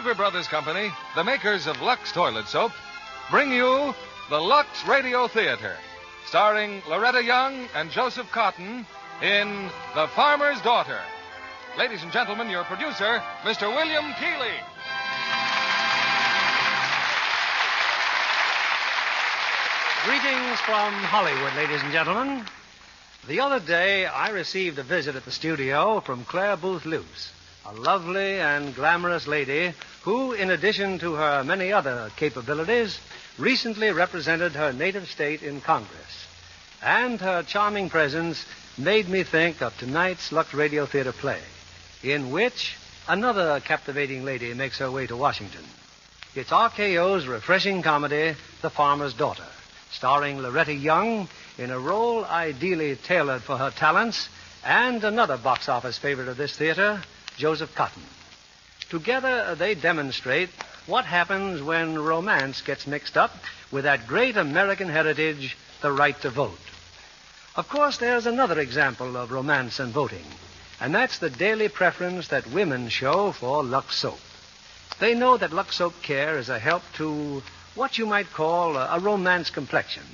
Weaver Brothers Company, the makers of Lux Toilet Soap, bring you the Lux Radio Theater, starring Loretta Young and Joseph Cotten in The Farmer's Daughter. Ladies and gentlemen, your producer, Mr. William Keighley. Greetings from Hollywood, ladies and gentlemen. The other day, I received a visit at the studio from Claire Booth Luce, a lovely and glamorous lady who, in addition to her many other capabilities, recently represented her native state in Congress. And her charming presence made me think of tonight's Lux Radio Theater play, in which another captivating lady makes her way to Washington. It's RKO's refreshing comedy, The Farmer's Daughter, starring Loretta Young in a role ideally tailored for her talents, and another box office favorite of this theater, Joseph Cotten. Together, they demonstrate what happens when romance gets mixed up with that great American heritage, the right to vote. Of course, there's another example of romance and voting, and that's the daily preference that women show for Lux soap. They know that Lux soap care is a help to what you might call a romance complexion.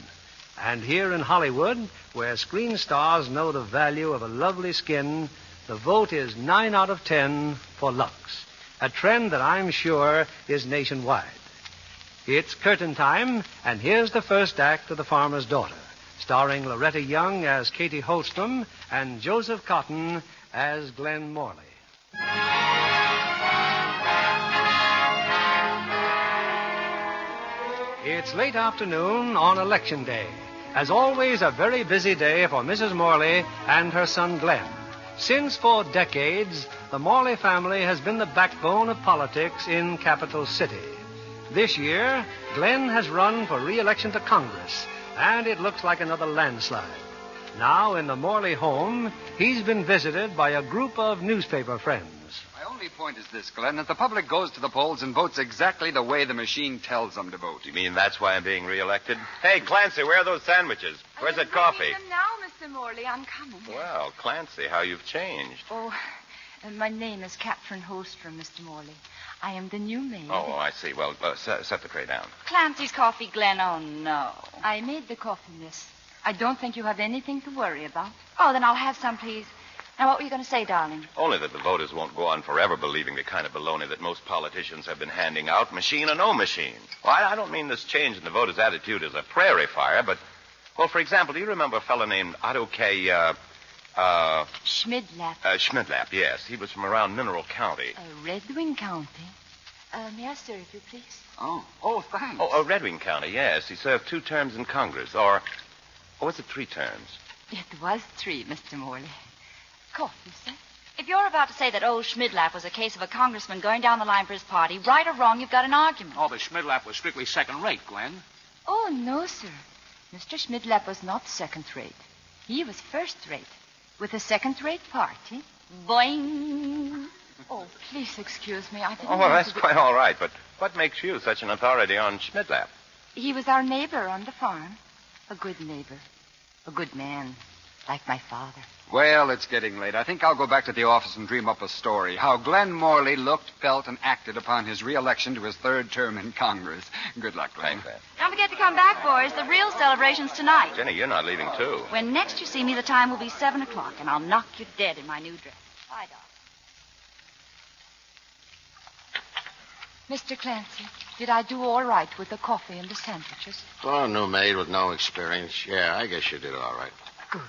And here in Hollywood, where screen stars know the value of a lovely skin, the vote is 9 out of 10 for Lux, a trend that I'm sure is nationwide. It's curtain time, and here's the first act of The Farmer's Daughter, starring Loretta Young as Katie Holstrom and Joseph Cotten as Glenn Morley. It's late afternoon on Election Day. As always, a very busy day for Mrs. Morley and her son Glenn. Since for decades, the Morley family has been the backbone of politics in Capital City. This year, Glenn has run for re-election to Congress, and it looks like another landslide. Now, in the Morley home, he's been visited by a group of newspaper friends. My only point is this, Glenn, that the public goes to the polls and votes exactly the way the machine tells them to vote. You mean that's why I'm being reelected? Hey, Clancy, where are those sandwiches? Where's that coffee? I'm now, Mr. Morley. I'm coming. Well, Clancy, how you've changed. Oh, my name is Catherine Holstrom, Mr. Morley. I am the new maid. Oh, I see. Well, set the tray down. Clancy's coffee, Glenn. Oh, no. I made the coffee, miss. I don't think you have anything to worry about. Oh, then I'll have some, please. Now, what were you going to say, darling? Only that the voters won't go on forever believing the kind of baloney that most politicians have been handing out, machine or no machine. Well, I don't mean this change in the voters' attitude as a prairie fire, but, well, for example, do you remember a fellow named Otto K. Schmidlap. Schmidlap, yes. He was from around Mineral County. Red Wing County. May I serve you, please? Oh, thanks. Oh, Red Wing County, yes. He served 2 terms in Congress, or was it 3 terms? It was 3, Mr. Morley. Coffee, sir? If you're about to say that old Schmidlap was a case of a congressman going down the line for his party, right or wrong, you've got an argument. Oh, the Schmidlap was strictly second-rate, Glenn. Oh, no, sir. Mr. Schmidlap was not second-rate. He was first-rate, with a second-rate party. Boing. Oh, please excuse me. I didn't Oh, well, that's quite all right, but what makes you such an authority on Schmidlap? He was our neighbor on the farm. A good neighbor. A good man, like my father. Well, it's getting late. I think I'll go back to the office and dream up a story. How Glenn Morley looked, felt, and acted upon his re-election to his 3rd term in Congress. Good luck, Glenn. Thanks, Don't forget to come back, boys. The real celebration's tonight. Jenny, you're not leaving, too. When next you see me, the time will be 7 o'clock, and I'll knock you dead in my new dress. Bye, darling. Mr. Clancy, did I do all right with the coffee and the sandwiches? Oh, new maid with no experience. Yeah, I guess you did all right. Good.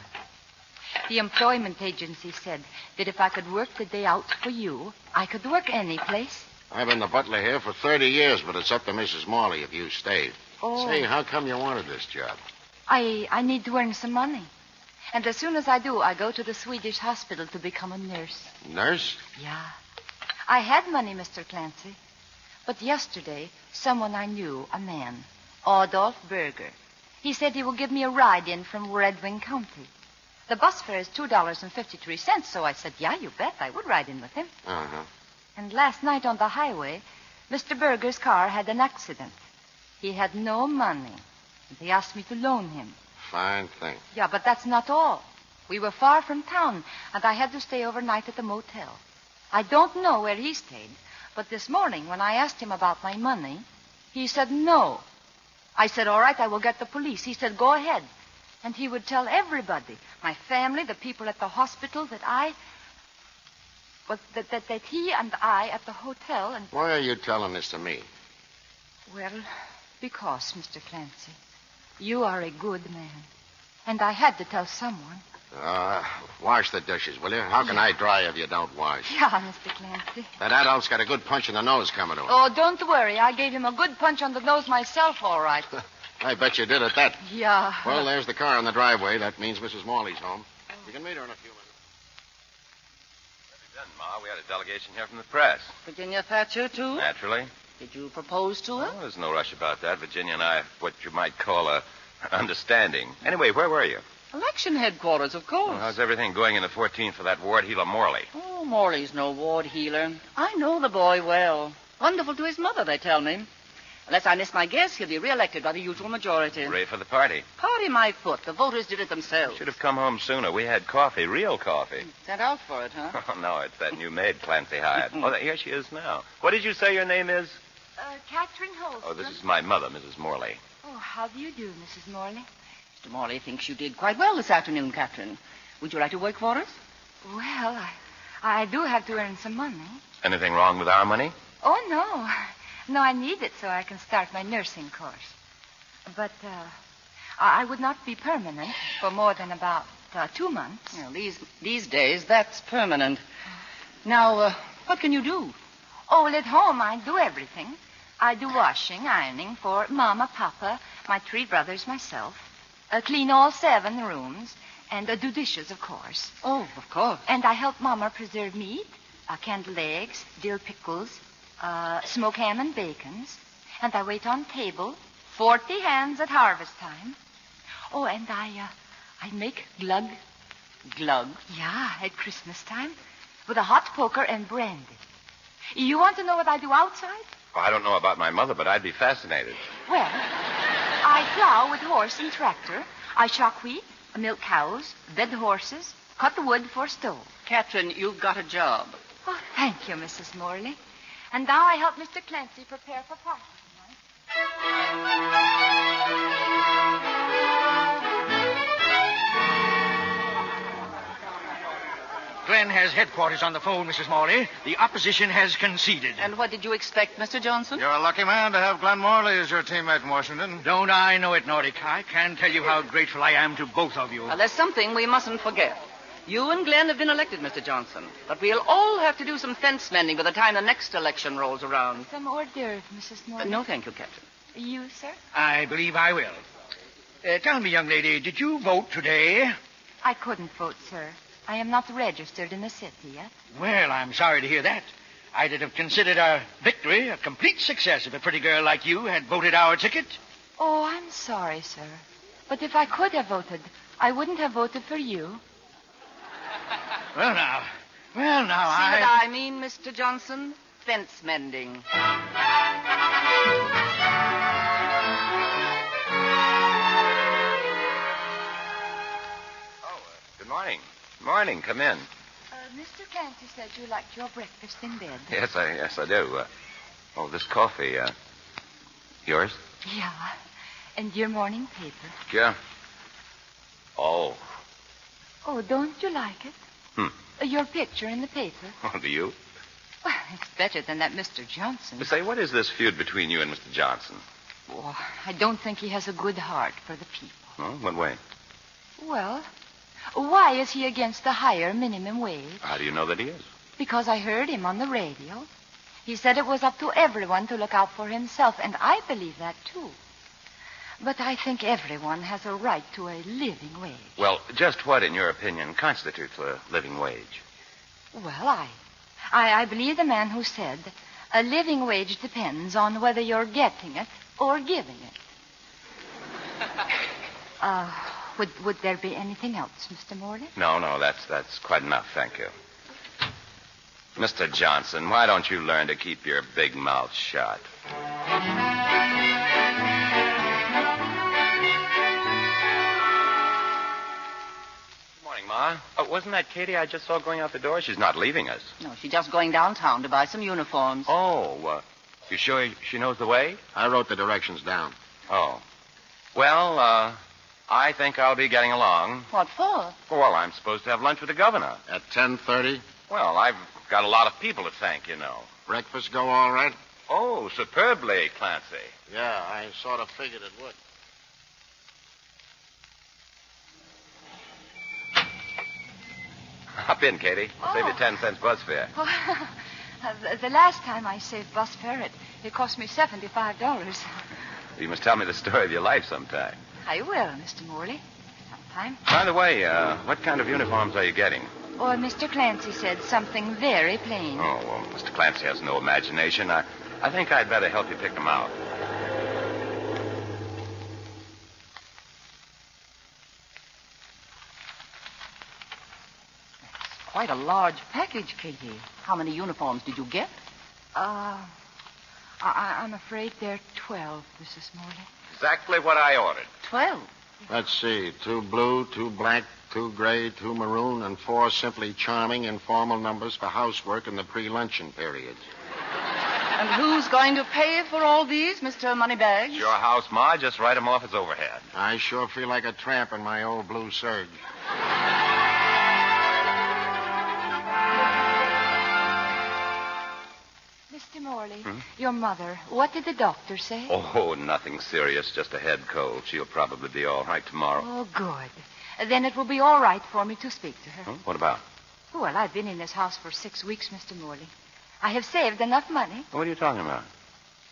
The employment agency said that if I could work the day out for you, I could work any place. I've been the butler here for 30 years, but it's up to Mrs. Morley if you stay. Oh. Say, how come you wanted this job? I need to earn some money. And as soon as I do, I go to the Swedish hospital to become a nurse. Nurse? Yeah. I had money, Mr. Clancy. But yesterday, someone I knew, a man, Adolf Berger, he said he would give me a ride in from Red Wing County. The bus fare is $2.53, so I said, yeah, you bet, I would ride in with him. Uh-huh. And last night on the highway, Mr. Berger's car had an accident. He had no money, and he asked me to loan him. Fine thing. Yeah, but that's not all. We were far from town, and I had to stay overnight at the motel. I don't know where he stayed, But this morning, when I asked him about my money, he said no. I said, all right, I will get the police. He said, go ahead. And he would tell everybody, my family, the people at the hospital, that he and I at the hotel and... Why are you telling this to me? Well, because, Mr. Clancy, you are a good man. And I had to tell someone. Wash the dishes, will you? How can I dry if you don't wash? Yeah, Mr. Clancy. That adult's got a good punch in the nose coming to him. Oh, don't worry. I gave him a good punch on the nose myself, all right. I bet you did at that. Yeah. Well, there's the car in the driveway. That means Mrs. Morley's home. You can meet her in a few minutes. What have you done, Ma? We had a delegation here from the press. Virginia Thatcher, too? Naturally. Did you propose to her? Oh, there's no rush about that. Virginia and I have what you might call a understanding. Anyway, where were you? Election headquarters, of course. Well, how's everything going in the 14th for that ward healer Morley? Oh, Morley's no ward healer. I know the boy well. Wonderful to his mother, they tell me. Unless I miss my guess, he'll be re-elected by the usual majority. Hooray for the party. Party my foot. The voters did it themselves. Should have come home sooner. We had coffee, real coffee. Sent out for it, huh? Oh, no, it's that new maid Clancy hired. Oh, here she is now. What did you say your name is? Catherine Holston. Oh, this is my mother, Mrs. Morley. Oh, how do you do, Mrs. Morley? Mr. Morley thinks you did quite well this afternoon, Catherine. Would you like to work for us? Well, I do have to earn some money. Anything wrong with our money? Oh, no. No, I need it so I can start my nursing course. But I would not be permanent for more than about 2 months. Well, these days, that's permanent. Now, what can you do? Oh, well, at home I do everything. I do washing, ironing for Mama, Papa, my 3 brothers, myself. Clean all 7 rooms, and do dishes, of course. Oh, of course. And I help Mama preserve meat, canned eggs, dill pickles, smoke ham and bacons. And I wait on table, 40 hands at harvest time. Oh, and I make glug. Glug? Yeah, at Christmas time, with a hot poker and brandy. You want to know what I do outside? Well, I don't know about my mother, but I'd be fascinated. Well, I plow with horse and tractor. I shock wheat, milk cows, bed horses, cut the wood for stove. Catherine, you've got a job. Oh, thank you, Mrs. Morley. And now I help Mr. Clancy prepare for party tonight. Glenn has headquarters on the phone, Mrs. Morley. The opposition has conceded. And what did you expect, Mr. Johnson? You're a lucky man to have Glenn Morley as your teammate in Washington. Don't I know it, Nordic? I can't tell you how grateful I am to both of you. Well, there's something we mustn't forget. You and Glenn have been elected, Mr. Johnson. But we'll all have to do some fence mending by the time the next election rolls around. Some hors d'oeuvre, Mrs. Morley. No, thank you, Captain. You, sir? I believe I will. Tell me, young lady, did you vote today? I couldn't vote, sir. I am not registered in the city yet. Well, I'm sorry to hear that. I'd have considered our victory a complete success if a pretty girl like you had voted our ticket. Oh, I'm sorry, sir. But if I could have voted, I wouldn't have voted for you. See what I mean, Mr. Johnson? Fence mending. Good morning. Morning. Come in. Mr. Clancy said you liked your breakfast in bed. Yes, I do. This coffee, yours? Yeah. And your morning paper. Yeah. Oh. Oh, don't you like it? Your picture in the paper. Oh, do you? Well, it's better than that Mr. Johnson. Say, what is this feud between you and Mr. Johnson? Oh, I don't think he has a good heart for the people. Oh, what way? Well, why is he against the higher minimum wage? How do you know that he is? Because I heard him on the radio. He said it was up to everyone to look out for himself, and I believe that, too. But I think everyone has a right to a living wage. Well, just what, in your opinion, constitutes a living wage? Well, I believe the man who said a living wage depends on whether you're getting it or giving it. Would there be anything else, Mr. Morley? No, that's quite enough, thank you. Mr. Johnson, why don't you learn to keep your big mouth shut? Good morning, Ma. Ma, wasn't that Katie I just saw going out the door? She's not leaving us. No, she's just going downtown to buy some uniforms. Oh, you sure she knows the way? I wrote the directions down. Oh. Well, I think I'll be getting along. What for? Well, I'm supposed to have lunch with the governor. At 10:30? Well, I've got a lot of people to thank, you know. Breakfast go all right? Oh, superbly, Clancy. Yeah, I sort of figured it would. Hop in, Katie. I'll save you 10 cents bus fare. Oh, the last time I saved bus fare, it cost me $75. You must tell me the story of your life sometime. I will, Mr. Morley. Sometime. By the way, what kind of uniforms are you getting? Oh, Mr. Clancy said something very plain. Oh, well, Mr. Clancy has no imagination. I think I'd better help you pick them out. Quite a large package, Katie. How many uniforms did you get? I'm afraid there are 12, Mrs. Morley. Exactly what I ordered. 12. Let's see. 2 blue, 2 black, 2 gray, 2 maroon, and 4 simply charming informal numbers for housework in the pre-luncheon periods. And who's going to pay for all these, Mr. Moneybags? Your house, Ma. Just write them off as overhead. I sure feel like a tramp in my old blue serge. Mr. Morley, your mother, what did the doctor say? Oh, nothing serious. Just a head cold. She'll probably be all right tomorrow. Oh, good. Then it will be all right for me to speak to her. Huh? What about? Well, I've been in this house for 6 weeks, Mr. Morley. I have saved enough money. What are you talking about?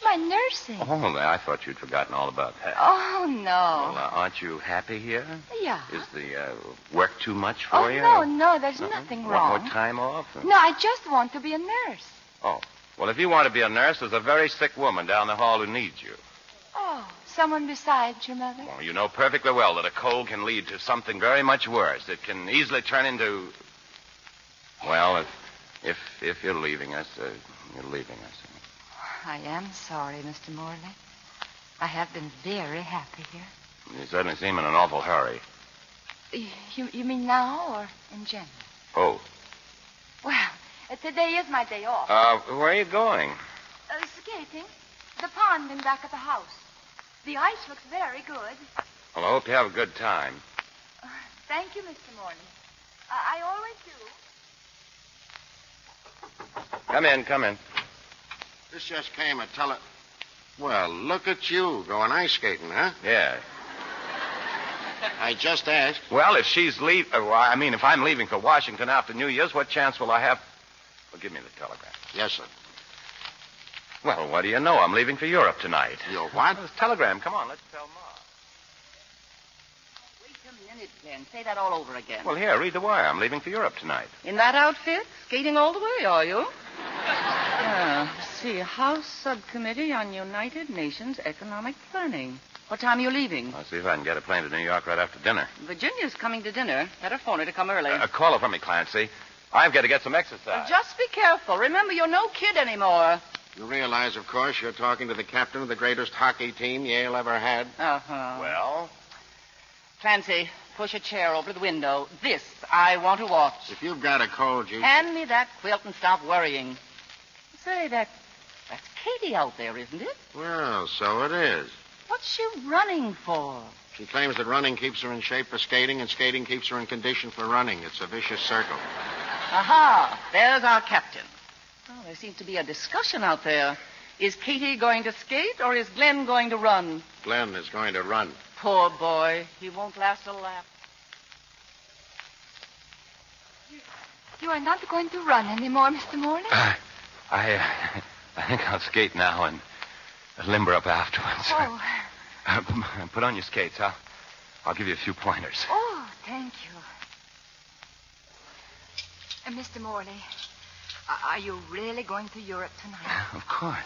My nursing. Oh, I thought you'd forgotten all about that. Oh, no. Well, aren't you happy here? Yeah. Is the work too much for you? No, there's nothing wrong. Want more time off? No, I just want to be a nurse. Oh. Well, if you want to be a nurse, there's a very sick woman down the hall who needs you. Oh, someone besides your mother? Well, you know perfectly well that a cold can lead to something very much worse. It can easily turn into... Well, if you're leaving us, you're leaving us. I am sorry, Mr. Morley. I have been very happy here. You certainly seem in an awful hurry. You mean now or in general? Oh. Well, today is my day off. Where are you going? Skating. The pond in back of the house. The ice looks very good. Well, I hope you have a good time. Thank you, Mr. Morley. I always do. Come in. This just came a Well, look at you going ice skating, huh? Yeah. I just asked. Well, if she's if I'm leaving for Washington after New Year's, what chance will I have? Well, give me the telegram. Yes, sir. Well, what do you know? I'm leaving for Europe tonight. Your what? This telegram. Come on, let's tell Ma. Wait a minute, Glenn. Say that all over again. Well, here, read the wire. I'm leaving for Europe tonight. In that outfit? Skating all the way, are you? Let's see. House Subcommittee on United Nations Economic Planning. What time are you leaving? I'll see if I can get a plane to New York right after dinner. Virginia's coming to dinner. Better phone her to come early. Call her for me, Clancy. I've got to get some exercise. Just be careful. Remember, you're no kid anymore. You realize, of course, you're talking to the captain of the greatest hockey team Yale ever had? Uh-huh. Well? Clancy, push a chair over the window. This I want to watch. If you've got a cold, you... Hand me that quilt and stop worrying. Say, that's Katie out there, isn't it? Well, so it is. What's she running for? She claims that running keeps her in shape for skating, and skating keeps her in condition for running. It's a vicious circle. Aha, there's our captain. Oh, there seems to be a discussion out there. Is Katie going to skate, or is Glenn going to run? Glenn is going to run. Poor boy. He won't last a lap. You are not going to run anymore, Mr. Morley? I think I'll skate now and limber up afterwards. Oh. Put on your skates. I'll give you a few pointers. Oh, thank you. Mr. Morley, are you really going to Europe tonight? Of course.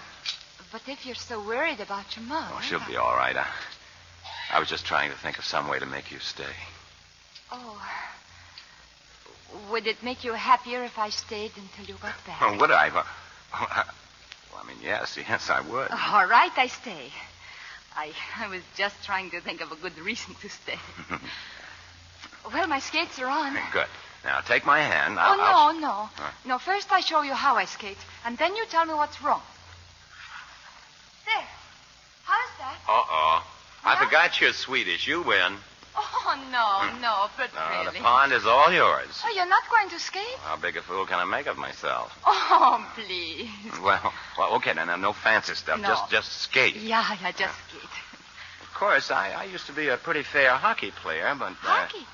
But if you're so worried about your mother... Oh, she'll be all right. I was just trying to think of some way to make you stay. Oh. Would it make you happier if I stayed until you got back? Oh, would I? Well, yes, I would. All right, I stay. I was just trying to think of a good reason to stay. Well, my skates are on. Good. Now, take my hand. No. No, first I show you how I skate, and then you tell me what's wrong. There. How's that? Uh-oh. I Yeah? forgot you're Swedish. You win. Oh, no, but No, really. the pond is all yours. Oh, you're not going to skate? How big a fool can I make of myself? Oh, please. Well, okay, now, no fancy stuff. No. Just skate. Yeah, just skate. Of course, I used to be a pretty fair hockey player, but... Hockey?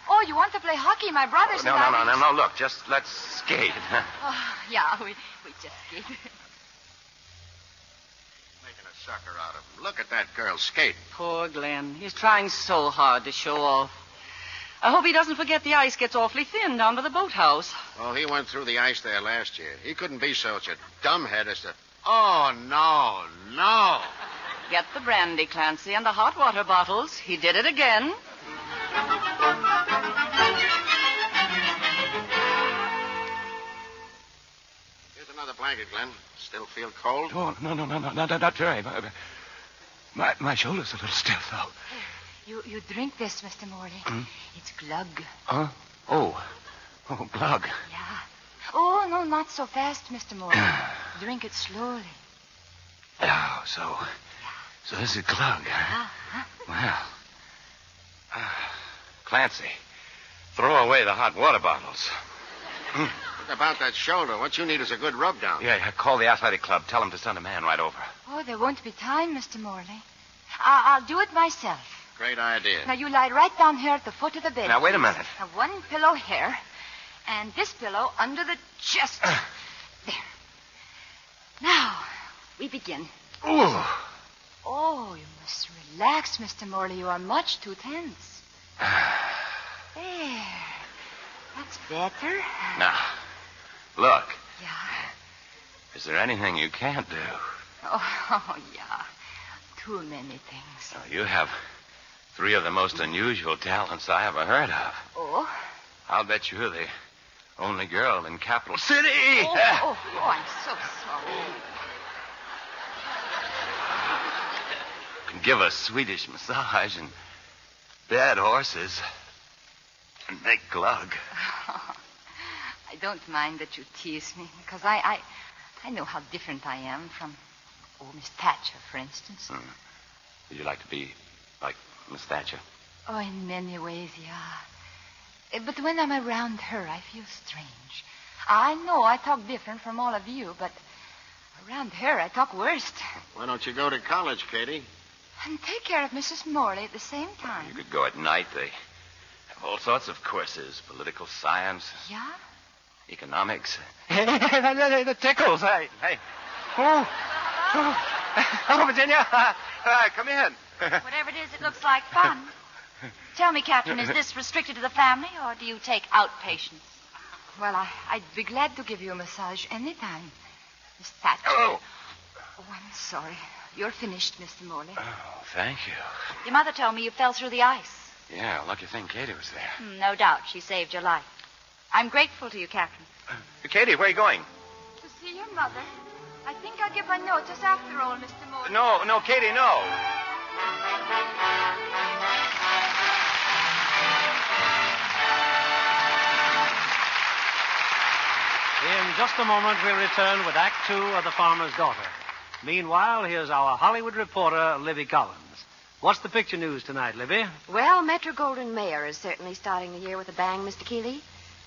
Oh, you want to play hockey? My brothers No, and I... no. Look, just let's skate. Oh, yeah, we just skate. Making a sucker out of him. Look at that girl skate. Poor Glenn. He's trying so hard to show off. I hope he doesn't forget the ice gets awfully thin down to the boathouse. Oh, he went through the ice there last year. He couldn't be such a dumbhead as to... Oh, no. Get the brandy, Clancy, and the hot water bottles. He did it again. Here's another blanket, Glenn. Still feel cold? Oh, no, not very. My shoulder's a little stiff, though. You drink this, Mr. Morley. It's glug. Huh? Oh, glug. Yeah. Oh, no, not so fast, Mr. Morley. Drink it slowly. Oh, so this is glug, huh? Well. Clancy, throw away the hot water bottles. What about that shoulder? What you need is a good rub down. Yeah, call the athletic club. Tell them to send a man right over. Oh, there won't be time, Mr. Morley. I'll do it myself. Great idea. Now, you lie right down here at the foot of the bed. Now, wait a minute. Now, one pillow here, and this pillow under the chest. There. Now, we begin. Ooh. Oh, you must relax, Mr. Morley. You are much too tense. There. That's better. Now, look. Yeah. Is there anything you can't do? Oh, yeah. Too many things. Oh, you have 3 of the most unusual talents I ever heard of. Oh? I'll bet you're the only girl in Capital City. Oh, I'm so sorry. Can give a Swedish massage and bed horses and make glug. I don't mind that you tease me, because I know how different I am from, Miss Thatcher, for instance. Would you like to be like Miss Thatcher? Oh, in many ways, yeah. But when I'm around her, I feel strange. I know I talk different from all of you, but around her, I talk worst. Why don't you go to college, Katie? And take care of Mrs. Morley at the same time. You could go at night. They have all sorts of courses. Political science. Yeah? Economics. The tickles. Hey. Oh, Virginia. Come in. Whatever it is, it looks like fun. Tell me, Captain, is this restricted to the family, or do you take outpatients? Well, I'd be glad to give you a massage anytime, Miss Thatcher. Oh, I'm sorry. You're finished, Mr. Morley. Oh, thank you. Your mother told me you fell through the ice. Yeah, lucky thing Katie was there. No doubt. She saved your life. I'm grateful to you, Captain. Katie, where are you going? To see your mother. I think I'll give her notice after all, Mr. Mohr. No, Katie, no. In just a moment, we'll return with Act 2 of The Farmer's Daughter. Meanwhile, here's our Hollywood reporter, Libby Collins. What's the picture news tonight, Libby? Well, Metro-Goldwyn-Mayer is certainly starting the year with a bang, Mr. Keeley.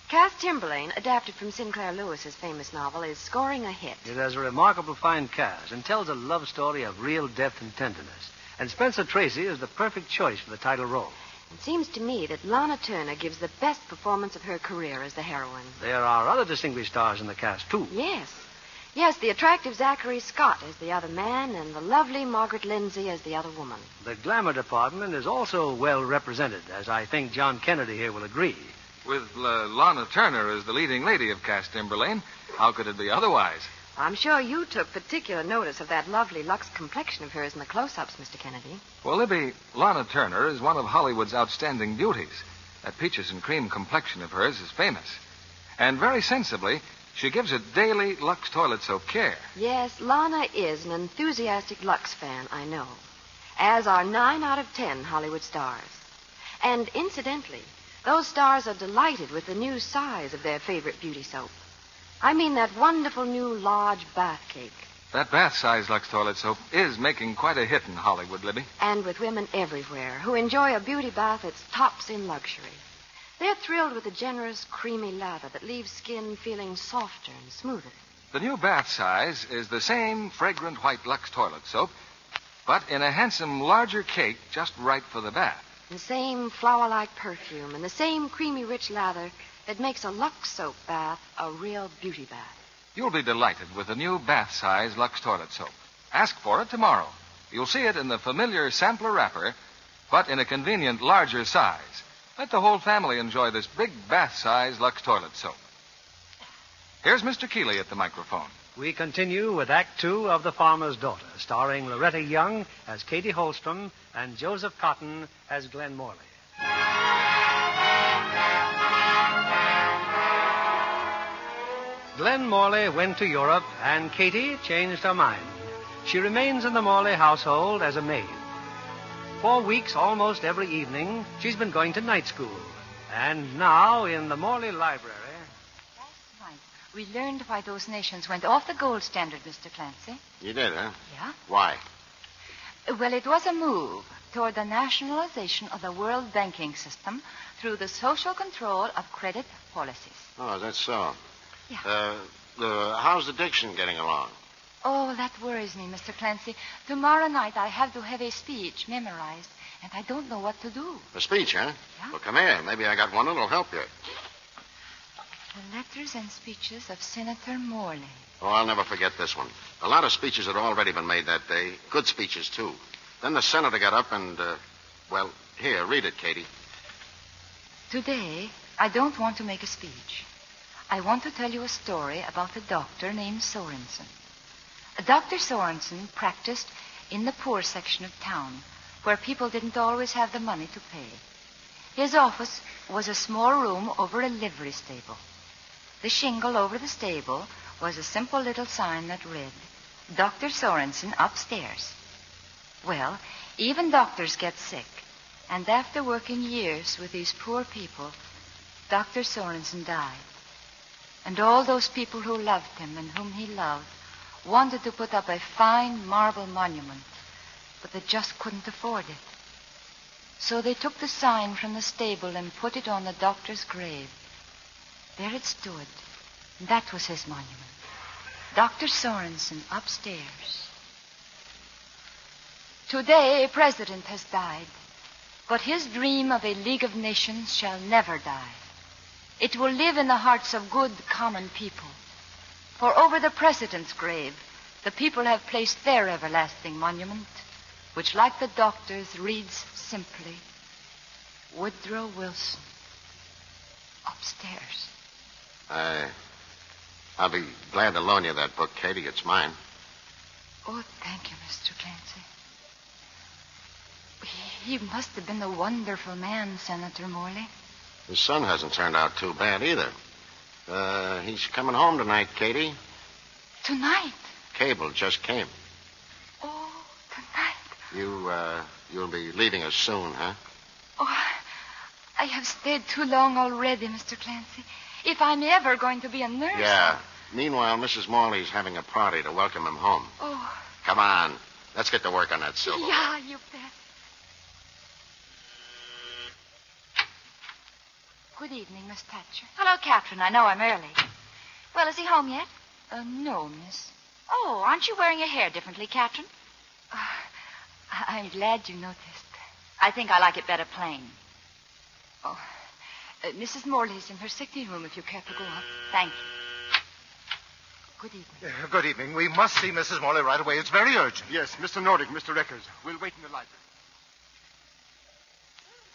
Cass Timberlane, adapted from Sinclair Lewis's famous novel, is scoring a hit. It has a remarkable fine cast and tells a love story of real depth and tenderness. And Spencer Tracy is the perfect choice for the title role. It seems to me that Lana Turner gives the best performance of her career as the heroine. There are other distinguished stars in the cast, too. Yes, the attractive Zachary Scott as the other man and the lovely Margaret Lindsay as the other woman. The glamour department is also well represented, as I think John Kennedy here will agree. With Lana Turner as the leading lady of Cass Timberlane, how could it be otherwise? I'm sure you took particular notice of that lovely Lux complexion of hers in the close-ups, Mr. Kennedy. Well, Libby, Lana Turner is one of Hollywood's outstanding beauties. That peaches and cream complexion of hers is famous. And very sensibly, she gives it daily Lux toilet soap care. Yes, Lana is an enthusiastic Lux fan, I know. As are 9 out of 10 Hollywood stars. And incidentally, Those stars are delighted with the new size of their favorite beauty soap. I mean that wonderful new large bath cake. That bath-size Lux toilet soap is making quite a hit in Hollywood, Libby. And with women everywhere who enjoy a beauty bath that's tops in luxury. They're thrilled with the generous, creamy lather that leaves skin feeling softer and smoother. The new bath size is the same fragrant white Lux toilet soap, but in a handsome, larger cake just right for the bath. The same flower-like perfume and the same creamy, rich lather that makes a Lux soap bath a real beauty bath. You'll be delighted with the new bath-size Lux toilet soap. Ask for it tomorrow. You'll see it in the familiar sampler wrapper, but in a convenient, larger size. Let the whole family enjoy this big bath-size Lux toilet soap. Here's Mr. Keeley at the microphone. We continue with Act Two of The Farmer's Daughter, starring Loretta Young as Katie Holstrom and Joseph Cotten as Glenn Morley. Glenn Morley went to Europe, and Katie changed her mind. She remains in the Morley household as a maid. For weeks, almost every evening, she's been going to night school. And now, in the Morley library... Last night, we learned why those nations went off the gold standard, Mr. Clancy. You did, huh? Yeah. Why? Well, it was a move toward the nationalization of the world banking system through the social control of credit policies. Oh, that's so. Yeah. How's the diction getting along? Oh, that worries me, Mr. Clancy. Tomorrow night I have to have a speech memorized, and I don't know what to do. A speech, huh? Yeah. Well, come here. Maybe I got one that'll help you. The letters and speeches of Senator Morley. Oh, I'll never forget this one. A lot of speeches had already been made that day. Good speeches, too. Then the senator got up and, well, here, read it, Katie. Today, I don't want to make a speech. I want to tell you a story about a doctor named Sorensen. Dr. Sorensen practiced in the poor section of town, where people didn't always have the money to pay. His office was a small room over a livery stable. The shingle over the stable was a simple little sign that read, Dr. Sorensen upstairs. Well, even doctors get sick, and after working years with these poor people, Dr. Sorensen died. And all those people who loved him and whom he loved wanted to put up a fine marble monument, but they just couldn't afford it. So they took the sign from the stable and put it on the doctor's grave. There it stood. And that was his monument. Dr. Sorensen upstairs. Today, a president has died, but his dream of a League of Nations shall never die. It will live in the hearts of good, common people. For over the president's grave, the people have placed their everlasting monument, which, like the doctor's, reads simply, Woodrow Wilson, upstairs. I'll be glad to loan you that book, Katie. It's mine. Oh, thank you, Mr. Clancy. He must have been a wonderful man, Senator Morley. His son hasn't turned out too bad either. He's coming home tonight, Katie. Tonight? Cable just came. Oh, tonight. You'll be leaving us soon, huh? Oh, I have stayed too long already, Mr. Clancy. If I'm ever going to be a nurse... Yeah. Meanwhile, Mrs. Morley's having a party to welcome him home. Oh. Come on. Let's get to work on that silver. Yeah, you bet. Good evening, Miss Thatcher. Hello, Catherine. I know I'm early. Well, is he home yet? No, miss. Oh, aren't you wearing your hair differently, Catherine? I'm glad you noticed. I think I like it better plain. Oh, Mrs. Morley's in her sitting room if you care to go up. Thank you. Good evening. Good evening. We must see Mrs. Morley right away. It's very urgent. Yes, Mr. Nordic, Mr. Reckers. We'll wait in the library.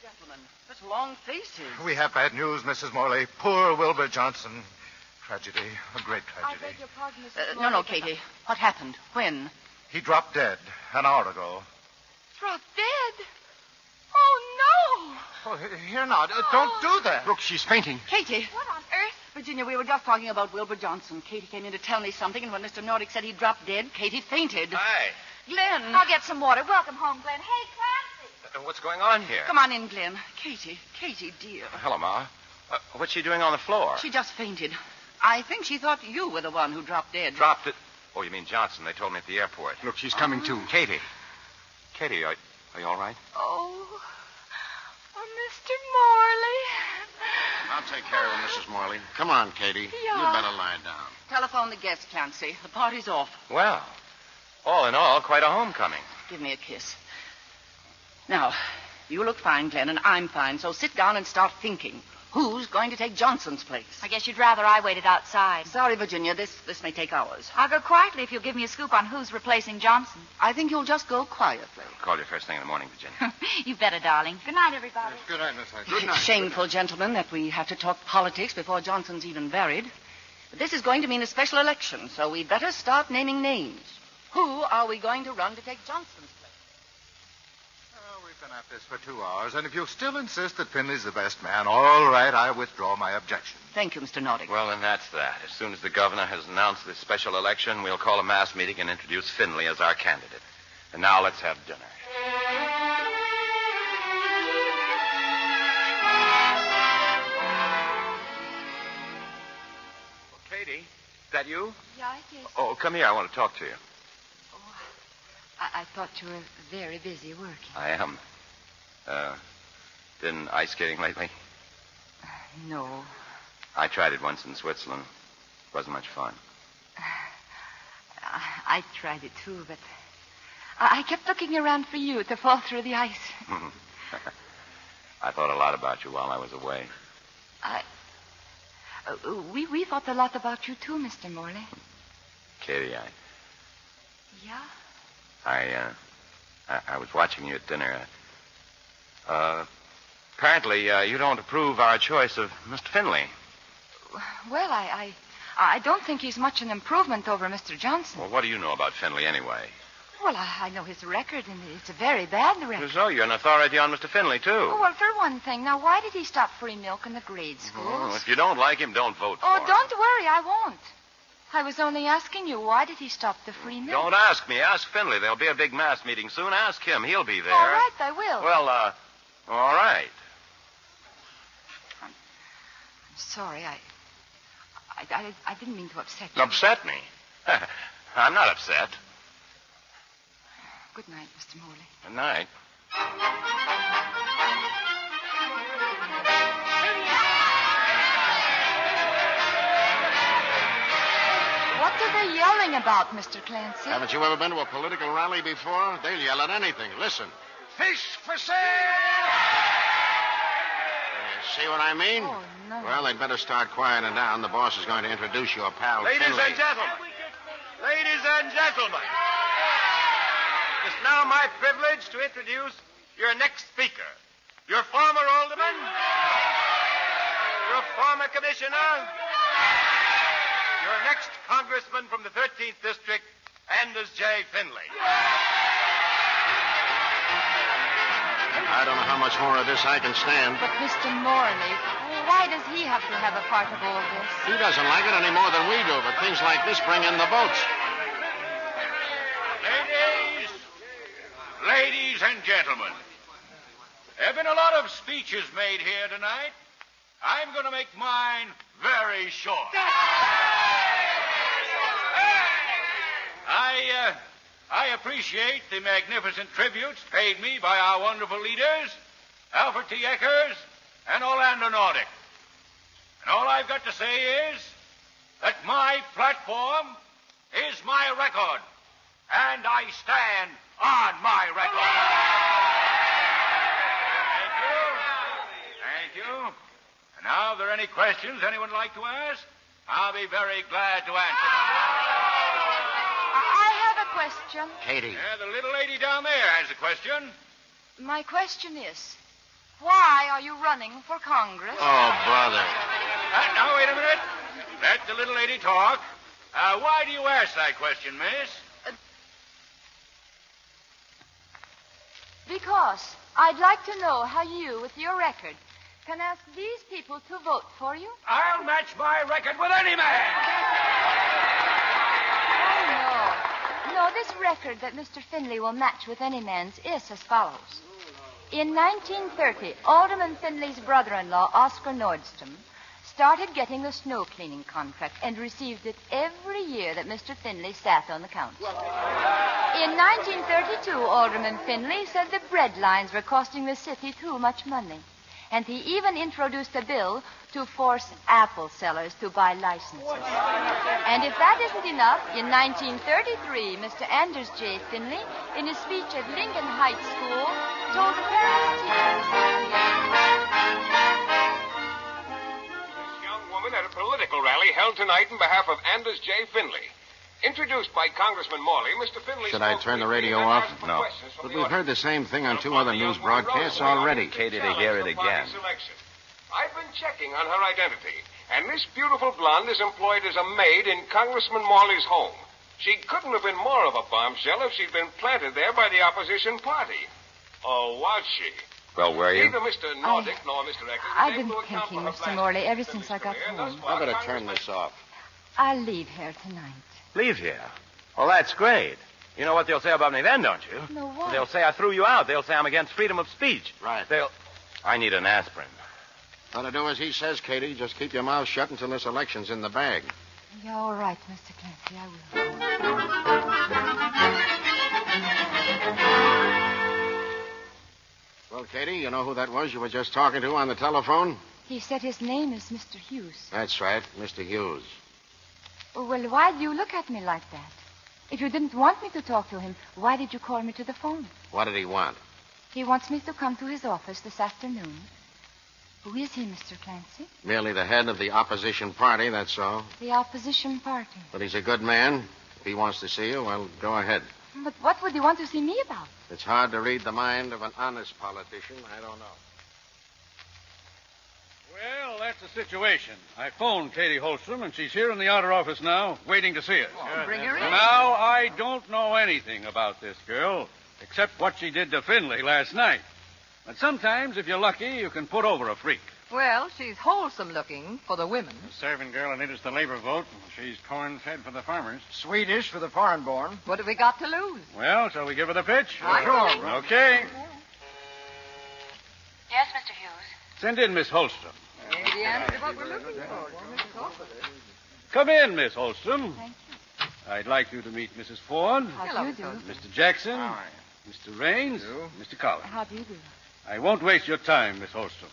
Gentlemen, such long faces. We have bad news, Mrs. Morley. Poor Wilbur Johnson. Tragedy. A great I tragedy. beg your pardon, Mrs. Morley. No, Katie. What happened? When? He dropped dead an hour ago. Dropped dead? Oh, no! Oh, here now. Don't do that. Look, she's fainting. Katie. What on earth? Virginia, we were just talking about Wilbur Johnson. Katie came in to tell me something, and when Mr. Nordic said he dropped dead, Katie fainted. Hi. Glenn. I'll get some water. Welcome home, Glenn. Hey, Clancy. What's going on here? Come on in, Glenn. Katie, dear. Hello, Ma. What's she doing on the floor? She just fainted. I think she thought you were the one who dropped dead. Dropped it? Oh, you mean Johnson. They told me at the airport. Look, she's coming too. Katie, are you all right? Oh, Mr. Morley. I'll take care of her, Mrs. Morley. Come on, Katie. Yeah. You better lie down. Telephone the guest, Clancy. The party's off. Well, all in all, quite a homecoming. Give me a kiss. Now, you look fine, Glenn, and I'm fine, so sit down and start thinking. Who's going to take Johnson's place? I guess you'd rather I waited outside. Sorry, Virginia, this may take hours. I'll go quietly if you'll give me a scoop on who's replacing Johnson. I think you'll just go quietly. I'll call you first thing in the morning, Virginia. You better, darling. Good night, everybody. Good night, Miss Hyde. Good night. Shameful, gentlemen, that we have to talk politics before Johnson's even buried. But this is going to mean a special election, so we'd better start naming names. Who are we going to run to take Johnson's place? We've been at this for 2 hours, and if you still insist that Finley's the best man, all right, I withdraw my objection. Thank you, Mr. Nordic. Well, then that's that. As soon as the governor has announced this special election, we'll call a mass meeting and introduce Finley as our candidate. And now let's have dinner. Well, Katie, is that you? Yeah, it is. Oh, come here. I want to talk to you. I thought you were very busy working. I am. Been ice skating lately? No. I tried it once in Switzerland. Wasn't much fun. I tried it too, but I kept looking around for you to fall through the ice. I thought a lot about you while I was away. We thought a lot about you too, Mr. Morley. Katie, Yeah? I was watching you at dinner. Apparently, you don't approve our choice of Mr. Finley. Well, I don't think he's much an improvement over Mr. Johnson. Well, what do you know about Finley anyway? Well, I know his record, and it's a very bad record. So you're an authority on Mr. Finley, too. Oh, well, for one thing, now, why did he stop free milk in the grade schools? Oh, if you don't like him, don't vote for him. Oh, don't worry, I won't. I was only asking you, why did he stop the free milk? Don't ask me. Ask Finley. There'll be a big mass meeting soon. Ask him. He'll be there. All right, I will. Well, all right. I'm sorry. I didn't mean to upset you. Upset me? I'm not upset. Good night, Mr. Morley. Good night. What are they yelling about, Mr. Clancy? Haven't you ever been to a political rally before? They'll yell at anything. Listen. Fish for sale! See what I mean? Oh, no. Well, they'd better start quieting down. The boss is going to introduce your pal, Ladies Finley. and gentlemen. It's now my privilege to introduce your next speaker. Your former alderman, your former commissioner, your next congressman from the 13th District, Anders J. Finley. I don't know how much more of this I can stand. But Mr. Morley, why does he have to have a part of all this? He doesn't like it any more than we do, but things like this bring in the votes. Ladies and gentlemen, there have been a lot of speeches made here tonight. I'm going to make mine very short. I appreciate the magnificent tributes paid me by our wonderful leaders, Alfred T. Eckers and Orlando Nordic. And all I've got to say is that my platform is my record, and I stand on my record. Thank you. And now, if there are any questions anyone would like to ask, I'll be very glad to answer them. I have a question. Katie. Yeah, the little lady down there has a question. My question is, why are you running for Congress? Oh, brother. Now, wait a minute. Let the little lady talk. Why do you ask that question, miss? Because I'd like to know how you, with your record, can ask these people to vote for you. I'll match my record with any man. Oh, no. No, this record that Mr. Finley will match with any man's is as follows. In 1930, Alderman Finley's brother-in-law, Oscar Nordstrom, started getting the snow cleaning contract and received it every year that Mr. Finley sat on the council. In 1932, Alderman Finley said the bread lines were costing the city too much money. And he even introduced a bill to force apple sellers to buy licenses. And if that isn't enough, in 1933, Mr. Anders J. Finley, in his speech at Lincoln Heights School, told the parents, This young woman at a political rally held tonight in behalf of Anders J. Finley. Introduced by Congressman Morley, Mr. Finley... Should I turn the radio off? No. But we've heard the same thing on 2 other news broadcasts already. Katie, to hear it again. I've been checking on her identity, and this beautiful blonde is employed as a maid in Congressman Morley's home. She couldn't have been more of a bombshell if she'd been planted there by the opposition party. Or was she? Well, were you? Neither Mr. Nordick nor Mr. Eckers... I've been thinking, Mr. Morley, ever since I got home. I better turn this off. I'll leave here tonight. Leave here? Well, that's great. You know what they'll say about me then, don't you? No, what? They'll say I threw you out. They'll say I'm against freedom of speech. Right. I need an aspirin. Ought to do as he says, Katie. Just keep your mouth shut until this election's in the bag. You're all right, Mr. Clancy. I will. Well, Katie, you know who that was you were just talking to on the telephone? He said his name is Mr. Hughes. That's right, Mr. Hughes. Well, why do you look at me like that? If you didn't want me to talk to him, why did you call me to the phone? What did he want? He wants me to come to his office this afternoon. Who is he, Mr. Clancy? Merely the head of the opposition party, that's all. The opposition party. But he's a good man. If he wants to see you, well, go ahead. But what would he want to see me about? It's hard to read the mind of an honest politician. I don't know. Well, that's the situation. I phoned Katie Holstrom, and she's here in the outer office now, waiting to see us. Bring her in. Now, I don't know anything about this girl, except what she did to Finley last night. But sometimes, if you're lucky, you can put over a freak. Well, she's wholesome looking for the women. The serving girl and it is the labor vote. She's corn-fed for the farmers. Swedish for the foreign-born. What have we got to lose? Well, shall we give her the pitch? Sure. Okay. Yes, Mr. Hughes. Send in Miss Holstrom. Maybe the answer to what we're looking for. Come in, Miss Holstrom. Thank you. I'd like you to meet Mrs. Ford. How do you do? Mr. Jackson. Mr. Raines. Mr. Collins. How do you do? I won't waste your time, Miss Holstrom.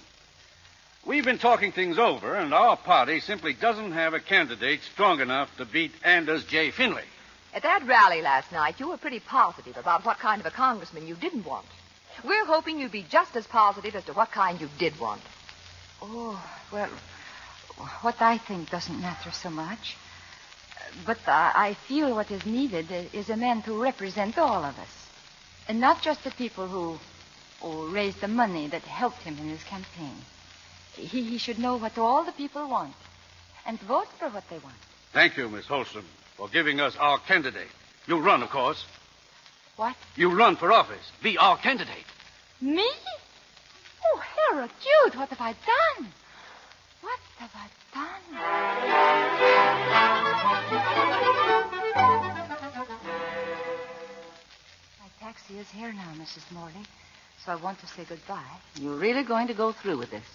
We've been talking things over, and our party simply doesn't have a candidate strong enough to beat Anders J. Finley. At that rally last night, you were pretty positive about what kind of a congressman you didn't want. We're hoping you'd be just as positive as to what kind you did want. Oh, well, what I think doesn't matter so much. But I feel what is needed is a man to represent all of us. And not just the people who raised the money that helped him in his campaign. He should know what all the people want and vote for what they want. Thank you, Miss Holstrom, for giving us our candidate. You run, of course. What? You run for office. Be our candidate. Me? Oh, Harold, Jude, what have I done? What have I done? My taxi is here now, Mrs. Morley, so I want to say goodbye. You're really going to go through with this?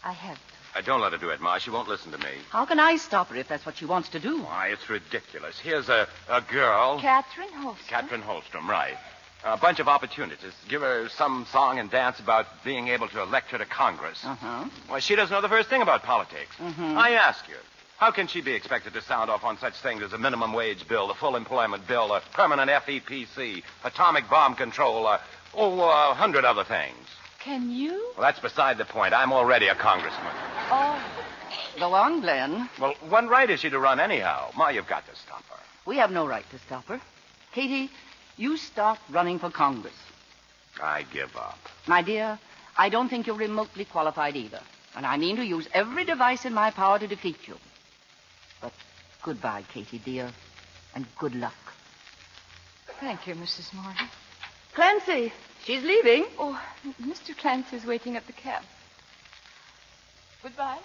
I have to. Don't let her do it, Ma. She won't listen to me. How can I stop her if that's what she wants to do? Why, it's ridiculous. Here's a girl. Catherine Holstrom. Catherine Holstrom, right. A bunch of opportunities. Give her some song and dance about being able to elect her to Congress. Uh-huh. Well, she doesn't know the first thing about politics. Mm-hmm. I ask you, how can she be expected to sound off on such things as a minimum wage bill, the full employment bill, a permanent FEPC, atomic bomb control, 100 other things? Can you? Well, that's beside the point. I'm already a congressman. Oh. Go on, Glenn. Well, what right is she to run anyhow? Ma, you've got to stop her. We have no right to stop her. Katie, you start running for Congress. I give up. My dear, I don't think you're remotely qualified either. And I mean to use every device in my power to defeat you. But goodbye, Katie, dear, and good luck. Thank you, Mrs. Morley. Clancy, she's leaving. Oh, Mr. Clancy's waiting at the cab. Goodbye.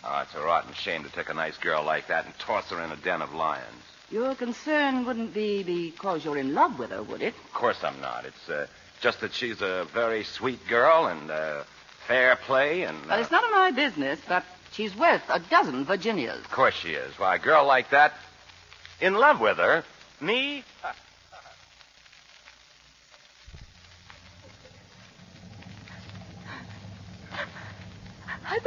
Oh, it's a rotten shame to take a nice girl like that and toss her in a den of lions. Your concern wouldn't be because you're in love with her, would it? Of course I'm not. It's Just that she's a very sweet girl and fair play and... Well, it's none of my business, but she's worth a dozen Virginias. Of course she is. Why, a girl like that, in love with her, me... I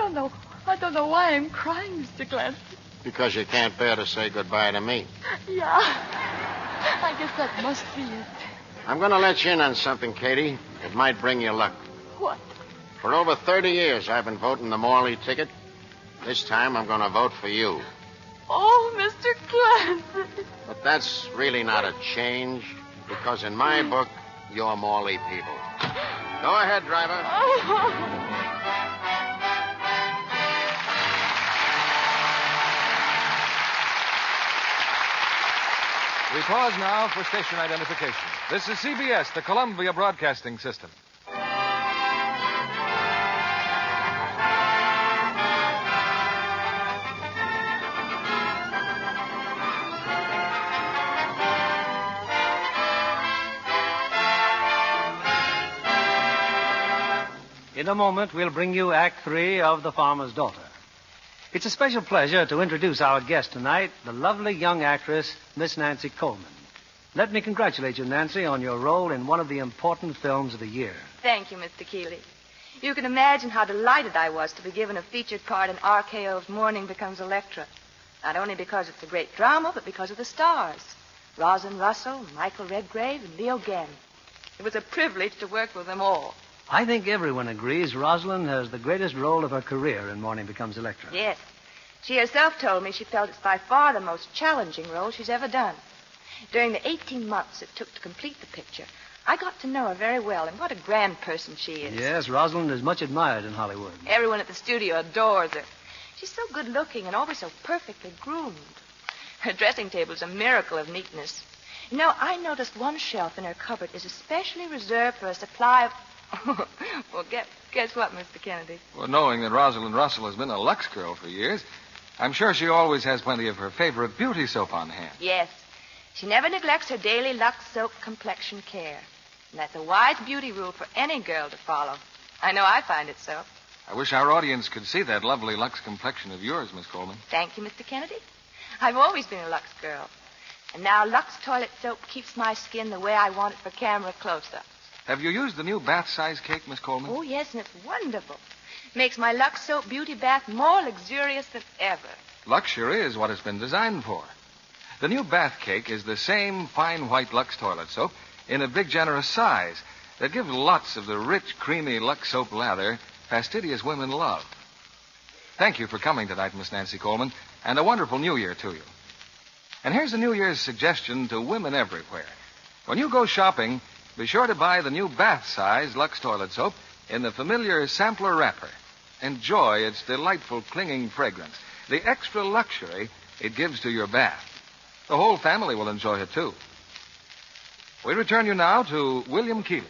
don't know why I'm crying, Mr. Clancy. Because you can't bear to say goodbye to me. Yeah. I guess that must be it. I'm going to let you in on something, Katie. It might bring you luck. What? For over 30 years, I've been voting the Morley ticket. This time, I'm going to vote for you. Oh, Mr. Clancy. But that's really not a change, because in my book, you're Morley people. Go ahead, driver. Oh. We pause now for station identification. This is CBS, the Columbia Broadcasting System. In a moment, we'll bring you Act 3 of The Farmer's Daughter. It's a special pleasure to introduce our guest tonight, the lovely young actress, Miss Nancy Colman. Let me congratulate you, Nancy, on your role in one of the important films of the year. Thank you, Mr. Keeley. You can imagine how delighted I was to be given a featured part in RKO's Morning Becomes Electra. Not only because it's a great drama, but because of the stars. Rosalind Russell, Michael Redgrave, and Leo Gann. It was a privilege to work with them all. I think everyone agrees Rosalind has the greatest role of her career in Morning Becomes Electra. Yes. She herself told me she felt it's by far the most challenging role she's ever done. During the 18 months it took to complete the picture, I got to know her very well, and what a grand person she is. Yes, Rosalind is much admired in Hollywood. Everyone at the studio adores her. She's so good-looking and always so perfectly groomed. Her dressing table's a miracle of neatness. You know, I noticed one shelf in her cupboard is especially reserved for a supply of... Well, guess what, Mr. Kennedy? Well, knowing that Rosalind Russell has been a Lux girl for years, I'm sure she always has plenty of her favorite beauty soap on hand. Yes. She never neglects her daily Lux soap complexion care. And that's a wise beauty rule for any girl to follow. I know I find it so. I wish our audience could see that lovely Lux complexion of yours, Miss Colman. Thank you, Mr. Kennedy. I've always been a Lux girl. And now Lux toilet soap keeps my skin the way I want it for camera close-ups. Have you used the new bath-size cake, Miss Colman? Oh, yes, and it's wonderful. Makes my Lux soap beauty bath more luxurious than ever. Luxury is what it's been designed for. The new bath cake is the same fine white Lux toilet soap in a big, generous size that gives lots of the rich, creamy Lux soap lather fastidious women love. Thank you for coming tonight, Miss Nancy Colman, and a wonderful New Year to you. And here's a New Year's suggestion to women everywhere. When you go shopping, be sure to buy the new bath-size Lux toilet soap in the familiar sampler wrapper. Enjoy its delightful clinging fragrance, the extra luxury it gives to your bath. The whole family will enjoy it, too. We return you now to William Keighley.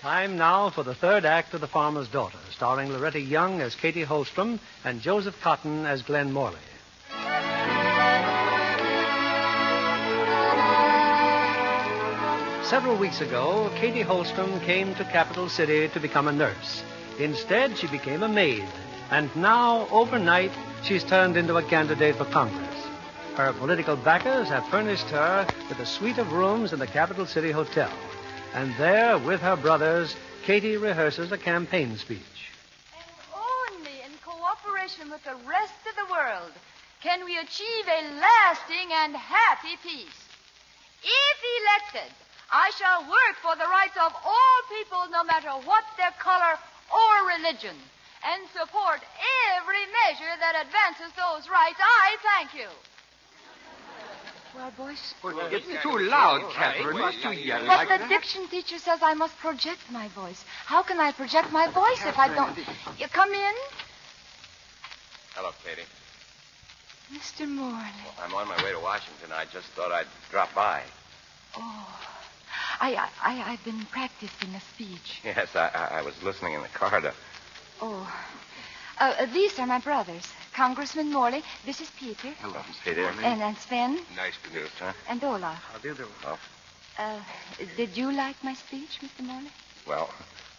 Time now for the third act of The Farmer's Daughter, starring Loretta Young as Katie Holstrom and Joseph Cotten as Glenn Morley. Several weeks ago, Katie Holstrom came to Capital City to become a nurse. Instead, she became a maid. And now, overnight, she's turned into a candidate for Congress. Her political backers have furnished her with a suite of rooms in the Capital City Hotel. And there, with her brothers, Katie rehearses a campaign speech. And only in cooperation with the rest of the world can we achieve a lasting and happy peace. If elected, I shall work for the rights of all people, no matter what their color or religion, and support every measure that advances those rights. I thank you. Well, boys. It's too loud, Catherine. It's too young. But the diction teacher says I must project my voice. How can I project my voice if I don't... You come in? Hello, Katie. Mr. Morley. Well, I'm on my way to Washington. I just thought I'd drop by. Oh, I've been practicing a speech. Yes, I was listening in the car to... Oh. These are my brothers. Congressman Morley. This is Peter. Hello, Peter. And Sven. Nice to meet you, sir. And Olaf. How do you do? Oh. Did you like my speech, Mr. Morley? Well,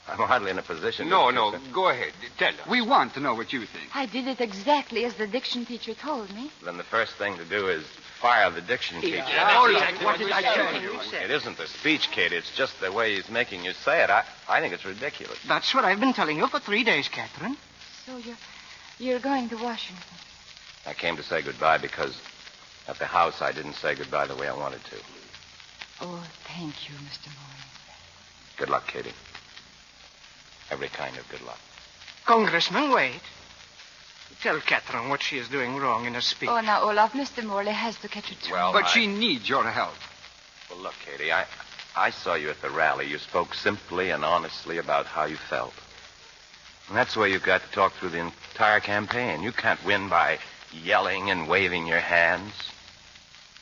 I'm hardly in a position No, to... go ahead. Tell us. We want to know what you think. I did it exactly as the diction teacher told me. Then the first thing to do is fire the diction teacher. What did I tell you? It isn't the speech, Katie. It's just the way he's making you say it. I think it's ridiculous. That's what I've been telling you for 3 days, Catherine. So you're going to Washington? I came to say goodbye because at the house I didn't say goodbye the way I wanted to. Oh, thank you, Mr. Mohr. Good luck, Katie. Every kind of good luck. Congressman, wait. Tell Catherine what she is doing wrong in her speech. Oh, now, Olaf, Mr. Morley has to catch a train. Well, But she needs your help. Well, look, Katie, I saw you at the rally. You spoke simply and honestly about how you felt. And that's the way you've got to talk through the entire campaign. You can't win by yelling and waving your hands.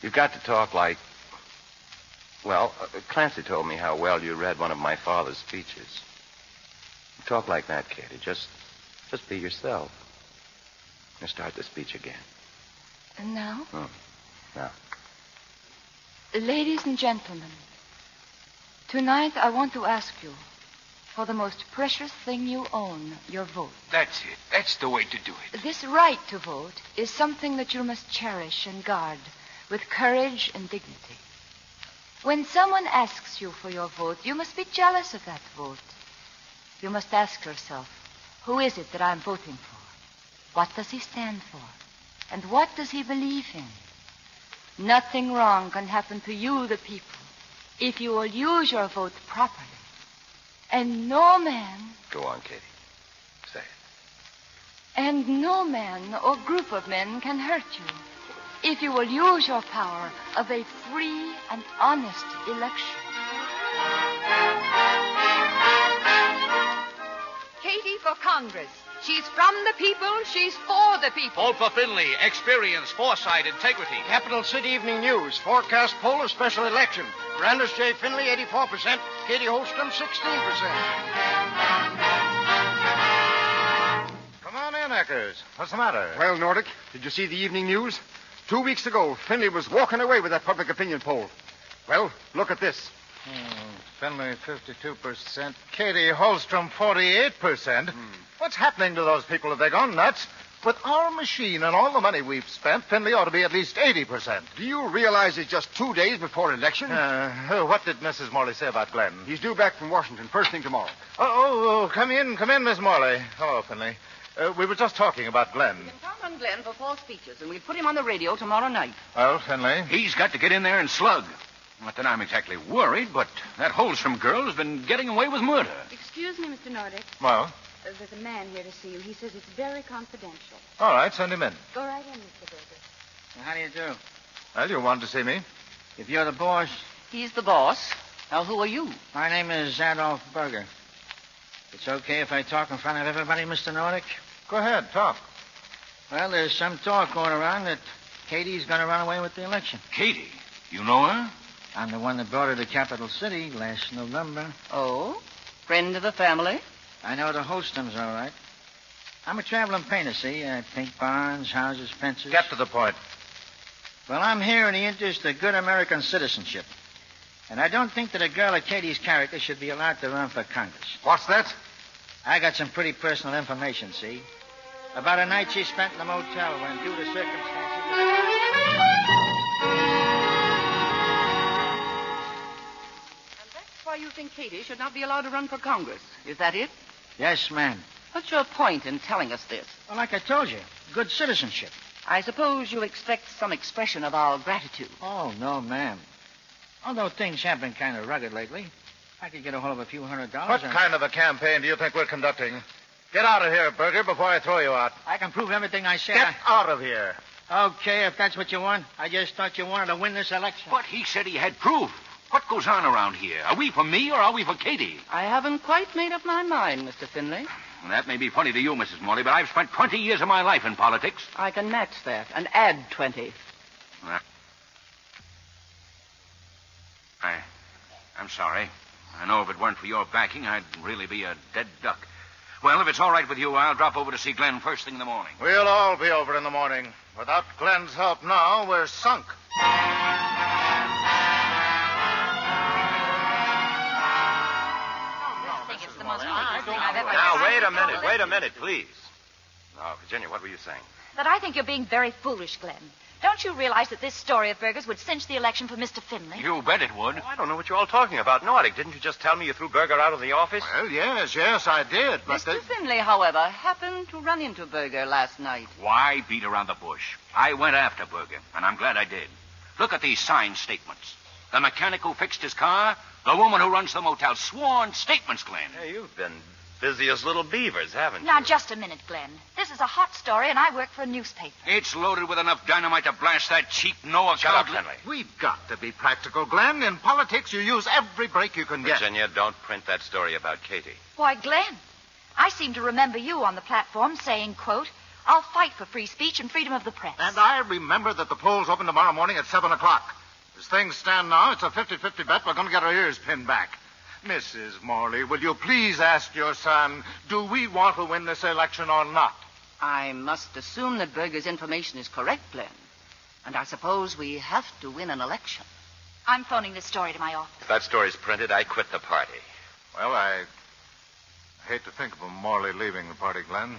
You've got to talk like... Well, Clancy told me how well you read one of my father's speeches. Talk like that, Katie. Just be yourself. Now start the speech again. And now? Now. Ladies and gentlemen, tonight I want to ask you for the most precious thing you own, your vote. That's it. That's the way to do it. This right to vote is something that you must cherish and guard with courage and dignity. When someone asks you for your vote, you must be jealous of that vote. You must ask yourself, who is it that I'm voting for? What does he stand for? And what does he believe in? Nothing wrong can happen to you, the people, if you will use your vote properly. And no man... Go on, Katie. Say it. And no man or group of men can hurt you if you will use your power of a free and honest election. Katie for Congress. She's from the people. She's for the people. Vote for Finley. Experience, foresight, integrity. Capital City Evening News. Forecast poll of special election. Brandis J. Finley, 84%. Katie Holstrom, 16%. Come on in, Eckers. What's the matter? Well, Nordic, did you see the evening news? 2 weeks ago, Finley was walking away with that public opinion poll. Well, look at this. Finley, 52%. Katie Holstrom, 48%. What's happening to those people? Have they gone nuts? With our machine and all the money we've spent, Finley ought to be at least 80%. Do you realize it's just 2 days before election? What did Mrs. Morley say about Glenn? He's due back from Washington first thing tomorrow. Come in, Miss Morley. Hello, Finley. We were just talking about Glenn. You can count on Glenn for 4 speeches, and we'll put him on the radio tomorrow night. Well, Finley? He's got to get in there and slug. Not that I'm exactly worried, but that Holstrom girl has been getting away with murder. Excuse me, Mr. Nordic. Well? There's a man here to see you. He says it's very confidential. All right, send him in. Go right in, Mr. Berger. How do you do? Well, you wanted to see me? If you're the boss... He's the boss. Now, who are you? My name is Adolf Berger. It's okay if I talk in front of everybody, Mr. Nordic? Go ahead, talk. Well, there's some talk going around that Katie's going to run away with the election. Katie? You know her? I'm the one that brought her to Capital City last November. Oh? Friend of the family? I know the Holstroms, all right. I'm a traveling painter, see? I paint barns, houses, fences. Get to the point. Well, I'm here in the interest of good American citizenship. And I don't think that a girl of Katie's character should be allowed to run for Congress. What's that? I got some pretty personal information, see? About a night she spent in the motel when, due to circumstances... Why you think Katie should not be allowed to run for Congress. Is that it? Yes, ma'am. What's your point in telling us this? Well, like I told you, good citizenship. I suppose you expect some expression of our gratitude. Oh, no, ma'am. Although things have been kind of rugged lately, I could get a hold of a few $100. What kind of a campaign do you think we're conducting? Get out of here, Berger, before I throw you out. I can prove everything I said. Get out of here. Okay, if that's what you want. I just thought you wanted to win this election. But he said he had proof. What goes on around here? Are we for me or are we for Katie? I haven't quite made up my mind, Mr. Finley. That may be funny to you, Mrs. Morley, but I've spent 20 years of my life in politics. I can match that and add 20. I'm sorry. I know if it weren't for your backing, I'd really be a dead duck. Well, if it's all right with you, I'll drop over to see Glenn first thing in the morning. We'll all be over in the morning. Without Glenn's help now, we're sunk. Now, wait a minute, please. Now, Virginia, what were you saying? That I think you're being very foolish, Glenn. Don't you realize that this story of Berger's would cinch the election for Mr. Finley? You bet it would. Oh, I don't know what you're all talking about. Nordic, didn't you just tell me you threw Berger out of the office? Well, yes, I did. But Mr. Finley, however, happened to run into Berger last night. Why beat around the bush? I went after Berger, and I'm glad I did. Look at these signed statements. The mechanic who fixed his car, the woman who runs the motel. Sworn statements, Glenn. Hey, you've been busy as little beavers, haven't you? Now, just a minute, Glenn. This is a hot story, and I work for a newspaper. It's loaded with enough dynamite to blast that cheap Noah Shut up, Finley. we've got to be practical, Glenn. In politics, you use every break you can get. Virginia, don't print that story about Katie. Why, Glenn, I seem to remember you on the platform saying, quote, I'll fight for free speech and freedom of the press. And I remember that the polls open tomorrow morning at 7 o'clock. As things stand now, it's a 50-50 bet we're going to get our ears pinned back. Mrs. Morley, will you please ask your son, do we want to win this election or not? I must assume that Berger's information is correct, Glenn. And I suppose we have to win an election. I'm phoning this story to my office. If that story's printed, I quit the party. Well, I hate to think of Morley leaving the party, Glenn.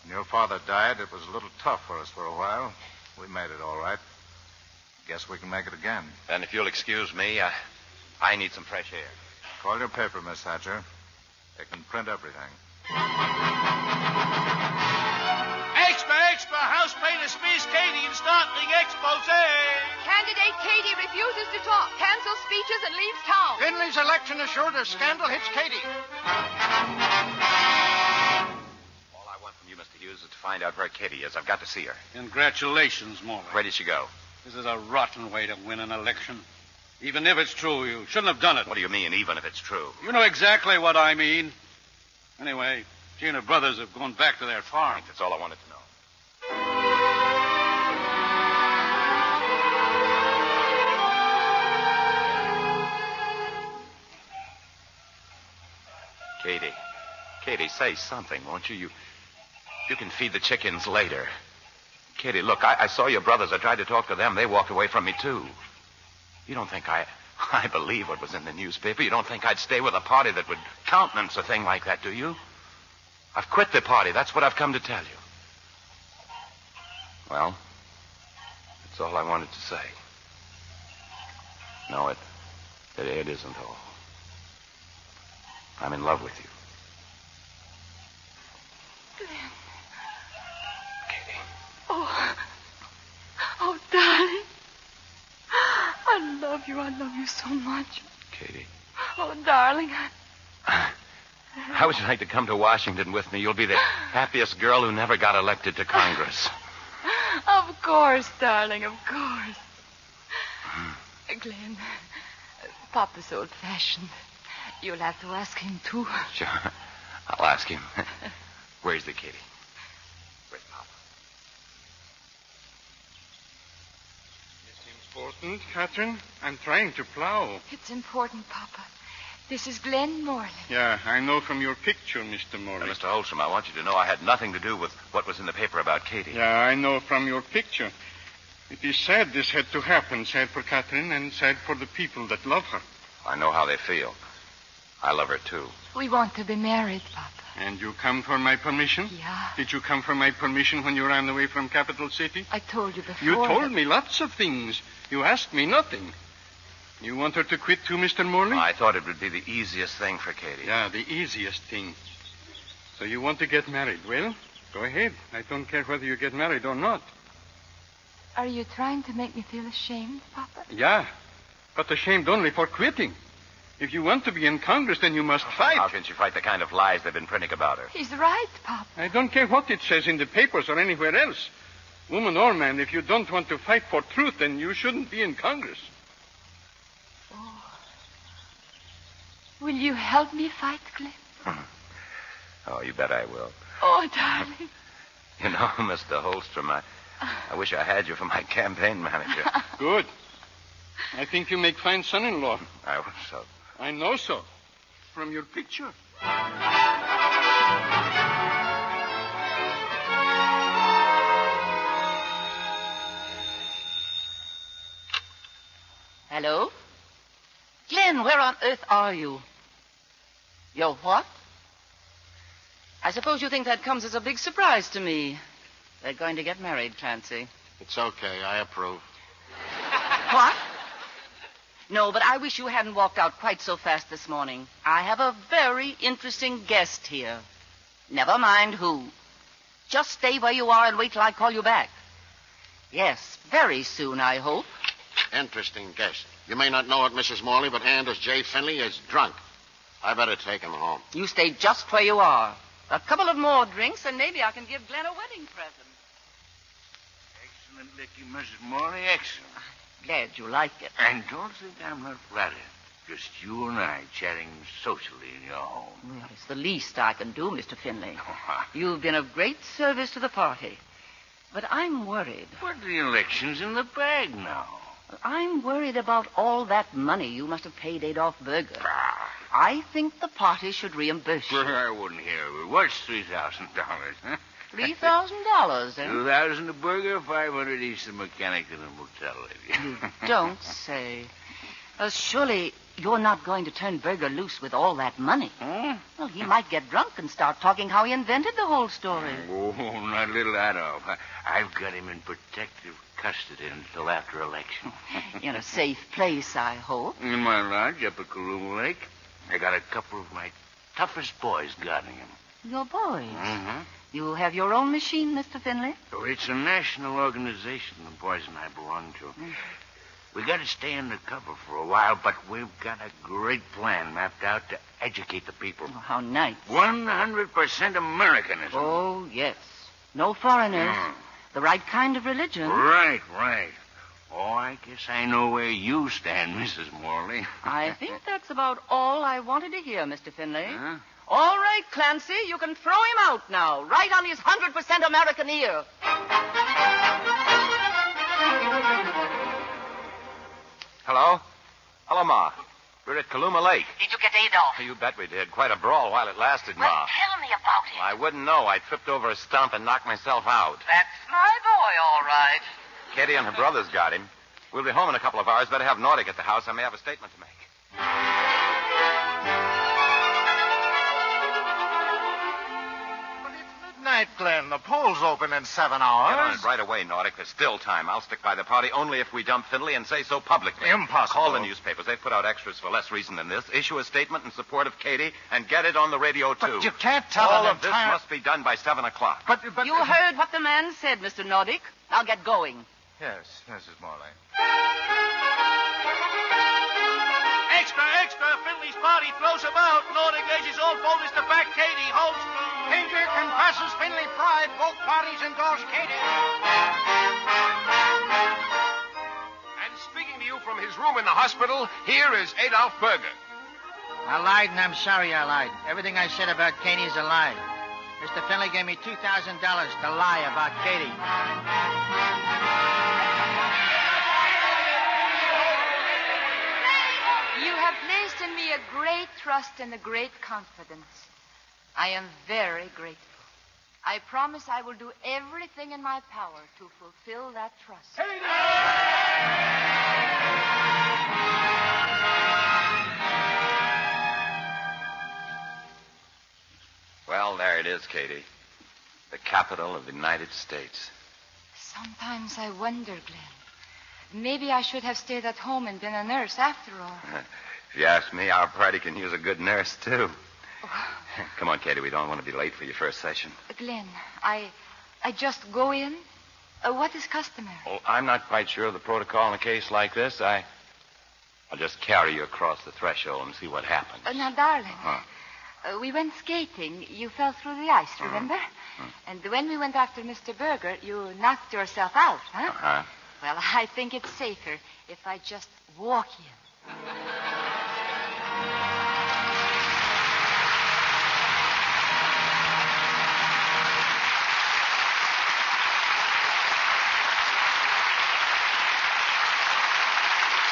When your father died, it was a little tough for us for a while. We made it all right. Guess we can make it again. Then if you'll excuse me, I need some fresh air. Call your paper, Miss Thatcher. They can print everything. Expo, House may dismiss Katie and start the expose. Candidate Katie refuses to talk, cancels speeches, and leaves town. Finley's election assured as scandal hits Katie. All I want from you, Mr. Hughes, is to find out where Katie is. I've got to see her. Congratulations, Mohr. Where did she go? This is a rotten way to win an election. Even if it's true, you shouldn't have done it. What do you mean, even if it's true? You know exactly what I mean. Anyway, she and her brothers have gone back to their farm. I think that's all I wanted to know. Katie, say something, won't you? You can feed the chickens later. Katie, look, I saw your brothers. I tried to talk to them. They walked away from me, too. You don't think I believe what was in the newspaper? You don't think I'd stay with a party that would countenance a thing like that, do you? I've quit the party. That's what I've come to tell you. Well, that's all I wanted to say. No, it isn't all. I'm in love with you. Glenn. Oh, darling. I love you. I love you so much. Katie. Oh, darling. How would you like to come to Washington with me? You'll be the happiest girl who never got elected to Congress. Of course, darling, of course. Glenn, Papa's old-fashioned. You'll have to ask him, too. Sure. I'll ask him. Where's the kitty? Where's Papa? It's important, Catherine. I'm trying to plow. It's important, Papa. This is Glenn Morley. Yeah, I know from your picture, Mr. Morley. Now, Mr. Holstrom, I want you to know I had nothing to do with what was in the paper about Katie. Yeah, I know from your picture. It is sad this had to happen. Sad for Catherine and sad for the people that love her. I know how they feel. I love her, too. We want to be married, Papa. And you come for my permission? Yeah. Did you come for my permission when you ran away from Capital City? I told you before. You told me lots of things. You asked me nothing. You want her to quit too, Mr. Morley? I thought it would be the easiest thing for Katie. Yeah, the easiest thing. So you want to get married. Well, go ahead. I don't care whether you get married or not. Are you trying to make me feel ashamed, Papa? Yeah, but ashamed only for quitting. If you want to be in Congress, then you must fight. How can she fight the kind of lies they've been printing about her? He's right, Papa. I don't care what it says in the papers or anywhere else. Woman or man, if you don't want to fight for truth, then you shouldn't be in Congress. Oh. Will you help me fight, Glenn? Oh, you bet I will. Oh, darling. You know, Mr. Holstrom, I wish I had you for my campaign manager. Good. I think you make fine son-in-law. I hope so. I know so. From your picture. Hello? Glenn, where on earth are you? You're what? I suppose you think that comes as a big surprise to me. They're going to get married, Clancy. It's okay. I approve. What? No, but I wish you hadn't walked out quite so fast this morning. I have a very interesting guest here. Never mind who. Just stay where you are and wait till I call you back. Yes, very soon, I hope. Interesting guest. You may not know it, Mrs. Morley, but Anders J. Finley is drunk. I better take him home. You stay just where you are. A couple of more drinks, and maybe I can give Glenn a wedding present. Excellent liquor, Mrs. Morley, excellent. Glad you like it. And don't think I'm not flattered. Just you and I chatting socially in your home. Well, it's the least I can do, Mr. Finley. You've been of great service to the party. But I'm worried. But the election's in the bag now. I'm worried about all that money you must have paid Adolf Berger. I think the party should reimburse you. I wouldn't hear of it. What's $3,000, huh? $3,000, eh? 2,000 to Berger, 500 each to mechanic and the motel lady. You don't say. Surely you're not going to turn Berger loose with all that money. Huh? Well, he might get drunk and start talking how he invented the whole story. Oh, not little Adolf. I've got him in protective custody until after election. In a safe place, I hope. In my lodge up at Kaluma Lake. I got a couple of my toughest boys guarding him. Your boys? Mm-hmm. You have your own machine, Mr. Finley? Oh, it's a national organization the boys and I belong to. We got to stay undercover for a while, but we've got a great plan mapped out to educate the people. Oh, how nice. 100% Americanism. Oh, yes. No foreigners. The right kind of religion. Right. Oh, I guess I know where you stand, Mrs. Morley. I think that's about all I wanted to hear, Mr. Finley. Huh? All right, Clancy, you can throw him out now, right on his 100% American ear. Hello? Hello, Ma. We're at Kaluma Lake. Did you get Adolf? You bet we did. Quite a brawl while it lasted, Well, Ma. tell me about it. I wouldn't know. I tripped over a stump and knocked myself out. That's my boy, all right. Katie and her brothers got him. We'll be home in a couple of hours. Better have Nordic at the house. I may have a statement to make. Midnight, Glenn. The poll's open in 7 hours. Get on it right away, Nordic. There's still time. I'll stick by the party only if we dump Finley and say so publicly. Impossible. Call the newspapers. They've put out extras for less reason than this. Issue a statement in support of Katie and get it on the radio, too. But you can't tell All an of this entire... must be done by 7 o'clock. But You heard what the man said, Mr. Nordic. Now get going. Yes, Mrs. Morley. Extra! Finley's party throws him out. Nordic urges all voters to back Katie. Holstrom. Danger confesses Finley pride. Both parties endorse Katie. And speaking to you from his room in the hospital, here is Adolf Berger. I lied, and I'm sorry I lied. Everything I said about Katie is a lie. Mr. Finley gave me $2,000 to lie about Katie. You have placed in me a great trust and a great confidence. I am very grateful. I promise I will do everything in my power to fulfill that trust. Well, there it is, Katie. The capital of the United States. Sometimes I wonder, Glenn. Maybe I should have stayed at home and been a nurse after all. If you ask me, our party can use a good nurse, too. Come on, Katie. We don't want to be late for your first session. Glenn, I just go in? What is customary? Oh, I'm not quite sure of the protocol in a case like this. I'll just carry you across the threshold and see what happens. Now, darling, we went skating. You fell through the ice, remember? And when we went after Mr. Berger, you knocked yourself out, huh? Uh-huh. Well, I think it's safer if I just walk in.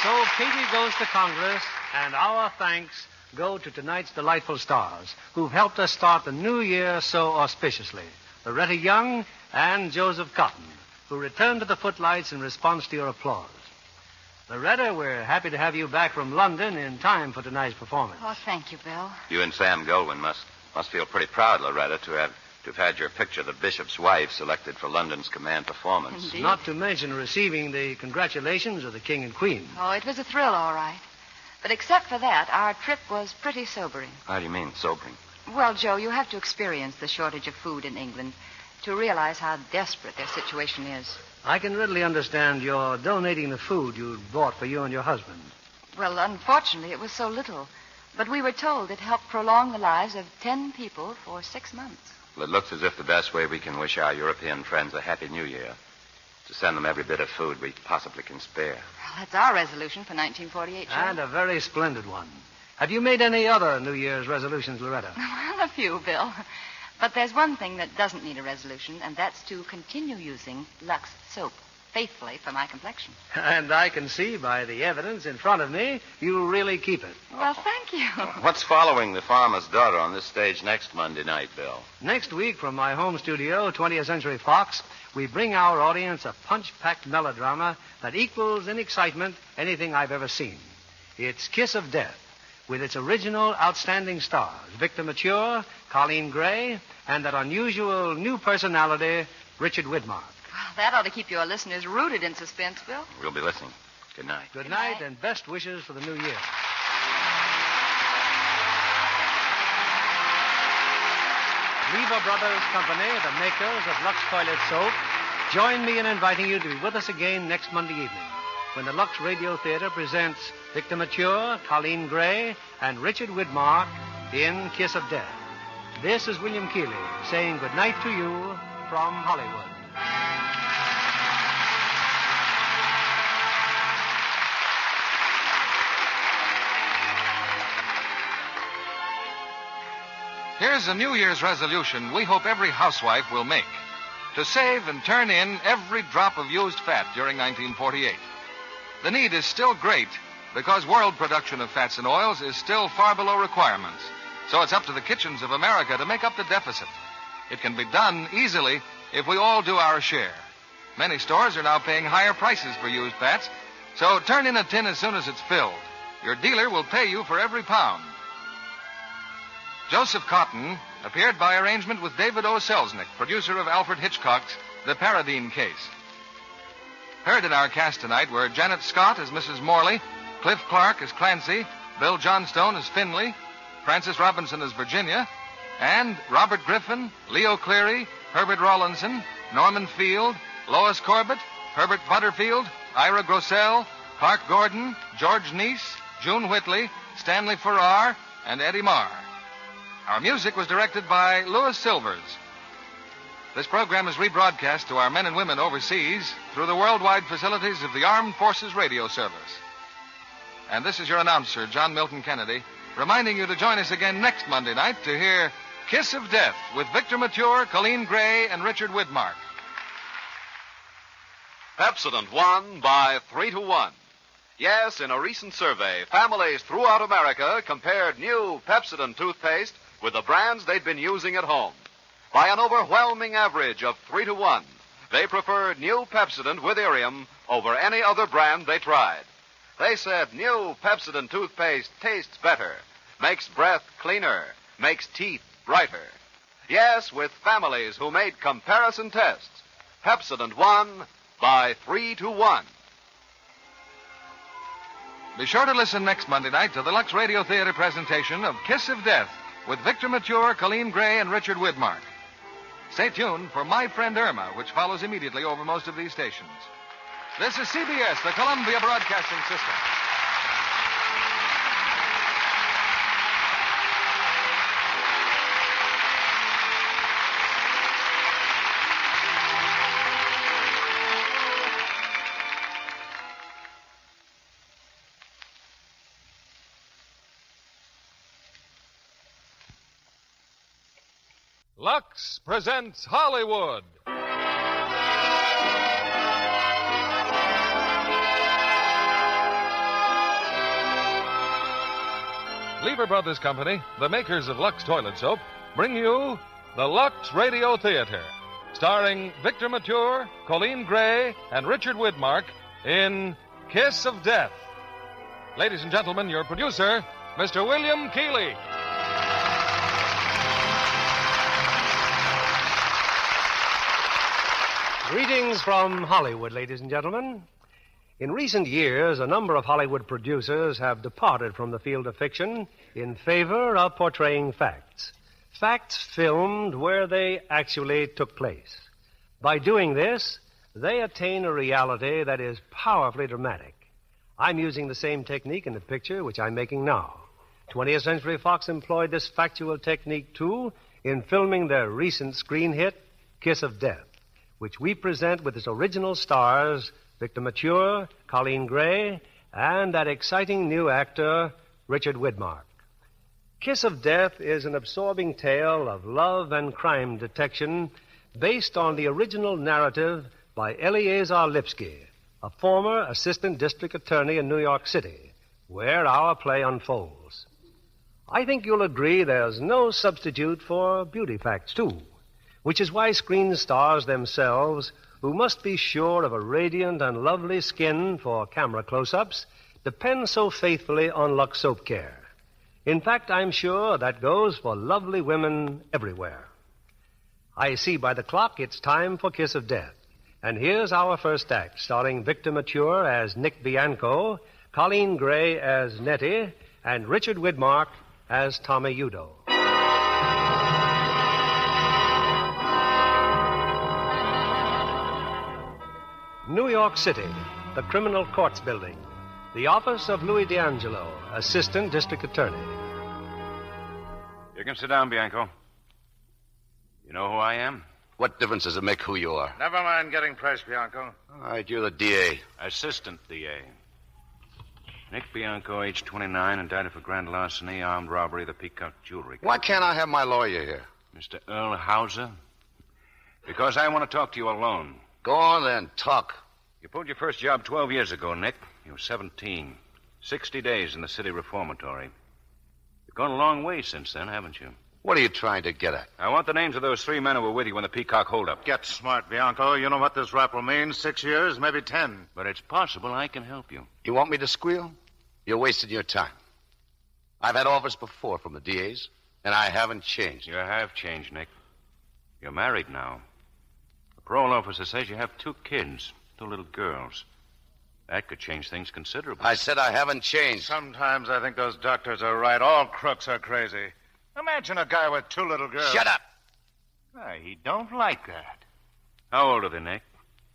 So Katie goes to Congress, and our thanks go to tonight's delightful stars who've helped us start the new year so auspiciously. Loretta Young and Joseph Cotten, who returned to the footlights in response to your applause. Loretta, we're happy to have you back from London in time for tonight's performance. Oh, thank you, Bill. You and Sam Goldwyn must Must feel pretty proud, Loretta, to have had your picture, The Bishop's Wife, selected for London's command performance. Indeed. Not to mention receiving the congratulations of the King and Queen. Oh, it was a thrill, all right. But except for that, our trip was pretty sobering. How do you mean, sobering? Well, Joe, you have to experience the shortage of food in England to realize how desperate their situation is. I can readily understand your donating the food you bought for you and your husband. Well, unfortunately, it was so little. But we were told it helped prolong the lives of 10 people for 6 months. Well, it looks as if the best way we can wish our European friends a Happy New Year is to send them every bit of food we possibly can spare. Well, that's our resolution for 1948, Joe. And a very splendid one. Have you made any other New Year's resolutions, Loretta? Well, a few, Bill. But there's one thing that doesn't need a resolution, and that's to continue using Lux soap faithfully for my complexion. And I can see by the evidence in front of me, you really keep it. Well, thank you. What's following The Farmer's Daughter on this stage next Monday night, Bill? Next week, from my home studio, 20th Century Fox, we bring our audience a punch-packed melodrama that equals in excitement anything I've ever seen. It's Kiss of Death, with its original outstanding stars, Victor Mature, Colleen Gray, and that unusual new personality, Richard Widmark. Well, that ought to keep your listeners rooted in suspense, Bill. We'll be listening. Good night. Good night, and best wishes for the new year. Lever Brothers Company, the makers of Lux Toilet Soap, join me in inviting you to be with us again next Monday evening when the Lux Radio Theater presents Victor Mature, Colleen Gray, and Richard Widmark in Kiss of Death. This is William Keeley saying good night to you from Hollywood. Here's a New Year's resolution we hope every housewife will make: to save and turn in every drop of used fat during 1948. The need is still great because world production of fats and oils is still far below requirements. So it's up to the kitchens of America to make up the deficit. It can be done easily if we all do our share. Many stores are now paying higher prices for used fats, so turn in a tin as soon as it's filled. Your dealer will pay you for every pound. Joseph Cotten appeared by arrangement with David O. Selznick, producer of Alfred Hitchcock's The Paradine Case. Heard in our cast tonight were Janet Scott as Mrs. Morley, Cliff Clark as Clancy, Bill Johnstone as Finley, Frances Robinson as Virginia, and Robert Griffin, Leo Cleary, Herbert Rawlinson, Norman Field, Lois Corbett, Herbert Butterfield, Ira Grossell, Clark Gordon, George Neese, June Whitley, Stanley Farrar, and Eddie Marr. Our music was directed by Louis Silvers. This program is rebroadcast to our men and women overseas through the worldwide facilities of the Armed Forces Radio Service. And this is your announcer, John Milton Kennedy, reminding you to join us again next Monday night to hear Kiss of Death with Victor Mature, Colleen Gray, and Richard Widmark. Pepsodent won by 3-1. Yes, in a recent survey, families throughout America compared new Pepsodent toothpaste with the brands they'd been using at home. By an overwhelming average of 3-1, they preferred new Pepsodent with Irium over any other brand they tried. They said new Pepsodent toothpaste tastes better, makes breath cleaner, makes teeth brighter. Yes, with families who made comparison tests, Pepsodent won by 3-1. Be sure to listen next Monday night to the Lux Radio Theater presentation of Kiss of Death with Victor Mature, Colleen Gray, and Richard Widmark. Stay tuned for My Friend Irma, which follows immediately over most of these stations. This is CBS, the Columbia Broadcasting System. Lux presents Hollywood. Lever Brothers Company, the makers of Lux Toilet Soap, bring you the Lux Radio Theater, starring Victor Mature, Colleen Gray, and Richard Widmark in Kiss of Death. Ladies and gentlemen, your producer, Mr. William Keeley. Greetings from Hollywood, ladies and gentlemen. In recent years, a number of Hollywood producers have departed from the field of fiction in favor of portraying facts. Facts filmed where they actually took place. By doing this, they attain a reality that is powerfully dramatic. I'm using the same technique in the picture which I'm making now. 20th Century Fox employed this factual technique, too, in filming their recent screen hit, Kiss of Death, which we present with its original stars, Victor Mature, Colleen Gray, and that exciting new actor, Richard Widmark. Kiss of Death is an absorbing tale of love and crime detection based on the original narrative by Eleazar Lipsky, a former assistant district attorney in New York City, where our play unfolds. I think you'll agree there's no substitute for beauty facts, too, which is why screen stars themselves, who must be sure of a radiant and lovely skin for camera close-ups, depend so faithfully on Lux Soap Care. In fact, I'm sure that goes for lovely women everywhere. I see by the clock it's time for Kiss of Death. And here's our first act, starring Victor Mature as Nick Bianco, Colleen Gray as Nettie, and Richard Widmark as Tommy Udo. New York City, the Criminal Courts Building, the office of Louis D'Angelo, Assistant District Attorney. You can sit down, Bianco. You know who I am? What difference does it make who you are? Never mind getting pressed, Bianco. All right, you're the DA. Assistant DA. Nick Bianco, age 29, indicted for grand larceny, armed robbery of the Peacock Jewelry. Why can't I have my lawyer here? Mr. Earl Hauser? Because I want to talk to you alone. Go on then, talk. You pulled your first job 12 years ago, Nick. You were 17. 60 days in the city reformatory. You've gone a long way since then, haven't you? What are you trying to get at? I want the names of those 3 men who were with you when the Peacock holdup. Get smart, Bianco. You know what this rap will mean. 6 years, maybe 10. But it's possible I can help you. You want me to squeal? You're wasting your time. I've had offers before from the DAs, and I haven't changed. You have changed, Nick. You're married now. The parole officer says you have 2 kids, 2 little girls. That could change things considerably. I said I haven't changed. Sometimes I think those doctors are right. All crooks are crazy. Imagine a guy with 2 little girls. Shut up! He don't like that. How old are they, Nick?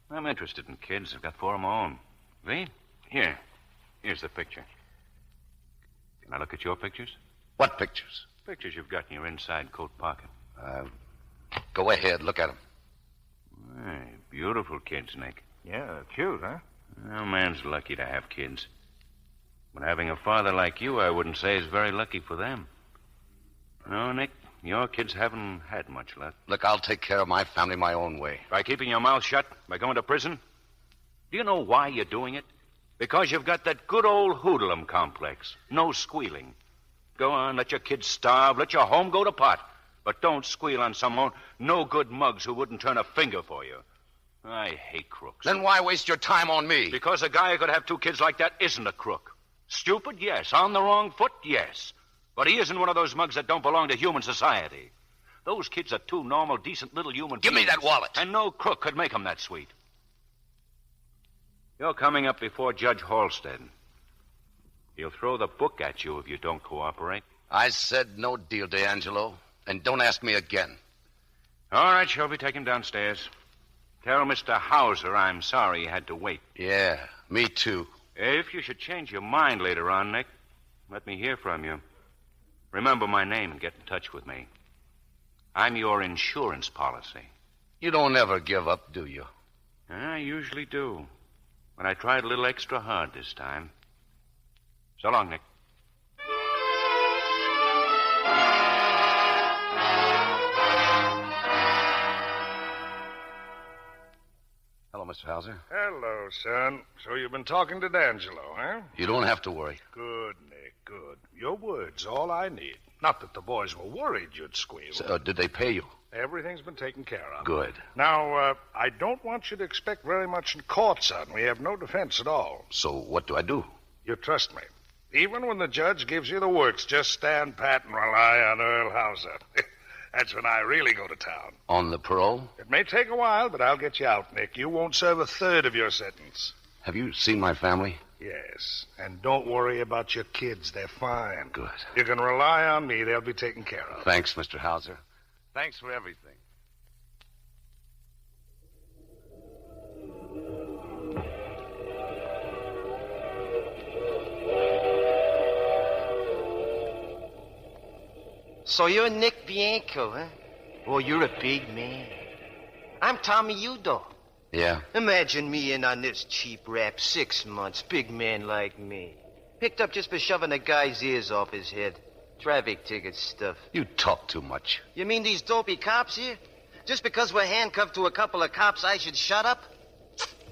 I'm interested in kids. I've got 4 of my own. See? Here's the picture. Can I look at your pictures? What pictures? Pictures you've got in your inside coat pocket. Go ahead. Look at them. Hey, beautiful kids, Nick. Yeah, cute, huh? Well, man's lucky to have kids. But having a father like you, I wouldn't say is very lucky for them. No, Nick, your kids haven't had much luck. Look, I'll take care of my family my own way. By keeping your mouth shut? By going to prison? Do you know why you're doing it? Because you've got that good old hoodlum complex. No squealing. Go on, let your kids starve, let your home go to pot. But don't squeal on some no-good mugs who wouldn't turn a finger for you. I hate crooks. Then why waste your time on me? Because a guy who could have 2 kids like that isn't a crook. Stupid, yes. On the wrong foot, yes. But he isn't one of those mugs that don't belong to human society. Those kids are 2 normal, decent little human beings. Give me that wallet. And no crook could make them that sweet. You're coming up before Judge Halstead. He'll throw the book at you if you don't cooperate. I said no deal, D'Angelo. And don't ask me again. All right, Shelby, take him downstairs. Tell Mr. Hauser I'm sorry he had to wait. Yeah, me too. If you should change your mind later on, Nick, let me hear from you. Remember my name and get in touch with me. I'm your insurance policy. You don't ever give up, do you? I usually do. But I tried a little extra hard this time. So long, Nick. Hello, Mr. Hauser. Hello, son. So you've been talking to D'Angelo, huh? You don't have to worry. Good, Nick, good. Your word's all I need. Not that the boys were worried you'd squeal. So, did they pay you? Everything's been taken care of. Good. Now, I don't want you to expect very much in court, son. We have no defense at all. So what do I do? You trust me. Even when the judge gives you the works, just stand pat and rely on Earl Hauser. That's when I really go to town. On the parole? It may take a while, but I'll get you out, Nick. You won't serve a third of your sentence. Have you seen my family? Yes. And don't worry about your kids. They're fine. Good. You can rely on me. They'll be taken care of. Thanks, Mr. Hauser. Thanks for everything. So you're Nick Bianco, huh? Oh, you're a big man. I'm Tommy Udo. Yeah? Imagine me in on this cheap rap, 6 months, big man like me. Picked up just for shoving a guy's ears off his head. Traffic ticket stuff. You talk too much. You mean these dopey cops here? Just because we're handcuffed to a couple of cops, I should shut up?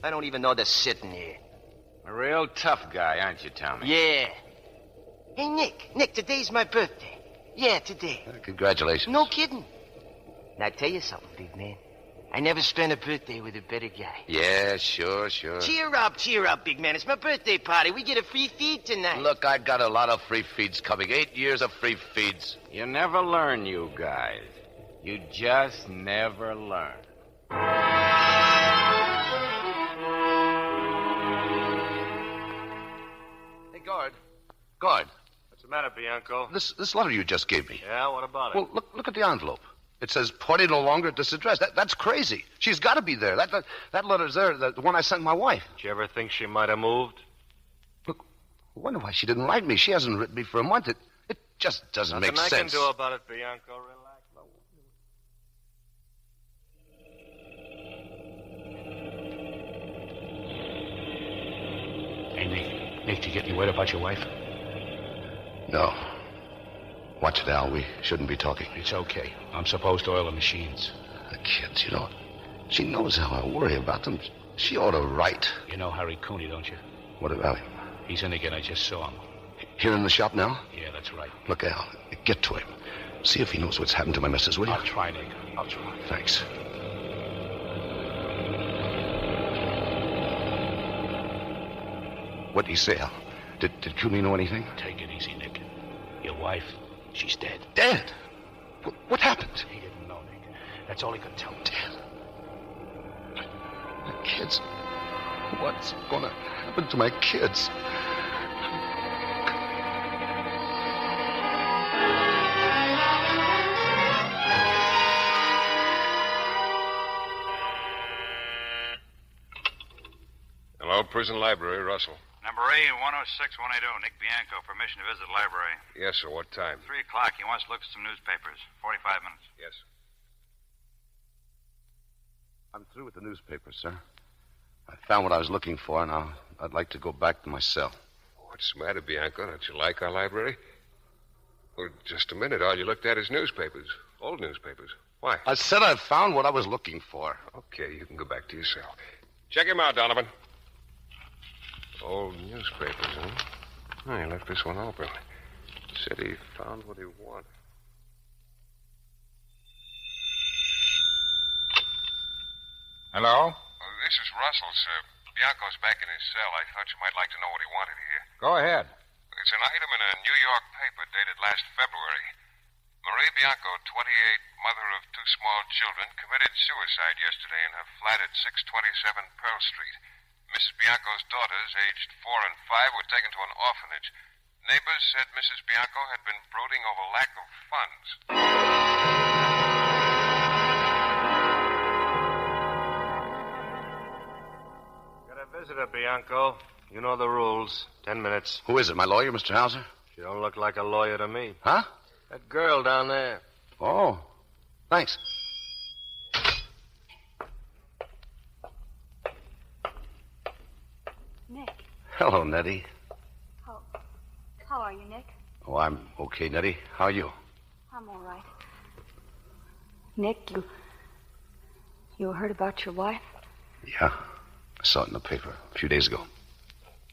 I don't even know they're sitting here. A real tough guy, aren't you, Tommy? Yeah. Hey, Nick, today's my birthday. Yeah, today. Congratulations. No kidding. Now, I'll tell you something, big man. I never spent a birthday with a better guy. Yeah, sure. Cheer up, big man. It's my birthday party. We get a free feed tonight. Look, I got a lot of free feeds coming. 8 years of free feeds. You never learn, you guys. You just never learn. Hey, guard. What's the matter, Bianco? This letter you just gave me. Yeah, what about it? Well, look at the envelope. It says, party no longer at this address. That's crazy. She's got to be there. That letter's there, the one I sent my wife. Did you ever think she might have moved? Look, I wonder why she didn't write me. She hasn't written me for a month. It just doesn't make sense. Nothing I can do about it, Bianco. Relax. Hey, Nick, did you get any word about your wife? No. Watch it, Al. We shouldn't be talking. It's okay. I'm supposed to oil the machines. The kids, she knows how I worry about them. She ought to write. You know Harry Cooney, don't you? What about him? He's in again. I just saw him. Here in the shop now? Yeah, that's right. Look, Al, get to him. See if he knows what's happened to my missus, will you? I'll try, Nick. I'll try. Thanks. What did he say, Al? Did Cooney know anything? Take it easy, Nick. Your wife, she's dead. Dead? What happened? He didn't know, Nick. That's all he could tell. Dead? My kids. What's going to happen to my kids? Hello, prison library, Russell. Number A-106-180, Nick Bianco, permission to visit the library. Yes, sir. What time? 3 o'clock. He wants to look at some newspapers. 45 minutes. Yes. I'm through with the newspapers, sir. I found what I was looking for, and I'd like to go back to my cell. What's the matter, Bianco? Don't you like our library? Well, just a minute. All you looked at is newspapers. Old newspapers. Why? I said I found what I was looking for. Okay, you can go back to your cell. Check him out, Donovan. Old newspapers, huh? Oh, he left this one open. Said he found what he wanted. Hello? This is Russell, sir. Bianco's back in his cell. I thought you might like to know what he wanted here. Go ahead. It's an item in a New York paper dated last February. Marie Bianco, 28, mother of 2 small children, committed suicide yesterday in her flat at 627 Pearl Street. Mrs. Bianco's daughters, aged 4 and 5, were taken to an orphanage. Neighbors said Mrs. Bianco had been brooding over lack of funds. Got a visitor, Bianco. You know the rules. 10 minutes. Who is it, my lawyer, Mr. Hauser? You don't look like a lawyer to me. Huh? That girl down there. Oh, thanks. Nick. Hello, Nettie. How are you, Nick? Oh, I'm okay, Nettie. How are you? I'm all right. Nick, you heard about your wife? Yeah. I saw it in the paper a few days ago.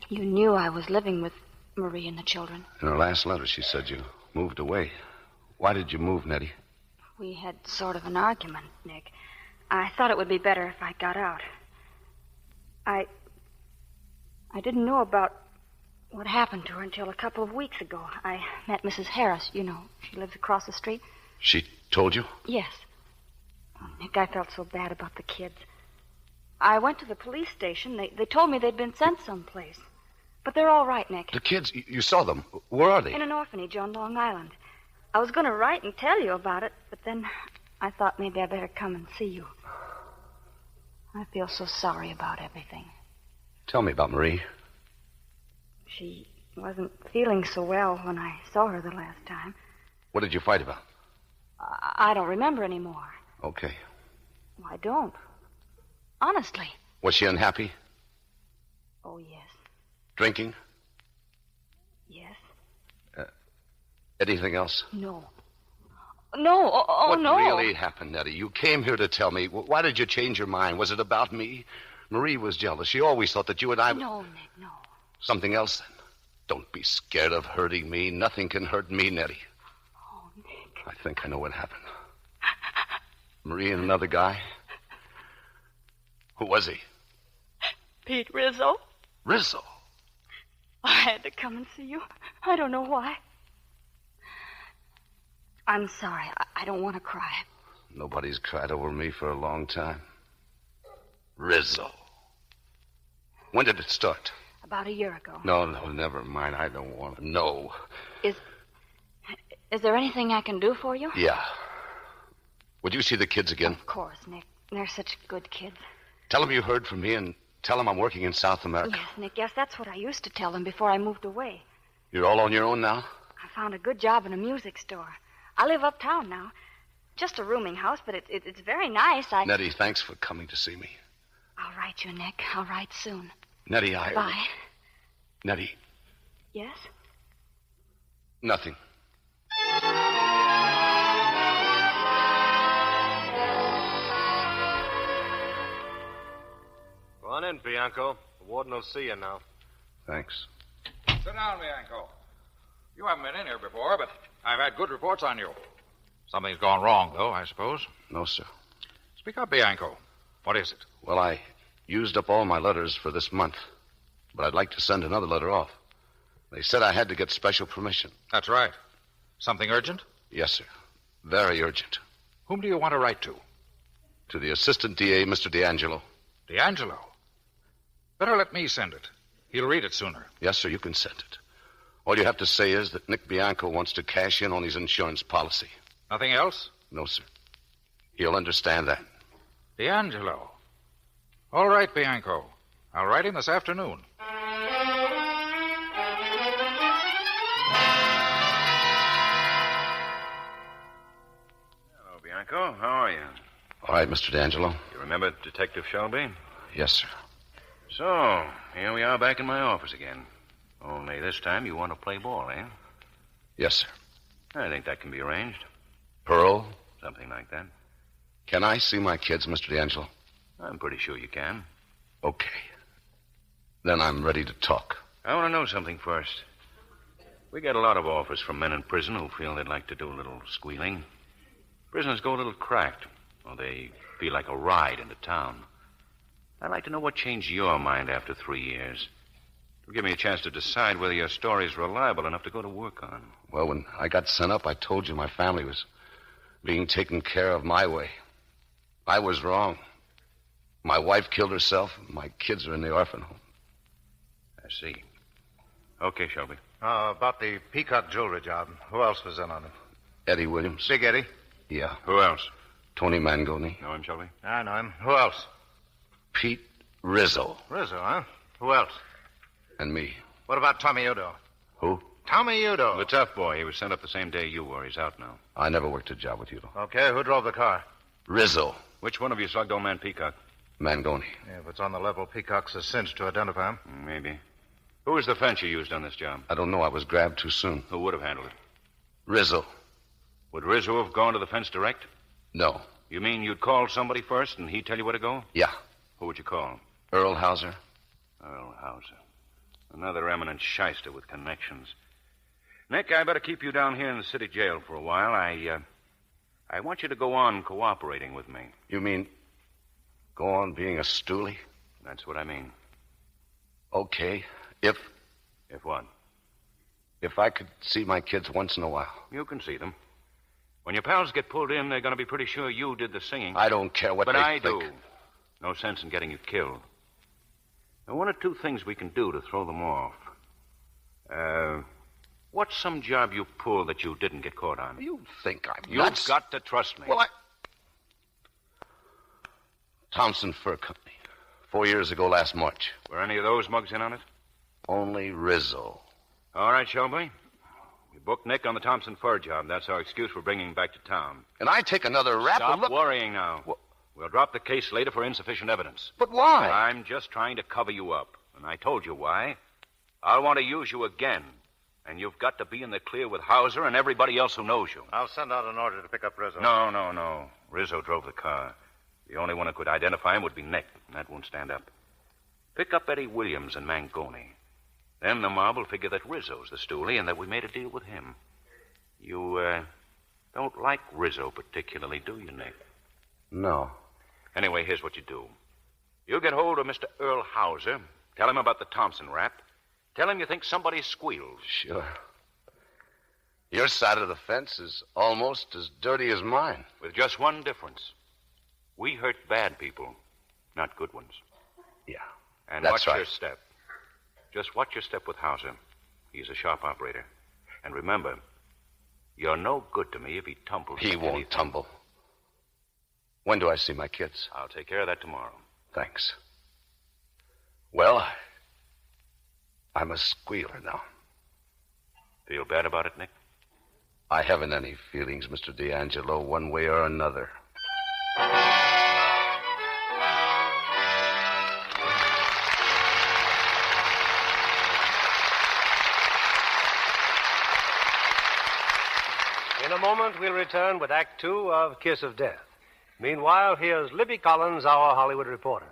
You knew I was living with Marie and the children. In her last letter, she said you moved away. Why did you move, Nettie? We had sort of an argument, Nick. I thought it would be better if I got out. I didn't know about what happened to her until a couple of weeks ago. I met Mrs. Harris, you know. She lives across the street. She told you? Yes. Oh, Nick, I felt so bad about the kids. I went to the police station. They told me they'd been sent someplace. But they're all right, Nick. The kids, you saw them. Where are they? In an orphanage on Long Island. I was going to write and tell you about it, but then I thought maybe I better come and see you. I feel so sorry about everything. Tell me about Marie. She wasn't feeling so well when I saw her the last time. What did you fight about? I don't remember anymore. Okay. I don't. Honestly. Was she unhappy? Oh, yes. Drinking? Yes. Anything else? No. No, what no. What really happened, Nettie? You came here to tell me. Why did you change your mind? Was it about me? Marie was jealous. She always thought that you and I... No, Nick, no. Something else, then? Don't be scared of hurting me. Nothing can hurt me, Nettie. Oh, Nick. I think I know what happened. Marie and another guy? Who was he? Pete Rizzo. Rizzo? I had to come and see you. I don't know why. I'm sorry. I don't want to cry. Nobody's cried over me for a long time. Rizzo. When did it start? About a year ago. No, never mind. I don't want to know. Is there anything I can do for you? Yeah. Would you see the kids again? Of course, Nick. They're such good kids. Tell them you heard from me and tell them I'm working in South America. Yes, Nick. Yes, that's what I used to tell them before I moved away. You're all on your own now? I found a good job in a music store. I live uptown now. Just a rooming house, but it's very nice. Nettie, thanks for coming to see me. I'll write you, Nick. I'll write soon. Nettie, Bye. Nettie. Yes? Nothing. Go on in, Bianco. The warden will see you now. Thanks. Sit down, Bianco. You haven't been in here before, but I've had good reports on you. Something's gone wrong, though, I suppose. No, sir. Speak up, Bianco. What is it? Well, I used up all my letters for this month, but I'd like to send another letter off. They said I had to get special permission. That's right. Something urgent? Yes, sir. Very urgent. Whom do you want to write to? To the assistant DA, Mr. D'Angelo. D'Angelo? Better let me send it. He'll read it sooner. Yes, sir, you can send it. All you have to say is that Nick Bianco wants to cash in on his insurance policy. Nothing else? No, sir. He'll understand that. D'Angelo. All right, Bianco. I'll write him this afternoon. Hello, Bianco. How are you? All right, Mr. D'Angelo. You remember Detective Shelby? Yes, sir. So, here we are back in my office again. Only this time you want to play ball, eh? Yes, sir. I think that can be arranged. Pearl? Something like that. Can I see my kids, Mr. D'Angelo? I'm pretty sure you can. Okay. Then I'm ready to talk. I want to know something first. We get a lot of offers from men in prison who feel they'd like to do a little squealing. Prisoners go a little cracked, or they feel like a ride into town. I'd like to know what changed your mind after 3 years. It'll give me a chance to decide whether your story's reliable enough to go to work on. Well, when I got sent up, I told you my family was being taken care of my way. I was wrong. My wife killed herself, and my kids are in the orphan home. I see. Okay, Shelby. About the peacock jewelry job. Who else was in on it? Eddie Williams. Big Eddie? Yeah. Who else? Tony Mangoni. Know him, Shelby? I know him. Who else? Pete Rizzo. Rizzo, huh? Who else? And me. What about Tommy Udo? Who? Tommy Udo. The tough boy. He was sent up the same day you were. He's out now. I never worked a job with you. Okay, who drove the car? Rizzo. Which one of you slugged old man Peacock? Mangoni. Yeah, if it's on the level, Peacock's a cinch to identify him. Maybe. Who was the fence you used on this job? I don't know. I was grabbed too soon. Who would have handled it? Rizzo. Would Rizzo have gone to the fence direct? No. You mean you'd call somebody first and he'd tell you where to go? Yeah. Who would you call? Earl Hauser. Earl Hauser. Another eminent shyster with connections. Nick, I better keep you down here in the city jail for a while. I want you to go on cooperating with me. You mean go on being a stoolie? That's what I mean. Okay. If what? If I could see my kids once in a while. You can see them. When your pals get pulled in, they're going to be pretty sure you did the singing. I don't care what but they I think. do. No sense in getting you killed. Now, one or two things we can do to throw them off. What's some job you pulled that you didn't get caught on? You think I'm You've nuts? got to trust me. Well, Thompson Fur Company. 4 years ago last March. Were any of those mugs in on it? Only Rizzo. All right, Shelby. We booked Nick on the Thompson Fur job. That's our excuse for bringing him back to town. And I take another rap Stop and look... worrying now. We'll drop the case later for insufficient evidence. But why? I'm just trying to cover you up. And I told you why. I'll want to use you again. And you've got to be in the clear with Hauser and everybody else who knows you. I'll send out an order to pick up Rizzo. No. Rizzo drove the car. The only one who could identify him would be Nick, and that won't stand up. Pick up Eddie Williams and Mangoni. Then the mob will figure that Rizzo's the stoolie and that we made a deal with him. You, don't like Rizzo particularly, do you, Nick? No. Anyway, here's what you do. You get hold of Mr. Earl Hauser. Tell him about the Thompson rap. Tell him you think somebody squealed. Sure. Your side of the fence is almost as dirty as mine. With just one difference. We hurt bad people, not good ones. Yeah, and that's watch right. your step. Just watch your step with Hauser. He's a sharp operator. And remember, you're no good to me if he tumbles. He won't tumble. When do I see my kids? I'll take care of that tomorrow. Thanks. Well, I'm a squealer now. Feel bad about it, Nick? I haven't any feelings, Mr. D'Angelo, one way or another. In a moment, we'll return with Act Two of Kiss of Death. Meanwhile, here's Libby Collins, our Hollywood reporter.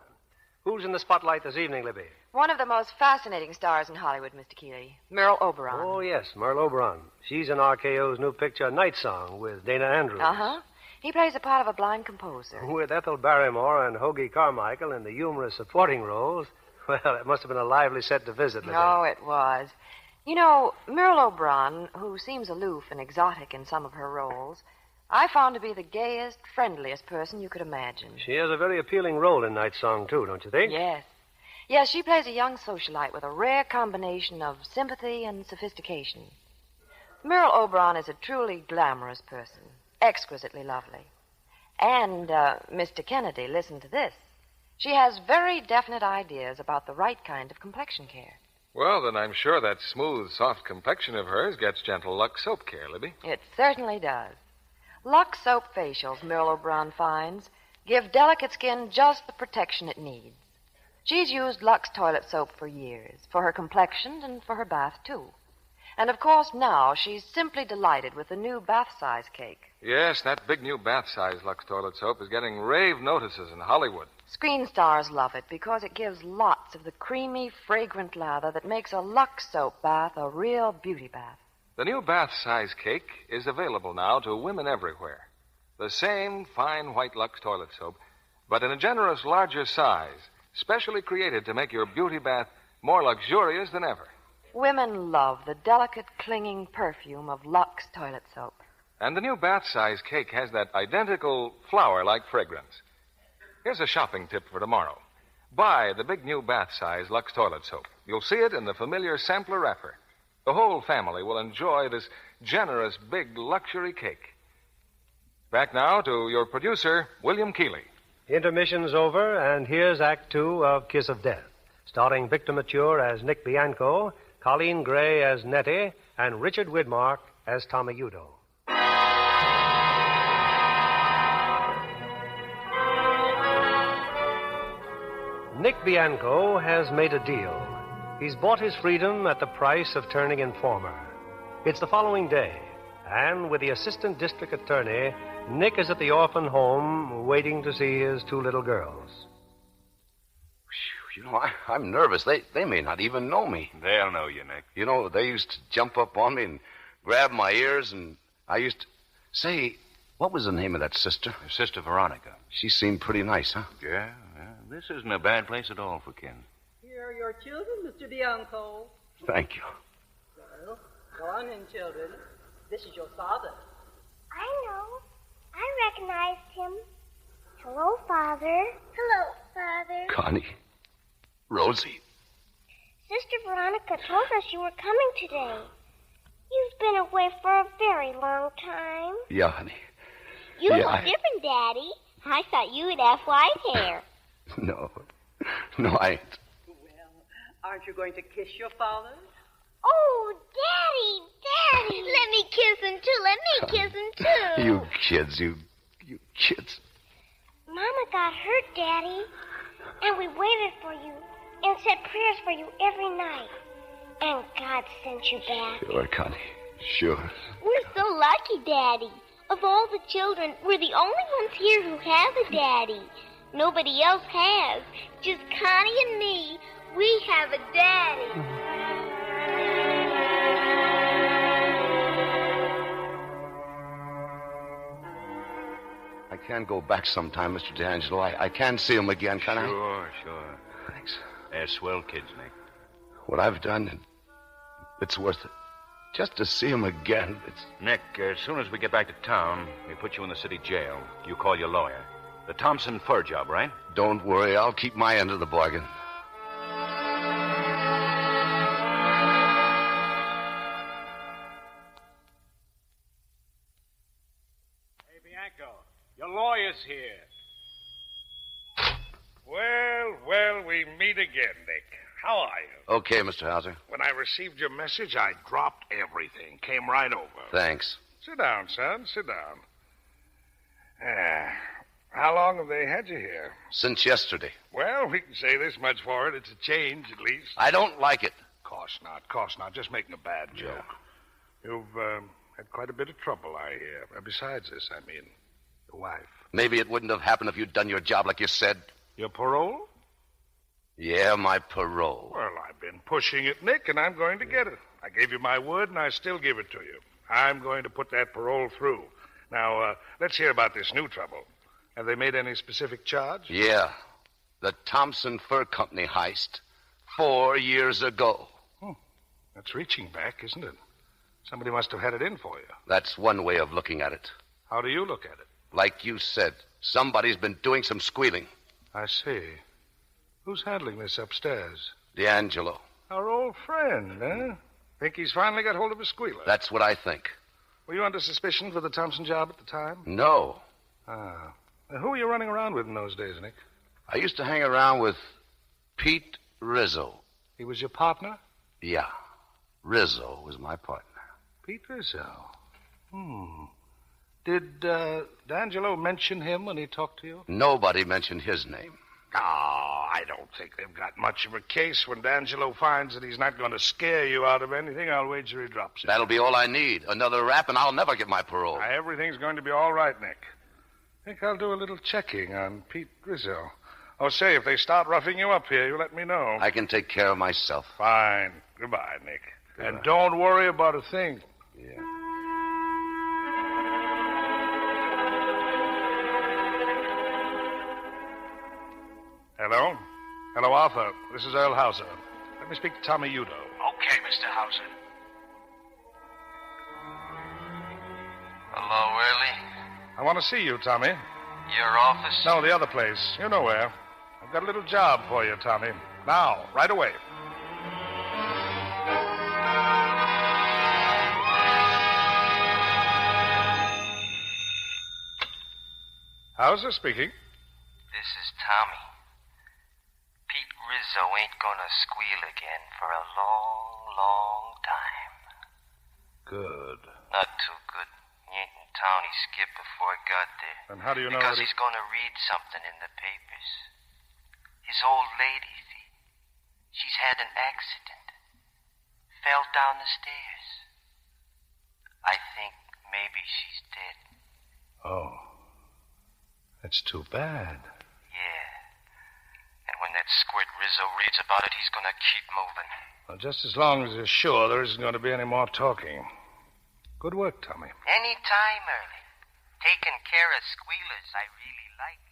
Who's in the spotlight this evening, Libby? One of the most fascinating stars in Hollywood, Mr. Keeley. Merle Oberon. Oh, yes, Merle Oberon. She's in RKO's new picture, Night Song, with Dana Andrews. Uh-huh. He plays the part of a blind composer. With Ethel Barrymore and Hoagie Carmichael in the humorous supporting roles. Well, it must have been a lively set to visit, Libby. Oh, it was. You know, Merle Oberon, who seems aloof and exotic in some of her roles, I found to be the gayest, friendliest person you could imagine. She has a very appealing role in Night Song, too, don't you think? Yes. Yes, she plays a young socialite with a rare combination of sympathy and sophistication. Merle Oberon is a truly glamorous person, exquisitely lovely. And, Mr. Kennedy, listen to this. She has very definite ideas about the right kind of complexion care. Well, then I'm sure that smooth, soft complexion of hers gets gentle Lux soap care, Libby. It certainly does. Lux soap facials, Merle Oberon finds, give delicate skin just the protection it needs. She's used Lux toilet soap for years, for her complexion and for her bath, too. And, of course, now she's simply delighted with the new bath-size cake. Yes, that big new bath-size Lux toilet soap is getting rave notices in Hollywood. Screen stars love it because it gives lots of the creamy, fragrant lather that makes a Lux soap bath a real beauty bath. The new bath-size cake is available now to women everywhere. The same fine white Lux toilet soap, but in a generous larger size, specially created to make your beauty bath more luxurious than ever. Women love the delicate, clinging perfume of Lux toilet soap. And the new bath-size cake has that identical flower-like fragrance. Here's a shopping tip for tomorrow. Buy the big new bath-size Lux toilet soap. You'll see it in the familiar sampler wrapper. The whole family will enjoy this generous, big luxury cake. Back now to your producer, William Keeley. Intermission's over, and here's Act Two of Kiss of Death, starring Victor Mature as Nick Bianco, Colleen Gray as Nettie, and Richard Widmark as Tommy Udo. Nick Bianco has made a deal. He's bought his freedom at the price of turning informer. It's the following day, and with the assistant district attorney, Nick is at the orphan home waiting to see his two little girls. You know, I'm nervous. They may not even know me. They'll know you, Nick. You know, they used to jump up on me and grab my ears, and I used to... Say, what was the name of that sister? Sister Veronica. She seemed pretty nice, huh? Yeah. This isn't a bad place at all for kin. Here are your children, Mr. Bianco. Thank you. Well, go on in, children. This is your father. I know. I recognized him. Hello, Father. Hello, Father. Connie. Rosie. Sister Veronica told us you were coming today. You've been away for a very long time. Yeah, honey. You look different, Daddy. I thought you would have white hair. No, I ain't. Aren't you going to kiss your father? Oh, Daddy! Let me kiss him, too. Let me kiss him, too. You kids, you kids. Mama got hurt, Daddy. And we waited for you and said prayers for you every night. And God sent you back. Sure, Connie. Sure. We're so lucky, Daddy. Of all the children, we're the only ones here who have a daddy. Nobody else has. Just Connie and me. We have a daddy. I can go back sometime, Mr. D'Angelo. I can see him again, can I? Sure. Thanks. They're swell kids, Nick. What I've done, it's worth it. Just to see him again, it's... Nick, as soon as we get back to town, we put you in the city jail. You call your lawyer. The Thompson fur job, right? Don't worry. I'll keep my end of the bargain. Hey, Bianco, your lawyer's here. Well, we meet again, Nick. How are you? Okay, Mr. Hauser. When I received your message, I dropped everything. Came right over. Thanks. Sit down, son. Sit down. How long have they had you here? Since yesterday. Well, we can say this much for it. It's a change, at least. I don't like it. Course not. Just making a bad joke. You've had quite a bit of trouble, I hear. Besides this, I mean, your wife. Maybe it wouldn't have happened if you'd done your job like you said. Your parole? Yeah, my parole. Well, I've been pushing it, Nick, and I'm going to get it. I gave you my word, and I still give it to you. I'm going to put that parole through. Now, let's hear about this new trouble. Have they made any specific charge? Yeah. The Thompson Fur Company heist 4 years ago. That's reaching back, isn't it? Somebody must have had it in for you. That's one way of looking at it. How do you look at it? Like you said, somebody's been doing some squealing. I see. Who's handling this upstairs? D'Angelo. Our old friend, huh? Think he's finally got hold of a squealer? That's what I think. Were you under suspicion for the Thompson job at the time? No. Ah. Who were you running around with in those days, Nick? I used to hang around with Pete Rizzo. He was your partner? Yeah. Rizzo was my partner. Pete Rizzo. Did D'Angelo mention him when he talked to you? Nobody mentioned his name. Oh, I don't think they've got much of a case. When D'Angelo finds that he's not going to scare you out of anything, I'll wager he drops it. That'll be all I need. Another rap, and I'll never get my parole. Everything's going to be all right, Nick. I think I'll do a little checking on Pete Rizzo. Oh, say, if they start roughing you up here, you let me know. I can take care of myself. Fine. Goodbye, Nick. Goodbye. And don't worry about a thing. Yeah. Hello? Hello, Arthur. This is Earl Hauser. Let me speak to Tommy Udo. Okay, Mr. Hauser. Hello, Early. I want to see you, Tommy. Your office? No, the other place. You know where. I've got a little job for you, Tommy. Now, right away. Hauser speaking. This is Tommy. Pete Rizzo ain't gonna squeal again for a long, long time. Good. Not too good. He ain't in town. He skipped before I got there. And how do you know Because that he's gonna read something in the papers. His old lady, see? She's had an accident. Fell down the stairs. I think maybe she's dead. Oh. That's too bad. Yeah. And when that squirt Rizzo reads about it, he's gonna keep moving. Well, just as long as you're sure there isn't going to be any more talking. Good work, Tommy. Any time, Early. Taking care of squealers I really like.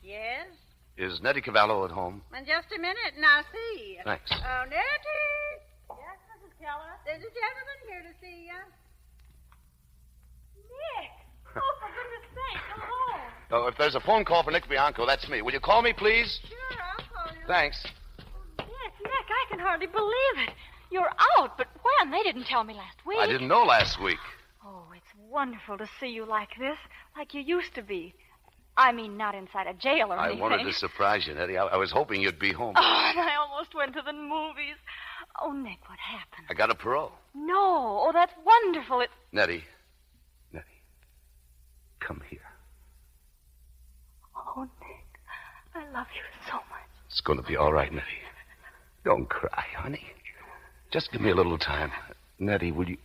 Yes? Is Nettie Cavallo at home? In just a minute, and I'll see. Thanks. Oh, Nettie! Yes, Mrs. There's a gentleman here to see you. Nick! Oh, for goodness sake, come home. Oh, if there's a phone call for Nick Bianco, that's me. Will you call me, please? Sure, I'll call you. Thanks. Nick, I can hardly believe it. You're out, but when? They didn't tell me last week. I didn't know last week. Oh, it's wonderful to see you like this, like you used to be. I mean, not inside a jail or anything. I wanted to surprise you, Nettie. I was hoping you'd be home. Oh, and I almost went to the movies. Oh, Nick, what happened? I got a parole. No. Oh, that's wonderful. Nettie, come here. Oh, Nick, I love you so much. It's going to be all right, Nettie. Don't cry, honey. Just give me a little time. Nettie, will you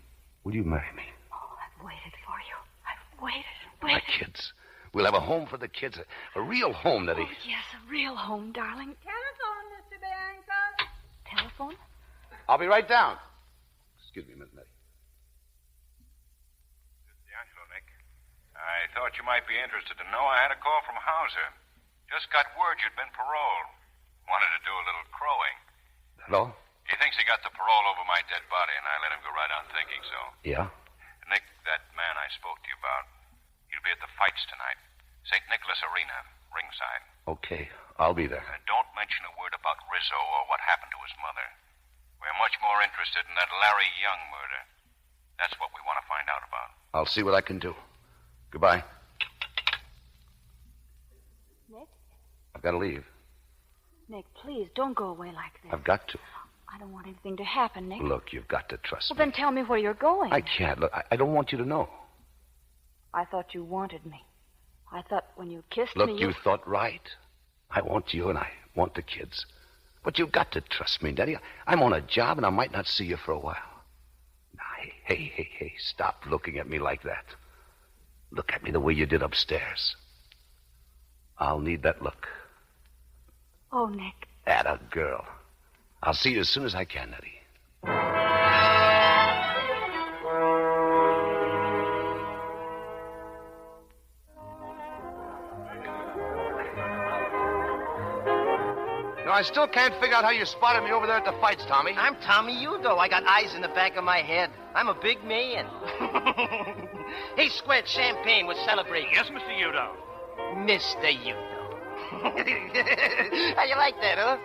marry me? Oh, I've waited for you. I've waited. My kids. We'll have a home for the kids. A real home, Nettie. Oh, yes, a real home, darling. Telephone, Mr. Bianco. Telephone? I'll be right down. Excuse me a minute, Nettie. D'Angelo, Nick. I thought you might be interested to know I had a call from Hauser. Just got word you'd been paroled. Wanted to do a little crowing. Hello? He thinks he got the parole over my dead body, and I let him go right on thinking so. Yeah? Nick, that man I spoke to you about, he'll be at the fights tonight. St. Nicholas Arena, ringside. Okay, I'll be there. Don't mention a word about Rizzo or what happened to his mother. We're much more interested in that Larry Young murder. That's what we want to find out about. I'll see what I can do. Goodbye. Nick? I've got to leave. Nick, please, don't go away like this. I've got to. I don't want anything to happen, Nick. Look, you've got to trust Well, me. then tell me where you're going. I can't. Look, I don't want you to know. I thought you wanted me. I thought when you kissed Look, me, you thought right. I want you and I want the kids. But you've got to trust me, Daddy. I'm on a job and I might not see you for a while. Now, hey, stop looking at me like that. Look at me the way you did upstairs. I'll need that look. Oh, Nick. Atta girl. I'll see you as soon as I can, Nettie. No, I still can't figure out how you spotted me over there at the fights, Tommy. I'm Tommy Udo. I got eyes in the back of my head. I'm a big man. Hey, Squirt, champagne. We're celebrating. Yes, Mr. Udo. Mr. Udo. How you like that, huh?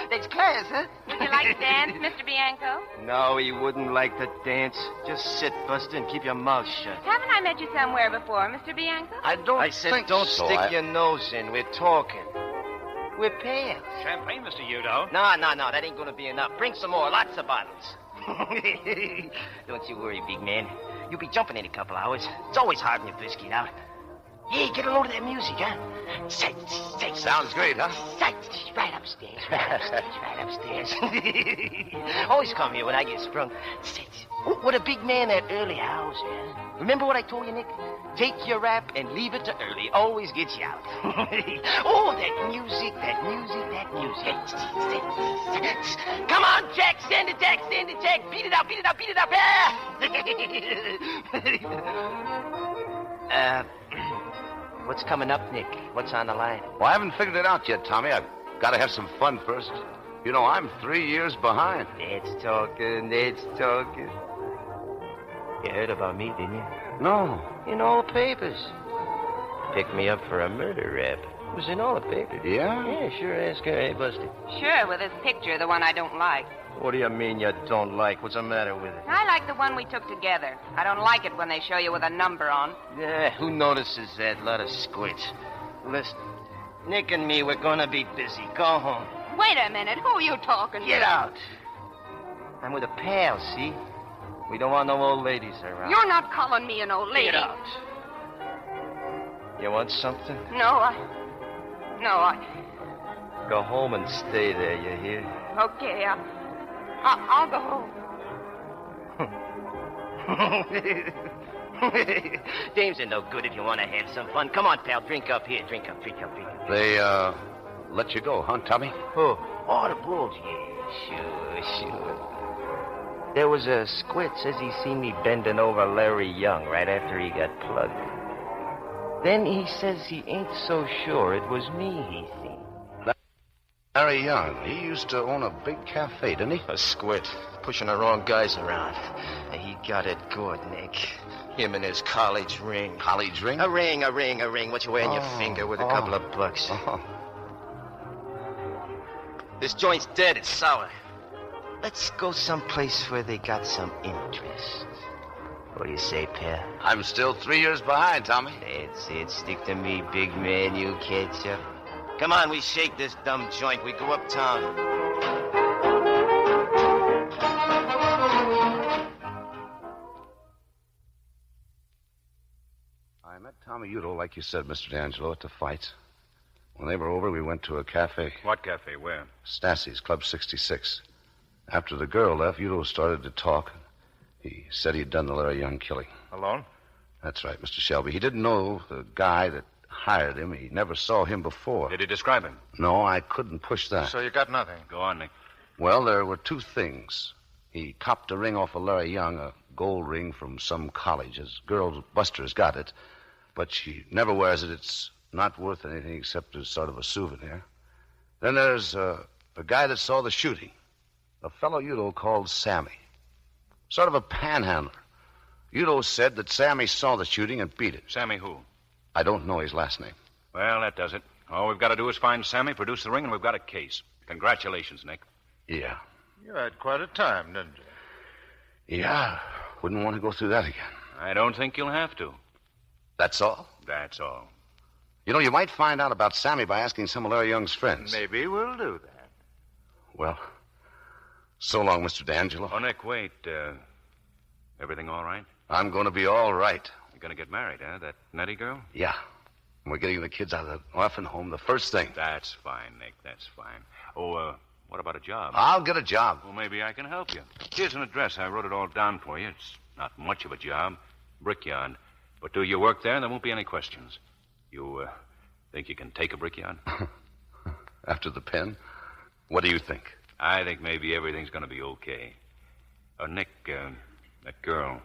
That's class, huh? Would you like to dance, Mr. Bianco? No, he wouldn't like to dance. Just sit, Buster, and keep your mouth shut. Haven't I met you somewhere before, Mr. Bianco? I said think don't so. stick your nose in. We're talking. We're pals. Champagne, Mr. Udo. No, that ain't gonna be enough. Bring some more, lots of bottles. Don't you worry, big man. You'll be jumping in a couple hours. It's always hard when you first get out. Hey, get a load of that music, huh? Sounds great, huh? Right upstairs. Always come here when I get sprung. Oh, what a big man that early house, man. Remember what I told you, Nick? Take your rap and leave it to early. Always gets you out. Oh, that music. Come on, Jack. Stand it, Jack. Beat it up. What's coming up, Nick? What's on the line? Well, I haven't figured it out yet, Tommy. I've got to have some fun first. You know, I'm 3 years behind. That's talking. You heard about me, didn't you? No. In all the papers. Picked me up for a murder rap. It was in all the papers. Yeah? Yeah, sure. Ask her. Hey, Buster. Sure, with this picture, the one I don't like. What do you mean you don't like? What's the matter with it? I like the one we took together. I don't like it when they show you with a number on. Yeah, who notices that? Lot of squints. Listen, Nick and me, we're gonna be busy. Go home. Wait a minute. Who are you talking to? Get out. I'm with a pal, see? We don't want no old ladies around. You're not calling me an old lady. Get out. You want something? No, I... Go home and stay there, you hear? Okay, I'll go home. Dames are no good if you want to have some fun. Come on, pal. Drink up here. Drink up. They, let you go, huh, Tommy? Who? Oh, the Bulls. Yeah, sure. There was a squid says he seen me bending over Larry Young right after he got plugged. Then he says he ain't so sure it was me he seen. Larry Larry Young. He used to own a big cafe, didn't he? A squid. Pushing the wrong guys around. He got it good, Nick. Him and his college ring. College ring? A ring. What you wear on your finger with a couple of bucks. This joint's dead. It's sour. Let's go someplace where they got some interest. What do you say, Peck? I'm still 3 years behind, Tommy. That's it. Stick to me, big man. You catch up. Come on, we shake this dumb joint. We go uptown. I met Tommy Udo, like you said, Mr. D'Angelo, at the fights. When they were over, we went to a cafe. What cafe? Where? Stassi's, Club 66. After the girl left, Udo started to talk. He said he'd done the Larry Young killing. Alone? That's right, Mr. Shelby. He didn't know the guy that hired him. He never saw him before. Did he describe him? No, I couldn't push that. So you got nothing? Go on, Nick. Well, there were two things. He copped a ring off of Larry Young, a gold ring from some college. His girl Buster's got it, but she never wears it. It's not worth anything except as sort of a souvenir. Then there's a guy that saw the shooting, a fellow Udo called Sammy. Sort of a panhandler. Udo said that Sammy saw the shooting and beat it. Sammy who? I don't know his last name. Well, that does it. All we've got to do is find Sammy, produce the ring, and we've got a case. Congratulations, Nick. Yeah. You had quite a time, didn't you? Yeah. Wouldn't want to go through that again. I don't think you'll have to. That's all? That's all. You know, you might find out about Sammy by asking some of Larry Young's friends. Maybe we'll do that. Well, so long, Mr. D'Angelo. Oh, Nick, wait. Everything all right? I'm going to be all right. You're going to get married, huh? That Nettie girl? Yeah. And we're getting the kids out of the orphan home the first thing. That's fine, Nick. That's fine. Oh, what about a job? I'll get a job. Well, maybe I can help you. Here's an address. I wrote it all down for you. It's not much of a job. Brickyard. But do your work there, and there won't be any questions. You, think you can take a brickyard? After the pen? What do you think? I think maybe everything's going to be okay. Nick, that girl,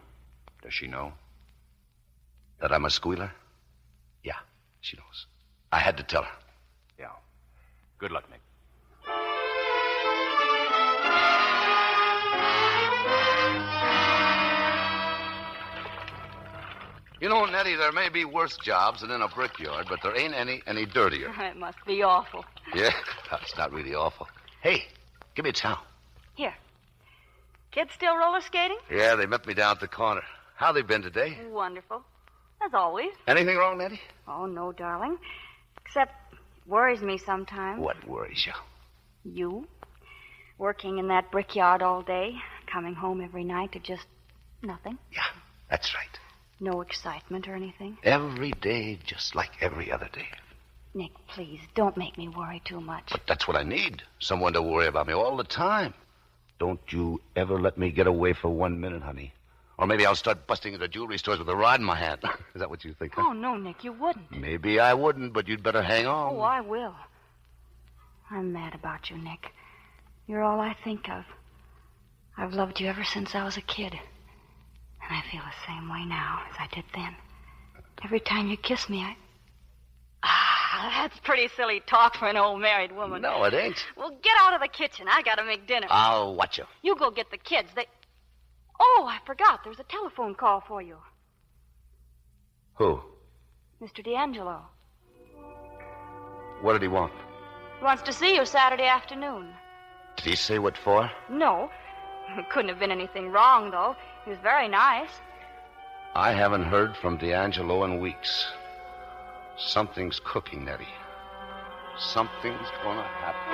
does she know? That I'm a squealer? Yeah, she knows. I had to tell her. Yeah. Good luck, Nick. You know, Nettie, there may be worse jobs than in a brickyard, but there ain't any dirtier. It must be awful. Yeah, that's not really awful. Hey, give me a towel. Here. Kids still roller skating? Yeah, they met me down at the corner. How they been today? Wonderful. As always. Anything wrong, Nettie? Oh, no, darling. Except it worries me sometimes. What worries you? You. Working in that brickyard all day, coming home every night to just nothing. Yeah, that's right. No excitement or anything. Every day, just like every other day. Nick, please, don't make me worry too much. But that's what I need. Someone to worry about me all the time. Don't you ever let me get away for 1 minute, honey. Or maybe I'll start busting into jewelry stores with a rod in my hand. Is that what you think, huh? Oh, no, Nick, you wouldn't. Maybe I wouldn't, but you'd better hang on. Oh, I will. I'm mad about you, Nick. You're all I think of. I've loved you ever since I was a kid. And I feel the same way now as I did then. Every time you kiss me, that's pretty silly talk for an old married woman. No, it ain't. Well, get out of the kitchen. I gotta make dinner. I'll watch you. You go get the kids. Oh, I forgot. There's a telephone call for you. Who? Mr. D'Angelo. What did he want? He wants to see you Saturday afternoon. Did he say what for? No. It couldn't have been anything wrong, though. He was very nice. I haven't heard from D'Angelo in weeks. Something's cooking, Nettie. Something's gonna happen.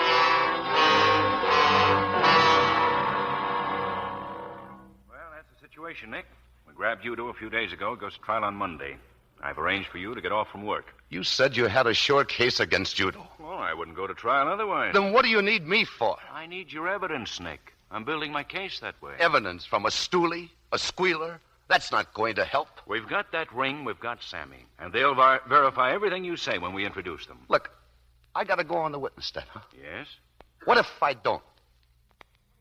Well, that's the situation, Nick. We grabbed Udo a few days ago. It goes to trial on Monday. I've arranged for you to get off from work. You said you had a sure case against Udo. Well, I wouldn't go to trial otherwise. Then what do you need me for? I need your evidence, Nick. I'm building my case that way. Evidence from a stoolie, a squealer? That's not going to help. We've got that ring, we've got Sammy. And they'll verify everything you say when we introduce them. Look, I got to go on the witness stand, huh? Yes? What if I don't?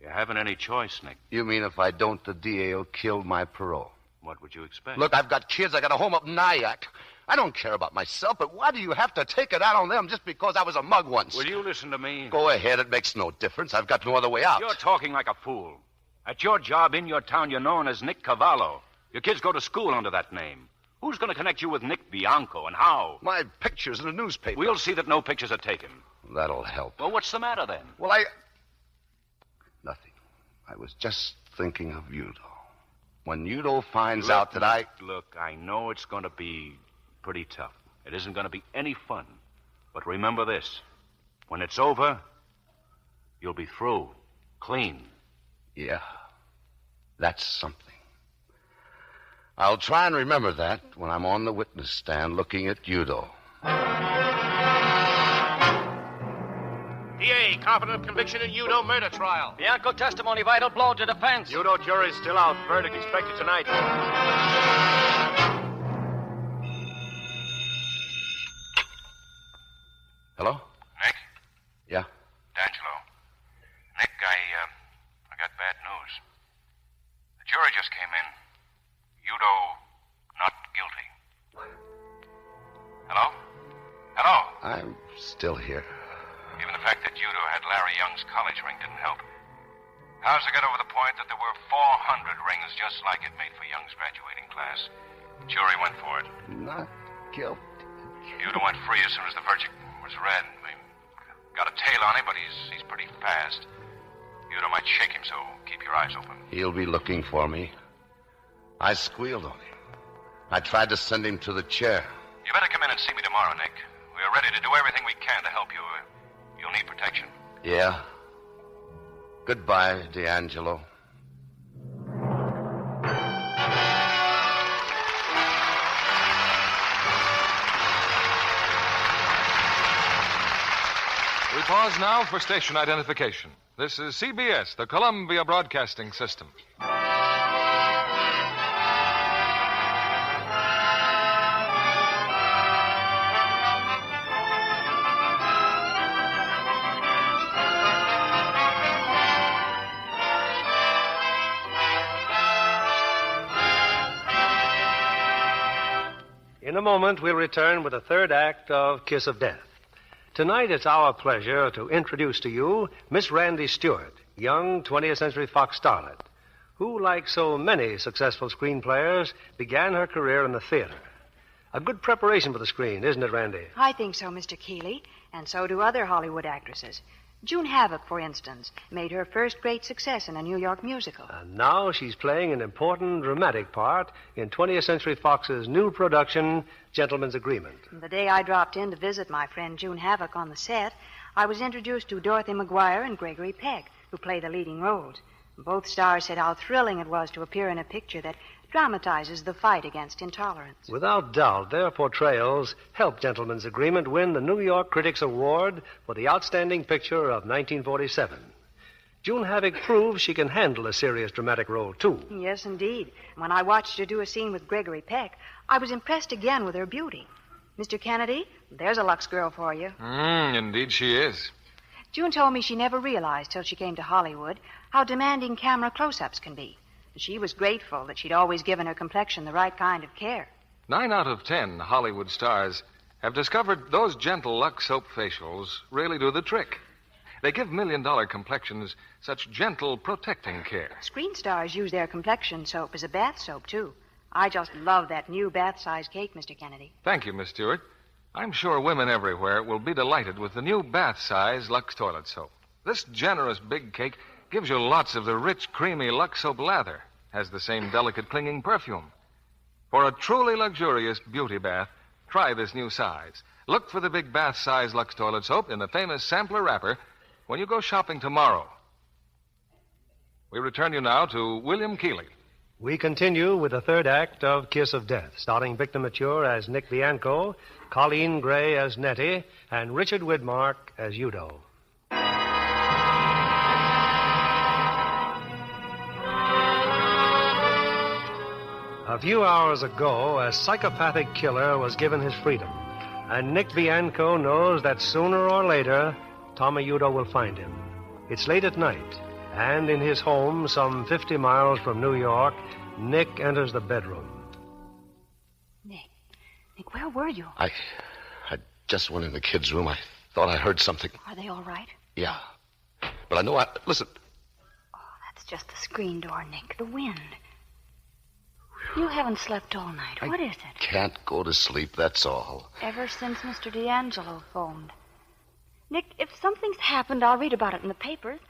You haven't any choice, Nick. You mean if I don't, the DA will kill my parole? What would you expect? Look, I've got kids. I got a home up in Nyack. I don't care about myself, but why do you have to take it out on them just because I was a mug once? Will you listen to me? Go ahead. It makes no difference. I've got no other way out. You're talking like a fool. At your job in your town, you're known as Nick Cavallo. Your kids go to school under that name. Who's going to connect you with Nick Bianco, and how? My picture's in the newspaper. We'll see that no pictures are taken. That'll help. Well, what's the matter, then? Well, Nothing. I was just thinking of Udo. When Udo finds out that I... Look, I know it's going to be pretty tough. It isn't going to be any fun. But remember this. When it's over, you'll be through. Clean. Yeah. That's something. I'll try and remember that when I'm on the witness stand looking at Udo. DA, confident of conviction in Udo murder trial. Bianco testimony vital, blow to defense. Udo jury's still out. Verdict expected tonight. Hello? Nick? Yeah? D'Angelo. Nick, I got bad news. The jury just came in. Udo not guilty. Hello? Hello? I'm still here. Even the fact that Udo had Larry Young's college ring didn't help. How's it get over the point that there were 400 rings just like it made for Young's graduating class? The jury went for it. Not guilty. Udo went free as soon as the verdict was read. We got a tail on him, but he's pretty fast. Udo might shake him, so keep your eyes open. He'll be looking for me. I squealed on him. I tried to send him to the chair. You better come in and see me tomorrow, Nick. We are ready to do everything we can to help you. You'll need protection. Yeah. Goodbye, D'Angelo. We pause now for station identification. This is CBS, the Columbia Broadcasting System. In a moment, we'll return with the third act of Kiss of Death. Tonight, it's our pleasure to introduce to you Miss Randy Stewart, young 20th Century Fox starlet, who, like so many successful screen players, began her career in the theater. A good preparation for the screen, isn't it, Randy? I think so, Mr. Keeley, and so do other Hollywood actresses. June Havoc, for instance, made her first great success in a New York musical. And now she's playing an important dramatic part in 20th Century Fox's new production, Gentleman's Agreement. The day I dropped in to visit my friend June Havoc on the set, I was introduced to Dorothy McGuire and Gregory Peck, who play the leading roles. Both stars said how thrilling it was to appear in a picture that dramatizes the fight against intolerance. Without doubt, their portrayals helped Gentleman's Agreement win the New York Critics Award for the Outstanding Picture of 1947. June Havoc proves she can handle a serious dramatic role, too. Yes, indeed. When I watched her do a scene with Gregory Peck, I was impressed again with her beauty. Mr. Kennedy, there's a Lux girl for you. Indeed she is. June told me she never realized till she came to Hollywood how demanding camera close-ups can be. She was grateful that she'd always given her complexion the right kind of care. 9 out of 10 Hollywood stars have discovered those gentle Lux soap facials really do the trick. They give million-dollar complexions such gentle, protecting care. Screen stars use their complexion soap as a bath soap, too. I just love that new bath-size cake, Mr. Kennedy. Thank you, Miss Stewart. I'm sure women everywhere will be delighted with the new bath-size Lux toilet soap. This generous big cake gives you lots of the rich, creamy Lux soap lather. Has the same delicate, clinging perfume. For a truly luxurious beauty bath, try this new size. Look for the big bath-size Lux toilet soap in the famous sampler wrapper when you go shopping tomorrow. We return you now to William Keighley. We continue with the third act of Kiss of Death, starring Victor Mature as Nick Bianco, Colleen Gray as Nettie, and Richard Widmark as Udo. A few hours ago, a psychopathic killer was given his freedom, and Nick Bianco knows that sooner or later, Tommy Udo will find him. It's late at night, and in his home, some 50 miles from New York, Nick enters the bedroom. Nick, Nick, where were you? I just went in the kids' room. I thought I heard something. Are they all right? Yeah. But I know Listen. That's just the screen door, Nick. The wind. You haven't slept all night. What is it? Can't go to sleep, that's all. Ever since Mr. D'Angelo phoned. Nick, if something's happened, I'll read about it in the papers.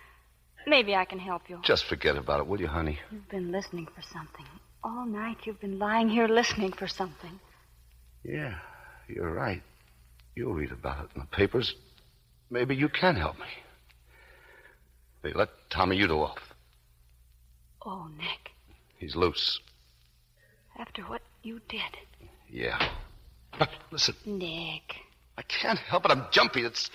Maybe I can help you. Just forget about it, will you, honey? You've been listening for something. All night you've been lying here listening for something. Yeah, you're right. You'll read about it in the papers. Maybe you can help me. They let Tommy Udo off. Oh, Nick. He's loose. After what you did. Yeah. But listen. Nick. I can't help it. I'm jumpy. It's...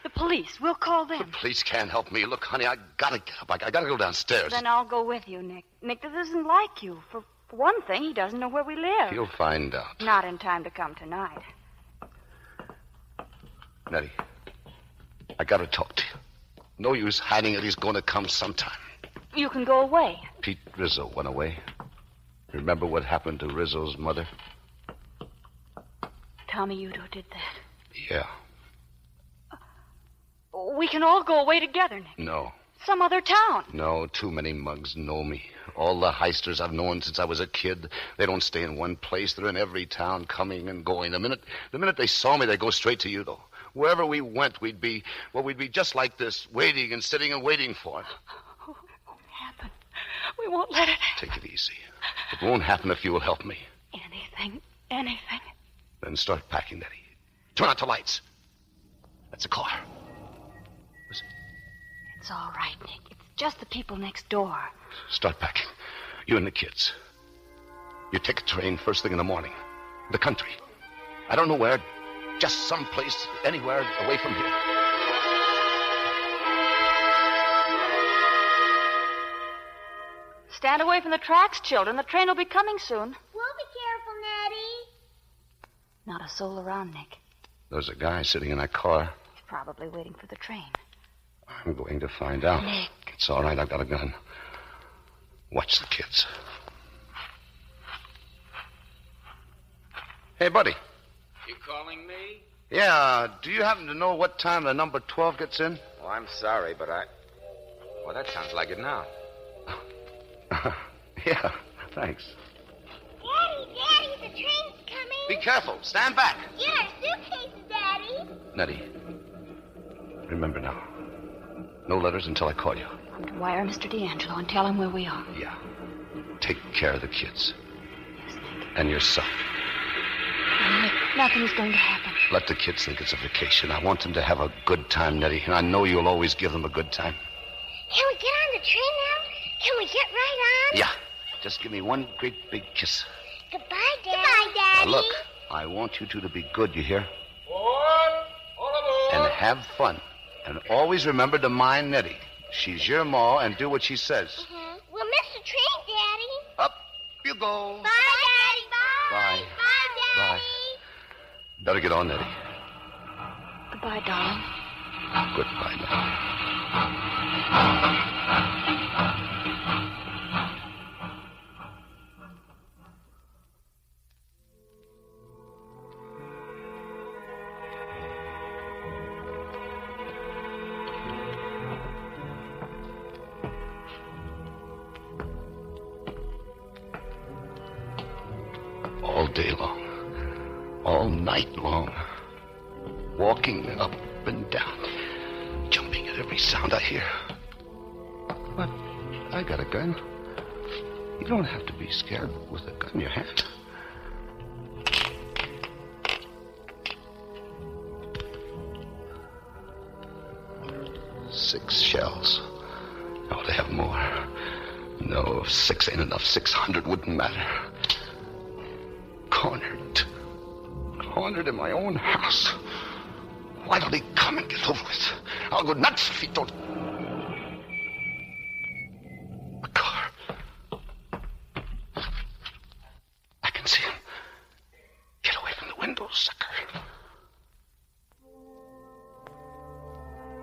The police. We'll call them. The police can't help me. Look, honey, I gotta get up. I gotta go downstairs. Then I'll go with you, Nick. Nick, this isn't like you. For one thing, he doesn't know where we live. You'll find out. Not in time to come tonight. Nettie, I gotta talk to you. No use hiding it. He's gonna come sometime. You can go away. Pete Rizzo went away. Remember what happened to Rizzo's mother? Tommy Udo did that. Yeah. We can all go away together, Nick. No. Some other town. No, too many mugs know me. All the heisters I've known since I was a kid, they don't stay in one place. They're in every town, coming and going. The minute they saw me, they go straight to Udo. Wherever we went, we'd be just like this, waiting and sitting and waiting for it. Oh, it won't happen. We won't let it happen. Take it easy. It won't happen if you will help me. Anything. Then start packing, Nettie. Turn out the lights. That's a car. It's all right, Nick. It's just the people next door. Start packing. You and the kids. You take a train first thing in the morning. The country. I don't know where. Just someplace, anywhere away from here. Stand away from the tracks, children. The train will be coming soon. We'll be careful, Nettie. Not a soul around, Nick. There's a guy sitting in that car. He's probably waiting for the train. I'm going to find out. Nick. It's all right. I've got a gun. Watch the kids. Hey, buddy. You calling me? Yeah, do you happen to know what time the number 12 gets in? Oh, I'm sorry, but Well, that sounds like it now. Yeah, thanks. Daddy, the train's coming. Be careful. Stand back. Get our suitcases, Daddy. Nettie, remember now. No letters until I call you. I'm to wire Mr. D'Angelo and tell him where we are. Yeah. Take care of the kids. Yes, Nick. And yourself. And Nick, nothing's going to happen. Let the kids think it's a vacation. I want them to have a good time, Nettie, and I know you'll always give them a good time. Can we get on the train now? Can we get right on? Yeah. Just give me one great big kiss. Goodbye, Daddy. Goodbye, Daddy. Now, look, I want you two to be good, you hear? And have fun. And always remember to mind Nettie. She's your ma, and do what she says. Mm-hmm. We'll miss the train, Daddy. Up you go. Bye, Daddy. Bye. Bye, Daddy. Bye. Better get on, Nettie. Goodbye, darling. Goodbye, Nettie. All day long, all night long, walking up and down, jumping at every sound I hear. But I got a gun. You don't have to be scared with a gun in your hand. Six shells. I ought to have more. No, if 6 ain't enough, 600 wouldn't matter. Cornered in my own house. Why don't he come and get over it? I'll go nuts if he don't. A car. I can see him. Get away from the window, sucker.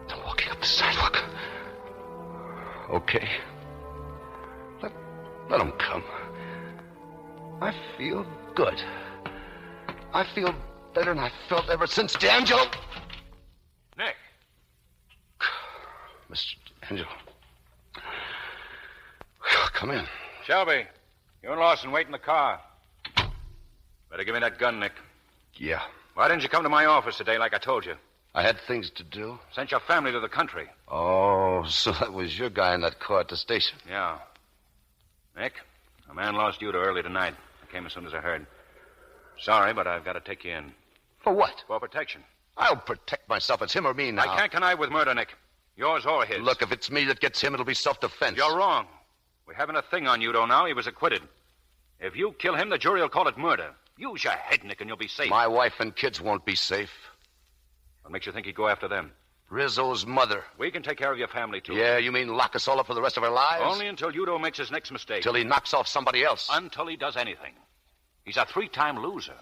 They're walking up the sidewalk. Okay. Let them come. I feel good. I feel better than I felt ever since D'Angelo. Nick. Mr. D'Angelo. Come in. Shelby, you and Lawson wait in the car. Better give me that gun, Nick. Yeah. Why didn't you come to my office today like I told you? I had things to do. Sent your family to the country. Oh, so that was your guy in that car at the station. Yeah. Nick, a man lost you early tonight. I came as soon as I heard. Sorry, but I've got to take you in. For what? For protection. I'll protect myself. It's him or me now. I can't connive with murder, Nick. Yours or his. Look, if it's me that gets him, it'll be self-defense. You're wrong. We haven't a thing on Udo now. He was acquitted. If you kill him, the jury will call it murder. Use your head, Nick, and you'll be safe. My wife and kids won't be safe. What makes you think he'd go after them? Rizzo's mother. We can take care of your family, too. Yeah, you mean lock us all up for the rest of our lives? Only until Udo makes his next mistake. Till he knocks off somebody else. Until he does anything. He's a 3-time loser.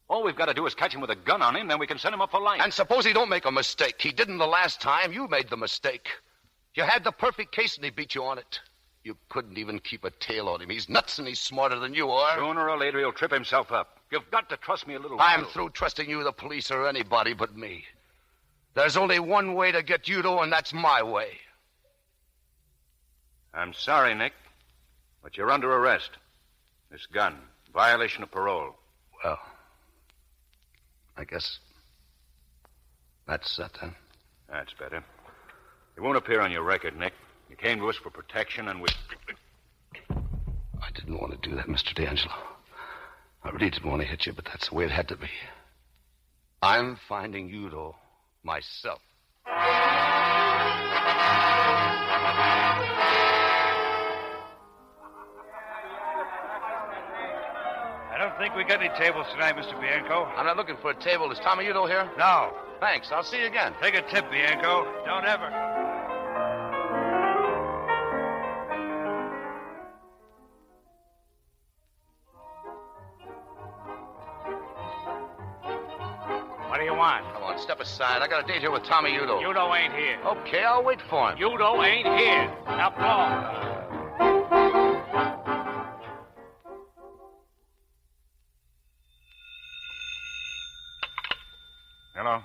All we've got to do is catch him with a gun on him, then we can send him up for life. And suppose he don't make a mistake. He didn't the last time. You made the mistake. You had the perfect case and he beat you on it. You couldn't even keep a tail on him. He's nuts and he's smarter than you are. Sooner or later, he'll trip himself up. You've got to trust me a little while. I'm through trusting you, the police, or anybody but me. There's only one way to get Udo, and that's my way. I'm sorry, Nick, but you're under arrest. This gun, violation of parole. Well, I guess that's that, then. That's better. It won't appear on your record, Nick. You came to us for protection, and we... I didn't want to do that, Mr. D'Angelo. I really didn't want to hit you, but that's the way it had to be. I'm finding Udo myself. I don't think we got any tables tonight, Mr. Bianco. I'm not looking for a table. Is Tommy Udo here? No. Thanks. I'll see you again. Take a tip, Bianco. Don't ever. What do you want? Come on, step aside. I got a date here with Tommy Udo. Udo ain't here. Okay, I'll wait for him. Udo ain't here. Now, go. Hello?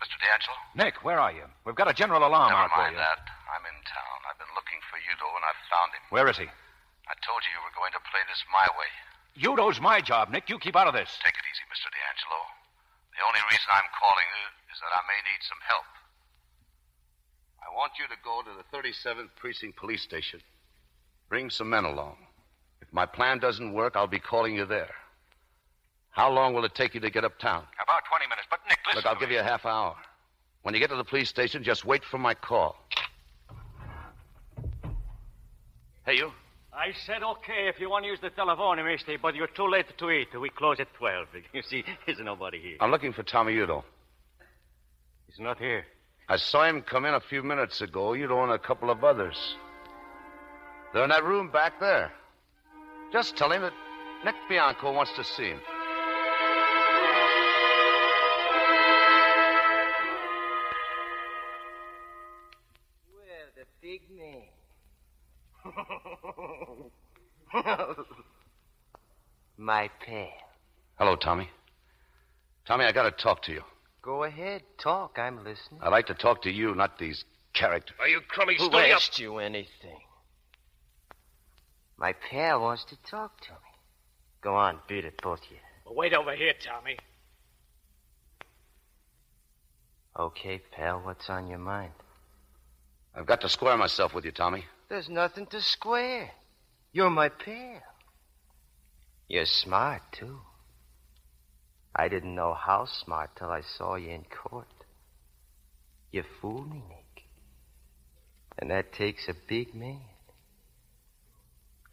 Mr. D'Angelo? Nick, where are you? We've got a general alarm Never out for mind you. that. I'm in town. I've been looking for Udo, and I've found him. Where is he? I told you you were going to play this my way. Udo's my job, Nick. You keep out of this. Take it easy, Mr. D'Angelo. The only reason I'm calling you is that I may need some help. I want you to go to the 37th Precinct Police Station. Bring some men along. If my plan doesn't work, I'll be calling you there. How long will it take you to get uptown? About 20 minutes. But, Nick, listen. Look, I'll give you a half hour. When you get to the police station, just wait for my call. Hey, you. I said okay if you want to use the telephone, mister, but you're too late to eat. We close at 12. You see, there's nobody here. I'm looking for Tommy Udo. He's not here. I saw him come in a few minutes ago. Udo and a couple of others. They're in that room back there. Just tell him that Nick Bianco wants to see him. Well, the big man. My pal. Hello, Tommy. Tommy, I got to talk to you. Go ahead, talk. I'm listening. I'd like to talk to you, not these characters. Are you crummy Who stony up? asked you anything? My pal wants to talk to me. Go on, beat it, both of you. Well, wait over here, Tommy. Okay, pal, what's on your mind? I've got to square myself with you, Tommy. There's nothing to square. You're my pal. You're smart, too. I didn't know how smart till I saw you in court. You fooled me, Nick. And that takes a big man.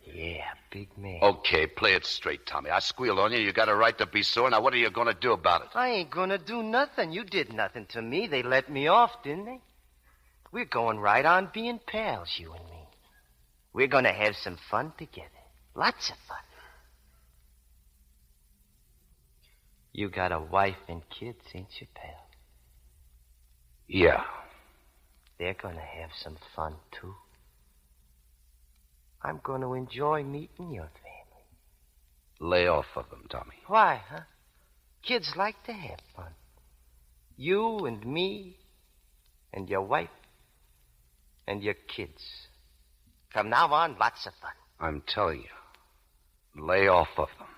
Yeah, big man. Okay, play it straight, Tommy. I squealed on you. You got a right to be sore. Now, what are you going to do about it? I ain't gonna do nothing. You did nothing to me. They let me off, didn't they? We're going right on being pals, you and me. We're gonna have some fun together. Lots of fun. You got a wife and kids, ain't you, pal? Yeah. They're gonna have some fun, too. I'm gonna enjoy meeting your family. Lay off of them, Tommy. Why, huh? Kids like to have fun. You and me and your wife and your kids. From now on, lots of fun. I'm telling you, lay off of them.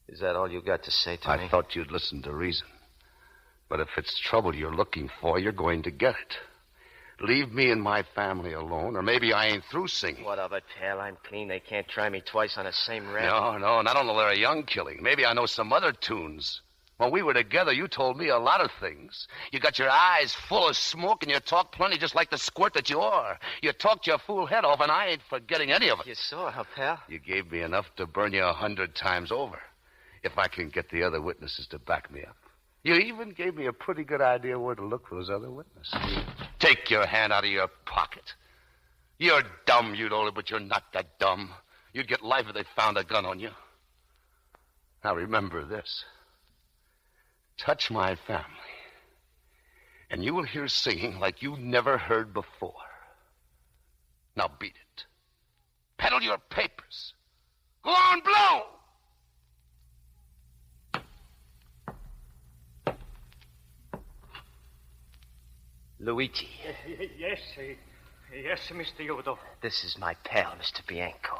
Is that all you got to say to me? I thought you'd listen to reason. But if it's trouble you're looking for, you're going to get it. Leave me and my family alone, or maybe I ain't through singing. What of it, pal? I'm clean. They can't try me twice on the same rap. No, not on the Larry Young killing. Maybe I know some other tunes. When we were together, you told me a lot of things. You got your eyes full of smoke, and you talk plenty just like the squirt that you are. You talked your fool head off, and I ain't forgetting any of it. You saw, huh, pal? You gave me enough to burn you 100 times over, if I can get the other witnesses to back me up. You even gave me a pretty good idea where to look for those other witnesses. Take your hand out of your pocket. You're dumb, you know, but you're not that dumb. You'd get life if they found a gun on you. Now remember this. Touch my family, and you will hear singing like you never heard before. Now beat it. Peddle your papers. Go on, blow! Luigi. Yes, Mr. Udo. This is my pal, Mr. Bianco.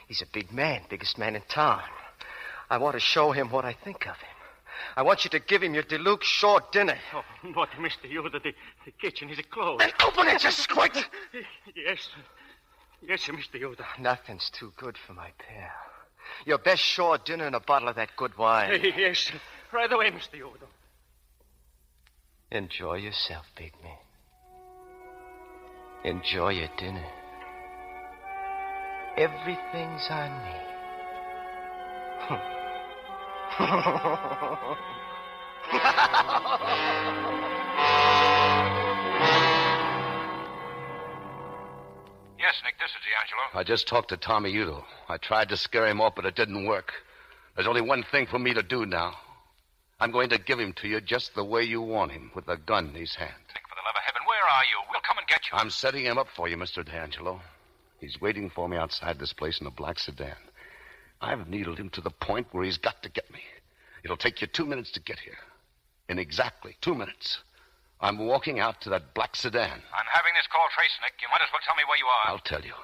He's a big man, biggest man in town. I want to show him what I think of him. I want you to give him your deluxe short dinner. Oh, but, Mr. Udo, the kitchen is closed. Then open it, you squint! Yes, Mr. Udo. Nothing's too good for my pal. Your best short dinner and a bottle of that good wine. Yes, right away, Mr. Udo. Enjoy yourself, big man. Enjoy your dinner. Everything's on me. Yes, Nick, this is D'Angelo. I just talked to Tommy Udo. I tried to scare him off, but it didn't work. There's only one thing for me to do now. I'm going to give him to you just the way you want him, with a gun in his hand. Nick, for the love of heaven, where are you? We'll come and get you. I'm setting him up for you, Mr. D'Angelo. He's waiting for me outside this place in a black sedan. I've needled him to the point where he's got to get me. It'll take you 2 minutes to get here. In exactly 2 minutes. I'm walking out to that black sedan. I'm having this call traced, Nick. You might as well tell me where you are. I'll tell you.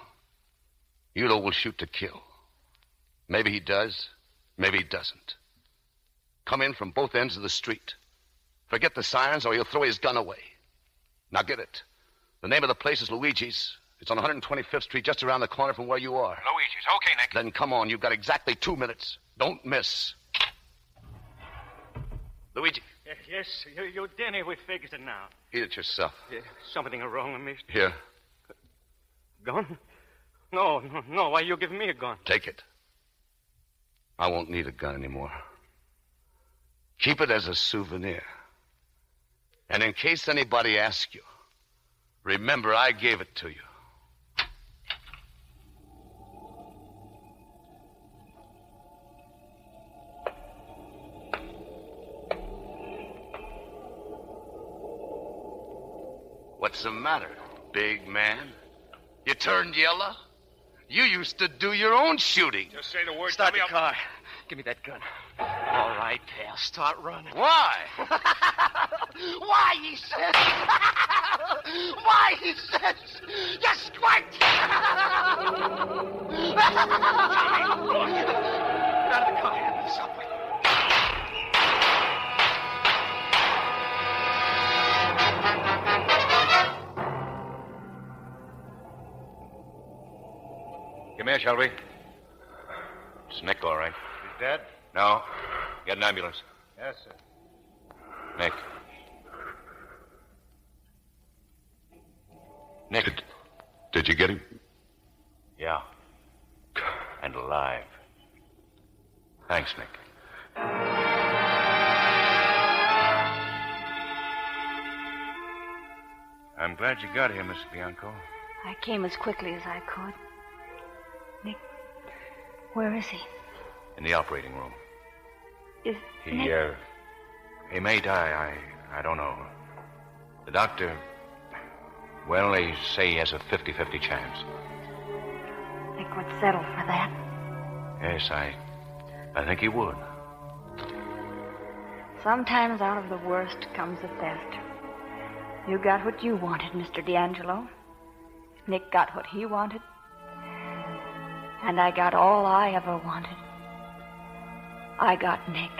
Udo will shoot to kill. Maybe he does. Maybe he doesn't. Come in from both ends of the street. Forget the sirens or he'll throw his gun away. Now get it. The name of the place is Luigi's. It's on 125th Street, just around the corner from where you are. Luigi's. Okay, Nick. Then come on. You've got exactly 2 minutes. Don't miss. Luigi. Yes, your dinner, we fixed it now. Eat it yourself. Something wrong with me. Here. Gun? No. Why you give me a gun? Take it. I won't need a gun anymore. Keep it as a souvenir. And in case anybody asks you, remember I gave it to you. What's the matter, big man? You turned yellow? You used to do your own shooting. Just say the word. Start the car. Give me that gun. All right, pal. Start running. Why? Why, he says. Why, he says. You squint! Get out of the car. Head for the subway. Come here, Shelby. It's Nick, all right. He's dead? No. Get an ambulance. Yes, sir. Nick. Nick. Did you get him? Yeah. And alive. Thanks, Nick. I'm glad you got here, Miss Bianco. I came as quickly as I could. Nick, where is he? In the operating room. Is He may die. I don't know. The doctor, well, they say he has a 50-50 chance. Nick would settle for that. Yes, I think he would. Sometimes out of the worst comes the best. You got what you wanted, Mr. D'Angelo. Nick got what he wanted. And I got all I ever wanted. I got Nick.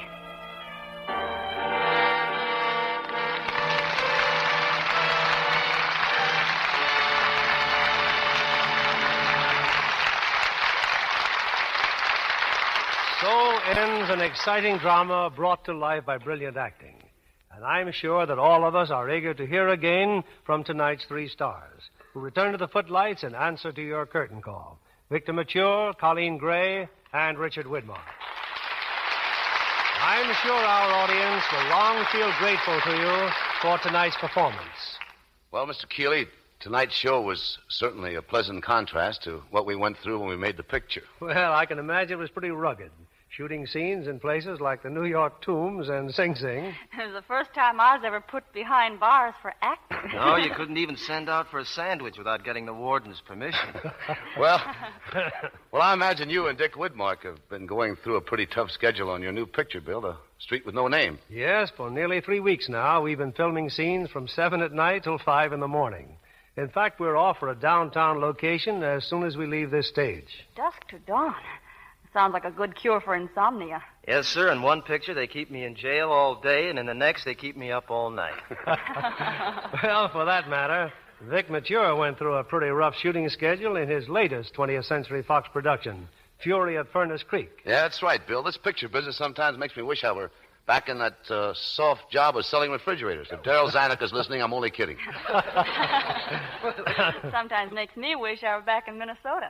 So ends an exciting drama brought to life by brilliant acting. And I'm sure that all of us are eager to hear again from tonight's three stars, who return to the footlights in answer to your curtain call. Victor Mature, Colleen Gray, and Richard Widmark. I'm sure our audience will long feel grateful to you for tonight's performance. Well, Mr. Keeley, tonight's show was certainly a pleasant contrast to what we went through when we made the picture. Well, I can imagine it was pretty rugged. Shooting scenes in places like the New York Tombs and Sing Sing. It was the first time I was ever put behind bars for acting. No, you couldn't even send out for a sandwich without getting the warden's permission. Well, I imagine you and Dick Widmark have been going through a pretty tough schedule on your new picture, Bill, The Street with No Name. Yes, for nearly 3 weeks now, we've been filming scenes from 7 at night till 5 in the morning. In fact, we're off for a downtown location as soon as we leave this stage. Dusk to dawn. Sounds like a good cure for insomnia. Yes, sir. In one picture, they keep me in jail all day, and in the next, they keep me up all night. Well, for that matter, Vic Mature went through a pretty rough shooting schedule in his latest 20th Century Fox production, Fury at Furnace Creek. Yeah, that's right, Bill. This picture business sometimes makes me wish I were back in that soft job of selling refrigerators. If Daryl Zanuck is listening, I'm only kidding. Sometimes makes me wish I were back in Minnesota.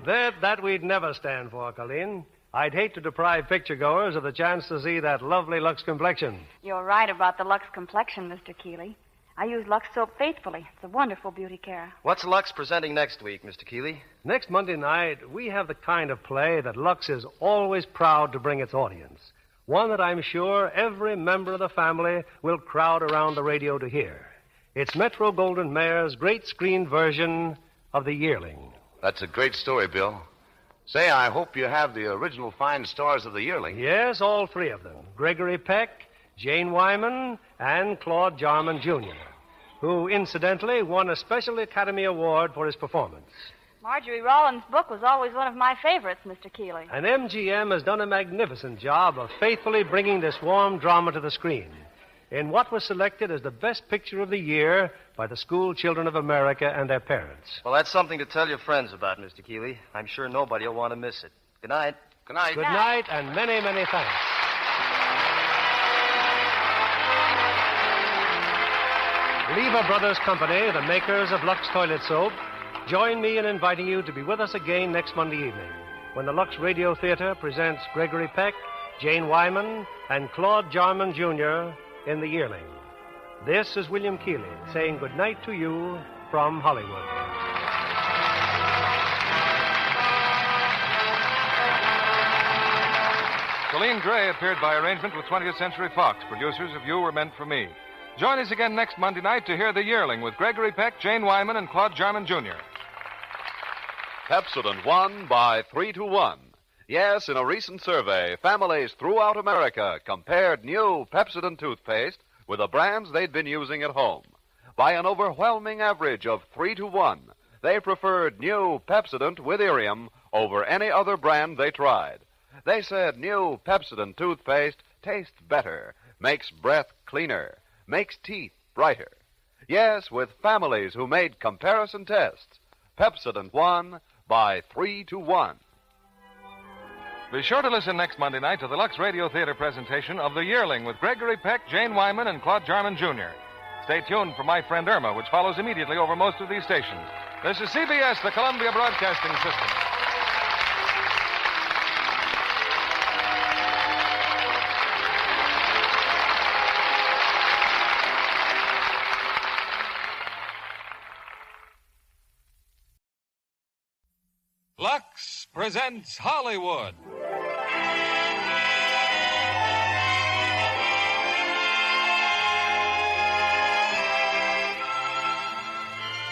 That we'd never stand for, Colleen. I'd hate to deprive picturegoers of the chance to see that lovely Lux complexion. You're right about the Lux complexion, Mr. Keeley. I use Lux soap faithfully. It's a wonderful beauty care. What's Lux presenting next week, Mr. Keeley? Next Monday night, we have the kind of play that Lux is always proud to bring its audience. One that I'm sure every member of the family will crowd around the radio to hear. It's Metro-Goldwyn-Mayer's great screen version of The Yearling. That's a great story, Bill. Say, I hope you have the original fine stars of The Yearling. Yes, all three of them. Gregory Peck, Jane Wyman, and Claude Jarman, Jr., who, incidentally, won a special Academy Award for his performance. Marjorie Rollins' book was always one of my favorites, Mr. Keeley. And MGM has done a magnificent job of faithfully bringing this warm drama to the screen in what was selected as the best picture of the year by the school children of America and their parents. Well, that's something to tell your friends about, Mr. Keeley. I'm sure nobody will want to miss it. Good night. Good night. Good night, and many, many thanks. Lever Brothers Company, the makers of Lux Toilet Soap, join me in inviting you to be with us again next Monday evening when the Lux Radio Theater presents Gregory Peck, Jane Wyman, and Claude Jarman, Jr. in The Yearling. This is William Keeley saying good night to you from Hollywood. Colleen Gray appeared by arrangement with 20th Century Fox, producers of You Were Meant for Me. Join us again next Monday night to hear The Yearling with Gregory Peck, Jane Wyman, and Claude Jarman, Jr. Pepsodent won by 3-1. Yes, in a recent survey, families throughout America compared new Pepsodent toothpaste with the brands they'd been using at home. By an overwhelming average of 3-1, they preferred new Pepsodent with Irium over any other brand they tried. They said new Pepsodent toothpaste tastes better, makes breath cleaner, makes teeth brighter. Yes, with families who made comparison tests, Pepsodent won by 3-1. Be sure to listen next Monday night to the Lux Radio Theater presentation of The Yearling with Gregory Peck, Jane Wyman, and Claude Jarman, Jr. Stay tuned for My Friend Irma, which follows immediately over most of these stations. This is CBS, the Columbia Broadcasting System. Lux presents Hollywood.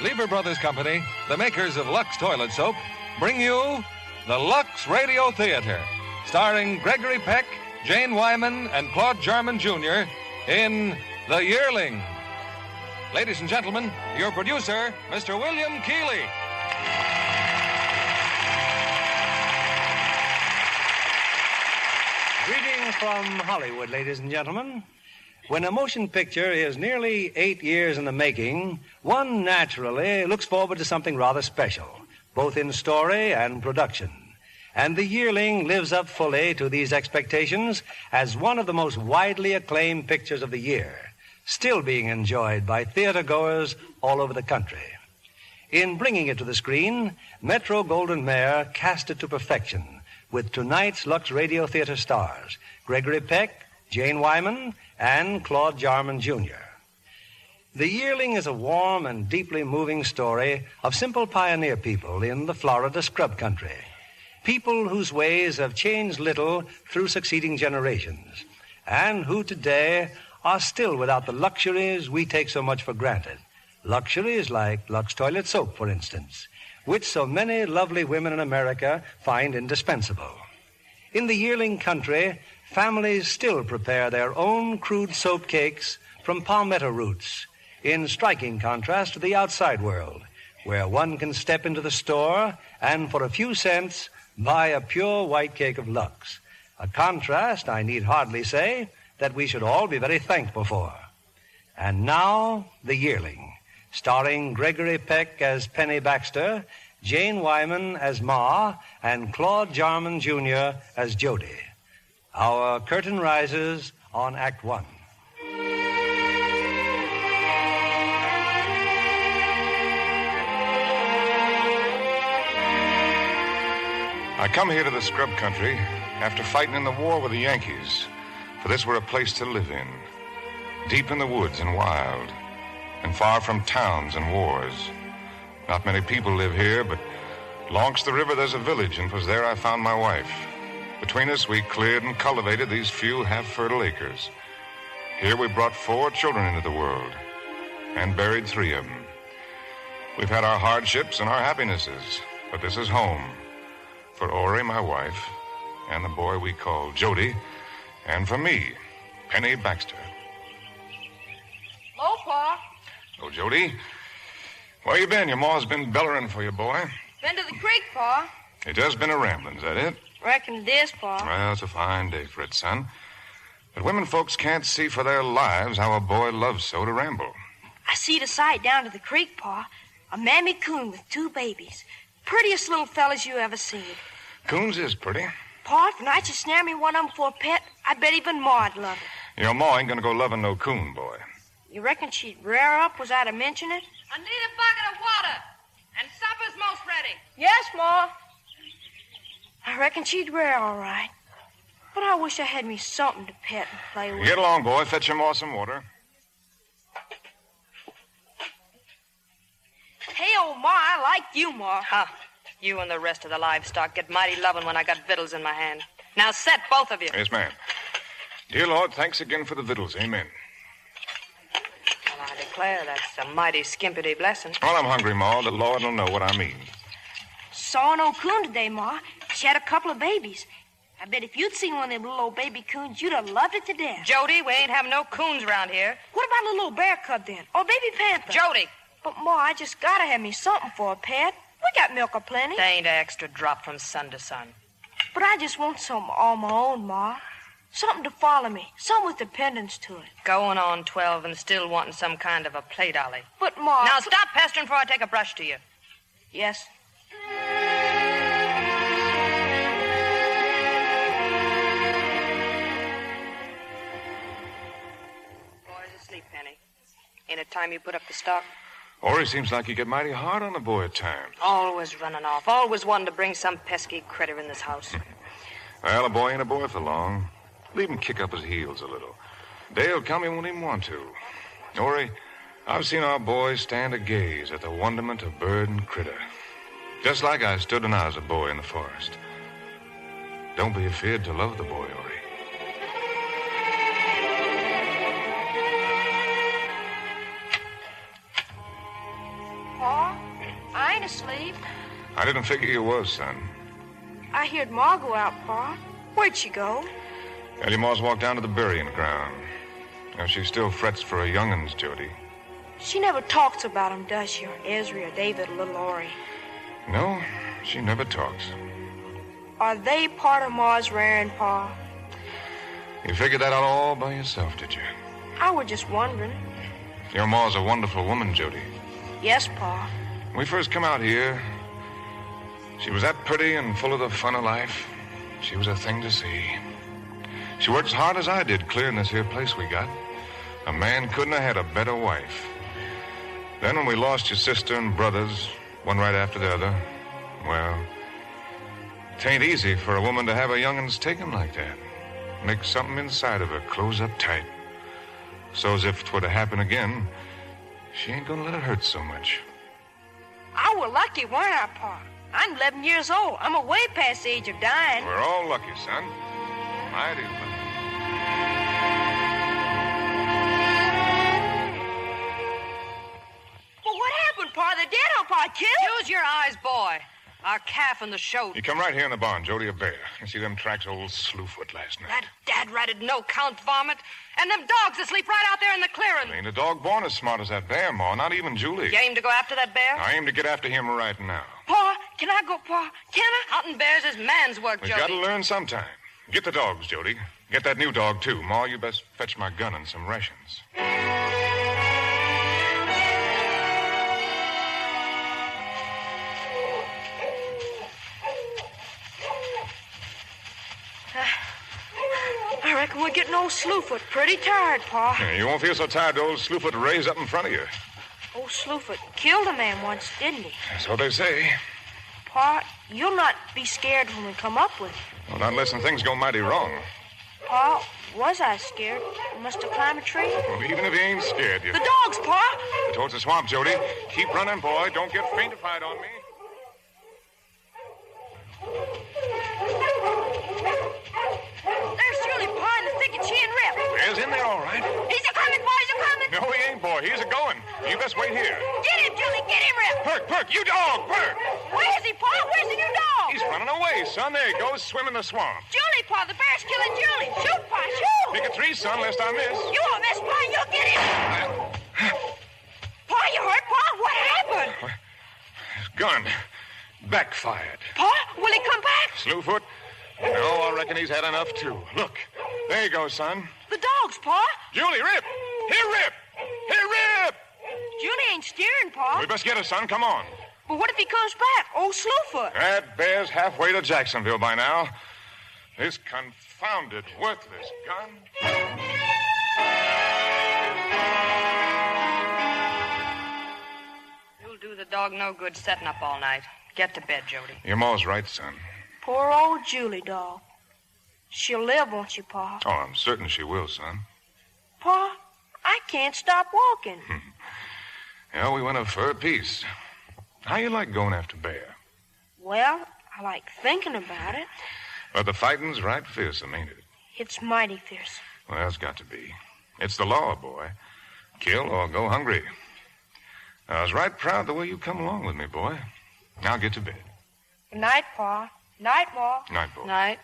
Lever Brothers Company, the makers of Lux Toilet Soap, bring you the Lux Radio Theater, starring Gregory Peck, Jane Wyman, and Claude Jarman Jr. in The Yearling. Ladies and gentlemen, your producer, Mr. William Keeley. Greetings from Hollywood, ladies and gentlemen. When a motion picture is nearly 8 years in the making, one naturally looks forward to something rather special, both in story and production. And The Yearling lives up fully to these expectations as one of the most widely acclaimed pictures of the year, still being enjoyed by theater-goers all over the country. In bringing it to the screen, Metro-Goldwyn-Mayer cast it to perfection with tonight's Lux Radio Theater stars, Gregory Peck, Jane Wyman, and Claude Jarman Jr. The Yearling is a warm and deeply moving story of simple pioneer people in the Florida scrub country. People whose ways have changed little through succeeding generations, and who today are still without the luxuries we take so much for granted. Luxuries like Lux toilet soap, for instance, which so many lovely women in America find indispensable. In the Yearling country, families still prepare their own crude soap cakes from palmetto roots, in striking contrast to the outside world, where one can step into the store and for a few cents buy a pure white cake of Lux. A contrast, I need hardly say, that we should all be very thankful for. And now, The Yearling, starring Gregory Peck as Penny Baxter, Jane Wyman as Ma, and Claude Jarman Jr. as Jody. Our curtain rises on Act One. I come here to the scrub country after fighting in the war with the Yankees, for this were a place to live in, deep in the woods and wild, and far from towns and wars. Not many people live here, but longs the river there's a village, and 'twas there I found my wife. Between us, we cleared and cultivated these few half-fertile acres. Here we brought 4 children into the world, and buried 3 of them. We've had our hardships and our happinesses, but this is home. For Ori, my wife, and the boy we call Jody, and for me, Penny Baxter. Hello, Pa. Oh, Jody, where you been? Your ma's been bellering for you, boy. Been to the creek, Pa. It just been a rambling, is that it? Reckon it is, Pa. Well, it's a fine day for it, son. But women folks can't see for their lives how a boy loves so to ramble. I seed a sight down to the creek, Pa. A mammy coon with 2 babies. Prettiest little fellas you ever seen. Coons is pretty. Pa, if night you snare me one of them for a pet, I bet even Ma'd love it. Your ma ain't gonna go loving no coon, boy. You reckon she'd rear up? Was I to mention it? I need a bucket of water, and supper's most ready. Yes, Ma. I reckon she'd rear all right. But I wish I had me something to pet and play with. Get along, boy. Fetch your ma some water. Hey, old Ma, I like you, Ma. Huh. You and the rest of the livestock get mighty loving when I got victuals in my hand. Now set, both of you. Yes, ma'am. Dear Lord, thanks again for the victuals. Amen. Well, I declare that's a mighty skimpity blessing. Well, I'm hungry, Ma. The Lord will know what I mean. Saw an old coon today, Ma. She had a couple of babies. I bet if you'd seen one of them little old baby coons, you'd have loved it to death. Jody, we ain't having no coons around here. What about a little old bear cub then? Or baby panther? Jody! But, Ma, I just gotta have me something for a pet. We got milk aplenty. They ain't an extra drop from sun to sun. But I just want something all my own, Ma. Something to follow me. Something with dependence to it. Going on 12 and still wanting some kind of a play dolly. But, Ma... Now stop pestering before I take a brush to you. Yes. Boy's asleep, Penny. Ain't it time you put up the stock? Ori seems like you get mighty hard on the boy at times. Always running off. Always wanting to bring some pesky critter in this house. Well, a boy ain't a boy for long. Leave him kick up his heels a little. Day'll come he won't even want to. Ori, I've seen our boy stand a gaze at the wonderment of bird and critter. Just like I stood when I was a boy in the forest. Don't be afeard to love the boy, Ori. Pa, I ain't asleep. I didn't figure you was, son. I heard Ma go out, Pa. Where'd she go? Ellie Moss walked down to the burying ground. Now, she still frets for her young'uns, Jody. She never talks about him, does she? Or Ezra, or David, or little Laurie. No, she never talks. Are they part of Ma's rearing, Pa? You figured that out all by yourself, did you? I was just wondering. Your Ma's a wonderful woman, Jody. Yes, Pa. When we first come out here, she was that pretty and full of the fun of life. She was a thing to see. She worked as hard as I did clearing this here place we got. A man couldn't have had a better wife. Then when we lost your sister and brothers, one right after the other, well, it ain't easy for a woman to have her young'uns taken like that. Make something inside of her close up tight. So as if 'twere to happen again, she ain't gonna let it hurt so much. I was lucky, weren't I, Pa? I'm 11 years old. I'm way past the age of dying. We're all lucky, son. Mighty lucky. Well, what happened, Pa? The dead on Pa killed? Use your eyes, boy. Our calf in the show. You come right here in the barn, Jody, a bear. You see them tracks old Slewfoot last night. That dad-ratted no-count varmint. And them dogs that sleep right out there in the clearing. Ain't a dog born as smart as that bear, Ma. Not even Julie. You aim to go after that bear? I aim to get after him right now. Pa, can I go, Pa? Can I? Hunting bears is man's work, We Jody. gotta learn sometime. Get the dogs, Jody. Get that new dog, too. Ma, you best fetch my gun and some rations. I reckon we're getting old Slewfoot pretty tired, Pa. Yeah, you won't feel so tired to old Slewfoot raised up in front of you. Old Slewfoot killed a man once, didn't he? That's what they say. Pa, you'll not be scared when we come up with him. Well, not unless things go mighty wrong. Pa, was I scared? I must have climbed a tree. Well, even if you ain't scared, you... The dogs, Pa! Towards the swamp, Jody. Keep running, boy. Don't get faintified on me. There's Julie, Pa, in the thicket. She and Rip. Bear's in there, all right. He's a-coming, boy. He's a-coming. No, he ain't, boy. He's a-going. You best wait here. Get him, Julie. Get him, Rip. Perk, you dog, Burt. Where is he, Pa? Where's the new dog? He's running away, son. There he goes, swimming the swamp. Julie, Pa. The bear's killing Julie. Shoot, Pa. Shoot. Pick a tree, son, lest I miss. You won't miss, Pa. You'll get him. Pa, you hurt, Pa? What happened? His gun. Backfired. Pa, will he come back? Slewfoot? No, I reckon he's had enough, too. Look. There you go, son. The dogs, Pa. Julie, Rip. Here, Rip. Here, Rip. Julie ain't steering, Pa. We best get her, son. Come on. But what if he comes back? Old Slewfoot. That bear's halfway to Jacksonville by now. This confounded, worthless gun. You'll do the dog no good setting up all night. Get to bed, Jody. Your ma's right, son. Poor old Julie dog. She'll live, won't you, Pa? Oh, I'm certain she will, son. Pa, I can't stop walking. Yeah, we went up for a piece. How you like going after bear? Well, I like thinking about it. But the fighting's right fearsome, ain't it? It's mighty fierce. Well, it's got to be. It's the law, boy. Kill or go hungry. I was right proud the way you come along with me, boy. Now get to bed. Good night, Pa. Night, Ma. Night, boy. Night.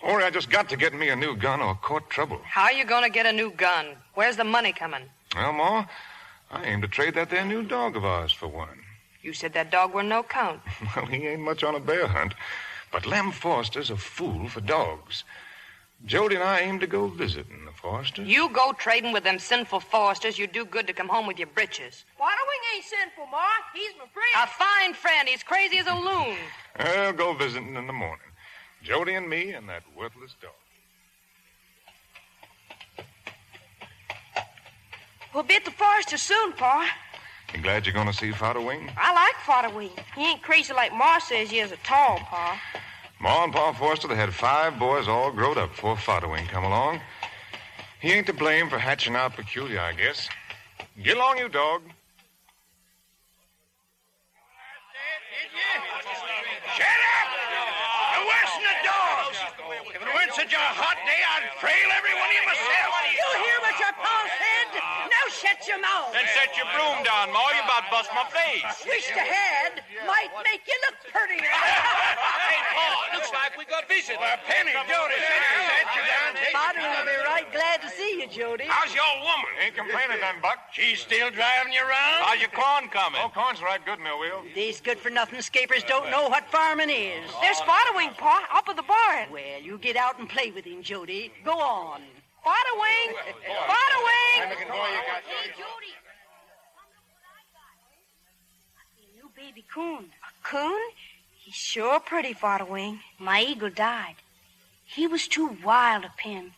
Or I just got to get me a new gun or court trouble. How are you going to get a new gun? Where's the money coming? Well, Ma, I aim to trade that there new dog of ours for one. You said that dog were no count. Well, he ain't much on a bear hunt. But Lem Foster's a fool for dogs. Jody and I aim to go visiting the Forsters. You go trading with them sinful Forsters, you do good to come home with your britches. Waterwing ain't sinful, Ma. He's my friend. A fine friend. He's crazy as a loon. I'll go visiting in the morning. Jody and me and that worthless dog. We'll be at the Forsters soon, Pa. You glad you're going to see Father Wing? I like Waterwing. He ain't crazy like Ma says he is a tall, Pa. Ma and Pa Forster, they had 5 boys all growed up before Father Wing come along. He ain't to blame for hatching out peculiar, I guess. Get along, you dog. Shut up! You're worse than the dogs. If it weren't such a hot day, I'd trail every one of you myself. You hear what your Pa said? No Shut your mouth. Then set your broom down, Ma. You about bust my face. Wish to had might make you look prettier. Hey, Pa, looks like we got visitors. Penny, Jody, set you down. Father will be right glad to see you, Jody. How's your old woman? Ain't complaining none, Buck. She's still driving you around? How's your corn coming? Oh, corn's right good, Millwheel. These good-for-nothing escapers don't know what farming is. There's Spiderwing, Pa, up at the barn. Well, you get out and play with him, Jody. Go on. Spiderwing! Spiderwing! Hey, Jody. A new baby coon. A coon? He's sure pretty, Spiderwing. My eagle died. He was too wild to pen.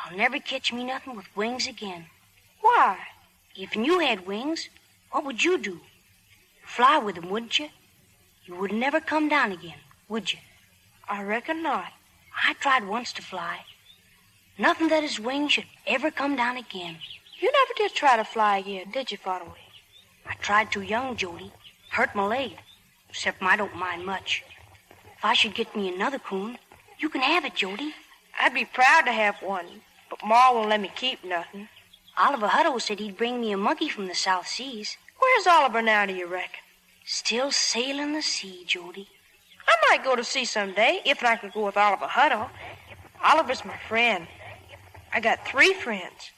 I'll never catch me nothing with wings again. Why? If you had wings, what would you do? Fly with them, wouldn't you? You would never come down again, would you? I reckon not. I tried once to fly. Nothing that his wings should ever come down again. You never did try to fly again, did you, Spiderwing? I tried too young, Jody. Hurt my leg. Except I don't mind much. If I should get me another coon, you can have it, Jody. I'd be proud to have one, but Ma won't let me keep nothing. Oliver Hutto said he'd bring me a monkey from the South Seas. Where's Oliver now, do you reckon? Still sailing the sea, Jody. I might go to sea someday, if I could go with Oliver Hutto. Oliver's my friend. I got 3 friends.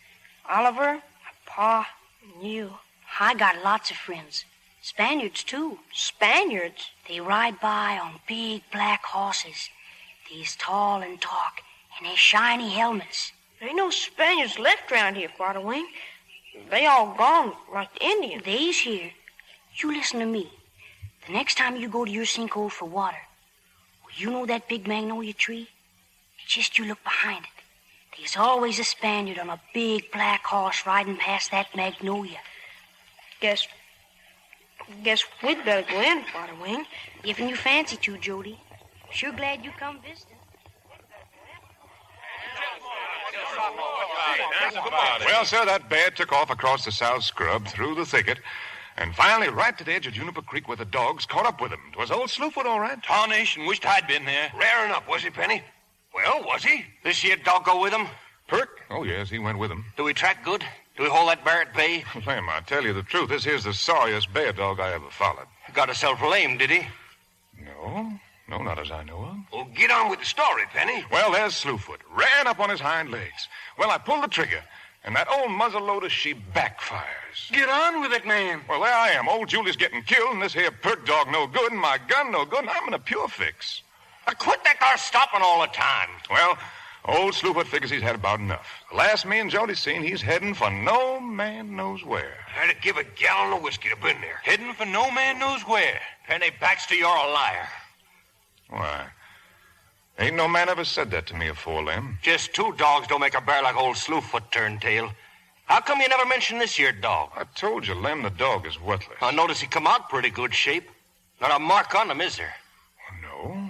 Oliver, my Pa, and you. I got lots of friends. Spaniards, too. Spaniards? They ride by on big black horses. They's tall and talk, and they shiny helmets. There ain't no Spaniards left around here, Spiderwing. They all gone, like the Indians. They's here. You listen to me. The next time you go to your sinkhole for water, you know that big magnolia tree? Just you look behind it. There's always a Spaniard on a big black horse riding past that magnolia. Guess we'd better go in, Spiderwing. If you fancy to, Jody. Sure glad you come visiting. Well, sir, that bear took off across the south scrub, through the thicket, and finally right to the edge of Juniper Creek where the dogs caught up with him. 'Twas old Slewfoot, all right. Tarnation, wished I'd been there. Raring up, was he, Penny? Well, was he? This here dog go with him? Perk? Oh, yes, he went with him. Do we track good? Do we hold that bear at bay? Lem, I tell you the truth, this here's the sorriest bear dog I ever followed. Got himself lame, did he? No, not as I know of. Well, get on with the story, Penny. Well, there's Slewfoot. Ran up on his hind legs. Well, I pulled the trigger, and that old muzzleloader, she backfires. Get on with it, man. Well, there I am. Old Julie's getting killed, and this here Perk dog no good, and my gun no good, and I'm in a pure fix. Quit that car stopping all the time. Well, old Slewfoot figures he's had about enough. The last me and Jody seen, he's heading for no man knows where. I'd have give a gallon of whiskey to been there. Heading for no man knows where. Penny Baxter, you're a liar. Why? Ain't no man ever said that to me afore, Lem. Just 2 dogs don't make a bear like old Slewfoot turn tail. How come you never mentioned this here dog? I told you, Lem, the dog is worthless. I notice he come out pretty good shape. Not a mark on him, is there? No,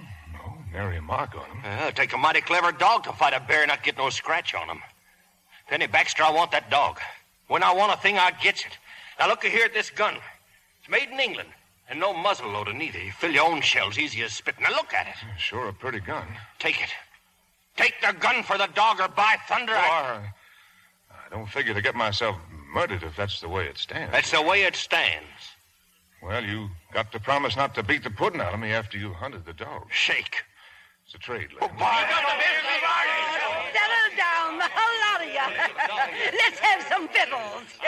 nary a mark on him. It'll take a mighty clever dog to fight a bear and not get no scratch on him. Penny Baxter, I want that dog. When I want a thing, I gets it. Now look here at this gun. It's made in England. And no muzzle loader neither. You fill your own shells easy as spit. Now look at it. Sure a pretty gun. Take it. Take the gun for the dog, or by thunder, I don't figure to get myself murdered if that's the way it stands. That's the way it stands. Well, you got to promise not to beat the pudding out of me after you hunted the dog. Shake. It's a trade, Lem. Settle down, the whole lot of you. Let's have some victuals.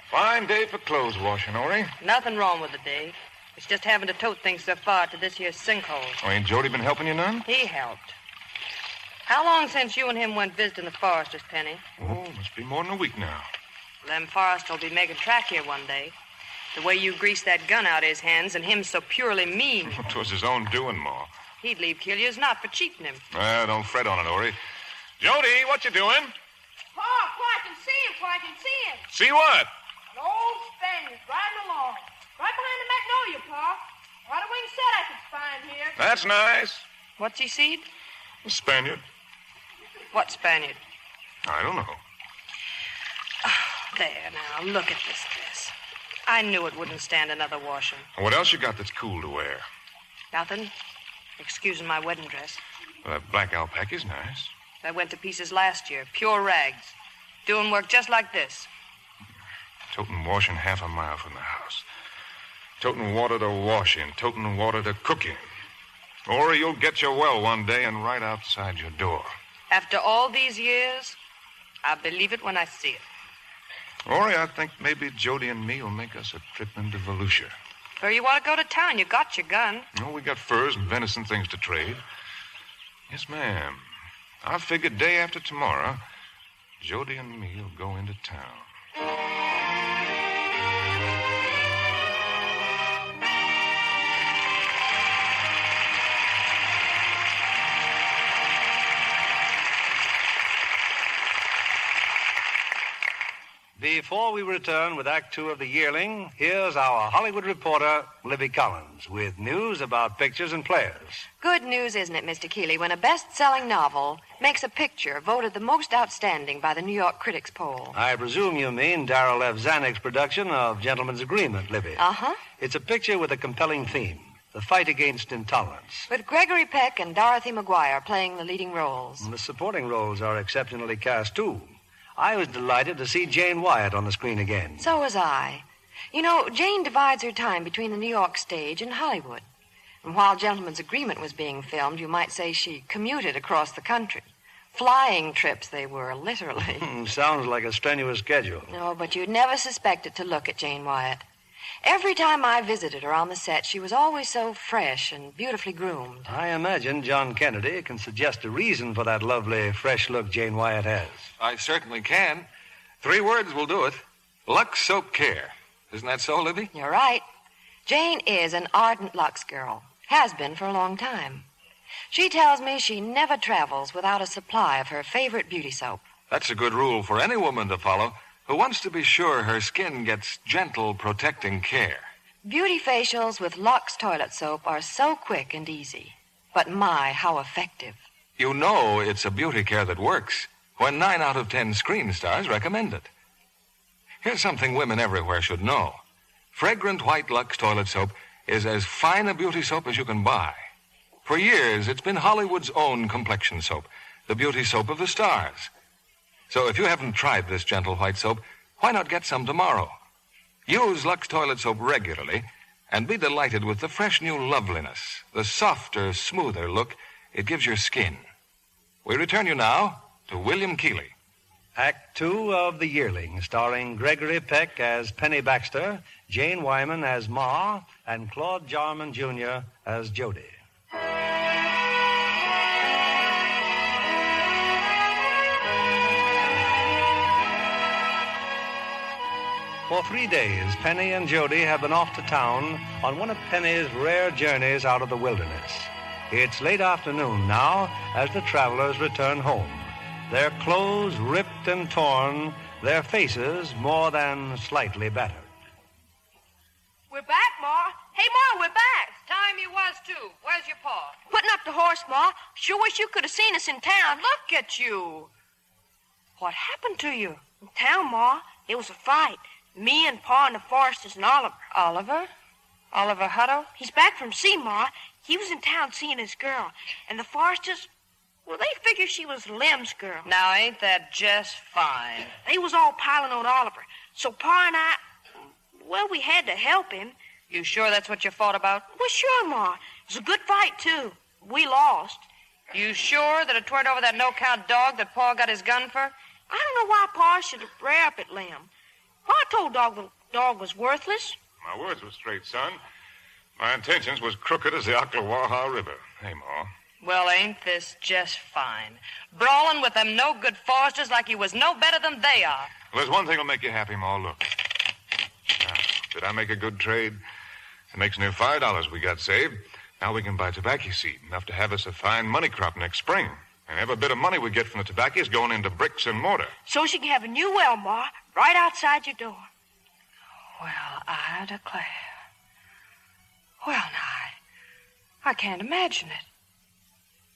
Fine day for clothes washing, Ori. Nothing wrong with the day. It's just having to tote things so far to this here sinkhole. Oh, ain't Jody been helping you none? He helped. How long since you and him went visiting the foresters, Penny? Oh, must be more than a week now. Them foresters will be making track here one day. The way you greased that gun out of his hands and him so purely mean. 'Twas his own doing, Ma. He'd leave Killia's not for cheating him. Don't fret on it, Ori. Jody, what you doing? Pa, I can see him, See what? An old Spaniard riding along. Right behind the magnolia, Pa. Spiderwing said I could find here. That's nice. What's he seed? A Spaniard. What Spaniard? I don't know. There, now, look at this dress. I knew it wouldn't stand another washing. What else you got that's cool to wear? Nothing. Excusing my wedding dress. Well, that black alpaca's nice. That went to pieces last year. Pure rags. Doing work just like this. Toting washing half a mile from the house. Toting water to wash in. Toting water to cook in. Or you'll get your well one day and right outside your door. After all these years, I believe it when I see it. Ori, I think maybe Jody and me will make us a trip into Volusia. Where you want to go to town? You got your gun. Oh, we got furs and venison things to trade. Yes, ma'am. I figured day after tomorrow, Jody and me will go into town. Before we return with Act Two of The Yearling, here's our Hollywood reporter, Libby Collins, with news about pictures and players. Good news, isn't it, Mr. Keeley, when a best-selling novel makes a picture voted the most outstanding by the New York Critics Poll? I presume you mean Darrell F. Zanuck's production of Gentleman's Agreement, Libby. Uh-huh. It's a picture with a compelling theme, the fight against intolerance. With Gregory Peck and Dorothy McGuire playing the leading roles. And the supporting roles are exceptionally cast, too. I was delighted to see Jane Wyatt on the screen again. So was I. You know, Jane divides her time between the New York stage and Hollywood. And while Gentleman's Agreement was being filmed, you might say she commuted across the country. Flying trips they were, literally. Sounds like a strenuous schedule. No, but you'd never suspect it to look at Jane Wyatt. Every time I visited her on the set, she was always so fresh and beautifully groomed. I imagine John Kennedy can suggest a reason for that lovely, fresh look Jane Wyatt has. I certainly can. 3 words will do it. Lux Soap Care. Isn't that so, Libby? You're right. Jane is an ardent Lux girl. Has been for a long time. She tells me she never travels without a supply of her favorite beauty soap. That's a good rule for any woman to follow who wants to be sure her skin gets gentle, protecting care. Beauty facials with Lux toilet soap are so quick and easy. But my, how effective. You know it's a beauty care that works when 9 out of 10 screen stars recommend it. Here's something women everywhere should know. Fragrant white Lux toilet soap is as fine a beauty soap as you can buy. For years, it's been Hollywood's own complexion soap, the beauty soap of the stars. So if you haven't tried this gentle white soap, why not get some tomorrow? Use Lux toilet soap regularly and be delighted with the fresh new loveliness, the softer, smoother look it gives your skin. We return you now to William Keeley. Act Two of The Yearling, starring Gregory Peck as Penny Baxter, Jane Wyman as Mohr, and Claude Jarman, Jr. as Jody. For 3 days, Penny and Jody have been off to town on one of Penny's rare journeys out of the wilderness. It's late afternoon now as the travelers return home. Their clothes ripped and torn, their faces more than slightly battered. We're back, Ma. Hey, Ma, we're back. Time you was, too. Where's your pa? Putting up the horse, Ma. Sure wish you could have seen us in town. Look at you. What happened to you? In town, Ma. It was a fight. Me and Pa and the Foresters and Oliver. Oliver? Oliver Hutto? He's back from sea, Ma. He was in town seeing his girl. And the Foresters, well, they figured she was Lem's girl. Now, ain't that just fine? They was all piling on Oliver. So Pa and I, well, we had to help him. You sure that's what you fought about? Well, sure, Ma. It was a good fight, too. We lost. You sure that it weren't over that no-count dog that Pa got his gun for? I don't know why Pa should rear up at Lem. Pa told Dog the dog was worthless. My words were straight, son. My intentions was crooked as the Ocklawaha River. Hey, Ma. Well, ain't this just fine? Brawling with them no-good Foresters like you was no better than they are. Well, there's one thing that'll make you happy, Ma. Look. Now, did I make a good trade? It makes near $5 we got saved. Now we can buy tobacco seed, enough to have us a fine money crop next spring. And every bit of money we get from the tobacco is going into bricks and mortar. So she can have a new well, Ma, right outside your door. Well, I declare. Well, now, I can't imagine it.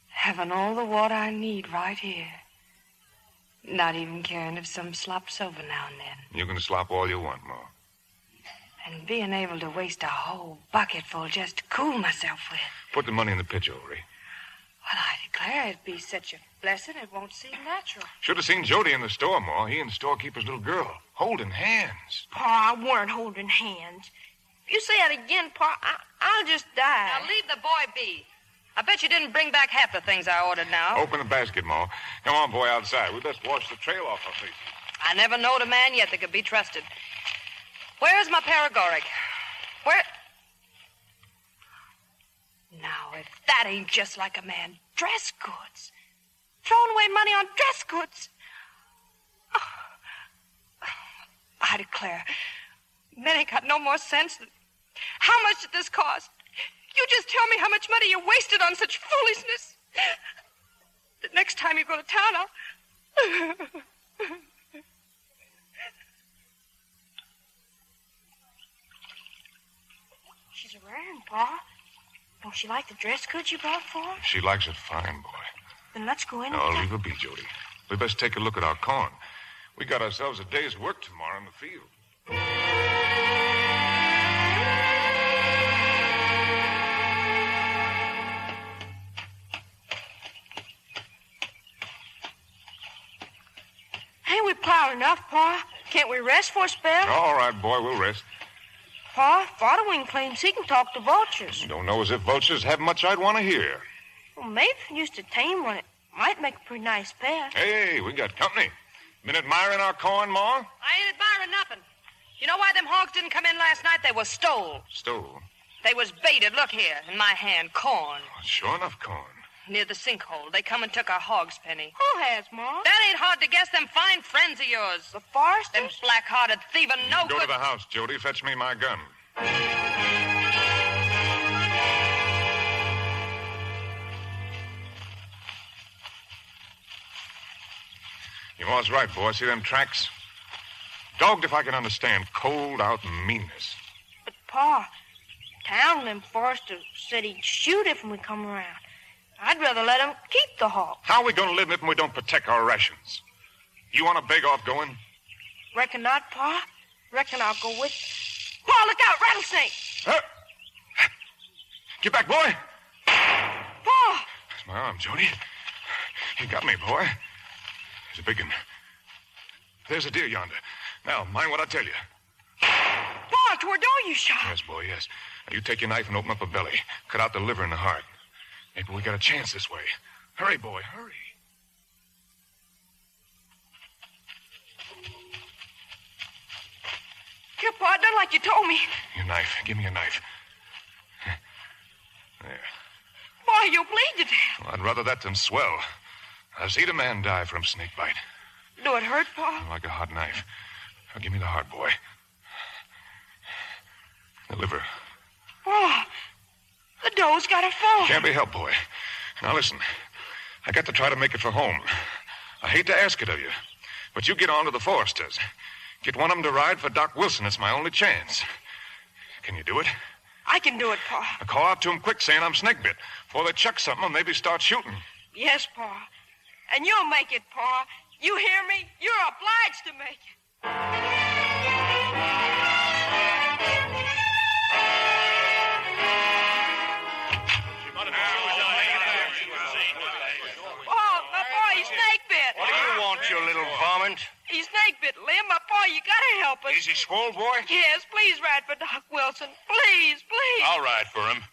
Having all the water I need right here. Not even caring if some slops over now and then. You can slop all you want, Ma. And being able to waste a whole bucketful just to cool myself with. Put the money in the pitcher, Ori. Well, I declare it'd be such a blessing it won't seem natural. Should have seen Jody in the store, Ma. He and the storekeeper's little girl, holding hands. Pa, I weren't holding hands. If you say that again, Pa, I'll just die. Now, leave the boy be. I bet you didn't bring back half the things I ordered now. Open the basket, Ma. Come on, boy, outside. We best wash the trail off our faces. I never knowed a man yet that could be trusted. Where's my paregoric? Where... Now, if that ain't just like a man, dress goods. Throwing away money on dress goods. Oh, I declare, men ain't got no more sense than... How much did this cost? You just tell me how much money you wasted on such foolishness. The next time you go to town, I'll... She's around, Pa. Don't she like the dress goods you bought for her? She likes it fine, boy. Then let's go in No, and... leave her be, Jody. We best take a look at our corn. We got ourselves a day's work tomorrow in the field. Ain't we plowed enough, Pa? Can't we rest for a spell? All right, boy, we'll rest. Pa, Fatherwing claims he can talk to vultures. Don't know as if vultures have much I'd want to hear. Well, Nathan used to tame one. It might make a pretty nice pet. Hey, we got company. Been admiring our corn, Ma? I ain't admiring nothing. You know why them hogs didn't come in last night? They was stole. Stole? They was baited. Look here, in my hand, corn. Sure enough, corn. Near the sinkhole. They come and took our hog's penny. Who has, Ma? That ain't hard to guess. Them fine friends of yours. The foresters? Them black-hearted thieving no Go good... to the house, Jody. Fetch me my gun. You was right, boy. See them tracks? Dogged if I can understand cold out meanness. But, Pa, town and them foresters said he'd shoot if we come around. I'd rather let him keep the hog. How are we going to live if we don't protect our rations? You want to beg off going? Reckon not, Pa. Reckon I'll go with... Pa, look out, rattlesnake! Get back, boy! Pa! That's my arm, Jody. You got me, boy. There's a big one. There's a deer yonder. Now, mind what I tell you. Pa, toward door you shot. Yes, boy, yes. Now, you take your knife and open up the belly. Cut out the liver and the heart. Maybe we got a chance this way. Hurry, boy, hurry. Here, Pa, done like you told me. Your knife. Give me your knife. There. Pa, you'll bleed to death. Well, I'd rather that than swell. I've seen a man die from snake bite. Do it hurt, Pa? Like a hot knife. Now, give me the heart, boy. The liver. Pa, the dough's got to fall. Can't be helped, boy. Now, listen. I got to try to make it for home. I hate to ask it of you, but you get on to the Foresters. Get one of them to ride for Doc Wilson. It's my only chance. Can you do it? I can do it, Pa. Now, call out to them quick saying I'm snake bit. Before they chuck something or maybe start shooting. Yes, Pa. And you'll make it, Pa. You hear me? You're obliged to make it. Oh, my boy, he's snake bit. What do you want, you little varmint? He's snake bit, Lim. My boy, you gotta help us. Is he swole, boy? Yes, please ride for Doc Wilson. Please, please. I'll ride for him.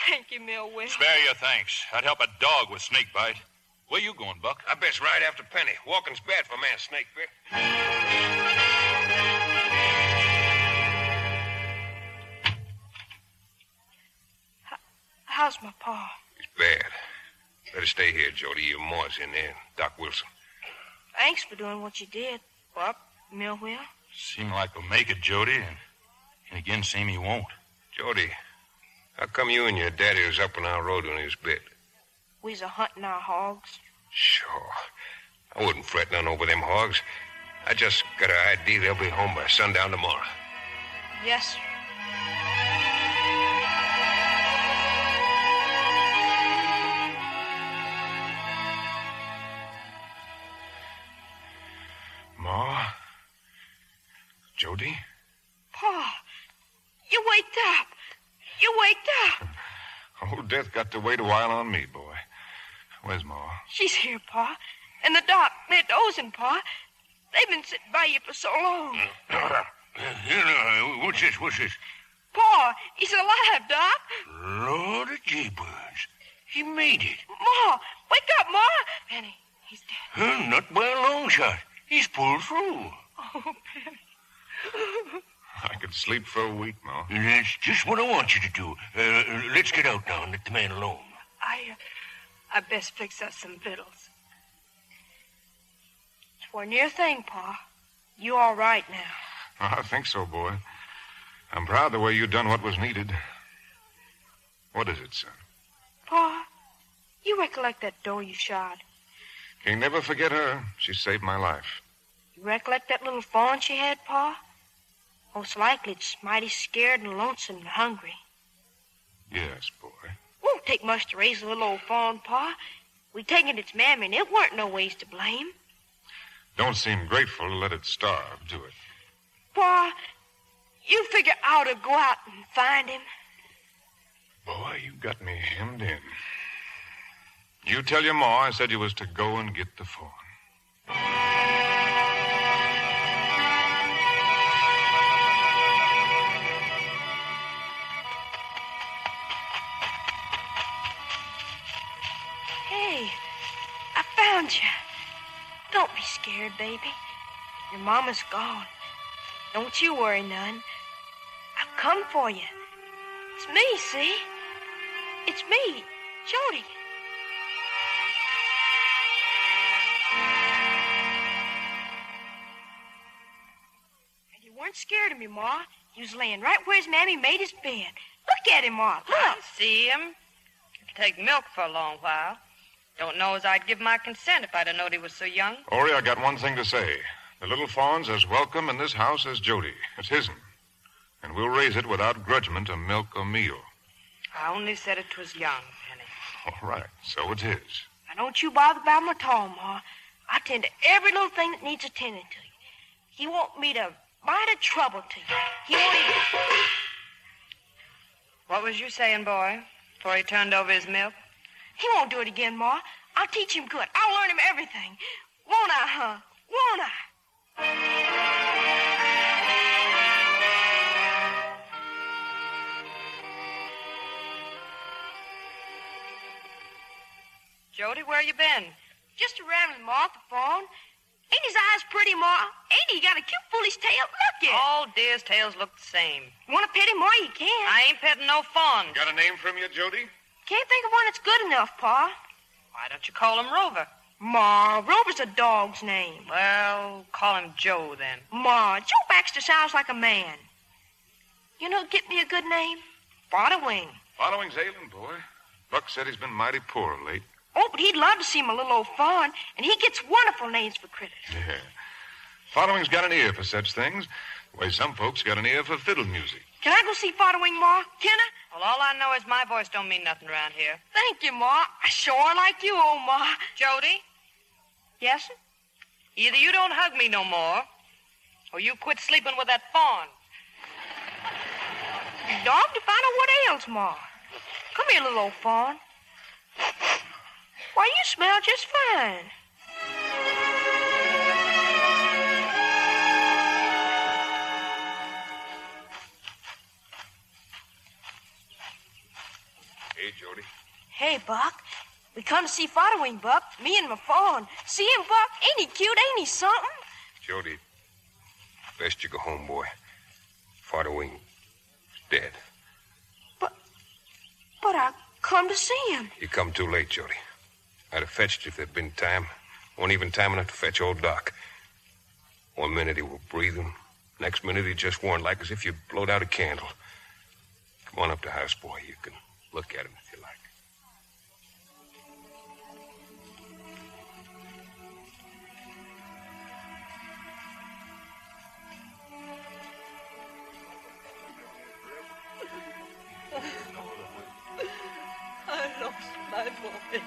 Thank you, Millwell. Spare your thanks. I'd help a dog with snake bite. Where you going, Buck? I best ride after Penny. Walking's bad for a man snake bit. How's my pa? He's bad. Better stay here, Jody. Your ma's in there. Doc Wilson. Thanks for doing what you did, Buck, Millwell. Seem like we'll make it, Jody, and again seem he won't. Jody, how come you and your daddy was up on our road when he was bit? We's a-hunting our hogs. Sure. I wouldn't fret none over them hogs. I just got an idea they'll be home by sundown tomorrow. Yes, sir. Ma? Jody? Pa, waked up. You waked up. Old Death got to wait a while on me, boy. Where's Ma? She's here, Pa. And the doc, they're dozing, Pa. They've been sitting by you for so long. What's this? Pa, he's alive, Doc. Lord of Jeepers. He made it. Ma, wake up, Ma. Penny, he's dead. Not by a long shot. He's pulled through. Oh, Penny. I could sleep for a week, Ma. That's just what I want you to do. Let's get out now and let the man alone. I best fix us some victuals. It's one near thing, Pa. You all right now? I think so, boy. I'm proud the way you done what was needed. What is it, son? Pa, you recollect that doe you shot? Can't never forget her. She saved my life. You recollect that little fawn she had, Pa? Most likely it's mighty scared and lonesome and hungry. Yes, boy. Won't take much to raise a little old fawn, Pa. We taken its mammy, and it weren't no ways to blame. Don't seem grateful to let it starve, do it? Pa, you figure out to go out and find him. Boy, you got me hemmed in. You tell your ma I said you was to go and get the fawn. Hey, I found you. Don't be scared, baby. Your mama's gone. Don't you worry none. I've come for you. It's me, see? It's me, Jody. And you weren't scared of me, Ma. You was laying right where his mammy made his bed. Look at him, Ma. Look. I see him. It'll take milk for a long while. Don't know as I'd give my consent if I'd have known he was so young. Ori, I got one thing to say. The little fawn's as welcome in this house as Jody. It's his'n. And we'll raise it without grudgment of milk or meal. I only said it was young, Penny. All right, so it's his. Now, don't you bother about him at all, Ma. I tend to every little thing that needs attending to you. He won't me to bite a trouble to you. He won't even... What was you saying, boy, before he turned over his milk? He won't do it again, Ma. I'll teach him good. I'll learn him everything. Won't I, huh? Won't I? Jody, where you been? Just a rambling, Ma, the fawn. Ain't his eyes pretty, Ma? Ain't he got a cute foolish tail? Look at it. All deer's tails look the same. Want to pet him, Ma? You can. I ain't petting no fawn. Got a name for him yet, Jody? Can't think of one that's good enough, Pa. Why don't you call him Rover? Ma, Rover's a dog's name. Well, call him Joe, then. Ma, Joe Baxter sounds like a man. You know, get me a good name? Wing. Following's ailing, boy. Buck said he's been mighty poor of late. Oh, but he'd love to see my little old fawn, and he gets wonderful names for critters. Yeah. Following's got an ear for such things, the way some folks got an ear for fiddle music. Can I go see Wing, Ma? Can I? Well, all I know is my voice don't mean nothing around here. Thank you, Ma. I sure like you, old Ma. Jody? Yes, sir? Either you don't hug me no more, or you quit sleeping with that fawn. Dog to find out what ails, Ma. Come here, little old fawn. Why, you smell just fine. Hey, Jody. Hey, Buck. We come to see Wing, Buck. Me and my fawn. See him, Buck? Ain't he cute? Ain't he something? Jody, best you go home, boy. Wing's dead. But I come to see him. You come too late, Jody. I'd have fetched you if there'd been time. Won't even time enough to fetch old Doc. 1 minute he was breathing. Next minute he just warned like as if you blowed out a candle. Come on up to the house, boy. You can look at him if you like. I lost my boy.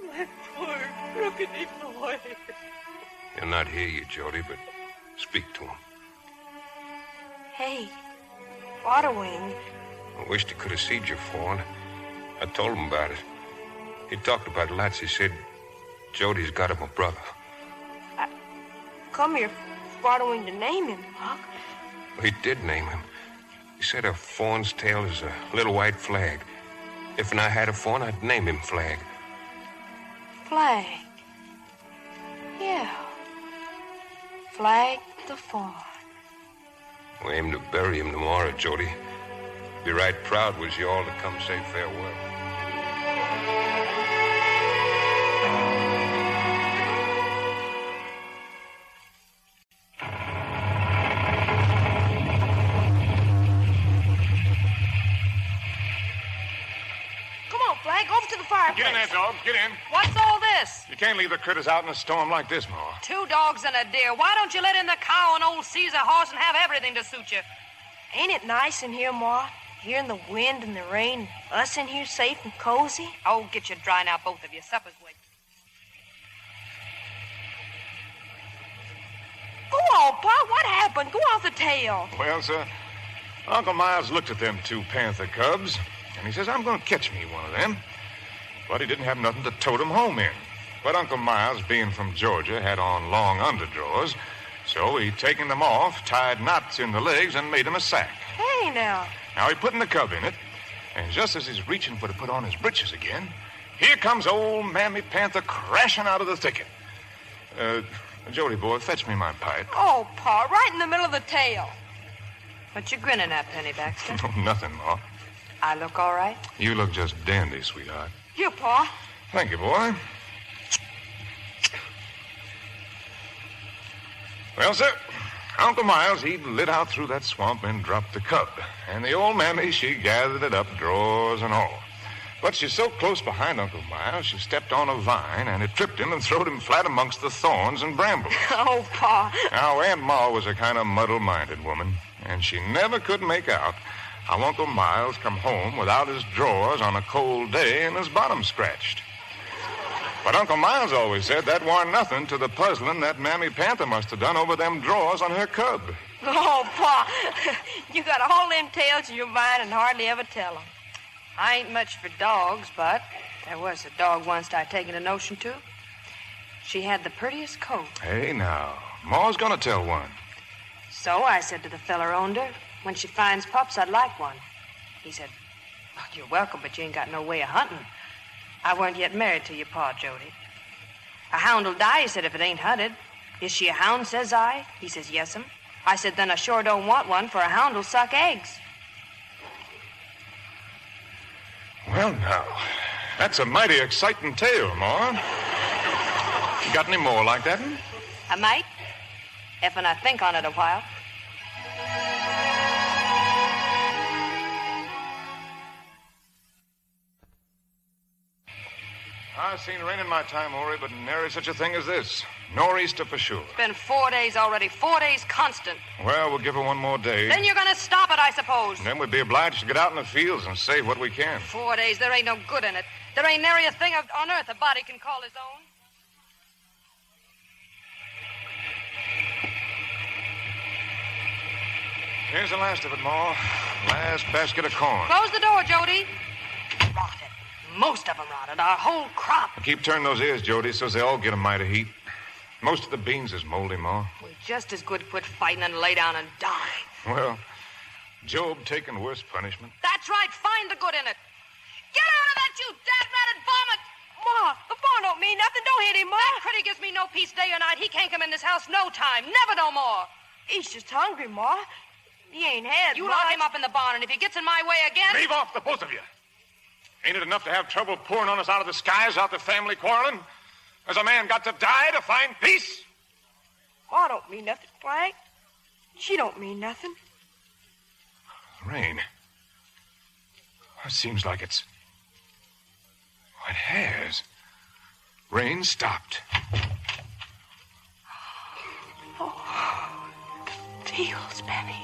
My poor, brookeny boy. He'll not hear you, Jody, but speak to him. Hey, Waterwing. I wished he could have seen your fawn. I told him about it. He talked about lots. He said Jody's got him a brother. Come here, Waterwing, to name him, Huck. He did name him. He said a fawn's tail is a little white flag. If I had a fawn, I'd name him Flag. Flag. Yeah. Flag the fawn. We aim to bury him tomorrow, Jody. Be right proud was you all to come say farewell. Flag, over to the fireplace. Get in there, dog. Get in. What's all this? You can't leave the critters out in a storm like this, Mohr. 2 dogs and a deer. Why don't you let in the cow and old Caesar horse and have everything to suit you? Ain't it nice in here, Ma? Hearing the wind and the rain, us in here safe and cozy? Oh, get you dry now, both of you. Supper's waiting. Go on, Pa. What happened? Go off the tail. Well, sir, Uncle Miles looked at them 2 panther cubs, and he says, I'm going to catch me one of them. But he didn't have nothing to tote 'em home in. But Uncle Miles, being from Georgia, had on long underdrawers, so he taken them off, tied knots in the legs, and made him a sack. Hey, now. Now, he putting the cub in it, and just as he's reaching for to put on his breeches again, here comes old Mammy Panther crashing out of the thicket. Jody, boy, fetch me my pipe. Oh, Pa, right in the middle of the tail. What you grinning at, Penny Baxter? Oh, nothing, Ma. I look all right? You look just dandy, sweetheart. Here, Pa. Thank you, boy. Well, sir, Uncle Miles, he lit out through that swamp and dropped the cub. And the old mammy, she gathered it up, drawers and all. But she's so close behind Uncle Miles, she stepped on a vine, and it tripped him and throwed him flat amongst the thorns and brambles. Oh, Pa. Now, Aunt Ma was a kind of muddle-minded woman, and she never could make out how Uncle Miles come home without his drawers on a cold day and his bottom scratched. But Uncle Miles always said that warn't nothing to the puzzling that Mammy Panther must have done over them drawers on her cub. Oh, Pa, you got all them tales in your mind and hardly ever tell them. I ain't much for dogs, but there was a dog once I'd taken a notion to. She had the prettiest coat. Hey, now, Ma's gonna tell one. So I said to the feller owned her, when she finds pups, I'd like one. He said, well, you're welcome, but you ain't got no way of hunting. I weren't yet married to your pa, Jody. A hound'll die, he said, if it ain't hunted. Is she a hound, says I? He says, yes'm. I said, then I sure don't want one, for a hound'll suck eggs. Well, now, that's a mighty exciting tale, Ma. You got any more like that? I might, if I think on it a while. I've seen rain in my time, Ori, but nary such a thing as this. Nor'easter for sure. It's been 4 days already. 4 days constant. Well, we'll give her one more day. Then you're going to stop it, I suppose. And then we'd be obliged to get out in the fields and save what we can. 4 days, there ain't no good in it. There ain't nary a thing on earth a body can call his own. Here's the last of it, Ma. Last basket of corn. Close the door, Jody. Rotted. Most of them rotted. Our whole crop. Keep turning those ears, Jody, so's they all get a mite of heat. Most of the beans is moldy, Ma. We just as good quit fighting and lay down and die. Well, Job taking worse punishment. That's right. Find the good in it. Get out of that, you dad-ratted vomit! Ma, the fawn don't mean nothing. Don't hit him, Ma. That critter gives me no peace day or night. He can't come in this house no time. Never no more. He's just hungry, Ma. He ain't had You much. lock him up in the barn, and if he gets in my way again... Leave off, the both of you. Ain't it enough to have trouble pouring on us out of the skies out the family quarreling? Has a man got to die to find peace? Ma don't mean nothing, Frank. She don't mean nothing. Rain. It seems like it's... It has. Rain stopped. Oh, the fields, Penny.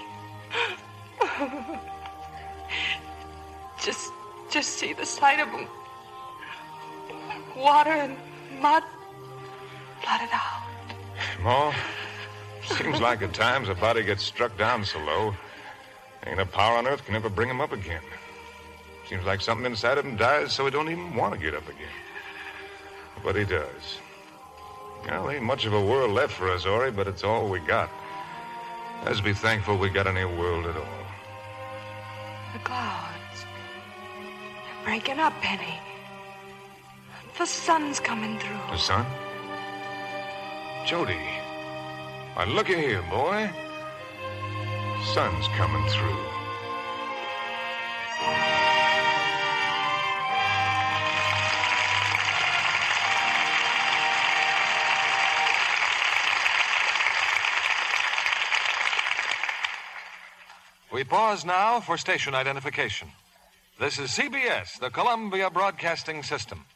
Just see the sight of them. Water and mud flooded out. Ma, seems like at times a body gets struck down so low, Ain't a power on earth can ever bring him up again. Seems like something inside of him dies so he don't even want to get up again. But he does. Well, ain't much of a world left for us, Ori, but it's all we got. Let's be thankful we got any world at all. The clouds. They're breaking up, Penny. The sun's coming through. The sun? Jody. Why, looky here, boy. Sun's coming through. We pause now for station identification. This is CBS, the Columbia Broadcasting System.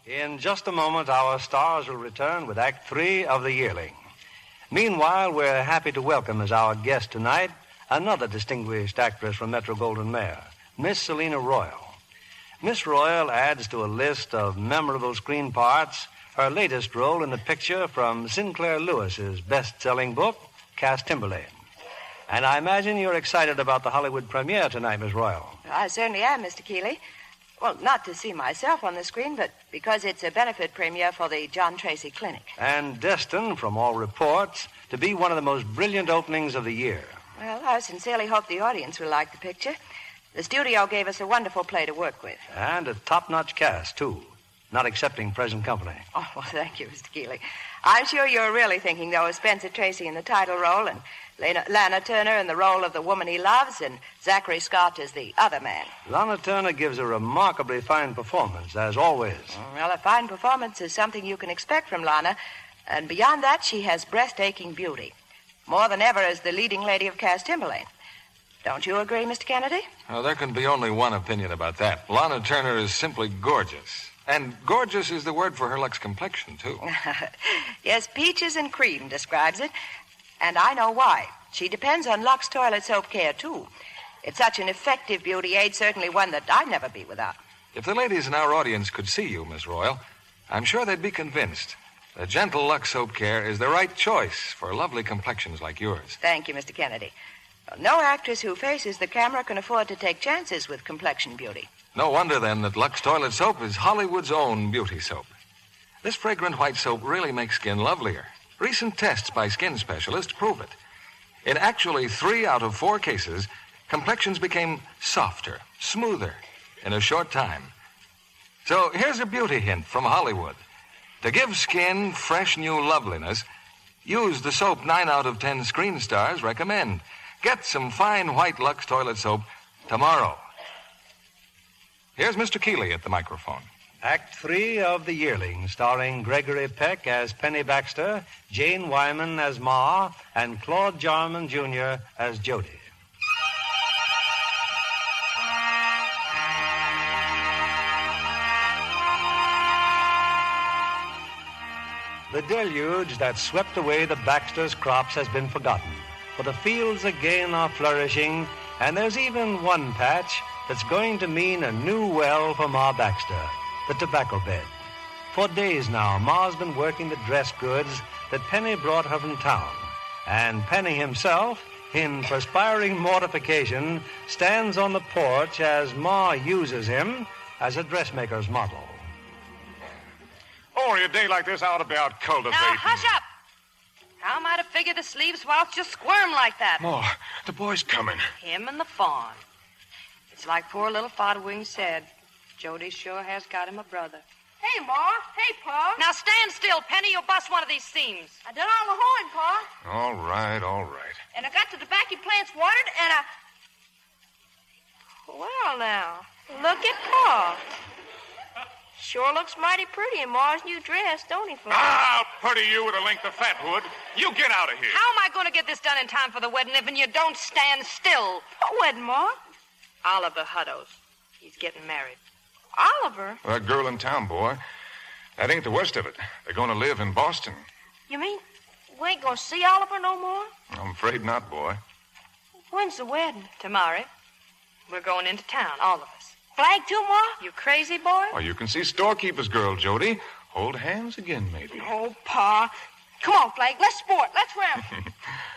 In just a moment, our stars will return with Act 3 of The Yearling. Meanwhile, we're happy to welcome as our guest tonight another distinguished actress from Metro-Goldwyn-Mayer, Miss Selina Royal. Miss Royal adds to a list of memorable screen parts her latest role in the picture from Sinclair Lewis's best-selling book, Cass Timberlane. And I imagine you're excited about the Hollywood premiere tonight, Miss Royal. I certainly am, Mr. Keeley. Well, not to see myself on the screen, but because it's a benefit premiere for the John Tracy Clinic. And destined, from all reports, to be one of the most brilliant openings of the year. Well, I sincerely hope the audience will like the picture. The studio gave us a wonderful play to work with. And a top-notch cast, too, not excepting present company. Oh, well, thank you, Mr. Keeley. I'm sure you're really thinking, though, of Spencer Tracy in the title role and Lana Turner in the role of the woman he loves and Zachary Scott as the other man. Lana Turner gives a remarkably fine performance, as always. Well, a fine performance is something you can expect from Lana, and beyond that, she has breathtaking beauty. More than ever as the leading lady of Cass Timberlane. Don't you agree, Mr. Kennedy? Oh, there can be only one opinion about that. Lana Turner is simply gorgeous. And gorgeous is the word for her Lux complexion, too. Yes, peaches and cream describes it. And I know why. She depends on Lux toilet soap care, too. It's such an effective beauty aid, certainly one that I'd never be without. If the ladies in our audience could see you, Miss Royal, I'm sure they'd be convinced that gentle Lux soap care is the right choice for lovely complexions like yours. Thank you, Mr. Kennedy. Well, no actress who faces the camera can afford to take chances with complexion beauty. No wonder, then, that Lux toilet soap is Hollywood's own beauty soap. This fragrant white soap really makes skin lovelier. Recent tests by skin specialists prove it. In actually 3 out of 4 cases, complexions became softer, smoother in a short time. So here's a beauty hint from Hollywood. To give skin fresh new loveliness, use the soap 9 out of 10 screen stars recommend. Get some fine white Lux toilet soap tomorrow. Here's Mr. Keeley at the microphone. Act 3 of The Yearling, starring Gregory Peck as Penny Baxter, Jane Wyman as Mohr, and Claude Jarman, Jr. as Jody. The deluge that swept away the Baxters' crops has been forgotten, for the fields again are flourishing, and there's even one patch that's going to mean a new well for Ma Baxter, the tobacco bed. For days now, Ma's been working the dress goods that Penny brought her from town, and Penny himself, in perspiring mortification, stands on the porch as Ma uses him as a dressmaker's model. Oh, a day like this, I ought to be out cultivating. Now, hush up! How am I to figure the sleeves whilst you squirm like that? Oh, the boy's coming. Him and the fawn. It's like poor little Fodwing said. Jody sure has got him a brother. Hey, Ma. Hey, Pa. Now stand still, Penny. You'll bust one of these seams. I done all the hoeing, Pa. All right, all right. And I got the tobacco plants watered, and I... Well, now, look at Pa. Sure looks mighty pretty in Ma's new dress, don't he, Flo? I'll putty you with a length of fatwood. You get out of here. How am I going to get this done in time for the wedding if you don't stand still? What wedding, Ma? Oliver Hutto's. He's getting married. Oliver? That girl in town, boy. That ain't the worst of it. They're going to live in Boston. You mean We ain't gonna see Oliver no more? I'm afraid not, boy. When's the wedding? Tomorrow. We're going into town, all of us. Flag too, Ma? You crazy, boy? Oh, you can see storekeeper's girl, Jody. Hold hands again, maybe. Oh, Pa. Come on, Flag. Let's sport. Let's ramble.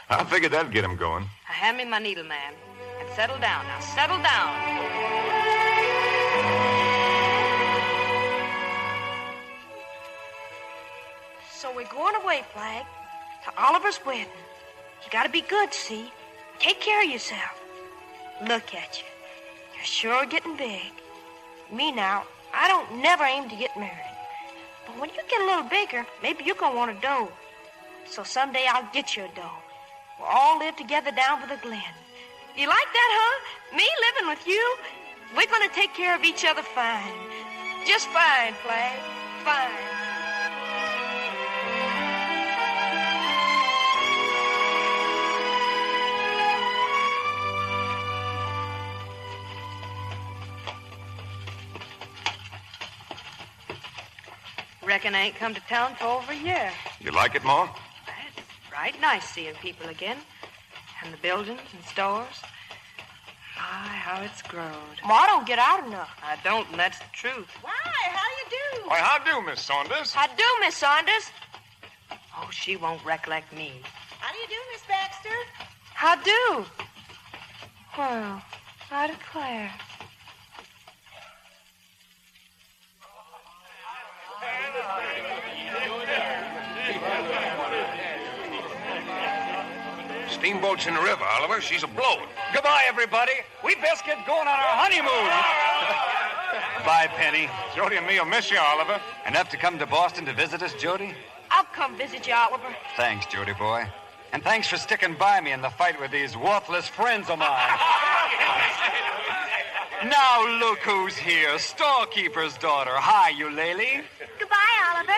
I figured that'd get him going. Hand me my needle, man. And settle down. Now, settle down. So we're going away, Flag, to Oliver's wedding. You gotta be good, see? Take care of yourself. Look at you. You're sure getting big. Me now, I don't never aim to get married. But when you get a little bigger, maybe you're gonna want a doe. So someday I'll get you a doe. We'll all live together down by the glen. You like that, huh? Me living with you? We're gonna take care of each other fine. Just fine, Flag. Fine. Reckon I ain't come to town for over a year. You like it, Ma? It's right nice seeing people again. And the buildings and stores. My, how it's growed. Ma don't get out enough. I don't, and that's the truth. Why? How you do? Why, how do, Miss Saunders? How do, Miss Saunders? Oh, she won't recollect me. How do you do, Miss Baxter? How do? Well, I declare. Steamboat's in the river, Oliver. She's a-blowing. Goodbye, everybody. We best get going on our honeymoon. Bye, Penny. Jody and me will miss you, Oliver. Enough to come to Boston to visit us, Jody? I'll come visit you, Oliver. Thanks, Jody boy. And thanks for sticking by me in the fight with these worthless friends of mine. Now look who's here. Storekeeper's daughter. Hi, Eulalie. Goodbye, Oliver.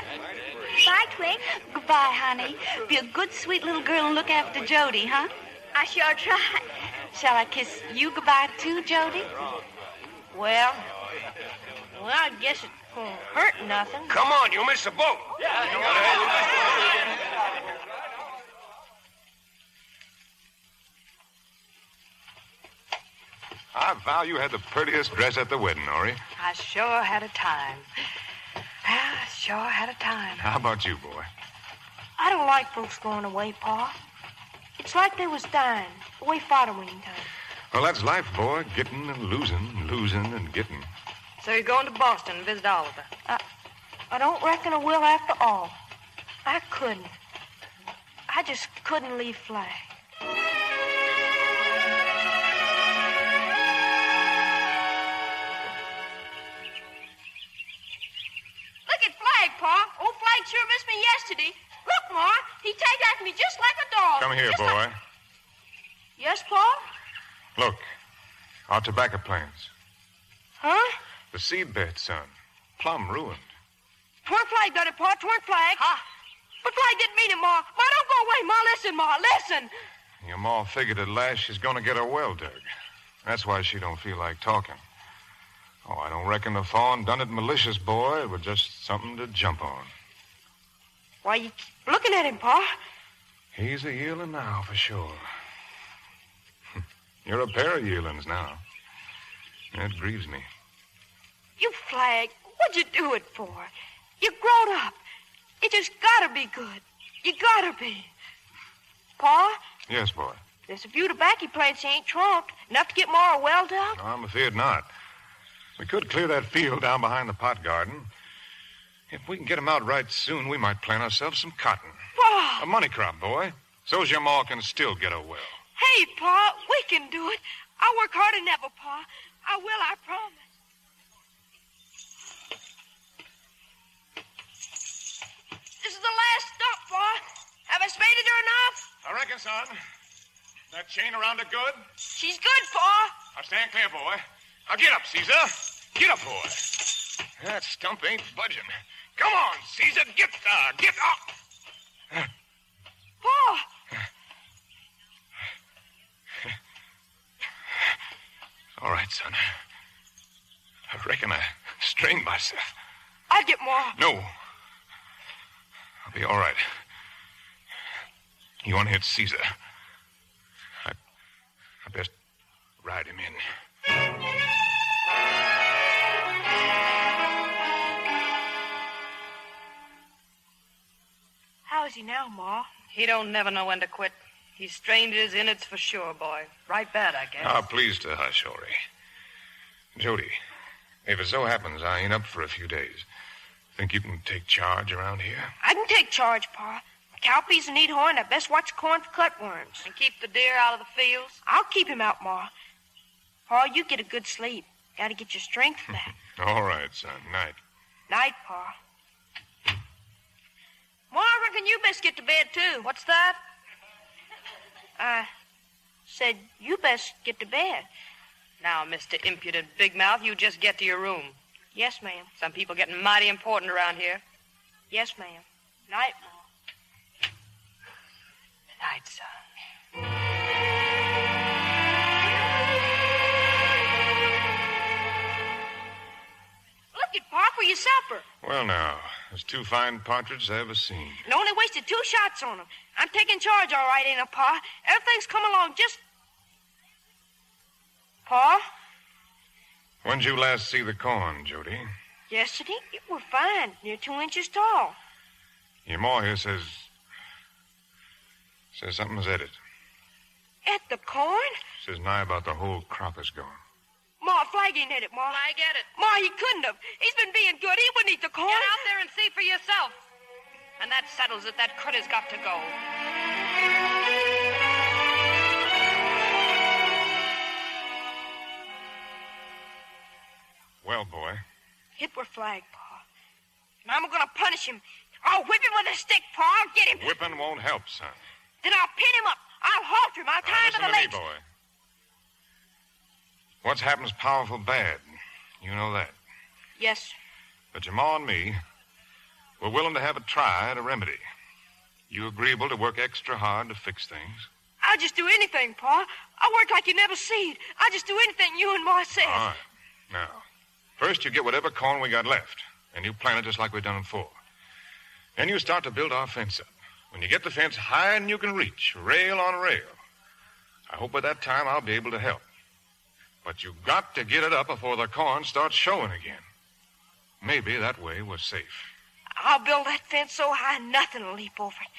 Goodbye, Twink. Goodbye, honey. Be a good, sweet little girl and look after Jody, huh? I sure try. Shall I kiss you goodbye, too, Jody? Well, I guess it won't hurt nothing. Come on, you missed the boat. I vow you had the prettiest dress at the wedding, Norrie. I sure had a time. I sure had a time. How about you, boy? I don't like folks going away, Pa. It's like they was dying, the way Father went in time. Well, that's life, boy. Getting and losing and getting. So you're going to Boston and visit Oliver? I don't reckon I will after all. I couldn't. I just couldn't leave Flag. Look at Flag, Pa. Old Flag sure missed me yesterday. Look, Ma, he tagged after me just like a dog. Come here, Just boy. like- Yes, Pa? Look, our tobacco plants. Huh? The seed bed, son. Plumb ruined. Twerk Flag done it, Pa. Twerk Flag. Huh? But Flag didn't mean it, Ma. Ma, don't go away. Ma, listen, Ma. Listen. Your ma figured at last she's going to get her well dug. That's why she don't feel like talking. Oh, I don't reckon the fawn done it malicious, boy. It was just something to jump on. Why, you keep looking at him, Pa. He's a yearling now, for sure. You're a pair of yearlings now. That grieves me. You Flag, what'd you do it for? You grown up. You just gotta be good. You gotta be. Pa, Yes, boy. there's a few tobacco plants you ain't trunked. Enough to get Mohr well dug. I'm afraid not. We could clear that field down behind the pot garden. If we can get 'em out right soon, we might plant ourselves some cotton. Pa! A money crop, boy. So's your ma can still get her well. Hey, Pa, we can do it. I'll work harder than ever, Pa. I will, I promise. This is the last stop, Pa. Have I spaded her enough? I reckon, son. That chain around her good? She's good, Pa. Now stand clear, boy. Now get up, Caesar. Get up, boy. That stump ain't budging. Come on, Caesar. Get up. Pa! All right, son. I reckon I strained myself. I'll get Mohr. No. I'll be all right. You want to hit Caesar? I best ride him in. How is he now, Ma? He don't never know when to quit. He's strained his innards for sure, boy. Right bad, I guess. Ah, please to hush, Horry. Jody, if it so happens I ain't up for a few days, think you can take charge around here? I can take charge, Pa. Cowpeas and Needhorn, I best watch the corn for cutworms. And keep the deer out of the fields? I'll keep him out, Ma. Pa, you get a good sleep. Gotta get your strength back. All right, son. Night. Night, Pa. Ma, I reckon you best get to bed, too. What's that? I said you best get to bed. Now, Mr. Impudent Big Mouth, you just get to your room. Yes, ma'am. Some people getting mighty important around here. Yes, ma'am. Night, Ma. Night, son. Look at Pa for your supper. Well, now, there's 2 fine partridges I ever seen. And only wasted 2 shots on them. I'm taking charge all right, ain't I, Pa? Everything's come along just... Pa? When'd you last see the corn, Jody? Yesterday, it were fine, near 2 inches tall. Your ma here says something's at it. At the corn? Says nigh about the whole crop is gone. Ma, Flag ain't at it, Ma. I get it. Ma, he couldn't have. He's been being good. He wouldn't eat the corn. Get out there and see for yourself. And that settles it. That critter's got to go. Well, boy. It were Flag, Pa. And I'm gonna punish him. I'll whip him with a stick, Pa. I'll get him. Whipping won't help, son. Then I'll pin him up. I'll halter him. I'll tie him to the legs. Listen to me, boy. What's happened's powerful bad. You know that. Yes, sir. But your ma and me, we're willing to have a try at a remedy. You agreeable to work extra hard to fix things? I'll just do anything, Pa. I work like you never seen. I'll just do anything you and Ma says. All right. Now, first you get whatever corn we got left, and you plant it just like we done before. Then you start to build our fence up. When you get the fence higher than you can reach, rail on rail, I hope by that time I'll be able to help. But you got to get it up before the corn starts showing again. Maybe that way we're safe. I'll build that fence so high nothing will leap over it.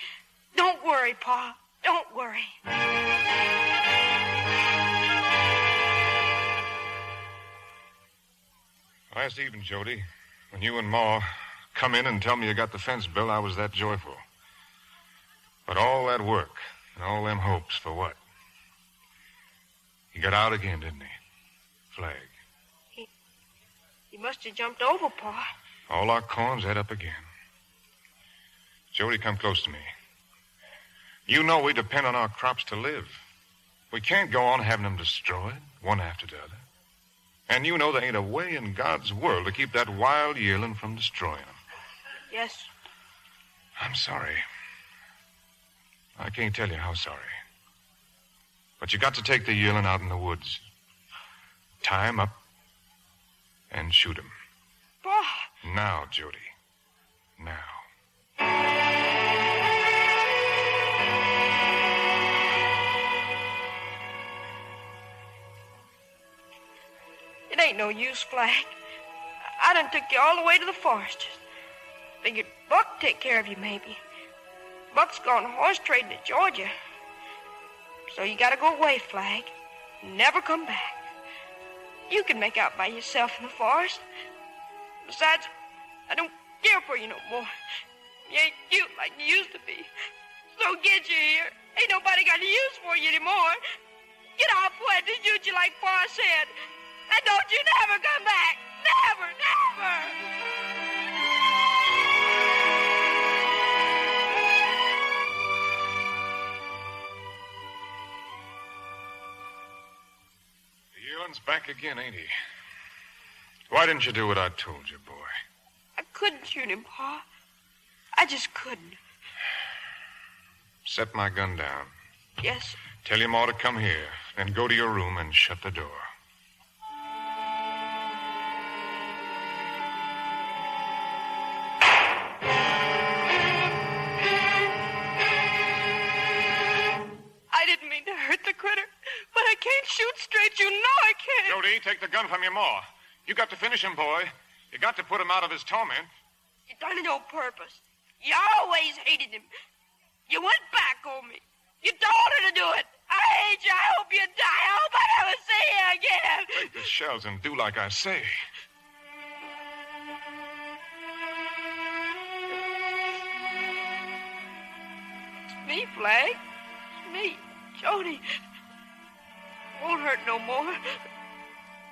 Don't worry, Pa. Don't worry. Last evening, Jody, when you and Ma come in and tell me you got the fence built, I was that joyful. But all that work and all them hopes for what? He got out again, didn't he? Flag. He must have jumped over, Pa. All our corn's ate up again. Jody, come close to me. You know we depend on our crops to live. We can't go on having them destroyed, one after the other. And you know there ain't a way in God's world to keep that wild yearling from destroying them. Yes. I'm sorry. I can't tell you how sorry. But you got to take the yearling out in the woods. Tie him up and shoot him. Pa. Now, Jody. Now. It ain't no use, Flag. I done took you all the way to the forest. Figured Buck take care of you, maybe. Buck's gone horse trading to Georgia. So you gotta go away, Flag. Never come back. You can make out by yourself in the forest. Besides, I don't care for you no more. You ain't cute like you used to be. So get you here. Ain't nobody got any use for you anymore. Get off where to shoot you like Pa said. And don't you never come back. Never, never. Yearling's back again, ain't he? Why didn't you do what I told you, boy? I couldn't shoot him, Pa. I just couldn't. Set my gun down. Yes. Tell your ma to come here, then go to your room and shut the door. the gun from you, Mohr. You got to finish him, boy. You got to put him out of his torment. You done it on purpose. You always hated him. You went back on me. You told her to do it. I hate you. I hope you die. I hope I never see you again. Take the shells and do like I say. It's me, Flag. It's me, Jody. Won't hurt no more.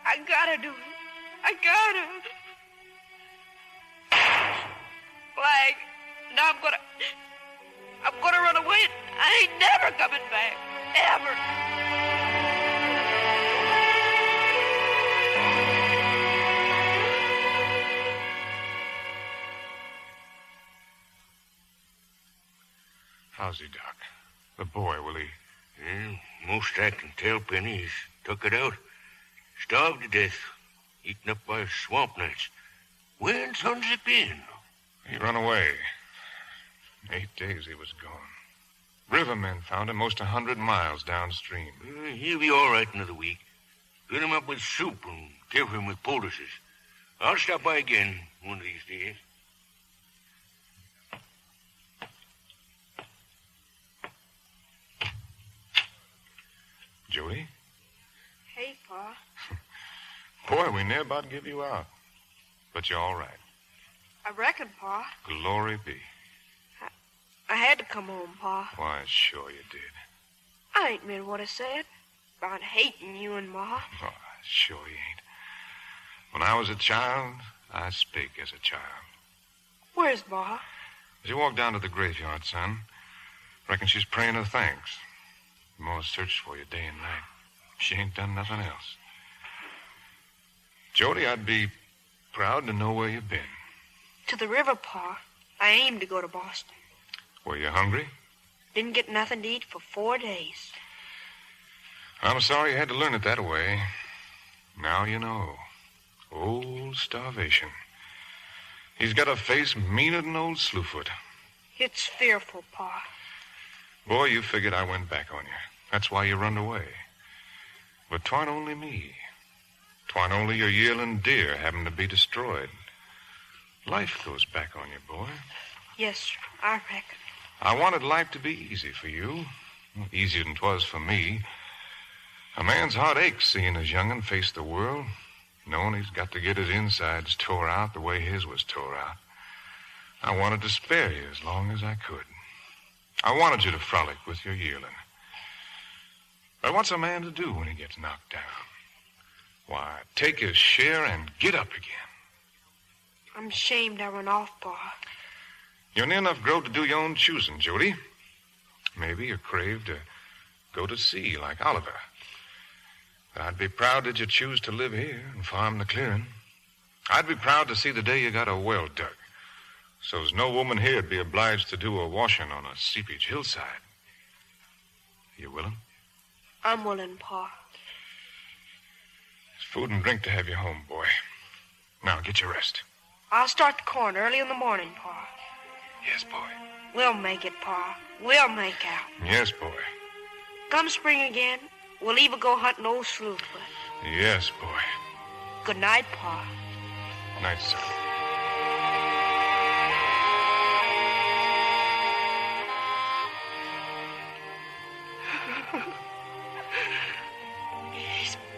I gotta do it. I gotta. Flag. Now I'm gonna run away. I ain't never coming back. Ever. How's he, Doc? The boy, will he? Yeah, most I can tell, Penny, he's took it out. Starved to death. Eaten up by swamp gnats. Where in sun's he been? He run away. 8 days he was gone. Rivermen found him most 100 miles downstream. He'll be all right another week. Fill him up with soup and give him with poultices. I'll stop by again one of these days. Jody? Hey, Pa. Boy, we near about give you out. But you're all right. I reckon, Pa. Glory be. I had to come home, Pa. Why, sure you did. I ain't meant what I said about hating you and Ma. Oh, sure you ain't. When I was a child, I spake as a child. Where's Ma? As you walk down to the graveyard, son, reckon she's praying her thanks. Mohr searched for you day and night. She ain't done nothing else. Jody, I'd be proud to know where you've been. To the river, Pa. I aimed to go to Boston. Were you hungry? Didn't get nothing to eat for 4 days. I'm sorry you had to learn it that way. Now you know. Old starvation. He's got a face meaner than old Slewfoot. It's fearful, Pa. Boy, you figured I went back on you. That's why you run away. But 'twarn't only me. 'Twarn't only your yearling deer having to be destroyed. Life goes back on you, boy. Yes, sir. I reckon. I wanted life to be easy for you. Easier than 'twas for me. A man's heart aches seeing his young'un face the world, knowing he's got to get his insides tore out the way his was tore out. I wanted to spare you as long as I could. I wanted you to frolic with your yearling. But what's a man to do when he gets knocked down? Why, take his share and get up again. I'm ashamed I run off, Pa. You're near enough growed to do your own choosing, Jody. Maybe you crave to go to sea like Oliver. I'd be proud that you choose to live here and farm the clearing. I'd be proud to see the day you got a well dug, so's no woman here'd be obliged to do a washing on a seepage hillside. You willing? I'm willing, Pa. There's food and drink to have you home, boy. Now, get your rest. I'll start the corn early in the morning, Pa. Yes, boy. We'll make it, Pa. We'll make out. Yes, boy. Come spring again, we'll even go hunting old Slewfoot. Yes, boy. Good night, Pa. Night, son.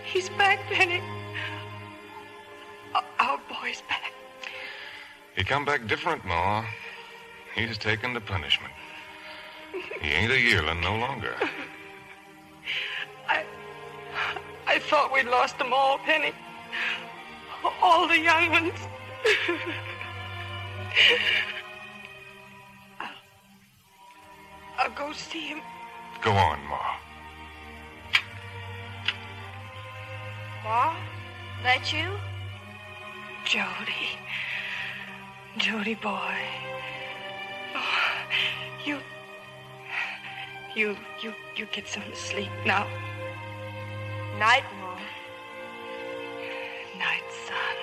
He's back, Penny. Our boy's back. He come back different, Ma. He's taken the punishment. He ain't a yearling no longer. I thought we'd lost them all, Penny. All the young ones. I'll go see him. Go on, Ma. Ma? That you? Jody. Jody boy. Oh, you get some sleep now. Night, Ma. Night, son.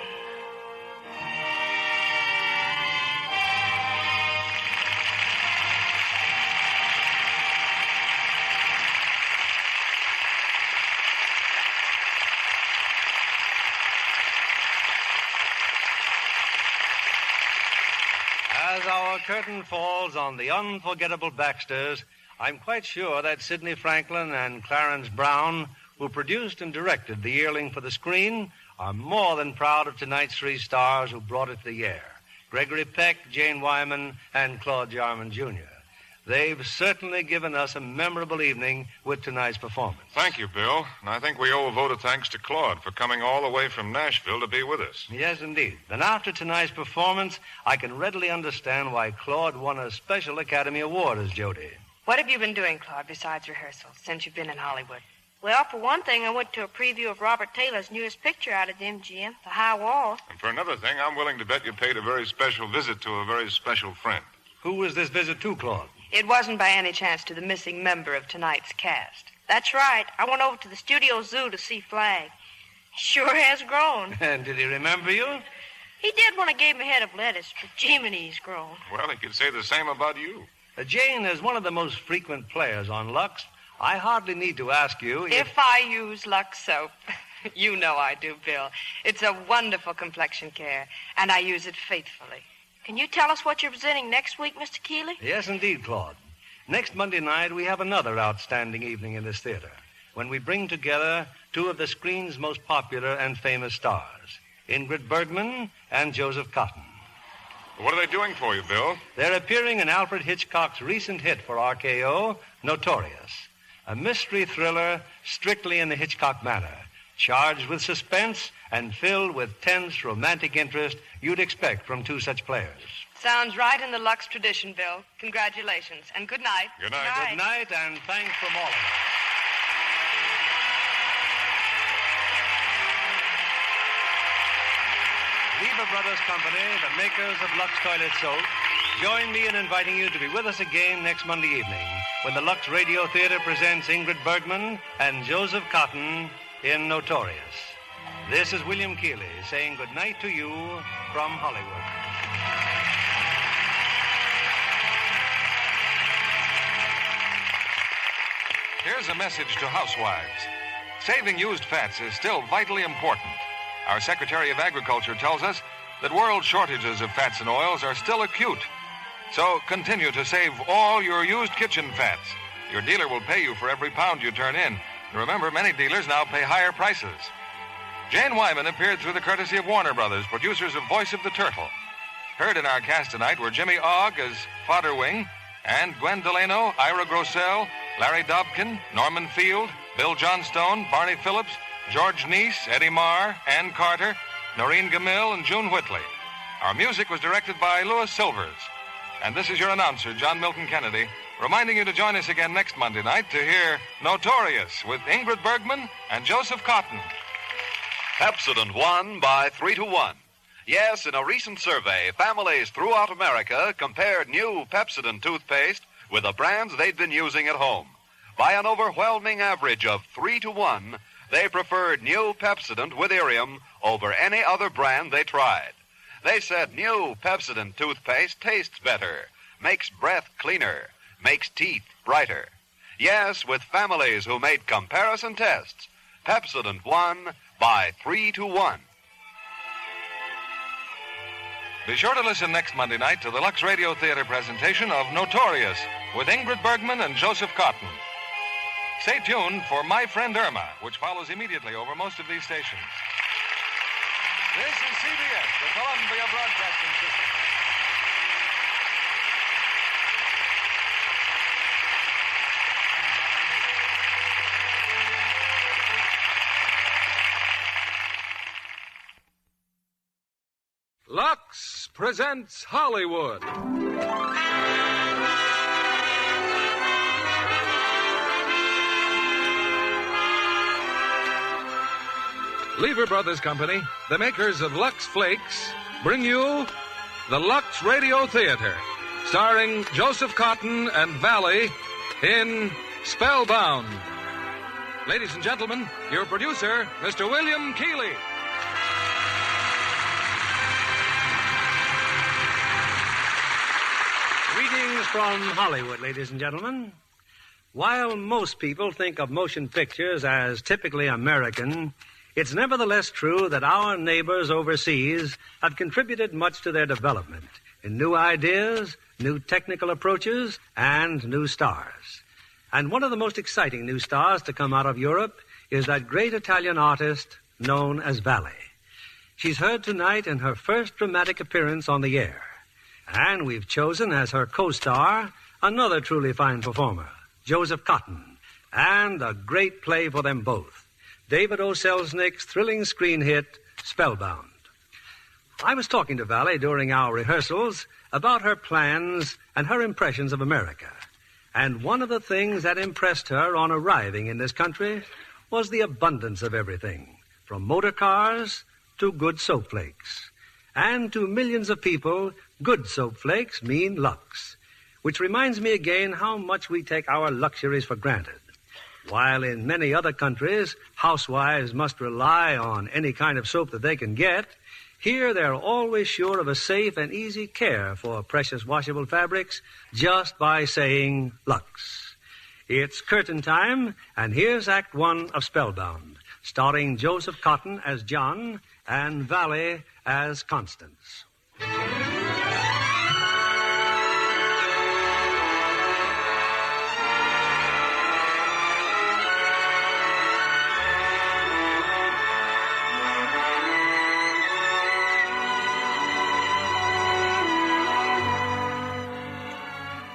curtain falls on the unforgettable Baxters, I'm quite sure that Sidney Franklin and Clarence Brown, who produced and directed The Yearling for the screen, are more than proud of tonight's three stars who brought it to the air. Gregory Peck, Jane Wyman, and Claude Jarman, Jr. They've certainly given us a memorable evening with tonight's performance. Thank you, Bill. And I think we owe a vote of thanks to Claude for coming all the way from Nashville to be with us. Yes, indeed. And after tonight's performance, I can readily understand why Claude won a special Academy Award as Jody. What have you been doing, Claude, besides rehearsals, since you've been in Hollywood? Well, for one thing, I went to a preview of Robert Taylor's newest picture out at the MGM, The High Wall. And for another thing, I'm willing to bet you paid a very special visit to a very special friend. Who was this visit to, Claude? It wasn't by any chance to the missing member of tonight's cast. That's right. I went over to the studio zoo to see Flag. He sure has grown. And did he remember you? He did when I gave him a head of lettuce, but Jiminy, he's grown. Well, he could say the same about you. Jane is one of the most frequent players on Lux. I hardly need to ask you if I use Lux soap. You know I do, Bill. It's a wonderful complexion care, and I use it faithfully. Can you tell us what you're presenting next week, Mr. Keeley? Yes, indeed, Claude. Next Monday night, we have another outstanding evening in this theater, when we bring together two of the screen's most popular and famous stars, Ingrid Bergman and Joseph Cotten. What are they doing for you, Bill? They're appearing in Alfred Hitchcock's recent hit for RKO, Notorious, a mystery thriller strictly in the Hitchcock manner, charged with suspense and filled with tense romantic interest you'd expect from two such players. Sounds right in the Lux tradition, Bill. Congratulations, and good night. Good night. Good night, and thanks from all of us. Lever Brothers Company, the makers of Lux Toilet Soap, join me in inviting you to be with us again next Monday evening when the Lux Radio Theater presents Ingrid Bergman and Joseph Cotten in Notorious. This is William Keeley saying good night to you from Hollywood. Here's a message to housewives. Saving used fats is still vitally important. Our Secretary of Agriculture tells us that world shortages of fats and oils are still acute. So continue to save all your used kitchen fats. Your dealer will pay you for every pound you turn in. And remember, many dealers now pay higher prices. Jane Wyman appeared through the courtesy of Warner Brothers, producers of Voice of the Turtle. Heard in our cast tonight were Jimmy Ogg as Fodderwing, and Gwen Delano, Ira Grossell, Larry Dobkin, Norman Field, Bill Johnstone, Barney Phillips, George Neese, Eddie Marr, Ann Carter, Noreen Gamil, and June Whitley. Our music was directed by Louis Silvers. And this is your announcer, John Milton Kennedy, reminding you to join us again next Monday night to hear Notorious with Ingrid Bergman and Joseph Cotten. Pepsodent won by 3-1. Yes, in a recent survey, families throughout America compared new Pepsodent toothpaste with the brands they'd been using at home. By an overwhelming average of 3-1, they preferred new Pepsodent with Irium over any other brand they tried. They said new Pepsodent toothpaste tastes better, makes breath cleaner, makes teeth brighter. Yes, with families who made comparison tests, Pepsodent won by 3-1. Be sure to listen next Monday night to the Lux Radio Theater presentation of Notorious with Ingrid Bergman and Joseph Cotten. Stay tuned for My Friend Irma, which follows immediately over most of these stations. This is CBS, the Columbia Broadcasting System. Lux presents Hollywood. Lever Brothers Company, the makers of Lux Flakes, bring you the Lux Radio Theater, starring Joseph Cotten and Valle in Spellbound. Ladies and gentlemen, your producer, Mr. William Keeley. Greetings from Hollywood, ladies and gentlemen. While most people think of motion pictures as typically American, it's nevertheless true that our neighbors overseas have contributed much to their development, in new ideas, new technical approaches, and new stars. And one of the most exciting new stars to come out of Europe is that great Italian artist known as Valle. She's heard tonight in her first dramatic appearance on the air. And we've chosen as her co-star another truly fine performer, Joseph Cotten, and a great play for them both, David O. Selznick's thrilling screen hit, Spellbound. I was talking to Valle during our rehearsals about her plans and her impressions of America. And one of the things that impressed her on arriving in this country was the abundance of everything, from motor cars to good soap flakes. And to millions of people, good soap flakes mean Lux, which reminds me again how much we take our luxuries for granted. While in many other countries, housewives must rely on any kind of soap that they can get, here they're always sure of a safe and easy care for precious washable fabrics just by saying Lux. It's curtain time, and here's Act One of Spellbound, starring Joseph Cotten as John and Valle as Constance.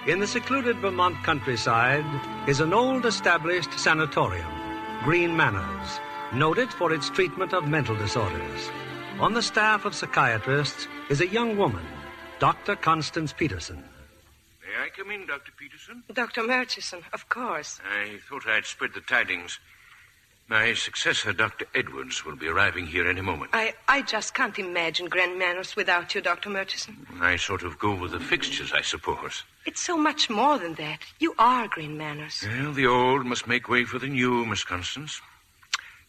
In the secluded Vermont countryside is an old established sanatorium, Green Manors, noted for its treatment of mental disorders. On the staff of psychiatrists is a young woman, Dr. Constance Peterson. May I come in, Dr. Peterson? Dr. Murchison, of course. I thought I'd spread the tidings. My successor, Dr. Edwards, will be arriving here any moment. I just can't imagine Grand Manors without you, Dr. Murchison. I sort of go with the fixtures, I suppose. It's so much more than that. You are Green Manors. Well, the old must make way for the new, Miss Constance.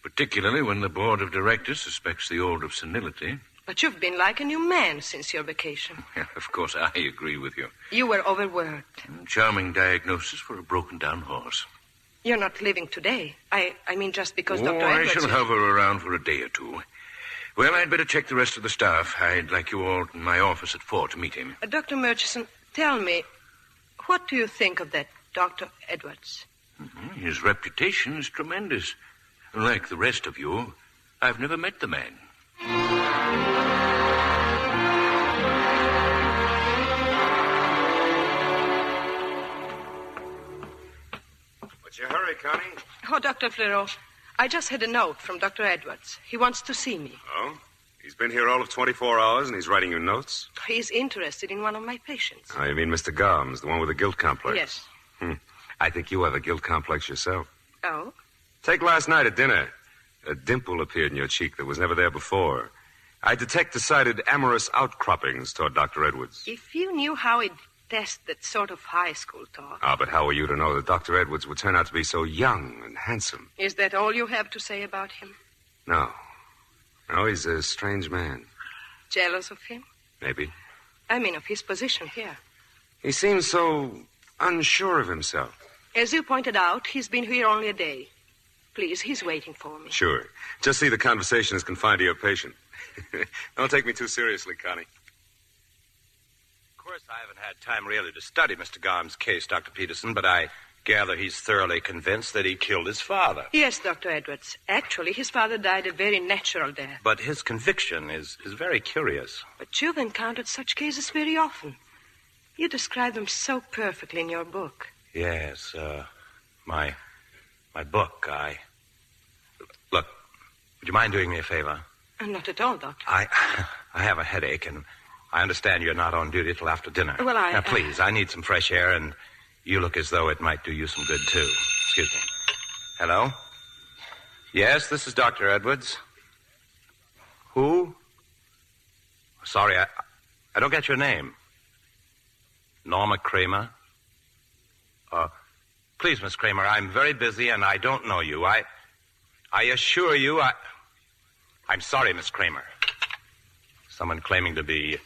Particularly when the board of directors suspects the old of senility. But you've been like a new man since your vacation. Well, of course, I agree with you. You were overworked. Charming diagnosis for a broken-down horse. You're not living today. I mean just because Dr. I Edwards... shall hover around for a day or two. Well, I'd better check the rest of the staff. I'd like you all in my office at 4 to meet him. Dr. Murchison, tell me, what do you think of that Dr. Edwards? His reputation is tremendous. Like the rest of you, I've never met the man. What's your hurry, Connie? Oh, Dr. Fleurot, I just had a note from Dr. Edwards. He wants to see me. Oh? He's been here all of 24 hours and he's writing you notes? He's interested in one of my patients. Oh, you mean Mr. Gomes, the one with the guilt complex? Yes. I think you have a guilt complex yourself. Oh? Take last night at dinner. A dimple appeared in your cheek that was never there before. I detect decided amorous outcroppings toward Dr. Edwards. If you knew how he detests that sort of high school talk. Ah, but how are you to know that Dr. Edwards would turn out to be so young and handsome? Is that all you have to say about him? No. No, he's a strange man. Jealous of him? Maybe. I mean of his position here. He seems so unsure of himself. As you pointed out, he's been here only a day. Please, he's waiting for me. Sure. Just see the conversation is confined to your patient. Don't take me too seriously, Connie. Of course, I haven't had time really to study Mr. Gomes' case, Dr. Peterson, but I gather he's thoroughly convinced that he killed his father. Yes, Dr. Edwards. Actually, his father died a very natural death. But his conviction is very curious. But you've encountered such cases very often. You describe them so perfectly in your book. Yes, my book, Look, would you mind doing me a favor? Not at all, Doctor. I have a headache, and I understand you're not on duty till after dinner. Well, Now, please, I need some fresh air, and you look as though it might do you some good, too. Excuse me. Hello? Yes, this is Dr. Edwards. Who? Sorry, I don't get your name. Norma Kramer? Please, Miss Kramer, I'm very busy, and I don't know you. I assure you, I'm sorry, Miss Kramer. Someone claiming to be...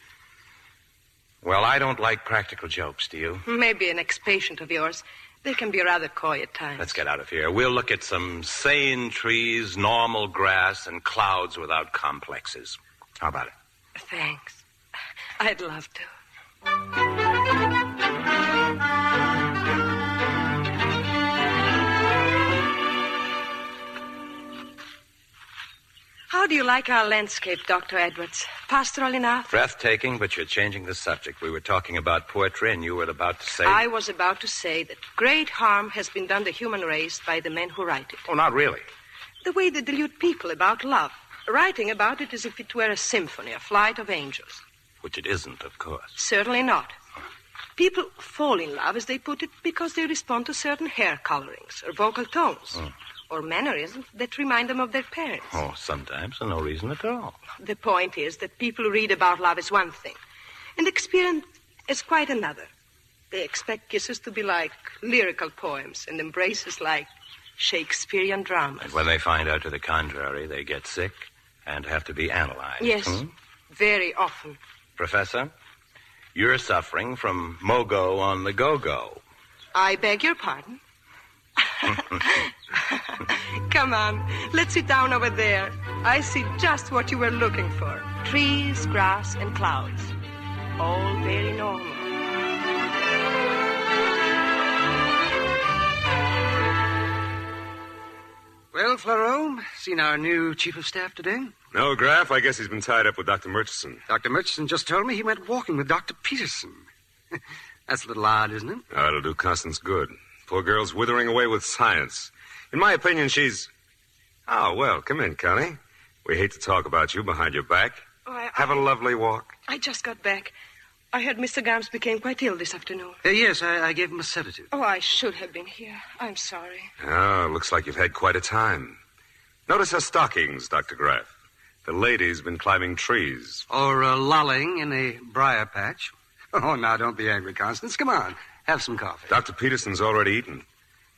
Well, I don't like practical jokes, do you? Maybe an ex-patient of yours. They can be rather coy at times. Let's get out of here. We'll look at some sane trees, normal grass, and clouds without complexes. How about it? Thanks. I'd love to. How do you like our landscape, Dr. Edwards? Pastoral enough? Breathtaking, but you're changing the subject. We were talking about poetry, and you were about to say... I was about to say that great harm has been done the human race by the men who write it. Oh, not really. The way they delude people about love, writing about it as if it were a symphony, a flight of angels. Which it isn't, of course. Certainly not. People fall in love, as they put it, because they respond to certain hair colorings or vocal tones. Or mannerisms that remind them of their parents. Oh, sometimes for no reason at all. The point is that people who read about love is one thing, and experience is quite another. They expect kisses to be like lyrical poems and embraces like Shakespearean dramas. And when they find out to the contrary, they get sick and have to be analyzed. Yes, very often. Professor, you're suffering from mogo on the go-go. I beg your pardon? Come on, let's sit down over there. I see just what you were looking for. Trees, grass, and clouds. All very normal. Well, Florot, seen our new chief of staff today? No, Graf. I guess he's been tied up with Dr. Murchison. Dr. Murchison just told me he went walking with Dr. Peterson. That's a little odd, isn't it? Oh, it'll do Constance good. Poor girl's withering away with science. In my opinion, she's... Oh, well, come in, Connie. We hate to talk about you behind your back. Have a lovely walk. I just got back. I heard Mr. Garms became quite ill this afternoon. Yes, I gave him a sedative. Oh, I should have been here. I'm sorry. Oh, looks like you've had quite a time. Notice her stockings, Dr. Graf. The lady's been climbing trees. Or lolling in a briar patch. Oh, now, don't be angry, Constance. Come on. Have some coffee. Dr. Peterson's already eaten.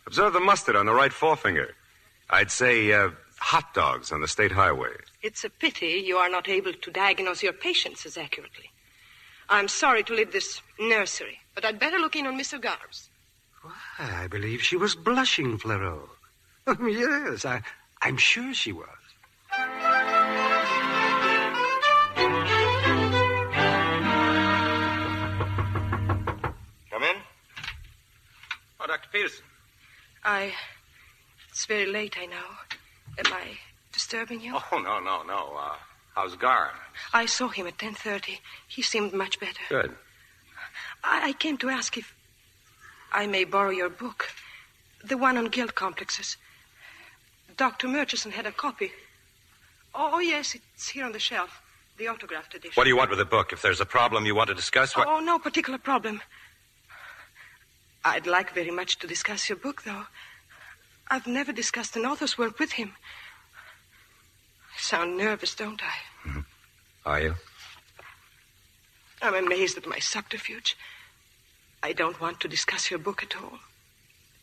Observe the mustard on the right forefinger. I'd say hot dogs on the state highway. It's a pity you are not able to diagnose your patients as accurately. I'm sorry to leave this nursery, but I'd better look in on Mr. Garms. I believe she was blushing, Florot. Yes, I'm sure she was. Come in. Oh, Dr. Peterson. It's very late, I know. Am I disturbing you? Oh, no. How's Garn? I saw him at 10:30. He seemed much better. Good. I came to ask if I may borrow your book. The one on guilt complexes. Dr. Murchison had a copy. Oh, yes, it's here on the shelf. The autographed edition. What do you want with the book? If there's a problem you want to discuss, what... Oh, no particular problem. I'd like very much to discuss your book, though. I've never discussed an author's work with him. I sound nervous, don't I? Mm-hmm. Are you? I'm amazed at my subterfuge. I don't want to discuss your book at all.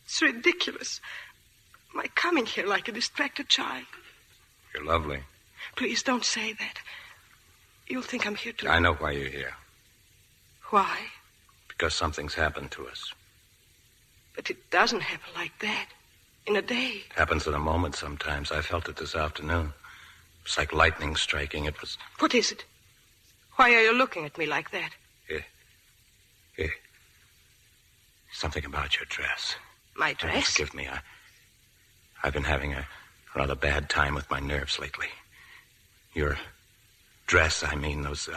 It's ridiculous. My coming here like a distracted child. You're lovely. Please don't say that. You'll think I'm here to... I know why you're here. Why? Because something's happened to us. But it doesn't happen like that. In a day. It happens in a moment sometimes. I felt it this afternoon. It's like lightning striking. It was... What is it? Why are you looking at me like that? Here. Something about your dress. My dress? Forgive me. I've been having a rather bad time with my nerves lately. Your dress, I mean those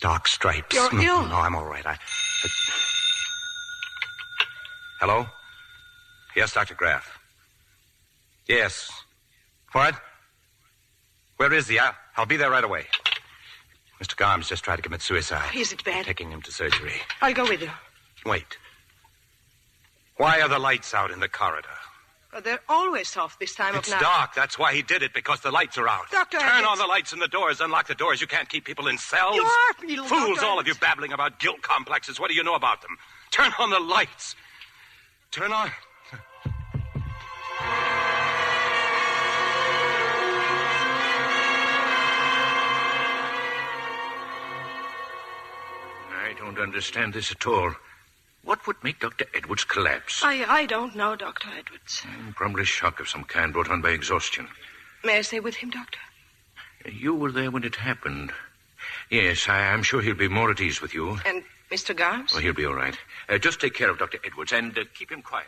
dark stripes. You're ill. No, I'm all right. Hello? Yes, Dr. Graf. Yes. What? Where is he? I'll be there right away. Mr. Garms just tried to commit suicide. Is it bad? I'm taking him to surgery. I'll go with you. Wait. Why are the lights out in the corridor? But they're always off this time of night. It's dark. That's why he did it, because the lights are out. Doctor, Turn on the lights in the doors. Unlock the doors. You can't keep people in cells. You are, you Fools, Doctor. all of you, babbling about guilt complexes. What do you know about them? Turn on the lights. Turn on... I don't understand this at all. What would make Dr. Edwards collapse? I don't know, Dr. Edwards. Probably shock of some kind brought on by exhaustion. May I stay with him, Doctor? You were there when it happened. Yes, I'm sure he'll be more at ease with you. And Mr. Garms? Oh, he'll be all right. Just take care of Dr. Edwards and keep him quiet.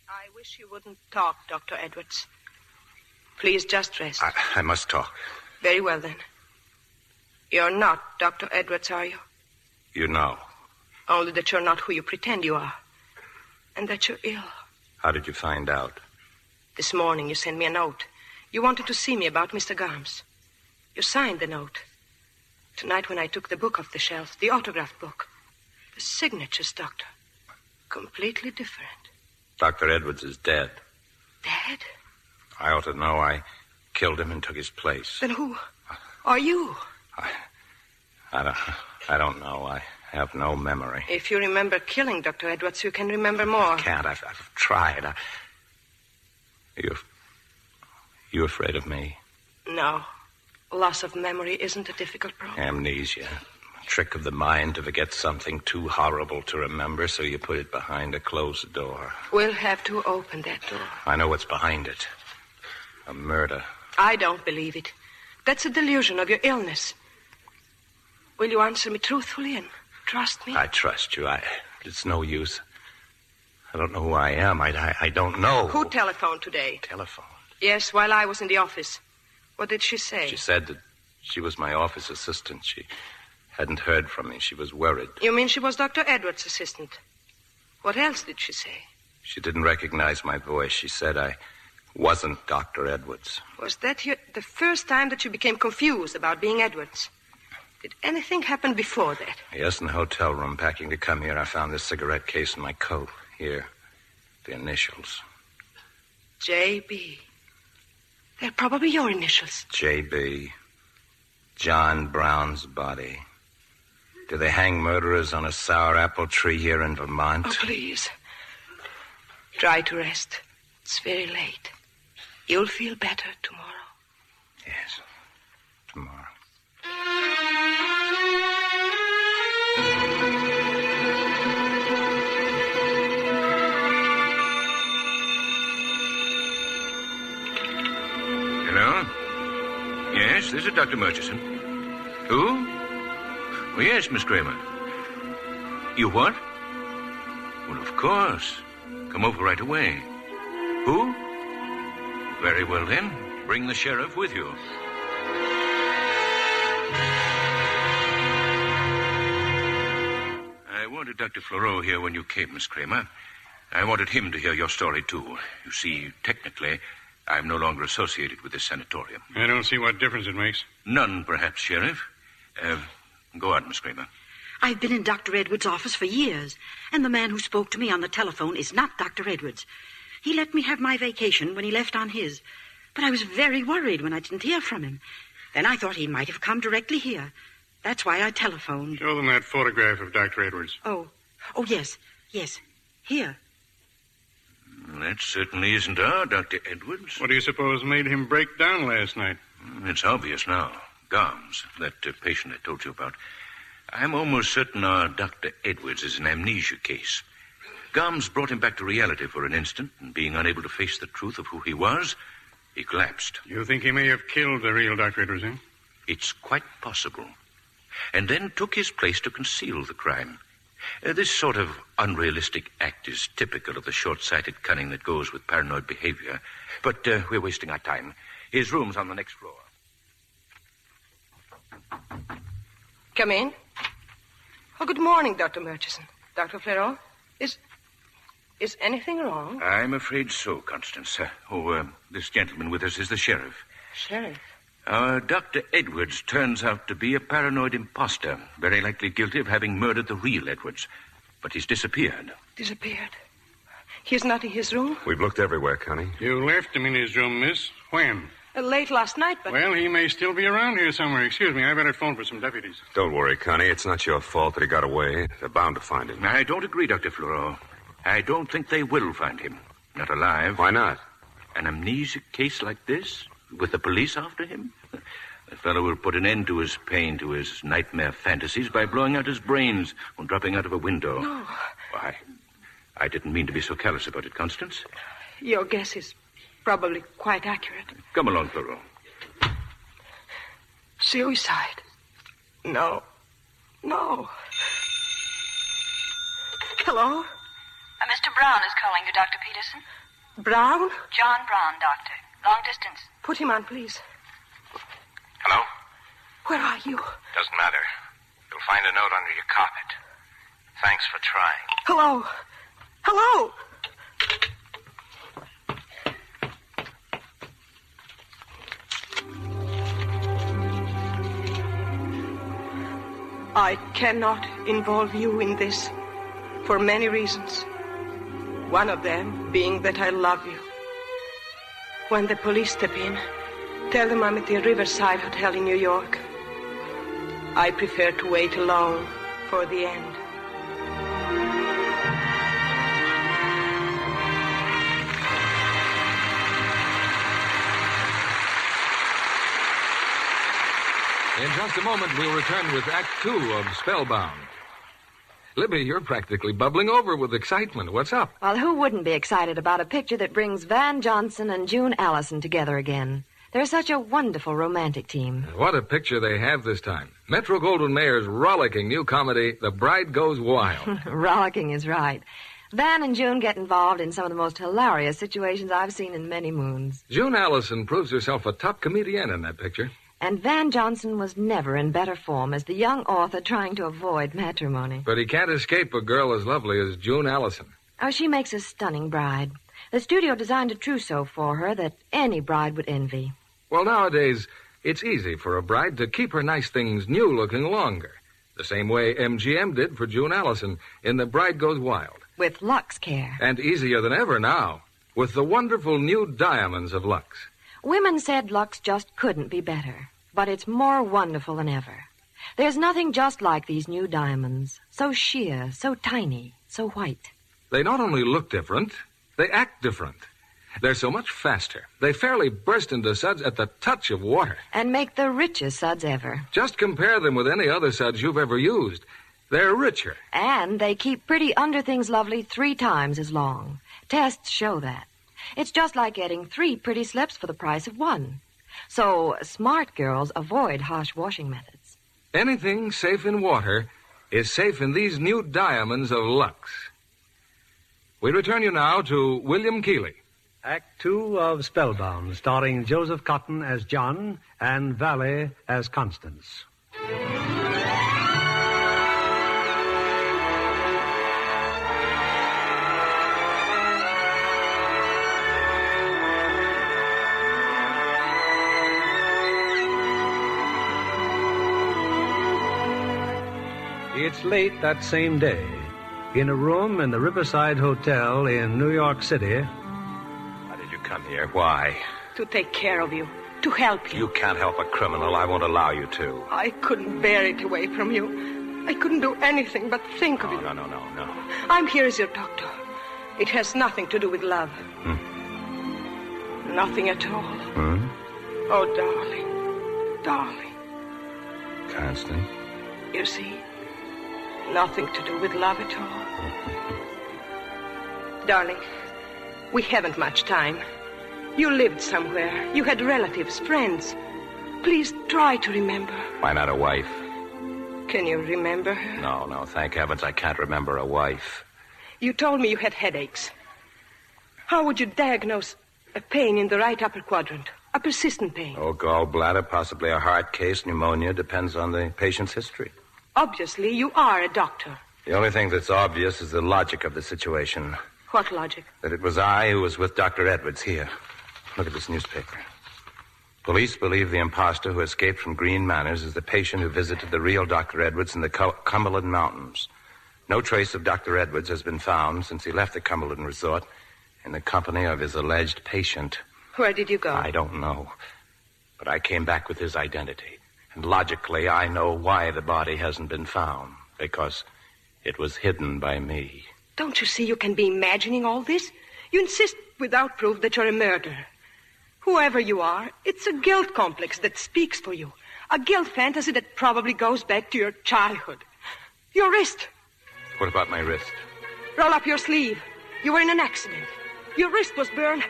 I wish you wouldn't talk, Dr. Edwards. Please just rest. I must talk. Very well, then. You're not Dr. Edwards, are you? You know. Only that you're not who you pretend you are. And that you're ill. How did you find out? This morning you sent me a note. You wanted to see me about Mr. Garms. You signed the note. Tonight when I took the book off the shelf, the autographed book, the signatures, Doctor, completely different. Dr. Edwards is dead. Dead? I ought to know. I killed him and took his place. Then who are you? I don't know. I have no memory. If you remember killing Dr. Edwards, you can remember more. I can't. I've tried. You afraid of me? No. Loss of memory isn't a difficult problem. Amnesia. A trick of the mind to forget something too horrible to remember, so you put it behind a closed door. We'll have to open that door. I know what's behind it. A murder. I don't believe it. That's a delusion of your illness. Will you answer me truthfully and trust me? I trust you. It's no use. I don't know who I am. I don't know. Who telephoned today? Telephoned? Yes, while I was in the office. What did she say? She said that she was my office assistant. She hadn't heard from me. She was worried. You mean she was Dr. Edwards' assistant? What else did she say? She didn't recognize my voice. She said I wasn't Dr. Edwards. Was that the first time that you became confused about being Edwards? Did anything happen before that? Yes, in the hotel room, packing to come here, I found this cigarette case in my coat. Here, the initials. J.B. They're probably your initials. J.B. John Brown's body. Do they hang murderers on a sour apple tree here in Vermont? Oh, please. Try to rest. It's very late. You'll feel better tomorrow. Yes, tomorrow. Hello? Yes, this is Dr. Murchison. Who? Oh, yes, Miss Kramer. You what? Well, of course. Come over right away. Who? Very well, then. Bring the sheriff with you. I wanted Dr. Fleureau here when you came, Miss Kramer. I wanted him to hear your story, too. You see, technically, I'm no longer associated with this sanatorium. I don't see what difference it makes. None, perhaps, Sheriff. Go on, Miss Kramer. I've been in Dr. Edwards' office for years, and the man who spoke to me on the telephone is not Dr. Edwards. He let me have my vacation when he left on his, but I was very worried when I didn't hear from him. Then I thought he might have come directly here. That's why I telephoned. Show them that photograph of Dr. Edwards. Oh, yes. Here. That certainly isn't our Dr. Edwards. What do you suppose made him break down last night? It's obvious now. Garms, that patient I told you about. I'm almost certain our Dr. Edwards is an amnesia case. Garms brought him back to reality for an instant, and being unable to face the truth of who he was, he collapsed. You think he may have killed the real Dr. Edwards, eh? It's quite possible. And then took his place to conceal the crime. This sort of unrealistic act is typical of the short-sighted cunning that goes with paranoid behavior. But we're wasting our time. His room's on the next floor. Come in. Oh, good morning, Dr. Murchison. Dr. Fleureau, is anything wrong? I'm afraid so, Constance. This gentleman with us is the sheriff. Sheriff? Dr. Edwards turns out to be a paranoid imposter, very likely guilty of having murdered the real Edwards. But he's disappeared. Disappeared? He's not in his room? We've looked everywhere, Connie. You left him in his room, miss. When? Late last night, but... Well, he may still be around here somewhere. Excuse me, I better phone for some deputies. Don't worry, Connie. It's not your fault that he got away. They're bound to find him. I don't agree, Dr. Fleureau. I don't think they will find him. Not alive. Why not? An amnesia case like this? With the police after him? The fellow will put an end to his pain, to his nightmare fantasies, by blowing out his brains or dropping out of a window. No. Why, I didn't mean to be so callous about it, Constance. Your guess is probably quite accurate. Come along, Fleureau. Suicide. No. No. Hello? Mr. Brown is calling you, Dr. Peterson. Brown? John Brown, doctor. Long distance. Put him on, please. Hello? Where are you? Doesn't matter. You'll find a note under your carpet. Thanks for trying. Hello? Hello? I cannot involve you in this for many reasons. One of them being that I love you. When the police step in, tell them I'm at the Riverside Hotel in New York. I prefer to wait alone for the end. In just a moment, we'll return with Act 2 of Spellbound. Libby, you're practically bubbling over with excitement. What's up? Well, who wouldn't be excited about a picture that brings Van Johnson and June Allison together again? They're such a wonderful romantic team. What a picture they have this time. Metro-Goldwyn-Mayer's rollicking new comedy, The Bride Goes Wild. Rollicking is right. Van and June get involved in some of the most hilarious situations I've seen in many moons. June Allison proves herself a top comedian in that picture. And Van Johnson was never in better form as the young author trying to avoid matrimony. But he can't escape a girl as lovely as June Allison. Oh, she makes a stunning bride. The studio designed a trousseau for her that any bride would envy. Well, nowadays, it's easy for a bride to keep her nice things new looking longer. The same way MGM did for June Allison in The Bride Goes Wild. With Lux care. And easier than ever now, with the wonderful new diamonds of Lux. Women said Lux just couldn't be better, but it's more wonderful than ever. There's nothing just like these new diamonds. So sheer, so tiny, so white. They not only look different, they act different. They're so much faster. They fairly burst into suds at the touch of water. And make the richest suds ever. Just compare them with any other suds you've ever used. They're richer. And they keep pretty under things lovely 3 times as long. Tests show that. It's just like getting 3 pretty slips for the price of 1. So smart girls avoid harsh washing methods. Anything safe in water is safe in these new diamonds of Lux. We return you now to William Keighley. Act 2 of Spellbound, starring Joseph Cotten as John and Valle as Constance. It's late that same day, in a room in the Riverside Hotel in New York City. Why did you come here? Why? To take care of you. To help you. You can't help a criminal. I won't allow you to. I couldn't bear it away from you. I couldn't do anything but think of you. No. I'm here as your doctor. It has nothing to do with love. Nothing at all. Oh, darling. Darling. Constance? You see? Nothing to do with love at all. Darling, we haven't much time. You lived somewhere. You had relatives, friends. Please try to remember. Why not a wife? Can you remember her? No. Thank heavens I can't remember a wife. You told me you had headaches. How would you diagnose a pain in the right upper quadrant? A persistent pain? Oh, gallbladder, possibly a heart case, pneumonia. Depends on the patient's history. Obviously, you are a doctor. The only thing that's obvious is the logic of the situation. What logic? That it was I who was with Dr. Edwards here. Look at this newspaper. Police believe the imposter who escaped from Green Manors is the patient who visited the real Dr. Edwards in the Cumberland Mountains. No trace of Dr. Edwards has been found since he left the Cumberland Resort in the company of his alleged patient. Where did you go? I don't know. But I came back with his identity. And logically, I know why the body hasn't been found. Because it was hidden by me. Don't you see you can be imagining all this? You insist without proof that you're a murderer. Whoever you are, it's a guilt complex that speaks for you. A guilt fantasy that probably goes back to your childhood. Your wrist. What about my wrist? Roll up your sleeve. You were in an accident. Your wrist was burned.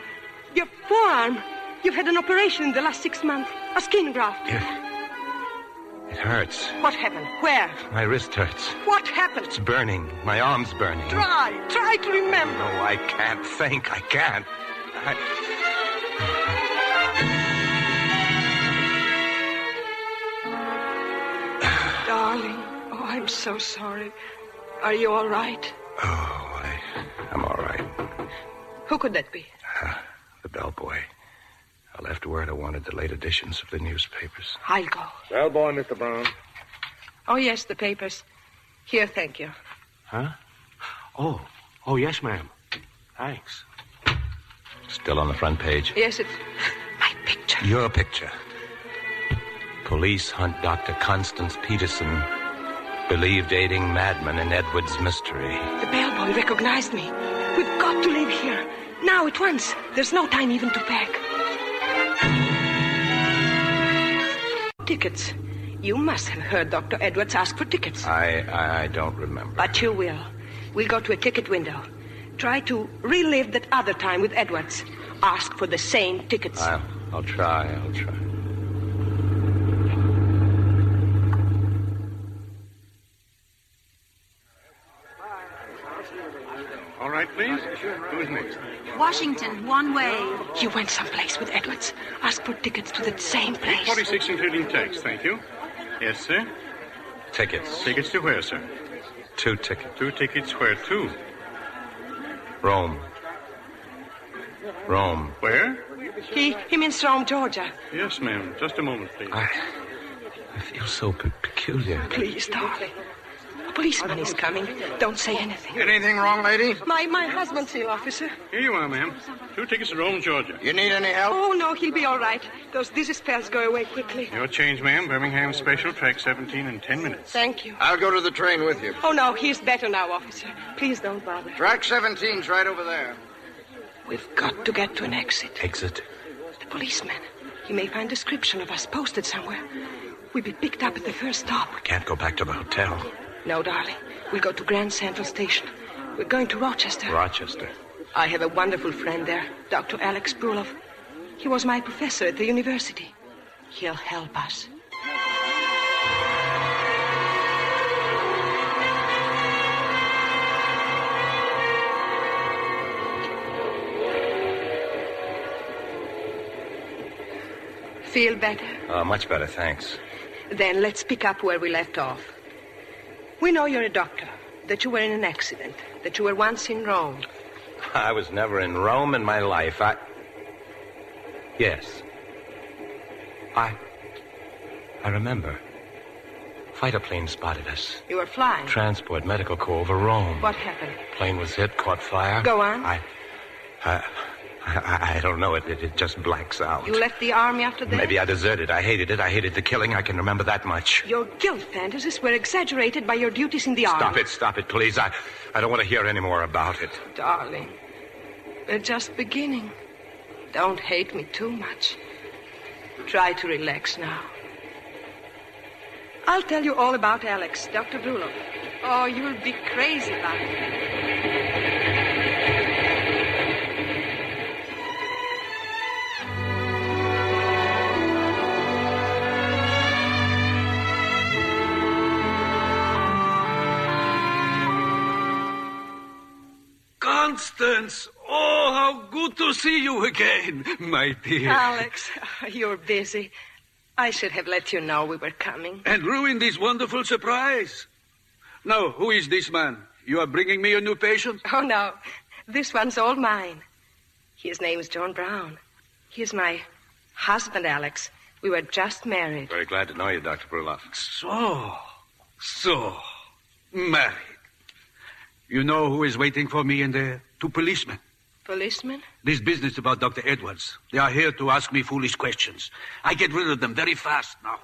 Your forearm. You've had an operation in the last 6 months. A skin graft. hurts. What happened? Where? My wrist hurts. What happened? It's burning. My arm's burning. Try to remember. No, I can't think. I can't. Darling, oh, I'm so sorry. Are you all right? Oh, I'm all right. Who could that be? The bellboy. I left word I wanted the late editions of the newspapers. I'll go. Bellboy, Mr. Brown. Oh, yes, the papers. Here, thank you. Huh? Oh, yes, ma'am. Thanks. Still on the front page. Yes, it's my picture. Your picture. Police hunt Dr. Constance Peterson, believed aiding madman in Edward's mystery. The bellboy recognized me. We've got to leave here. Now, at once. There's no time even to pack. Tickets. You must have heard Dr. Edwards ask for tickets. I don't remember. But you will. We'll go to a ticket window. Try to relive that other time with Edwards. Ask for the same tickets. I'll try. All right, please. Who's next? Washington, one way. You went someplace with Edwards. Ask for tickets to the same place. 46 including tax, thank you. Yes, sir? Tickets. Tickets to where, sir? 2 tickets. 2 tickets where to? Rome. Where? He means Rome, Georgia. Yes, ma'am. Just a moment, please. I feel so peculiar. Please, darling. A policeman is coming. Don't say anything. Anything wrong, lady? My husband's here, officer. Here you are, ma'am. 2 tickets to Rome, Georgia. You need any help? Oh, no, he'll be all right. Those dizzy spells go away quickly. Your change, ma'am. Birmingham Special, track 17 in 10 minutes. Thank you. I'll go to the train with you. Oh, no, he's better now, officer. Please don't bother. Track 17's right over there. We've got to get to an exit. Exit? The policeman. He may find a description of us posted somewhere. We'll be picked up at the first stop. We can't go back to the hotel. No, darling. We'll go to Grand Central Station. We're going to Rochester. Rochester? I have a wonderful friend there, Dr. Alex Bruloff. He was my professor at the university. He'll help us. Feel better? Much better, thanks. Then let's pick up where we left off. We know you're a doctor, that you were in an accident, that you were once in Rome. I was never in Rome in my life. Yes. I remember. Fighter plane spotted us. You were flying? Transport Medical Corps over Rome. What happened? Plane was hit, caught fire. Go on. I don't know. It just blacks out. You left the army after that? Maybe I deserted. I hated it. I hated the killing. I can remember that much. Your guilt fantasies were exaggerated by your duties in the army. Stop it, please. I don't want to hear any more about it. Darling, we're just beginning. Don't hate me too much. Try to relax now. I'll tell you all about Alex, Dr. Bruloff. Oh, you'll be crazy about it. Constance! Oh, how good to see you again, my dear. Alex, you're busy. I should have let you know we were coming. And ruined this wonderful surprise. Now, who is this man? You are bringing me a new patient? Oh, no. This one's all mine. His name's John Brown. He's my husband, Alex. We were just married. Very glad to know you, Dr. Bruloff. So, married. You know who is waiting for me in there? 2 policemen. Policemen? This business about Dr. Edwards. They are here to ask me foolish questions. I get rid of them very fast now.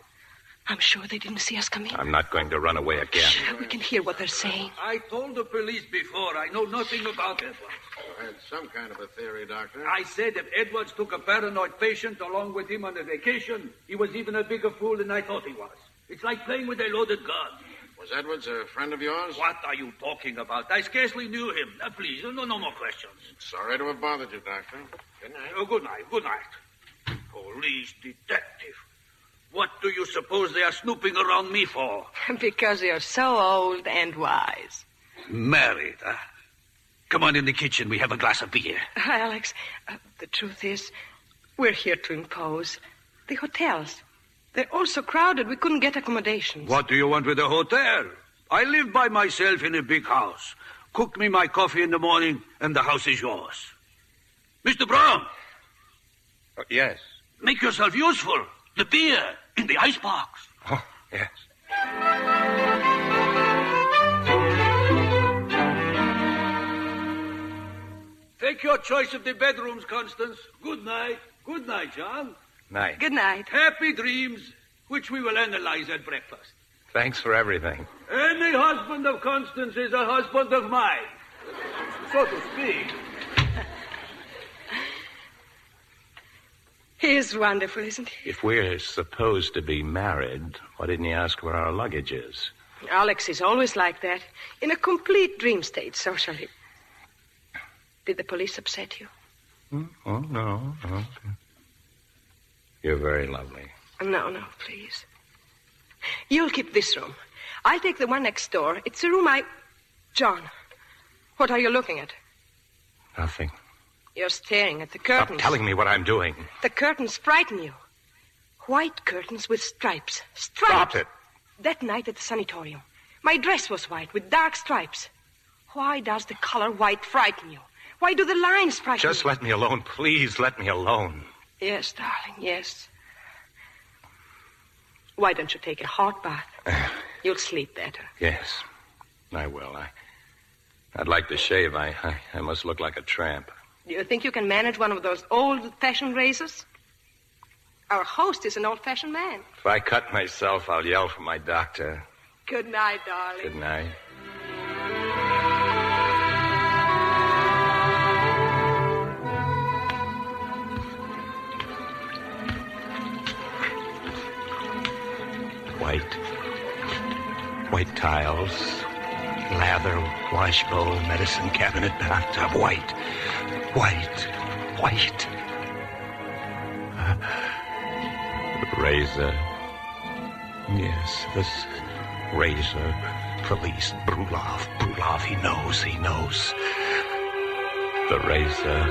I'm sure they didn't see us come in. I'm not going to run away again. Sure, we can hear what they're saying. I told the police before. I know nothing about Edwards. I had some kind of a theory, Doctor. I said if Edwards took a paranoid patient along with him on a vacation, he was even a bigger fool than I thought he was. It's like playing with a loaded gun. Was Edwards a friend of yours? What are you talking about? I scarcely knew him. Please, no more questions. Sorry to have bothered you, Doctor. Good night. Good night. Police detective. What do you suppose they are snooping around me for? Because you're so old and wise. Married, huh? Come on in the kitchen. We have a glass of beer. Alex, the truth is, we're here to impose. The hotels, they're all so crowded we couldn't get accommodations. What do you want with a hotel? I live by myself in a big house. Cook me my coffee in the morning, and the house is yours. Mr. Brown. Yes. Make yourself useful. The beer in the icebox. Oh, yes. Take your choice of the bedrooms, Constance. Good night. Good night, John. Night. Good night. Happy dreams, which we will analyze at breakfast. Thanks for everything. Any husband of Constance is a husband of mine, so to speak. He is wonderful, isn't he? If we're supposed to be married, why didn't you ask where our luggage is? Alex is always like that, in a complete dream state socially. Did the police upset you? Oh, no. You're very lovely. No, please. You'll keep this room. I'll take the one next door. It's a room John, what are you looking at? Nothing. You're staring at the curtains. Stop telling me what I'm doing. The curtains frighten you. White curtains with stripes. Stripes! Stop it. That night at the sanatorium, my dress was white with dark stripes. Why does the color white frighten you? Why do the lines frighten you? Just let me alone. Please let me alone. Yes, darling, yes. Why don't you take a hot bath? You'll sleep better. Yes, I will. I'd like to shave. I must look like a tramp. Do you think you can manage one of those old-fashioned razors? Our host is an old-fashioned man. If I cut myself, I'll yell for my doctor. Good night, darling. Good night. White tiles, lather, washbowl, medicine cabinet, bathtub. White. Razor. Yes, this razor. Police. Brulov. He knows. The razor.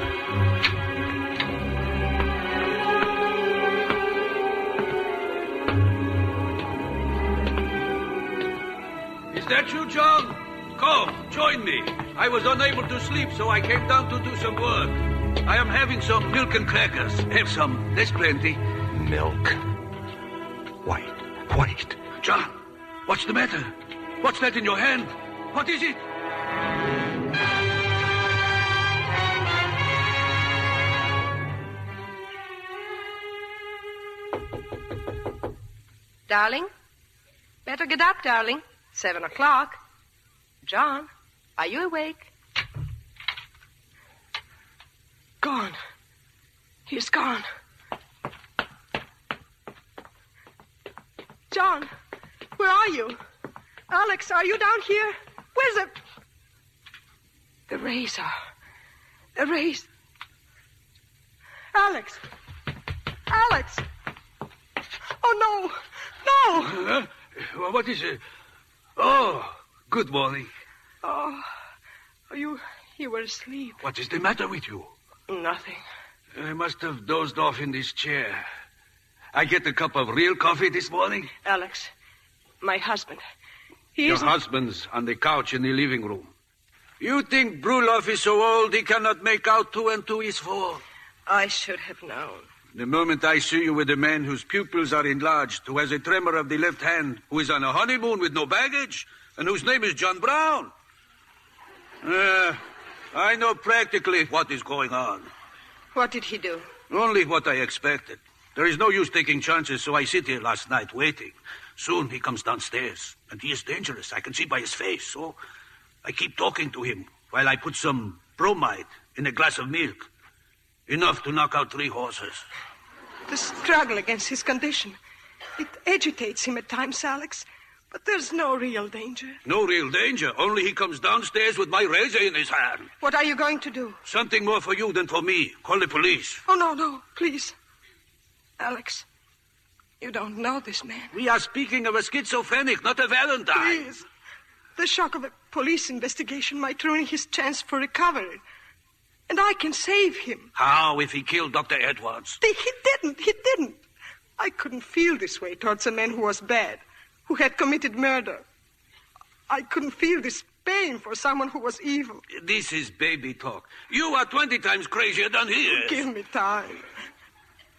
Is that you, John? Come, join me. I was unable to sleep, so I came down to do some work. I am having some milk and crackers. Have some. There's plenty. Milk. White. John, what's the matter? What's that in your hand? What is it? Darling? Better get up, darling. 7 o'clock. John, are you awake? Gone. He's gone. John, where are you? Alex, are you down here? Where's the razor? The razor. Alex! Oh, no! What is it? Oh, good morning. Oh, you were asleep. What is the matter with you? Nothing. I must have dozed off in this chair. I get a cup of real coffee this morning? Alex, my husband. Your husband's on the couch in the living room. You think Brulov is so old he cannot make out 2 and 2 is 4? I should have known. The moment I see you with a man whose pupils are enlarged, who has a tremor of the left hand, who is on a honeymoon with no baggage, and whose name is John Brown. I know practically what is going on. What did he do? Only what I expected. There is no use taking chances, so I sit here last night waiting. Soon he comes downstairs, and he is dangerous. I can see by his face, so I keep talking to him while I put some bromide in a glass of milk. Enough to knock out 3 horses. The struggle against his condition. It agitates him at times, Alex. But there's no real danger. No real danger. Only he comes downstairs with my razor in his hand. What are you going to do? Something more for you than for me. Call the police. Oh, no, please. Alex, You don't know this man. We are speaking of a schizophrenic, not a Valentine. Please. The shock of a police investigation might ruin his chance for recovery. And I can save him. How if he killed Dr. Edwards? He didn't. I couldn't feel this way towards a man who was bad, who had committed murder. I couldn't feel this pain for someone who was evil. This is baby talk. You are 20 times crazier than he is. Give me time.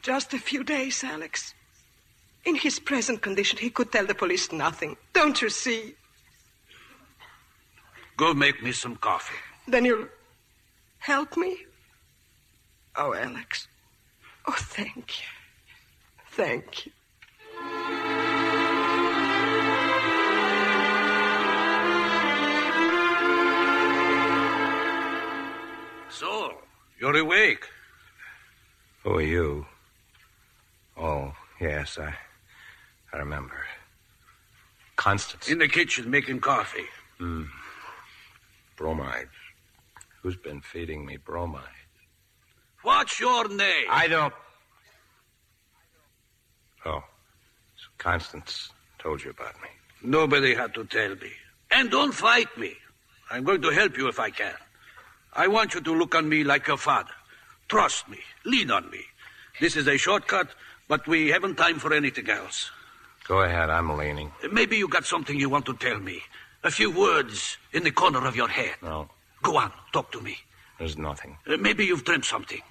Just a few days, Alex. In his present condition, he could tell the police nothing. Don't you see? Go make me some coffee. Then you'll help me? Oh, Alex. Oh, thank you. Thank you. So, you're awake. Who are you? Oh, yes, I remember. Constance. In the kitchen making coffee. Bromides. Who's been feeding me bromides? What's your name? I don't... Oh, so Constance told you about me. Nobody had to tell me. And don't fight me. I'm going to help you if I can. I want you to look on me like your father. Trust me. Lean on me. This is a shortcut, but we haven't time for anything else. Go ahead, I'm leaning. Maybe you got something you want to tell me. A few words in the corner of your head. No. Go on, talk to me. There's nothing. Maybe you've dreamt something.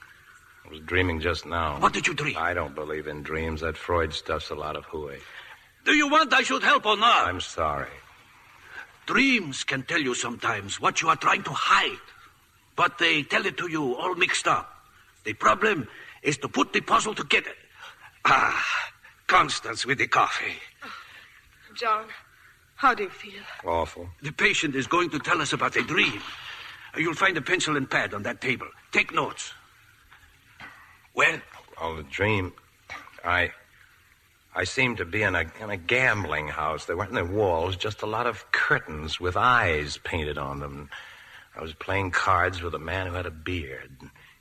I was dreaming just now. What did you dream? I don't believe in dreams. That Freud stuff's a lot of hooey. Do you want I should help or not? I'm sorry. Dreams can tell you sometimes what you are trying to hide. But they tell it to you all mixed up. The problem is to put the puzzle together. Constance with the coffee. John, how do you feel? Awful. The patient is going to tell us about a dream. You'll find a pencil and pad on that table. Take notes. Well? Oh, the dream. I seemed to be in a gambling house. There weren't any walls, just a lot of curtains with eyes painted on them. I was playing cards with a man who had a beard.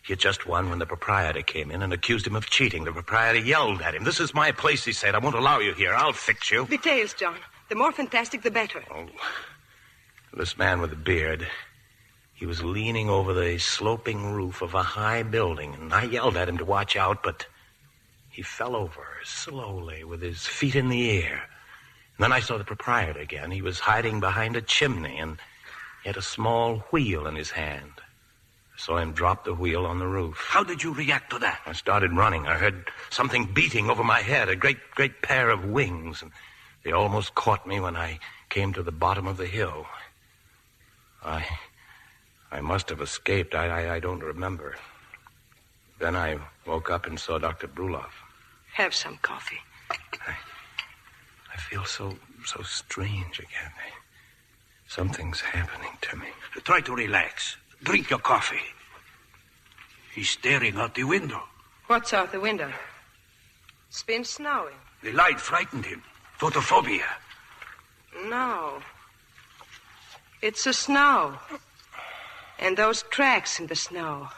He had just won when the proprietor came in and accused him of cheating. The proprietor yelled at him. "This is my place," he said. "I won't allow you here. I'll fix you." Details, John. The more fantastic, the better. Oh, this man with the beard, he was leaning over the sloping roof of a high building, and I yelled at him to watch out, but he fell over slowly with his feet in the air. And then I saw the proprietor again. He was hiding behind a chimney, and he had a small wheel in his hand. I saw him drop the wheel on the roof. How did you react to that? I started running. I heard something beating over my head, a great pair of wings, and they almost caught me when I came to the bottom of the hill. I must have escaped. I don't remember. Then I woke up and saw Dr. Bruloff. Have some coffee. I feel so strange again. Something's happening to me. Try to relax. Drink your coffee. He's staring out the window. What's out the window? It's been snowing. The light frightened him. Photophobia. No. It's the snow. And those tracks in the snow.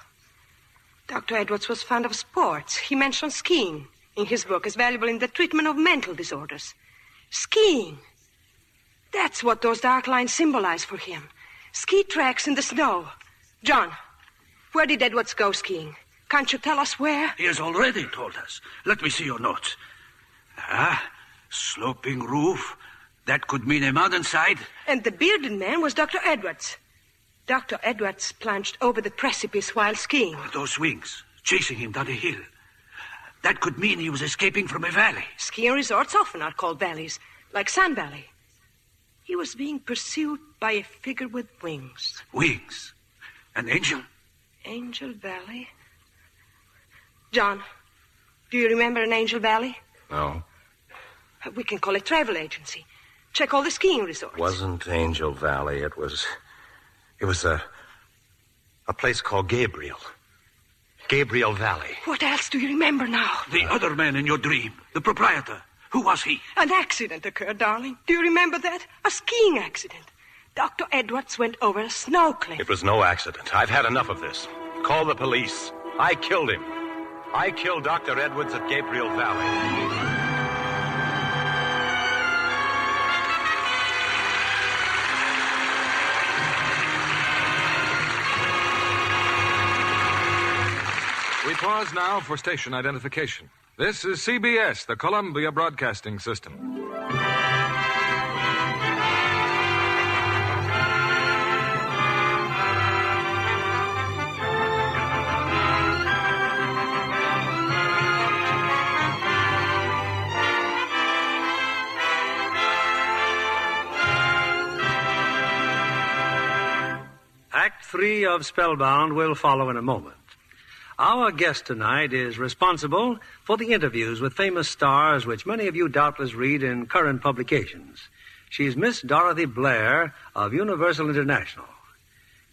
Dr. Edwards was fond of sports. He mentioned skiing in his book as valuable in the treatment of mental disorders. Skiing. That's what those dark lines symbolize for him. Ski tracks in the snow. John, where did Edwards go skiing? Can't you tell us where? He has already told us. Let me see your notes. Sloping roof. That could mean a mountainside. And the bearded man was Dr. Edwards. Dr. Edwards plunged over the precipice while skiing. Those wings, chasing him down the hill. That could mean he was escaping from a valley. Skiing resorts often are called valleys, like Sun Valley. He was being pursued by a figure with wings. Wings? An angel? Angel Valley? John, do you remember an Angel Valley? No. We can call it travel agency. Check all the skiing resorts. Wasn't Angel Valley. It was a place called Gabriel. Gabriel Valley. What else do you remember now? The other man in your dream, the proprietor. Who was he? An accident occurred, darling. Do you remember that? A skiing accident. Dr. Edwards went over a snow cliff. It was no accident. I've had enough of this. Call the police. I killed him. I killed Dr. Edwards at Gabriel Valley. We pause now for station identification. This is CBS, the Columbia Broadcasting System. Act 3 of Spellbound will follow in a moment. Our guest tonight is responsible for the interviews with famous stars which many of you doubtless read in current publications. She's Miss Dorothy Blair of Universal International.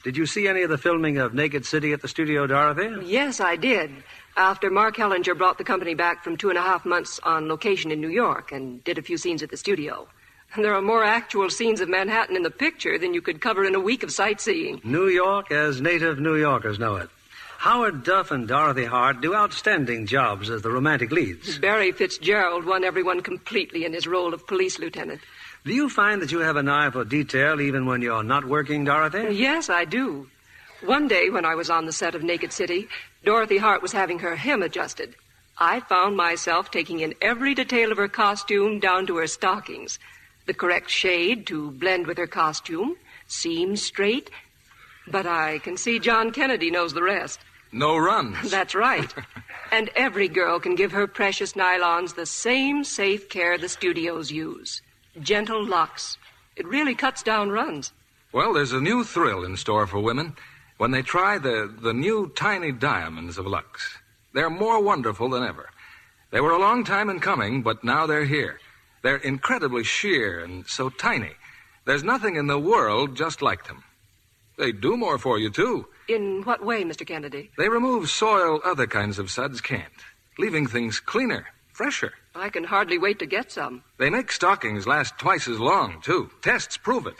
Did you see any of the filming of Naked City at the studio, Dorothy? Yes, I did. After Mark Hellinger brought the company back from 2.5 months on location in New York and did a few scenes at the studio. There are more actual scenes of Manhattan in the picture than you could cover in a week of sightseeing. New York as native New Yorkers know it. Howard Duff and Dorothy Hart do outstanding jobs as the romantic leads. Barry Fitzgerald won everyone completely in his role of police lieutenant. Do you find that you have an eye for detail even when you're not working, Dorothy? Yes, I do. One day when I was on the set of Naked City, Dorothy Hart was having her hem adjusted. I found myself taking in every detail of her costume down to her stockings. The correct shade to blend with her costume, seams straight. But I can see John Kennedy knows the rest. No runs. That's right. And every girl can give her precious nylons the same safe care the studios use. Gentle Lux. It really cuts down runs. Well, there's a new thrill in store for women when they try the new tiny diamonds of Lux. They're more wonderful than ever. They were a long time in coming, but now they're here. They're incredibly sheer and so tiny. There's nothing in the world just like them. They do more for you, too. In what way, Mr. Kennedy? They remove soil other kinds of suds can't, leaving things cleaner, fresher. I can hardly wait to get some. They make stockings last twice as long, too. Tests prove it.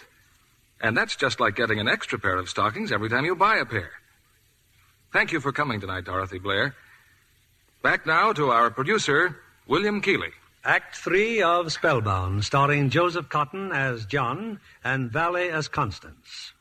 And that's just like getting an extra pair of stockings every time you buy a pair. Thank you for coming tonight, Dorothy Blair. Back now to our producer, William Keeley. Act 3 of Spellbound, starring Joseph Cotten as John and Valle as Constance.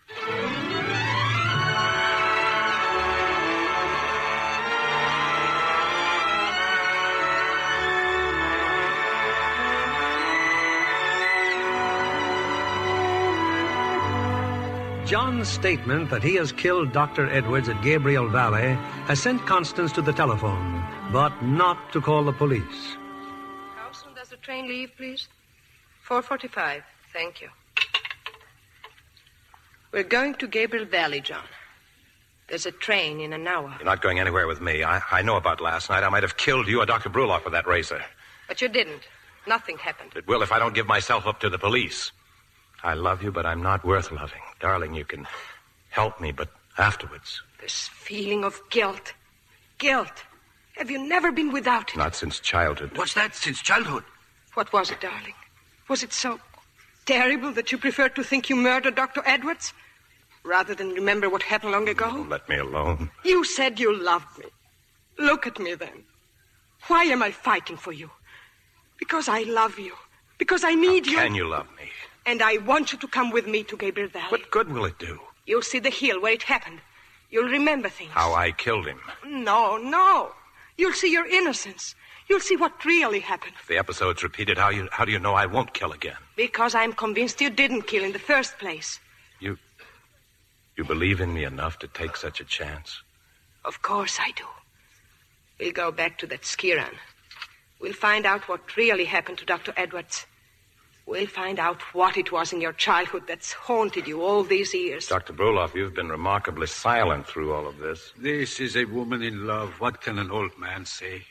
John's statement that he has killed Dr. Edwards at Gabriel Valley has sent Constance to the telephone, but not to call the police. How soon does the train leave, please? 4:45. Thank you. We're going to Gabriel Valley, John. There's a train in an hour. You're not going anywhere with me. I know about last night. I might have killed you or Dr. Bruloff with that razor. But you didn't. Nothing happened. It will if I don't give myself up to the police. I love you, but I'm not worth loving. Darling, you can help me, but afterwards. This feeling of guilt. Guilt. Have you never been without it? Not since childhood. What's that? Since childhood? What was it, darling? Was it so terrible that you preferred to think you murdered Dr. Edwards rather than remember what happened long ago? Oh, let me alone. You said you loved me. Look at me then. Why am I fighting for you? Because I love you. Because I need you. Can you love me? And I want you to come with me to Gabriel Valley. What good will it do? You'll see the hill where it happened. You'll remember things. How I killed him. No. You'll see your innocence. You'll see what really happened. If the episode's repeated, how do you know I won't kill again? Because I'm convinced you didn't kill in the first place. You believe in me enough to take such a chance? Of course I do. We'll go back to that ski run. We'll find out what really happened to Dr. Edwards. We'll find out what it was in your childhood that's haunted you all these years. Dr. Bruloff, you've been remarkably silent through all of this. This is a woman in love. What can an old man say?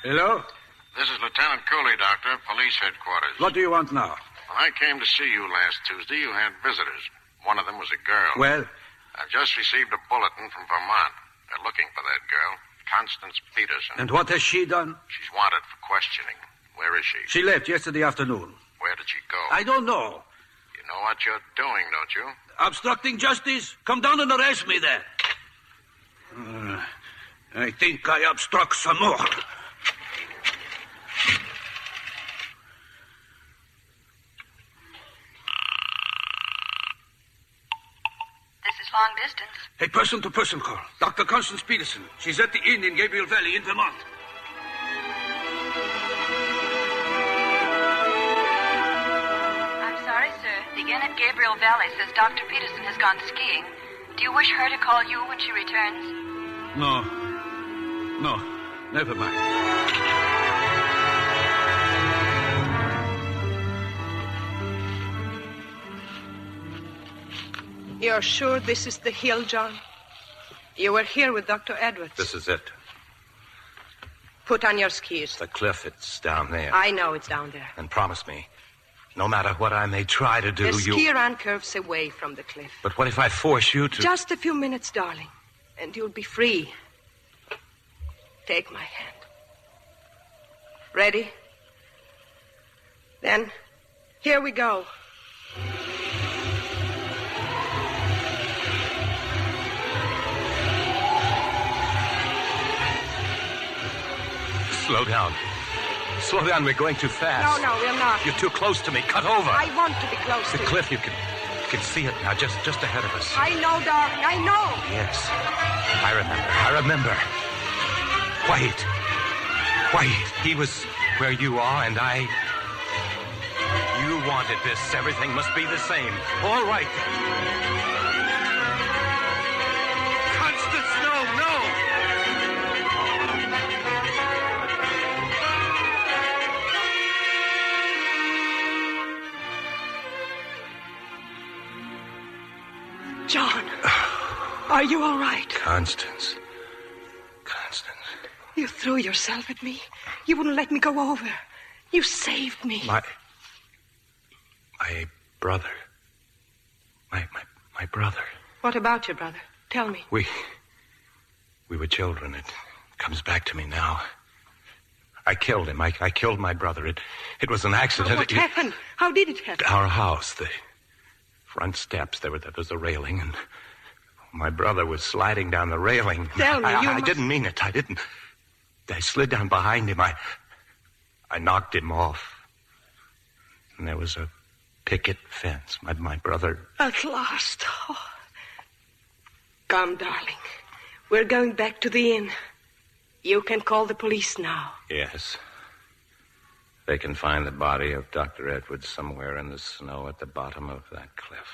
Hello? This is Lieutenant Cooley, Doctor, police headquarters. What do you want now? When I came to see you last Tuesday, you had visitors. One of them was a girl. Well? I've just received a bulletin from Vermont. They're looking for that girl, Constance Peterson. And what has she done? She's wanted for questioning. Where is she? She left yesterday afternoon. Where did she go? I don't know. You know what you're doing, don't you? Obstructing justice? Come down and arrest me there. I think I obstruct some more. long distance. A person-to-person call. Dr. Constance Peterson. She's at the inn in Gabriel Valley in Vermont. I'm sorry, sir. The inn at Gabriel Valley says Dr. Peterson has gone skiing. Do you wish her to call you when she returns? No, never mind. You're sure this is the hill, John? You were here with Dr. Edwards. This is it. Put on your skis. The cliff, it's down there. I know it's down there. And promise me, no matter what I may try to do, the ski run curves away from the cliff. But what if I force you to... Just a few minutes, darling, and you'll be free. Take my hand. Ready? Then, here we go. Slow down. Slow down. We're going too fast. No, we're not. You're too close to me. Cut over. I want to be close to the you. cliff, you can see it now, just ahead of us. I know, darling. I know. Yes. I remember. Wait. He was where you are, and I... You wanted this. Everything must be the same. All right, then. Constance, no. John, are you all right? Constance. You threw yourself at me. You wouldn't let me go over. You saved me. My brother. My brother. What about your brother? Tell me. We were children. It comes back to me now. I killed him. I killed my brother. It was an accident. What happened? How did it happen? Our house, the front steps, there was a railing, and my brother was sliding down the railing. Tell me, I didn't mean it. I didn't. I slid down behind him. I knocked him off. And there was a picket fence. My brother... At last. Oh. Come, darling. We're going back to the inn. You can call the police now. Yes. They can find the body of Dr. Edwards somewhere in the snow at the bottom of that cliff.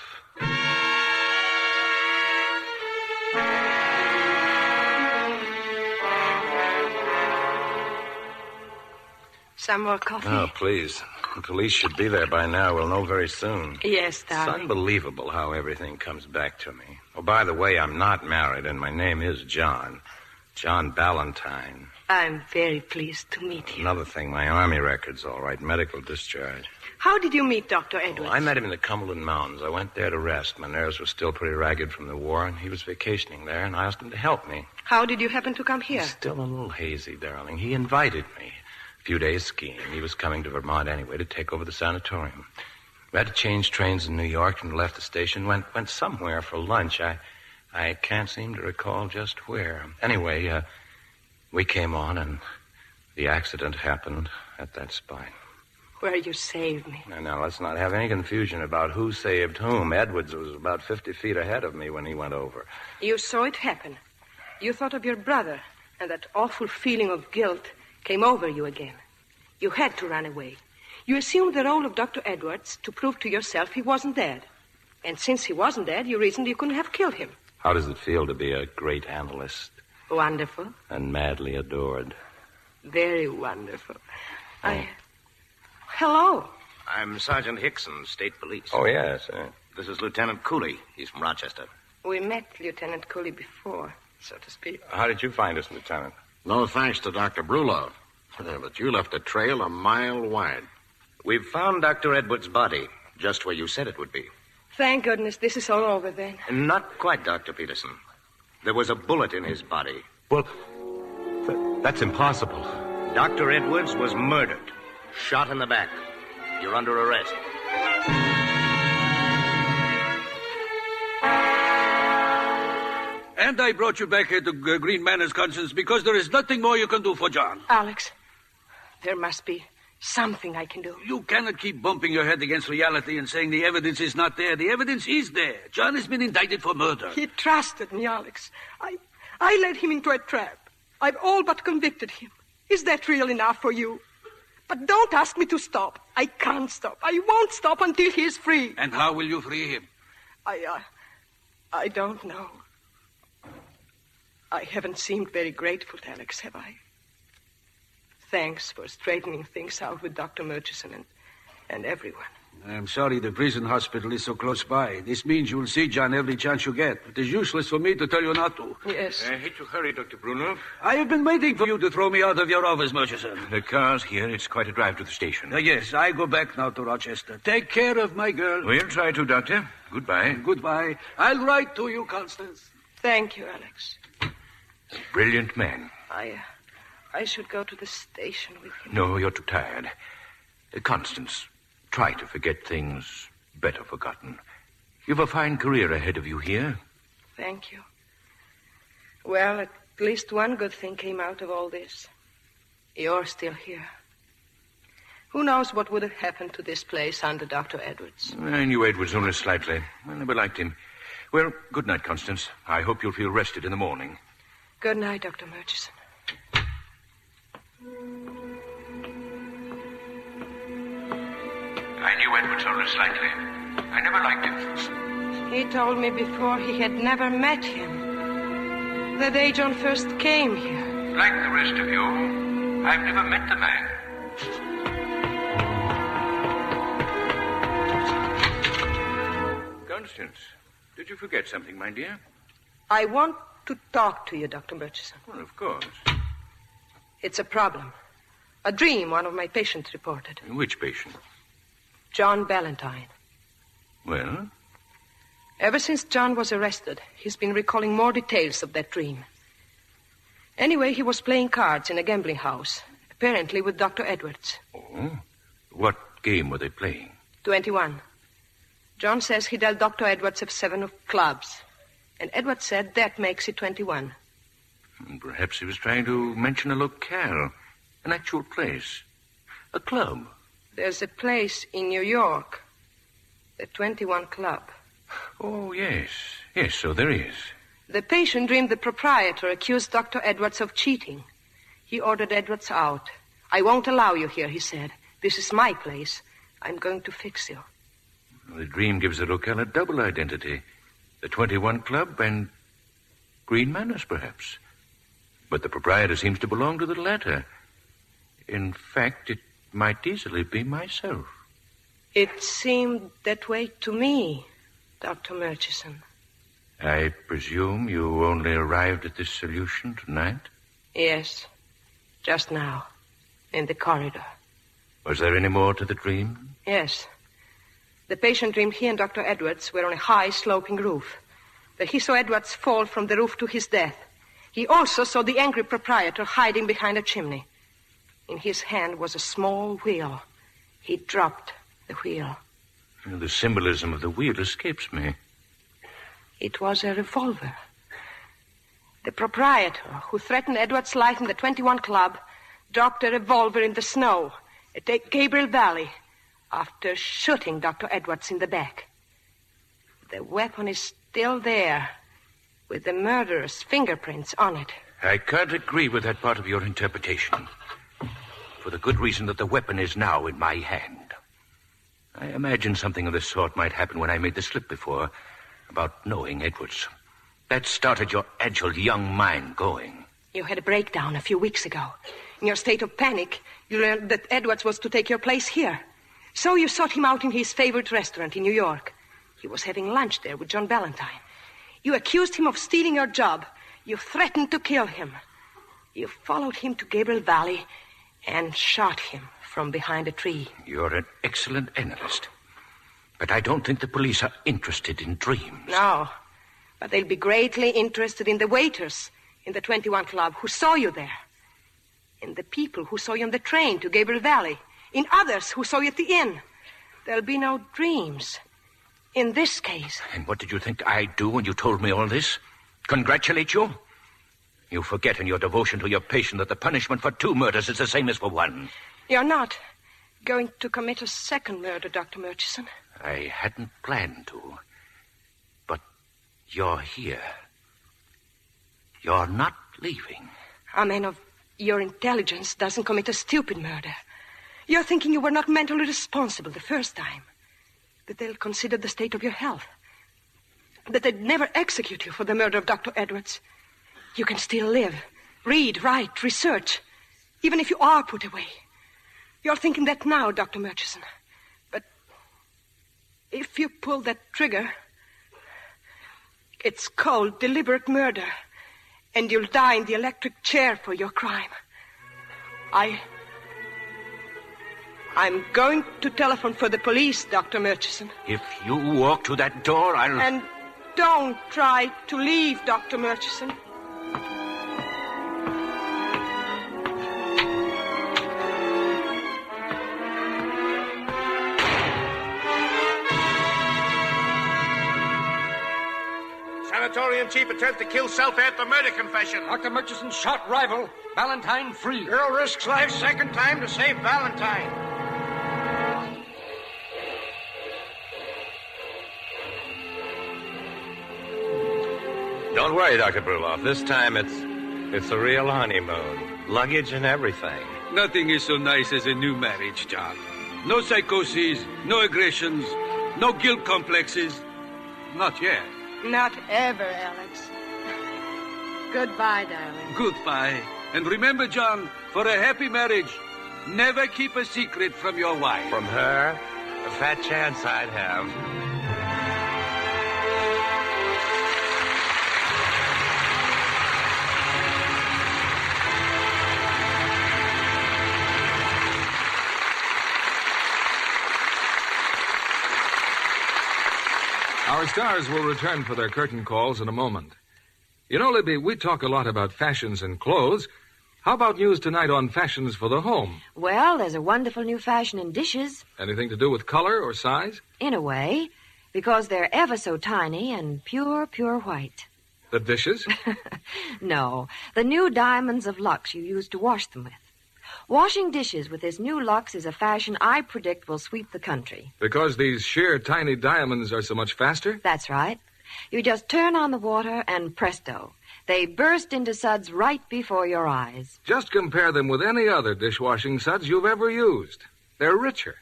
Some more coffee? Oh, please. The police should be there by now. We'll know very soon. Yes, darling. It's unbelievable how everything comes back to me. Oh, by the way, I'm not married, and my name is John. John Ballantyne. I'm very pleased to meet you. Another thing, my Army record's all right. Medical discharge. How did you meet Dr. Edwards? Well, I met him in the Cumberland Mountains. I went there to rest. My nerves were still pretty ragged from the war, and he was vacationing there, and I asked him to help me. How did you happen to come here? Still a little hazy, darling. He invited me. A few days skiing. He was coming to Vermont anyway to take over the sanatorium. We had to change trains in New York and left the station. Went somewhere for lunch. I can't seem to recall just where. Anyway, we came on, and the accident happened at that spot. Where you saved me. Now, let's not have any confusion about who saved whom. Edwards was about 50 feet ahead of me when he went over. You saw it happen. You thought of your brother, and that awful feeling of guilt came over you again. You had to run away. You assumed the role of Dr. Edwards to prove to yourself he wasn't dead. And since he wasn't dead, you reasoned you couldn't have killed him. How does it feel to be a great analyst? Wonderful. And madly adored. Very wonderful. Hello. I'm Sergeant Hickson, State Police. Oh, yes. This is Lieutenant Cooley. He's from Rochester. We met Lieutenant Cooley before, so to speak. How did you find us, Lieutenant? No thanks to Dr. Brulov. But you left a trail a mile wide. We've found Dr. Edwards' body, just where you said it would be. Thank goodness this is all over then. Not quite, Dr. Peterson. There was a bullet in his body. Well, that's impossible. Dr. Edwards was murdered. Shot in the back. You're under arrest. And I brought you back here to Green Manors, Constance, because there is nothing more you can do for John. Alex, there must be Something I can do. You cannot keep bumping your head against reality and saying the evidence is not there. The evidence is there. John has been indicted for murder. He trusted me, Alex. I led him into a trap. I've all but convicted him. Is that real enough for you? But don't ask me to stop. I can't stop. I won't stop until he is free. And how will you free him? I don't know. I haven't seemed very grateful to Alex, have I? Thanks for straightening things out with Dr. Murchison and everyone. I'm sorry the prison hospital is so close by. This means you will see John every chance you get. It is useless for me to tell you not to. Yes. I hate to hurry, Dr. Bruno. I have been waiting for you to throw me out of your office, Murchison. The car's here. It's quite a drive to the station. Yes, I go back now to Rochester. Take care of my girl. We'll try to, Doctor. Goodbye. Goodbye. I'll write to you, Constance. Thank you, Alex. A brilliant man. I should go to the station with him. No, you're too tired. Constance, try to forget things better forgotten. You've a fine career ahead of you here. Thank you. Well, at least one good thing came out of all this. You're still here. Who knows what would have happened to this place under Dr. Edwards? I knew Edwards only slightly. I never liked him. Well, good night, Constance. I hope you'll feel rested in the morning. Good night, Dr. Murchison. I knew Edwards only slightly. I never liked him. He told me before he had never met him. The day John first came here. Like the rest of you, I've never met the man. Constance, did you forget something, my dear? I want to talk to you, Dr. Murchison. Well, of course. It's a problem. A dream one of my patients reported. Which patient? John Ballantyne. Well? Ever since John was arrested, he's been recalling more details of that dream. Anyway, he was playing cards in a gambling house, apparently with Dr. Edwards. Oh? What game were they playing? 21. John says he dealt Dr. Edwards a 7 of clubs. And Edwards said that makes it 21. Perhaps he was trying to mention a locale, an actual place, a club. There's a place in New York, the 21 Club. Oh, yes. Yes, so there is. The patient dreamed the proprietor accused Dr. Edwards of cheating. He ordered Edwards out. I won't allow you here, he said. This is my place. I'm going to fix you. The dream gives the locale a double identity. The 21 Club and Green Manors, perhaps. But the proprietor seems to belong to the latter. In fact, it might easily be myself. It seemed that way to me, Dr. Murchison. I presume you only arrived at this solution tonight? Yes, just now, in the corridor. Was there any more to the dream? Yes. The patient dreamed he and Dr. Edwards were on a high, sloping roof. That he saw Edwards fall from the roof to his death. He also saw the angry proprietor hiding behind a chimney. In his hand was a small wheel. He dropped the wheel. The symbolism of the wheel escapes me. It was a revolver. The proprietor, who threatened Edwards' life in the 21 Club, dropped a revolver in the snow at Gabriel Valle after shooting Dr. Edwards in the back. The weapon is still there, with the murderer's fingerprints on it. I can't agree with that part of your interpretation, for the good reason that the weapon is now in my hand. I imagined something of this sort might happen when I made the slip before, about knowing Edwards. That started your agile young mind going. You had a breakdown a few weeks ago. In your state of panic, you learned that Edwards was to take your place here. So you sought him out in his favorite restaurant in New York. He was having lunch there with John Ballantyne. You accused him of stealing your job. You threatened to kill him. You followed him to Gabriel Valle and shot him from behind a tree. You're an excellent analyst. But I don't think the police are interested in dreams. No, but they'll be greatly interested in the waiters in the 21 Club who saw you there. In the people who saw you on the train to Gabriel Valle. In others who saw you at the inn. There'll be no dreams in this case. And what did you think I'd do when you told me all this? Congratulate you? You forget in your devotion to your patient that the punishment for 2 murders is the same as for 1. You're not. going to commit a second murder, Dr. Murchison? I hadn't planned to. But you're here. You're not leaving. A man of your intelligence doesn't commit a stupid murder. You're thinking you were not mentally responsible the first time. That they'll consider the state of your health. That they'd never execute you for the murder of Dr. Edwards. You can still live, read, write, research, even if you are put away. You're thinking that now, Dr. Murchison. But if you pull that trigger, it's called deliberate murder, and you'll die in the electric chair for your crime. I'm going to telephone for the police, Dr. Murchison. If you walk to that door, I'll... And don't try to leave, Dr. Murchison. Sanatorium chief attempts to kill self after murder confession. Dr. Murchison shot rival. Valentine free. Girl risks life second time to save Valentine. Don't worry, Dr. Bruloff. This time it's a real honeymoon. Luggage and everything. Nothing is so nice as a new marriage, John. No psychoses, no aggressions, no guilt complexes. Not yet. Not ever, Alex. Goodbye, darling. Goodbye. And remember, John, for a happy marriage, never keep a secret from your wife. From her? A fat chance I'd have. Our stars will return for their curtain calls in a moment. You know, Libby, we talk a lot about fashions in clothes. How about news tonight on fashions for the home? Well, there's a wonderful new fashion in dishes. Anything to do with color or size? In a way, because they're ever so tiny and pure white. The dishes? No, the new diamonds of Lux you use to wash them with. Washing dishes with this new Lux is a fashion I predict will sweep the country. Because these sheer tiny diamonds are so much faster? That's right. You just turn on the water and presto, they burst into suds right before your eyes. Just compare them with any other dishwashing suds you've ever used. They're richer.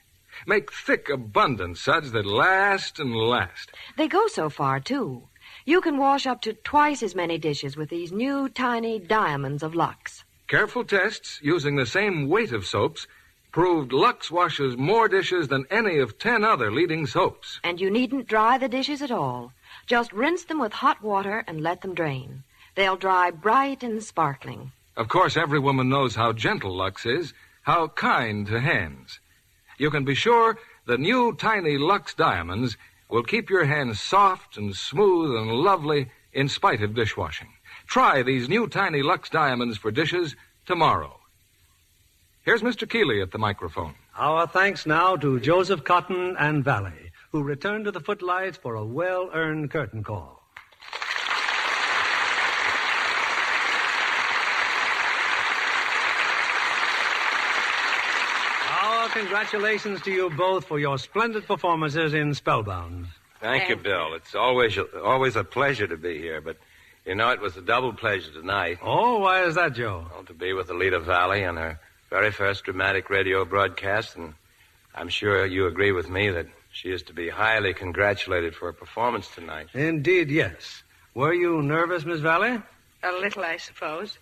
Make thick, abundant suds that last and last. They go so far, too. You can wash up to twice as many dishes with these new tiny diamonds of Lux. Careful tests using the same weight of soaps proved Lux washes more dishes than any of 10 other leading soaps. And you needn't dry the dishes at all. Just rinse them with hot water and let them drain. They'll dry bright and sparkling. Of course, every woman knows how gentle Lux is, how kind to hands. You can be sure the new tiny Lux diamonds will keep your hands soft and smooth and lovely in spite of dishwashing. Try these new tiny Lux diamonds for dishes tomorrow. Here's Mr. Keeley at the microphone. Our thanks now to Joseph Cotten and Valle, who returned to the footlights for a well-earned curtain call. Our congratulations to you both for your splendid performances in Spellbound. Thank you, Bill. It's always a pleasure to be here, but you know, it was a double pleasure tonight. Oh, why is that, Joe? Well, to be with Alida Valle on her very first dramatic radio broadcast, and I'm sure you agree with me that she is to be highly congratulated for her performance tonight. Indeed, yes. Were you nervous, Miss Valle? A little, I suppose.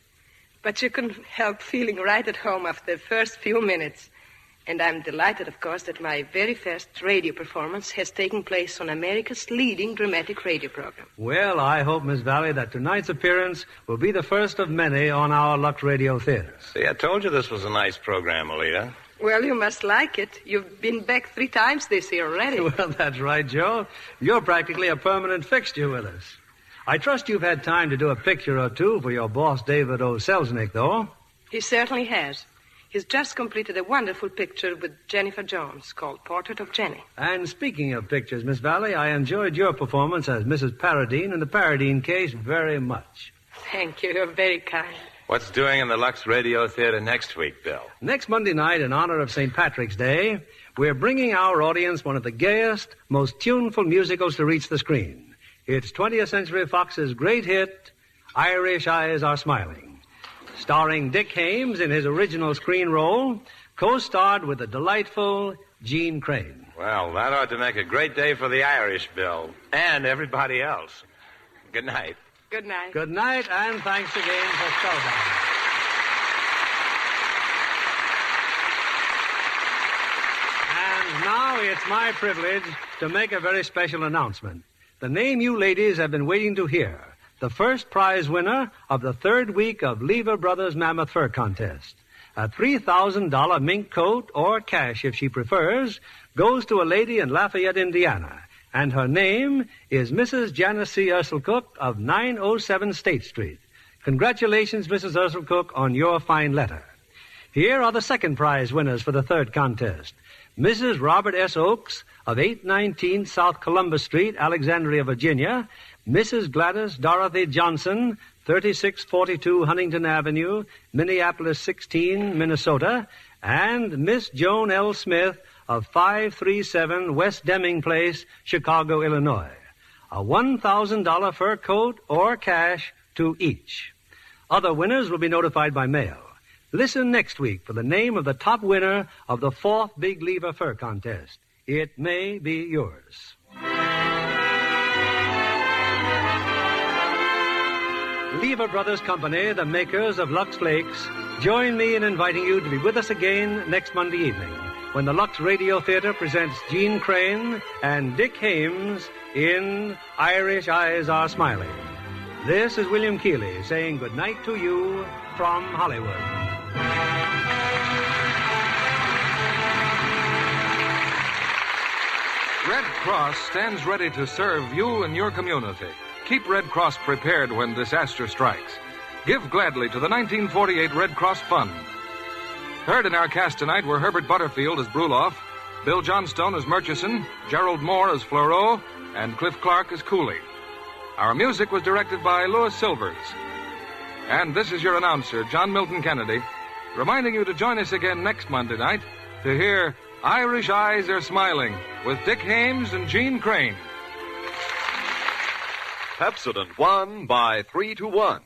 But you couldn't help feeling right at home after the first few minutes. And I'm delighted, of course, that my very first radio performance has taken place on America's leading dramatic radio program. Well, I hope, Miss Valle, that tonight's appearance will be the first of many on our Lux Radio Theater. See, I told you this was a nice program, Alida. Well, you must like it. You've been back 3 times this year already. Well, that's right, Joe. You're practically a permanent fixture with us. I trust you've had time to do a picture or two for your boss, David O. Selznick, though. He certainly has. He's just completed a wonderful picture with Jennifer Jones called Portrait of Jenny. And speaking of pictures, Miss Valle, I enjoyed your performance as Mrs. Paradine in the Paradine case very much. Thank you. You're very kind. What's doing in the Lux Radio Theater next week, Bill? Next Monday night, in honor of St. Patrick's Day, we're bringing our audience one of the gayest, most tuneful musicals to reach the screen. It's 20th Century Fox's great hit, Irish Eyes Are Smiling. Starring Dick Haymes in his original screen role, co-starred with the delightful Jean Crane. Well, that ought to make a great day for the Irish, Bill, and everybody else. Good night. Good night. Good night, and thanks again for Spellbound. And now it's my privilege to make a very special announcement. The name you ladies have been waiting to hear. The first prize winner of the third week of Lever Brothers Mammoth Fur Contest. A $3,000 mink coat, or cash if she prefers, goes to a lady in Lafayette, Indiana. And her name is Mrs. Janice C. Urselcook of 907 State Street. Congratulations, Mrs. Urselcook, on your fine letter. Here are the second prize winners for the third contest. Mrs. Robert S. Oakes of 819 South Columbus Street, Alexandria, Virginia. Mrs. Gladys Dorothy Johnson, 3642 Huntington Avenue, Minneapolis 16, Minnesota. And Miss Joan L. Smith of 537 West Deming Place, Chicago, Illinois. A $1,000 fur coat or cash to each. Other winners will be notified by mail. Listen next week for the name of the top winner of the fourth Big Lever Fur Contest. It may be yours. Lever Brothers Company, the makers of Lux Flakes, join me in inviting you to be with us again next Monday evening, when the Lux Radio Theater presents Jean Crane and Dick Haymes in Irish Eyes Are Smiling. This is William Keeley saying good night to you from Hollywood. Red Cross stands ready to serve you and your community. Keep Red Cross prepared when disaster strikes. Give gladly to the 1948 Red Cross Fund. Heard in our cast tonight were Herbert Butterfield as Brulov, Bill Johnstone as Murchison, Gerald Mohr as Fleurot, and Cliff Clark as Cooley. Our music was directed by Louis Silvers. And this is your announcer, John Milton Kennedy, reminding you to join us again next Monday night to hear Irish Eyes Are Smiling with Dick Haymes and Jean Crane. Pepsodent won by 3-1.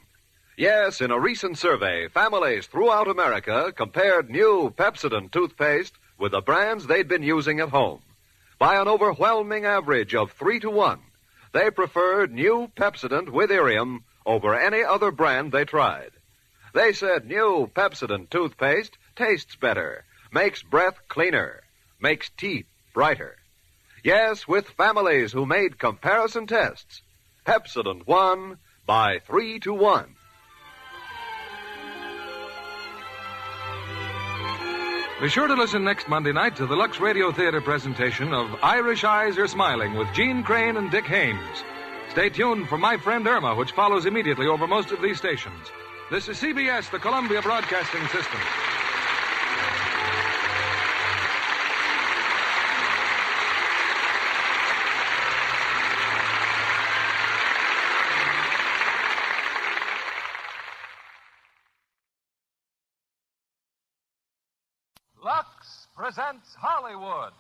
Yes, in a recent survey, families throughout America compared new Pepsodent toothpaste with the brands they'd been using at home. By an overwhelming average of 3-1, they preferred new Pepsodent with Irium over any other brand they tried. They said new Pepsodent toothpaste tastes better, makes breath cleaner, makes teeth brighter. Yes, with families who made comparison tests, Pepsodent won by 3-1. Be sure to listen next Monday night to the Lux Radio Theater presentation of Irish Eyes Are Smiling with Jean Crane and Dick Haymes. Stay tuned for My Friend Irma, which follows immediately over most of these stations. This is CBS, the Columbia Broadcasting System. Lux presents Hollywood.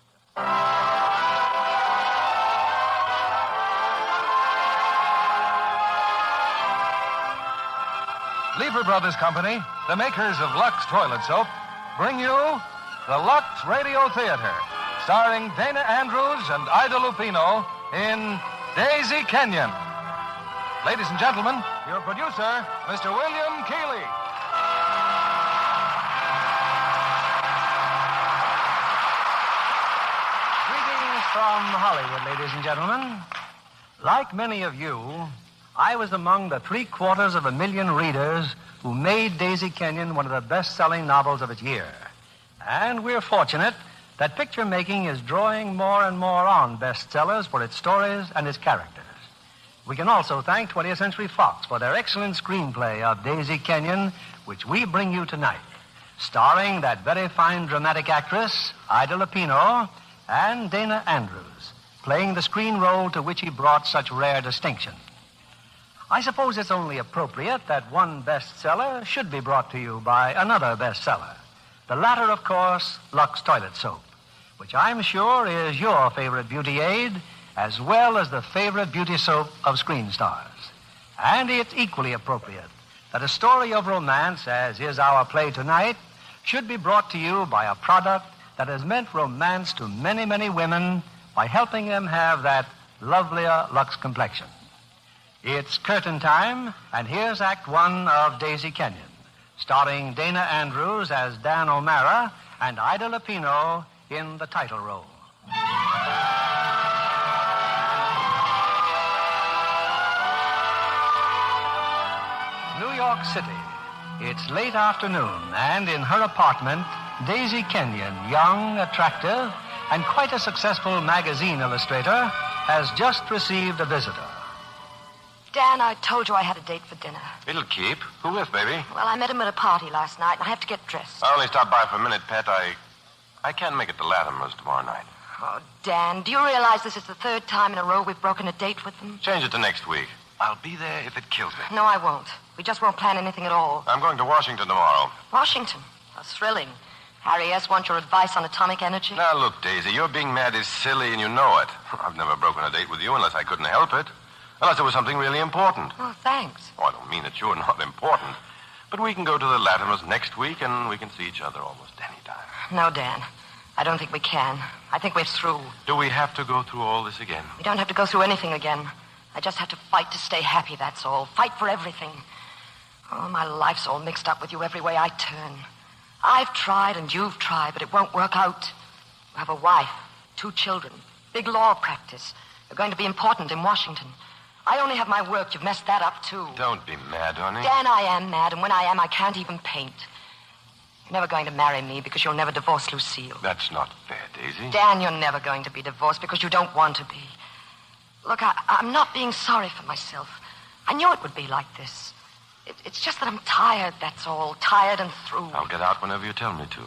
Lever Brothers Company, the makers of Lux Toilet Soap, bring you the Lux Radio Theater, starring Dana Andrews and Ida Lupino in Daisy Kenyon. Ladies and gentlemen, your producer, Mr. William Keeley. From Hollywood, ladies and gentlemen. Like many of you, I was among the 750,000 readers who made Daisy Kenyon one of the best-selling novels of its year. And we're fortunate that picture making is drawing more and more on bestsellers for its stories and its characters. We can also thank 20th Century Fox for their excellent screenplay of Daisy Kenyon, which we bring you tonight, starring that very fine dramatic actress, Ida Lupino, and Dana Andrews, playing the screen role to which he brought such rare distinction. I suppose it's only appropriate that one bestseller should be brought to you by another bestseller. The latter, of course, Lux Toilet Soap, which I'm sure is your favorite beauty aid, as well as the favorite beauty soap of screen stars. And it's equally appropriate that a story of romance, as is our play tonight, should be brought to you by a product that has meant romance to many, many women by helping them have that lovelier Lux complexion. It's curtain time, and here's Act One of Daisy Kenyon, starring Dana Andrews as Dan O'Mara and Ida Lupino in the title role. New York City. It's late afternoon, and in her apartment, Daisy Kenyon, young, attractive, and quite a successful magazine illustrator, has just received a visitor. Dan, I told you I had a date for dinner. It'll keep. Who with, baby? Well, I met him at a party last night, and I have to get dressed. I only stopped by for a minute, Pet. I can't make it to Latimer's tomorrow night. Oh, Dan, do you realize this is the third time in a row we've broken a date with them? Change it to next week. I'll be there if it kills me. No, I won't. We just won't plan anything at all. I'm going to Washington tomorrow. Washington? How thrilling. Harry S. wants your advice on atomic energy? Now, look, Daisy, your being mad is silly and you know it. I've never broken a date with you unless I couldn't help it. Unless it was something really important. Oh, thanks. Oh, I don't mean that you're not important. But we can go to the Latimers next week and we can see each other almost any time. No, Dan. I don't think we can. I think we're through. Do we have to go through all this again? We don't have to go through anything again. I just have to fight to stay happy, that's all. Fight for everything. Oh, my life's all mixed up with you every way I turn. I've tried and you've tried, but it won't work out. You have a wife, 2 children, big law practice. You're going to be important in Washington. I only have my work. You've messed that up, too. Don't be mad, honey. Dan, I am mad, and when I am, I can't even paint. You're never going to marry me because you'll never divorce Lucille. That's not fair, Daisy. Dan, you're never going to be divorced because you don't want to be. Look, I'm not being sorry for myself. I knew it would be like this. It's just that I'm tired, that's all. Tired and through. I'll get out whenever you tell me to.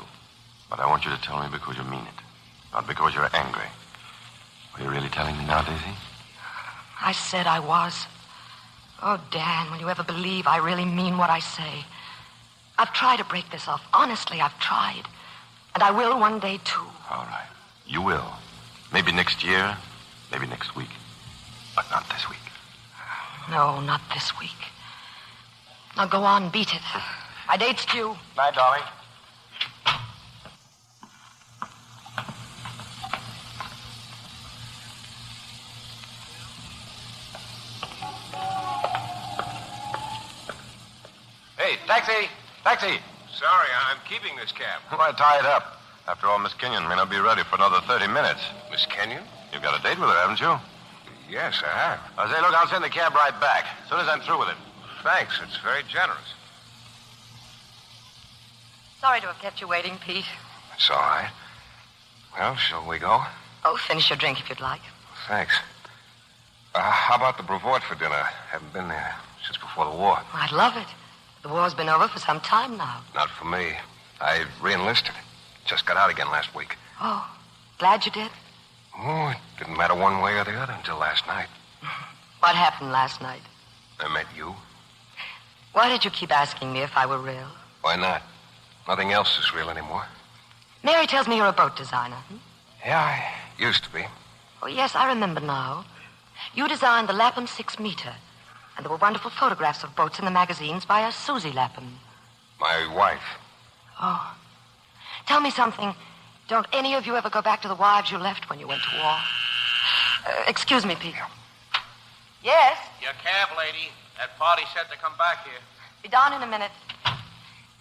But I want you to tell me because you mean it. Not because you're angry. Are you really telling me now, Daisy? I said I was. Oh, Dan, will you ever believe I really mean what I say? I've tried to break this off. Honestly, I've tried. And I will one day, too. All right. You will. Maybe next year, maybe next week. But not this week. No, not this week. Now go on, beat it. My date's due. Night, darling. Hey, taxi! Taxi! Sorry, I'm keeping this cab. Why tie it up? After all, Miss Kenyon may not be ready for another 30 minutes. Miss Kenyon? You've got a date with her, haven't you? Yes, I have. I say, look, I'll send the cab right back as soon as I'm through with it. Thanks. It's very generous. Sorry to have kept you waiting, Pete. It's all right. Well, shall we go? Oh, finish your drink if you'd like. Thanks. How about the Brevoort for dinner? Haven't been there since before the war. I'd love it. The war's been over for some time now. Not for me. I re-enlisted. Just got out again last week. Oh, glad you did. Oh, it didn't matter one way or the other until last night. What happened last night? I met you. Why did you keep asking me if I were real? Why not? Nothing else is real anymore. Mary tells me you're a boat designer. Yeah, I used to be. Oh, yes, I remember now. You designed the Lapham 6-meter. And there were wonderful photographs of boats in the magazines by a Susie Lapham. My wife. Oh. Tell me something. Don't any of you ever go back to the wives you left when you went to war? Excuse me, Pete. Yes? Your cab, lady. That party said to come back here. Be down in a minute.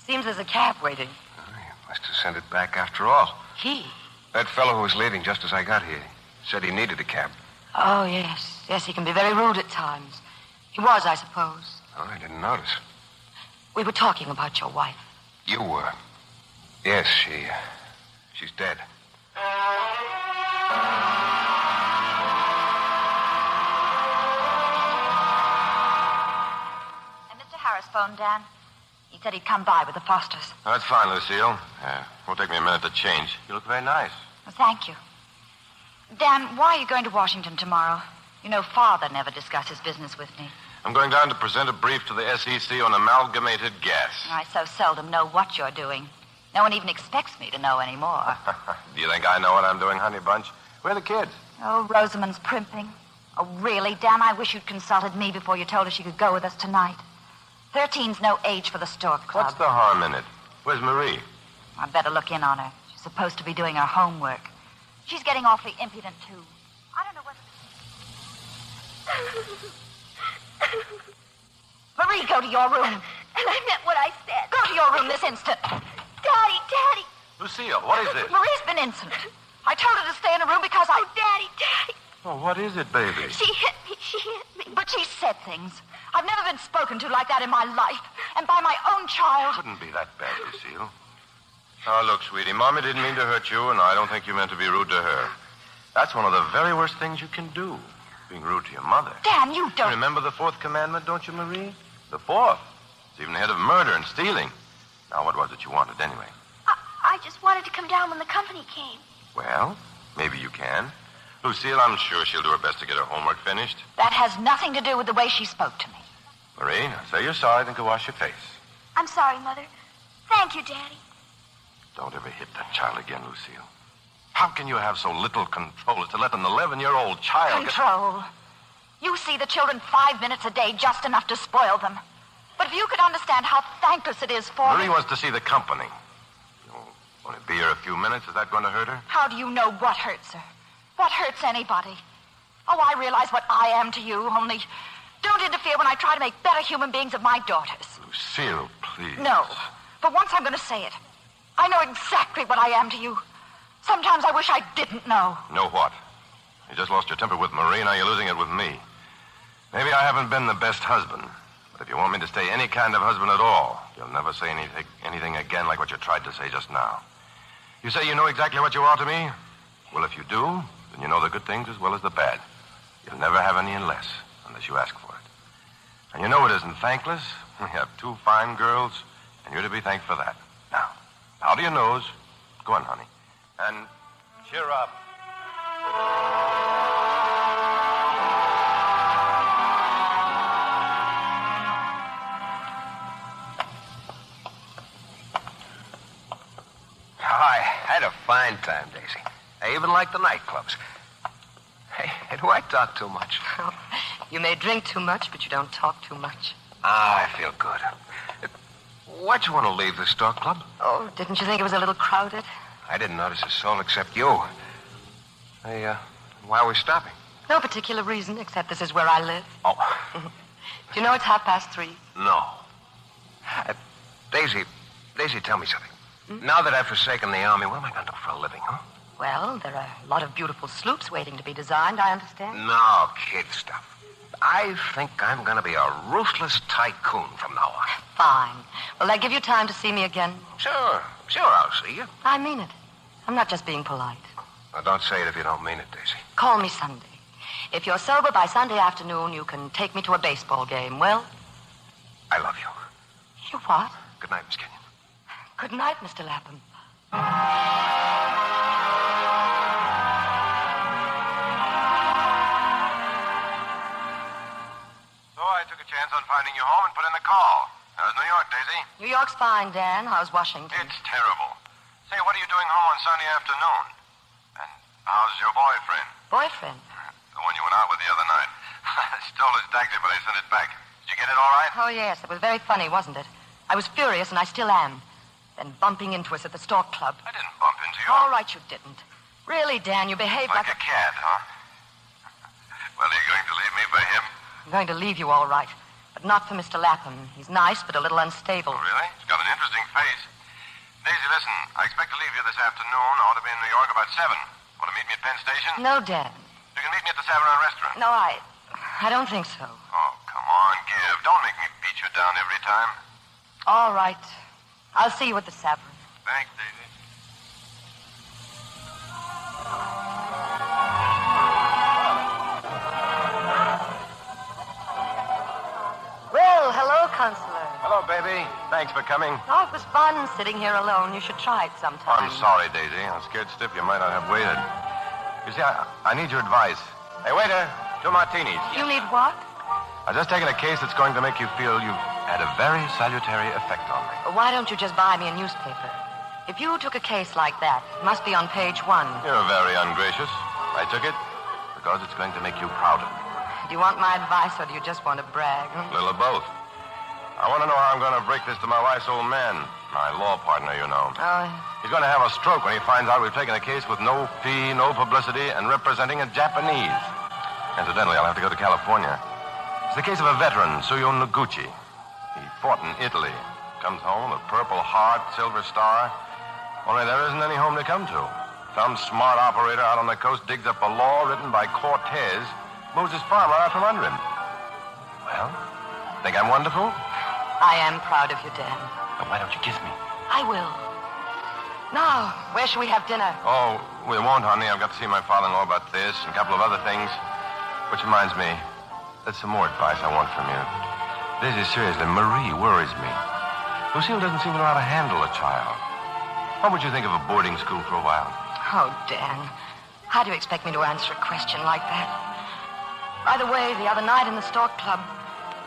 Seems there's a cab waiting. Oh, you must have sent it back after all. He? That fellow who was leaving just as I got here said he needed a cab. Oh, yes. Yes, he can be very rude at times. He was, I suppose. Oh, I didn't notice. We were talking about your wife. You were? Yes, she's dead. And Mr. Harris phoned Dan. He said he'd come by with the Fosters. Oh, that's fine, Lucille. Won't take me a minute to change. You look very nice. Well, thank you. Dan, why are you going to Washington tomorrow? You know, Father never discusses business with me. I'm going down to present a brief to the SEC on amalgamated gas. I so seldom know what you're doing. No one even expects me to know anymore. Do you think I know what I'm doing, honey bunch? Where are the kids? Oh, Rosamond's primping. Oh, really, Dan? I wish you'd consulted me before you told her she could go with us tonight. 13's no age for the stork club. What's the harm in it? Where's Marie? I'd better look in on her. She's supposed to be doing her homework. She's getting awfully impudent, too. I don't know whether... Marie, go to your room. And I meant what I said. Go to your room this instant. Daddy. Lucille, what is this? Marie's been insolent. I told her to stay in her room because I... Oh, Daddy. Oh, what is it, baby? She hit me. But she said things. I've never been spoken to like that in my life. And by my own child. Couldn't be that bad, Lucille. Oh, look, sweetie, Mommy didn't mean to hurt you, and I don't think you meant to be rude to her. That's one of the very worst things you can do, being rude to your mother. Dan, you don't... Remember the fourth commandment, don't you, Marie? The fourth. It's even ahead of murder and stealing. Now, what was it you wanted, anyway? I just wanted to come down when the company came. Well, maybe you can. Lucille, I'm sure she'll do her best to get her homework finished. That has nothing to do with the way she spoke to me. Marie, now say you're sorry, then go wash your face. I'm sorry, Mother. Thank you, Daddy. Don't ever hit that child again, Lucille. How can you have so little control as to let an 11-year-old child... Control? You see the children 5 minutes a day, just enough to spoil them. But if you could understand how thankless it is for Marie me... wants to see the company. You'll only be here a few minutes. Is that going to hurt her? How do you know what hurts her? What hurts anybody? Oh, I realize what I am to you, only don't interfere when I try to make better human beings of my daughters. Lucille, please. No, but once I'm going to say it. I know exactly what I am to you. Sometimes I wish I didn't know. Know what? You just lost your temper with Marie, now you're losing it with me. Maybe I haven't been the best husband, but if you want me to stay any kind of husband at all, you'll never say anything again like what you tried to say just now. You say you know exactly what you are to me? Well, if you do, then you know the good things as well as the bad. You'll never have any unless you ask for it. And you know it isn't thankless. We have 2 fine girls, and you're to be thanked for that. Now, out of your nose. Go on, honey. And cheer up. I had a fine time, Daisy. I even like the nightclubs. Hey, do I talk too much? You may drink too much, but you don't talk too much. I feel good. Why'd you want to leave the Stork Club? Oh, didn't you think it was a little crowded? I didn't notice a soul except you. Hey, why are we stopping? No particular reason, except this is where I live. Oh. Do you know it's 3:30? No. Daisy, tell me something. Now that I've forsaken the army, what am I going to do for a living, huh? Well, there are a lot of beautiful sloops waiting to be designed, I understand. No, kid stuff. I think I'm going to be a ruthless tycoon from now on. Fine. Will that give you time to see me again? Sure, I'll see you. I mean it. I'm not just being polite. Well, don't say it if you don't mean it, Daisy. Call me Sunday. If you're sober by Sunday afternoon, you can take me to a baseball game. Well? I love you. You what? Good night, Miss Kenyon. Good night, Mr. Lapham. So I took a chance on finding you home and put in the call. How's New York, Daisy? New York's fine, Dan. How's Washington? It's terrible. Say, what are you doing home on Sunday afternoon? And how's your boyfriend? Boyfriend? The one you went out with the other night. I stole his taxi, but I sent it back. Did you get it all right? Oh, yes. It was very funny, wasn't it? I was furious, and I still am. Then bumping into us at the Stork Club. I didn't bump into you. All right, you didn't. Really, Dan, you behaved like a cad, huh? Well, are you going to leave me for him? I'm going to leave you all right. But not for Mr. Lapham. He's nice, but a little unstable. Oh, really? He's got an interesting face. Daisy, listen. I expect to leave you this afternoon. I ought to be in New York about 7. Want to meet me at Penn Station? No, Dan. You can meet me at the Savarin restaurant. No, I don't think so. Oh, come on, Giv. Don't make me beat you down every time. All right. I'll see you at the Savarin. Thanks, Daisy. Well, hello, Counselor. Hello, baby. Thanks for coming. Oh, it was fun sitting here alone. You should try it sometime. I'm sorry, Daisy. I'm scared stiff you might not have waited. You see, I need your advice. Hey, waiter, 2 martinis. You need what? I've just taken a case that's going to make you feel you've had a very salutary effect on me. Why don't you just buy me a newspaper? If you took a case like that, it must be on page 1. You're very ungracious. I took it because it's going to make you proud of me. Do you want my advice, or do you just want to brag? A little of both. I want to know how I'm going to break this to my wife's old man. My law partner, you know. Oh. He's going to have a stroke when he finds out we've taken a case with no fee, no publicity, and representing a Japanese. Incidentally, I'll have to go to California. It's the case of a veteran, Tsuyo Noguchi. He fought in Italy. Comes home, a Purple Heart, Silver Star. Only there isn't any home to come to. Some smart operator out on the coast digs up a law written by Cortez, moves his farm right out from under him. Well, think I'm wonderful? I am proud of you, Dan. Then why don't you kiss me? I will. Now, where shall we have dinner? Oh, we won't, honey. I've got to see my father-in-law about this and a couple of other things. Which reminds me, there's some more advice I want from you. Daisy, seriously, Marie worries me. Lucille doesn't seem to know how to handle a child. What would you think of a boarding school for a while? Oh, Dan, how do you expect me to answer a question like that? By the way, the other night in the Stork Club,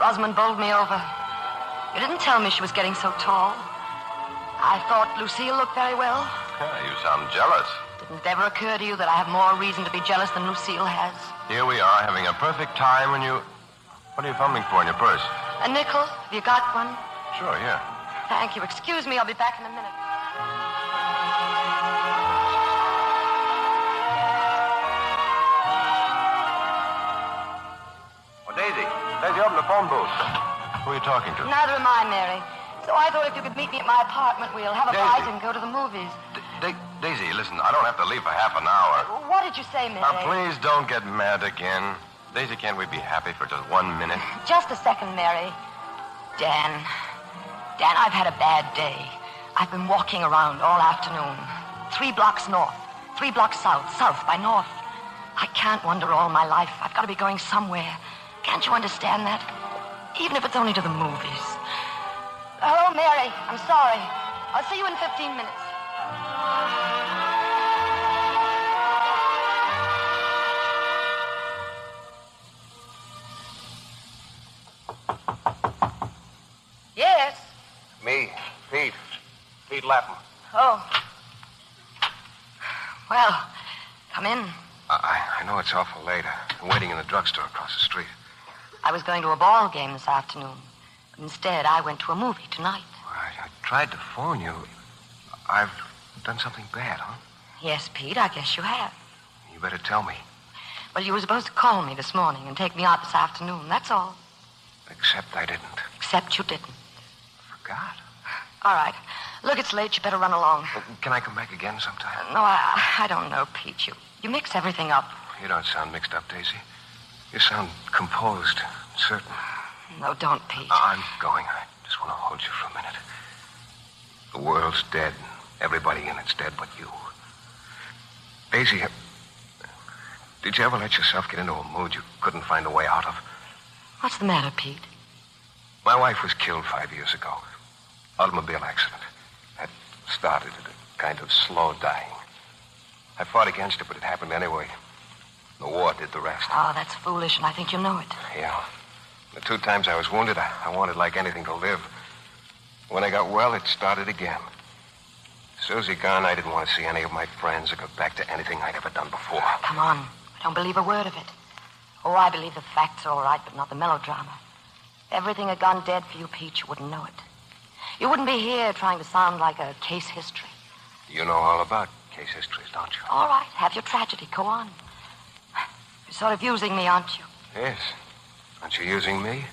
Rosamond bowled me over. You didn't tell me she was getting so tall. I thought Lucille looked very well. You sound jealous. Didn't it ever occur to you that I have more reason to be jealous than Lucille has? Here we are, having a perfect time when you... What are you fumbling for in your purse? A nickel? Have you got one? Sure, here. Thank you. Excuse me, I'll be back in a minute. Oh, Daisy, open the phone booth. Who are you talking to? Neither am I, Mary. So I thought if you could meet me at my apartment, we'll have a bite and go to the movies. Daisy, listen, I don't have to leave for half an hour. What did you say, Mary? Now, please don't get mad again. Daisy, can't we be happy for just 1 minute? Just a second, Mary. Dan, I've had a bad day. I've been walking around all afternoon. 3 blocks north, 3 blocks south by north. I can't wander all my life. I've got to be going somewhere. Can't you understand that? Even if it's only to the movies. Hello, Mary. I'm sorry. I'll see you in 15 minutes. Yes? Me, Pete. Pete Lapham. Oh. Well, come in. I know it's awful late. I'm waiting in the drugstore across the street. I was going to a ball game this afternoon. But instead, I went to a movie tonight. I tried to phone you. I've done something bad, huh? Yes, Pete, I guess you have. You better tell me. Well, you were supposed to call me this morning and take me out this afternoon. That's all. Except I didn't. Except you didn't. Forgot. All right. Look, it's late. You better run along. Can I come back again sometime? No, I don't know, Pete. You mix everything up. You don't sound mixed up, Daisy. You sound composed, certain. No, don't, Pete. I'm going. I just want to hold you for a minute. The world's dead. Everybody in it's dead but you. Daisy, did you ever let yourself get into a mood you couldn't find a way out of? What's the matter, Pete? My wife was killed 5 years ago. Automobile accident. That started at a kind of slow dying. I fought against it, but it happened anyway. The war did the rest. Oh, that's foolish, and I think you know it. Yeah. The 2 times I was wounded, I wanted like anything to live. When I got well, it started again. Susie gone, I didn't want to see any of my friends or go back to anything I'd ever done before. Come on. I don't believe a word of it. Oh, I believe the facts are all right, but not the melodrama. If everything had gone dead for you, Pete, you wouldn't know it. You wouldn't be here trying to sound like a case history. You know all about case histories, don't you? All right, have your tragedy. Go on. You're sort of using me, aren't you? Yes. Aren't you using me?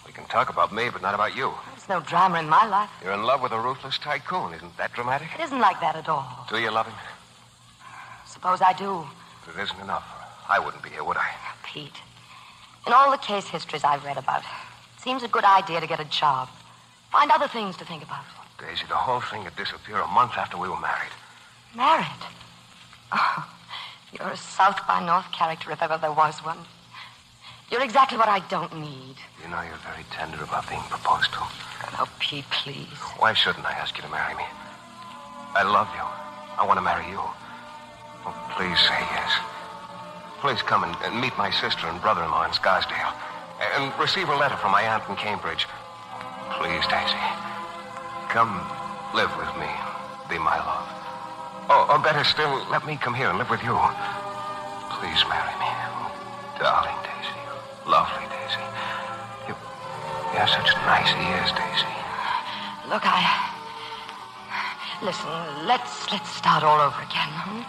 We can talk about me, but not about you. There's no drama in my life. You're in love with a ruthless tycoon. Isn't that dramatic? It isn't like that at all. Do you love him? Suppose I do. But it isn't enough. I wouldn't be here, would I? Pete, in all the case histories I've read about, it seems a good idea to get a job. Find other things to think about. Daisy, the whole thing had disappeared a month after we were married. Married? Oh, you're a South by North character if ever there was one. You're exactly what I don't need. You know you're very tender about being proposed to. Oh, Pete, please. Why shouldn't I ask you to marry me? I love you. I want to marry you. Oh, please say yes. Please come and meet my sister and brother-in-law in Scarsdale. And receive a letter from my aunt in Cambridge. Please, Daisy. Come live with me. Be my love. Or better still, let me come here and live with you. Please marry me. Darling Daisy. Lovely Daisy. You're such nice ears, Daisy. Look, Listen, let's start all over again.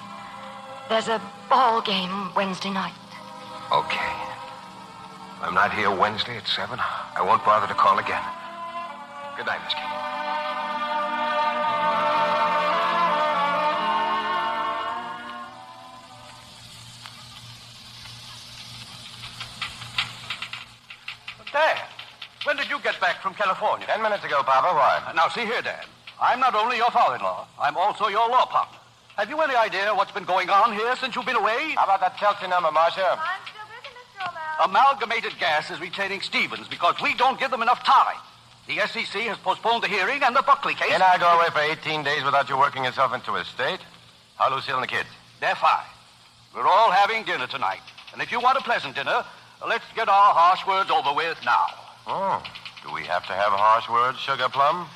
There's a ball game Wednesday night. Okay. If I'm not here Wednesday at 7, I won't bother to call again. Good night, Miss Kate. Dad, when did you get back from California? 10 minutes ago, Papa. Why? Now, see here, Dad. I'm not only your father-in-law, I'm also your law partner. Have you any idea what's been going on here since you've been away? How about that Chelsea number, Marcia? I'm still busy, Mr. O'Mara. Amalgamated Gas is retaining Stevens because we don't give them enough time. The SEC has postponed the hearing and the Buckley case... Can I go away for 18 days without you working yourself into a state? How are Lucille and the kids? They're fine. We're all having dinner tonight. And if you want a pleasant dinner, let's get our harsh words over with now. Oh, do we have to have harsh words, Sugar Plum?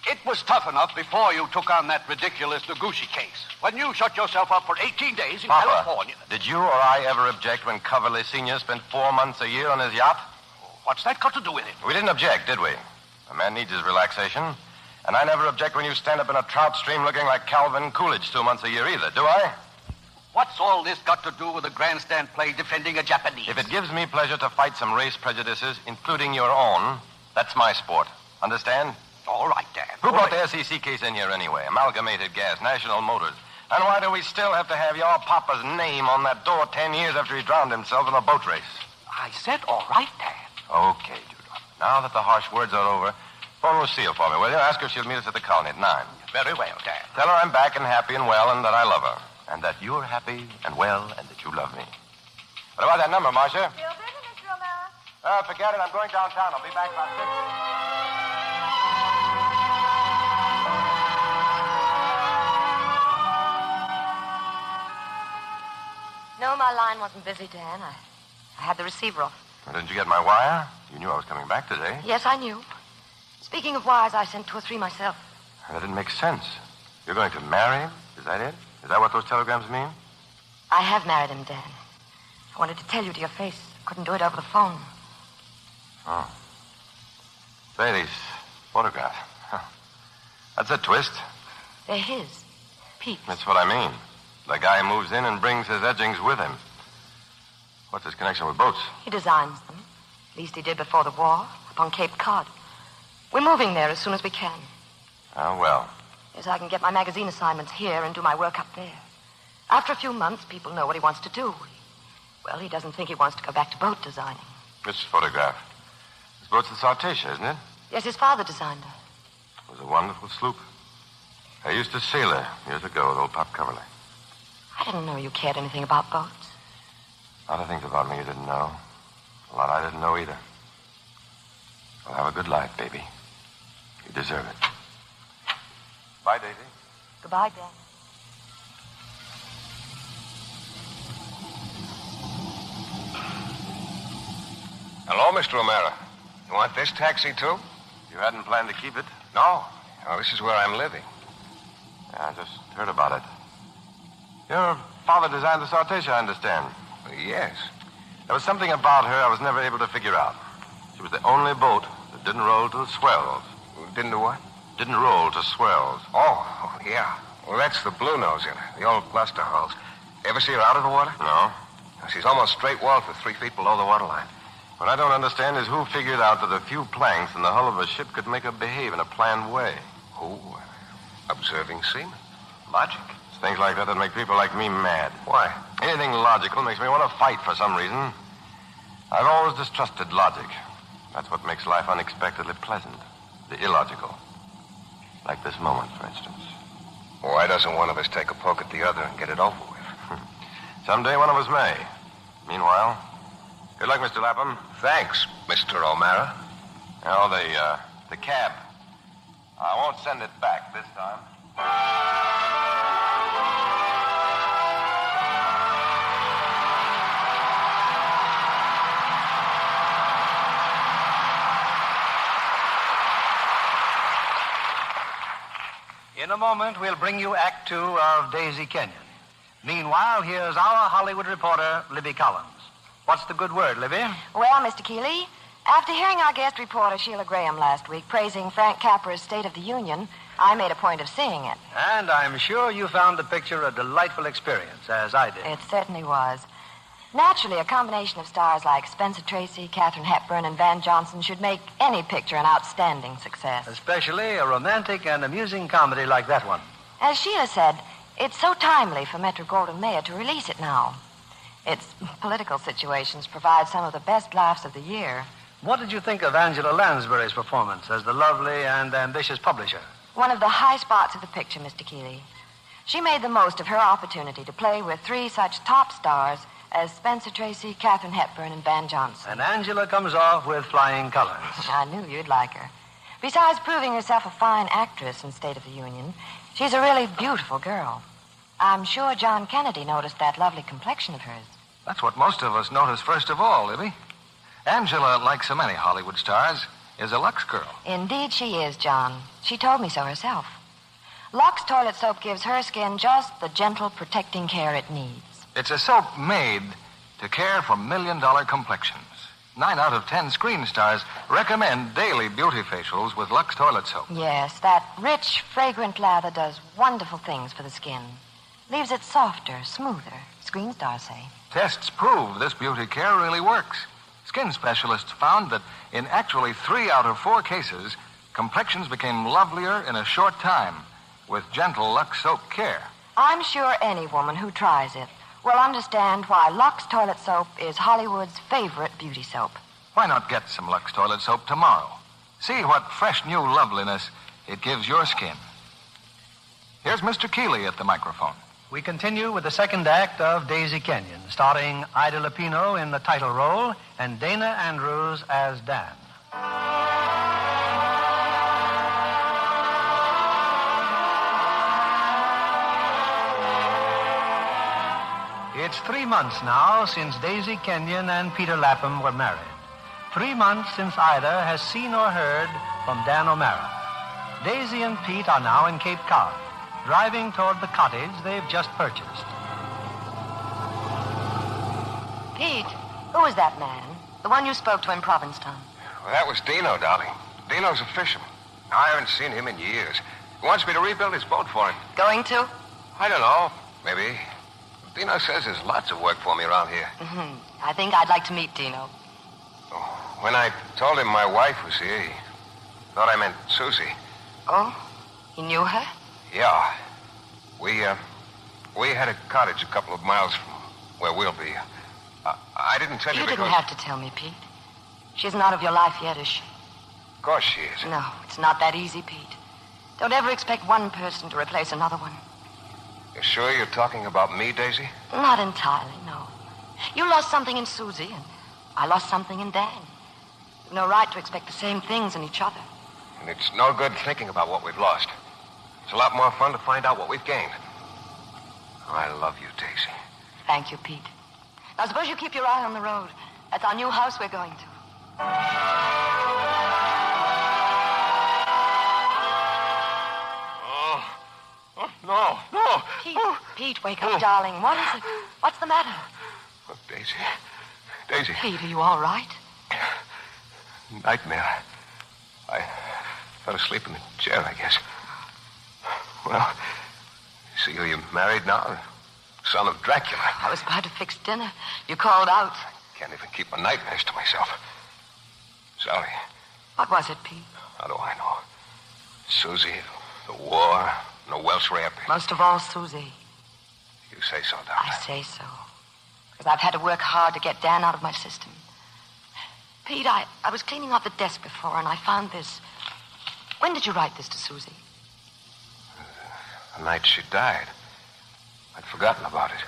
It was tough enough before you took on that ridiculous Noguchi case. When you shut yourself up for 18 days in Papa, California. Did you or I ever object when Coverley Sr. spent 4 months a year on his yacht? What's that got to do with it? We didn't object, did we? A man needs his relaxation. And I never object when you stand up in a trout stream looking like Calvin Coolidge 2 months a year either, do I? What's all this got to do with a grandstand play defending a Japanese? If it gives me pleasure to fight some race prejudices, including your own, that's my sport. Understand? All right, Dad. Who brought the SEC case in here anyway? Amalgamated Gas, National Motors. And why do we still have to have your papa's name on that door 10 years after he drowned himself in a boat race? I said all right, Dad. Okay, Judo. Now that the harsh words are over, phone Lucille for me, will you? Ask her if she'll meet us at the colony at 9. Very well, Dad. Tell her I'm back and happy and well and that I love her. And that you're happy and well and that you love me. What about that number, Marcia? Still busy, Mr. O'Mara. Forget it. I'm going downtown. I'll be back by 6. No, my line wasn't busy, Dan. I had the receiver off. Well, didn't you get my wire? You knew I was coming back today. Yes, I knew. Speaking of wires, I sent 2 or 3 myself. That didn't make sense. You're going to marry him? Is that it? Is that what those telegrams mean? I have married him, Dan. I wanted to tell you to your face. Couldn't do it over the phone. Oh. Say, these photographs. Huh. That's a twist. They're his. Pete's. That's what I mean. The guy moves in and brings his edgings with him. What's his connection with boats? He designs them. At least he did before the war, up on Cape Cod. We're moving there as soon as we can. Oh, well. Yes, I can get my magazine assignments here and do my work up there. After a few months, people know what he wants to do. Well, he doesn't think he wants to go back to boat designing. This photograph. This boat's the Sartatia, isn't it? Yes, his father designed her. It was a wonderful sloop. I used to sail her years ago with old Pop Coverley. I didn't know you cared anything about boats. A lot of things about me you didn't know. A lot I didn't know either. Well, have a good life, baby. You deserve it. Bye, Daisy. Goodbye, Dan. Hello, Mr. O'Mara. You want this taxi, too? You hadn't planned to keep it? No. No, this is where I'm living. Yeah, I just heard about it. Your father designed the Sartatia, I understand. Yes. There was something about her I was never able to figure out. She was the only boat that didn't roll to the swells. Didn't do what? Didn't roll to swells. Oh, yeah. Well, that's the blue nose in her, the old cluster hulls. Ever see her out of the water? No. She's almost straight walled for 3 feet below the waterline. What I don't understand is who figured out that a few planks in the hull of a ship could make her behave in a planned way. Who? Observing seamen. Logic. It's things like that make people like me mad. Why? Anything logical makes me want to fight for some reason. I've always distrusted logic. That's what makes life unexpectedly pleasant. The illogical. Like this moment, for instance. Why doesn't one of us take a poke at the other and get it over with? Someday one of us may. Meanwhile, good luck, Mr. Lapham. Thanks, Mr. O'Mara. Oh, the cab. I won't send it back this time. In a moment, we'll bring you Act 2 of Daisy Kenyon. Meanwhile, here's our Hollywood reporter, Libby Collins. What's the good word, Libby? Well, Mr. Keeley, after hearing our guest reporter, Sheila Graham, last week praising Frank Capra's State of the Union, I made a point of seeing it. And I'm sure you found the picture a delightful experience, as I did. It certainly was. Naturally, a combination of stars like Spencer Tracy, Katharine Hepburn, and Van Johnson should make any picture an outstanding success. Especially a romantic and amusing comedy like that one. As Sheila said, it's so timely for Metro-Goldwyn-Mayer to release it now. Its political situations provide some of the best laughs of the year. What did you think of Angela Lansbury's performance as the lovely and ambitious publisher? One of the high spots of the picture, Mr. Keeley. She made the most of her opportunity to play with three such top stars as Spencer Tracy, Katharine Hepburn, and Van Johnson. And Angela comes off with flying colors. I knew you'd like her. Besides proving herself a fine actress in State of the Union, she's a really beautiful girl. I'm sure John Kennedy noticed that lovely complexion of hers. That's what most of us notice first of all, Libby. Angela, like so many Hollywood stars, is a Lux girl. Indeed she is, John. She told me so herself. Lux toilet soap gives her skin just the gentle, protecting care it needs. It's a soap made to care for million-dollar complexions. 9 out of 10 screen stars recommend daily beauty facials with Lux toilet soap. Yes, that rich, fragrant lather does wonderful things for the skin. Leaves it softer, smoother, screen stars say. Tests prove this beauty care really works. Skin specialists found that in actually 3 out of 4 cases, complexions became lovelier in a short time with gentle Lux soap care. I'm sure any woman who tries it will understand why Lux toilet soap is Hollywood's favorite beauty soap. Why not get some Lux toilet soap tomorrow? See what fresh new loveliness it gives your skin. Here's Mr. Keeley at the microphone. We continue with the second act of Daisy Kenyon, starring Ida Lupino in the title role and Dana Andrews as Dan. It's 3 months now since Daisy Kenyon and Peter Lapham were married. 3 months since Ida has seen or heard from Dan O'Mara. Daisy and Pete are now in Cape Cod, driving toward the cottage they've just purchased. Pete, who is that man? The one you spoke to in Provincetown? Well, that was Dino, darling. Dino's a fisherman. I haven't seen him in years. He wants me to rebuild his boat for him. Going to? I don't know. Maybe. Dino says there's lots of work for me around here. Mm-hmm. I think I'd like to meet Dino. When I told him my wife was here, he thought I meant Susie. Oh? He knew her? Yeah. We had a cottage a couple of miles from where we'll be. I didn't tell you You because... didn't have to tell me, Pete. She's not of your life yet, is she? Of course she is. No, it's not that easy, Pete. Don't ever expect one person to replace another one. You sure you're talking about me, Daisy? Not entirely, no. You lost something in Susie, and I lost something in Dan. You've no right to expect the same things in each other. And it's no good thinking about what we've lost. It's a lot more fun to find out what we've gained. I love you, Daisy. Thank you, Pete. Now, suppose you keep your eye on the road. That's our new house we're going to. Oh, no. Pete, wake up, darling. What is it? What's the matter? Oh, Daisy. Pete, are you all right? Nightmare. I fell asleep in the chair, I guess. Well, see you're married now. Son of Dracula. I was about to fix dinner. You called out. Can't even keep my nightmares to myself. Sally. What was it, Pete? How do I know? Susie, the war, no Welsh rap. Most of all, Susie. You say so, darling. I say so. Because I've had to work hard to get Dan out of my system. Pete, I was cleaning out the desk before, and I found this. When did you write this to Susie? The night she died. I'd forgotten about it.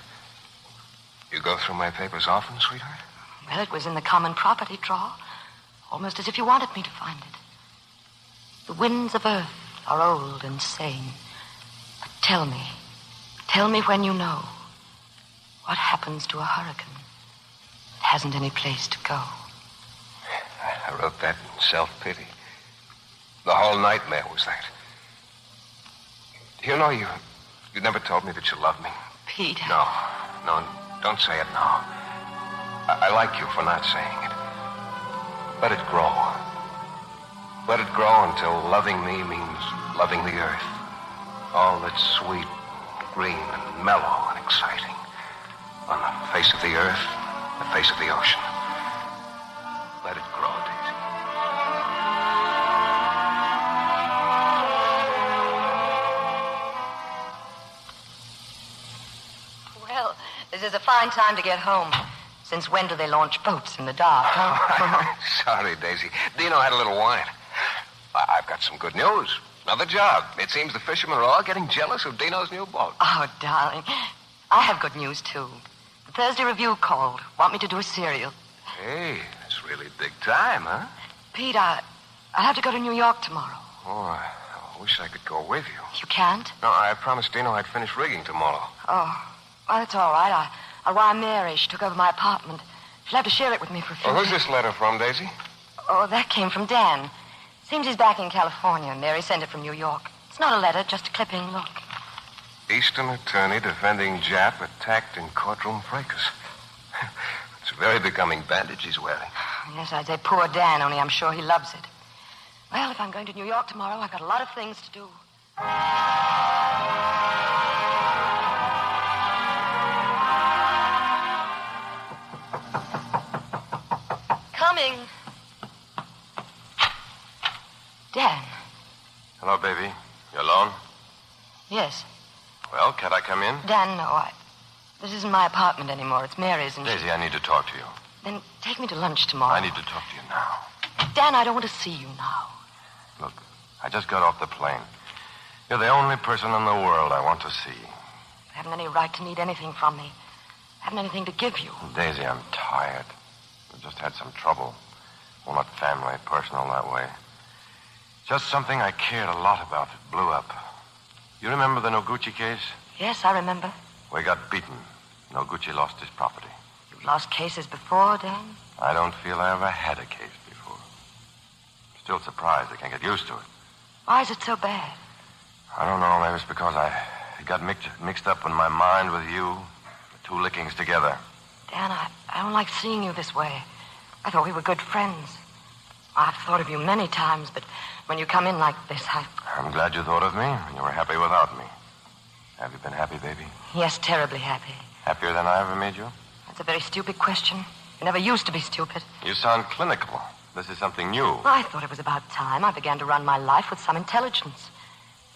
You go through my papers often, sweetheart? Well, it was in the common property drawer. Almost as if you wanted me to find it. The winds of earth are old and sane. But tell me when you know. What happens to a hurricane that hasn't any place to go? I wrote that in self-pity. The whole nightmare was that. You know, you never told me that you loved me. Pete. No, don't say it now. I like you for not saying it. Let it grow. Let it grow until loving me means loving the earth. All that's sweet, green, and mellow and exciting. On the face of the earth, the face of the ocean. Let it grow, Daisy. Well, this is a fine time to get home. Since when do they launch boats in the dark, huh? Sorry, Daisy. Dino had a little wine. I've got some good news. Another job. It seems the fishermen are all getting jealous of Dino's new boat. Oh, darling. I have good news, too. The Thursday Review called. Want me to do a serial. Hey, it's really big time, huh? Pete, I'll have to go to New York tomorrow. Oh, I wish I could go with you. You can't? No, I promised Dino I'd finish rigging tomorrow. Oh, well, that's all right. I'll wire Mary. She took over my apartment. She'll have to share it with me for a few Who's days. this letter from, Daisy? Oh, that came from Dan. Seems he's back in California. Mary sent it from New York. It's not a letter, just a clipping. Look. Eastern attorney defending Jap attacked in courtroom fracas. It's a very becoming bandage he's wearing. Yes, I'd say poor Dan, only I'm sure he loves it. Well, if I'm going to New York tomorrow, I've got a lot of things to do. Coming. Dan. Hello, baby. You alone? Yes. Well, can't I come in? Dan, no, this isn't my apartment anymore. It's Mary's, and Daisy, I need to talk to you. Then take me to lunch tomorrow. I need to talk to you now. Dan, I don't want to see you now. Look, I just got off the plane. You're the only person in the world I want to see. I haven't any right to need anything from me. I haven't anything to give you. Daisy, I'm tired. We've just had some trouble. Well, not family, personal that way. Just something I cared a lot about that blew up. You remember the Noguchi case? Yes, I remember. We got beaten. Noguchi lost his property. You've lost cases before, Dan? I don't feel I ever had a case before. Still surprised I can't get used to it. Why is it so bad? I don't know. Maybe it's because I got mixed up in my mind with you. The two lickings together. Dan, I don't like seeing you this way. I thought we were good friends. I've thought of you many times, but when you come in like this, I'm glad you thought of me and you were happy without me. Have you been happy, baby? Yes, terribly happy. Happier than I ever made you? That's a very stupid question. You never used to be stupid. You sound clinical. This is something new. I thought it was about time I began to run my life with some intelligence.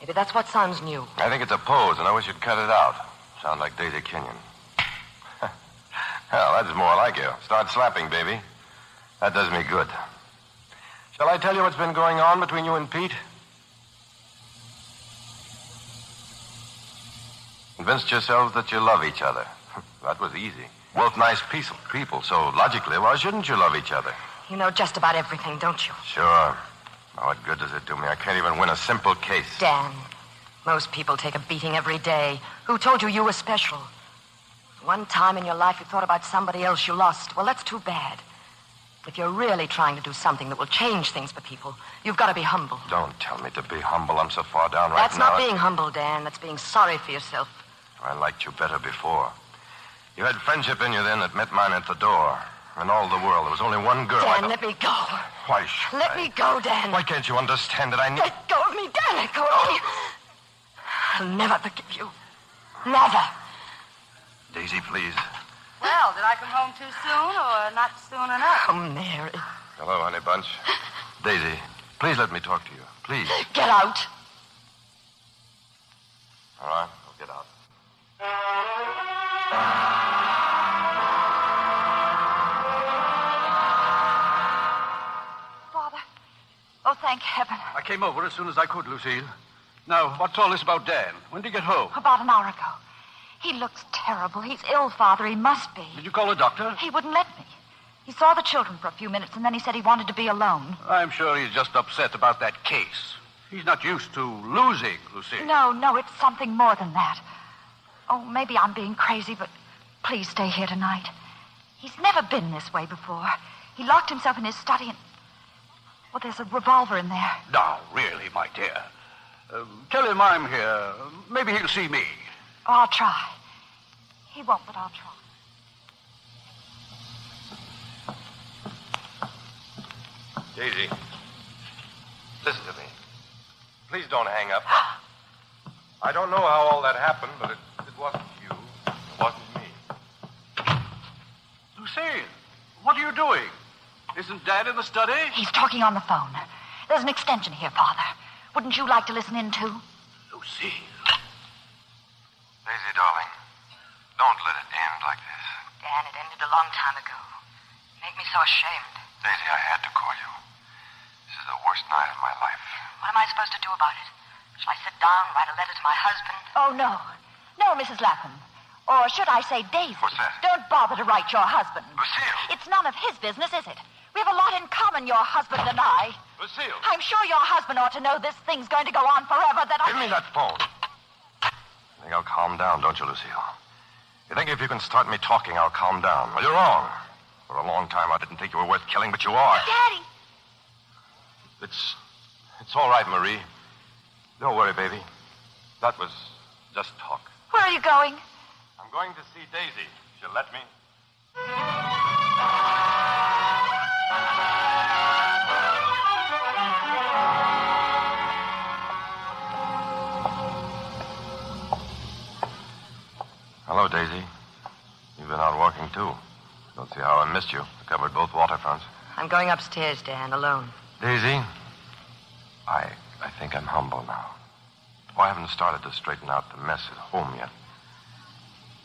Maybe that's what sounds new. I think it's a pose, and I wish you'd cut it out. Sound like Daisy Kenyon. Well, that's more like you. Start slapping, baby. That does me good. Shall I tell you what's been going on between you and Pete? Convinced yourselves that you love each other. That was easy. Both nice people, so logically, why shouldn't you love each other? You know just about everything, don't you? Sure. Oh, what good does it do me? I can't even win a simple case. Dan, most people take a beating every day. Who told you you were special? One time in your life you thought about somebody else you lost. Well, that's too bad. If you're really trying to do something that will change things for people, you've got to be humble. Don't tell me to be humble. I'm so far down right That's now. not being humble, Dan. That's being sorry for yourself. I liked you better before. You had friendship in you then that met mine at the door. In all the world, there was only one girl. Dan, let me go. Why should Let me go, Dan. Why can't you understand that I need... Let go of me, Dan. Let go of me. I'll never forgive you. Never. Daisy, please. Well, did I come home too soon or not soon enough? Oh, Mary. Hello, honey bunch. Daisy, please let me talk to you. Please. Get out. All right, I'll get out. Father. Oh, thank heaven. I came over as soon as I could, Lucille. Now, what's all this about Dan? When did he get home? About an hour ago. He looks terrible. He's ill, Father. He must be. Did you call a doctor? He wouldn't let me. He saw the children for a few minutes, and then he said he wanted to be alone. I'm sure he's just upset about that case. He's not used to losing, Lucille. No, it's something more than that. Oh, maybe I'm being crazy, but please stay here tonight. He's never been this way before. He locked himself in his study and... Well, there's a revolver in there. Now, really, my dear. Tell him I'm here. Maybe he'll see me. Oh, I'll try. He won't, but I'll try. Daisy, listen to me. Please don't hang up. I don't know how all that happened, but it wasn't you. It wasn't me. Lucille, what are you doing? Isn't Dad in the study? He's talking on the phone. There's an extension here, Father. Wouldn't you like to listen in, too? Lucille. Daisy, darling, don't let it end like this. Dan, it ended a long time ago. Make me so ashamed. Daisy, I had to call you. This is the worst night of my life. What am I supposed to do about it? Shall I sit down, write a letter to my husband? Oh, no. No, Mrs. Lapham. Or should I say Daisy? What's that? Don't bother to write your husband. Lucille. It's none of his business, is it? We have a lot in common, your husband and I. Lucille. I'm sure your husband ought to know this thing's going to go on forever, that Give me that phone. You think I'll calm down, don't you, Lucille? You think if you can start me talking, I'll calm down? Well, you're wrong. For a long time, I didn't think you were worth killing, but you are. Daddy! It's all right, Marie. Don't worry, baby. That was just talk. Where are you going? I'm going to see Daisy. She'll let me. Hello, Daisy. You've been out walking, too. Don't see how I missed you. I covered both waterfronts. I'm going upstairs, Dan, alone. Daisy, I think I'm humble now. Oh, I haven't started to straighten out the mess at home yet.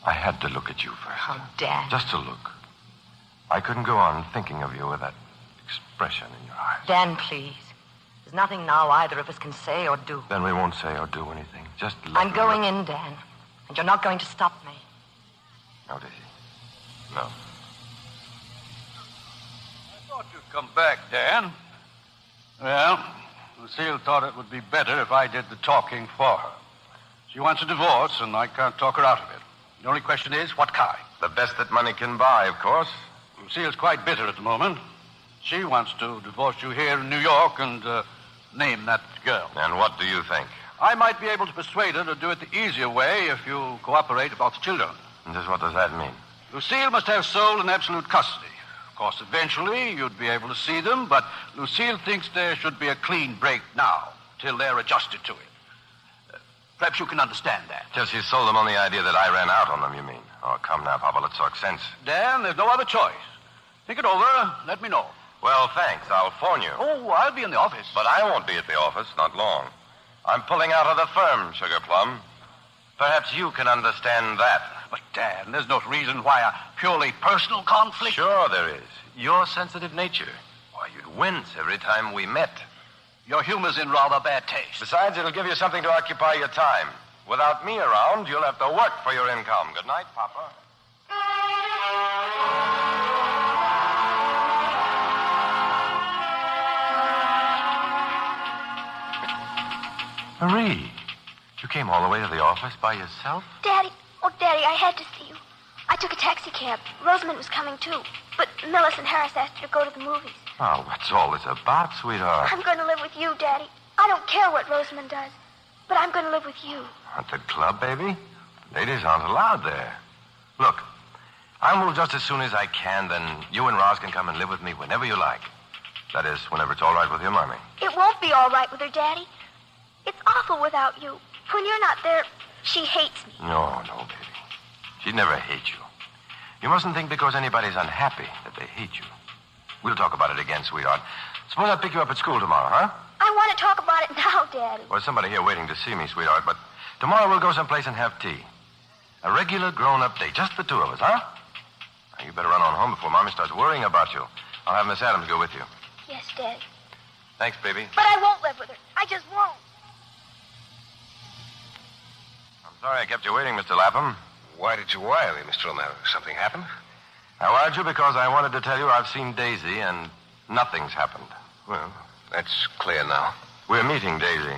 I had to look at you first. Oh, Dan. Just to look. I couldn't go on thinking of you with that expression in your eyes. Dan, please. There's nothing now either of us can say or do. Then we won't say or do anything. Just let I'm me going look. in, Dan. And you're not going to stop me. No, Daisy. No. I thought you'd come back, Dan. Well, Lucille thought it would be better if I did the talking for her. She wants a divorce, and I can't talk her out of it. The only question is, what kind? The best that money can buy, of course. Lucille's quite bitter at the moment. She wants to divorce you here in New York and name that girl. And what do you think? I might be able to persuade her to do it the easier way if you cooperate about the children. And just what does that mean? Lucille must have sole and absolute custody. Of course, eventually you'd be able to see them, but Lucille thinks there should be a clean break now, till they're adjusted to it. Perhaps you can understand that. Just you sold them on the idea that I ran out on them, you mean? Oh, come now, Papa, let's talk sense. Dan, there's no other choice. Think it over. Let me know. Well, thanks. I'll phone you. Oh, I'll be in the office. But I won't be at the office, not long. I'm pulling out of the firm, Sugar Plum. Perhaps you can understand that. But, Dan, there's no reason why a purely personal conflict. Sure there is. Your sensitive nature. Why, you'd wince every time we met. Your humor's in rather bad taste. Besides, it'll give you something to occupy your time. Without me around, you'll have to work for your income. Good night, Papa. Marie, you came all the way to the office by yourself? Daddy, I had to see you. I took a taxi cab. Rosamond was coming, too. But Millicent Harris asked her to go to the movies. Oh, what's all this about, sweetheart? I'm going to live with you, Daddy. I don't care what Rosamond does, but I'm going to live with you. At the club, baby? Ladies aren't allowed there. Look, I'll move just as soon as I can, then you and Roz can come and live with me whenever you like. That is, whenever it's all right with your mommy. It won't be all right with her, Daddy. It's awful without you. When you're not there, she hates me. No, baby. She'd never hate you. You mustn't think because anybody's unhappy that they hate you. We'll talk about it again, sweetheart. Suppose I pick you up at school tomorrow, huh? I want to talk about it now, Daddy. Well, there's somebody here waiting to see me, sweetheart, but tomorrow we'll go someplace and have tea. A regular grown-up date, just the two of us, huh? Now, you better run on home before Mommy starts worrying about you. I'll have Miss Adams go with you. Yes, Daddy. Thanks, baby. But I won't live with her. I just won't. I'm sorry I kept you waiting, Mr. Lapham. Why did you wire me, Mr. O'Mara? Something happened? I wired you because I wanted to tell you I've seen Daisy and nothing's happened. Well, that's clear now. We're meeting Daisy.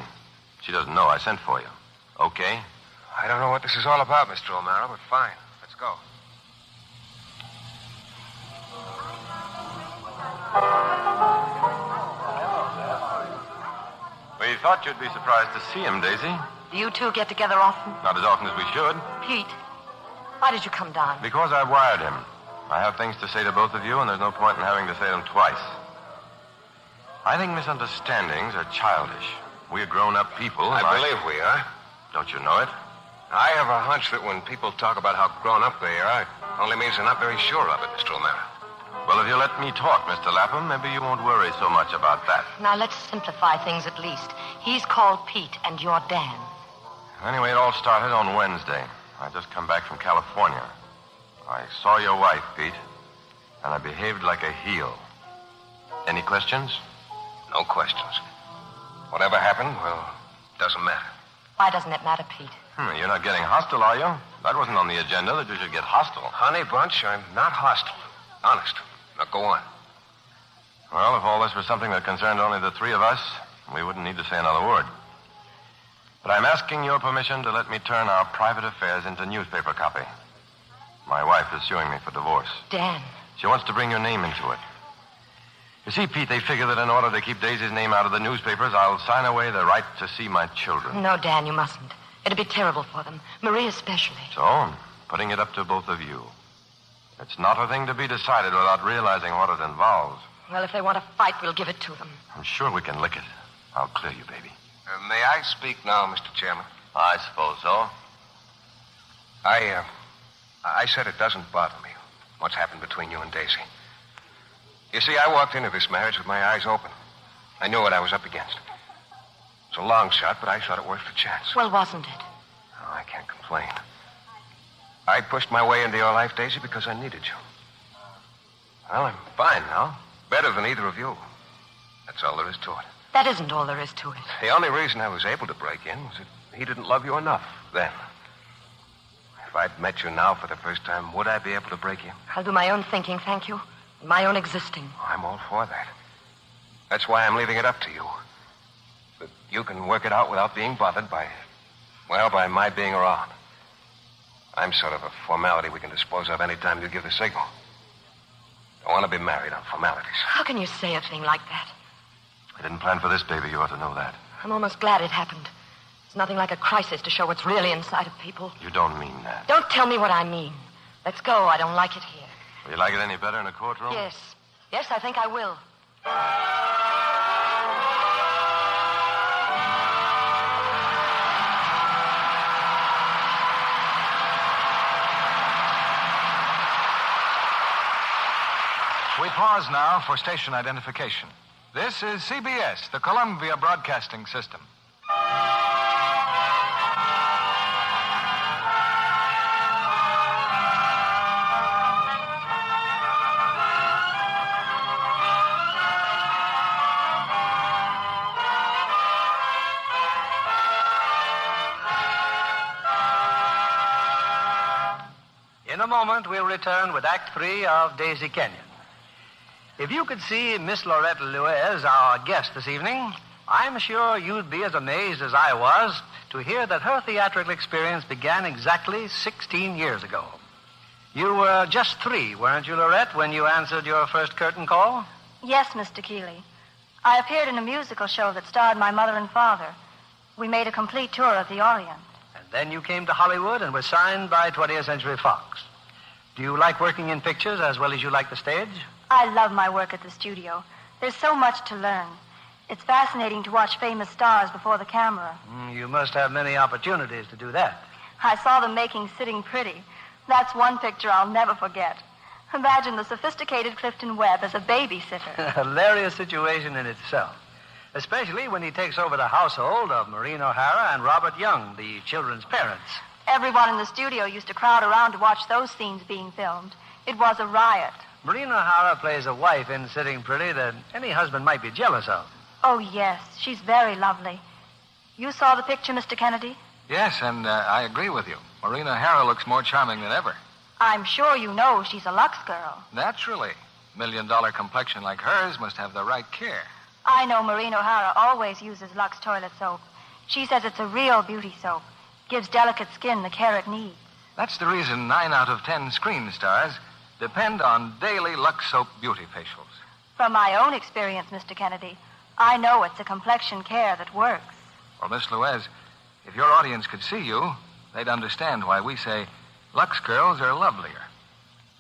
She doesn't know I sent for you. Okay? I don't know what this is all about, Mr. O'Mara, but fine. Let's go. We thought you'd be surprised to see him, Daisy. Do you two get together often? Not as often as we should. Pete, why did you come down? Because I wired him. I have things to say to both of you, and there's no point in having to say them twice. I think misunderstandings are childish. We're grown-up people. I believe we are. Don't you know it? I have a hunch that when people talk about how grown up they are, it only means they're not very sure of it, Mr. O'Mara. Well, if you let me talk, Mr. Lapham, maybe you won't worry so much about that. Now, let's simplify things at least. He's called Pete, and you're Dan. Anyway, it all started on Wednesday. I just come back from California. I saw your wife, Pete, and I behaved like a heel. Any questions? No questions. Whatever happened, well, doesn't matter. Why doesn't it matter, Pete? You're not getting hostile, are you? That wasn't on the agenda, that you should get hostile. Honey Bunch, I'm not hostile. Honest. Now, go on. Well, if all this were something that concerned only the three of us, we wouldn't need to say another word. But I'm asking your permission to let me turn our private affairs into newspaper copy. My wife is suing me for divorce. Dan. She wants to bring your name into it. You see, Pete, they figure that in order to keep Daisy's name out of the newspapers, I'll sign away the right to see my children. No, Dan, you mustn't. It'd be terrible for them. Marie especially. So, I'm putting it up to both of you. It's not a thing to be decided without realizing what it involves. Well, if they want to fight, we'll give it to them. I'm sure we can lick it. I'll clear you, baby. May I speak now, Mr. Chairman? I suppose so. I said it doesn't bother me, what's happened between you and Daisy. You see, I walked into this marriage with my eyes open. I knew what I was up against. It's a long shot, but I thought it worth the chance. Well, wasn't it? Oh, I can't complain. I pushed my way into your life, Daisy, because I needed you. Well, I'm fine now. Better than either of you. That's all there is to it. That isn't all there is to it. The only reason I was able to break in was that he didn't love you enough then. If I'd met you now for the first time, would I be able to break in? I'll do my own thinking, thank you. My own existing. I'm all for that. That's why I'm leaving it up to you. That you can work it out without being bothered by my being around. I'm sort of a formality we can dispose of any time you give the signal. I want to be married on formalities. How can you say a thing like that? I didn't plan for this, baby. You ought to know that. I'm almost glad it happened. It's nothing like a crisis to show what's really inside of people. You don't mean that. Don't tell me what I mean. Let's go. I don't like it here. Will you like it any better in a courtroom? Yes. Yes, I think I will. We pause now for station identification. This is CBS, the Columbia Broadcasting System. In a moment, we'll return with Act 3 of Daisy Kenyon. If you could see Miss Loretta Lewis, our guest this evening, I'm sure you'd be as amazed as I was to hear that her theatrical experience began exactly 16 years ago. You were just 3, weren't you, Lorette, when you answered your first curtain call? Yes, Mr. Keeley. I appeared in a musical show that starred my mother and father. We made a complete tour of the Orient. And then you came to Hollywood and were signed by 20th Century Fox. Do you like working in pictures as well as you like the stage? I love my work at the studio. There's so much to learn. It's fascinating to watch famous stars before the camera. You must have many opportunities to do that. I saw them making Sitting Pretty. That's one picture I'll never forget. Imagine the sophisticated Clifton Webb as a babysitter. A hilarious situation in itself, especially when he takes over the household of Maureen O'Hara and Robert Young, the children's parents. Everyone in the studio used to crowd around to watch those scenes being filmed. It was a riot. Maureen O'Hara plays a wife in Sitting Pretty that any husband might be jealous of. Oh, yes. She's very lovely. You saw the picture, Mr. Kennedy? Yes, and I agree with you. Maureen O'Hara looks more charming than ever. I'm sure you know she's a Lux girl. Naturally. $1 million complexion like hers must have the right care. I know Maureen O'Hara always uses Lux toilet soap. She says it's a real beauty soap. Gives delicate skin the care it needs. That's the reason 9 out of 10 screen stars depend on daily Lux soap beauty facials. From my own experience, Mr. Kennedy, I know it's a complexion care that works. Well, Miss Louise, if your audience could see you, they'd understand why we say Lux girls are lovelier.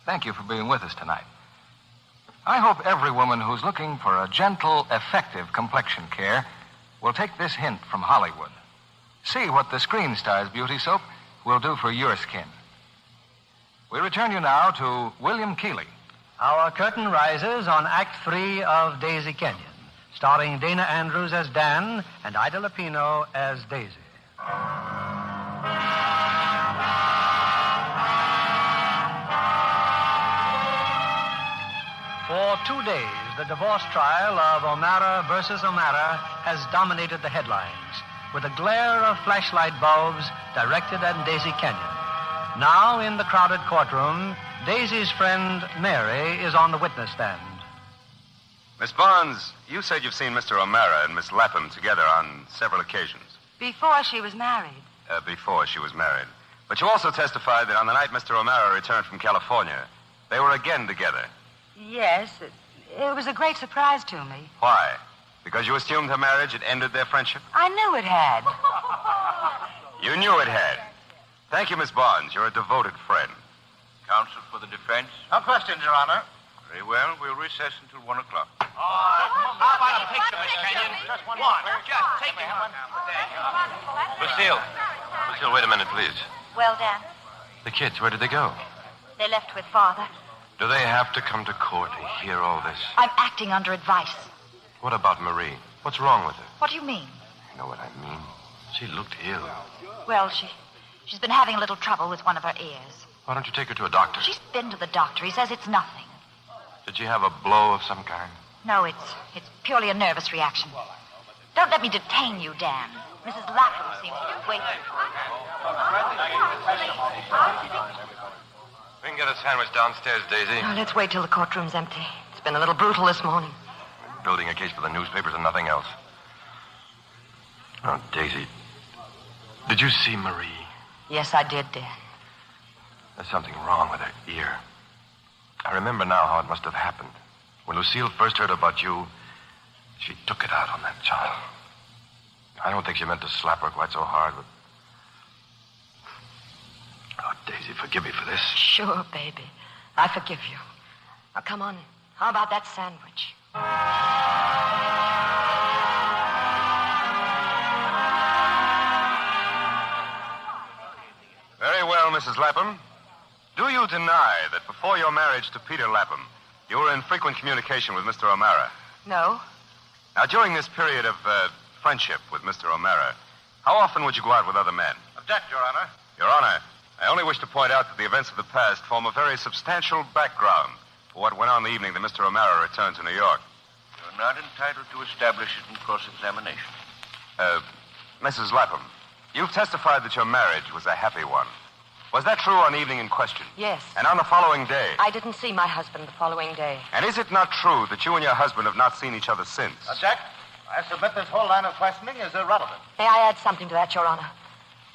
Thank you for being with us tonight. I hope every woman who's looking for a gentle, effective complexion care will take this hint from Hollywood. See what the Screen Stars Beauty Soap will do for your skin. We return you now to William Keighley. Our curtain rises on Act 3 of Daisy Kenyon, starring Dana Andrews as Dan and Ida Lupino as Daisy. For 2 days, the divorce trial of O'Mara versus O'Mara has dominated the headlines, with a glare of flashlight bulbs directed at Daisy Kenyon. Now, in the crowded courtroom, Daisy's friend Mary is on the witness stand. Miss Barnes, you said you've seen Mr. O'Mara and Miss Lapham together on several occasions. Before she was married. Before she was married. But you also testified that on the night Mr. O'Mara returned from California, they were again together. Yes, it was a great surprise to me. Why? Because you assumed her marriage had ended their friendship? I knew it had. You knew it had. Thank you, Miss Barnes. You're a devoted friend. Counsel for the defense? No questions, Your Honor. Very well. We'll recess until 1 o'clock. How about a picture, Miss Kenyon? Just one. Just take it. Lucille, wait a minute, please. Well, Dan, The kids, where did they go? they left with Father. Do they have to come to court to hear all this? I'm acting under advice. What about Marie? What's wrong with her? What do you mean? You know what I mean? She looked ill. Well, she's been having a little trouble with one of her ears. Why don't you take her to a doctor? She's been to the doctor. He says it's nothing. Did she have a blow of some kind? No, it's purely a nervous reaction. Don't let me detain you, Dan. Mrs. Lapham seems to be waiting. We can get a sandwich downstairs, Daisy. Oh, let's wait till the courtroom's empty. It's been a little brutal this morning. Building a case for the newspapers and nothing else. Oh, Daisy, did you see Marie? Yes, I did, Dan. There's something wrong with her ear. I remember now how it must have happened. When Lucille first heard about you, she took it out on that child. I don't think she meant to slap her quite so hard, but... Oh, Daisy, forgive me for this. Sure, baby. I forgive you. Now, come on. How about that sandwich? Very well, Mrs. Lapham. Do you deny that before your marriage to Peter Lapham, you were in frequent communication with Mr. O'Mara? No. Now, during this period of friendship with Mr. O'Mara, how often would you go out with other men? Object, Your Honor. Your Honor, I only wish to point out that the events of the past form a very substantial background for what went on the evening that Mr. O'Mara returned to New York. You're not entitled to establish it in cross-examination. Mrs. Lapham, you've testified that your marriage was a happy one. Was that true on the evening in question? Yes. And on the following day? I didn't see my husband the following day. And is it not true that you and your husband have not seen each other since? Object. I submit this whole line of questioning is irrelevant. May I add something to that, Your Honor?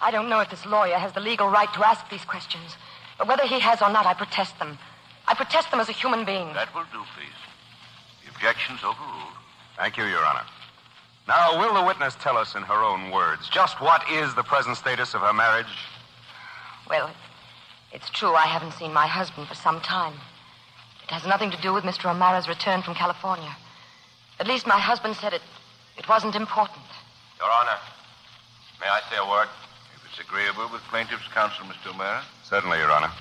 I don't know if this lawyer has the legal right to ask these questions. But whether he has or not, I protest them. I protest them as a human being. That will do, please. The objection's overruled. Thank you, Your Honor. Now, will the witness tell us in her own words just what is the present status of her marriage? Well, it's true I haven't seen my husband for some time. It has nothing to do with Mr. O'Mara's return from California. At least my husband said it wasn't important. Your Honor, may I say a word? If it's agreeable with plaintiff's counsel, Mr. O'Mara. Certainly, Your Honor.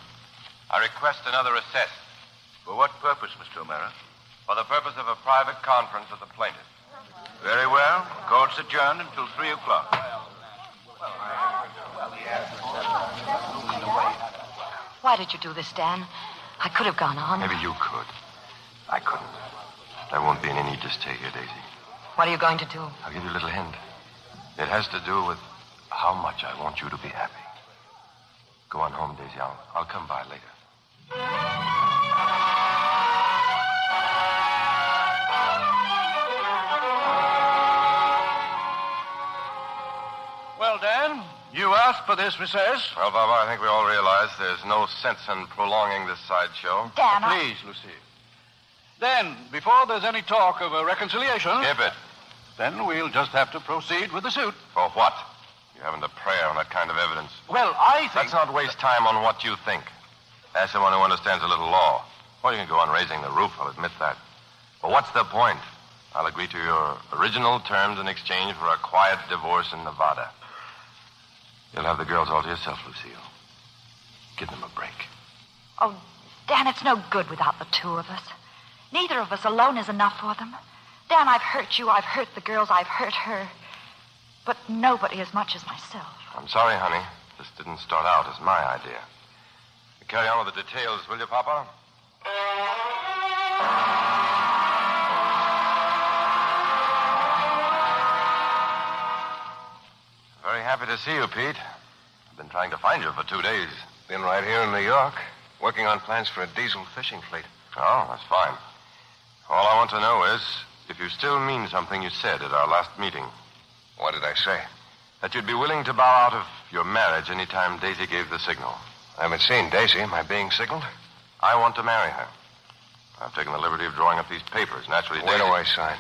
I request another recess. For what purpose, Mr. O'Mara? For the purpose of a private conference with the plaintiff. Very well. Court's adjourned until 3 o'clock. Why did you do this, Dan? I could have gone on. Maybe you could. I couldn't. There won't be any need to stay here, Daisy. What are you going to do? I'll give you a little hint. It has to do with how much I want you to be happy. Go on home, Daisy. I'll come by later. Well, Dan, you asked for this recess. Well, Baba, I think we all realize there's no sense in prolonging this sideshow. Dan, Please, Lucy. Then, before there's any talk of a reconciliation... Skip it. Then we'll just have to proceed with the suit. For what? You haven't a prayer on that kind of evidence. Well, I think... Let's not waste time on what you think. Ask someone who understands a little law. Or you can go on raising the roof, I'll admit that. But what's the point? I'll agree to your original terms in exchange for a quiet divorce in Nevada. You'll have the girls all to yourself, Lucille. Give them a break. Oh, Dan, it's no good without the two of us. Neither of us alone is enough for them. Dan, I've hurt you, I've hurt the girls, I've hurt her. But nobody as much as myself. I'm sorry, honey. This didn't start out as my idea. You carry on with the details, will you, Papa? Very happy to see you, Pete. I've been trying to find you for 2 days. Been right here in New York, working on plans for a diesel fishing fleet. Oh, that's fine. All I want to know is if you still mean something you said at our last meeting. What did I say? That you'd be willing to bow out of your marriage any time Daisy gave the signal. I haven't seen Daisy. Am I being signaled? I want to marry her. I've taken the liberty of drawing up these papers. Naturally, Where Daisy... do I sign?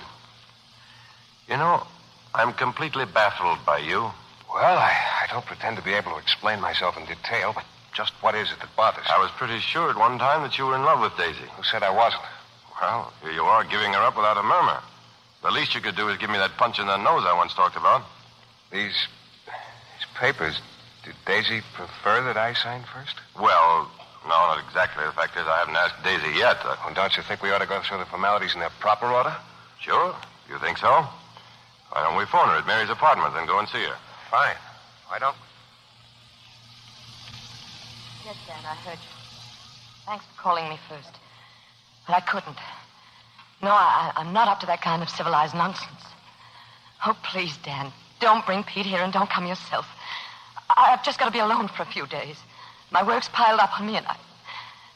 You know, I'm completely baffled by you. Well, I don't pretend to be able to explain myself in detail, but just what is it that bothers you? I was pretty sure at one time that you were in love with Daisy. Who said I wasn't? Well, here you are giving her up without a murmur. The least you could do is give me that punch in the nose I once talked about. These papers, did Daisy prefer that I sign first? Well, no, not exactly. The fact is I haven't asked Daisy yet. Well, don't you think we ought to go through the formalities in their proper order? Sure. You think so? Why don't we phone her at Mary's apartment and go and see her? Fine. Why don't... Yes, Dan, I heard you. Thanks for calling me first. But I couldn't. No, I'm not up to that kind of civilized nonsense. Oh, please, Dan, don't bring Pete here and don't come yourself. I've just got to be alone for a few days. My work's piled up on me and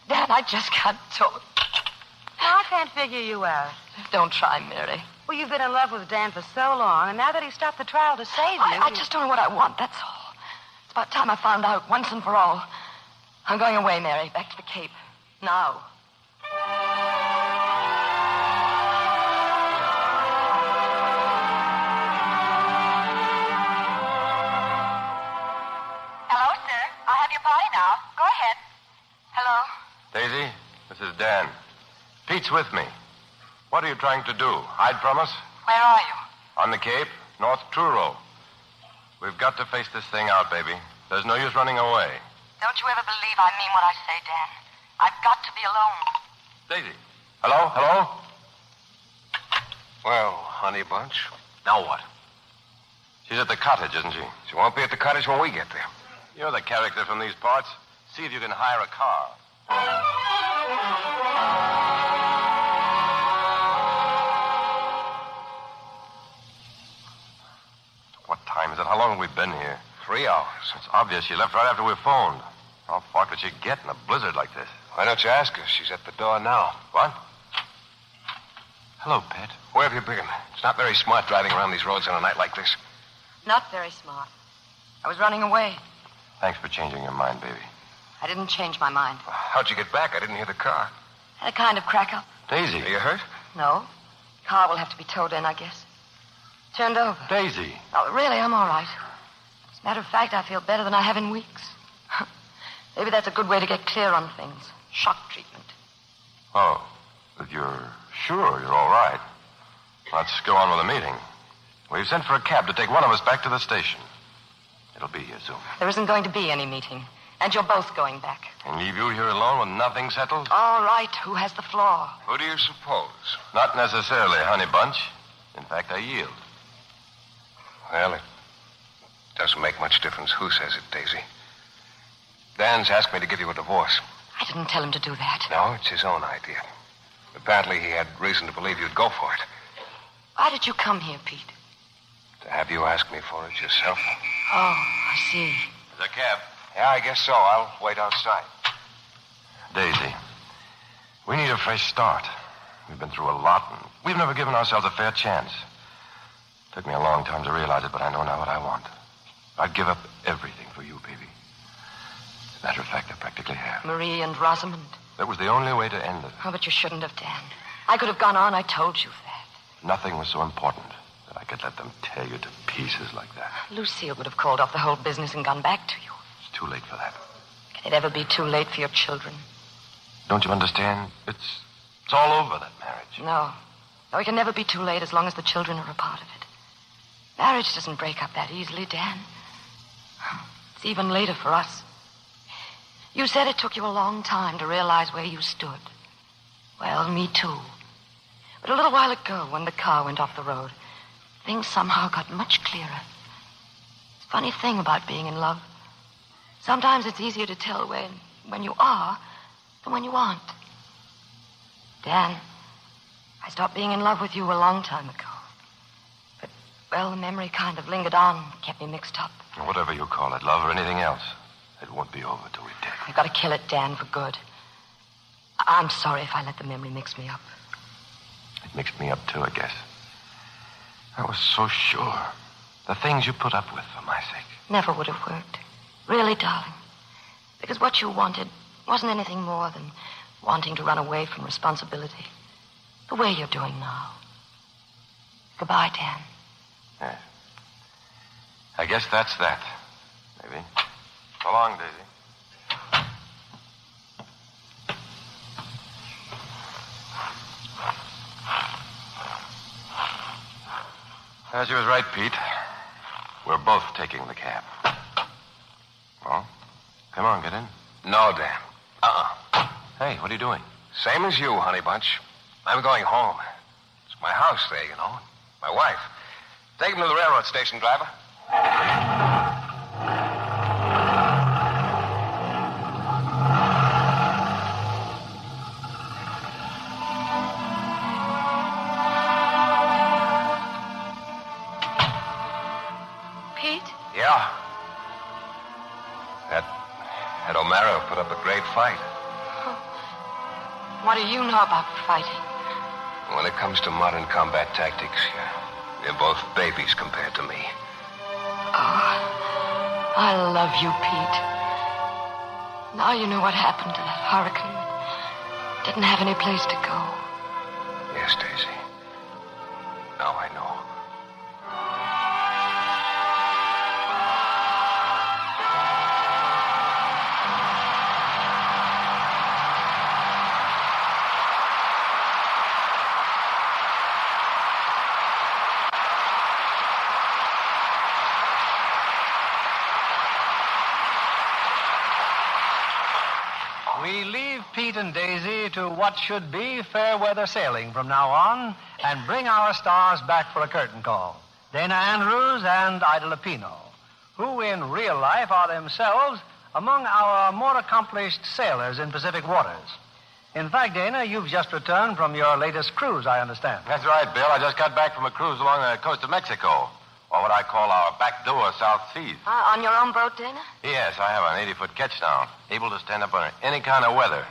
Dan, I just can't talk. I can't figure you out. Don't try, Mary. Well, you've been in love with Dan for so long, and now that he stopped the trial to save you... I just don't know what I want, that's all. It's about time I found out once and for all. I'm going away, Mary, back to the Cape. Now. Hello, sir. I'll have your party now. Go ahead. Hello. Daisy, this is Dan. Pete's with me. What are you trying to do? Hide from us? Where are you? On the Cape, North Truro. We've got to face this thing out, baby. There's no use running away. Don't you ever believe I mean what I say, Dan. I've got to be alone. Daisy. Hello? Hello? Well, honey bunch. Now what? She's at the cottage, isn't she? She won't be at the cottage when we get there. You're the character from these parts. See if you can hire a car. What time is it? How long have we been here? 3 hours. It's obvious she left right after we phoned. How far could she get in a blizzard like this? Why don't you ask her? She's at the door now. What? Hello, Pet. Where have you been? It's not very smart driving around these roads on a night like this. Not very smart. I was running away. Thanks for changing your mind, baby. I didn't change my mind. How'd you get back? I didn't hear the car. Had a kind of crack up. Daisy. Are you hurt? No. Car will have to be towed in, I guess. Turned over. Daisy. Oh, really, I'm all right. As a matter of fact, I feel better than I have in weeks. Maybe that's a good way to get clear on things. Shock treatment. Oh, but you're sure you're all right. Let's go on with the meeting. We've sent for a cab to take one of us back to the station. It'll be here soon. There isn't going to be any meeting. And you're both going back. And leave you here alone with nothing settled? All right. Who has the floor? Who do you suppose? Not necessarily, honey bunch. In fact, I yield. Well, it doesn't make much difference who says it, Daisy. Dan's asked me to give you a divorce. I didn't tell him to do that. No, it's his own idea. Apparently, he had reason to believe you'd go for it. Why did you come here, Pete? To have you ask me for it yourself. Oh, I see. There's a cab. Yeah, I guess so. I'll wait outside. Daisy, we need a fresh start. We've been through a lot, and we've never given ourselves a fair chance. Took me a long time to realize it, but I know now what I want. I'd give up everything for you, baby. As a matter of fact, I practically have. Marie and Rosamond. That was the only way to end it. Oh, but you shouldn't have, Dan. I could have gone on. I told you that. Nothing was so important that I could let them tear you to pieces like that. Lucille would have called off the whole business and gone back to you. It's too late for that. Can it ever be too late for your children? Don't you understand? It's all over, that marriage. No. No, it can never be too late as long as the children are a part of it. Marriage doesn't break up that easily, Dan. It's even later for us. You said it took you a long time to realize where you stood. Well, me too. But a little while ago, when the car went off the road, things somehow got much clearer. It's a funny thing about being in love. Sometimes it's easier to tell when you are than when you aren't. Dan, I stopped being in love with you a long time ago. But, well, the memory kind of lingered on, kept me mixed up. Whatever you call it, love or anything else, it won't be over till we're dead. I've got to kill it, Dan, for good. I'm sorry if I let the memory mix me up. It mixed me up, too, I guess. I was so sure. The things you put up with for my sake. Never would have worked. Really, darling. Because what you wanted wasn't anything more than wanting to run away from responsibility. The way you're doing now. Goodbye, Dan. Yes. I guess that's that. Maybe. So long, Daisy. She was right, Pete. We're both taking the cab. Well, come on, get in. No, Dan. Hey, what are you doing? Same as you, honey bunch. I'm going home. It's my house there, you know. My wife. Take him to the railroad station, driver. Pete? Yeah. That O'Mara put up a great fight. What do you know about fighting? When it comes to modern combat tactics, you're both babies compared to me. Oh, I love you, Pete. Now you know what happened to that hurricane. Didn't have any place to go. Yes, Daisy. Now I know. We leave Pete and Daisy to what should be fair weather sailing from now on and bring our stars back for a curtain call. Dana Andrews and Ida Lupino, who in real life are themselves among our more accomplished sailors in Pacific waters. In fact, Dana, you've just returned from your latest cruise, I understand. That's right, Bill. I just got back from a cruise along the coast of Mexico, or what I call our backdoor South Seas. On your own boat, Dana? Yes, I have an 80-foot ketch now, able to stand up under any kind of weather.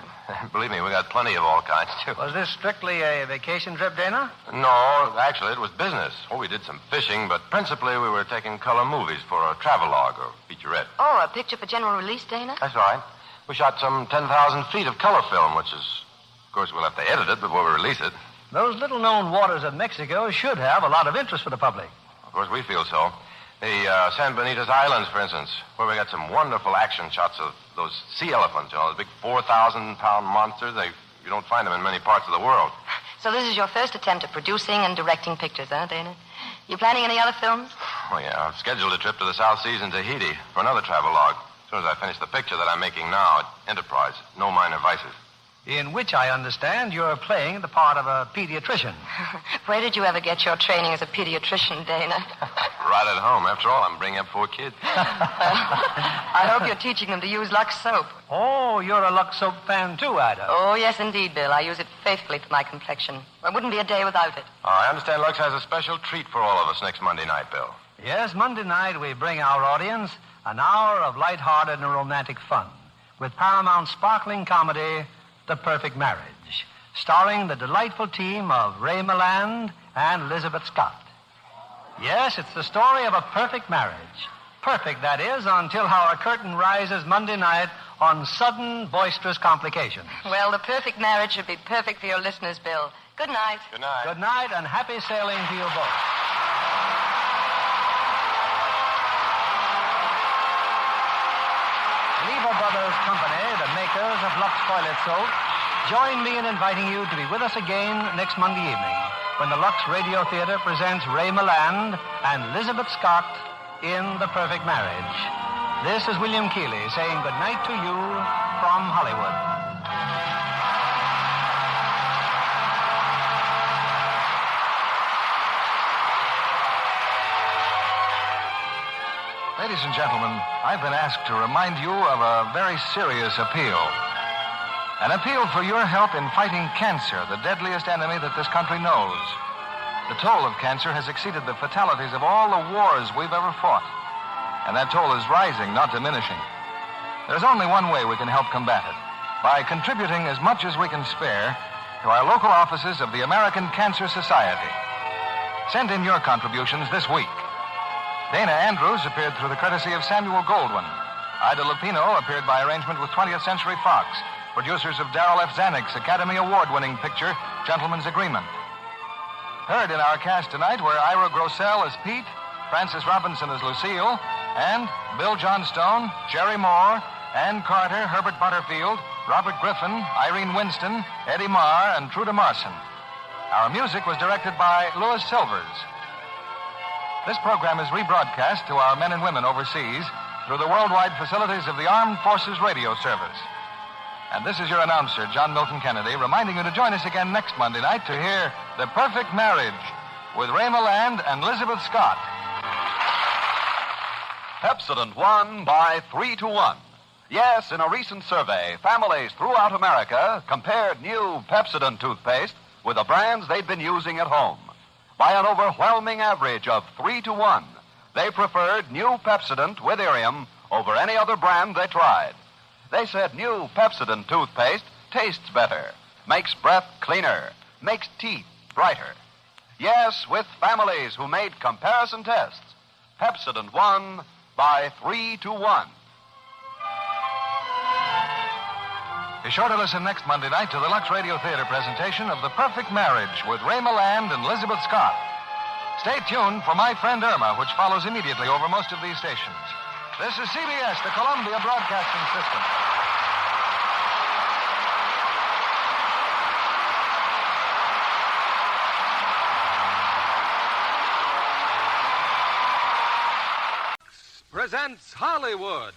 Believe me, we got plenty of all kinds, too. Was this strictly a vacation trip, Dana? No, actually, it was business. Oh, we did some fishing, but principally we were taking color movies for a travelogue or featurette. Oh, a picture for general release, Dana? That's right. We shot some 10,000 feet of color film, which is, of course, we'll have to edit it before we release it. Those little-known waters of Mexico should have a lot of interest for the public. Of course, we feel so. The San Benito's Islands, for instance, where we got some wonderful action shots of those sea elephants, those big 4,000-pound monsters. You don't find them in many parts of the world. So this is your first attempt at producing and directing pictures, huh, Dana? You planning any other films? Oh, yeah. I've scheduled a trip to the South Seas in Tahiti for another travelogue. As soon as I finish the picture that I'm making now at Enterprise, No Minor Vices. In which I understand you're playing the part of a pediatrician. Where did you ever get your training as a pediatrician, Dana? Right at home. After all, I'm bringing up 4 kids. I hope you're teaching them to use Lux soap. Oh, you're a Lux soap fan too, Ida. Oh, yes, indeed, Bill. I use it faithfully for my complexion. There wouldn't be a day without it. Oh, I understand Lux has a special treat for all of us next Monday night, Bill. Yes, Monday night we bring our audience an hour of lighthearted and romantic fun with Paramount's sparkling comedy, The Perfect Marriage, starring the delightful team of Ray Milland and Lizabeth Scott. Yes, it's the story of a perfect marriage. Perfect, that is, until our curtain rises Monday night on sudden, boisterous complications. Well, the perfect marriage should be perfect for your listeners, Bill. Good night. Good night. Good night, and happy sailing to you both. Brothers Company, the makers of Lux Toilet Soap, join me in inviting you to be with us again next Monday evening when the Lux Radio Theater presents Ray Milland and Lizabeth Scott in The Perfect Marriage. This is William Keighley saying good night to you from Hollywood. Ladies and gentlemen, I've been asked to remind you of a very serious appeal. An appeal for your help in fighting cancer, the deadliest enemy that this country knows. The toll of cancer has exceeded the fatalities of all the wars we've ever fought. And that toll is rising, not diminishing. There's only one way we can help combat it, by contributing as much as we can spare to our local offices of the American Cancer Society. Send in your contributions this week. Dana Andrews appeared through the courtesy of Samuel Goldwyn. Ida Lupino appeared by arrangement with 20th Century Fox, producers of Darrell F. Zanuck's Academy Award-winning picture, Gentleman's Agreement. Heard in our cast tonight were Ira Grossell as Pete, Frances Robinson as Lucille, and Bill Johnstone, Jerry Mohr, Ann Carter, Herbert Butterfield, Robert Griffin, Irene Winston, Eddie Marr, and Truda Marson. Our music was directed by Louis Silvers. This program is rebroadcast to our men and women overseas through the worldwide facilities of the Armed Forces Radio Service. And this is your announcer, John Milton Kennedy, reminding you to join us again next Monday night to hear The Perfect Marriage with Ray Milland and Lizabeth Scott. Pepsodent won by 3-1. Yes, in a recent survey, families throughout America compared new Pepsodent toothpaste with the brands they'd been using at home. By an overwhelming average of 3-1, they preferred new Pepsodent with Irium over any other brand they tried. They said new Pepsodent toothpaste tastes better, makes breath cleaner, makes teeth brighter. Yes, with families who made comparison tests, Pepsodent won by 3-1. Be sure to listen next Monday night to the Lux Radio Theater presentation of The Perfect Marriage with Ray Milland and Lizabeth Scott. Stay tuned for My Friend Irma, which follows immediately over most of these stations. This is CBS, the Columbia Broadcasting System. Presents Hollywood.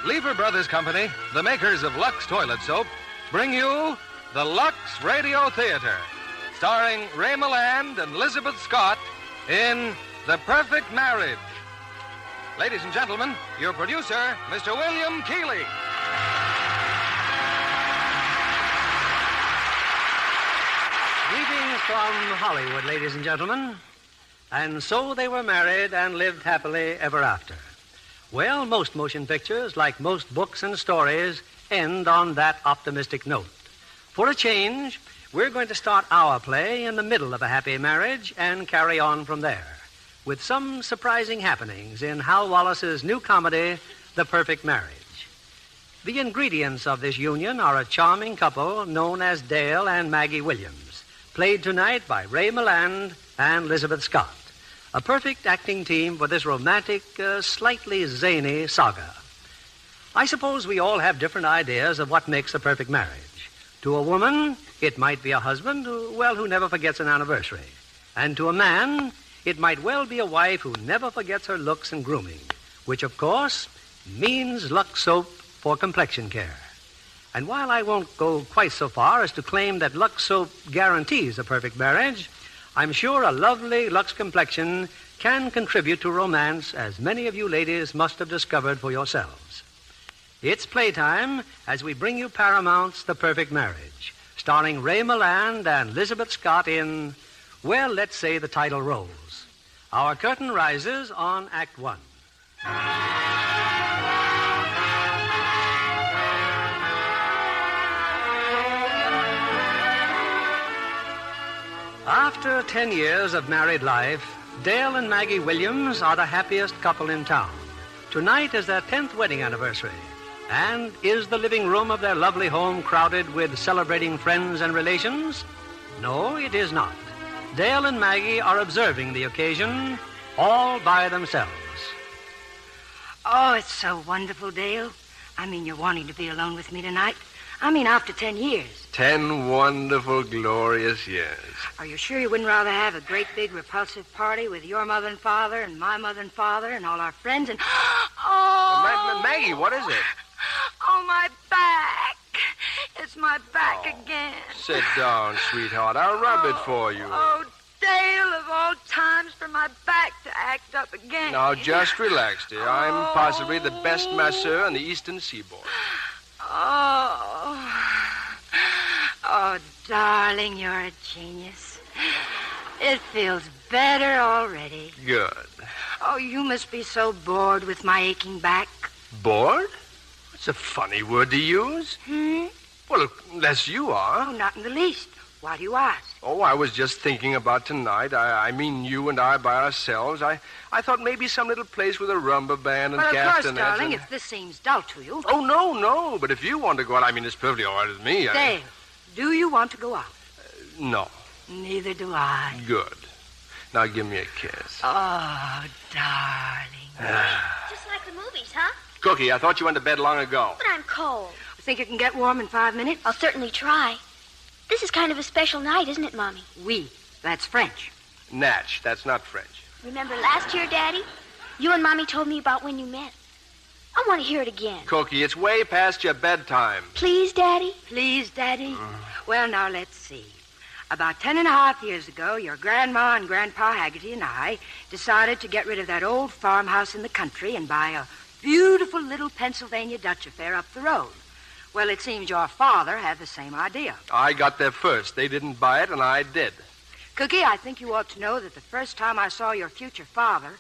Lever Brothers Company, the makers of Lux Toilet Soap, bring you the Lux Radio Theater, starring Ray Milland and Lizabeth Scott in The Perfect Marriage. Ladies and gentlemen, your producer, Mr. William Keighley. Greetings from Hollywood, ladies and gentlemen. And so they were married and lived happily ever after. Well, most motion pictures, like most books and stories, end on that optimistic note. For a change, we're going to start our play in the middle of a happy marriage and carry on from there, with some surprising happenings in Hal Wallace's new comedy, The Perfect Marriage. The ingredients of this union are a charming couple known as Dale and Maggie Williams, played tonight by Ray Milland and Lizabeth Scott. A perfect acting team for this romantic, slightly zany saga. I suppose we all have different ideas of what makes a perfect marriage. To a woman, it might be a husband who never forgets an anniversary. And to a man, it might well be a wife who never forgets her looks and grooming, which, of course, means Lux soap for complexion care. And while I won't go quite so far as to claim that Lux soap guarantees a perfect marriage, I'm sure a lovely Lux complexion can contribute to romance, as many of you ladies must have discovered for yourselves. It's playtime as we bring you Paramount's The Perfect Marriage, starring Ray Milland and Lizabeth Scott in, well, let's say the title roles. Our curtain rises on Act One. After 10 years of married life, Dale and Maggie Williams are the happiest couple in town. Tonight is their 10th wedding anniversary. And is the living room of their lovely home crowded with celebrating friends and relations? No, it is not. Dale and Maggie are observing the occasion all by themselves. Oh, it's so wonderful, Dale. I mean, you're wanting to be alone with me tonight. I mean, after 10 years. 10 wonderful, glorious years. Are you sure you wouldn't rather have a great big repulsive party with your mother and father and my mother and father and all our friends and... Oh! Maggie, what is it? Oh, my back. It's my back again. Sit down, sweetheart. I'll rub it for you. Oh, Dale, of all times for my back to act up again. Now, just relax, dear. I'm possibly the best masseur on the eastern seaboard. Oh, darling, you're a genius. It feels better already. Good. Oh, you must be so bored with my aching back. Bored? That's a funny word to use. Well, unless you are. Oh, not in the least. Why do you ask? Oh, I was just thinking about tonight. I mean, you and I by ourselves. I thought maybe some little place with a rumba band and well, of course, castanets. darling, if this seems dull to you. Oh, no. But if you want to go out, I mean, it's perfectly all right with me. Dale, do you want to go out? No. Neither do I. Good. Now give me a kiss. Oh, darling. Just like the movies, huh? Cookie, I thought you went to bed long ago. But I'm cold. Think you can get warm in 5 minutes? I'll certainly try. This is kind of a special night, isn't it, Mommy? Oui. That's French. Natch. That's not French. Remember last year, Daddy? You and Mommy told me about when you met. I want to hear it again. Cookie, it's way past your bedtime. Please, Daddy? Please, Daddy? Well, now, let's see. About 10.5 years ago, your Grandma and Grandpa Haggerty and I decided to get rid of that old farmhouse in the country and buy a beautiful little Pennsylvania Dutch affair up the road. Well, it seems your father had the same idea. I got there first. They didn't buy it, and I did. Cookie, I think you ought to know that the first time I saw your future father,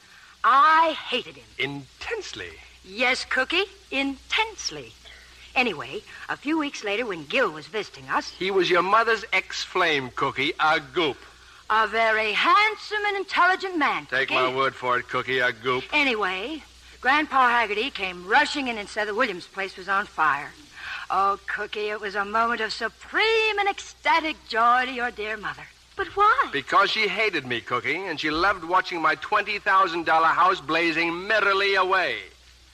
I hated him. Intensely? Yes, Cookie, intensely. Anyway, a few weeks later when Gil was visiting us... He was your mother's ex-flame, Cookie, a goop. A very handsome and intelligent man, Take Cookie. my word for it, Cookie, a goop. Anyway, Grandpa Haggerty came rushing in and said the Williams place was on fire. Oh, Cookie, it was a moment of supreme and ecstatic joy to your dear mother. But why? Because she hated me, Cookie, and she loved watching my $20,000 house blazing merrily away.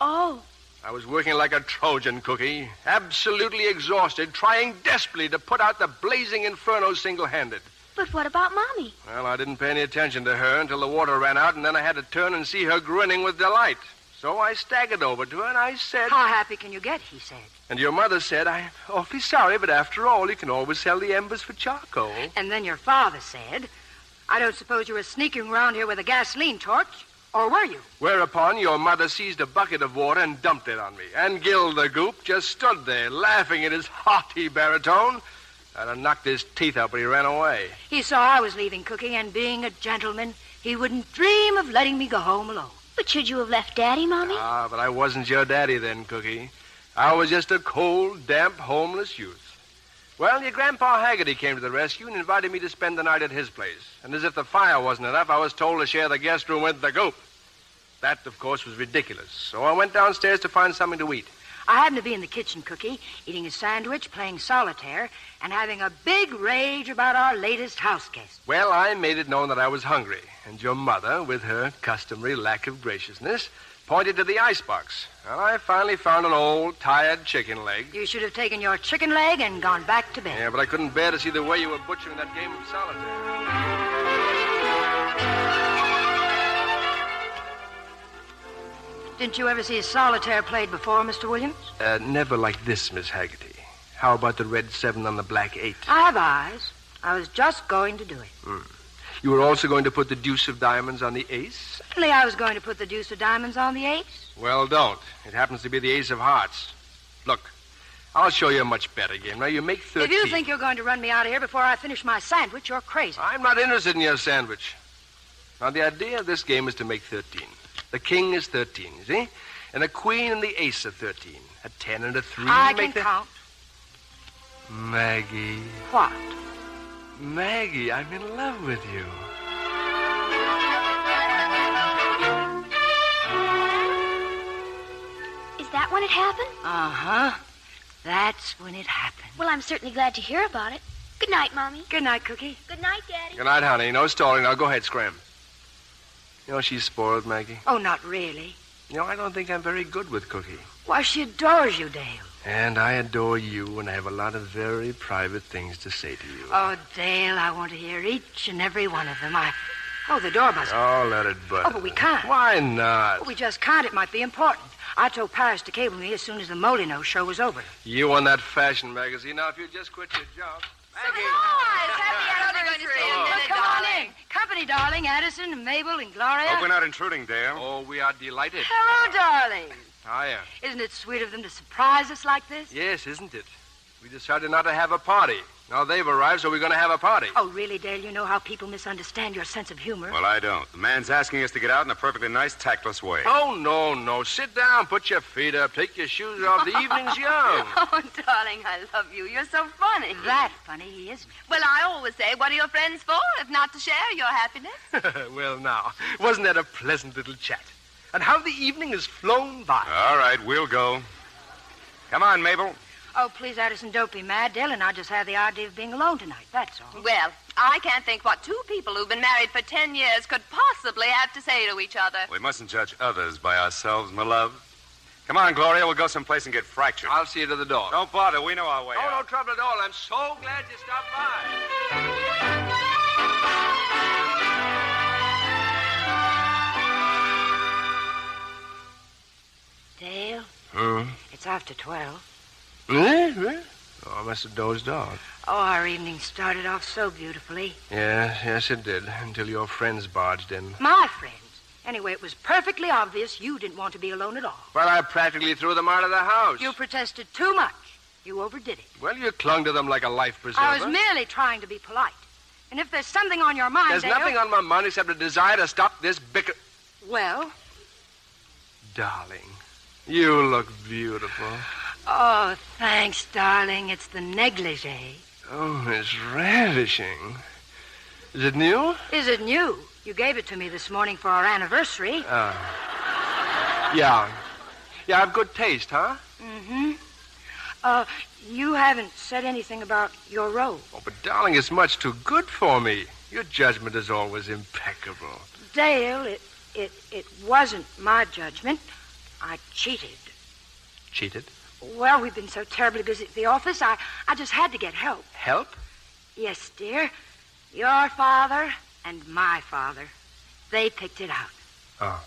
Oh. I was working like a Trojan, Cookie, absolutely exhausted, trying desperately to put out the blazing inferno single-handed. But what about Mommy? Well, I didn't pay any attention to her until the water ran out, and then I had to turn and see her grinning with delight. So I staggered over to her, and I said... How happy can you get, he said. And your mother said, I'm awfully sorry, but after all, you can always sell the embers for charcoal. And then your father said, I don't suppose you were sneaking around here with a gasoline torch, or were you? Whereupon your mother seized a bucket of water and dumped it on me. And Gil the goop just stood there, laughing in his hearty baritone. And I knocked his teeth out, but he ran away. He saw I was leaving, Cookie, and being a gentleman, he wouldn't dream of letting me go home alone. But should you have left Daddy, Mommy? Ah, but I wasn't your daddy then, Cookie. I was just a cold, damp, homeless youth. Well, your Grandpa Haggerty came to the rescue and invited me to spend the night at his place. And as if the fire wasn't enough, I was told to share the guest room with the goop. That, of course, was ridiculous. So I went downstairs to find something to eat. I happened to be in the kitchen, Cookie, eating a sandwich, playing solitaire, and having a big rage about our latest house guest. Well, I made it known that I was hungry. And your mother, with her customary lack of graciousness, pointed to the icebox. And I finally found an old, tired chicken leg. You should have taken your chicken leg and gone back to bed. Yeah, but I couldn't bear to see the way you were butchering that game of solitaire. Didn't you ever see a solitaire played before, Mr. Williams? Never like this, Miss Haggerty. How about the red 7 on the black 8? I have eyes. I was just going to do it. You were also going to put the deuce of diamonds on the ace? Certainly I was going to put the deuce of diamonds on the ace. Well, don't. It happens to be the ace of hearts. Look, I'll show you a much better game. Now, you make 13. If you think you're going to run me out of here before I finish my sandwich, you're crazy. I'm not interested in your sandwich. Now, the idea of this game is to make 13. The king is 13, you see? And a queen and the ace are 13. A 10 and a 3. I can count. Maggie. What? Maggie, I'm in love with you. Is that when it happened? Uh-huh. That's when it happened. Well, I'm certainly glad to hear about it. Good night, Mommy. Good night, Cookie. Good night, Daddy. Good night, honey. No stalling. Now go ahead, scram. You know, she's spoiled, Maggie. Oh, not really. You know, I don't think I'm very good with Cookie. Why, she adores you, Dale. And I adore you, and I have a lot of very private things to say to you. Oh, Dale, I want to hear each and every one of them. Oh, the door buzzer. Oh, let it buzz. Oh, but we can't. Why not? Well, we just can't. It might be important. I told Paris to cable me as soon as the Molyneux show was over. You on that fashion magazine. Now, if you just quit your job. Maggie! Happy anniversary. Come on in. Company, darling. Addison and Mabel and Gloria. Hope we're not intruding, Dale. Oh, we are delighted. Hello, darling. Hiya. Isn't it sweet of them to surprise us like this? Yes, isn't it? We decided not to have a party. Now they've arrived, so we're going to have a party. Oh, really, Dale? You know how people misunderstand your sense of humor? Well, I don't. The man's asking us to get out in a perfectly nice, tactless way. Oh, no. Sit down, put your feet up, take your shoes off. The evening's young. Oh, darling, I love you. You're so funny. That funny he isn't. Well, I always say, what are your friends for, if not to share your happiness? Well, now, wasn't that a pleasant little chat? And how the evening has flown by. All right, we'll go. Come on, Mabel. Oh, please, Addison, don't be mad. Dale and I just had the idea of being alone tonight, that's all. Well, I can't think what two people who've been married for 10 years could possibly have to say to each other. We mustn't judge others by ourselves, my love. Come on, Gloria, we'll go someplace and get fractured. I'll see you to the door. Don't bother, we know our way out. No trouble at all. I'm so glad you stopped by. Dale? It's after 12. Eh? Oh, I must have dozed off. Oh, our evening started off so beautifully. Yes, it did, until your friends barged in. My friends? Anyway, it was perfectly obvious you didn't want to be alone at all. Well, I practically threw them out of the house. You protested too much. You overdid it. Well, you clung to them like a life preserver. I was merely trying to be polite. And if there's something on your mind, There's Dale... nothing on my mind except a desire to stop this bicker... Well? Darling, you look beautiful. Oh, thanks, darling. It's the negligee. Oh, it's ravishing. Is it new? Is it new? You gave it to me this morning for our anniversary. Yeah. Yeah, I have good taste, huh? Mm-hmm. You haven't said anything about your robe. Oh, but darling, it's much too good for me. Your judgment is always impeccable. Dale, it wasn't my judgment. I cheated. Cheated? Well, we've been so terribly busy at the office, I just had to get help. Help? Yes, dear. Your father and my father. They picked it out. Oh.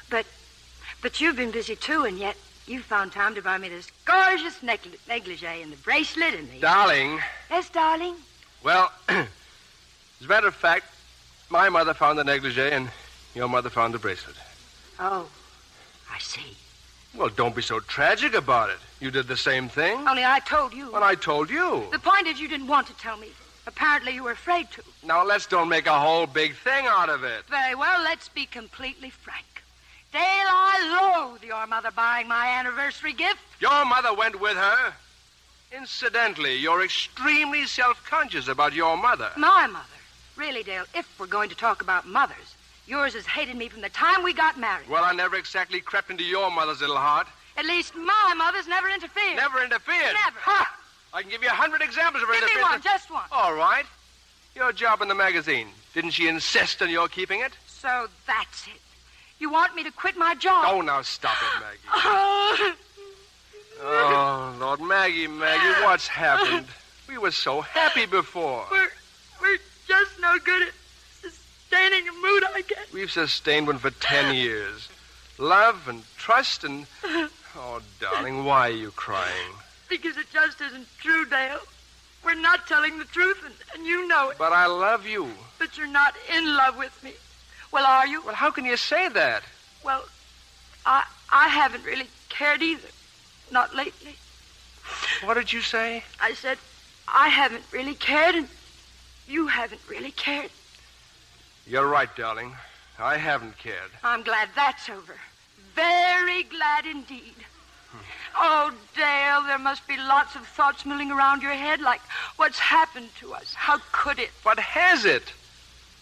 But you've been busy, too, and yet you found time to buy me this gorgeous negligee and the bracelet and the... Darling. Yes, darling? Well, as a matter of fact, my mother found the negligee and your mother found the bracelet. Oh, I see. Well, don't be so tragic about it. You did the same thing. Only I told you. Well, I told you. The point is you didn't want to tell me. Apparently you were afraid to. Now, let's don't make a whole big thing out of it. Very well, let's be completely frank. Dale, I loathe your mother buying my anniversary gift. Your mother went with her. Incidentally, you're extremely self-conscious about your mother. My mother? Really, Dale, if we're going to talk about mothers, yours has hated me from the time we got married. Well, I never exactly crept into your mother's little heart. At least my mother's never interfered. Never interfered? Never. Ha! I can give you 100 examples of her interference. Give me one, just one. All right. Your job in the magazine. Didn't she insist on your keeping it? So that's it. You want me to quit my job? Oh, now stop it, Maggie. Oh, Lord, Maggie, what's happened? We were so happy before. We're just no good at sustaining a mood, I guess. We've sustained one for 10 years. Love and trust and... Oh, darling, why are you crying? Because it just isn't true, Dale. We're not telling the truth, and you know it. But I love you. But you're not in love with me. Well, are you? Well, how can you say that? Well, I haven't really cared either. Not lately. What did you say? I said, I haven't really cared, and you haven't really cared. You're right, darling. I haven't cared. I'm glad that's over. Very glad indeed. Oh, Dale, there must be lots of thoughts milling around your head, like what's happened to us. How could it? What has it?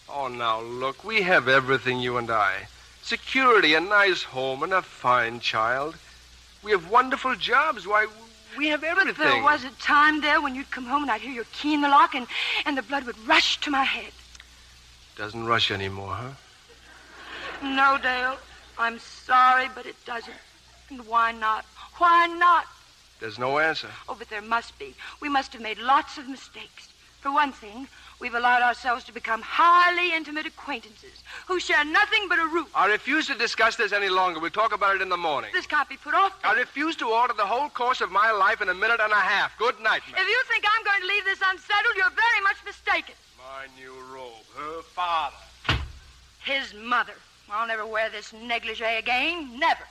Oh, now, look, we have everything, you and I. Security, a nice home, and a fine child. We have wonderful jobs. Why, We have everything. But there was a time there when you'd come home and I'd hear your key in the lock and the blood would rush to my head. Doesn't rush anymore, huh? No, Dale. I'm sorry, but it doesn't. And why not? Why not? There's no answer. Oh, but there must be. We must have made lots of mistakes. For one thing, we've allowed ourselves to become highly intimate acquaintances who share nothing but a roof. I refuse to discuss this any longer. We'll talk about it in the morning. This can't be put off. I refuse to alter the whole course of my life in a minute and a half. Good night, ma'am. If you think I'm going to leave this unsettled, you're very much mistaken. My new robe. Her father. His mother. I'll never wear this negligee again. Never.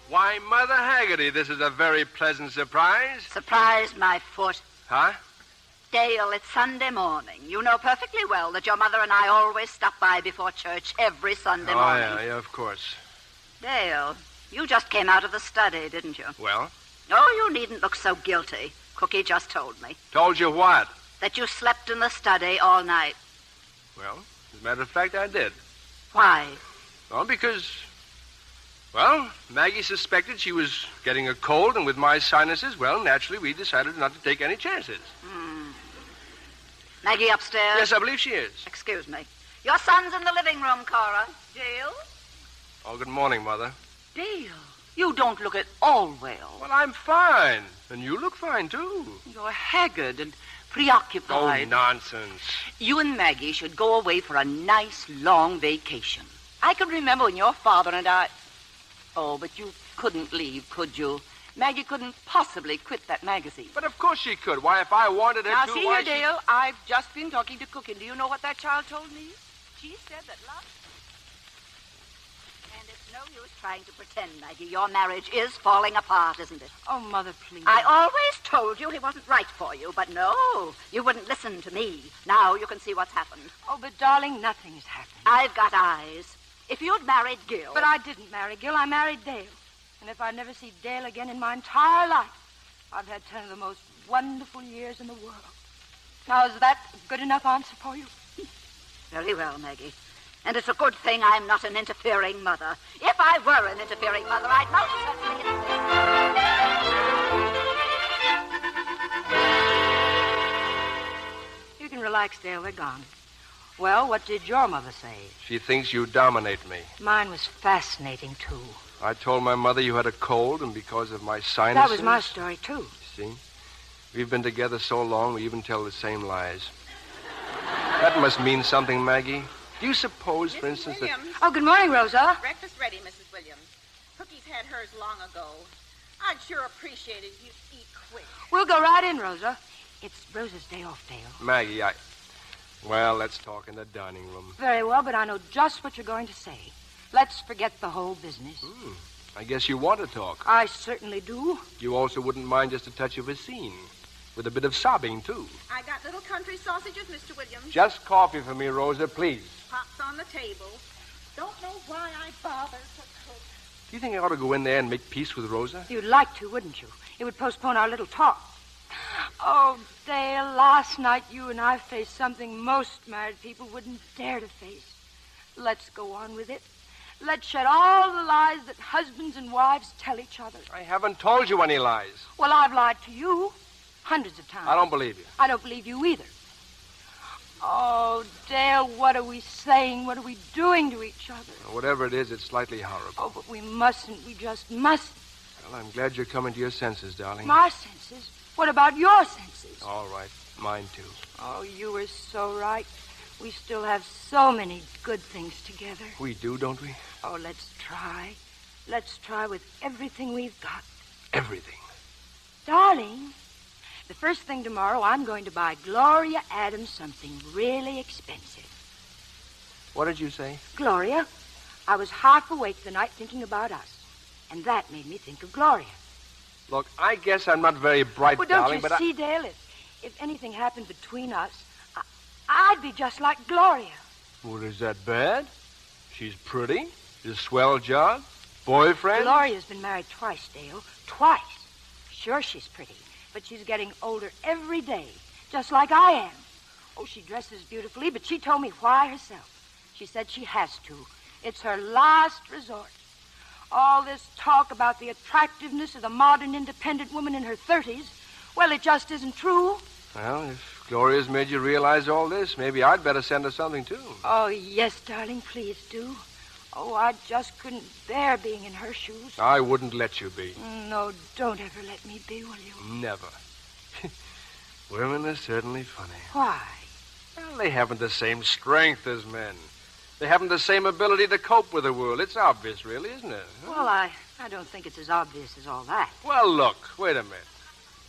Why, Mother Haggerty, this is a very pleasant surprise. Surprise my foot. Huh? Dale, it's Sunday morning. You know perfectly well that your mother and I always stop by before church every Sunday morning. Oh, yeah, of course. Dale, you just came out of the study, didn't you? Well? Oh, you needn't look so guilty. Cookie just told me. Told you what? That you slept in the study all night. Well, as a matter of fact, I did. Why? Well, because... Well, Maggie suspected she was getting a cold, and with my sinuses, well, naturally, we decided not to take any chances. Maggie upstairs? Yes, I believe she is. Excuse me. Your son's in the living room, Cora. Dale? Oh, good morning, Mother. Dale, you don't look at all well. Well, I'm fine. And you look fine, too. You're haggard and preoccupied. Oh, nonsense. You and Maggie should go away for a nice, long vacation. I can remember when your father and I... Oh, but you couldn't leave, could you? Maggie couldn't possibly quit that magazine. But of course she could. Why, if I wanted her now, to... see why here, Dale, I've just been talking to Cookie. Do you know what that child told me? She said that love... And it's no use trying to pretend, Maggie. Your marriage is falling apart, isn't it? Oh, Mother, please. I always told you he wasn't right for you, but no, you wouldn't listen to me. Now you can see what's happened. Oh, but, darling, nothing's happened. I've got eyes. If you'd married Gil... But I didn't marry Gil. I married Dale. And if I'd never see Dale again in my entire life, I've had 10 of the most wonderful years in the world. Now, is that a good enough answer for you? Very well, Maggie. And it's a good thing I'm not an interfering mother. If I were an interfering mother, I'd most certainly... You can relax, Dale. They're gone. Well, what did your mother say? She thinks you dominate me. Mine was fascinating, too. I told my mother you had a cold, and because of my sinuses... That was my story, too. See? We've been together so long, we even tell the same lies. That must mean something, Maggie. Do you suppose, for instance, that... Oh, good morning, Rosa. Breakfast ready, Mrs. Williams. Cookie's had hers long ago. I'd sure appreciate it if you'd eat quick. We'll go right in, Rosa. It's Rosa's day off, Dale. Maggie, Well, let's talk in the dining room. Very well, but I know just what you're going to say. Let's forget the whole business. I guess you want to talk. I certainly do. You also wouldn't mind just a touch of a scene. With a bit of sobbing, too. I got little country sausages, Mr. Williams. Just coffee for me, Rosa, please. Pops on the table. Don't know why I bother to cook. Do you think I ought to go in there and make peace with Rosa? You'd like to, wouldn't you? It would postpone our little talk. Oh, Dale, last night you and I faced something most married people wouldn't dare to face. Let's go on with it. Let's shed all the lies that husbands and wives tell each other. I haven't told you any lies. Well, I've lied to you hundreds of times. I don't believe you. I don't believe you either. Oh, Dale, what are we saying? What are we doing to each other? Whatever it is, it's slightly horrible. Oh, but we mustn't. We just mustn't. Well, I'm glad you're coming to your senses, darling. My senses? What about your senses? All right. Mine, too. Oh, you were so right. We still have so many good things together. We do, don't we? Oh, let's try. Let's try with everything we've got. Everything. Darling, the first thing tomorrow, I'm going to buy Gloria Adams something really expensive. What did you say? Gloria, I was half awake the night thinking about us. And that made me think of Gloria. Look, I guess I'm not very bright, well, don't darling, you but see, Dale, if anything happened between us, I'd be just like Gloria. Well, is that bad? She's pretty. She's a swell job. Boyfriend? Gloria's been married twice, Dale. Twice. Sure, she's pretty, but she's getting older every day, just like I am. Oh, she dresses beautifully, but she told me why herself. She said she has to. It's her last resort. All this talk about the attractiveness of the modern independent woman in her 30s, well, it just isn't true. Well, if Gloria's made you realize all this, maybe I'd better send her something, too. Oh, yes, darling, please do. Oh, I just couldn't bear being in her shoes. I wouldn't let you be. No, don't ever let me be, will you? Never. Women are certainly funny. Why? Well, they haven't the same strength as men. They haven't the same ability to cope with the world. It's obvious, really, isn't it? Well, I don't think it's as obvious as all that. Well, look, wait a minute.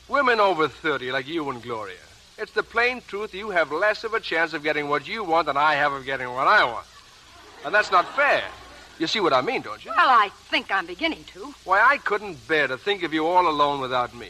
Women over 30, like you and Gloria, it's the plain truth you have less of a chance of getting what you want than I have of getting what I want. And that's not fair. You see what I mean, don't you? Well, I think I'm beginning to. Why, I couldn't bear to think of you all alone without me.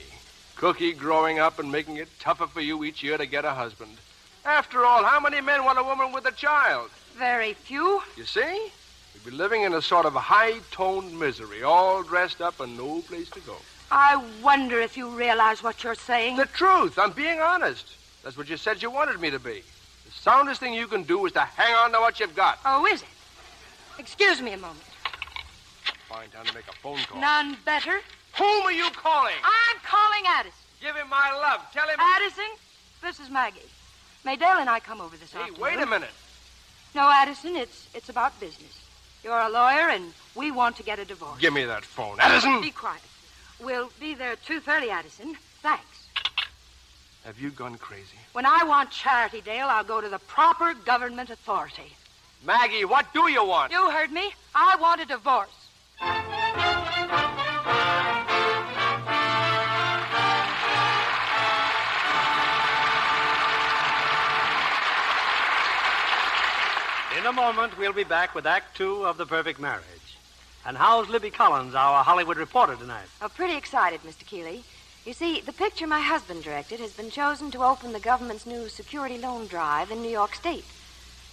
Cookie growing up and making it tougher for you each year to get a husband. After all, how many men want a woman with a child? Very few. You see? You'd be living in a sort of high-toned misery, all dressed up and no place to go. I wonder if you realize what you're saying. The truth. I'm being honest. That's what you said you wanted me to be. The soundest thing you can do is to hang on to what you've got. Oh, is it? Excuse me a moment. Fine time to make a phone call. None better. Whom are you calling? I'm calling Addison. Give him my love. Tell him... Addison, this is Maggie. May Dale and I come over this afternoon? Wait a minute. No, Addison, it's about business. You're a lawyer, and we want to get a divorce. Give me that phone. Addison! Be quiet. We'll be there at 2:30, Addison. Thanks. Have you gone crazy? When I want charity, Dale, I'll go to the proper government authority. Maggie, what do you want? You heard me. I want a divorce. In a moment, we'll be back with Act 2 of The Perfect Marriage. And how's Libby Collins, our Hollywood reporter, tonight? Oh, pretty excited, Mr. Keeley. You see, the picture my husband directed has been chosen to open the government's new security loan drive in New York State.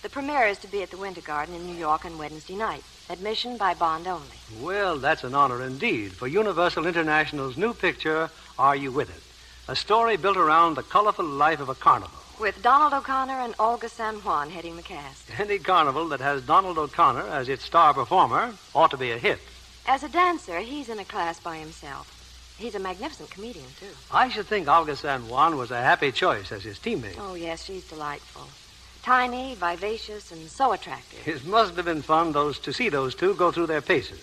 The premiere is to be at the Winter Garden in New York on Wednesday night. Admission by bond only. Well, that's an honor indeed for Universal International's new picture, Are You With It? A story built around the colorful life of a carnival. With Donald O'Connor and Olga San Juan heading the cast. Any carnival that has Donald O'Connor as its star performer ought to be a hit. As a dancer, he's in a class by himself. He's a magnificent comedian, too. I should think Olga San Juan was a happy choice as his teammate. Oh, yes, she's delightful. Tiny, vivacious, and so attractive. It must have been fun to see those two go through their paces.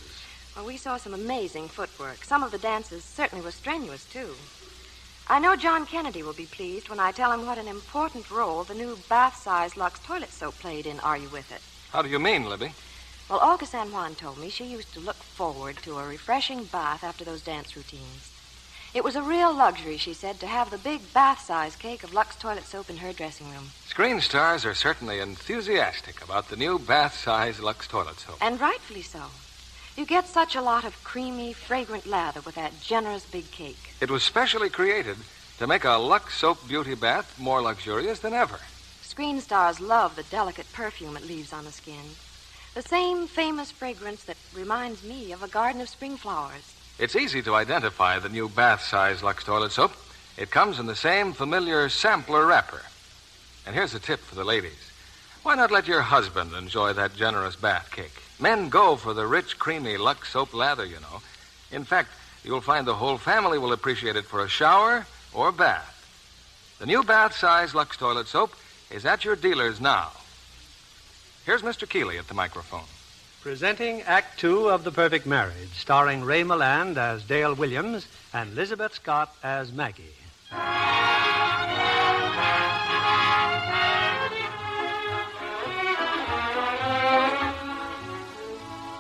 Well, we saw some amazing footwork. Some of the dances certainly were strenuous, too. I know John Kennedy will be pleased when I tell him what an important role the new bath-size Lux toilet soap played in Are You With It? How do you mean, Libby? Well, Olga San Juan told me she used to look forward to a refreshing bath after those dance routines. It was a real luxury, she said, to have the big bath-size cake of Lux toilet soap in her dressing room. Screen stars are certainly enthusiastic about the new bath-size Lux toilet soap. And rightfully so. You get such a lot of creamy, fragrant lather with that generous big cake. It was specially created to make a Lux soap beauty bath more luxurious than ever. Screen stars love the delicate perfume it leaves on the skin. The same famous fragrance that reminds me of a garden of spring flowers. It's easy to identify the new bath-size Lux toilet soap. It comes in the same familiar sampler wrapper. And here's a tip for the ladies. Why not let your husband enjoy that generous bath cake? Men go for the rich, creamy Lux soap lather, you know. In fact, you'll find the whole family will appreciate it for a shower or bath. The new bath-size Lux toilet soap is at your dealers now. Here's Mr. Keeley at the microphone. Presenting Act 2 of The Perfect Marriage, starring Ray Milland as Dale Williams and Lizabeth Scott as Maggie.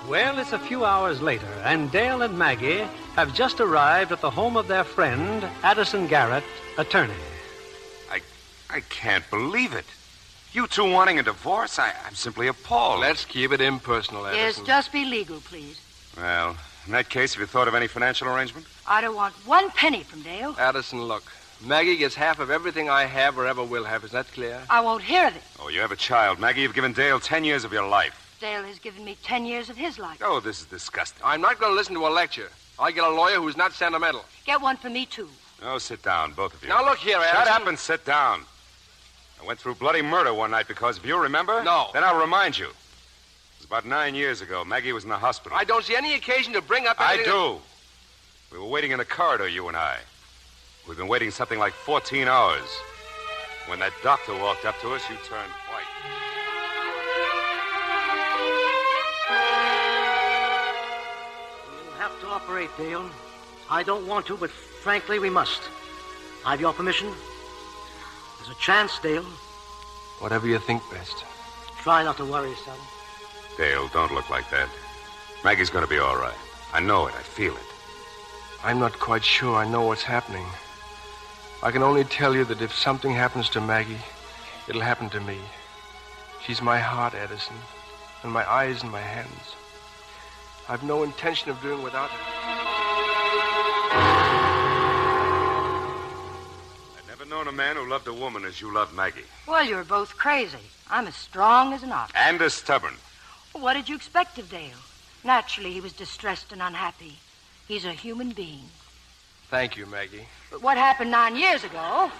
Well, it's a few hours later, and Dale and Maggie have just arrived at the home of their friend, Addison Garrett, attorney. I can't believe it. You two wanting a divorce? I'm simply appalled. Let's keep it impersonal, Yes, Addison. just be legal, please. Well, in that case, have you thought of any financial arrangement? I don't want one penny from Dale. Addison, look. Maggie gets half of everything I have or ever will have. Is that clear? I won't hear of it. Oh, you have a child. Maggie, you've given Dale 10 years of your life. Dale has given me 10 years of his life. Oh, this is disgusting. I'm not going to listen to a lecture. I get a lawyer who's not sentimental. Get one for me, too. Oh, sit down, both of you. Now, look here, Addison. Shut up and sit down. I went through bloody murder one night because of you, remember? No. Then I'll remind you. was about 9 years ago. Maggie was in the hospital. I don't see any occasion to bring up anything... I do. We were waiting in the corridor, you and I. We've been waiting something like 14 hours. When that doctor walked up to us, you turned white. We'll have to operate, Dale. I don't want to, but frankly, we must. I have your permission? There's a chance, Dale. Whatever you think best. Try not to worry, son. Dale, don't look like that. Maggie's going to be all right. I know it. I feel it. I'm not quite sure I know what's happening. I can only tell you that if something happens to Maggie, it'll happen to me. She's my heart, Edison, and my eyes and my hands. I've no intention of doing without her. I've never known a man who loved a woman as you love Maggie. Well, you're both crazy. I'm as strong as an ox. And as stubborn. Well, what did you expect of Dale? Naturally, he was distressed and unhappy. He's a human being. Thank you, Maggie. But what happened 9 years ago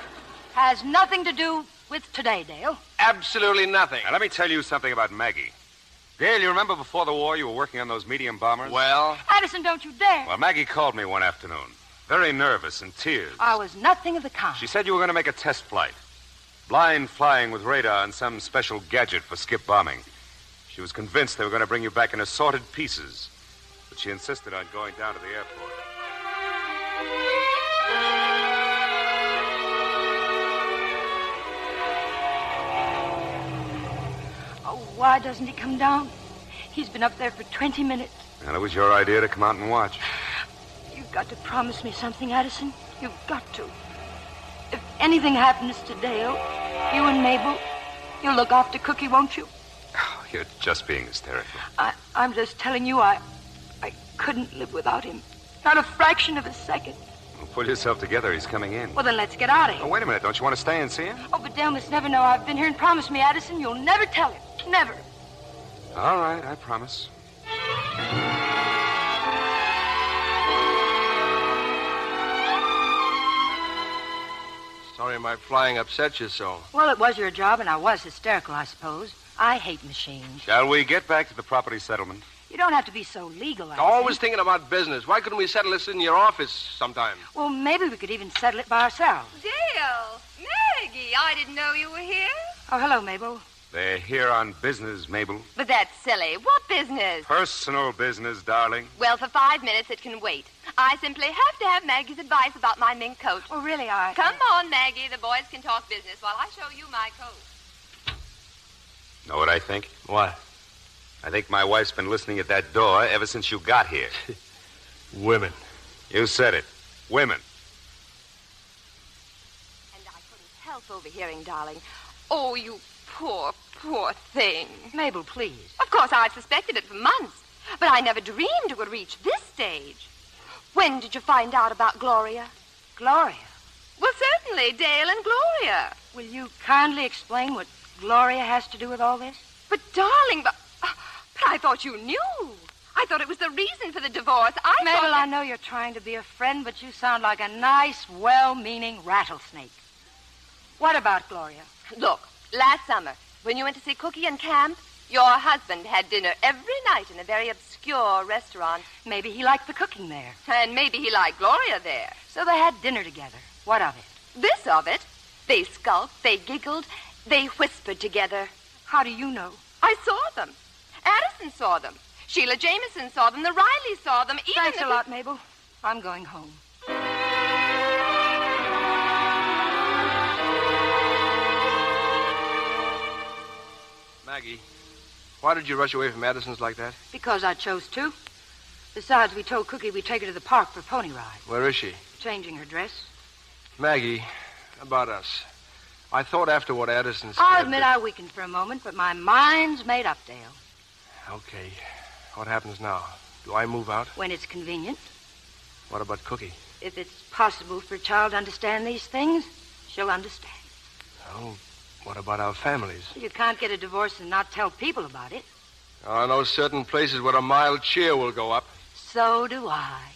has nothing to do with today, Dale. Absolutely nothing. Now, let me tell you something about Maggie. Dale, you remember before the war you were working on those medium bombers? Well? Addison, don't you dare. Well, Maggie called me one afternoon. Very nervous, in tears. I was nothing of the kind. She said you were going to make a test flight. Blind flying with radar and some special gadget for skip bombing. She was convinced they were going to bring you back in assorted pieces. But she insisted on going down to the airport. Oh, why doesn't he come down? He's been up there for 20 minutes. And it was your idea to come out and watch. You've got to promise me something, Addison. You've got to. If anything happens to Dale, you and Mabel, you'll look after Cookie, won't you? Oh, you're just being hysterical. I'm just telling you, I couldn't live without him. Not a fraction of a second. Well, pull yourself together. He's coming in. Well, then let's get out of here. Oh, wait a minute. Don't you want to stay and see him? Oh, but Dale must never know I've been here, and promise me, Addison, you'll never tell him. Never. All right, I promise. Sorry my flying upset you so. Well, it was your job, and I was hysterical, I suppose. I hate machines. Shall we get back to the property settlement? You don't have to be so legal, Addison. Always thinking about business. Why couldn't we settle this in your office sometime? Well, maybe we could even settle it by ourselves. Dale! Maggie, I didn't know you were here. Oh, hello, Mabel. They're here on business, Mabel. But that's silly. What business? Personal business, darling. Well, for 5 minutes it can wait. I simply have to have Maggie's advice about my mink coat. Oh, really, Come on, Maggie. The boys can talk business while I show you my coat. Know what I think? What? I think my wife's been listening at that door ever since you got here. Women. You said it. Women. And I couldn't help overhearing, darling. Oh, you poor, poor thing. Mabel, please. Of course, I've suspected it for months, but I never dreamed it would reach this stage. When did you find out about Gloria? Gloria? Well, certainly, Dale and Gloria. Will you kindly explain what Gloria has to do with all this? But, darling, but I thought you knew. I thought it was the reason for the divorce. Mabel, I know you're trying to be a friend, but you sound like a nice, well-meaning rattlesnake. What about Gloria? Look, last summer, when you went to see Cookie and Camp, your husband had dinner every night in a very obscure restaurant. Maybe he liked the cooking there. And maybe he liked Gloria there. So they had dinner together. What of it? This of it. They skulked, they giggled, they whispered together. How do you know? I saw them. Addison saw them. Sheila Jameson saw them. The Rileys saw them. Even Thanks a lot, Mabel. I'm going home. Maggie, why did you rush away from Addison's like that? Because I chose to. Besides, we told Cookie we'd take her to the park for a pony ride. Where is she? Changing her dress. Maggie, about us. I thought after what Addison said... I'll admit I weakened for a moment, but my mind's made up, Dale. Okay. What happens now? Do I move out? When it's convenient. What about Cookie? If it's possible for a child to understand these things, she'll understand. Oh, what about our families? You can't get a divorce and not tell people about it. I know certain places where a mild cheer will go up. So do I.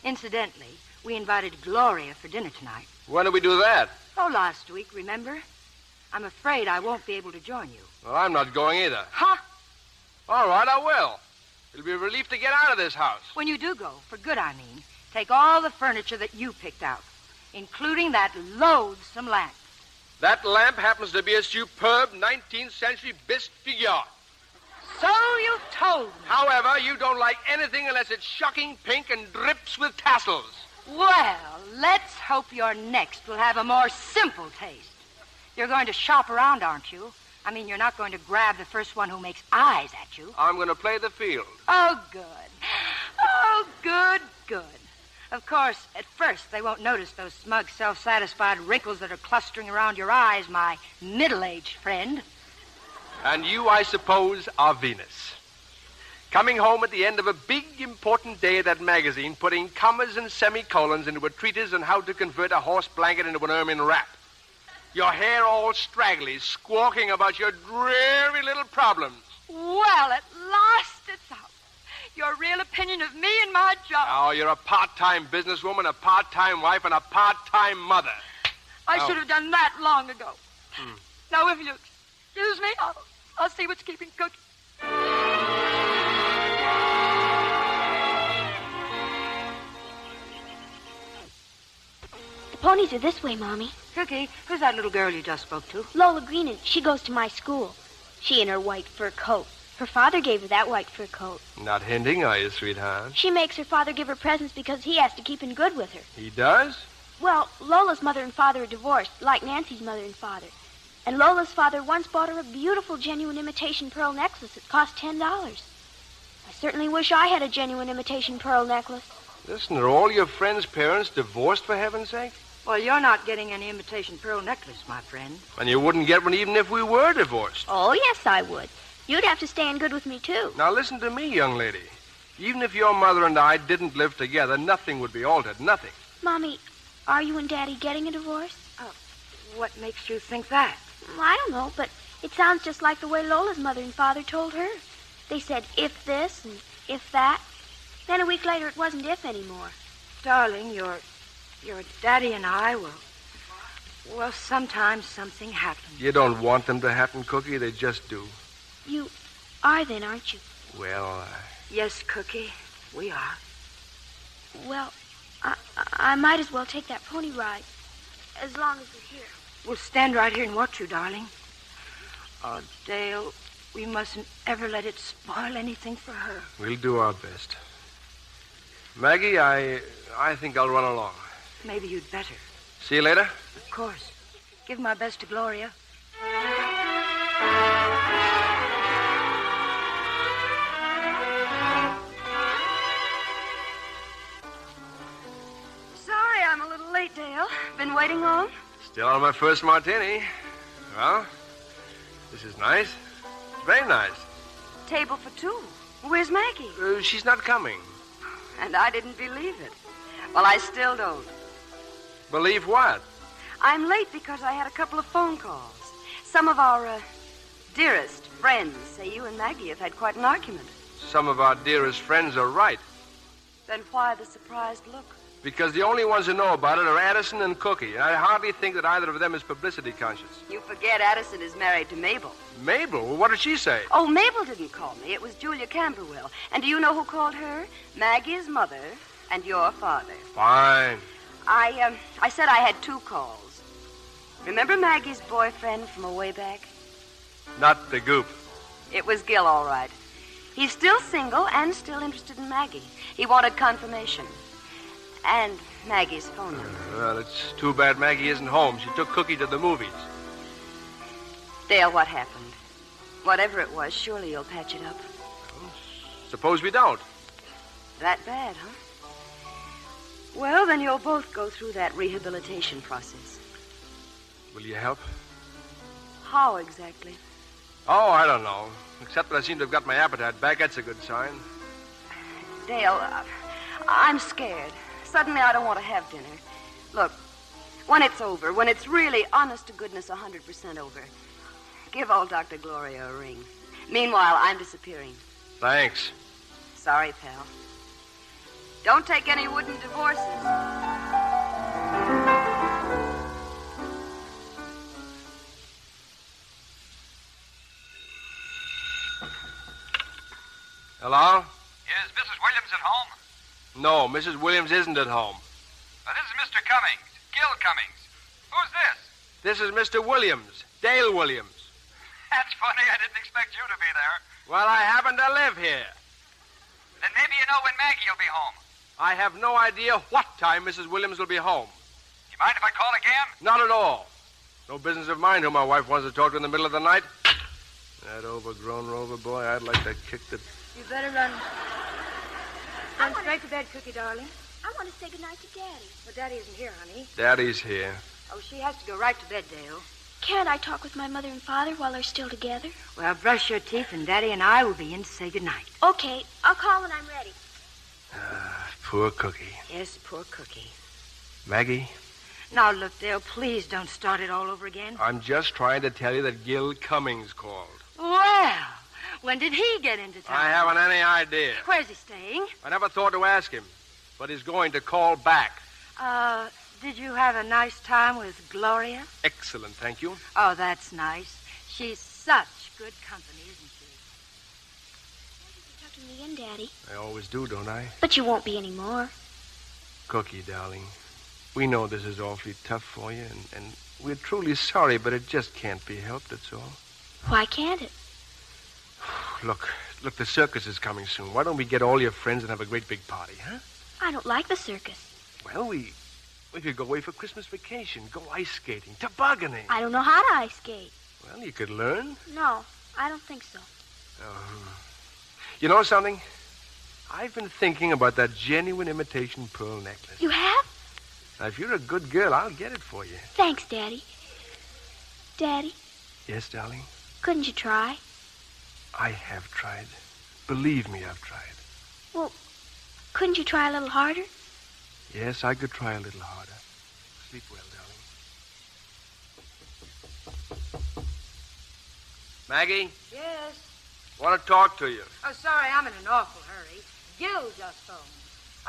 Incidentally, we invited Gloria for dinner tonight. When did we do that? Oh, last week, remember? I'm afraid I won't be able to join you. Well, I'm not going either. Huh? All right, I will. It'll be a relief to get out of this house. When you do go, for good I mean, take all the furniture that you picked out, including that loathsome lamp. That lamp happens to be a superb 19th century bisque figure. So you told me. However, you don't like anything unless it's shocking pink and drips with tassels. Well, let's hope your next will have a more simple taste. You're going to shop around, aren't you? I mean, you're not going to grab the first one who makes eyes at you. I'm going to play the field. Oh, good. Oh, good, good. Of course, at first, they won't notice those smug, self-satisfied wrinkles that are clustering around your eyes, my middle-aged friend. And you, I suppose, are Venus. Coming home at the end of a big, important day at that magazine, putting commas and semicolons into a treatise on how to convert a horse blanket into an ermine wrap. Your hair all straggly, squawking about your dreary little problems. Well, at last it's out. Your real opinion of me and my job. Oh, you're a part-time businesswoman, a part-time wife, and a part-time mother. I should have done that long ago. Now, if you excuse me, I'll see what's keeping Cookie. The ponies are this way, Mommy. Cookie, who's that little girl you just spoke to? Lola Greenan. She goes to my school. She in her white fur coat. Her father gave her that white fur coat. Not hinting, are you, sweetheart? She makes her father give her presents because he has to keep in good with her. He does? Well, Lola's mother and father are divorced, like Nancy's mother and father. And Lola's father once bought her a beautiful, genuine imitation pearl necklace that cost $10. I certainly wish I had a genuine imitation pearl necklace. Listen, are all your friends' parents divorced, for heaven's sake? Well, you're not getting any imitation pearl necklace, my friend. And you wouldn't get one even if we were divorced. Oh, yes, I would. You'd have to stay in good with me, too. Now, listen to me, young lady. Even if your mother and I didn't live together, nothing would be altered. Nothing. Mommy, are you and Daddy getting a divorce? What makes you think that? I don't know, but it sounds just like the way Lola's mother and father told her. They said, if this and if that. Then a week later, it wasn't if anymore. Darling, your daddy and I well, sometimes something happens. You don't want them to happen, Cookie. They just do. You are then, aren't you? Well, Yes, Cookie, we are. Well, I might as well take that pony ride, as long as we're here. We'll stand right here and watch you, darling. Oh, Dale, we mustn't ever let it spoil anything for her. We'll do our best. Maggie, I think I'll run along. Maybe you'd better. See you later? Of course. Give my best to Gloria. Sorry I'm a little late, Dale. Been waiting long? Still on my first martini. Well, this is nice. Very nice. Table for two. Where's Maggie? She's not coming. And I didn't believe it. Well, I still don't. Believe what? I'm late because I had a couple of phone calls. Some of our dearest friends say you and Maggie have had quite an argument. Some of our dearest friends are right. Then why the surprised look? Because the only ones who know about it are Addison and Cookie. And I hardly think that either of them is publicity conscious. You forget Addison is married to Mabel. Mabel? Well, what did she say? Oh, Mabel didn't call me. It was Julia Camberwell. And do you know who called her? Maggie's mother and your father. Fine. I said I had two calls. Remember Maggie's boyfriend from a way back? Not the goop. It was Gil, all right. He's still single and still interested in Maggie. He wanted confirmation. And Maggie's phone number. Well, it's too bad Maggie isn't home. She took Cookie to the movies. Dale, what happened? Whatever it was, surely you'll patch it up. Suppose we don't. That bad, huh? Well, then you'll both go through that rehabilitation process. Will you help? How exactly? Oh, I don't know. Except that I seem to have got my appetite back. That's a good sign. Dale, I'm scared. Suddenly I don't want to have dinner. Look, when it's over, when it's really honest to goodness 100% over, give old Dr. Gloria a ring. Meanwhile, I'm disappearing. Thanks. Sorry, pal. Don't take any wooden divorces. Hello? Is Mrs. Williams at home? No, Mrs. Williams isn't at home. This is Mr. Cummings, Gil Cummings. Who's this? This is Mr. Williams, Dale Williams. That's funny. I didn't expect you to be there. Well, I happen to live here. Then maybe you know when Maggie will be home. I have no idea what time Mrs. Williams will be home. You mind if I call again? Not at all. No business of mine who my wife wants to talk to in the middle of the night. That overgrown rover boy, I'd like to kick the... You better run straight to bed, Cookie, darling. I want to say goodnight to Daddy. But Daddy isn't here, honey. Daddy's here. Oh, she has to go right to bed, Dale. Can't I talk with my mother and father while they're still together? Well, brush your teeth, and Daddy and I will be in to say goodnight. Okay, I'll call when I'm ready. Poor Cookie. Yes, poor Cookie. Maggie? Now, look, Dale, please don't start it all over again. I'm just trying to tell you that Gil Cummings called. Well, when did he get into town? I haven't any idea. Where's he staying? I never thought to ask him, but he's going to call back. Did you have a nice time with Gloria? Excellent, thank you. Oh, that's nice. She's such good company, isn't she? Talk to me and Daddy. I always do, don't I? But you won't be anymore. Cookie, darling, we know this is awfully tough for you, and we're truly sorry, but it just can't be helped, that's all. Why can't it? Look, the circus is coming soon. Why don't we get all your friends and have a great big party, huh? I don't like the circus. Well, we could go away for Christmas vacation, go ice skating, tobogganing. I don't know how to ice skate. Well, you could learn. No, I don't think so. You know something? I've been thinking about that genuine imitation pearl necklace. You have? Now, if you're a good girl, I'll get it for you. Thanks, Daddy. Daddy? Yes, darling? Couldn't you try? I have tried. Believe me, I've tried. Well, couldn't you try a little harder? Yes, I could try a little harder. Sleep well, darling. Maggie? Yes? Want to talk to you. Oh, sorry, I'm in an awful hurry. Gil just phoned.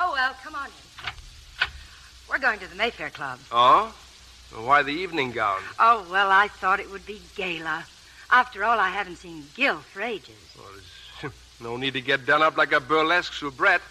Oh, well, come on in. We're going to the Mayfair Club. Oh? Well, why the evening gown? Oh, well, I thought it would be gala. After all, I haven't seen Gil for ages. Well, there's no need to get done up like a burlesque soubrette.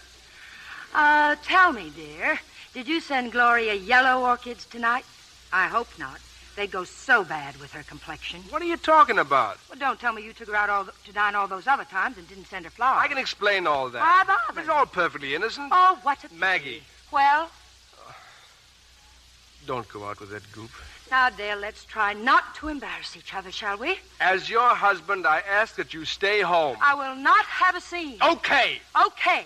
Tell me, dear, did you send Gloria yellow orchids tonight? I hope not. They go so bad with her complexion. What are you talking about? Well, don't tell me you took her out to dine all those other times and didn't send her flowers. I can explain all that. Why bother? It's all perfectly innocent. Oh, what's it? Maggie. Well? Don't go out with that goop. Now, Dale, let's try not to embarrass each other, shall we? As your husband, I ask that you stay home. I will not have a scene. Okay. Okay.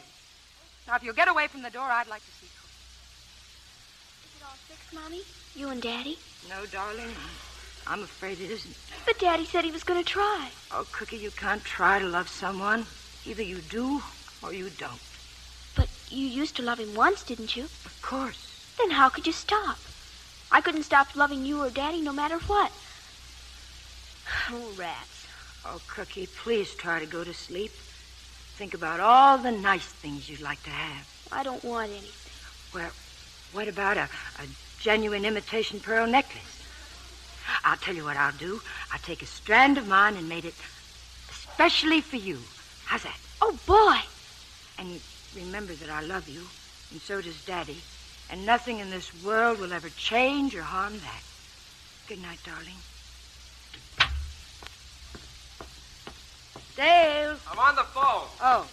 Now, if you'll get away from the door, I'd like to see Cookie. Is it all fixed, Mommy? You and Daddy? No, darling. I'm afraid it isn't. But Daddy said he was going to try. Oh, Cookie, you can't try to love someone. Either you do or you don't. But you used to love him once, didn't you? Of course. Then how could you stop? I couldn't stop loving you or Daddy no matter what. Oh, rats. Oh, Cookie, please try to go to sleep. Think about all the nice things you'd like to have. I don't want anything. Well, what about a genuine imitation pearl necklace? I'll tell you what I'll do. I'll take a strand of mine and made it especially for you. How's that? Oh, boy. And remember that I love you, and so does Daddy. And nothing in this world will ever change or harm that. Good night, darling. Dale. I'm on the phone. Oh.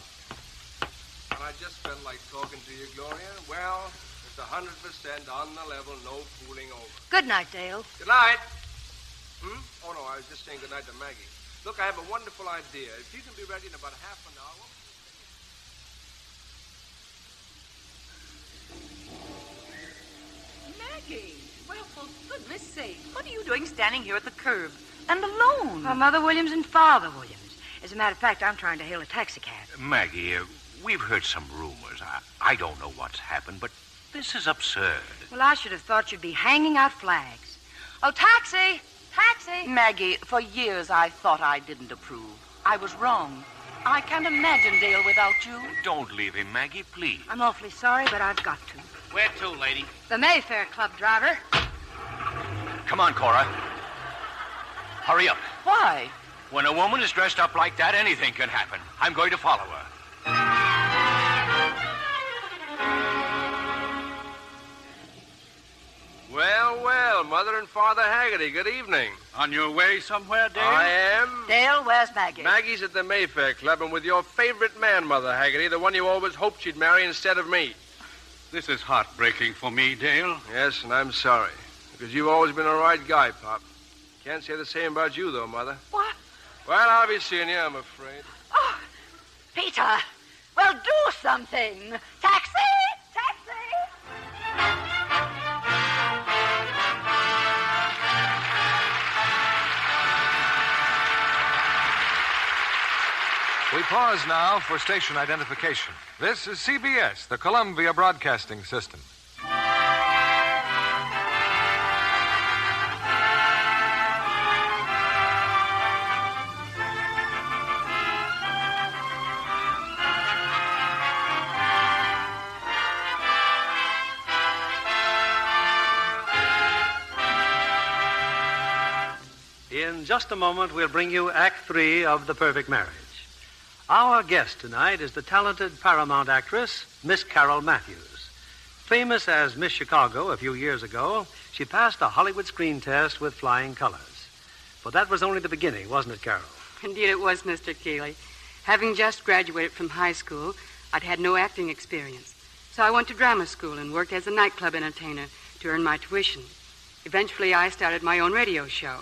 And I just felt like talking to you, Gloria. Well, it's 100% on the level, no fooling over. Good night, Dale. Good night. Oh, no, I was just saying good night to Maggie. Look, I have a wonderful idea. If you can be ready in about half an hour... Maggie, well, for goodness sake, what are you doing standing here at the curb and alone? Mother Williams and Father Williams. As a matter of fact, I'm trying to hail a taxicab. Maggie, we've heard some rumors. I don't know what's happened, but this is absurd. Well, I should have thought you'd be hanging out flags. Oh, taxi! Taxi! Maggie, for years I thought I didn't approve. I was wrong. I can't imagine Dale without you. Don't leave him, Maggie, please. I'm awfully sorry, but I've got to. Where to, lady? The Mayfair Club, driver. Come on, Cora. Hurry up. Why? When a woman is dressed up like that, anything can happen. I'm going to follow her. Well, Mother and Father Haggerty, good evening. On your way somewhere, Dale? I am. Dale, where's Maggie? Maggie's at the Mayfair Club and with your favorite man, Mother Haggerty, the one you always hoped she'd marry instead of me. This is heartbreaking for me, Dale. Yes, and I'm sorry. Because you've always been a right guy, Pop. Can't say the same about you, though, Mother. What? Well, I'll be seeing you, I'm afraid. Oh, Peter, well, do something. Taxi! Taxi! We pause now for station identification. This is CBS, the Columbia Broadcasting System. In just a moment, we'll bring you Act 3 of The Perfect Marriage. Our guest tonight is the talented Paramount actress, Miss Carol Matthews. Famous as Miss Chicago a few years ago, she passed the Hollywood screen test with flying colors. But that was only the beginning, wasn't it, Carol? Indeed it was, Mr. Keeley. Having just graduated from high school, I'd had no acting experience. So I went to drama school and worked as a nightclub entertainer to earn my tuition. Eventually, I started my own radio show.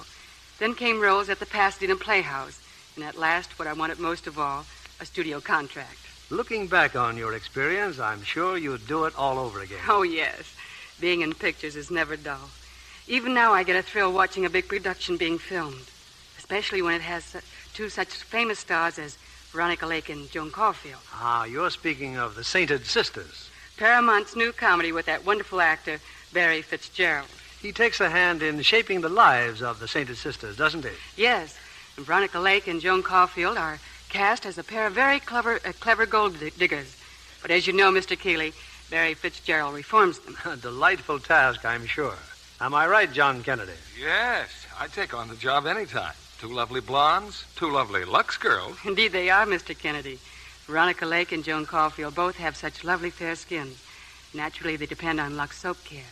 Then came roles at the Pasadena Playhouse, and at last, what I wanted most of all, a studio contract. Looking back on your experience, I'm sure you'd do it all over again. Oh, yes. Being in pictures is never dull. Even now, I get a thrill watching a big production being filmed, especially when it has two such famous stars as Veronica Lake and Joan Caulfield. Ah, you're speaking of the Sainted Sisters. Paramount's new comedy with that wonderful actor, Barry Fitzgerald. He takes a hand in shaping the lives of the Sainted Sisters, doesn't he? Yes. And Veronica Lake and Joan Caulfield are cast as a pair of very clever gold diggers. But as you know, Mr. Keeley, Barry Fitzgerald reforms them. A delightful task, I'm sure. Am I right, John Kennedy? Yes, I'd take on the job anytime. Two lovely blondes, two lovely Lux girls. Indeed they are, Mr. Kennedy. Veronica Lake and Joan Caulfield both have such lovely fair skins. Naturally, they depend on Lux soap care.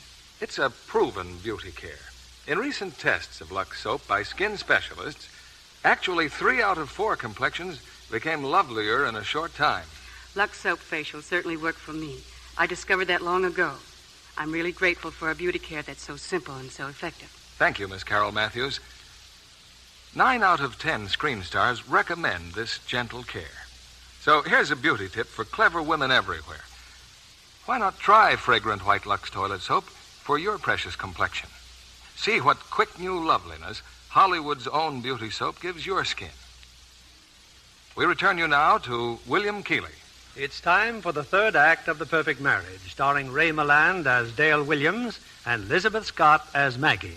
It's a proven beauty care. In recent tests of Lux soap by skin specialists, actually 3 out of 4 complexions became lovelier in a short time. Lux soap facial certainly worked for me. I discovered that long ago. I'm really grateful for a beauty care that's so simple and so effective. Thank you, Miss Carol Matthews. 9 out of 10 screen stars recommend this gentle care. So here's a beauty tip for clever women everywhere. Why not try fragrant white Lux toilet soap for your precious complexion? See what quick new loveliness Hollywood's own beauty soap gives your skin. We return you now to William Keeley. It's time for the third act of The Perfect Marriage, starring Ray Milland as Dale Williams and Lizabeth Scott as Maggie.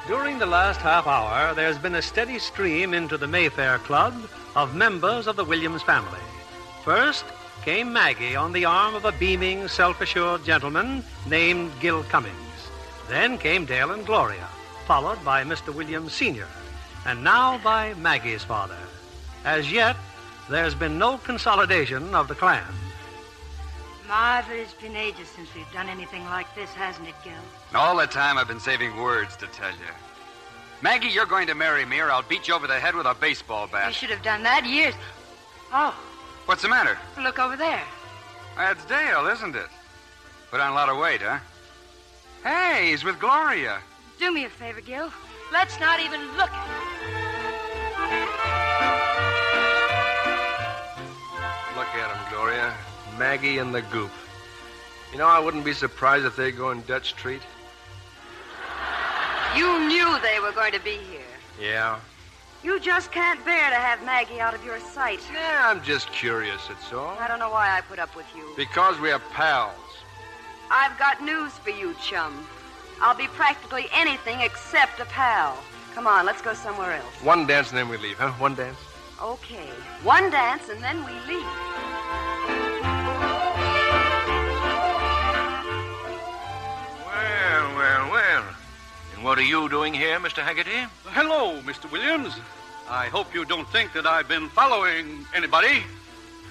During the last half hour, there's been a steady stream into the Mayfair Club of members of the Williams family. First came Maggie on the arm of a beaming, self-assured gentleman named Gil Cummings. Then came Dale and Gloria, followed by Mr. Williams Sr., and now by Maggie's father. As yet, there's been no consolidation of the clan. Martha, it's been ages since we've done anything like this, hasn't it, Gil? All the time I've been saving words to tell you. Maggie, you're going to marry me or I'll beat you over the head with a baseball bat. You should have done that years. Oh, What's the matter? look over there. That's Dale, isn't it? Put on a lot of weight, huh? Hey, he's with Gloria. Do me a favor, Gil. Let's not even look at him. Look at him, Gloria. Maggie and the goop. You know, I wouldn't be surprised if they go in Dutch treat. You knew they were going to be here. Yeah. You just can't bear to have Maggie out of your sight. Yeah, I'm just curious, that's all. I don't know why I put up with you. Because we are pals. I've got news for you, chum. I'll be practically anything except a pal. Come on, let's go somewhere else. One dance and then we leave, huh? One dance? Okay. One dance and then we leave. Well. And what are you doing here, Mr. Haggerty? Hello, Mr. Williams. I hope you don't think that I've been following anybody.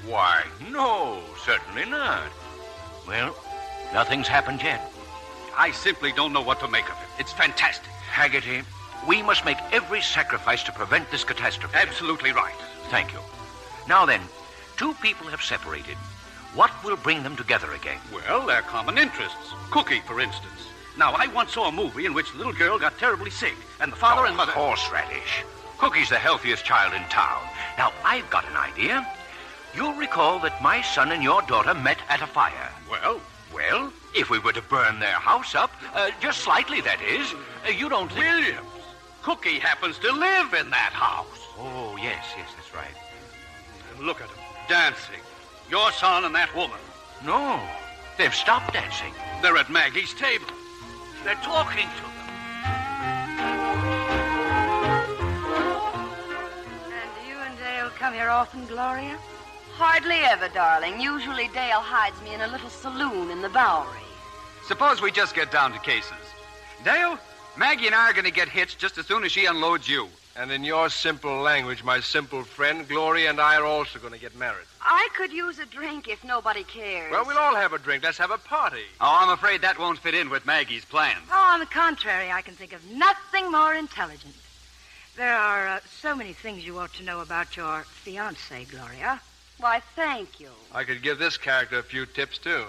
Why, no, certainly not. Well, nothing's happened yet. I simply don't know what to make of it. It's fantastic. Haggerty, we must make every sacrifice to prevent this catastrophe. Absolutely right. Thank you. Now then, two people have separated. What will bring them together again? Well, their common interests. Cookie, for instance. Now, I once saw a movie in which the little girl got terribly sick, and the father and mother... Horseradish. Cookie's the healthiest child in town. Now, I've got an idea. You'll recall that my son and your daughter met at a fire. Well, if we were to burn their house up, just slightly, that is, you don't think... Williams, Cookie happens to live in that house. Oh, yes, that's right. And look at them, dancing. Your son and that woman. No, they've stopped dancing. They're at Maggie's table. They're talking to them. And do you and Dale come here often, Gloria? Hardly ever, darling. Usually Dale hides me in a little saloon in the Bowery. Suppose we just get down to cases. Dale, Maggie and I are going to get hitched just as soon as she unloads you. And in your simple language, my simple friend, Gloria and I are also going to get married. I could use a drink if nobody cares. Well, we'll all have a drink. Let's have a party. Oh, I'm afraid that won't fit in with Maggie's plans. Oh, on the contrary, I can think of nothing more intelligent. There are so many things you ought to know about your fiancé, Gloria. Why, thank you. I could give this character a few tips, too.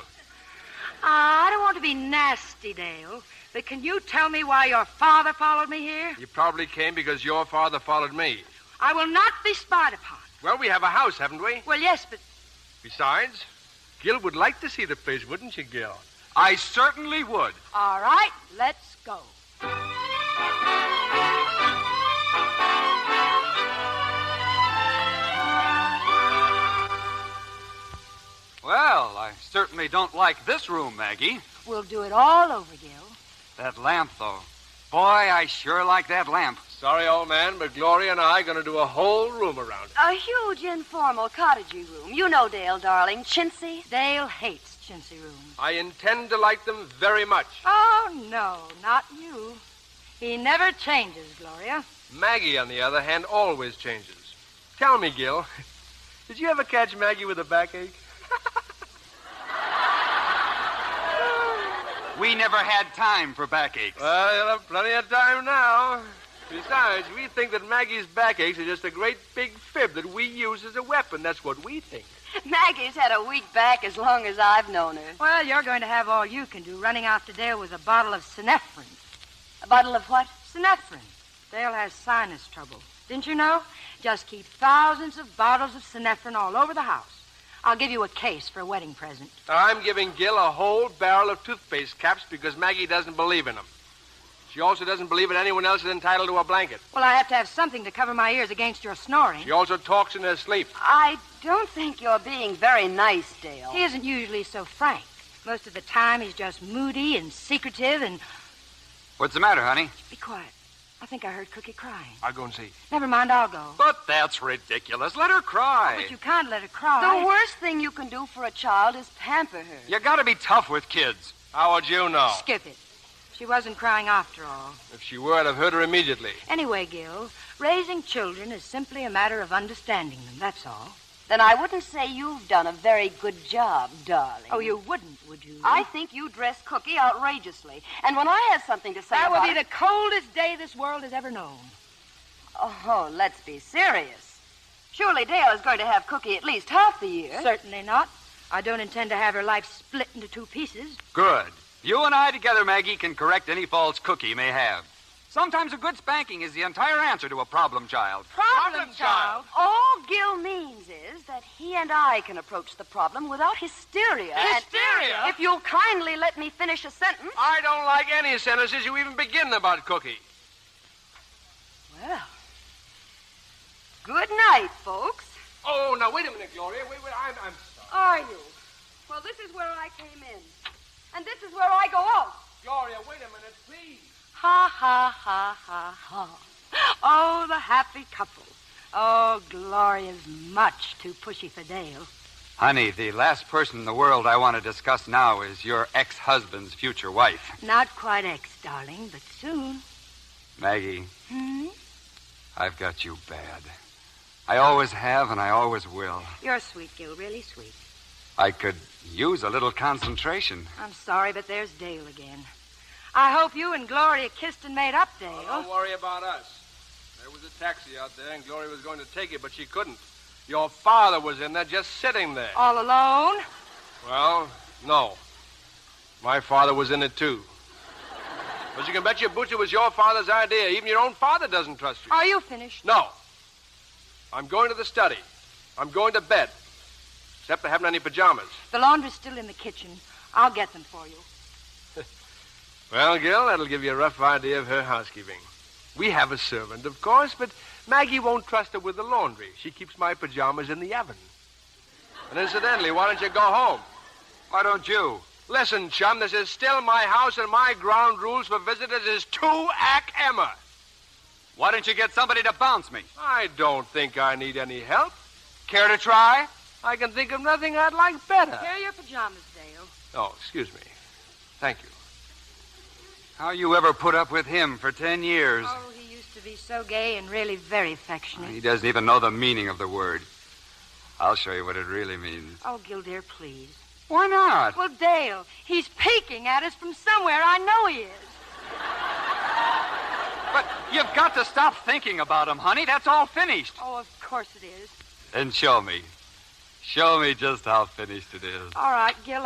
I don't want to be nasty, Dale, but can you tell me why your father followed me here? You probably came because your father followed me. I will not be spied upon. Well, we have a house, haven't we? Well, yes, but... Besides, Gil would like to see the place, wouldn't you, Gil? I certainly would. All right, let's go. Well, I certainly don't like this room, Maggie. We'll do it all over, Gil. That lamp, though. Boy, I sure like that lamp. Sorry, old man, but Gloria and I are going to do a whole room around it. A huge, informal, cottagey room. You know Dale, darling. Chintzy. Dale hates chintzy rooms. I intend to like them very much. Oh, no, not you. He never changes, Gloria. Maggie, on the other hand, always changes. Tell me, Gil, did you ever catch Maggie with a backache? We never had time for backaches. Well, you'll have plenty of time now. Besides, we think that Maggie's backaches are just a great big fib that we use as a weapon. That's what we think. Maggie's had a weak back as long as I've known her. Well, you're going to have all you can do running off to Dale with a bottle of Synephrine. A bottle of what? Synephrine. Dale has sinus trouble. Didn't you know? Just keep thousands of bottles of Synephrine all over the house. I'll give you a case for a wedding present. I'm giving Gil a whole barrel of toothpaste caps because Maggie doesn't believe in them. She also doesn't believe that anyone else is entitled to a blanket. Well, I have to have something to cover my ears against your snoring. She also talks in her sleep. I don't think you're being very nice, Dale. He isn't usually so frank. Most of the time, he's just moody and secretive and... What's the matter, honey? Be quiet. I think I heard Cookie crying. I'll go and see. Never mind, I'll go. But that's ridiculous. Let her cry. But you can't let her cry. The worst thing you can do for a child is pamper her. You gotta be tough with kids. How would you know? Skip it. She wasn't crying after all. If she were, I'd have heard her immediately. Anyway, Gil, raising children is simply a matter of understanding them, that's all. Then I wouldn't say you've done a very good job, darling. Oh, you wouldn't, would you? I think you dress Cookie outrageously. And when I have something to say that about will be the coldest day this world has ever known. Oh, let's be serious. Surely Dale is going to have Cookie at least half the year. Certainly not. I don't intend to have her life split into two pieces. Good. You and I together, Maggie, can correct any faults Cookie may have. Sometimes a good spanking is the entire answer to a problem child. Problem child? All Gil means is that he and I can approach the problem without hysteria. Hysteria? And if you'll kindly let me finish a sentence. I don't like any sentences you even begin about Cookie. Well, good night, folks. Oh, now, wait a minute, Gloria. Wait, I'm sorry. Are you? Well, this is where I came in. And this is where I go out. Gloria, wait a minute, please. Ha, ha, ha, ha, ha. Oh, the happy couple. Oh, Gloria's much too pushy for Dale. Honey, the last person in the world I want to discuss now is your ex-husband's future wife. Not quite ex, darling, but soon. Maggie. I've got you bad. I always have, and I always will. You're sweet, Gil, really sweet. I could use a little concentration. I'm sorry, but there's Dale again. I hope you and Gloria kissed and made up, Dale. Oh, don't worry about us. There was a taxi out there, and Gloria was going to take it, but she couldn't. Your father was in there just sitting there. All alone? Well, no. My father was in it, too. But you can bet your boots it was your father's idea. Even your own father doesn't trust you. Are you finished? No. I'm going to the study. I'm going to bed. Except I haven't any pajamas. The laundry's still in the kitchen. I'll get them for you. Well, Gil, that'll give you a rough idea of her housekeeping. We have a servant, of course, but Maggie won't trust her with the laundry. She keeps my pajamas in the oven. And incidentally, why don't you go home? Why don't you? Listen, chum, this is still my house, and my ground rules for visitors is 2 ac Emma. Why don't you get somebody to bounce me? I don't think I need any help. Care to try? I can think of nothing I'd like better. Here are your pajamas, Dale. Oh, excuse me. Thank you. How you ever put up with him for 10 years? Oh, he used to be so gay and really very affectionate. He doesn't even know the meaning of the word. I'll show you what it really means. Oh, Gil, dear, please. Why not? Well, Dale, he's peeking at us from somewhere. I know he is. But you've got to stop thinking about him, honey. That's all finished. Oh, of course it is. And show me. Show me just how finished it is. All right, Gil,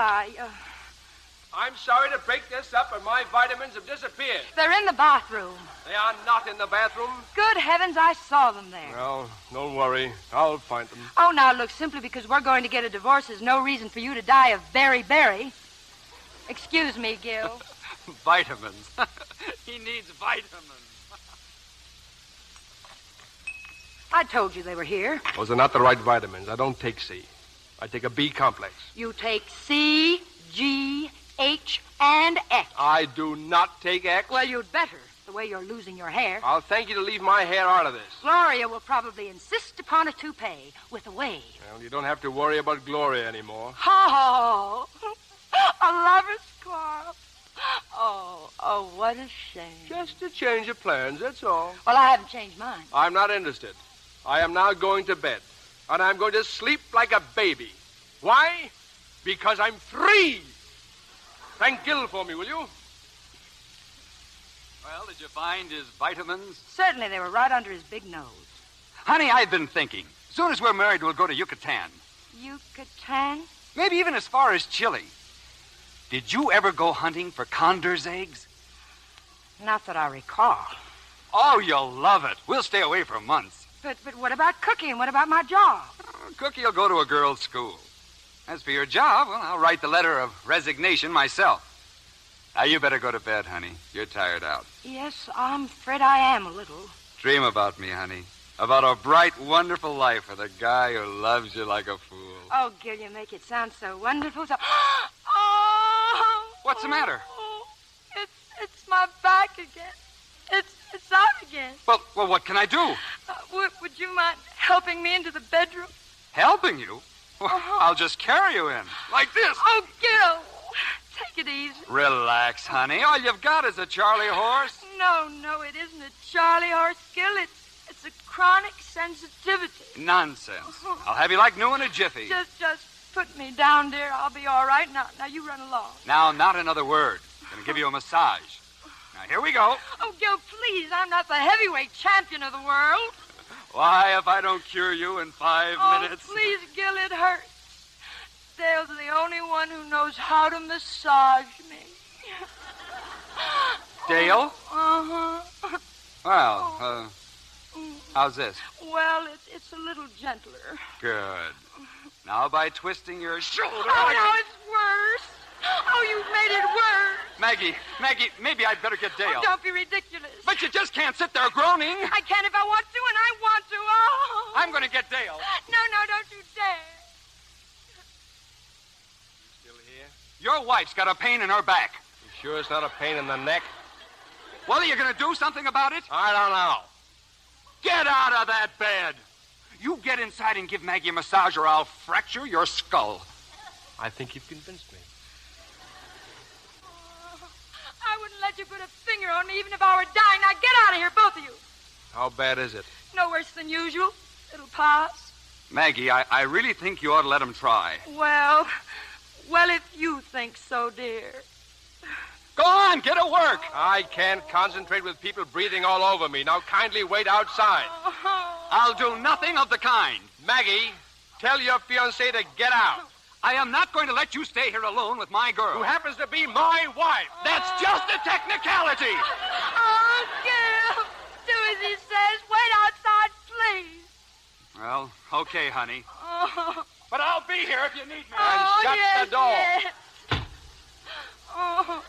I'm sorry to break this up, but my vitamins have disappeared. They're in the bathroom. They are not in the bathroom. Good heavens, I saw them there. Well, don't worry. I'll find them. Oh, now, look, simply because we're going to get a divorce is no reason for you to die of beriberi. Excuse me, Gil. Vitamins. He needs vitamins. I told you they were here. Those are not the right vitamins. I don't take C. I take a B complex. You take C, G, H, and X. I do not take X. Well, you'd better, the way you're losing your hair. I'll thank you to leave my hair out of this. Gloria will probably insist upon a toupee with a wave. Well, you don't have to worry about Gloria anymore. Oh, a lover's quarrel. Oh, what a shame. Just a change of plans, that's all. Well, I haven't changed mine. I'm not interested. I am now going to bed, and I'm going to sleep like a baby. Why? Because I'm free. Thank Gil for me, will you? Well, did you find his vitamins? Certainly, they were right under his big nose. Honey, I've been thinking. As soon as we're married, we'll go to Yucatan. Yucatan? Maybe even as far as Chile. Did you ever go hunting for condor's eggs? Not that I recall. Oh, you'll love it. We'll stay away for months. But what about Cookie and what about my job? Cookie will go to a girls' school. As for your job, well, I'll write the letter of resignation myself. Now, you better go to bed, honey. You're tired out. Yes, I'm afraid I am a little. Dream about me, honey. About a bright, wonderful life with a guy who loves you like a fool. Oh, Gil, you make it sound so wonderful. So... Oh! What's the matter? Oh, it's my back again. It's out again. Well, what can I do? Would you mind helping me into the bedroom? Helping you? Well, I'll just carry you in. Like this. Oh, Gil, take it easy. Relax, honey. All you've got is a Charlie horse. No, it isn't a Charlie horse, Gil. It's a chronic sensitivity. Nonsense. I'll have you like new in a jiffy. Just put me down, dear. I'll be all right. Now you run along. Now, not another word. I'm going to give you a massage. Now, here we go. Oh, Gil, please. I'm not the heavyweight champion of the world. Why, if I don't cure you in 5 minutes... Oh, please, Gil, it hurts. Dale's the only one who knows how to massage me. Dale? Uh-huh. Well, how's this? Well, it's a little gentler. Good. Now, by twisting your shoulder... Oh, no, it's worse. Oh, you've made it worse. Maggie, maybe I'd better get Dale. Oh, don't be ridiculous. But you just can't sit there groaning. I can if I want to, and I want to. Oh. I'm going to get Dale. No, don't you dare. You still here? Your wife's got a pain in her back. You sure it's not a pain in the neck? Well, are you going to do something about it? I don't know. Get out of that bed. You get inside and give Maggie a massage, or I'll fracture your skull. I think you've convinced me. I wouldn't let you put a finger on me even if I were dying. Now get out of here, both of you. How bad is it? No worse than usual. It'll pass. Maggie, I really think you ought to let him try. Well, if you think so, dear. Go on, get to work. I can't concentrate with people breathing all over me. Now kindly wait outside. I'll do nothing of the kind. Maggie, tell your fiancé to get out. I am not going to let you stay here alone with my girl. Who happens to be my wife. That's just a technicality. Oh, Gerald, do as he says. Wait outside, please. Well, okay, honey. Oh. But I'll be here if you need me. And shut the door. Yes. Oh.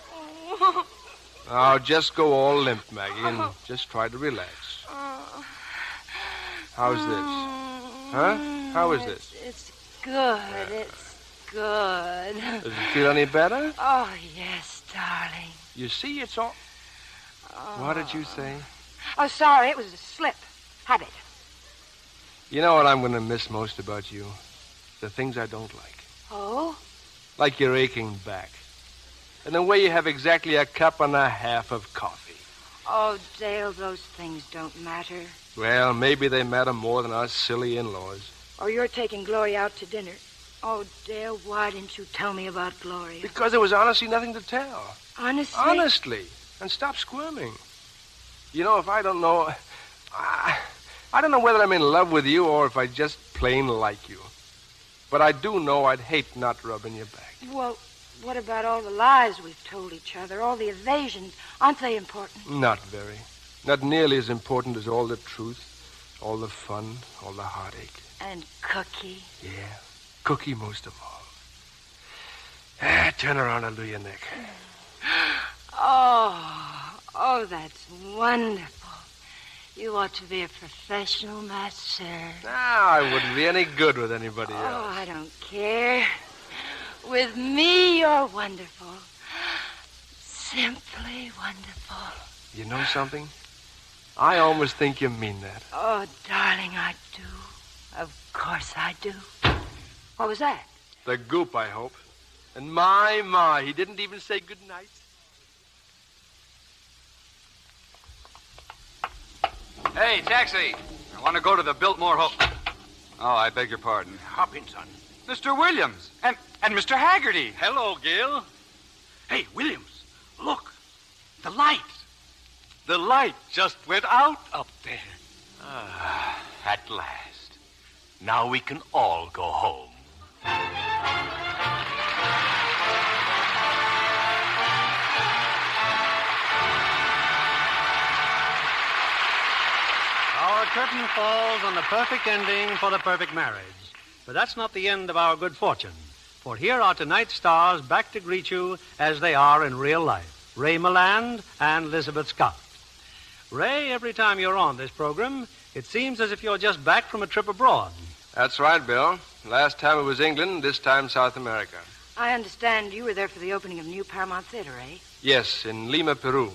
Now, just go all limp, Maggie, and just try to relax. How's this? Huh? How is this? It's good. It's good. Does it feel any better? Oh, yes, darling. You see, it's all... What did you say? Oh, sorry, it was a slip. Habit. You know what I'm going to miss most about you? The things I don't like. Oh? Like your aching back. And the way you have exactly a cup and a half of coffee. Oh, Dale, those things don't matter. Well, maybe they matter more than our silly in-laws. Or you're taking Gloria out to dinner. Oh, Dale, why didn't you tell me about Gloria? Because there was honestly nothing to tell. Honestly? Honestly. And stop squirming. You know, if I don't know... I don't know whether I'm in love with you or if I just plain like you. But I do know I'd hate not rubbing your back. Well, what about all the lies we've told each other, all the evasions? Aren't they important? Not very. Not nearly as important as all the truth, all the fun, all the heartache. And Cookie? Yeah, Cookie most of all. Turn around and do your neck. Oh, that's wonderful. You ought to be a professional masseur. No, I wouldn't be any good with anybody else. Oh, I don't care. With me, you're wonderful. Simply wonderful. You know something? I almost think you mean that. Oh, darling, I do. Of course I do. What was that? The goop, I hope. And my, he didn't even say good night. Hey, taxi. I want to go to the Biltmore Hotel. Oh, I beg your pardon. Hop in, son. Mr. Williams and Mr. Haggerty. Hello, Gil. Hey, Williams, look. The light. The light just went out up there. At last. Now we can all go home. Our curtain falls on the perfect ending for the perfect marriage. But that's not the end of our good fortune. For here are tonight's stars back to greet you as they are in real life. Ray Milland and Lizabeth Scott. Ray, every time you're on this program, it seems as if you're just back from a trip abroad. That's right, Bill. Last time it was England, this time South America. I understand you were there for the opening of the new Paramount Theater, eh? Yes, in Lima, Peru.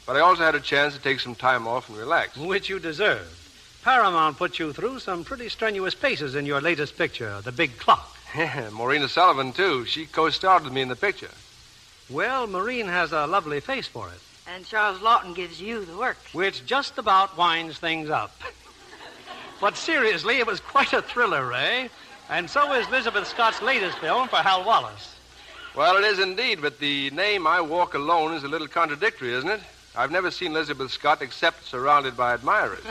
But I also had a chance to take some time off and relax. Which you deserved. Paramount put you through some pretty strenuous paces in your latest picture, The Big Clock. Yeah, Maureen Sullivan, too. She co-starred with me in the picture. Well, Maureen has a lovely face for it. And Charles Lawton gives you the work. Which just about winds things up. But seriously, it was quite a thriller, Ray. And so is Lizabeth Scott's latest film for Hal Wallace. Well, it is indeed, but the name I Walk Alone is a little contradictory, isn't it? I've never seen Lizabeth Scott except surrounded by admirers.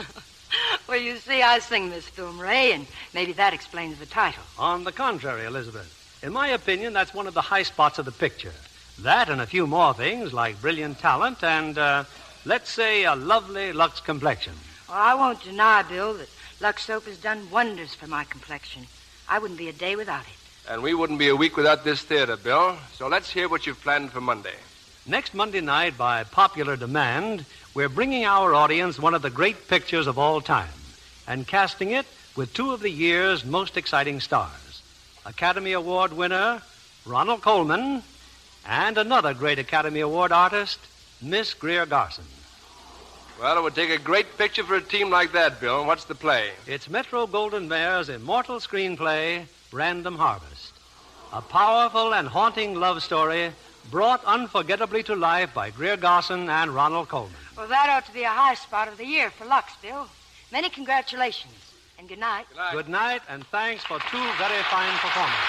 Well, you see, I sing this film, Ray, and maybe that explains the title. On the contrary, Elizabeth. In my opinion, that's one of the high spots of the picture. That and a few more things like brilliant talent and, let's say, a lovely Lux complexion. Well, I won't deny, Bill, that Lux soap has done wonders for my complexion. I wouldn't be a day without it. And we wouldn't be a week without this theater, Bill. So let's hear what you've planned for Monday. Next Monday night, by popular demand, we're bringing our audience one of the great pictures of all time and casting it with two of the year's most exciting stars. Academy Award winner Ronald Colman and another great Academy Award artist, Miss Greer Garson. Well, it would take a great picture for a team like that, Bill. What's the play? It's Metro-Goldwyn-Mayer's immortal screenplay, Random Harvest. A powerful and haunting love story brought unforgettably to life by Greer Garson and Ronald Colman. Well, that ought to be a high spot of the year for Lux, Bill. Many congratulations. And good night. Good night, and thanks for two very fine performances.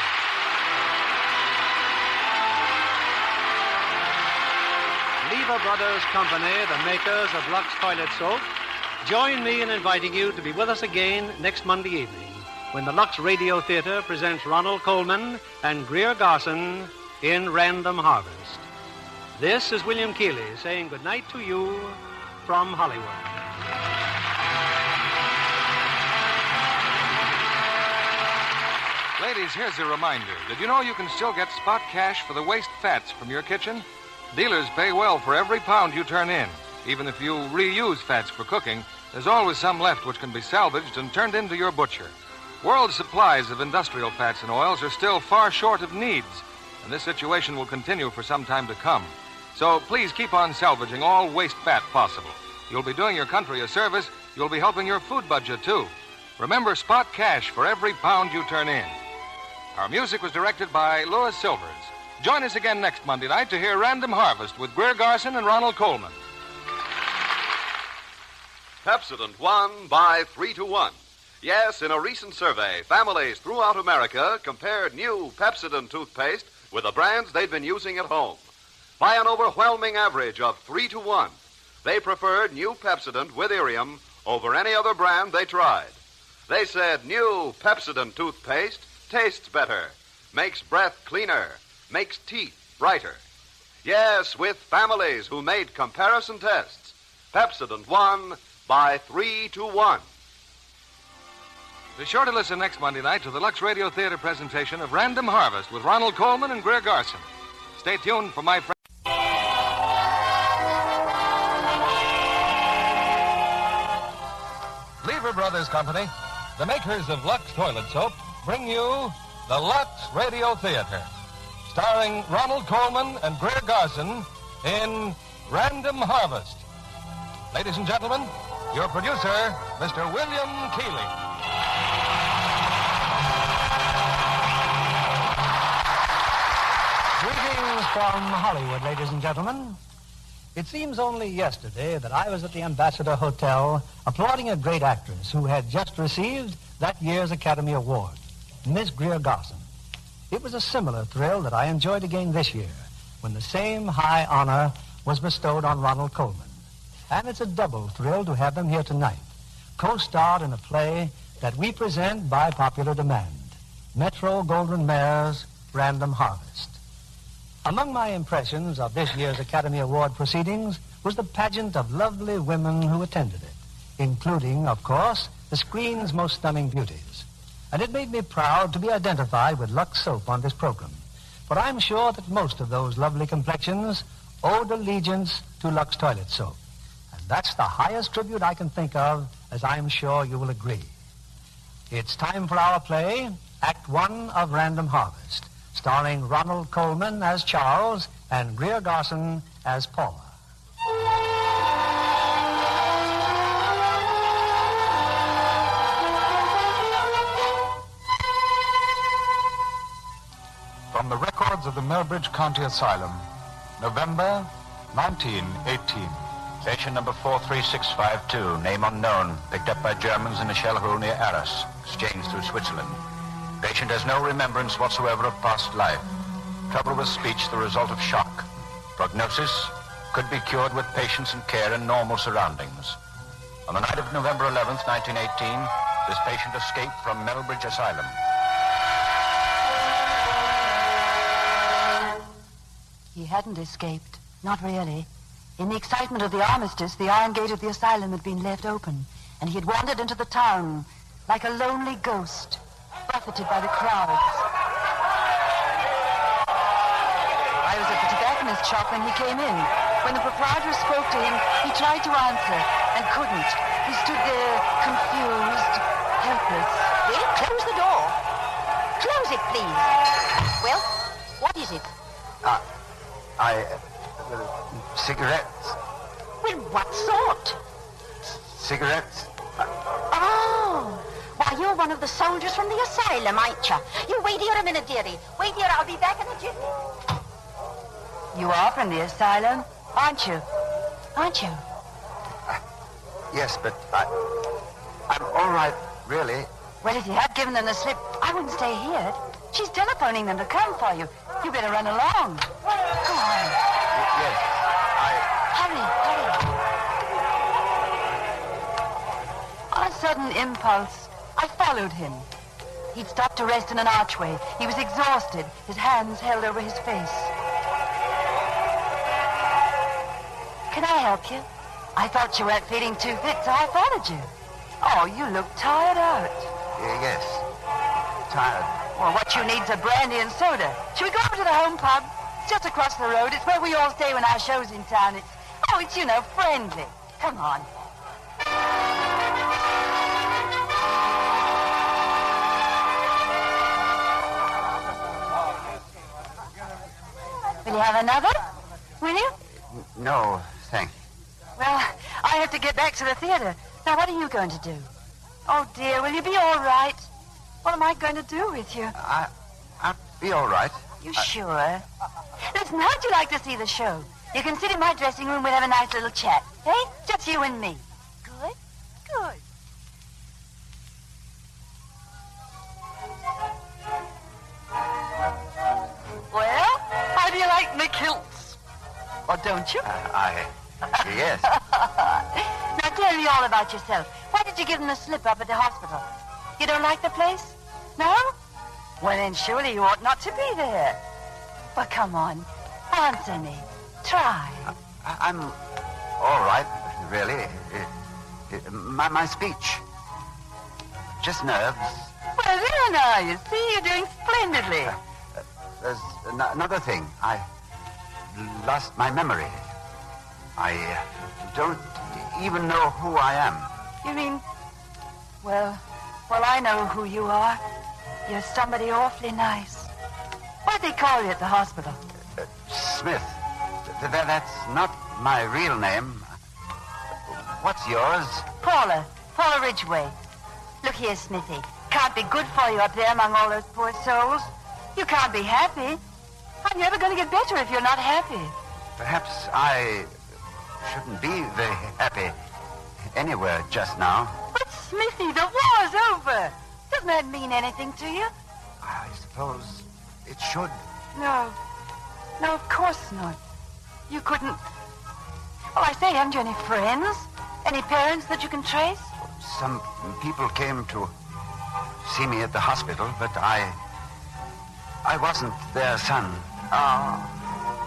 Lever Brothers Company, the makers of Lux Toilet Soap, join me in inviting you to be with us again next Monday evening when the Lux Radio Theater presents Ronald Colman and Greer Garson in Random Harvest. This is William Keeley saying good night to you from Hollywood. Ladies, here's a reminder. Did you know you can still get spot cash for the waste fats from your kitchen? Dealers pay well for every pound you turn in. Even if you reuse fats for cooking, there's always some left which can be salvaged and turned into your butcher. World supplies of industrial fats and oils are still far short of needs, and this situation will continue for some time to come. So please keep on salvaging all waste fat possible. You'll be doing your country a service. You'll be helping your food budget, too. Remember, spot cash for every pound you turn in. Our music was directed by Louis Silvers. Join us again next Monday night to hear Random Harvest with Greer Garson and Ronald Colman. Pepsodent won by 3-1. Yes, in a recent survey, families throughout America compared new Pepsodent toothpaste with the brands they'd been using at home. By an overwhelming average of 3-1, they preferred new Pepsodent with Irium over any other brand they tried. They said new Pepsodent toothpaste tastes better, makes breath cleaner, makes teeth brighter. Yes, with families who made comparison tests, Pepsodent won by 3-1. Be sure to listen next Monday night to the Lux Radio Theater presentation of Random Harvest with Ronald Colman and Greer Garson. Stay tuned for my friend. Lever Brothers Company, the makers of Lux Toilet Soap, bring you the Lux Radio Theater, starring Ronald Colman and Greer Garson in Random Harvest. Ladies and gentlemen, your producer, Mr. William Keeley. Greetings from Hollywood, ladies and gentlemen. It seems only yesterday that I was at the Ambassador Hotel applauding a great actress who had just received that year's Academy Award, Miss Greer Garson. It was a similar thrill that I enjoyed again this year when the same high honor was bestowed on Ronald Colman. And it's a double thrill to have them here tonight, co-starred in a play that we present by popular demand, Metro-Goldwyn-Mayer's Random Harvest. Among my impressions of this year's Academy Award proceedings was the pageant of lovely women who attended it, including, of course, the screen's most stunning beauties. And it made me proud to be identified with Lux Soap on this program, for I'm sure that most of those lovely complexions owed allegiance to Lux Toilet Soap. And that's the highest tribute I can think of, as I'm sure you will agree. It's time for our play, Act One of Random Harvest, starring Ronald Colman as Charles and Greer Garson as Paula. From the records of the Melbridge County Asylum, November 1918. Patient number 43652, name unknown, picked up by Germans in a shell hole near Arras, exchanged through Switzerland. Patient has no remembrance whatsoever of past life. Trouble with speech, the result of shock. Prognosis could be cured with patience and care in normal surroundings. On the night of November 11th, 1918, this patient escaped from Melbridge Asylum. He hadn't escaped. Not really. In the excitement of the armistice, the iron gate of the asylum had been left open, and he had wandered into the town like a lonely ghost, buffeted by the crowds. I was at the tobacconist shop when he came in. When the proprietor spoke to him, he tried to answer and couldn't. He stood there, confused, helpless. Well, close the door. Close it, please. Well, what is it? Cigarettes. Well, what sort? Cigarettes? Oh, why, you're one of the soldiers from the asylum, ain't you? You wait here a minute, dearie. Wait here, I'll be back in a jiffy. You are from the asylum, aren't you? Aren't you? Yes, but I'm all right Really? Well, if you had given them the slip, I wouldn't stay here. She's telephoning them to come for you. You better run along. Go on. Yes. Hurry. On a sudden impulse, I followed him. He'd stopped to rest in an archway. He was exhausted, his hands held over his face. Can I help you? I thought you weren't feeling too fit, so I followed you. Oh, you look tired out. Yes. Tired. Well, what you need's a brandy and soda. Shall we go over to the home pub? It's just across the road. It's where we all stay when our show's in town. It's friendly. Come on. Will you have another? Will you? No, thank you. Well, I have to get back to the theater. Now, what are you going to do? Oh, dear, will you be all right? What am I going to do with you? I'll be all right. You sure? Listen, how'd you like to see the show? You can sit in my dressing room. We'll have a nice little chat. Eh? Just you and me. Good? Good. Well, how do you like my kilts? Or don't you? Yes. Now tell me all about yourself. Why did you give them the slip up at the hospital? You don't like the place? No? Well, then surely you ought not to be there. Well, come on. Answer me. Try. I'm all right, really. My speech. Just nerves. Well, there now, you see, you're doing splendidly. There's another thing. I lost my memory. I don't even know who I am. You mean... Well, I know who you are. You're somebody awfully nice. What'd they call you at the hospital? Smith. That's not my real name. What's yours? Paula Ridgway. Look here, Smithy. Can't be good for you up there among all those poor souls. You can't be happy. How are you ever going to get better if you're not happy? Perhaps I shouldn't be very happy anywhere just now. But, Smithy, the war's over. Doesn't that mean anything to you? I suppose it should. No, of course not. You couldn't... Oh, I say, haven't you any friends? Any parents that you can trace? Some people came to see me at the hospital, but I wasn't their son. Oh,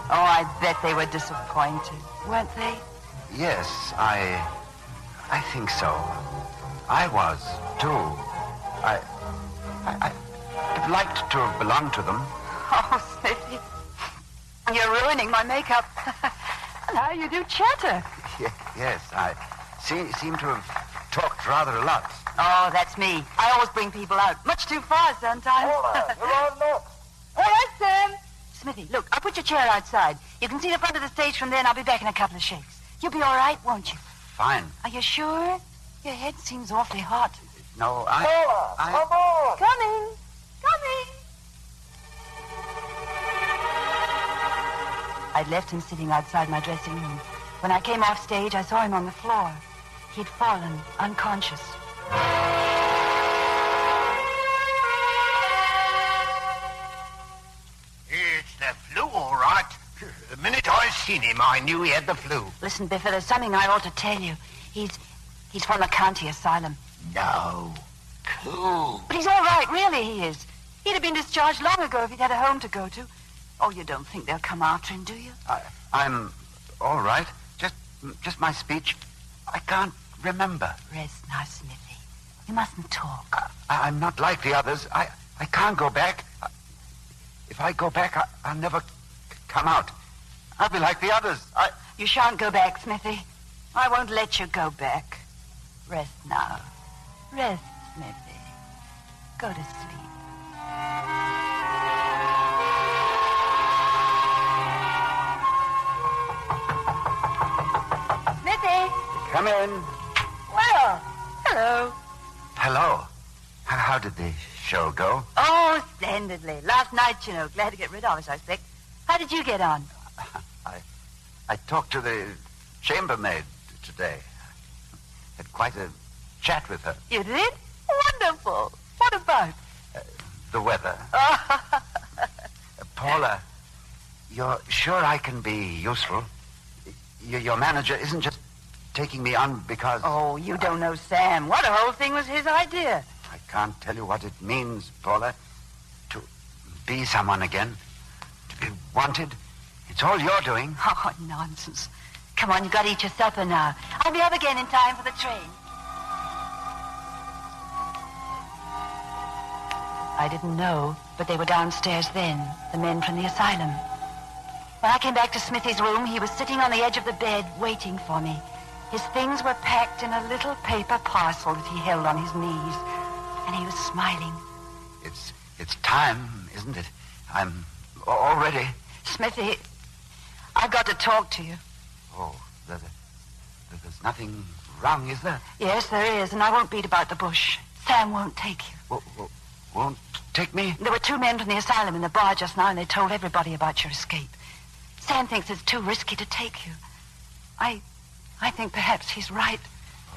I bet they were disappointed, weren't they? Yes, I think so. I was, too. I'd liked to have belonged to them. Oh, Smithy, you're ruining my makeup. Now you do chatter. Yes, I seem to have talked rather a lot. Oh, that's me. I always bring people out. Much too far sometimes. You're on look. All right, Sam. Smithy, look, I'll put your chair outside. You can see the front of the stage from there, and I'll be back in a couple of shakes. You'll be all right, won't you? Fine. Are you sure? Your head seems awfully hot. No, Come on. Coming. I'd left him sitting outside my dressing room. When I came off stage, I saw him on the floor. He'd fallen, unconscious. It's the flu, all right. The minute I seen him, I knew he had the flu. Listen, Biffa, there's something I ought to tell you. He's from the county asylum. No. Cool. But he's all right, really he is. He'd have been discharged long ago if he'd had a home to go to. Oh, you don't think they'll come after him, do you? I'm all right. Just my speech. I can't remember. Rest now, Smithy. You mustn't talk. I'm not like the others. I can't go back. If I go back, I'll never come out. I'll be like the others. You shan't go back, Smithy. I won't let you go back. Rest now. Rest, Smithy. Go to sleep. Smithy! Come in. Well, hello. Hello. How did the show go? Oh, splendidly. Last night, glad to get rid of us, I expect. How did you get on? I talked to the chambermaid today. Had quite a chat with her. You did? Wonderful. What about? The weather. Paula, you're sure I can be useful? Your manager isn't just taking me on because... Oh, you don't know Sam. What, the whole thing was his idea. I can't tell you what it means, Paula, to be someone again, to be wanted. It's all you're doing. Oh, nonsense. Come on, you've got to eat your supper now. I'll be up again in time for the train. I didn't know, but they were downstairs then, the men from the asylum. When I came back to Smithy's room, he was sitting on the edge of the bed waiting for me. His things were packed in a little paper parcel that he held on his knees, and he was smiling. It's time, isn't it? I'm all ready. Smithy, I've got to talk to you. Oh, there's nothing wrong, is there? Yes, there is, and I won't beat about the bush. Sam won't take you. Won't take me? There were 2 men from the asylum in the bar just now, and they told everybody about your escape. Sam thinks it's too risky to take you. I think perhaps he's right.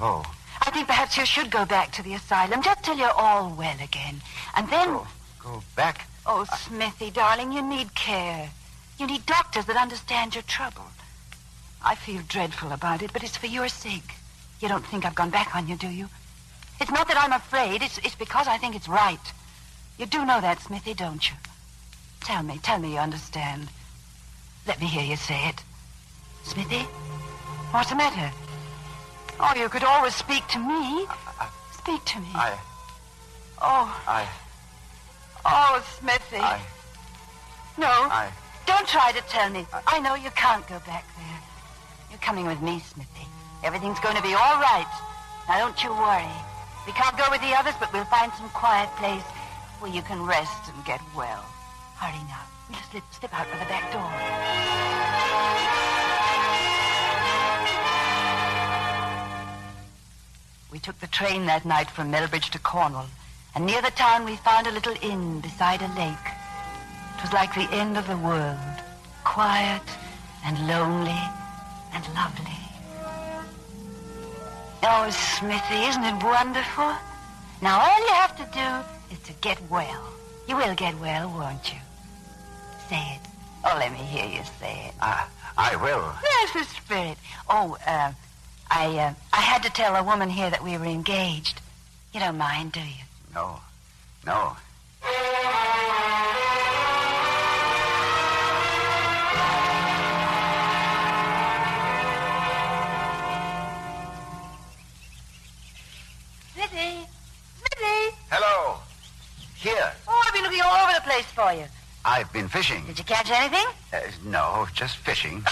Oh. I think perhaps you should go back to the asylum just till you're all well again. And then... Go back? Oh, Smithy, darling, you need care. You need doctors that understand your trouble. I feel dreadful about it, but it's for your sake. You don't think I've gone back on you, do you? It's not that I'm afraid. It's because I think it's right. You do know that, Smithy, don't you? Tell me you understand. Let me hear you say it. Smithy? What's the matter? Oh, you could always speak to me. Speak to me. Oh, Smithy. No. Don't try to tell me. I know you can't go back there. You're coming with me, Smithy. Everything's going to be all right. Now, don't you worry. We can't go with the others, but we'll find some quiet place where you can rest and get well. Hurry now. We'll slip out by the back door. We took the train that night from Melbridge to Cornwall, and near the town we found a little inn beside a lake. It was like the end of the world, quiet and lonely and lovely. Oh, Smithy, isn't it wonderful? Now all you have to do is to get well. You will get well, won't you? Say it. Oh, let me hear you say it. I will. That's the spirit. Oh, I had to tell a woman here that we were engaged. You don't mind, do you? No. Smithy! Hello. Here. Oh, I've been looking all over the place for you. I've been fishing. Did you catch anything? No, just fishing.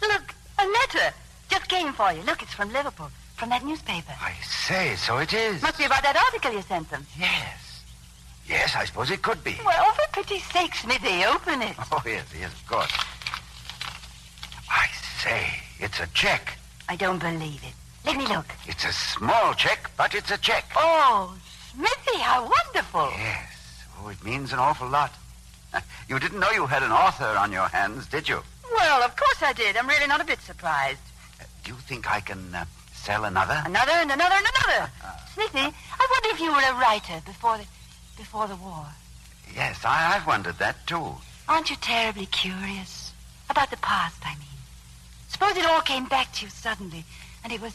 Look, a letter. Just came for you. Look, it's from Liverpool. From that newspaper. I say, so it is. Must be about that article you sent them. Yes, I suppose it could be. Well, for pity's sake, Smithy, open it. Oh, yes, of course. I say, it's a check. I don't believe it. Let me look. It's a small check, but it's a check. Oh, Smithy, how wonderful. Yes. Oh, it means an awful lot. You didn't know you had an author on your hands, did you? Well, of course I did. I'm really not a bit surprised. Do you think I can sell another? Another and another and another. Smithy, I wonder if you were a writer before the war. Yes, I've wondered that, too. Aren't you terribly curious? About the past, I mean. Suppose it all came back to you suddenly, and it was,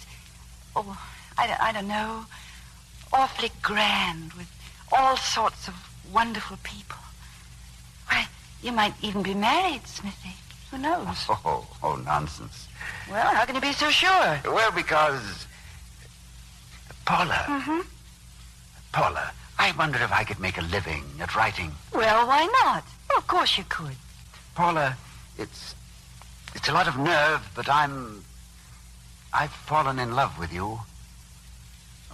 I don't know, awfully grand with all sorts of wonderful people. Why, you might even be married, Smithy. Who knows? Oh, nonsense. Well, how can you be so sure? Well, because... Paula. Mm-hmm. Paula, I wonder if I could make a living at writing. Well, why not? Well, of course you could. Paula, it's a lot of nerve, but I've fallen in love with you.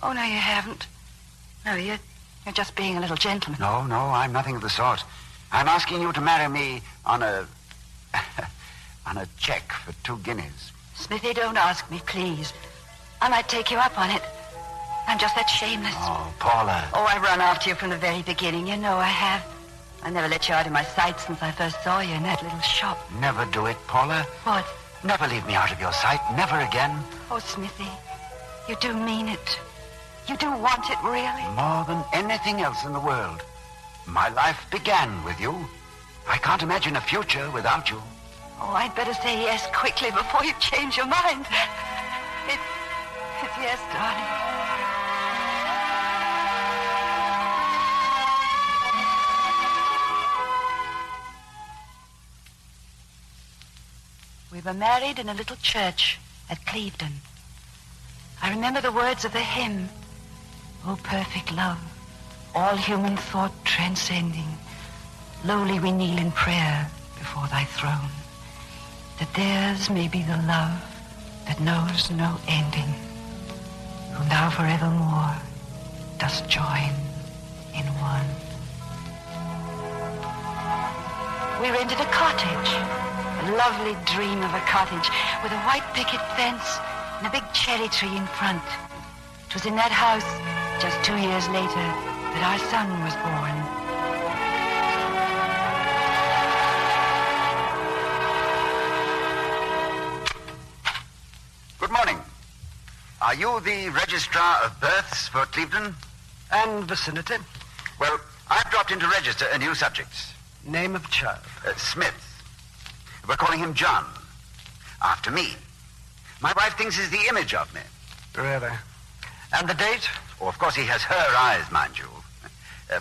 Oh, no, you haven't. No, you're just being a little gentleman. No, I'm nothing of the sort. I'm asking you to marry me on a check for 2 guineas. Smithy, don't ask me, please. I might take you up on it. I'm just that shameless. Oh, Paula. Oh, I've run after you from the very beginning. You know I have. I never let you out of my sight since I first saw you in that little shop. Never do it, Paula. What? Never leave me out of your sight. Never again. Oh, Smithy, you do mean it. You do want it, really? More than anything else in the world. My life began with you. I can't imagine a future without you. Oh, I'd better say yes quickly before you change your mind. It's yes, darling. We were married in a little church at Clevedon. I remember the words of the hymn, "O perfect love, all human thought transcending, lowly we kneel in prayer before thy throne, that theirs may be the love that knows no ending, whom thou forevermore dost join in one." We rented a cottage, a lovely dream of a cottage with a white picket fence and a big cherry tree in front. It was in that house, just 2 years later, that our son was born. Good morning. Are you the registrar of births for Clevedon? And vicinity? Well, I've dropped in to register a new subject. Name of child? Smith. We're calling him John. After me. My wife thinks he's the image of me. Really? And the date? Oh, of course, he has her eyes, mind you.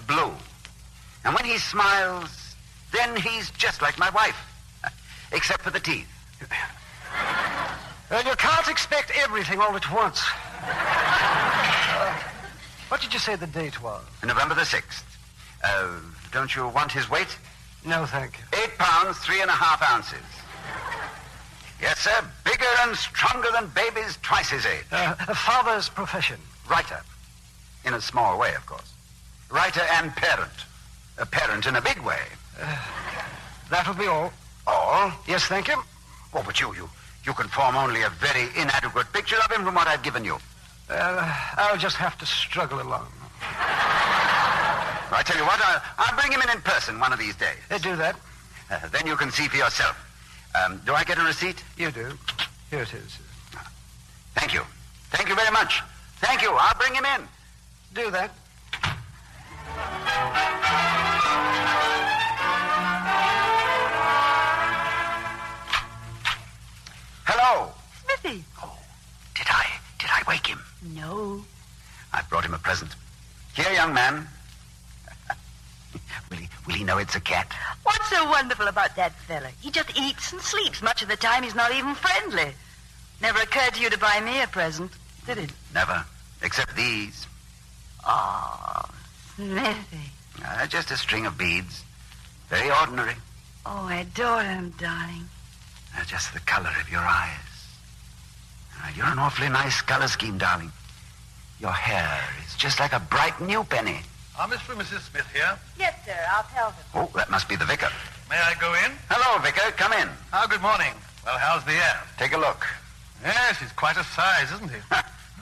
Blue. And when he smiles, then he's just like my wife. Except for the teeth. Well, you can't expect everything all at once. What did you say the date was? November the 6th. Don't you want his weight? No, thank you. 8 pounds, 3.5 ounces. Yes, sir. Bigger and stronger than babies twice his age. A father's profession? Writer. In a small way, of course. Writer and parent. A parent in a big way. That'll be all. All? Yes, thank you. Oh, but you can form only a very inadequate picture of him from what I've given you. I'll just have to struggle along. I tell you what, I'll bring him in person one of these days. Do that. Then you can see for yourself. Do I get a receipt? You do. Here it is. Thank you. Thank you very much. Thank you. I'll bring him in. Do that. Hello. Smithy. Oh, did I wake him? No. I've brought him a present. Here, young man. Will he know it's a cat? What's so wonderful about that fella? He just eats and sleeps. Much of the time he's not even friendly. Never occurred to you to buy me a present, did it? Never. Except these. Oh, Smithy. Just a string of beads. Very ordinary. Oh, I adore him, darling. Just the color of your eyes. You're an awfully nice color scheme, darling. Your hair is just like a bright new penny. Are Mr. and Mrs. Smith here? Yes, sir. I'll tell them. Oh, that must be the vicar. May I go in? Hello, vicar. Come in. Good morning. Well, how's the air? Take a look. Yes, he's quite a size, isn't he?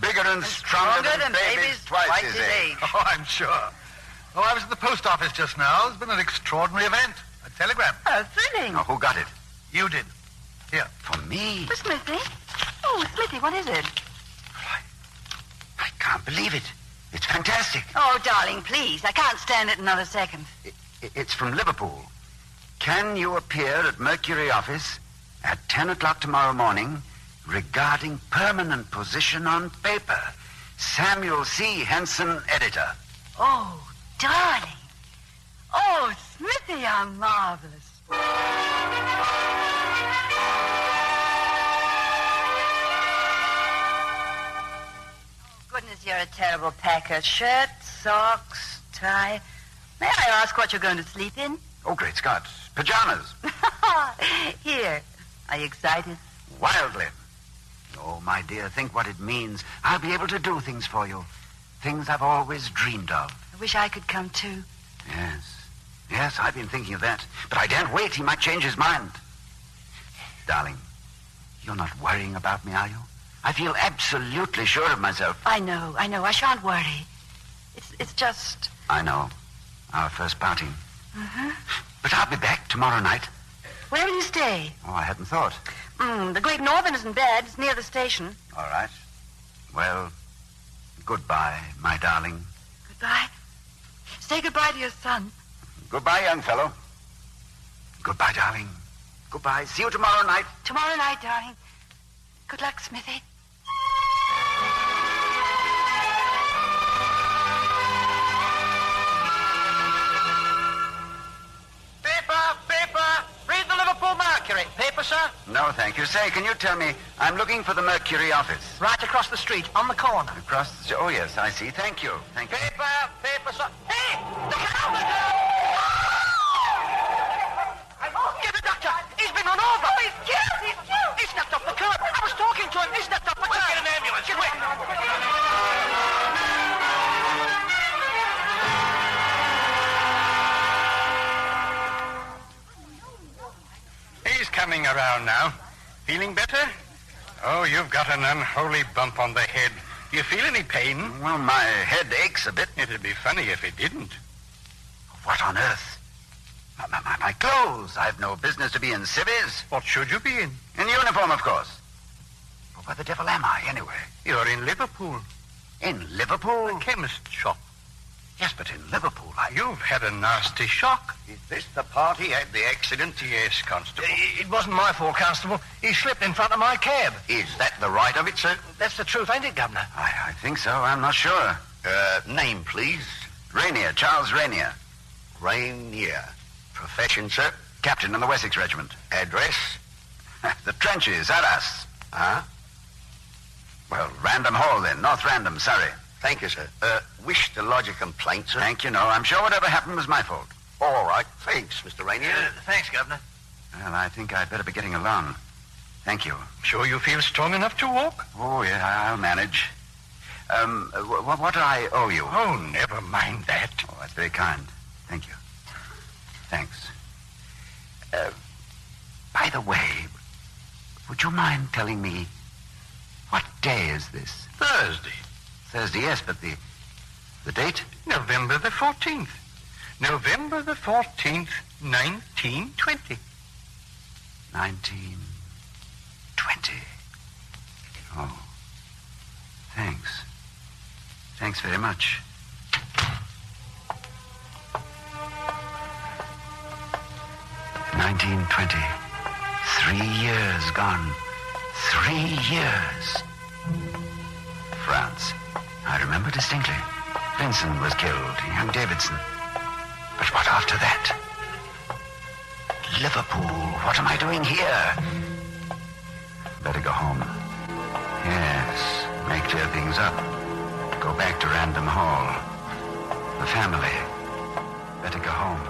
Bigger and stronger than babies twice his age. Oh, I'm sure. Oh, I was at the post office just now. There's been an extraordinary event. A telegram. Oh, thrilling. Oh, who got it? You did. Here. For me? For Smithy? Oh, Smithy, what is it? I can't believe it. It's fantastic. Oh, darling, please. I can't stand it another second. It's from Liverpool. Can you appear at Mercury office at 10 o'clock tomorrow morning regarding permanent position on paper? Samuel C. Henson, editor. Oh, darling. Oh, Smithy, you're marvelous. Goodness, you're a terrible packer. Shirt, socks, tie. May I ask what you're going to sleep in? Oh, great Scott. Pajamas. Here. Are you excited? Wildly. Oh, my dear, think what it means. I'll be able to do things for you. Things I've always dreamed of. I wish I could come too. Yes, I've been thinking of that. But I daren't wait. He might change his mind. Darling, you're not worrying about me, are you? I feel absolutely sure of myself. I know. I shan't worry. It's just... I know. Our first parting. Uh-huh. But I'll be back tomorrow night. Where will you stay? Oh, I hadn't thought. The Great Northern isn't bad. It's near the station. All right. Well, Goodbye, my darling. Goodbye. Say goodbye to your son. Goodbye, young fellow. Goodbye, darling. Goodbye. See you tomorrow night. Tomorrow night, darling. Good luck, Smithy. Paper! Read the Liverpool Mercury. Paper, sir? No, thank you. Say, can you tell me, I'm looking for the Mercury office. Right across the street, on the corner. Across the... Oh, yes, I see. Thank you. Thank you. Paper, sir. Hey! Look out! Get the doctor! He's been run over! Oh, he's killed! He's killed! He snapped off the curb! I was talking to him! He snapped off the curb! Get an ambulance! Get away! He's coming around now. Feeling better? Oh, you've got an unholy bump on the head. Do you feel any pain? Well, my head aches a bit. It'd be funny if it didn't. What on earth? My clothes. I've no business to be in civvies. What should you be in? In uniform, of course. Well, where the devil am I, anyway? You're in Liverpool. In Liverpool? A chemist's shop. Yes, but in Liverpool, You've had a nasty shock. Is this the party had the accident? Yes, Constable. It wasn't my fault, Constable. He slipped in front of my cab. Is that the right of it, sir? That's the truth, ain't it, Governor? I think so. I'm not sure. Name, please. Rainier, Charles Rainier. Rainier. Profession, sir? Captain in the Wessex Regiment. Address? The trenches, Arras. Huh? Well, Random Hall, then. North Random, Surrey. Thank you, sir. Wish to lodge a complaint, sir? Thank you, no. I'm sure whatever happened was my fault. All right. Thanks, Mr. Rainier. Thanks, Governor. Well, I think I'd better be getting along. Thank you. Sure you feel strong enough to walk? Oh, yeah, I'll manage. What do I owe you? Oh, never mind that. Oh, that's very kind. Thank you. Thanks. By the way, would you mind telling me what day is this? Thursday. Thursday, yes, but the date? November the 14th. November the 14th, 1920. 1920. Oh. Thanks. Thanks very much. $1920. 3 years gone. 3 years. France. I remember distinctly. Vincent was killed, young Davidson. But what after that? Liverpool, what am I doing here? Better go home. Yes, make clear things up. Go back to Random Hall. The family. Better go home.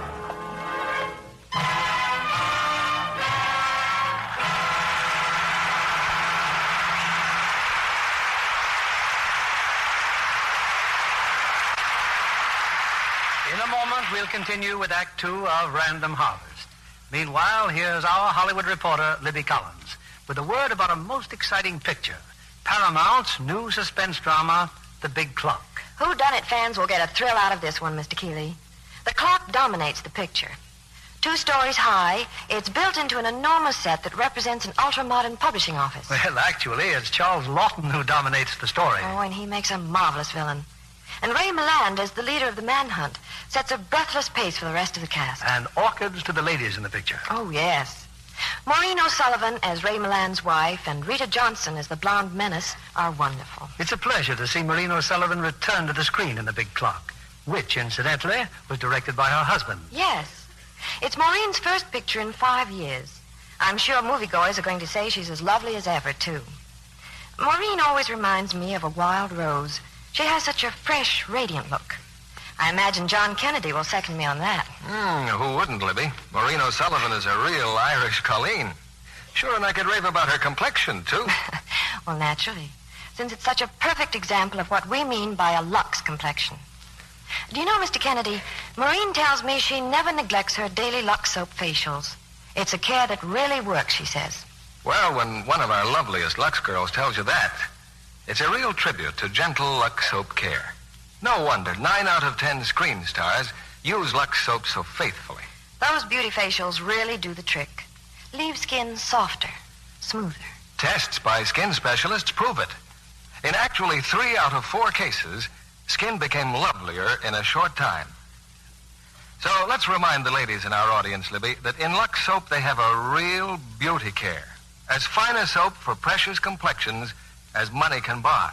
In a moment, we'll continue with Act Two of Random Harvest. Meanwhile, here's our Hollywood reporter, Libby Collins, with a word about a most exciting picture. Paramount's new suspense drama, The Big Clock. Whodunit fans will get a thrill out of this one, Mr. Keeley. The clock dominates the picture. 2 stories high, it's built into an enormous set that represents an ultra-modern publishing office. Well, actually, it's Charles Lawton who dominates the story. Oh, and he makes a marvelous villain. And Ray Milland, as the leader of the manhunt, sets a breathless pace for the rest of the cast. And orchids to the ladies in the picture. Oh, yes. Maureen O'Sullivan as Ray Milland's wife and Rita Johnson as the blonde menace are wonderful. It's a pleasure to see Maureen O'Sullivan return to the screen in The Big Clock, which, incidentally, was directed by her husband. Yes. It's Maureen's first picture in 5 years. I'm sure moviegoers are going to say she's as lovely as ever, too. Maureen always reminds me of a wild rose. She has such a fresh, radiant look. I imagine John Kennedy will second me on that. Who wouldn't, Libby? Maureen O'Sullivan is a real Irish Colleen. Sure, and I could rave about her complexion, too. Well, naturally, since it's such a perfect example of what we mean by a Lux complexion. Do you know, Mr. Kennedy, Maureen tells me she never neglects her daily Lux soap facials. It's a care that really works, she says. Well, when one of our loveliest Lux girls tells you that, it's a real tribute to gentle Lux soap care. No wonder 9 out of 10 screen stars use Lux soap so faithfully. Those beauty facials really do the trick. Leave skin softer, smoother. Tests by skin specialists prove it. In actually 3 out of 4 cases, skin became lovelier in a short time. So let's remind the ladies in our audience, Libby, that in Lux Soap they have a real beauty care. As fine a soap for precious complexions as money can buy.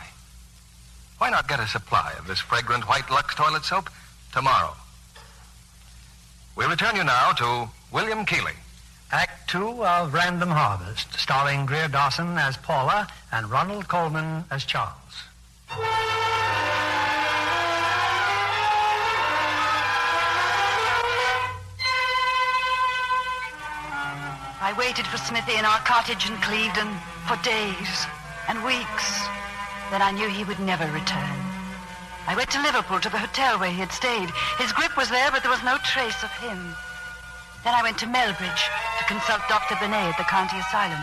Why not get a supply of this fragrant white Lux toilet soap tomorrow? We return you now to William Keighley. Act 2 of Random Harvest, starring Greer Dawson as Paula and Ronald Colman as Charles. I waited for Smithy in our cottage in Clevedon for days and weeks. Then I knew he would never return. I went to Liverpool to the hotel where he had stayed. His grip was there, but there was no trace of him. Then I went to Melbridge to consult Dr. Benet at the county asylum.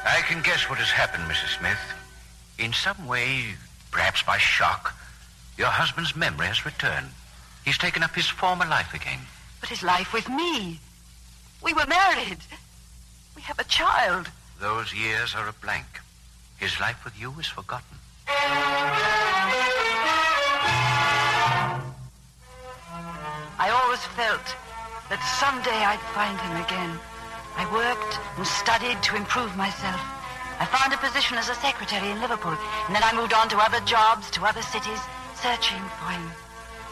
I can guess what has happened, Mrs. Smith. In some way, perhaps by shock, your husband's memory has returned. He's taken up his former life again. But his life with me. We were married. We have a child. Those years are a blank. His life with you is forgotten. I always felt that someday I'd find him again. I worked and studied to improve myself. I found a position as a secretary in Liverpool, and then I moved on to other jobs, to other cities, searching for him.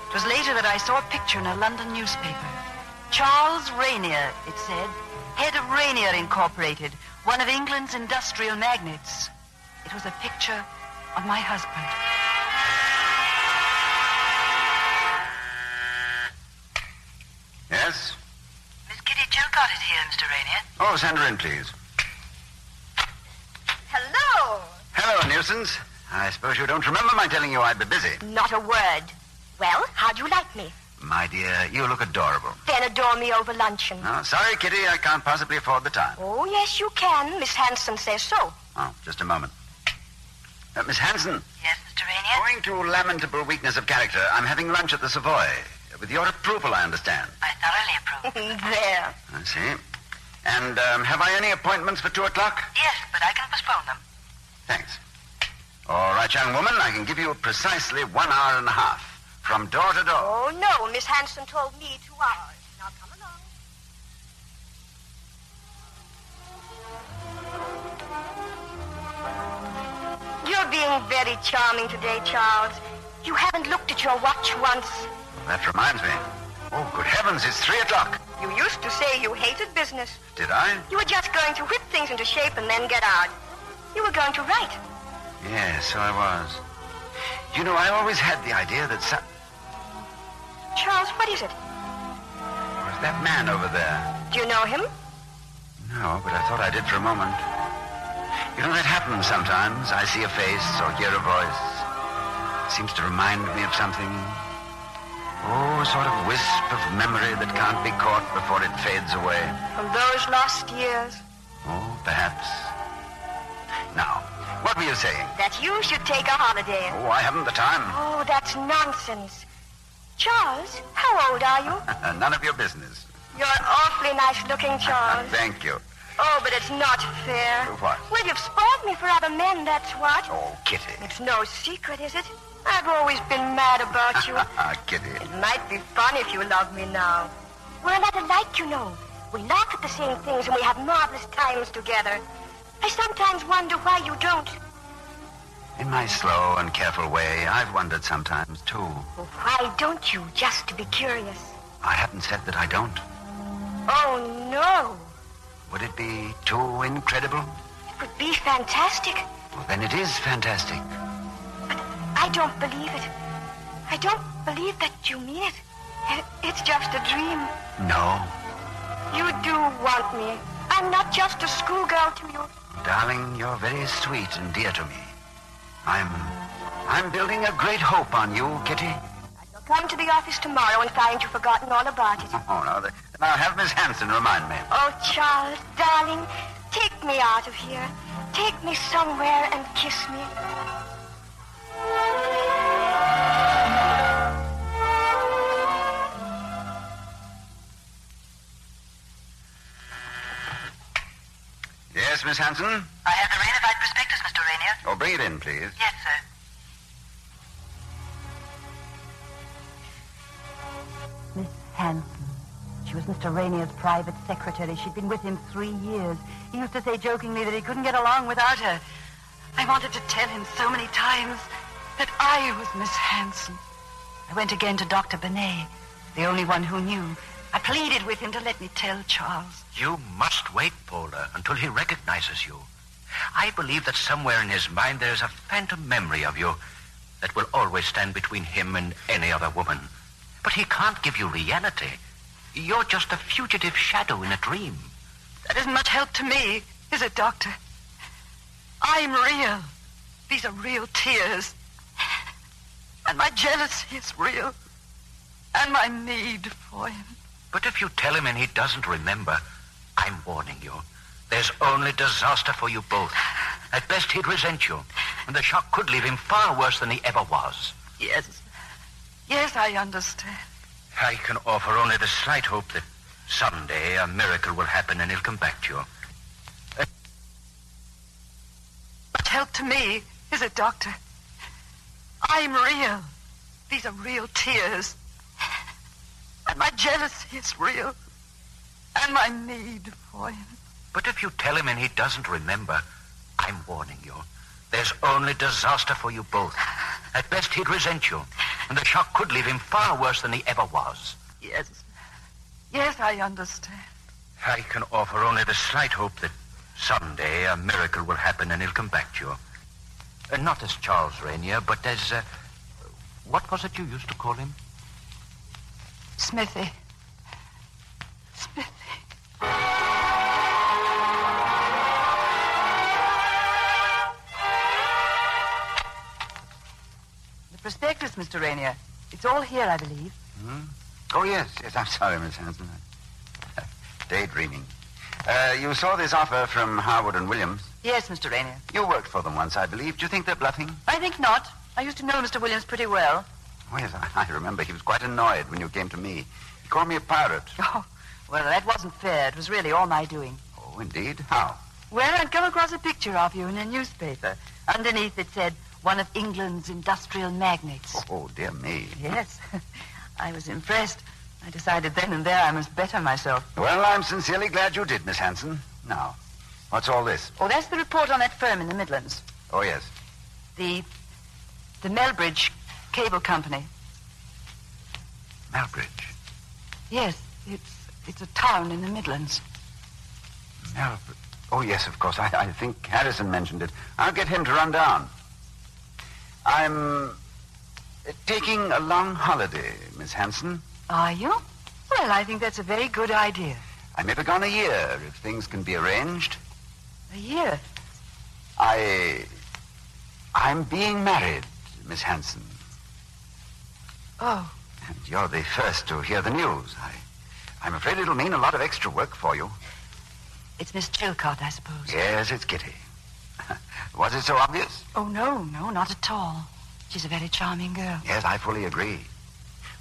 It was later that I saw a picture in a London newspaper. Charles Rainier, it said, head of Rainier Incorporated, one of England's industrial magnates. It was a picture of my husband. Yes? Miss Kitty Chilcott is here, Mr. Rainier. Oh, send her in, please. Hello. Hello, nuisance. I suppose you don't remember my telling you I'd be busy. Not a word. Well, how'd you like me? My dear, you look adorable. Then adore me over luncheon. Oh, sorry, Kitty, I can't possibly afford the time. Oh, yes, you can. Miss Hanson says so. Oh, just a moment. Miss Hanson. Yes, Mr. Rainier? Owing to lamentable weakness of character, I'm having lunch at the Savoy. With your approval, I understand. I thoroughly approve. There. I see. And have I any appointments for 2 o'clock? Yes, but I can postpone them. Thanks. All right, young woman, I can give you precisely 1 hour and a half. From door to door. Oh, no. Miss Hanson told me 2 hours. Now come along. You're being very charming today, Charles. You haven't looked at your watch once. That reminds me. Oh, good heavens, it's 3 o'clock. You used to say you hated business. Did I? You were just going to whip things into shape and then get out. You were going to write. Yes, so I was. You know, I always had the idea that Charles, what is it? Was that man over there? Do you know him? No, but I thought I did for a moment. You know, that happens sometimes. I see a face or hear a voice. It seems to remind me of something. Oh, a sort of wisp of memory that can't be caught before it fades away. From those lost years? Oh, perhaps. Now, what were you saying? That you should take a holiday. Oh, I haven't the time. Oh, that's nonsense. Charles, how old are you? None of your business. You're awfully nice looking, Charles. Thank you. Oh, but it's not fair. What? Well, you've spoiled me for other men, that's what. Oh, Kitty. It's no secret, is it? I've always been mad about you. Kitty. It might be fun if you love me now. We're not alike, you know. We laugh at the same things and we have marvelous times together. I sometimes wonder why you don't. In my slow and careful way, I've wondered sometimes, too. Well, why don't you, just to be curious? I haven't said that I don't. Oh, no. Would it be too incredible? It would be fantastic. Well, then it is fantastic. But I don't believe it. I don't believe that you mean it. It's just a dream. No. You do want me. I'm not just a schoolgirl to you. Darling, you're very sweet and dear to me. I'm building a great hope on you, Kitty. I'll come to the office tomorrow and find you've forgotten all about it. Oh, no. Then I'll have Miss Hanson remind me. Oh, Charles, darling, take me out of here. Take me somewhere and kiss me. Yes, Miss Hanson? I have the Rainified prospectus, Mr. Rainier. Oh, bring it in, please. Yes, sir. Miss Hanson. She was Mr. Rainier's private secretary. She'd been with him 3 years. He used to say jokingly that he couldn't get along without her. I wanted to tell him so many times that I was Miss Hanson. I went again to Dr. Benet, the only one who knew. I pleaded with him to let me tell Charles. You must wait, Paula, until he recognizes you. I believe that somewhere in his mind there is a phantom memory of you that will always stand between him and any other woman. But he can't give you reality. You're just a fugitive shadow in a dream. That isn't much help to me, is it, Doctor? I'm real. These are real tears. And my jealousy is real. And my need for him. But if you tell him and he doesn't remember, I'm warning you. There's only disaster for you both. At best, he'd resent you. And the shock could leave him far worse than he ever was. Yes. Yes, I understand. I can offer only the slight hope that someday a miracle will happen and he'll come back to you. Much help to me, is it, Doctor? I'm real. These are real tears. And my jealousy is real. And my need for him. But if you tell him and he doesn't remember, I'm warning you. There's only disaster for you both. At best, he'd resent you. And the shock could leave him far worse than he ever was. Yes. Yes, I understand. I can offer only the slight hope that someday a miracle will happen and he'll come back to you. Not as Charles Rainier, but as, what was it you used to call him? Smithy. Smithy. The prospectus, Mr. Rainier. It's all here, I believe. Oh, yes. I'm sorry, Miss Hanson. Daydreaming. You saw this offer from Harwood and Williams? Yes, Mr. Rainier. You worked for them once, I believe. Do you think they're bluffing? I think not. I used to know Mr. Williams pretty well. Oh, yes, I remember. He was quite annoyed when you came to me. He called me a pirate. Oh, well, that wasn't fair. It was really all my doing. Oh, indeed? How? Well, I'd come across a picture of you in a newspaper. Underneath it said, one of England's industrial magnates. Oh, dear me. Yes. I was impressed. I decided then and there I must better myself. Well, I'm sincerely glad you did, Miss Hanson. Now, what's all this? Oh, that's the report on that firm in the Midlands. Oh, yes. The Melbridge Cable Company. Melbridge? Yes, it's a town in the Midlands. Melbridge? Oh, yes, of course. I think Harrison mentioned it. I'll get him to run down. I'm taking a long holiday, Miss Hanson. Are you? Well, I think that's a very good idea. I may be gone a year, if things can be arranged. A year? I'm being married, Miss Hanson. Oh. And you're the first to hear the news. I'm afraid it'll mean a lot of extra work for you. It's Miss Chilcott, I suppose. Yes, it's Kitty. Was it so obvious? Oh, no, not at all. She's a very charming girl. Yes, I fully agree.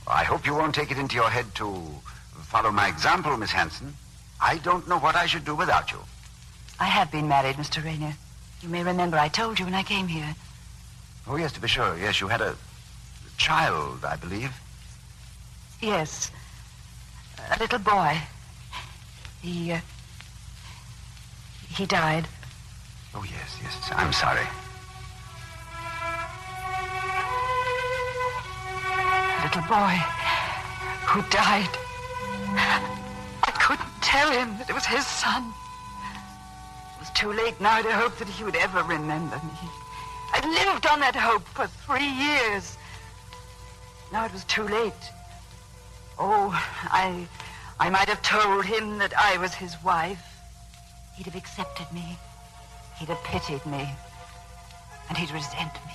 Well, I hope you won't take it into your head to follow my example, Miss Hanson. I don't know what I should do without you. I have been married, Mr. Rainier. You may remember I told you when I came here. Oh, yes, to be sure. Yes, you had a child, I believe. Yes. A little boy. He died. Oh, yes. I'm sorry. A little boy who died. I couldn't tell him that it was his son. It was too late now to hope that he would ever remember me. I'd lived on that hope for 3 years. Now it was too late. Oh, I might have told him that I was his wife. He'd have accepted me. He'd have pitied me. And he'd resent me.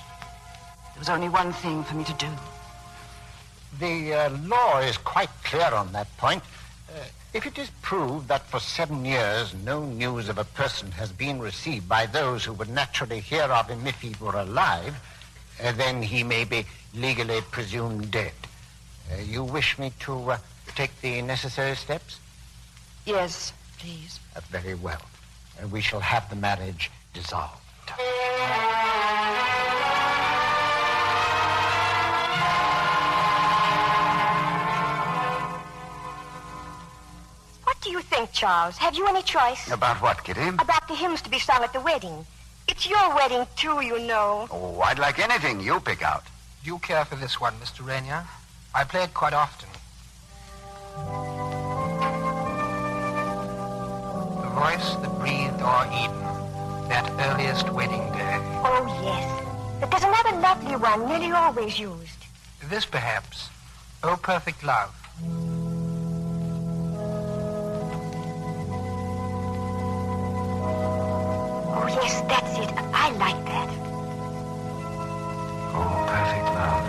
There was only one thing for me to do. The law is quite clear on that point. If it is proved that for 7 years no news of a person has been received by those who would naturally hear of him if he were alive, then he may be legally presumed dead. You wish me to take the necessary steps? Yes, please. Very well. We shall have the marriage dissolved. think, Charles? Have you any choice? About what, Kitty? About the hymns to be sung at the wedding. It's your wedding, too, you know. Oh, I'd like anything you pick out. Do you care for this one, Mr. Rainier? I play it quite often. The voice that breathed o'er Eden, that earliest wedding day. Oh, yes. But there's another lovely one, nearly always used. This, perhaps. Oh, perfect love. Oh, yes, that's it. I like that. Oh, perfect love.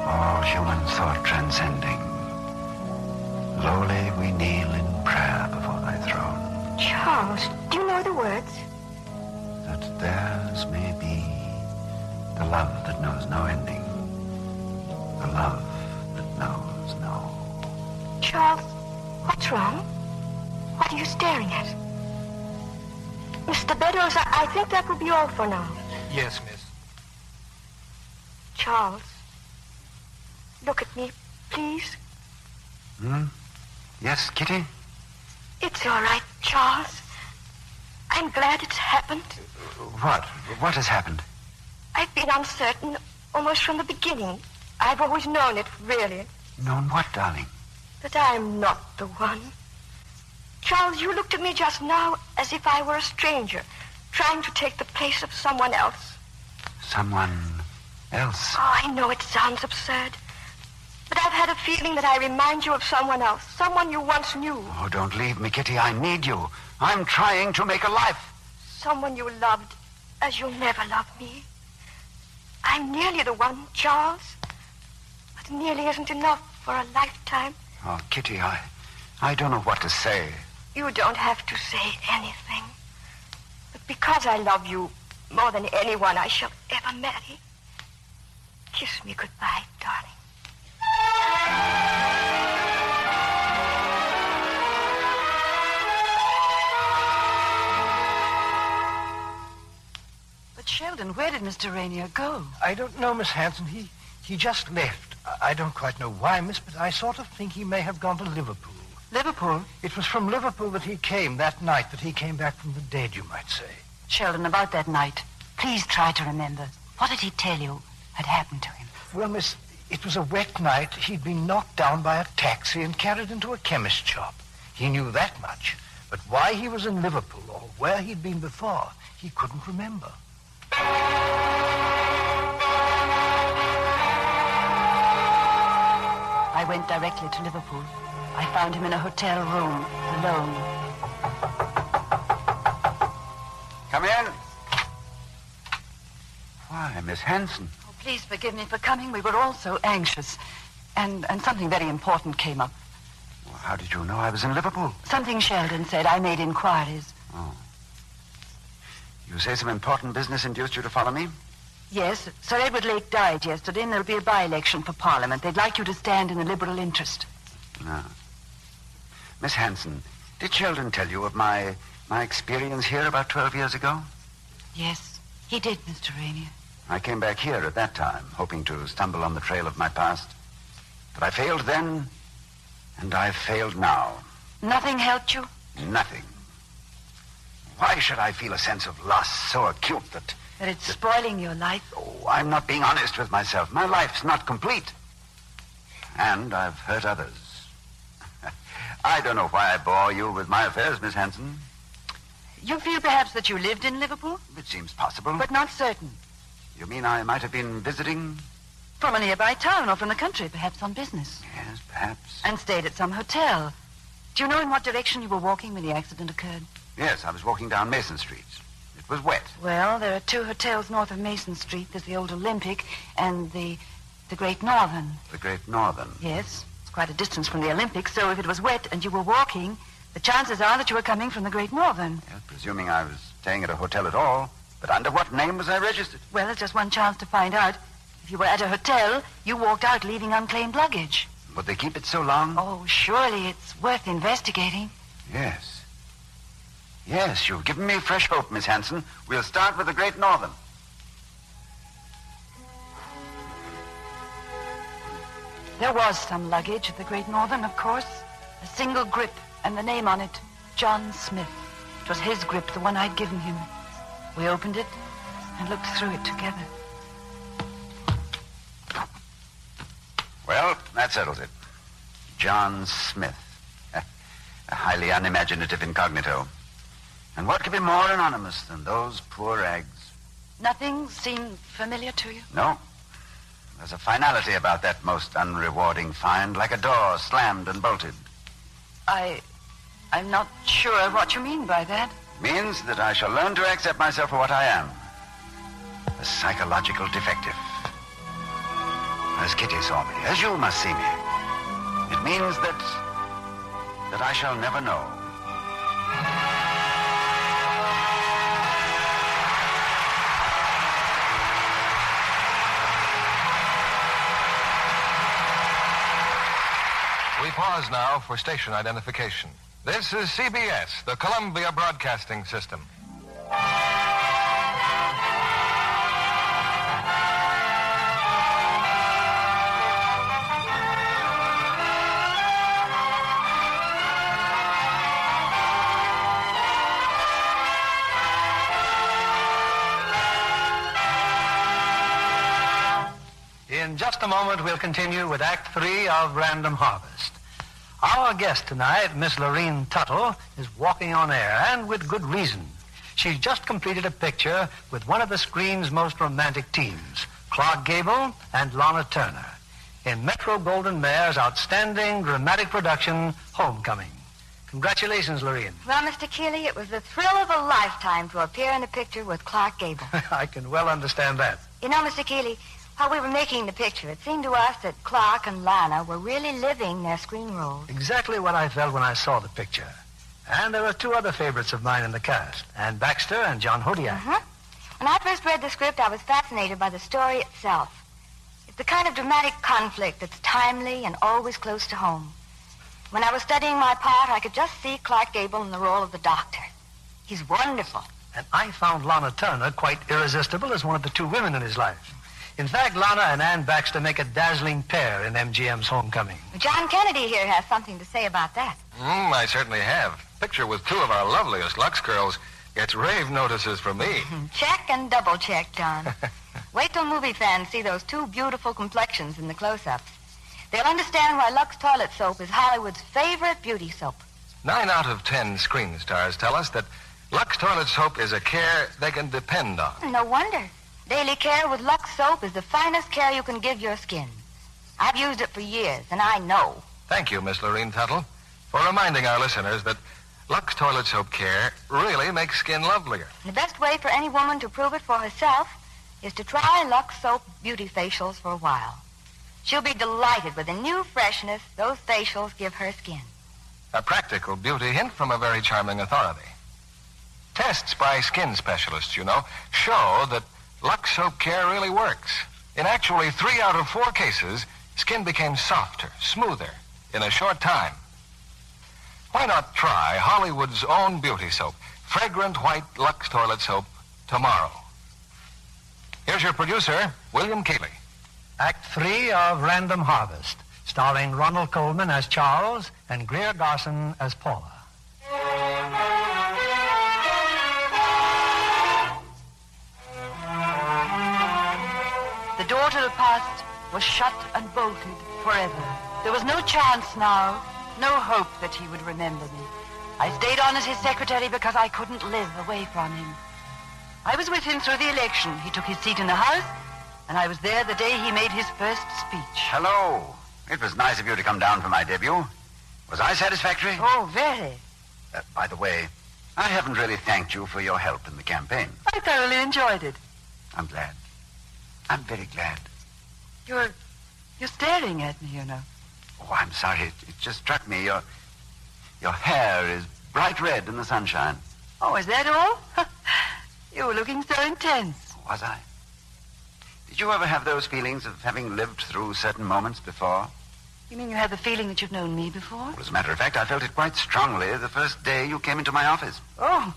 All human thought transcending. Lowly we kneel in prayer before thy throne. Charles, do you know the words? That theirs may be the love that knows no ending. The love that knows no... Charles, what's wrong? What are you staring at? Mr. Beddoes, I think that will be all for now. Yes, miss. Charles, look at me, please. Yes, Kitty? It's all right, Charles. I'm glad it's happened. What? What has happened? I've been uncertain almost from the beginning. I've always known it, really. Known what, darling? That I'm not the one. Charles, you looked at me just now as if I were a stranger, trying to take the place of someone else. Someone else? Oh, I know it sounds absurd. But I've had a feeling that I remind you of someone else, someone you once knew. Oh, don't leave me, Kitty. I need you. I'm trying to make a life. Someone you loved as you'll never love me. I'm nearly the one, Charles. But nearly isn't enough for a lifetime. Oh, Kitty, I don't know what to say. You don't have to say anything. But because I love you more than anyone I shall ever marry, kiss me goodbye, darling. But Sheldon, where did Mr. Rainier go? I don't know, Miss Hanson. He just left. I don't quite know why, miss, but I sort of think he may have gone to Liverpool. Liverpool? It was from Liverpool that he came that night, that he came back from the dead, you might say. Sheldon, about that night, please try to remember. What did he tell you had happened to him? Well, miss, it was a wet night. He'd been knocked down by a taxi and carried into a chemist shop. He knew that much. But why he was in Liverpool or where he'd been before, he couldn't remember. I went directly to Liverpool. I found him in a hotel room, alone. Come in. Why, Miss Hanson. Oh, please forgive me for coming. We were all so anxious. And something very important came up. Well, how did you know I was in Liverpool? Something Sheldon said. I made inquiries. Oh. You say some important business induced you to follow me? Yes. Sir Edward Lake died yesterday, and there'll be a by-election for Parliament. They'd like you to stand in the Liberal interest. No. Miss Hanson, did Sheldon tell you of my experience here about 12 years ago? Yes, he did, Mr. Rainier. I came back here at that time, hoping to stumble on the trail of my past. But I failed then, and I've failed now. Nothing helped you? Nothing. Why should I feel a sense of loss so acute that it's spoiling your life? Oh, I'm not being honest with myself. My life's not complete. And I've hurt others. I don't know why I bore you with my affairs, Miss Hanson. You feel perhaps that you lived in Liverpool? It seems possible. But not certain. You mean I might have been visiting? From a nearby town or from the country, perhaps on business. Yes, perhaps. And stayed at some hotel. Do you know in what direction you were walking when the accident occurred? Yes, I was walking down Mason Street. It was wet. Well, there are two hotels north of Mason Street. There's the Old Olympic and the Great Northern. The Great Northern? Yes. It's quite a distance from the Olympic, so if it was wet and you were walking, the chances are that you were coming from the Great Northern. Yes, presuming I was staying at a hotel at all. But under what name was I registered? Well, there's just one chance to find out. If you were at a hotel, you walked out leaving unclaimed luggage. Would they keep it so long? Oh, surely it's worth investigating. Yes. Yes, you've given me fresh hope, Miss Hanson. We'll start with the Great Northern. There was some luggage at the Great Northern, of course. A single grip, And the name on it, John Smith. It was his grip, the one I'd given him. We opened it and looked through it together. Well, that settles it. John Smith. A highly unimaginative incognito. And what could be more anonymous than those poor eggs? Nothing seemed familiar to you? No. There's a finality about that most unrewarding find, like a door slammed and bolted. I'm not sure what you mean by that. It means that I shall learn to accept myself for what I am. A psychological defective. As Kitty saw me, as you must see me. It means that I shall never know. We pause now for station identification. This is CBS, the Columbia Broadcasting System. In just a moment, we'll continue with Act 3 of Random Harvest. Our guest tonight, Miss Lorene Tuttle, is walking on air, and with good reason. She's just completed a picture with one of the screen's most romantic teams, Clark Gable and Lana Turner, in Metro-Goldwyn-Mayer's outstanding dramatic production, Homecoming. Congratulations, Lorene. Well, Mr. Keeley, it was the thrill of a lifetime to appear in a picture with Clark Gable. I can well understand that. You know, Mr. Keeley, while we were making the picture, it seemed to us that Clark and Lana were really living their screen roles. Exactly what I felt when I saw the picture. And there are two other favorites of mine in the cast, Anne Baxter and John Hodiak. When I first read the script, I was fascinated by the story itself. It's the kind of dramatic conflict that's timely and always close to home. When I was studying my part, I could just see Clark Gable in the role of the doctor. He's wonderful. And I found Lana Turner quite irresistible as one of the two women in his life. In fact, Lana and Anne Baxter make a dazzling pair in MGM's Homecoming. John Kennedy here has something to say about that. I certainly have. Picture with two of our loveliest Lux girls gets rave notices from me. Check and double check, John. Wait till movie fans see those two beautiful complexions in the close-ups. They'll understand why Lux Toilet Soap is Hollywood's favorite beauty soap. 9 out of 10 screen stars tell us that Lux Toilet Soap is a care they can depend on. No wonder. Daily care with Lux Soap is the finest care you can give your skin. I've used it for years, and I know. Thank you, Miss Lorene Tuttle, for reminding our listeners that Lux Toilet Soap care really makes skin lovelier. The best way for any woman to prove it for herself is to try Lux Soap beauty facials for a while. She'll be delighted with the new freshness those facials give her skin. A practical beauty hint from a very charming authority. Tests by skin specialists, show that Lux Soap care really works. In actually 3 out of 4 cases, skin became softer, smoother in a short time. Why not try Hollywood's own beauty soap, fragrant white Lux Toilet Soap, tomorrow? Here's your producer, William Keeley. Act 3 of Random Harvest, starring Ronald Colman as Charles and Greer Garson as Paula. The door to the past was shut and bolted forever. There was no chance now, no hope that he would remember me. I stayed on as his secretary because I couldn't live away from him. I was with him through the election. He took his seat in the House, and I was there the day he made his first speech. Hello. It was nice of you to come down for my debut. Was I satisfactory? Oh, very. By the way, I haven't really thanked you for your help in the campaign. I thoroughly enjoyed it. I'm glad. I'm very glad. You're staring at me, Oh, I'm sorry. It just struck me. Your hair is bright red in the sunshine. Oh, is that all? You were looking so intense. Was I? Did you ever have those feelings of having lived through certain moments before? You mean you have the feeling that you've known me before? Well, as a matter of fact, I felt it quite strongly the first day you came into my office. Oh,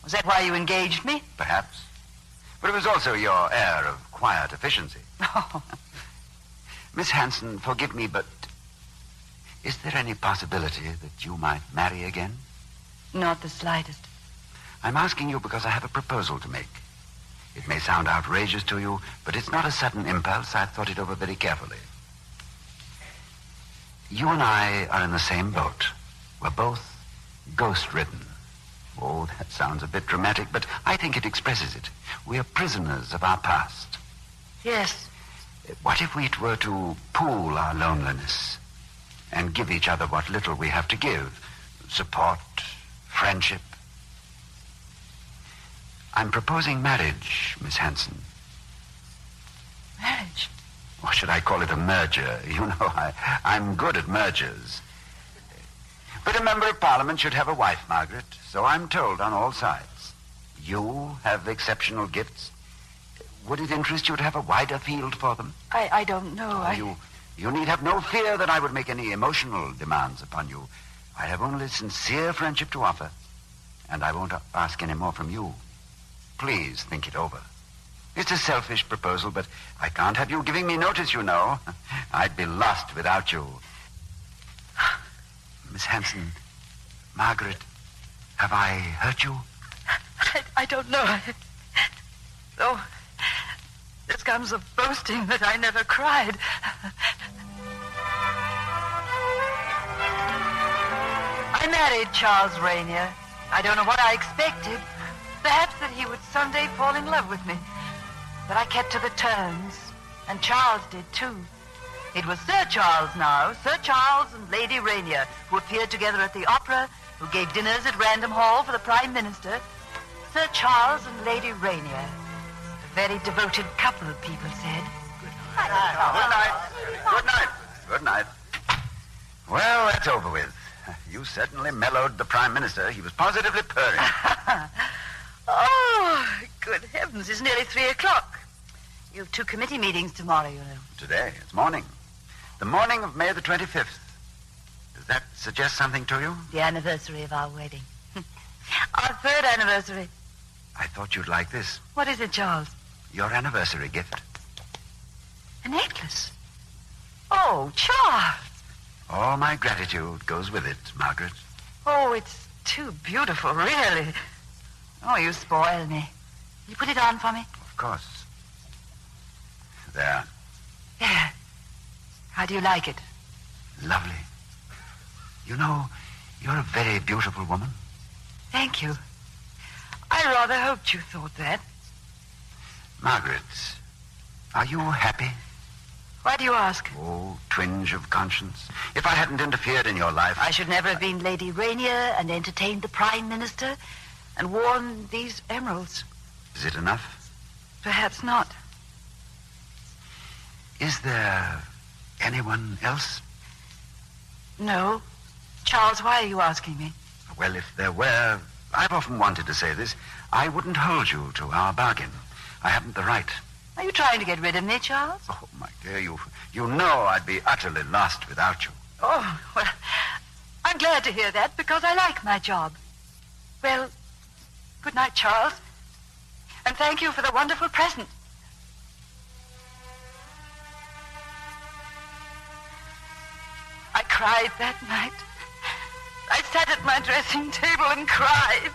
was that why you engaged me? Perhaps. But it was also your air of quiet efficiency. Oh. Miss Hanson, forgive me, but Is there any possibility that you might marry again? Not the slightest. I'm asking you because I have a proposal to make. It may sound outrageous to you, but it's not a sudden impulse. I've thought it over very carefully. You and I are in the same boat. We're both ghost-ridden. Oh, that sounds a bit dramatic, but I think it expresses it. We are prisoners of our past. Yes. What if we were to pool our loneliness and give each other what little we have to give? Support, friendship. I'm proposing marriage, Miss Hanson. Marriage? Or should I call it a merger? You know, I'm good at mergers. But a member of Parliament should have a wife, Margaret, so I'm told on all sides. You have exceptional gifts. Would it interest you to have a wider field for them? I don't know. You need have no fear that I would make any emotional demands upon you. I have only sincere friendship to offer, and I won't ask any more from you. Please think it over. It's a selfish proposal, but I can't have you giving me notice, you know. I'd be lost without you. Miss Hanson, Margaret, have I hurt you? I don't know. Oh, this comes of boasting that I never cried. I married Charles Rainier. I don't know what I expected. Perhaps that he would someday fall in love with me. But I kept to the terms, and Charles did too. It was Sir Charles now, Sir Charles and Lady Rainier, who appeared together at the opera, who gave dinners at Random Hall for the Prime Minister. Sir Charles and Lady Rainier. A very devoted couple, people said. Good night. Good night. Good night. Well, that's over with. You certainly mellowed the Prime Minister. He was positively purring. Oh, good heavens, it's nearly 3:00. You have 2 committee meetings tomorrow, you know. Today, it's morning. The morning of May the 25th. Does that suggest something to you? The anniversary of our wedding. Our 3rd anniversary. I thought you'd like this. What is it, Charles? Your anniversary gift. A necklace? Oh, Charles. All my gratitude goes with it, Margaret. Oh, it's too beautiful, really. Oh, you spoil me. You put it on for me? Of course. There. Yeah. How do you like it? Lovely. You know, you're a very beautiful woman. Thank you. I rather hoped you thought that. Margaret, are you happy? Why do you ask? Oh, twinge of conscience. If I hadn't interfered in your life... I should never have been Lady Rainier and entertained the Prime Minister and worn these emeralds. Is it enough? Perhaps not. Is there anyone else? No. Charles, why are you asking me? Well, if there were, I've often wanted to say this, I wouldn't hold you to our bargain. I haven't the right. Are you trying to get rid of me, Charles? Oh, my dear, you know I'd be utterly lost without you. Oh, well, I'm glad to hear that because I like my job. Well, good night, Charles. And thank you for the wonderful present. I cried that night. I sat at my dressing table and cried.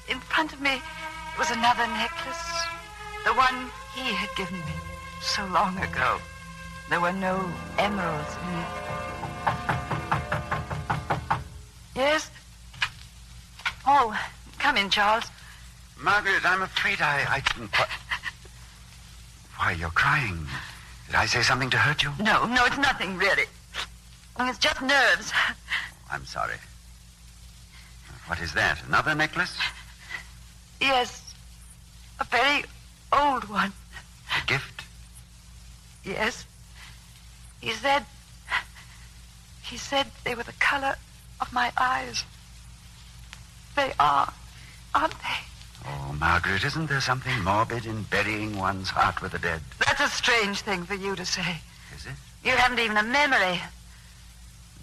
In front of me was another necklace, the one he had given me so long ago. There were no emeralds in it. Yes? Oh, come in, Charles. Margaret, I'm afraid I didn't quite... Why, you're crying. Did I say something to hurt you? No, it's nothing, really. It's just nerves. I'm sorry. What is that? Another necklace? Yes. A very old one. A gift? Yes. He said they were the color of my eyes. They are, aren't they? Oh, Margaret, isn't there something morbid in burying one's heart with the dead? That's a strange thing for you to say. Is it? You haven't even a memory.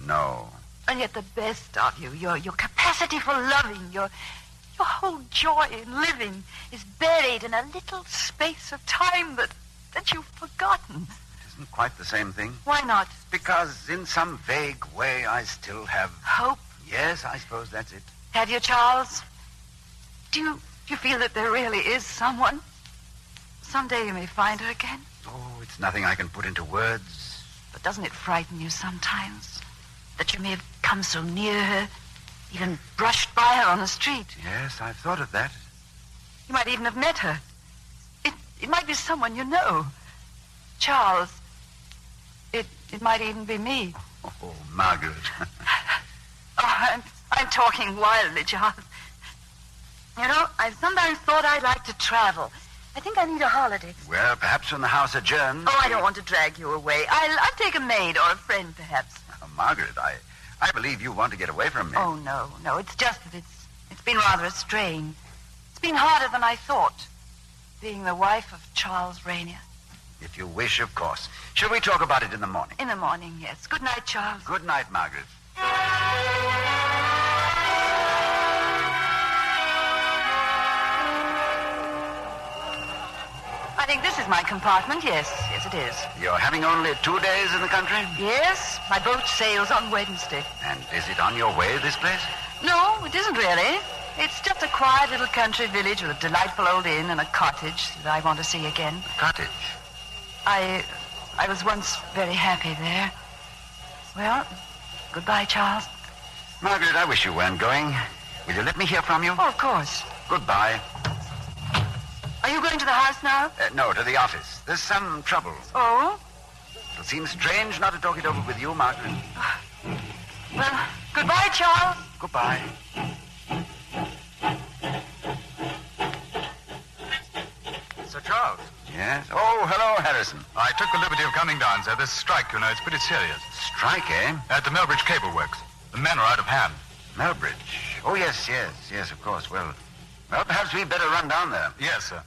No. And yet the best of you, your capacity for loving, your whole joy in living is buried in a little space of time that you've forgotten. It isn't quite the same thing. Why not? Because in some vague way I still have... Hope? Yes, I suppose that's it. Have you, Charles? Do you feel that there really is someone? Someday you may find her again. Oh, it's nothing I can put into words. But doesn't it frighten you sometimes? That you may have come so near her, even brushed by her on the street. Yes, I've thought of that. You might even have met her. It might be someone you know. Charles, it might even be me. Oh, Margaret. I'm talking wildly, Charles. You know, I've sometimes thought I'd like to travel. I think I need a holiday. Well, perhaps when the house adjourns... Oh, I don't want to drag you away. I'll take a maid or a friend, perhaps. Oh, Margaret, I believe you want to get away from me. Oh, no. It's just that it's been rather a strain. It's been harder than I thought, being the wife of Charles Rainier. If you wish, of course. Shall we talk about it in the morning? In the morning, yes. Good night, Charles. Good night, Margaret. I think this is my compartment. Yes, it is. You're having only 2 days in the country? Yes, my boat sails on Wednesday. And is it on your way, this place? No, it isn't really. It's just a quiet little country village with a delightful old inn and a cottage that I want to see again. A cottage? I was once very happy there. Well, goodbye, Charles. Margaret, I wish you weren't going. Will you let me hear from you? Oh, of course. Goodbye. Are you going to the house now? No, to the office. There's some trouble. Oh? It'll seem strange not to talk it over with you, Margaret. Well, goodbye, Charles. Goodbye. Sir Charles. Yes? Oh, hello, Harrison. I took the liberty of coming down, sir. This strike, you know, it's pretty serious. Strike, eh? At the Melbridge Cable Works. The men are out of hand. Melbridge? Oh, yes, of course. Well, perhaps we'd better run down there. Yes, sir.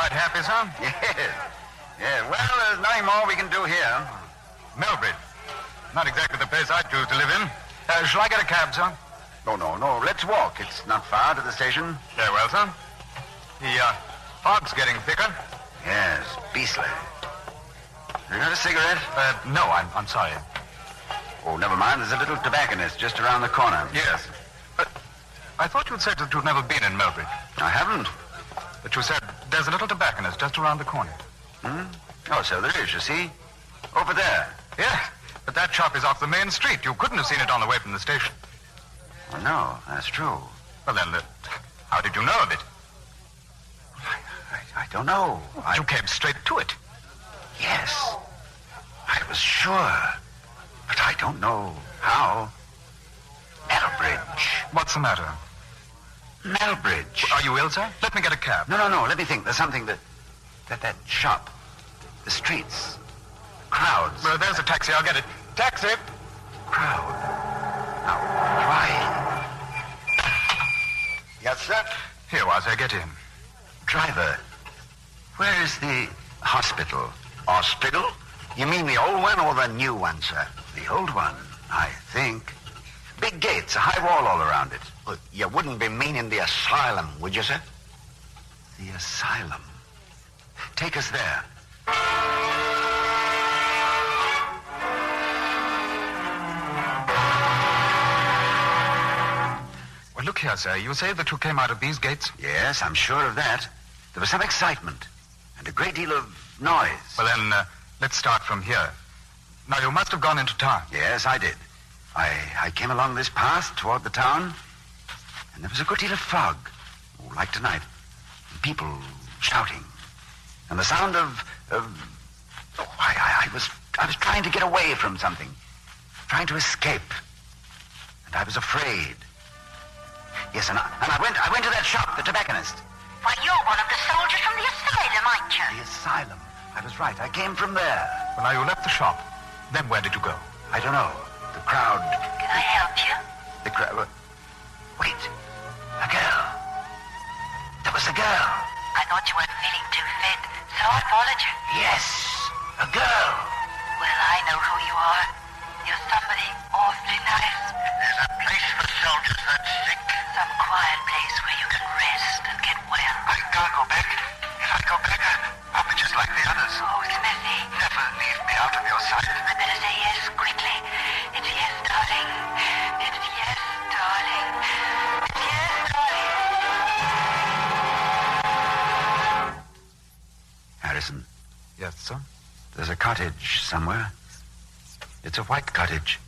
Happy, sir? Yes. Yeah, well, there's nothing more we can do here. Melbridge. Not exactly the place I'd choose to live in. Shall I get a cab, sir? No. Let's walk. It's not far to the station. Very well, sir. The fog's getting thicker. Yes, beastly. You got a cigarette? No, I'm sorry. Oh, never mind. There's a little tobacconist just around the corner. Yes. I thought you'd said that you'd never been in Melbridge. I haven't. But you said there's a little tobacconist just around the corner. Oh, so there is, you see. Over there. Yes, but that shop is off the main street. You couldn't have seen it on the way from the station. Well, no, that's true. Well, then, how did you know of it? I don't know. You came straight to it. Yes. I was sure. But I don't know how. Melbridge. What's the matter? Melbridge. Are you ill, sir? Let me get a cab. No. Let me think. There's something that shop. The streets. Crowds. Well, there's a taxi. I'll get it. Taxi. Crowd. Now, why? Yes, sir? Here, Wazir, get in. Driver, where is the hospital? Hospital? You mean the old one or the new one, sir? The old one, I think. Big gates, a high wall all around it. Well, you wouldn't be meaning the asylum, would you, sir? The asylum. Take us there. Well, look here, sir. You say that you came out of these gates? Yes, I'm sure of that. There was some excitement and a great deal of noise. Well, then, let's start from here. Now, you must have gone into town. Yes, I did. I came along this path toward the town, and there was a good deal of fog, like tonight. People shouting. And the sound I was trying to get away from something, trying to escape. And I was afraid. Yes, and I went to that shop, the tobacconist. Well, you're one of the soldiers from the asylum, aren't you? The asylum. I was right. I came from there. Well, now, you left the shop. Then where did you go? I don't know. The crowd... Can I help you? The crowd... Oh, girl. I thought you weren't feeling too fit, so I followed you. Yes, a girl. Well, I know who you are. You're somebody awfully nice. There's a place for soldiers that's sick. Some quiet place where you can rest and get well. I gotta go back. If I go back, I'll be just like the others. Oh, Smithy. Never leave me out of your sight. I better say yes quickly. It's yes, darling. It's yes, darling. It's yes, darling. Harrison. Yes, sir? There's a cottage somewhere. It's a white cottage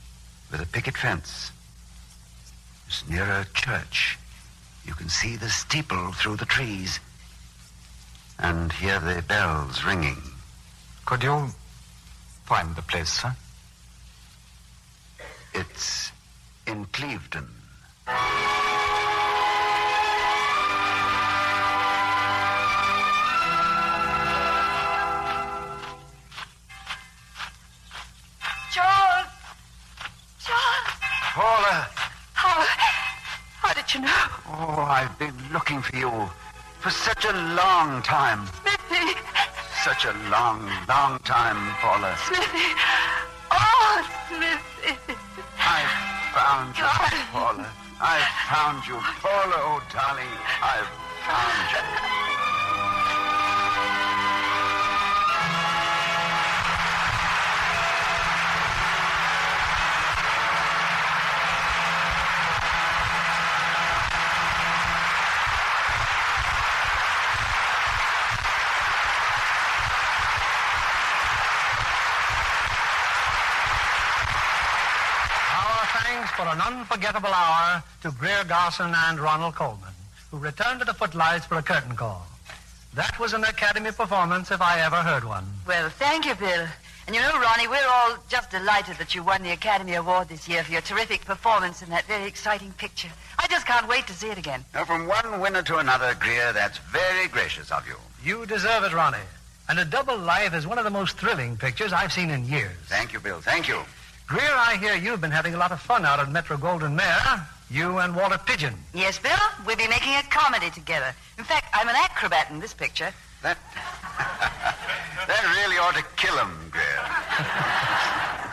with a picket fence. It's near a church. You can see the steeple through the trees and hear the bells ringing. Could you find the place, sir? It's in Clevedon. Charles! Paula! How did you know? Oh, I've been looking for you for such a long time. Smithy! Such a long, long time, Paula. Smithy! Oh, Smithy! I've found you, Paula. I've found you, Paula, oh, darling. I've found you. For an unforgettable hour to Greer, Garson, and Ronald Colman, who returned to the footlights for a curtain call. That was an Academy performance if I ever heard one. Well, thank you, Bill. And you know, Ronnie, we're all just delighted that you won the Academy Award this year for your terrific performance in that very exciting picture. I just can't wait to see it again. Now, from one winner to another, Greer, that's very gracious of you. You deserve it, Ronnie. And A Double Life is one of the most thrilling pictures I've seen in years. Thank you, Bill. Thank you. Greer, I hear you've been having a lot of fun out at Metro-Goldwyn-Mayer. You and Walter Pidgeon. Yes, Bill. We'll be making a comedy together. In fact, I'm an acrobat in this picture. That really ought to kill him, Greer.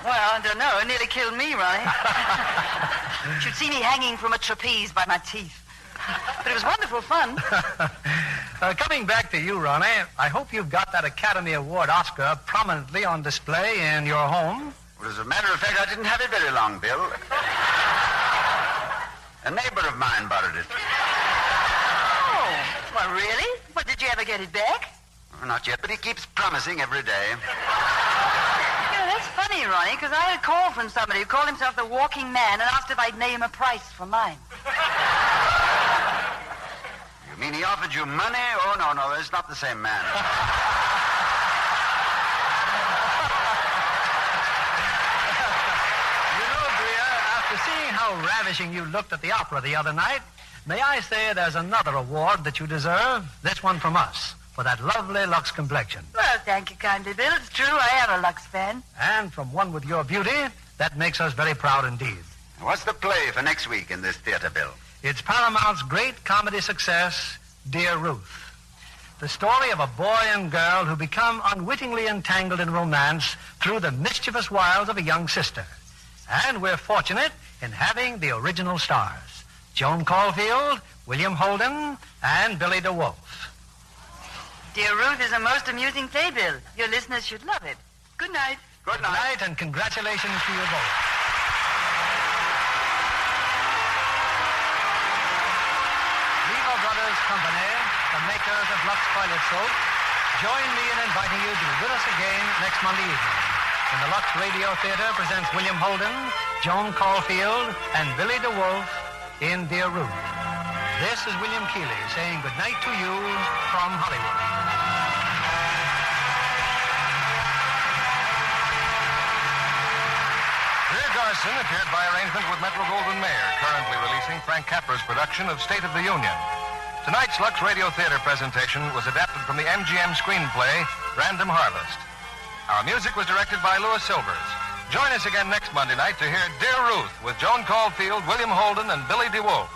Well, I don't know. It nearly killed me, Ronnie. You should see me hanging from a trapeze by my teeth. But it was wonderful fun. Coming back to you, Ronnie, I hope you've got that Academy Award Oscar prominently on display in your home. Well, as a matter of fact, I didn't have it very long, Bill. A neighbor of mine borrowed it. Oh, well, really? Well, did you ever get it back? Not yet, but he keeps promising every day. You know, that's funny, Ronnie, because I had a call from somebody who called himself the Walking Man and asked if I'd name a price for mine. You mean he offered you money? Oh, no, it's not the same man. Seeing how ravishing you looked at the opera the other night, may I say there's another award that you deserve, this one from us, for that lovely Lux complexion. Well, thank you kindly, Bill. It's true, I am a Lux fan. And from one with your beauty, that makes us very proud indeed. What's the play for next week in this theater, Bill? It's Paramount's great comedy success, Dear Ruth. The story of a boy and girl who become unwittingly entangled in romance through the mischievous wiles of a young sister. And we're fortunate in having the original stars, Joan Caulfield, William Holden, and Billy DeWolf. Dear Ruth is a most amusing play, Bill. Your listeners should love it. Good night. Good night, and congratulations to you both. Lever Brothers Company, the makers of Lux Toilet Soap, join me in inviting you to be with us again next Monday evening. And the Lux Radio Theater presents William Holden, Joan Caulfield, and Billy DeWolf in Dear Ruth. This is William Keeley saying good night to you from Hollywood. Greer Garson appeared by arrangement with Metro-Goldwyn-Mayer, currently releasing Frank Capra's production of State of the Union. Tonight's Lux Radio Theater presentation was adapted from the MGM screenplay Random Harvest. Our music was directed by Louis Silvers. Join us again next Monday night to hear Dear Ruth with Joan Caulfield, William Holden, and Billy DeWolf.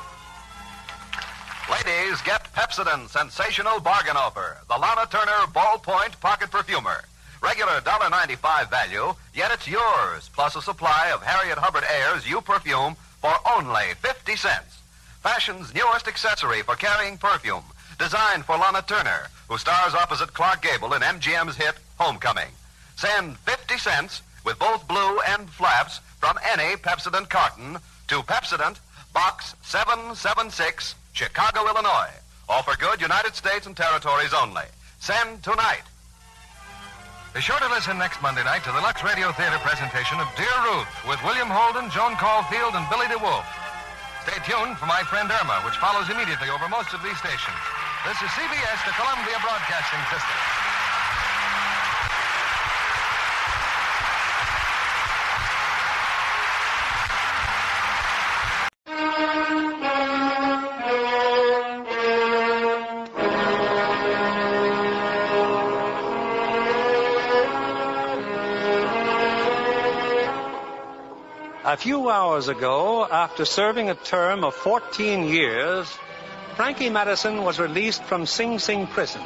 Ladies, get Pepsodent's sensational bargain offer. The Lana Turner Ballpoint Pocket Perfumer. Regular $1.95 value, yet it's yours, plus a supply of Harriet Hubbard Ayre's You Perfume for only 50 cents. Fashion's newest accessory for carrying perfume, designed for Lana Turner, who stars opposite Clark Gable in MGM's hit Homecoming. Send 50 cents with both blue and flaps from any Pepsodent carton to Pepsodent, Box 776, Chicago, Illinois. Offer good United States and Territories only. Send tonight. Be sure to listen next Monday night to the Lux Radio Theater presentation of Dear Ruth with William Holden, Joan Caulfield, and Billy DeWolf. Stay tuned for My Friend Irma, which follows immediately over most of these stations. This is CBS, the Columbia Broadcasting System. A few hours ago, after serving a term of 14 years, Frankie Madison was released from Sing Sing prison.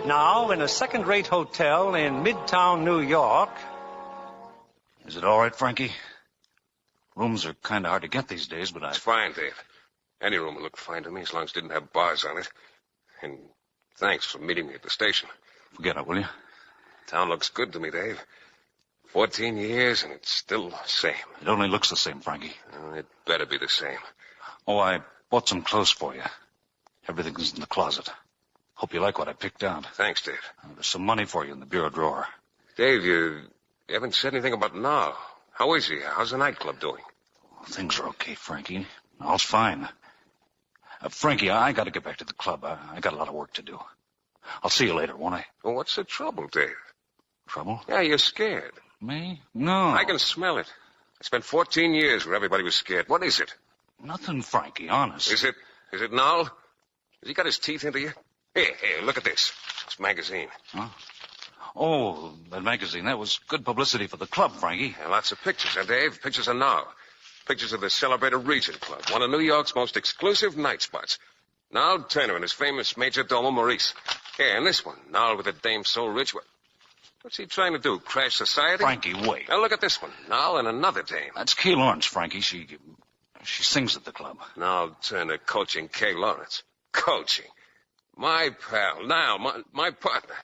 Now, in a second-rate hotel in Midtown New York... Is it all right, Frankie? Rooms are kind of hard to get these days, but It's fine, Dave. Any room will look fine to me as long as it didn't have bars on it. And thanks for meeting me at the station. Forget it, will you? Town looks good to me, Dave. 14 years, and it's still the same. It only looks the same, Frankie. It better be the same. Oh, I bought some clothes for you. Everything's in the closet. Hope you like what I picked out. Thanks, Dave. There's some money for you in the bureau drawer. Dave, you haven't said anything about Niall. How is he? How's the nightclub doing? Things are okay, Frankie. All's fine. Frankie, I got to get back to the club. I got a lot of work to do. I'll see you later, won't I? Well, what's the trouble, Dave? Trouble? Yeah, you're scared. Me? No. I can smell it. I spent 14 years where everybody was scared. What is it? Nothing, Frankie, honest. Is it Niall? Has he got his teeth into you? Here, look at this. This magazine. Huh? Oh, that magazine. That was good publicity for the club, Frankie. Yeah, lots of pictures, huh, Dave? Pictures of Niall. Pictures of the celebrated Regent Club, one of New York's most exclusive night spots. Niall Turner and his famous Major Domo Maurice. Here, and this one. Niall with a dame so rich. What's he trying to do, crash society? Frankie, wait. Now, look at this one. Niall and another dame. That's Kay Lawrence, Frankie. She sings at the club. Niall Turner coaching Kay Lawrence. Coaching? My pal, Niall, my partner.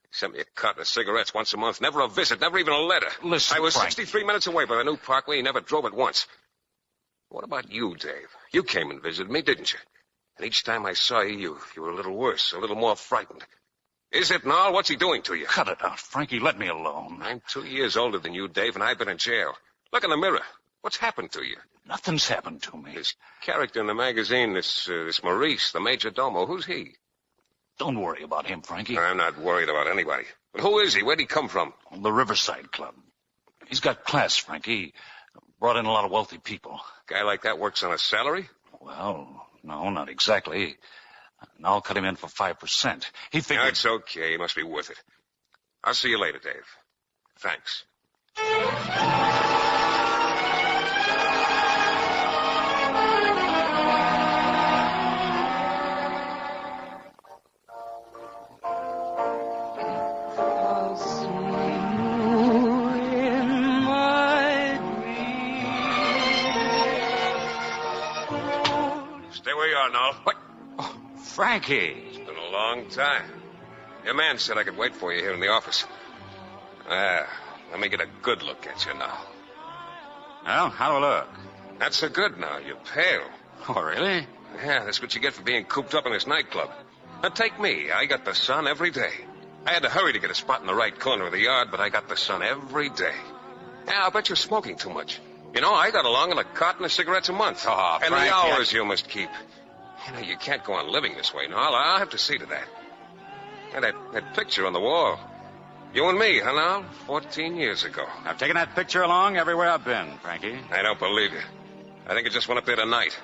He sent me a carton of cigarettes once a month. Never a visit, never even a letter. Listen, I was Frankie. 63 minutes away by the new parkway. He never drove it once. What about you, Dave? You came and visited me, didn't you? And each time I saw you were a little worse, a little more frightened. Is it, Niall? What's he doing to you? Cut it out, Frankie. Let me alone. I'm 2 years older than you, Dave, and I've been in jail. Look in the mirror. What's happened to you? Nothing's happened to me. This character in the magazine, this Maurice, the Major Domo, who's he? Don't worry about him, Frankie. I'm not worried about anybody. But who is he? Where'd he come from? The Riverside Club. He's got class, Frankie. Brought in a lot of wealthy people. Guy like that works on a salary? Well, no, not exactly. And I'll cut him in for 5%. He figured... That's okay. He must be worth it. I'll see you later, Dave. Thanks. Stay where you are, Noel. What? Oh, Frankie. It's been a long time. Your man said I could wait for you here in the office. Let me get a good look at you now. Well, how do I look? Not so good now. You're pale. Oh, really? Yeah, that's what you get for being cooped up in this nightclub. Now, take me. I got the sun every day. I had to hurry to get a spot in the right corner of the yard, but I got the sun every day. Yeah, I'll bet you're smoking too much. You know, I got along on a carton of cigarettes a month. Oh, and Frank, the hours you must keep. You know, you can't go on living this way, Noel. I'll have to see to that. And that picture on the wall. You and me, huh, Noel? 14 years ago. I've taken that picture along everywhere I've been, Frankie. I don't believe you. I think it just went up there tonight.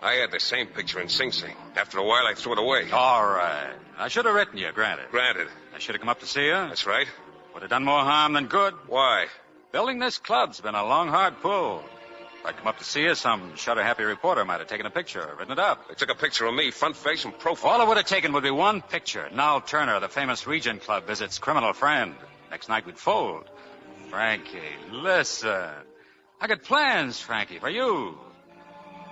I had the same picture in Sing Sing. After a while, I threw it away. All right. I should have written you, granted. Granted. I should have come up to see you. That's right. Would have done more harm than good. Why? Building this club's been a long, hard pull. If I come up to see you, some shutter-happy reporter might have taken a picture, written it up. They took a picture of me, front face and profile. All it would have taken would be one picture. Noel Turner, the famous Regent Club, visits criminal friend. Next night we'd fold. Frankie, listen. I got plans, Frankie, for you.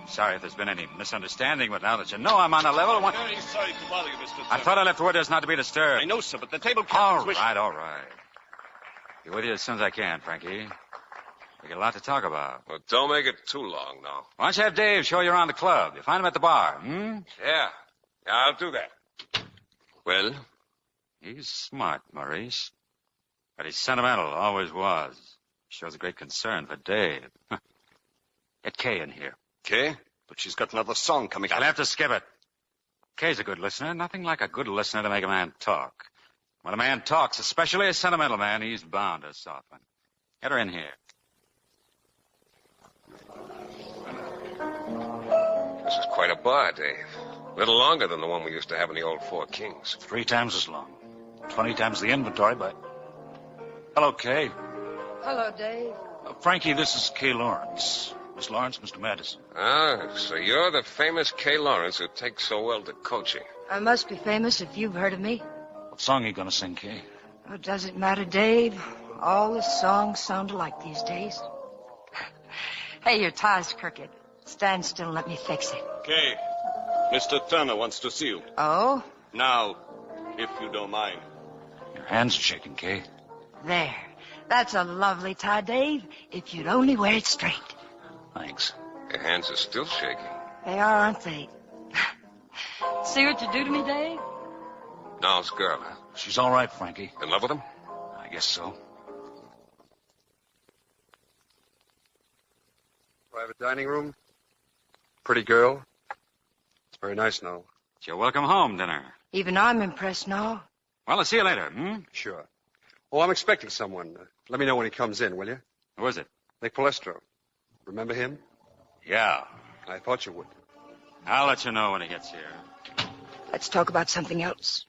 Sorry if there's been any misunderstanding, but now that you know I'm on a level... I'm very sorry to bother you, Mr. Turner. I thought I left orders not to be disturbed. I know, sir, but the table All captain's right. Be with you as soon as I can, Frankie. We got a lot to talk about. Well, don't make it too long now. Why don't you have Dave show you around the club? You find him at the bar, Yeah, I'll do that. Well? He's smart, Maurice. But he's sentimental, always was. Shows a great concern for Dave. Get Kay in here. Kay? But she's got another song coming out. I'll have to skip it. Kay's a good listener. Nothing like a good listener to make a man talk. When a man talks, especially a sentimental man, he's bound to soften. Get her in here. This is quite a bar, Dave. A little longer than the one we used to have in the old Four Kings. 3 times as long. 20 times the inventory, but... Hello, Kay. Hello, Dave. Frankie, this is Kay Lawrence. Miss Lawrence, Mr. Madison. Ah, so you're the famous Kay Lawrence who takes so well to coaching. I must be famous if you've heard of me. What song are you going to sing, Kay? Oh, does it matter, Dave? All the songs sound alike these days. Hey, your tie's crooked. Stand still and let me fix it. Kay, Mr. Turner wants to see you. Oh? Now, if you don't mind. Your hands are shaking, Kay. There. That's a lovely tie, Dave, if you'd only wear it straight. Thanks. Your hands are still shaking. They are, aren't they? See what you do to me, Dave? Niall's girl, huh? She's all right, Frankie. In love with him? I guess so. Private dining room. Pretty girl. It's very nice, Noel. It's your welcome home dinner. Even I'm impressed now. Well, I'll see you later, Sure. Oh, I'm expecting someone. Let me know when he comes in, will you? Who is it? Nick Palestro. Remember him? Yeah. I thought you would. I'll let you know when he gets here. Let's talk about something else.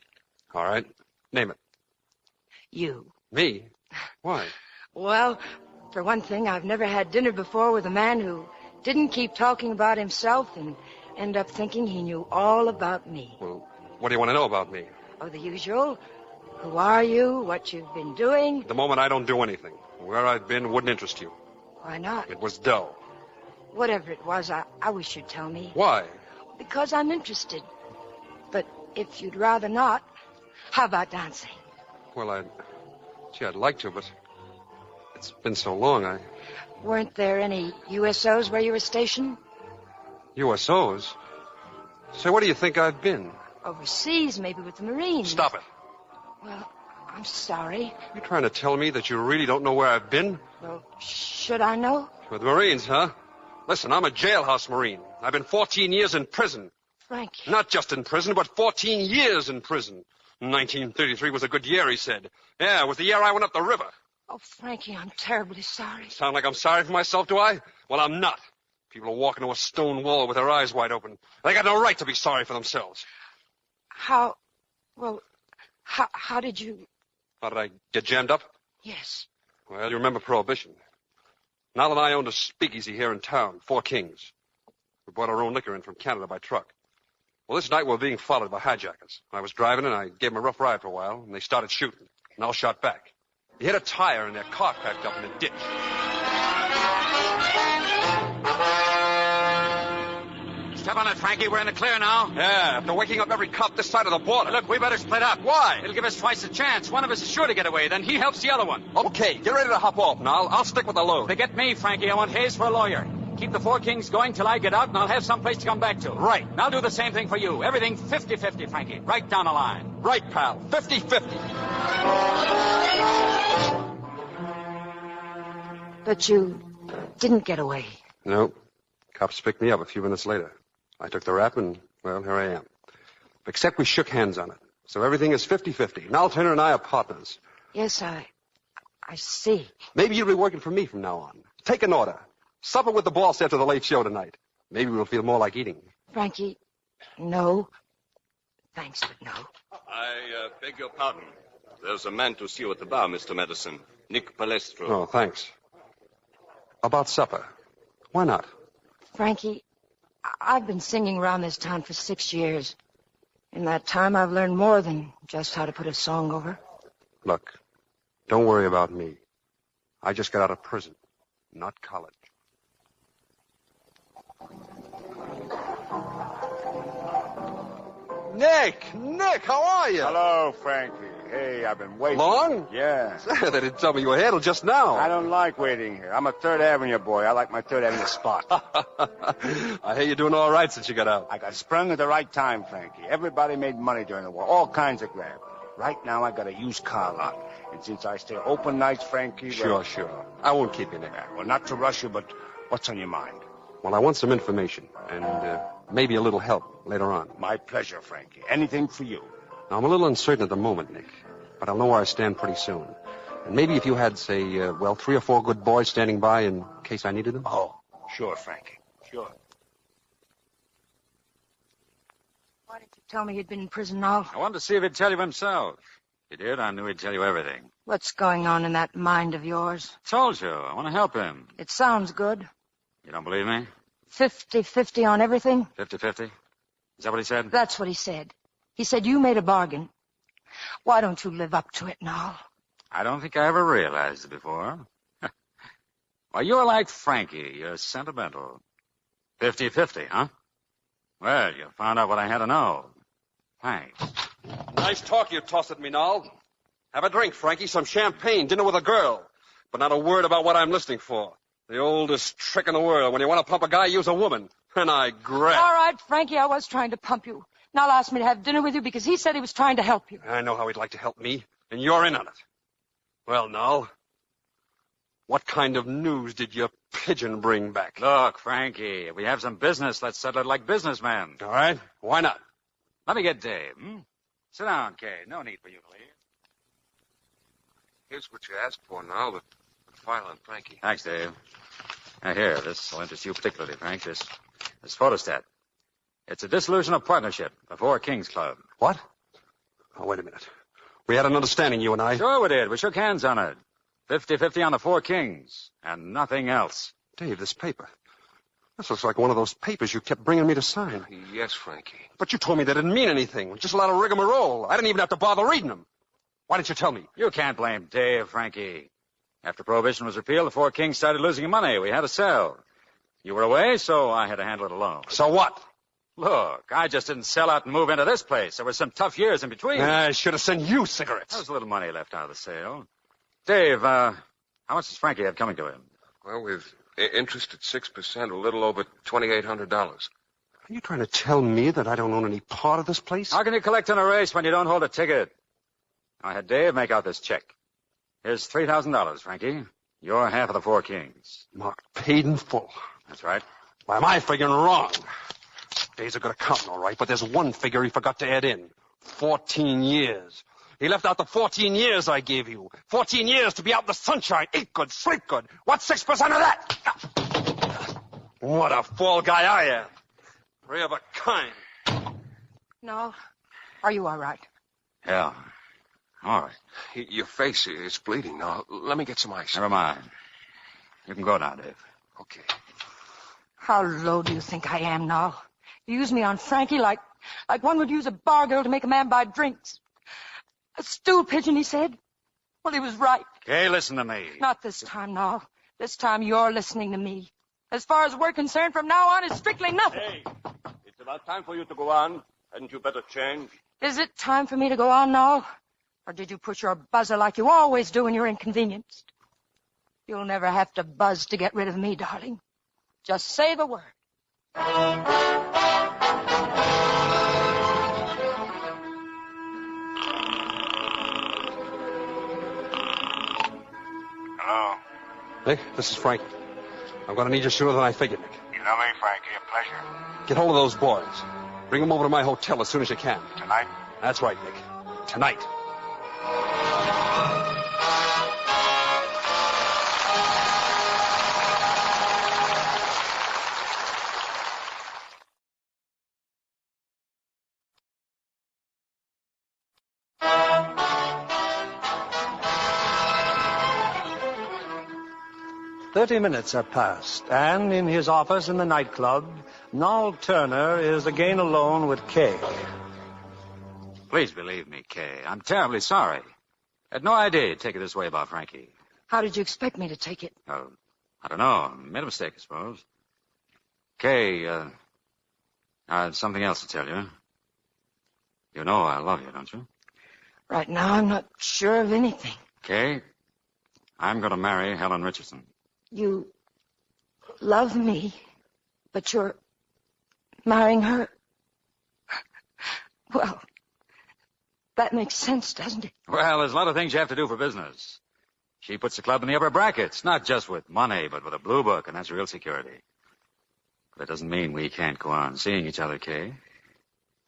All right. Name it. You. Me? Why? Well, for one thing, I've never had dinner before with a man who didn't keep talking about himself and end up thinking he knew all about me. Well, what do you want to know about me? Oh, the usual. Who are you? What you've been doing? At the moment, I don't do anything. Where I've been wouldn't interest you. Why not? It was dull. Whatever it was, I wish you'd tell me. Why? Because I'm interested. But if you'd rather not, how about dancing? Well, I'd like to, but it's been so long, Weren't there any USOs where you were stationed? USOs? Say, where do you think I've been? Overseas, maybe with the Marines. Stop it. Well, I'm sorry. You trying to tell me that you really don't know where I've been? Well, should I know? With the Marines, huh? Listen, I'm a jailhouse Marine. I've been 14 years in prison. Frankie. Not just in prison, but 14 years in prison. 1933 was a good year, he said. Yeah, it was the year I went up the river. Oh, Frankie, I'm terribly sorry. Sound like I'm sorry for myself, do I? Well, I'm not. People are walking to a stone wall with their eyes wide open. They got no right to be sorry for themselves. How did you... How did I get jammed up? Yes. Well, you remember Prohibition. Niall and I owned a speakeasy here in town, Four Kings. We brought our own liquor in from Canada by truck. Well, this night we were being followed by hijackers. I was driving and I gave them a rough ride for a while, and they started shooting. And I shot back. They hit a tire and their car packed up in a ditch. Step on it, Frankie. We're in the clear now. Yeah, after waking up every cop this side of the border. Look, we better split up. Why? It'll give us twice the chance. One of us is sure to get away. Then he helps the other one. Okay, get ready to hop off now. I'll stick with the load. Forget me, Frankie. I want Hayes for a lawyer. Keep the Four Kings going till I get out, and I'll have some place to come back to. Right. And I'll do the same thing for you. Everything 50-50, Frankie. Right down the line. Right, pal. 50-50. But you didn't get away. No. Cops picked me up a few minutes later. I took the rap, and, well, here I am. Except we shook hands on it. So everything is 50-50. Niall Turner and I are partners. Yes, I see. Maybe you'll be working for me from now on. Take an order. Supper with the boss after the late show tonight. Maybe we'll feel more like eating. Frankie, no. Thanks, but no. I beg your pardon. There's a man to see you at the bar, Mr. Madison. Nick Palestro. Oh, thanks. About supper. Why not? Frankie, I've been singing around this town for 6 years. In that time, I've learned more than just how to put a song over. Look, don't worry about me. I just got out of prison, not college. Nick, how are you? Hello, Frankie. Hey, I've been waiting. Long? Yeah. They didn't tell me you were here till just now. I don't like waiting here. I'm a 3rd Avenue boy. I like my 3rd Avenue spot. I hear you're doing all right since you got out. I got sprung at the right time, Frankie. Everybody made money during the war. All kinds of grab. Right now, I got a used car lot. And since I stay open nights, Frankie... Sure. I won't keep you, Nick. Well, not to rush you, but what's on your mind? Well, I want some information and maybe a little help later on. My pleasure, Frankie. Anything for you. Now, I'm a little uncertain at the moment, Nick, but I'll know where I stand pretty soon. And maybe if you had, say, 3 or 4 good boys standing by in case I needed them. Oh, sure, Frankie. Sure. Why didn't you tell me he'd been in prison now? I wanted to see if he'd tell you himself. If he did, I knew he'd tell you everything. What's going on in that mind of yours? Told you. I want to help him. It sounds good. You don't believe me? 50-50 on everything? 50-50? Is that what he said? That's what he said. He said you made a bargain. Why don't you live up to it now? I don't think I ever realized it before. Well, you're like Frankie. You're sentimental. 50-50, huh? Well, you found out what I had to know. Thanks. Nice talk you tossed at me, Noel. Have a drink, Frankie. Some champagne. Dinner with a girl. But not a word about what I'm listening for. The oldest trick in the world. When you want to pump a guy, use a woman. And I grab. All right, Frankie, I was trying to pump you. Now asked me to have dinner with you because he said he was trying to help you. I know how he'd like to help me, and you're in on it. Well, Noel, what kind of news did your pigeon bring back? Look, Frankie, if we have some business, let's settle it like businessmen. All right. Why not? Let me get Dave. Sit down, Kay. No need for you to leave. Here's what you asked for, Noel, the file on Frankie. Thanks, Dave. Now, here, this will interest you particularly, Frank. This photostat. It's a dissolution of partnership, the Four Kings Club. What? Oh, wait a minute. We had an understanding, you and I. Sure we did. We shook hands on it. 50-50 on the Four Kings, and nothing else. Dave, this paper. This looks like one of those papers you kept bringing me to sign. Yes, Frankie. But you told me they didn't mean anything. Just a lot of rigmarole. I didn't even have to bother reading them. Why didn't you tell me? You can't blame Dave, Frankie. After Prohibition was repealed, the Four Kings started losing money. We had to sell. You were away, so I had to handle it alone. So what? Look, I just didn't sell out and move into this place. There were some tough years in between. I should have sent you cigarettes. There was a little money left out of the sale. Dave, how much does Frankie have coming to him? Well, with interest at 6%, a little over $2,800. Are you trying to tell me that I don't own any part of this place? How can you collect on a race when you don't hold a ticket? I had Dave make out this check. Here's $3,000, Frankie. Your half of the Four Kings. Marked paid in full. That's right. Why am I figuring wrong? Dave's a good accountant, all right, but there's one figure he forgot to add in. 14 years. He left out the 14 years I gave you. 14 years to be out in the sunshine. Eat good, sleep good. What's 6% of that? What a fall guy I am. 3 of a kind. No. Are you all right? Yeah. All right. Your face is bleeding. Now, let me get some ice. Never mind. You can go now, Dave. Okay. How low do you think I am now? You use me on Frankie like one would use a bar girl to make a man buy drinks. A stool pigeon, he said. Well, he was right. Okay, listen to me. Not this time, now. This time you're listening to me. As far as we're concerned, from now on, it's strictly nothing. Hey, it's about time for you to go on. Hadn't you better change? Is it time for me to go on now? Or did you push your buzzer like you always do when you're inconvenienced? You'll never have to buzz to get rid of me, darling. Just say the word. Hello. Nick, this is Frankie. I'm going to need you sooner than I figured, Nick. You know me, Frankie. A pleasure. Get hold of those boys. Bring them over to my hotel as soon as you can. Tonight? That's right, Nick. Tonight. 30 minutes have passed, and in his office in the nightclub, Noel Turner is again alone with Kay. Please believe me, Kay. I'm terribly sorry. I had no idea you'd take it this way about Frankie. How did you expect me to take it? Oh, I don't know. Made a mistake, I suppose. Kay, I have something else to tell you. You know I love you, don't you? Right now, I'm not sure of anything. Kay, I'm going to marry Helen Richardson. You love me, but you're marrying her? Well, that makes sense, doesn't it? Well, there's a lot of things you have to do for business. She puts the club in the upper brackets, not just with money, but with a blue book, and that's real security. But it doesn't mean we can't go on seeing each other, Kay.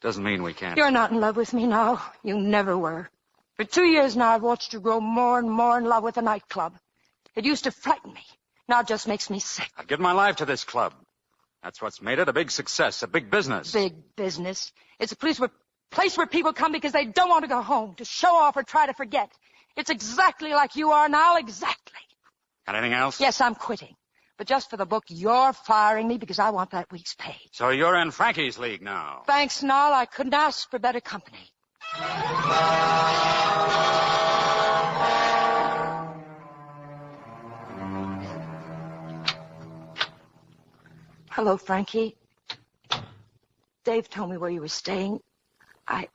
Doesn't mean we can't. You're not in love with me now. You never were. For 2 years now, I've watched you grow more and more in love with the nightclub. It used to frighten me. Now it just makes me sick. I've given my life to this club. That's what's made it a big success, a big business. Big business. It's a place where people come because they don't want to go home, to show off or try to forget. It's exactly like you are now, exactly. Anything else? Yes, I'm quitting. But just for the book, you're firing me because I want that week's pay. So you're in Frankie's league now. Thanks, Noel. I couldn't ask for better company. Hello, Frankie. Dave told me where you were staying. I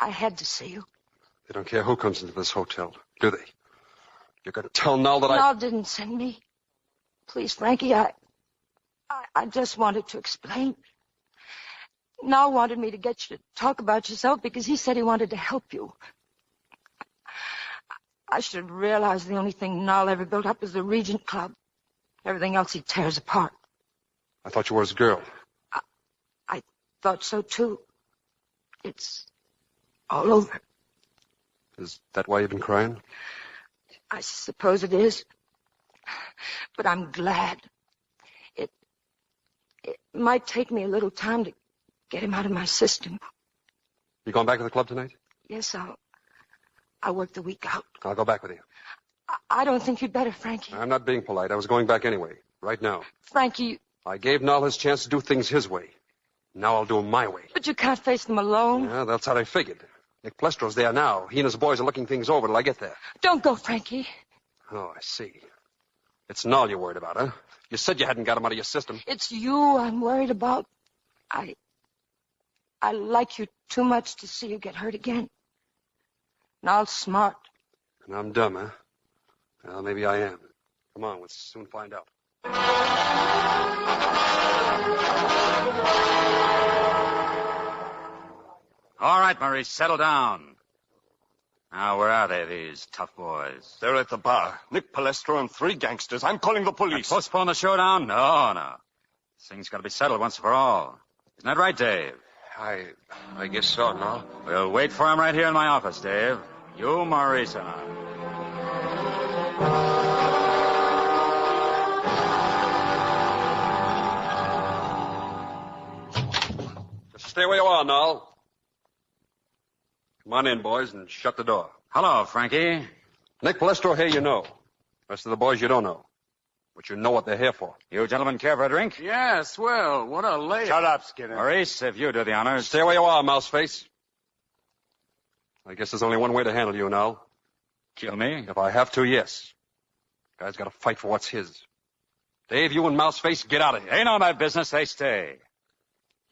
had to see you. They don't care who comes into this hotel, do they? You're going to tell Noel that Noel didn't send me. Please, Frankie, I just wanted to explain. Noel wanted me to get you to talk about yourself because he said he wanted to help you. I should have realized the only thing Noel ever built up was the Regent Club. Everything else he tears apart. I thought you were his girl. I thought so, too. It's all over. Is that why you've been crying? I suppose it is. But I'm glad. It might take me a little time to get him out of my system. You going back to the club tonight? Yes, I'll work the week out. I'll go back with you. I don't think you'd better, Frankie. I'm not being polite. I was going back anyway, right now. Frankie... I gave Noel his chance to do things his way. Now I'll do them my way. But you can't face them alone. Yeah, that's how I figured. Nick Plestro's there now. He and his boys are looking things over till I get there. Don't go, Frankie. Oh, I see. It's Noel you're worried about, huh? You said you hadn't got him out of your system. It's you I'm worried about. I like you too much to see you get hurt again. Noel's smart. And I'm dumb, huh? Well, maybe I am. Come on, we'll soon find out. All right, Maurice, settle down. Now, where are they, these tough boys? They're at the bar. Nick Palestro and 3 gangsters. I'm calling the police. And postpone the showdown? No. This thing's got to be settled once for all. Isn't that right, Dave? I guess so, no? We'll wait for him right here in my office, Dave. You, Maurice, and I. Stay where you are, Noel. Come on in, boys, and shut the door. Hello, Frankie. Nick Palestro here you know. Rest of the boys you don't know. But you know what they're here for. You gentlemen care for a drink? Yes, well, what a layup. Shut up, Skinner. Maurice, if you do the honors. Stay where you are, Mouseface. I guess there's only one way to handle you, Noel. Kill me? If I have to, yes. Guy's got to fight for what's his. Dave, you and Mouseface, get out of here. Ain't on my business, they stay.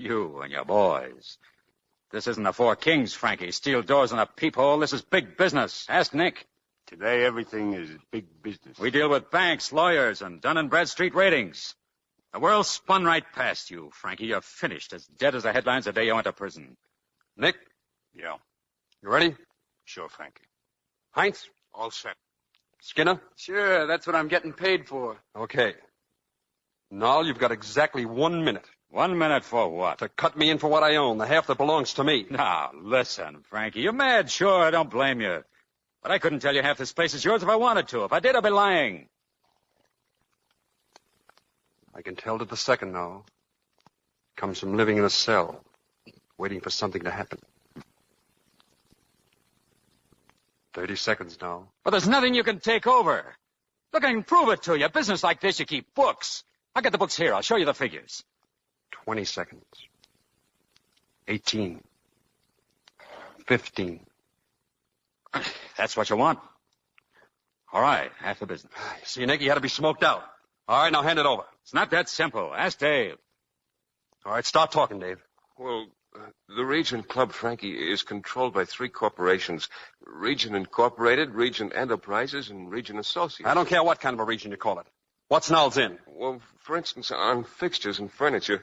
You and your boys. This isn't the Four Kings, Frankie. Steel doors and a peephole. This is big business. Ask Nick. Today, everything is big business. We deal with banks, lawyers, and Dun & Bradstreet ratings. The world spun right past you, Frankie. You're finished, as dead as the headlines the day you went to prison. Nick? Yeah. You ready? Sure, Frankie. Heinz? All set. Skinner? Sure, that's what I'm getting paid for. Okay. Noel, you've got exactly 1 minute. 1 minute for what? To cut me in for what I own, the half that belongs to me. Now, listen, Frankie. You're mad, sure. I don't blame you. But I couldn't tell you half this place is yours if I wanted to. If I did, I'd be lying. I can tell to the second now. Comes from living in a cell, waiting for something to happen. 30 seconds now. But there's nothing you can take over. Look, I can prove it to you. Business like this, you keep books. I got the books here. I'll show you the figures. 20 seconds. 18. 15. That's what you want. All right, half the business. See, Nick, you had to be smoked out. All right, now hand it over. It's not that simple. Ask Dave. All right, start talking, Dave. Well, the Regent Club, Frankie, is controlled by 3 corporations. Regent Incorporated, Regent Enterprises, and Regent Associates. I don't care what kind of a region you call it. What's Nol's in? Well, for instance, on fixtures and furniture,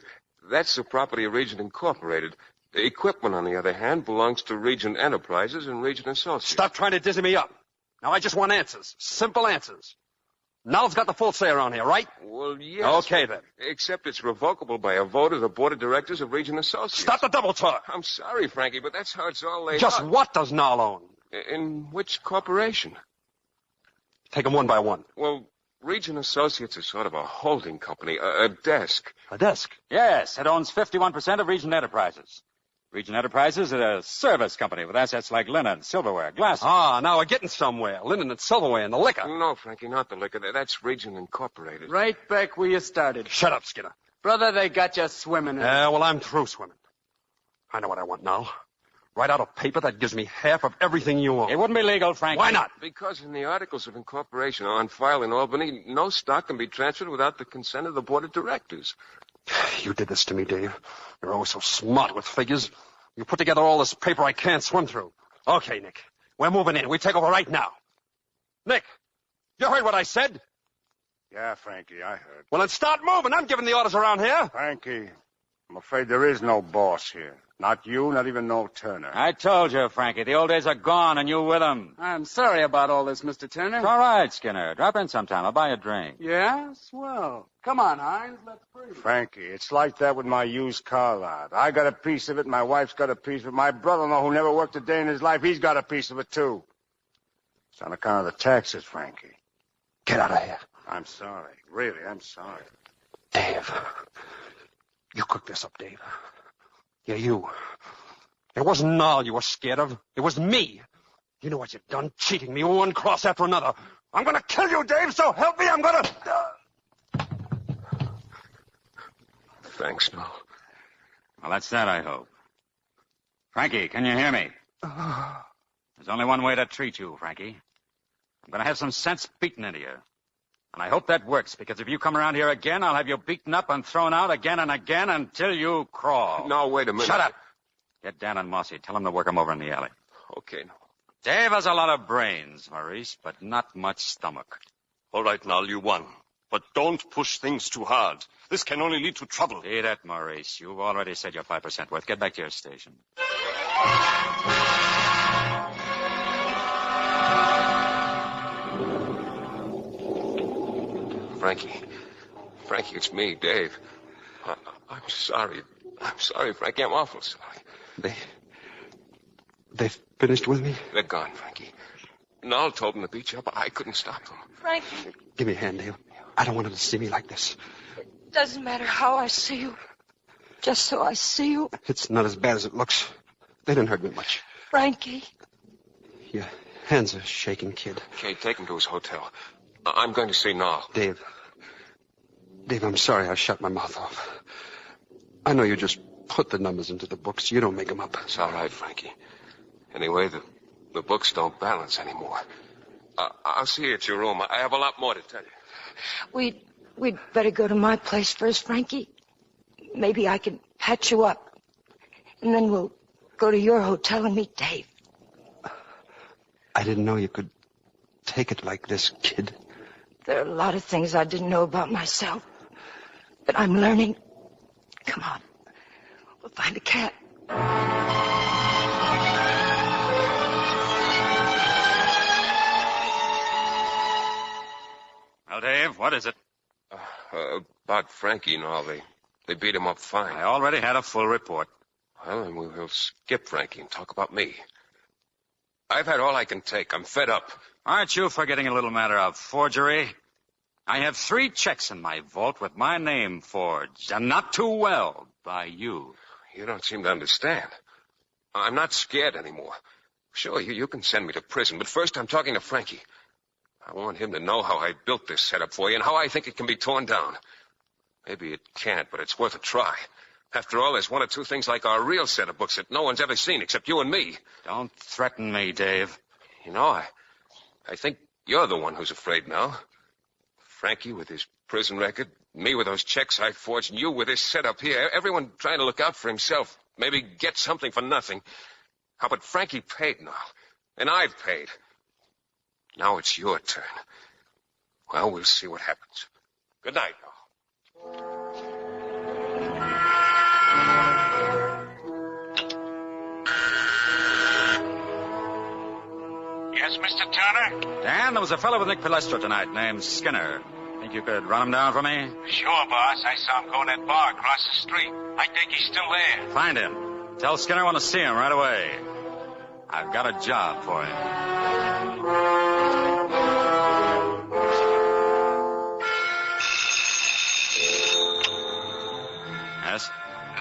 that's the property of Regent Incorporated. The equipment, on the other hand, belongs to Regent Enterprises and Regent Associates. Stop trying to dizzy me up. Now, I just want answers. Simple answers. Nol's got the full say around here, right? Well, yes. Okay, then. Except it's revocable by a vote of the Board of Directors of Regent Associates. Stop the double talk. I'm sorry, Frankie, but that's how it's all laid out. Just what does Nol own? In which corporation? Take them one by one. Well, Regent Associates is sort of a holding company, a desk. A desk? Yes, it owns 51% of Regent Enterprises. Regent Enterprises is a service company with assets like linen, silverware, glass. Ah, now we're getting somewhere. Linen and silverware and the liquor. No, Frankie, not the liquor. That's Regent Incorporated. Right back where you started. Shut up, Skinner. Brother, they got you swimming in it. Well, I'm through swimming. I know what I want now. Write out a paper that gives me half of everything you own. It wouldn't be legal, Frankie. Why not? Because in the Articles of Incorporation on file in Albany, no stock can be transferred without the consent of the Board of Directors. You did this to me, Dave. You're always so smart with figures. You put together all this paper I can't swim through. Okay, Nick. We're moving in. We take over right now. Nick, you heard what I said? Yeah, Frankie, I heard. Well, then start moving. I'm giving the orders around here. Frankie, I'm afraid there is no boss here. Not you, not even no Turner. I told you, Frankie, the old days are gone and you with them. I'm sorry about all this, Mr. Turner. It's all right, Skinner. Drop in sometime. I'll buy you a drink. Yeah? Swell. Come on, Hines. Let's breathe. Frankie, it's like that with my used car lot. I got a piece of it, my wife's got a piece of it. My brother-in-law, who never worked a day in his life, he's got a piece of it, too. It's on account of the taxes, Frankie. Get out of here. I'm sorry. Really, I'm sorry. Dave. You cooked this up, Dave. Yeah, you. It wasn't Nol you were scared of. It was me. You know what you've done, cheating me one cross after another. I'm going to kill you, Dave, so help me, I'm going to... Thanks, Nol. Well, that's that, I hope. Frankie, can you hear me? There's only one way to treat you, Frankie. I'm going to have some sense beaten into you. And I hope that works, because if you come around here again, I'll have you beaten up and thrown out again and again until you crawl. No, wait a minute. Shut up. Get Dan and Mossy. Tell them to work him over in the alley. Okay, Nol. Dave has a lot of brains, Maurice, but not much stomach. All right, Nol, you won. But don't push things too hard. This can only lead to trouble. See that, Maurice. You've already said your 5% worth. Get back to your station. Frankie, it's me, Dave. I'm sorry. I'm sorry, Frankie. I'm awful sorry. They finished with me? They're gone, Frankie. Nol told them to beat you up. I couldn't stop them. Frankie, Give me a hand, Dave. I don't want them to see me like this. it doesn't matter how I see you. Just so I see you. It's not as bad as it looks. They didn't hurt me much. Frankie. Your hands are shaking, kid. Okay, take him to his hotel. I'm going to see Nol. Dave, I'm sorry I shut my mouth off. I know you just put the numbers into the books. You don't make them up. It's all right, Frankie. Anyway, the books don't balance anymore. I'll see you at your room. I have a lot more to tell you. We'd better go to my place first, Frankie. Maybe I can patch you up. And then we'll go to your hotel and meet Dave. I didn't know you could take it like this, kid. There are a lot of things I didn't know about myself. But I'm learning. Come on. We'll find a cat. Well, Dave, what is it? About Frankie and all. They beat him up fine. I already had a full report. Well, then we'll skip Frankie and talk about me. I've had all I can take. I'm fed up. Aren't you forgetting a little matter of forgery? I have 3 checks in my vault with my name forged, and not too well, by you. You don't seem to understand. I'm not scared anymore. Sure, you can send me to prison, but first I'm talking to Frankie. I want him to know how I built this setup for you and how I think it can be torn down. Maybe it can't, but it's worth a try. After all, there's one or two things like our real set of books that no one's ever seen except you and me. Don't threaten me, Dave. You know, I think you're the one who's afraid now. Frankie with his prison record, me with those checks I forged, and you with this setup here. Everyone trying to look out for himself. Maybe get something for nothing. How about Frankie paid now? And I've paid. Now it's your turn. Well, we'll see what happens. Good night, now. Yes, Mr. Turner? Dan, there was a fellow with Nick Pilestro tonight named Skinner. Think you could run him down for me? Sure, boss. I saw him go in that bar across the street. I think he's still there. Find him. Tell Skinner I want to see him right away. I've got a job for him. Yes?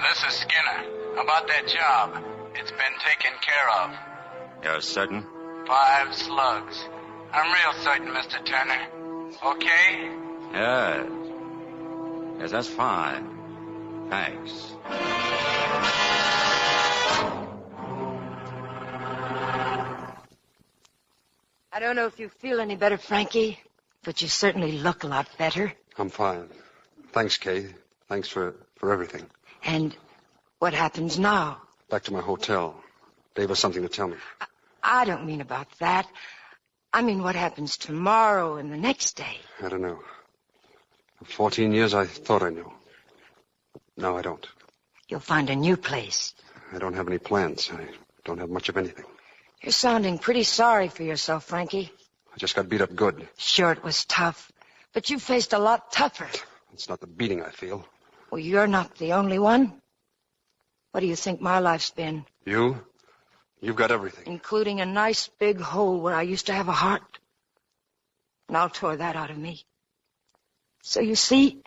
This is Skinner. About that job. It's been taken care of. You're certain? 5 slugs. I'm real certain, Mr. Turner. Okay? Yes. Yes, that's fine. Thanks. I don't know if you feel any better, Frankie, but you certainly look a lot better. I'm fine. Thanks, Kay. Thanks for everything. And what happens now? Back to my hotel. Dave has something to tell me. I don't mean about that. I mean what happens tomorrow and the next day. I don't know. For 14 years, I thought I knew. Now I don't. You'll find a new place. I don't have any plans. I don't have much of anything. You're sounding pretty sorry for yourself, Frankie. I just got beat up good. Sure, it was tough. But you faced a lot tougher. It's not the beating I feel. Well, you're not the only one. What do you think my life's been? You? You've got everything. Including a nice big hole where I used to have a heart. And I'll tore that out of me. So you see,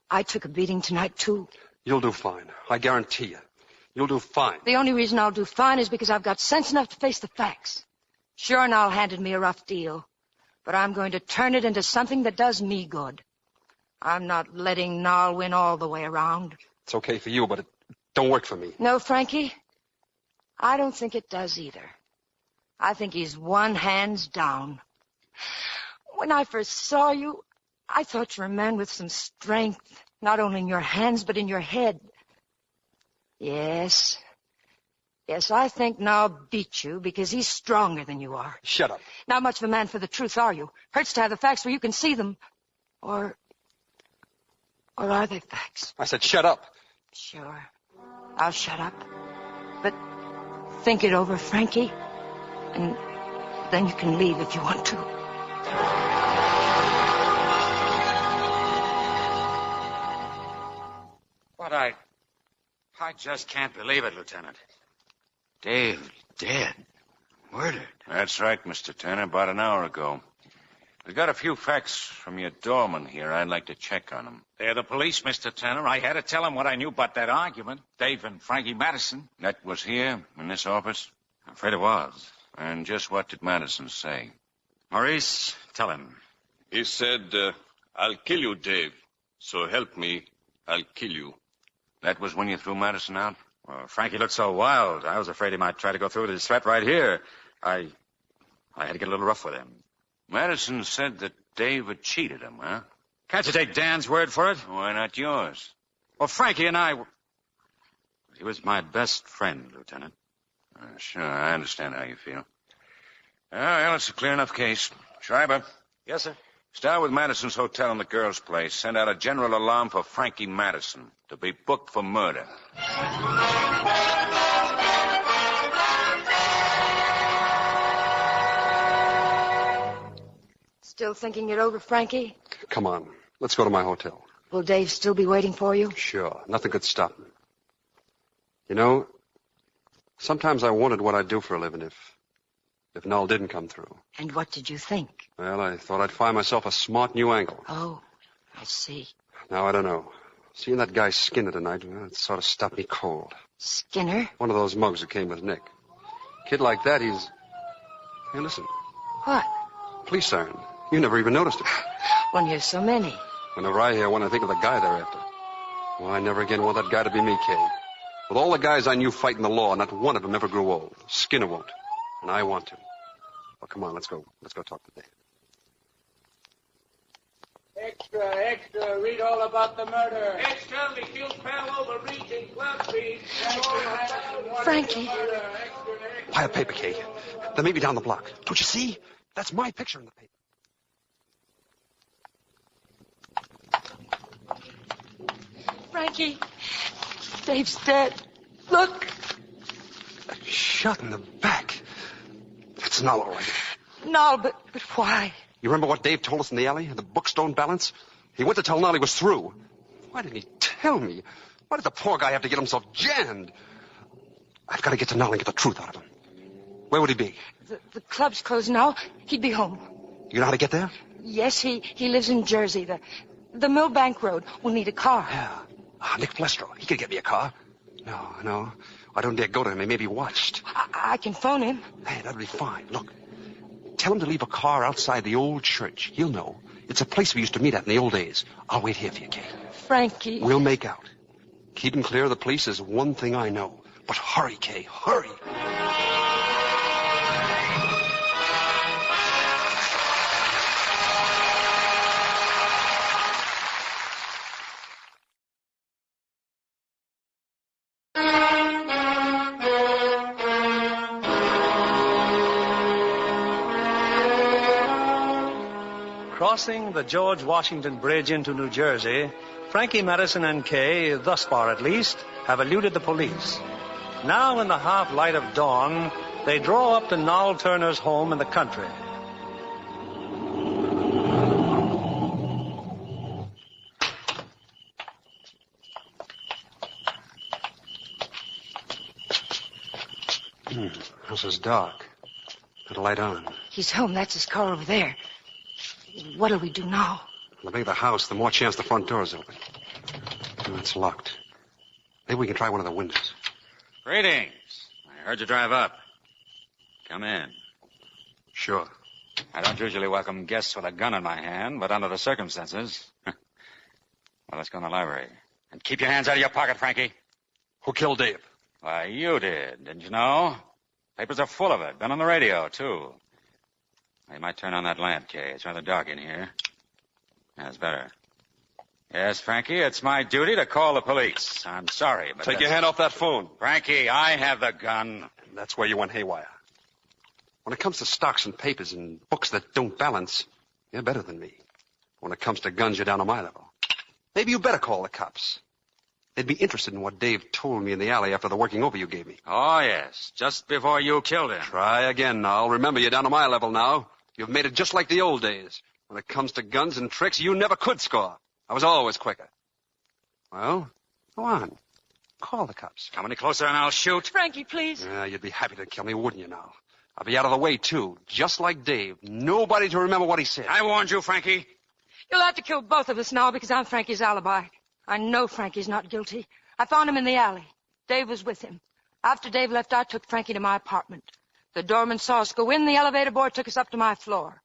I took a beating tonight, too. You'll do fine. I guarantee you. You'll do fine. The only reason I'll do fine is because I've got sense enough to face the facts. Sure, Nall handed me a rough deal. But I'm going to turn it into something that does me good. I'm not letting Nall win all the way around. It's okay for you, but it don't work for me. No, Frankie. I don't think it does either. I think he's won hands down. When I first saw you, I thought you were a man with some strength, not only in your hands, but in your head. Yes. Yes, I think Nall beat you because he's stronger than you are. Shut up. Not much of a man for the truth, are you? Hurts to have the facts where you can see them. Or are they facts? I said shut up. Sure. I'll shut up. But think it over, Frankie. And then you can leave if you want to. But I just can't believe it, Lieutenant. Dave dead. Murdered. That's right, Mr. Turner, about an hour ago. We got a few facts from your doorman here. I'd like to check on them. They're the police, Mr. Turner. I had to tell them what I knew about that argument. Dave and Frankie Madison. That was here, in this office? I'm afraid it was. And just what did Madison say? Maurice, tell him. He said, I'll kill you, Dave. So help me, I'll kill you. That was when you threw Madison out? Well, Frankie looked so wild. I was afraid he might try to go through with his threat right here. I had to get a little rough with him. Madison said that Dave had cheated him, huh? Can't you take Dan's word for it? Why not yours? Well, Frankie and I... He was my best friend, Lieutenant. Sure, I understand how you feel. Well, it's a clear enough case. Schreiber. Yes, sir. Start with Madison's hotel and the girl's place. Send out a general alarm for Frankie Madison to be booked for murder. Still thinking it over, Frankie? Come on. Let's go to my hotel. Will Dave still be waiting for you? Sure. Nothing could stop me. You know, sometimes I wondered what I'd do for a living if Null didn't come through. And what did you think? Well, I thought I'd find myself a smart new angle. Oh, I see. Now, I don't know. Seeing that guy Skinner tonight, well, it sort of stopped me cold. Skinner? One of those mugs who came with Nick. Kid like that, he's... Hey, listen. What? police siren. You never even noticed it. When there's so many. Whenever I hear one, I think of the guy they're after. Well, I never again want that guy to be me, Kay. With all the guys I knew fighting the law, not one of them ever grew old. Skinner won't. And I want to. Well, come on, let's go. Let's go talk to Dave. Extra, read all about the murder. Extra, they killed Pal over Regent Club, please. Frankie. Pile of paper, Kay. They may be down the block. Don't you see? That's my picture in the paper. Frankie, Dave's dead. Look. Shot in the back. That's not all right. No, but why? You remember what Dave told us in the alley? The books don't balance? He went to tell Nolly he was through. Why didn't he tell me? Why did the poor guy have to get himself jammed? I've got to get to Nolly and get the truth out of him. Where would he be? The club's closed now. He'd be home. You know how to get there? Yes, he lives in Jersey. The Millbank Road. We'll need a car. Yeah. Nick Flestro. He could get me a car. No. I don't dare go to him. He may be watched. I can phone him. Hey, that'll be fine. Look. Tell him to leave a car outside the old church. He'll know. It's a place we used to meet at in the old days. I'll wait here for you, Kay. Frankie. We'll make out. Keeping clear of the police is one thing I know. But hurry, Kay. Hurry. Crossing the George Washington Bridge into New Jersey, Frankie Madison and Kay, thus far at least, have eluded the police. Now, in the half light of dawn, they draw up to Noll Turner's home in the country. House is dark. Got a light on. He's home. That's his car over there. What'll we do now? The bigger the house, the more chance the front door is open. It's locked. Maybe we can try one of the windows. Greetings. I heard you drive up. Come in. Sure. I don't usually welcome guests with a gun in my hand, but under the circumstances... Well, let's go in the library. And keep your hands out of your pocket, Frankie. Who killed Dave? Why, you did. Didn't you know? Papers are full of it. Been on the radio, too. You might turn on that lamp, Kay. It's rather dark in here. That's better. Yes, Frankie, it's my duty to call the police. I'm sorry, but... Take your hand off that phone. Frankie, I have the gun. That's where you went haywire. When it comes to stocks and papers and books that don't balance, you're better than me. When it comes to guns, you're down on my level. Maybe you better call the cops. They'd be interested in what Dave told me in the alley after the working over you gave me. Oh, yes. Just before you killed him. Try again, Noll. Remember, you're down on my level now. You've made it just like the old days. When it comes to guns and tricks, you never could score. I was always quicker. Well, go on. Call the cops. Come any closer and I'll shoot. Frankie, please. Yeah, you'd be happy to kill me, wouldn't you, Noll? I'll be out of the way, too. Just like Dave. Nobody to remember what he said. I warned you, Frankie. You'll have to kill both of us now because I'm Frankie's alibi. I know Frankie's not guilty. I found him in the alley. Dave was with him. After Dave left, I took Frankie to my apartment. The doorman saw us go in. The elevator boy took us up to my floor.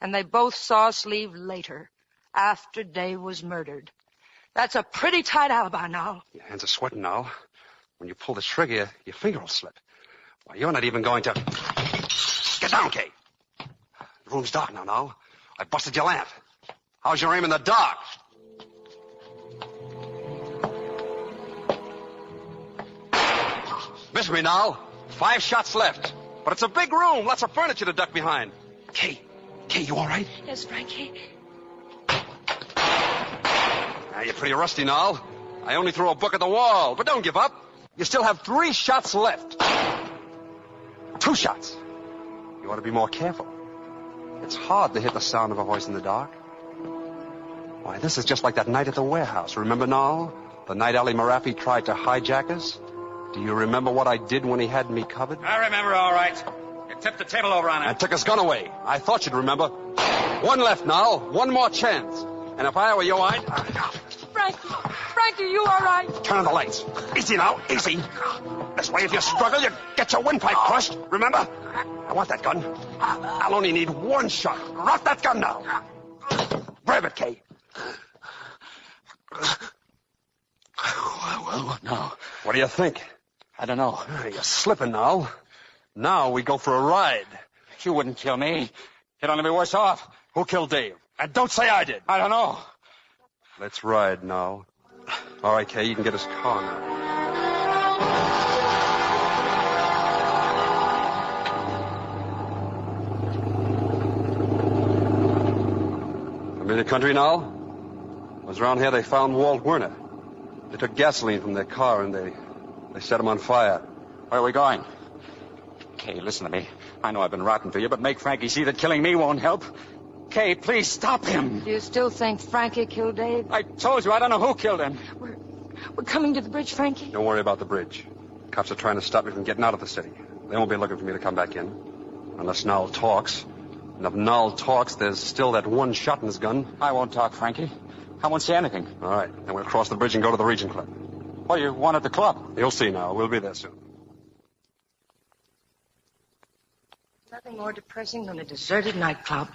And they both saw us leave later, after Dave was murdered. That's a pretty tight alibi, Noll. Your hands are sweating, Noll. When you pull the trigger, your finger will slip. Why, you're not even going to... Get down, Kay. The room's dark now, Noll. I busted your lamp. How's your aim in the dark? Miss me, Noll. 5 shots left. But it's a big room. Lots of furniture to duck behind. Kay, you all right? Yes, Frankie. Now, you're pretty rusty, Noll. I only threw a book at the wall. But don't give up. You still have 3 shots left. 2 shots. You ought to be more careful. It's hard to hit the sound of a voice in the dark. Why, this is just like that night at the warehouse. Remember, Noll? The night Ellie Marafi tried to hijack us? Do you remember what I did when he had me covered? I remember, all right. You tipped the table over on him. I took his gun away. I thought you'd remember. 1 left, Noll. 1 more chance. And if I were you, I'd... Frankie, you all right? Turn on the lights. Easy now, easy. This way, if you struggle, you get your windpipe crushed. Remember? I want that gun. I'll only need one shot. Rock that gun now. Grab it, Kay. Well, what now? What do you think? I don't know. You're slipping now. Now we go for a ride. You wouldn't kill me. You'd only be worse off. Who killed Dave? And don't say I did. I don't know. Let's ride now. All right, Kay, you can get his car now. Familiar country now? It was around here they found Walt Werner. They took gasoline from their car and they set him on fire. Where are we going? Kay, listen to me. I know I've been rotten to you, but make Frankie see that killing me won't help. Kay, please stop him. Do you still think Frankie killed Dave? I told you, I don't know who killed him. We're coming to the bridge, Frankie. Don't worry about the bridge. Cops are trying to stop me from getting out of the city. They won't be looking for me to come back in. Unless Nall talks. And if Nall talks, there's still that one shot in his gun. I won't talk, Frankie. I won't say anything. All right. Then we'll cross the bridge and go to the Regent Club. What do you want at the club? You'll see now. We'll be there soon. Nothing more depressing than a deserted nightclub.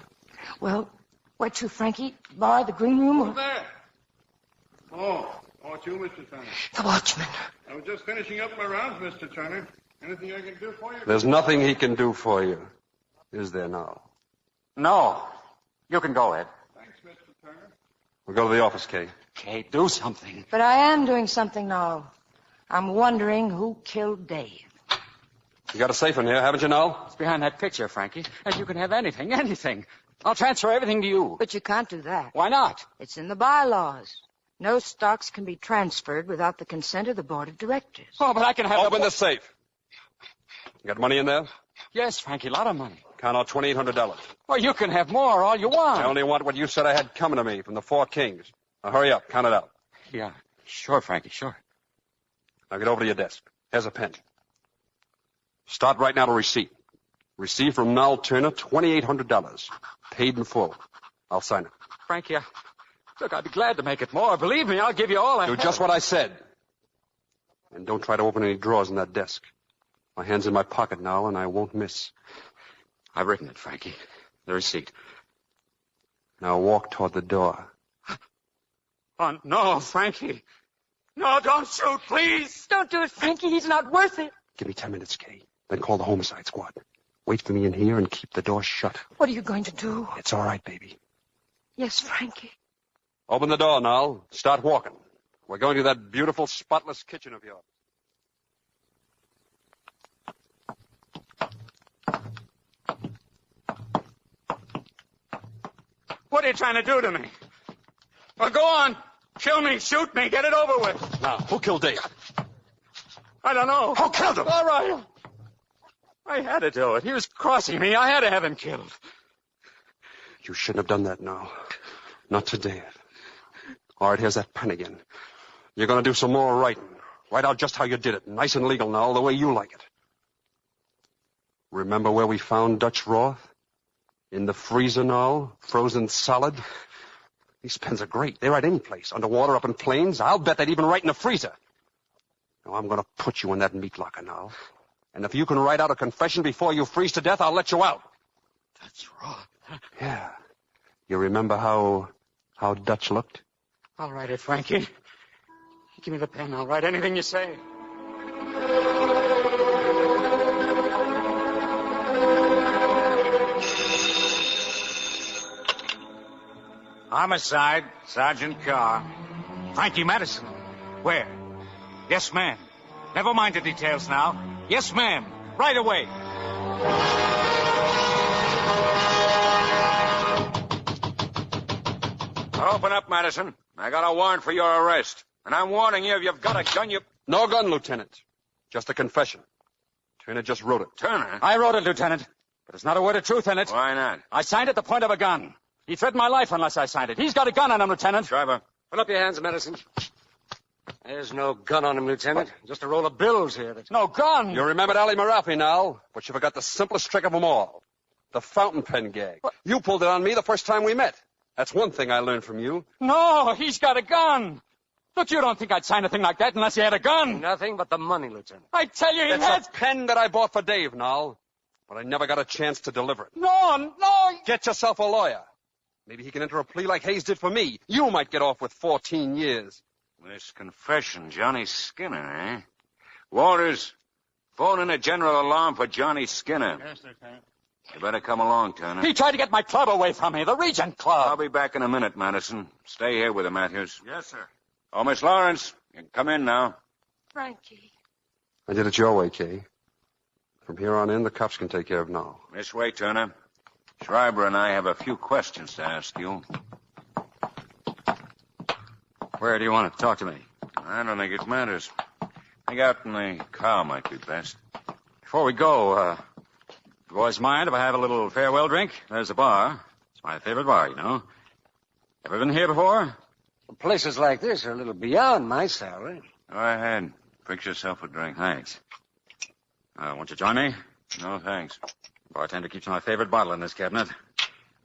Well, where to, Frankie? Bar, the green room, or... Who's there? Oh, it's you, Mr. Turner. The watchman. I was just finishing up my rounds, Mr. Turner. Anything I can do for you? There's nothing he can do for you. Is there now? No. You can go, Ed. Thanks, Mr. Turner. We'll go to the office, Kay. Kay, do something. But I am doing something now. I'm wondering who killed Dave. You got a safe in here, haven't you, Nall? It's behind that picture, Frankie. And you can have anything. I'll transfer everything to you. But you can't do that. Why not? It's in the bylaws. No stocks can be transferred without the consent of the board of directors. Oh, but I can have... Open the safe. You got money in there? Yes, Frankie, a lot of money. Count out $2,800. Well, you can have more, all you want. I only want what you said I had coming to me from the Four Kings. Now, hurry up. Count it out. Yeah, sure, Frankie, sure. Now, get over to your desk. Here's a pen. Start right now to receipt. Receive from Nall Turner $2,800. Paid in full. I'll sign it. Frankie, look, I'd be glad to make it more. Believe me, I'll give you all I Do have. just what I said. And don't try to open any drawers in that desk. My hand's in my pocket now, and I won't miss. I've written it, Frankie. The receipt. Now walk toward the door. Oh, no, Frankie. No, don't shoot, please. Don't do it, Frankie. He's not worth it. Give me 10 minutes, Kay. Then call the homicide squad. Wait for me in here and keep the door shut. What are you going to do? It's all right, baby. Yes, Frankie. Open the door, Nall. Start walking. We're going to that beautiful, spotless kitchen of yours. What are you trying to do to me? Well, go on. Kill me, shoot me, get it over with. Now, who killed Dave? I don't know. Who killed him? All right. I had to do it. He was crossing me. I had to have him killed. You shouldn't have done that now. Not to Dave. All right, here's that pen again. You're going to do some more writing. Write out just how you did it. Nice and legal now, the way you like it. Remember where we found Dutch Roth? In the freezer now, frozen solid. These pens are great. They write any place. Underwater, up in plains. I'll bet they'd even write in the freezer. Now, I'm going to put you in that meat locker now. And if you can write out a confession before you freeze to death, I'll let you out. That's Roth. Yeah. You remember how Dutch looked? I'll write it, Frankie. Give me the pen. I'll write anything you say. Homicide, Sergeant Carr. Frankie Madison. Where? Yes, ma'am. Never mind the details now. Yes, ma'am. Right away. Open up, Madison. I got a warrant for your arrest. And I'm warning you, if you've got a gun, you... No gun, Lieutenant. Just a confession. Turner just wrote it. Turner? I wrote it, Lieutenant. But there's not a word of truth in it. Why not? I signed at the point of a gun. He threatened my life unless I signed it. He's got a gun on him, Lieutenant. Driver. Put up your hands, Madison. There's no gun on him, Lieutenant. Just a roll of bills here. That's... No gun. You remembered Ali Marafi now, but you forgot the simplest trick of them all. The fountain pen gag. What? You pulled it on me the first time we met. That's one thing I learned from you. No, he's got a gun. Look, you don't think I'd sign a thing like that unless he had a gun. Nothing but the money, Lieutenant. I tell you, he It's has... a pen that I bought for Dave, Nall. But I never got a chance to deliver it. No. Get yourself a lawyer. Maybe he can enter a plea like Hayes did for me. You might get off with 14 years. This confession, Johnny Skinner, eh? Waters, phone in a general alarm for Johnny Skinner. Yes, Lieutenant. You better come along, Turner. He tried to get my club away from me, the Regent Club. I'll be back in a minute, Madison. Stay here with him, Matthews. Yes, sir. Oh, Miss Lawrence, you can come in now. Frankie. I did it your way, Kay. From here on in, the cops can take care of Nall. This way, Turner. Schreiber and I have a few questions to ask you. Where do you want to talk to me? I don't think it matters. I think out in the car might be best. Before we go, you boys mind if I have a little farewell drink? There's the bar. It's my favorite bar, you know. Ever been here before? Places like this are a little beyond my salary. Go ahead. Fix yourself a drink. Thanks. Won't you join me? No, thanks. Bartender keeps my favorite bottle in this cabinet.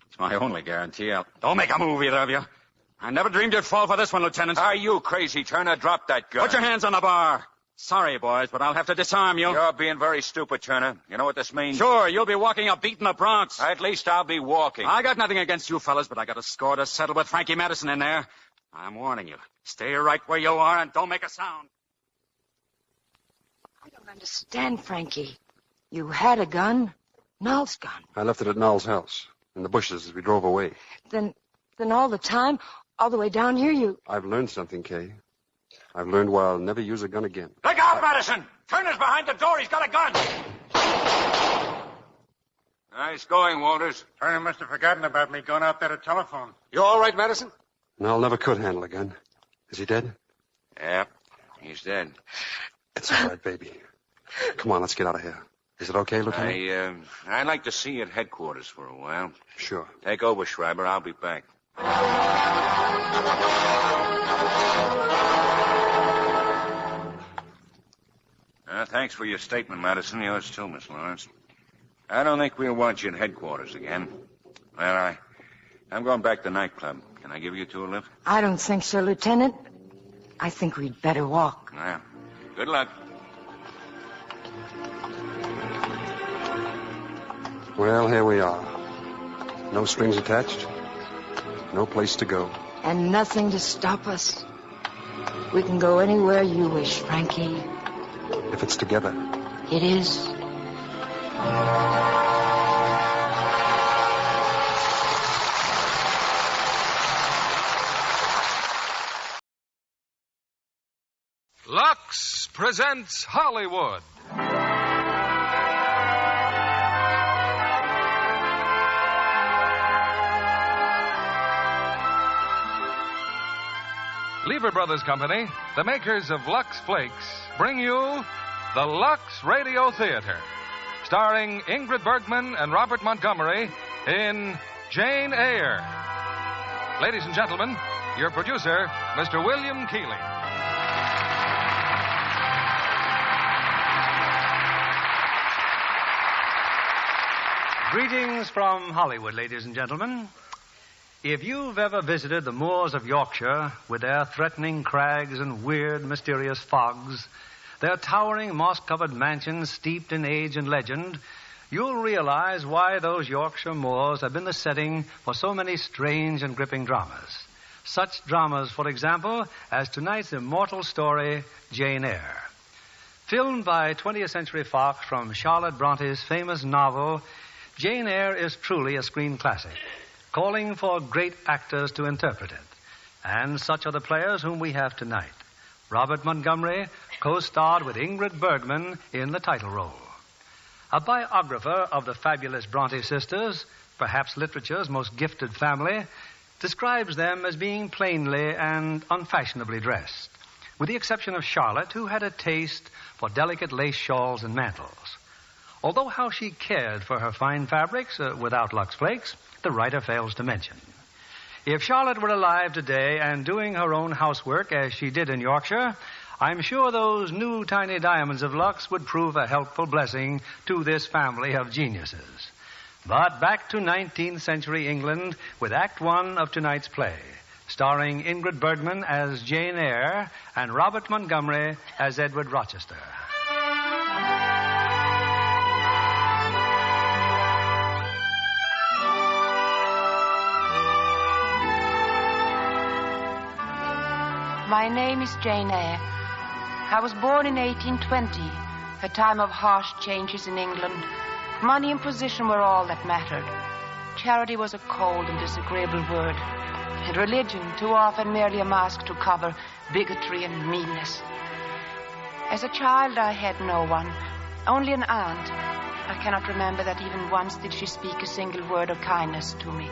It's my only guarantee. Don't make a move, either of you. I never dreamed you'd fall for this one, Lieutenant. Are you crazy, Turner? Drop that gun. Put your hands on the bar. Sorry, boys, but I'll have to disarm you. You're being very stupid, Turner. You know what this means? Sure, you'll be walking up beating the Bronx. At least I'll be walking. I got nothing against you fellas, but I got a score to settle with Frankie Madison in there. I'm warning you. Stay right where you are and don't make a sound. I don't understand, Frankie. You had a gun. Noll's gun. I left it at Noll's house, in the bushes as we drove away. Then all the time, all the way down here, you... I've learned something, Kay. I've learned why I'll never use a gun again. Look out, Madison! Turner's behind the door. He's got a gun. Nice going, Walters. Turner must have forgotten about me going out there to telephone. You all right, Madison? Noll never could handle a gun. Is he dead? Yep, he's dead. It's all right, baby. Come on, let's get out of here. Is it okay, Lieutenant? I'd like to see you at headquarters for a while. Sure. Take over, Schreiber. I'll be back. Thanks for your statement, Madison. Yours too, Miss Lawrence. I don't think we'll want you at headquarters again. Well, I'm going back to the nightclub. Can I give you two a lift? I don't think so, Lieutenant. I think we'd better walk. Yeah. Good luck. Well, here we are. No strings attached. No place to go. And nothing to stop us. We can go anywhere you wish, Frankie. If it's together. It is. Lux presents Hollywood. Lever Brothers Company, the makers of Lux Flakes, bring you the Lux Radio Theater, starring Ingrid Bergman and Robert Montgomery in Jane Eyre. Ladies and gentlemen, your producer, Mr. William Keeley. Greetings from Hollywood, ladies and gentlemen. If you've ever visited the moors of Yorkshire with their threatening crags and weird, mysterious fogs, their towering, moss-covered mansions steeped in age and legend, you'll realize why those Yorkshire moors have been the setting for so many strange and gripping dramas. Such dramas, for example, as tonight's immortal story, Jane Eyre. Filmed by 20th Century Fox from Charlotte Bronte's famous novel, Jane Eyre is truly a screen classic, calling for great actors to interpret it. And such are the players whom we have tonight. Robert Montgomery co-starred with Ingrid Bergman in the title role. A biographer of the fabulous Bronte sisters, perhaps literature's most gifted family, describes them as being plainly and unfashionably dressed, with the exception of Charlotte, who had a taste for delicate lace shawls and mantles. Although how she cared for her fine fabrics without Lux Flakes, the writer fails to mention. If Charlotte were alive today and doing her own housework as she did in Yorkshire, I'm sure those new tiny diamonds of Lux would prove a helpful blessing to this family of geniuses. But back to 19th century England with Act One of tonight's play, starring Ingrid Bergman as Jane Eyre and Robert Montgomery as Edward Rochester. My name is Jane Eyre. I was born in 1820, a time of harsh changes in England. Money and position were all that mattered. Charity was a cold and disagreeable word, and religion too often merely a mask to cover bigotry and meanness. As a child, I had no one, only an aunt. I cannot remember that even once did she speak a single word of kindness to me.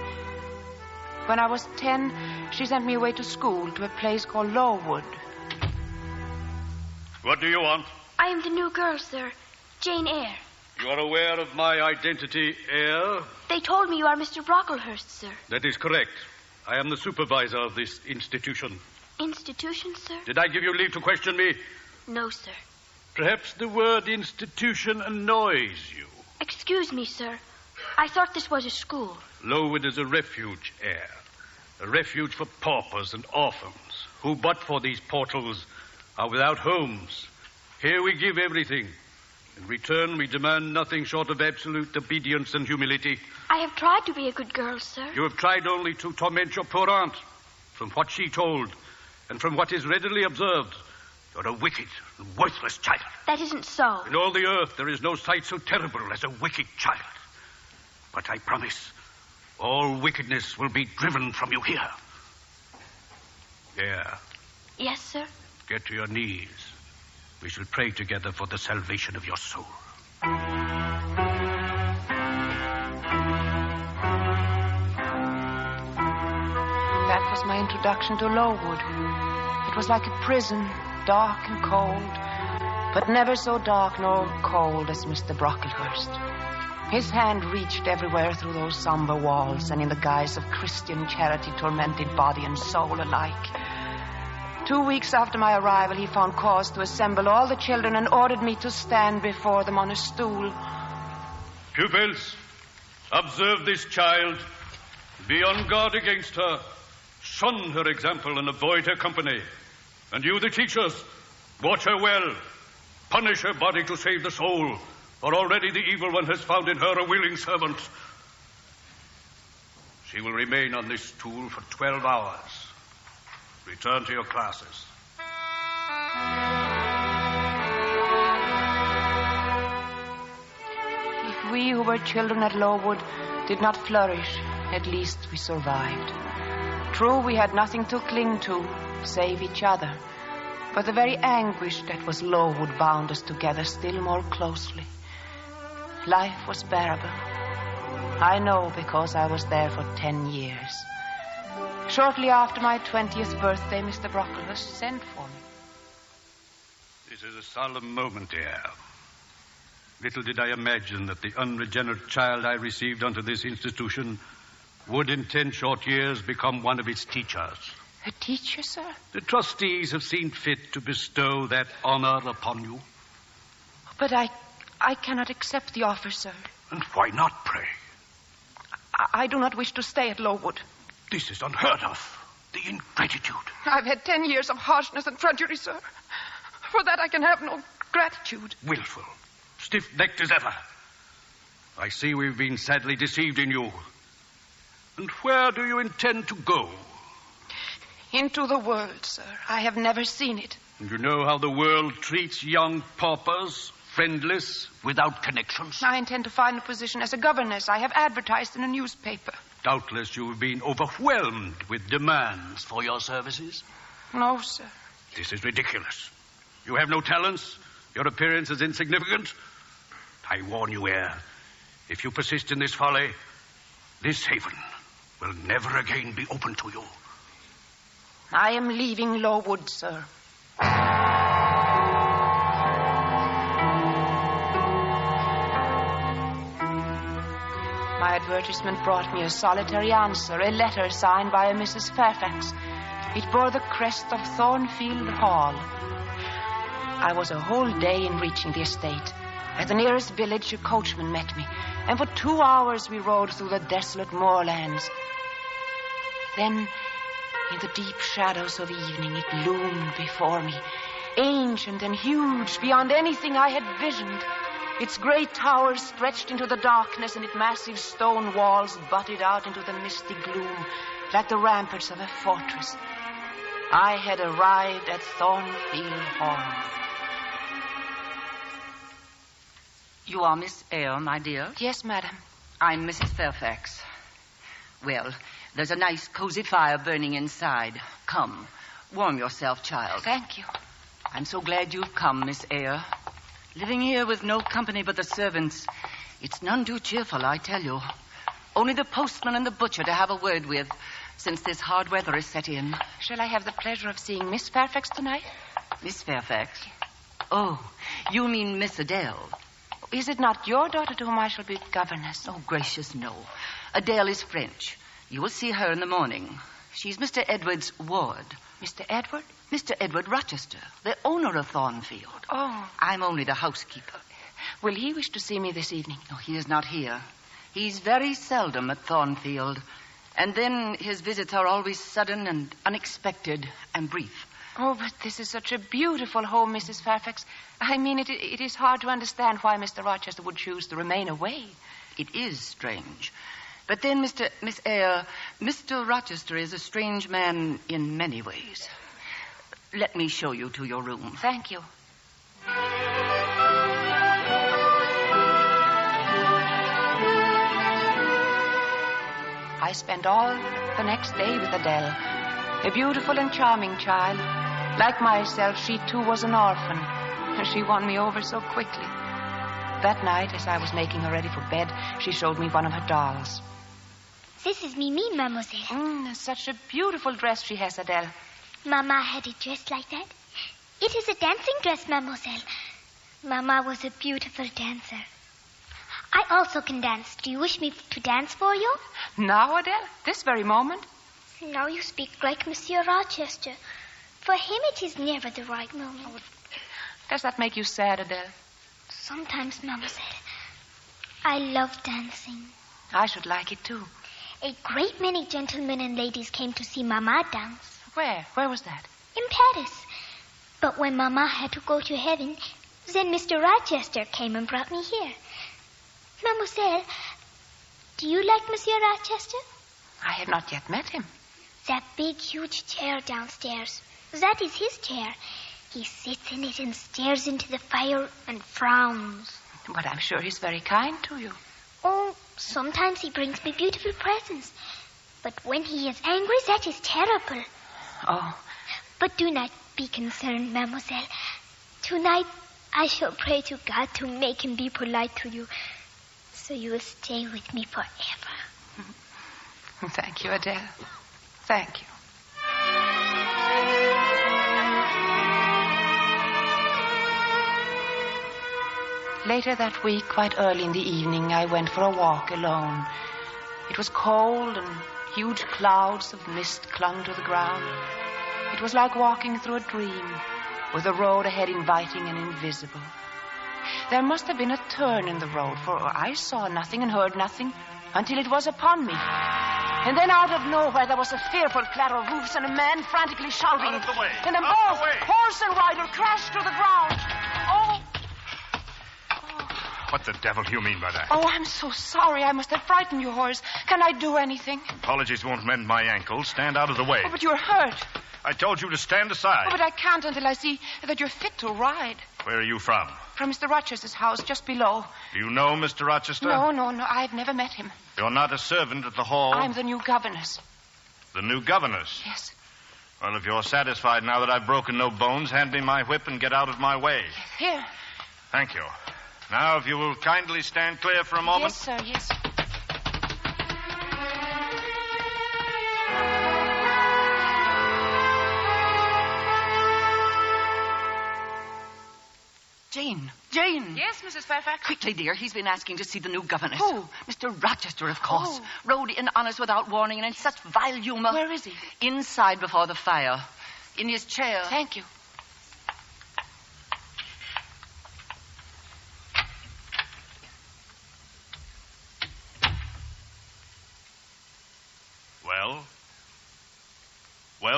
When I was 10, she sent me away to school, to a place called Lowood. What do you want? I am the new girl, sir. Jane Eyre. You are aware of my identity, Eyre? They told me you are Mr. Brocklehurst, sir. That is correct. I am the supervisor of this institution. Institution, sir? Did I give you leave to question me? No, sir. Perhaps the word institution annoys you. Excuse me, sir. I thought this was a school. Lowood is a refuge, Eyre. A refuge for paupers and orphans, who, but for these portals, are without homes. Here we give everything. In return, we demand nothing short of absolute obedience and humility. I have tried to be a good girl, sir. You have tried only to torment your poor aunt. From what she told, and from what is readily observed, you're a wicked and worthless child. That isn't so. In all the earth, there is no sight so terrible as a wicked child. But I promise, all wickedness will be driven from you here. There. Yes, sir. Get to your knees. We shall pray together for the salvation of your soul. That was my introduction to Lowood. It was like a prison, dark and cold, but never so dark nor cold as Mr. Brocklehurst. His hand reached everywhere through those somber walls, and in the guise of Christian charity tormented body and soul alike. 2 weeks after my arrival, he found cause to assemble all the children and ordered me to stand before them on a stool. Pupils, observe this child. Be on guard against her. Shun her example and avoid her company. And you, the teachers, watch her well. Punish her body to save the soul, for already the evil one has found in her a willing servant. She will remain on this stool for 12 hours. Return to your classes. If we who were children at Lowood did not flourish, at least we survived. True, we had nothing to cling to, save each other. But the very anguish that was Lowood bound us together still more closely. Life was bearable. I know because I was there for 10 years. Shortly after my 20th birthday, Mr. Brocklehurst sent for me. This is a solemn moment, Eyre. Little did I imagine that the unregenerate child I received unto this institution would in 10 short years become one of its teachers. A teacher, sir? The trustees have seen fit to bestow that honor upon you. But I cannot accept the offer, sir. And why not, pray? I do not wish to stay at Lowood. This is unheard of. The ingratitude. I've had 10 years of harshness and drudgery, sir. For that I can have no gratitude. Willful. Stiff-necked as ever. I see we've been sadly deceived in you. And where do you intend to go? Into the world, sir. I have never seen it. And you know how the world treats young paupers? Friendless, without connections? I intend to find a position as a governess. I have advertised in a newspaper. Doubtless you have been overwhelmed with demands for your services. No, sir. This is ridiculous. You have no talents. Your appearance is insignificant. I warn you, Eyre, if you persist in this folly, this haven will never again be open to you. I am leaving Lowood, sir. My advertisement brought me a solitary answer, a letter signed by a Mrs. Fairfax. It bore the crest of Thornfield Hall. I was a whole day in reaching the estate. At the nearest village, a coachman met me, and for 2 hours we rode through the desolate moorlands. Then In the deep shadows of evening, it loomed before me, ancient and huge beyond anything I had visioned. Its great towers stretched into the darkness, and its massive stone walls butted out into the misty gloom like the ramparts of a fortress. I had arrived at Thornfield Hall. You are Miss Eyre, my dear? Yes, madam. I'm Mrs. Fairfax. Well, there's a nice cozy fire burning inside. Come, warm yourself, child. Thank you. I'm so glad you've come, Miss Eyre. Living here with no company but the servants, it's none too cheerful, I tell you. Only the postman and the butcher to have a word with, since this hard weather is set in. Shall I have the pleasure of seeing Miss Fairfax tonight? Miss Fairfax? Oh, you mean Miss Adele. Is it not your daughter to whom I shall be governess? Oh, gracious, no. Adele is French. You will see her in the morning. She's Mr. Edward's ward. Mr. Edward? Mr. Edward Rochester, the owner of Thornfield. Oh. I'm only the housekeeper. Will he wish to see me this evening? No, he is not here. He's very seldom at Thornfield. And then his visits are always sudden and unexpected and brief. Oh, but this is such a beautiful home, Mrs. Fairfax. I mean, it is hard to understand why Mr. Rochester would choose to remain away. It is strange. But then, Miss Eyre, Mr. Rochester is a strange man in many ways. Let me show you to your room. Thank you. I spent all the next day with Adele, a beautiful and charming child. Like myself, she too was an orphan. She won me over so quickly. That night, as I was making her ready for bed, she showed me one of her dolls. This is Mimi, mademoiselle. Such a beautiful dress she has, Adele. Mama had it dressed like that. It is a dancing dress, mademoiselle. Mama was a beautiful dancer. I also can dance. Do you wish me to dance for you? Now, Adele? This very moment? Now you speak like Monsieur Rochester. For him, it is never the right moment. Does that make you sad, Adele? Sometimes, mademoiselle. I love dancing. I should like it, too. A great many gentlemen and ladies came to see Mama dance. Where? Where was that? In Paris. But when Mama had to go to heaven, then Mr. Rochester came and brought me here. Mademoiselle, do you like Monsieur Rochester? I have not yet met him. That big, huge chair downstairs. That is his chair. He sits in it and stares into the fire and frowns. But I'm sure he's very kind to you. Oh, sometimes he brings me beautiful presents. But when he is angry, that is terrible. Oh. But do not be concerned, mademoiselle. Tonight, I shall pray to God to make him be polite to you, so you will stay with me forever. Thank you, Adele. Thank you. Later that week, quite early in the evening, I went for a walk alone. It was cold and huge clouds of mist clung to the ground. It was like walking through a dream, with the road ahead inviting and invisible. There must have been a turn in the road, for I saw nothing and heard nothing until it was upon me. And then out of nowhere there was a fearful clatter of roofs and a man frantically shouting. Out of the way! And then Out both, of the way! horse and rider, crashed to the ground. Oh! What the devil do you mean by that? Oh, I'm so sorry. I must have frightened you, Horace. Can I do anything? Apologies won't mend my ankle. Stand out of the way. Oh, but you're hurt. I told you to stand aside. Oh, but I can't until I see that you're fit to ride. Where are you from? From Mr. Rochester's house, just below. Do you know Mr. Rochester? No. I've never met him. You're not a servant at the hall? I'm the new governess. The new governess? Yes. Well, if you're satisfied now that I've broken no bones, hand me my whip and get out of my way. Here. Thank you. Now, if you will kindly stand clear for a moment. Yes, sir, yes. Jane. Yes, Mrs. Fairfax? Quickly, dear. He's been asking to see the new governess. Who? Mr. Rochester, of course. Oh. Rode in on us without warning and in such vile humor. Where is he? Inside before the fire. In his chair. Thank you.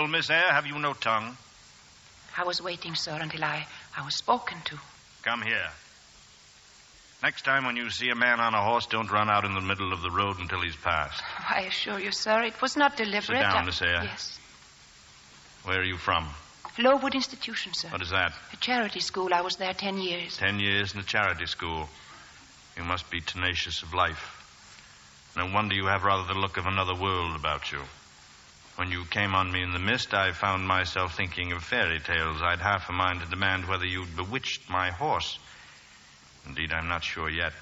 Well, Miss Eyre, have you no tongue? I was waiting, sir, until I was spoken to. Come here. Next time when you see a man on a horse, don't run out in the middle of the road until he's passed. I assure you, sir, it was not deliberate. Sit down, Miss Eyre. Yes. Where are you from? Lowood Institution, sir. What is that? A charity school. I was there 10 years. 10 years in a charity school. You must be tenacious of life. No wonder you have rather the look of another world about you. When you came on me in the mist, I found myself thinking of fairy tales. I'd half a mind to demand whether you'd bewitched my horse. Indeed, I'm not sure yet.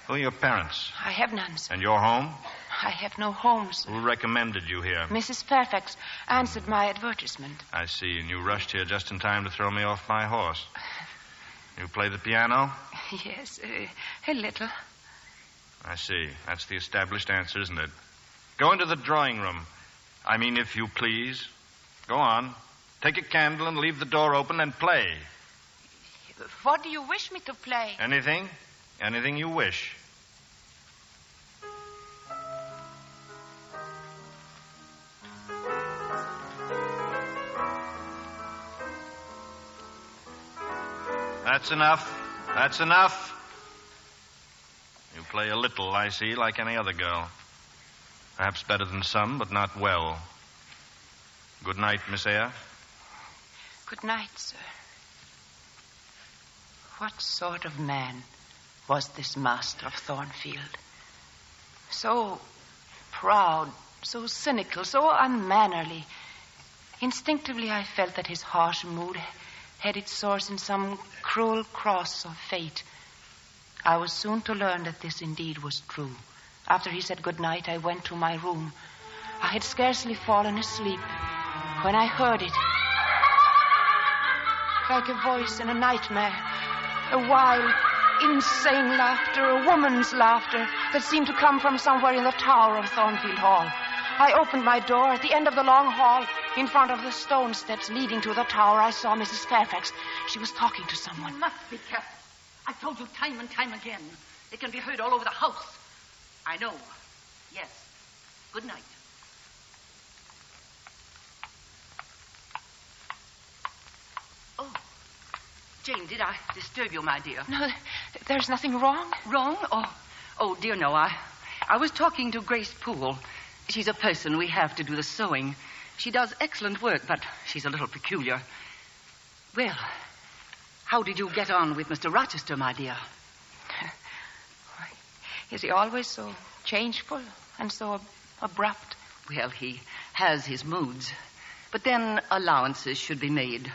Who are your parents? I have none, sir. And your home? I have no home, sir. Who recommended you here? Mrs. Fairfax answered my advertisement. I see, and you rushed here just in time to throw me off my horse. You play the piano? Yes, a little. I see. That's the established answer, isn't it? Go into the drawing room. I mean, if you please. Go on. Take a candle and leave the door open and play. What do you wish me to play? Anything? Anything you wish. That's enough. That's enough. You play a little, I see, like any other girl. Perhaps better than some, but not well. Good night, Miss Eyre. Good night, sir. What sort of man was this master of Thornfield? So proud, so cynical, so unmannerly. Instinctively, I felt that his harsh mood had its source in some cruel cross of fate. I was soon to learn that this indeed was true. After he said good night, I went to my room. I had scarcely fallen asleep when I heard it. Like a voice in a nightmare. A wild, insane laughter, a woman's laughter that seemed to come from somewhere in the tower of Thornfield Hall. I opened my door. At the end of the long hall, in front of the stone steps leading to the tower, I saw Mrs. Fairfax. She was talking to someone. You must be careful. I've told you time and time again. It can be heard all over the house. I know. Yes. Good night. Oh, Jane, did I disturb you, my dear? No, there's nothing wrong. Wrong? Oh, dear, no. I was talking to Grace Poole. She's a person we have to do the sewing. She does excellent work, but she's a little peculiar. Well, how did you get on with Mr. Rochester, my dear? Is he always so changeful and so abrupt? Well, he has his moods. But then allowances should be made.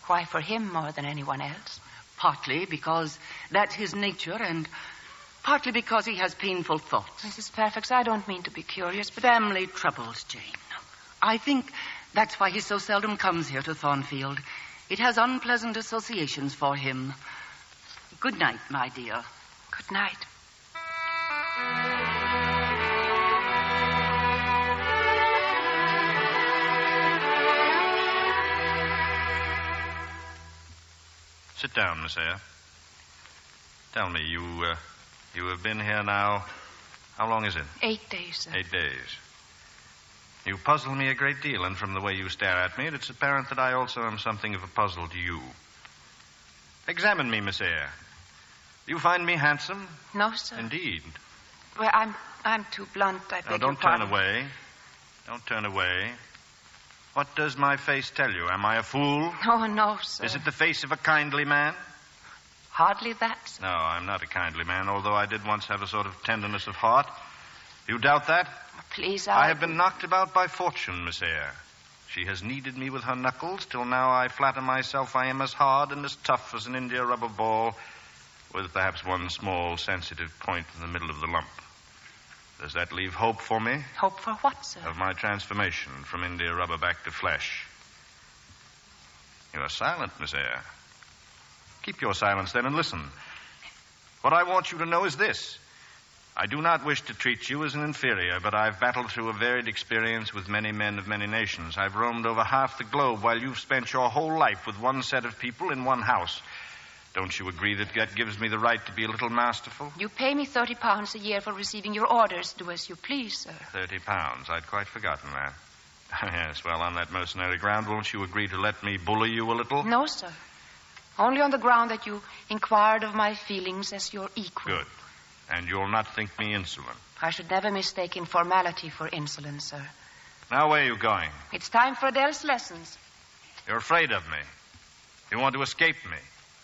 Why, for him more than anyone else? Partly because that's his nature, and partly because he has painful thoughts. Mrs. Fairfax, I don't mean to be curious, but... Family troubles, Jane. I think that's why he so seldom comes here to Thornfield. It has unpleasant associations for him. Good night, my dear. Good night. Sit down, Miss Eyre. Tell me, you have been here now... How long is it? 8 days, sir. 8 days. You puzzle me a great deal, and from the way you stare at me, it's apparent that I also am something of a puzzle to you. Examine me, Miss Eyre. Do you find me handsome? No, sir. Indeed. Well, I'm too blunt, I beg your don't pardon. turn away. Don't turn away. What does my face tell you? Am I a fool? Oh, no, sir. Is it the face of a kindly man? Hardly that, sir. No, I'm not a kindly man, although I did once have a sort of tenderness of heart. You doubt that? Please, I have been knocked about by fortune, Miss Eyre. She has kneaded me with her knuckles, till now I flatter myself I am as hard and as tough as an India rubber ball, with perhaps one small sensitive point in the middle of the lump. Does that leave hope for me? Hope for what, sir? Of my transformation from India rubber back to flesh. You are silent, Miss Eyre. Keep your silence, then, and listen. What I want you to know is this. I do not wish to treat you as an inferior, but I've battled through a varied experience with many men of many nations. I've roamed over half the globe while you've spent your whole life with one set of people in one house. Don't you agree that that gives me the right to be a little masterful? You pay me £30 a year for receiving your orders. Do as you please, sir. £30. I'd quite forgotten that. Yes, well, on that mercenary ground, won't you agree to let me bully you a little? No, sir. Only on the ground that you inquired of my feelings as your equal. Good. And you'll not think me insolent. I should never mistake informality for insolence, sir. Now, where are you going? It's time for Adele's lessons. You're afraid of me. You want to escape me.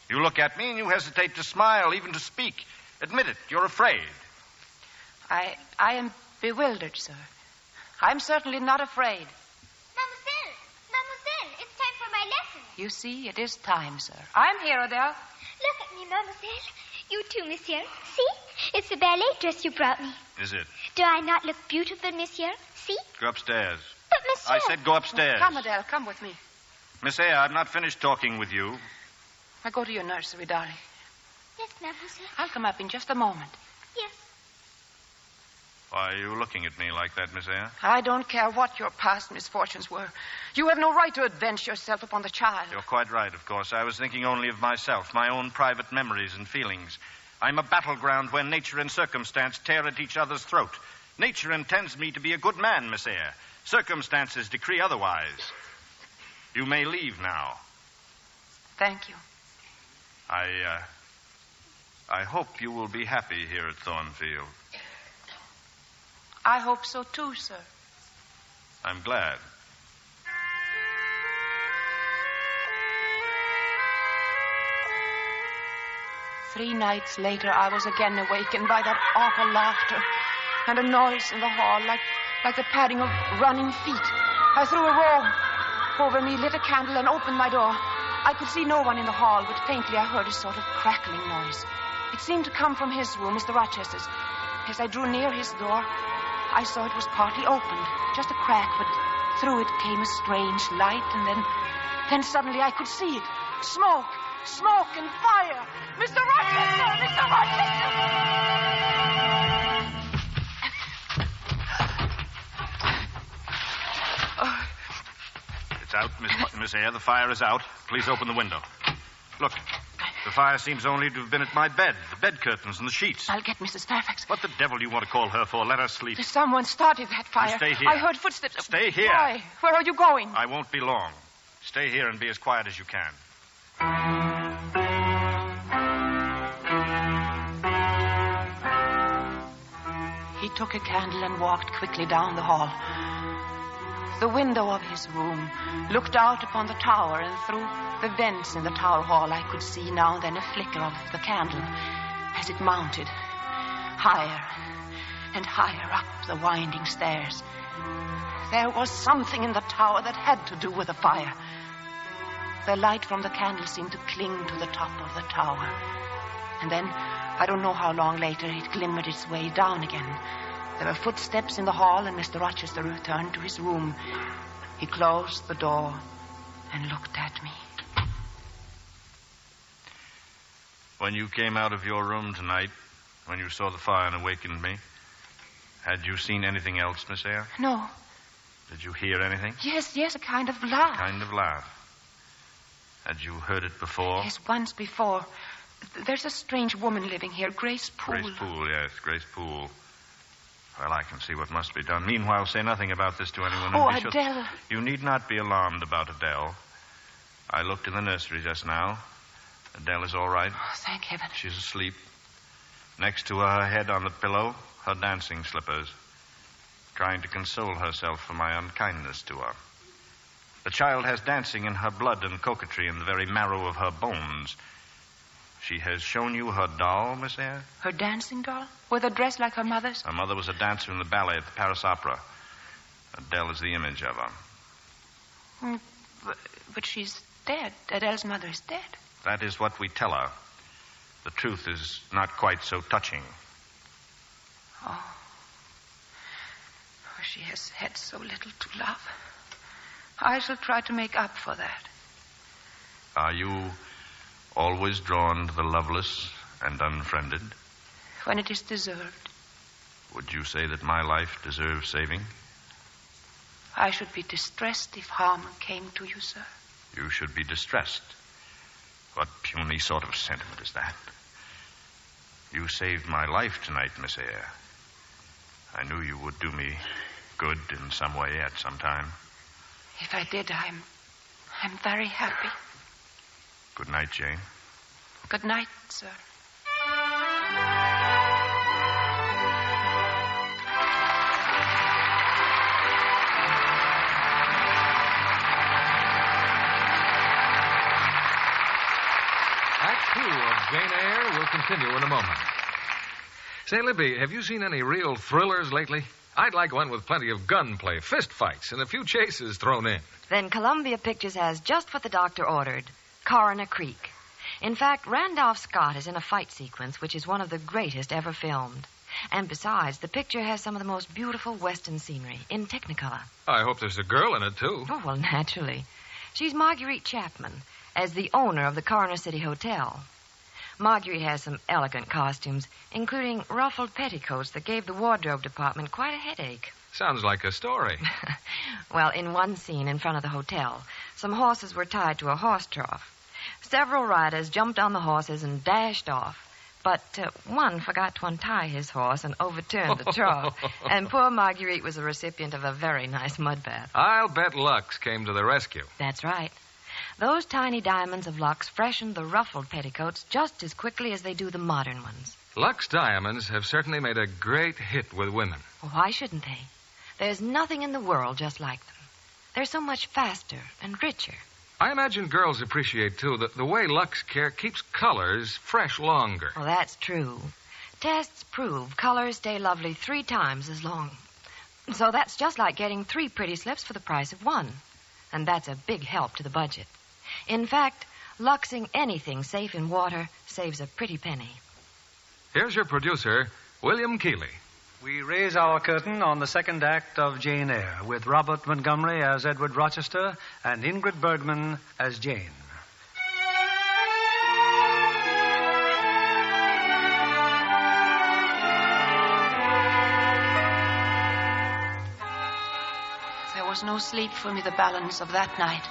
You look at me and you hesitate to smile, even to speak. Admit it, you're afraid. I am bewildered, sir. I'm certainly not afraid. Mademoiselle, it's time for my lesson. You see, it is time, sir. I'm here, Adele. Look at me, mademoiselle. You too, monsieur. See? It's the ballet dress you brought me. Is it? Do I not look beautiful, monsieur? See? Go upstairs. But, monsieur... I said go upstairs. Come, Adele, come with me. Miss Eyre, I've not finished talking with you. I go to your nursery, darling. Yes, mademoiselle. I'll come up in just a moment. Yes. Why are you looking at me like that, Miss Eyre? I don't care what your past misfortunes were. You have no right to avenge yourself upon the child. You're quite right, of course. I was thinking only of myself, my own private memories and feelings. I'm a battleground where nature and circumstance tear at each other's throat. Nature intends me to be a good man, Miss Eyre. Circumstances decree otherwise. You may leave now. Thank you. I hope you will be happy here at Thornfield. I hope so, too, sir. I'm glad. Three nights later, I was again awakened by that awful laughter and a noise in the hall like the padding of running feet. I threw a robe over me, lit a candle, and opened my door. I could see no one in the hall, but faintly I heard a sort of crackling noise. It seemed to come from his room, Mr. Rochester's. As I drew near his door, I saw it was partly opened, just a crack, but through it came a strange light, and then suddenly I could see it. Smoke and fire! Mr. Rochester! Mr. Rochester! It's out, Miss Eyre. The fire is out. Please open the window. Look, the fire seems only to have been at my bed, the bed curtains and the sheets. I'll get Mrs. Fairfax. What the devil do you want to call her for? Let her sleep. Someone started that fire. You stay here. I heard footsteps. Stay here. Why? Where are you going? I won't be long. Stay here and be as quiet as you can. He took a candle and walked quickly down the hall. The window of his room looked out upon the tower, and through the vents in the tower hall I could see now and then a flicker of the candle as it mounted higher and higher up the winding stairs. There was something in the tower that had to do with the fire. The light from the candle seemed to cling to the top of the tower. And then, I don't know how long later, it glimmered its way down again. There were footsteps in the hall, and Mr. Rochester returned to his room. He closed the door and looked at me. When you came out of your room tonight, when you saw the fire and awakened me, had you seen anything else, Miss Eyre? No. Did you hear anything? Yes, a kind of laugh. Kind of laugh. Had you heard it before? Yes, once before. There's a strange woman living here, Grace Poole. Grace Poole, yes, Grace Poole. Well, I can see what must be done. Meanwhile, say nothing about this to anyone. Oh, Adele. You need not be alarmed about Adele. I looked in the nursery just now. Adele is all right. Oh, thank heaven. She's asleep. Next to her head on the pillow, her dancing slippers, trying to console herself for my unkindness to her. The child has dancing in her blood and coquetry in the very marrow of her bones. She has shown you her doll, Miss Eyre? Her dancing doll? With a dress like her mother's? Her mother was a dancer in the ballet at the Paris Opera. Adele is the image of her. But she's dead. Adele's mother is dead. That is what we tell her. The truth is not quite so touching. Oh. She has had so little to love. I shall try to make up for that. Are you always drawn to the loveless and unfriended? When it is deserved. Would you say that my life deserves saving? I should be distressed if harm came to you, sir. You should be distressed. What puny sort of sentiment is that? You saved my life tonight, Miss Eyre. I knew you would do me good in some way at some time. If I did, I'm very happy. Good night, Jane. Good night, sir. Act 2 of Jane Eyre will continue in a moment. Say, Libby, have you seen any real thrillers lately? I'd like one with plenty of gunplay, fist fights, and a few chases thrown in. Then Columbia Pictures has just what the doctor ordered, Coroner Creek. In fact, Randolph Scott is in a fight sequence which is one of the greatest ever filmed. And besides, the picture has some of the most beautiful Western scenery in Technicolor. I hope there's a girl in it, too. Oh, well, naturally. She's Marguerite Chapman, as the owner of the Coroner City Hotel. Marguerite has some elegant costumes, including ruffled petticoats that gave the wardrobe department quite a headache. Sounds like a story. Well, in one scene in front of the hotel, some horses were tied to a horse trough. Several riders jumped on the horses and dashed off. But one forgot to untie his horse and overturned the trough. And poor Marguerite was the recipient of a very nice mud bath. I'll bet Lux came to the rescue. That's right. Those tiny diamonds of Lux freshened the ruffled petticoats just as quickly as they do the modern ones. Lux diamonds have certainly made a great hit with women. Well, why shouldn't they? There's nothing in the world just like them. They're so much faster and richer. I imagine girls appreciate, too, the way Lux Care keeps colors fresh longer. Well, that's true. Tests prove colors stay lovely 3 times as long. So that's just like getting 3 pretty slips for the price of 1. And that's a big help to the budget. In fact, Luxing anything safe in water saves a pretty penny. Here's your producer, William Keeley. We raise our curtain on the second act of Jane Eyre, with Robert Montgomery as Edward Rochester and Ingrid Bergman as Jane. There was no sleep for me the balance of that night.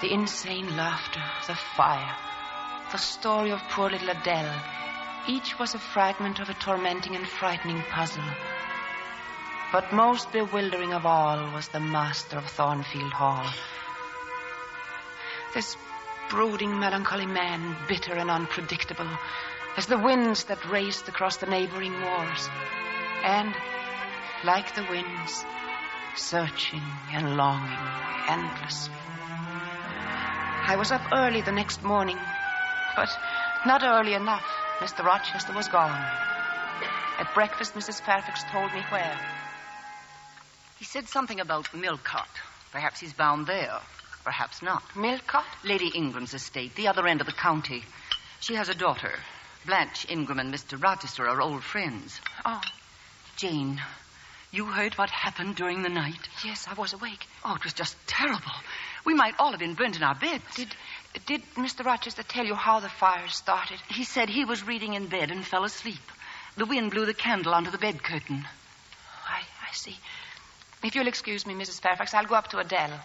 The insane laughter, the fire, the story of poor little Adele. Each was a fragment of a tormenting and frightening puzzle. But most bewildering of all was the master of Thornfield Hall. This brooding, melancholy man, bitter and unpredictable, as the winds that raced across the neighboring moors. And, like the winds, searching and longing endlessly. I was up early the next morning, but not early enough. Mr. Rochester was gone. At breakfast, Mrs. Fairfax told me where. He said something about Millcote. Perhaps he's bound there. Perhaps not. Millcote? Lady Ingram's estate, the other end of the county. She has a daughter. Blanche Ingram and Mr. Rochester are old friends. Oh. Jane, you heard what happened during the night? Yes, I was awake. Oh, it was just terrible. We might all have been burnt in our beds. Did Mr. Rochester tell you how the fire started? He said he was reading in bed and fell asleep. The wind blew the candle onto the bed curtain. I see. If you'll excuse me, Mrs. Fairfax, I'll go up to Adele.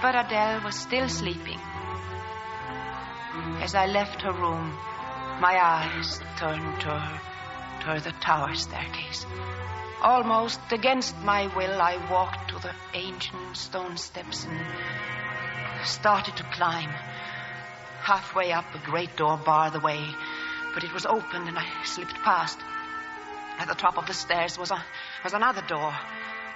But Adele was still sleeping. As I left her room, my eyes turned toward the tower staircase. Almost against my will, I walked to the ancient stone steps and started to climb. Halfway up, a great door barred the way, but it was open and I slipped past. At the top of the stairs was another door.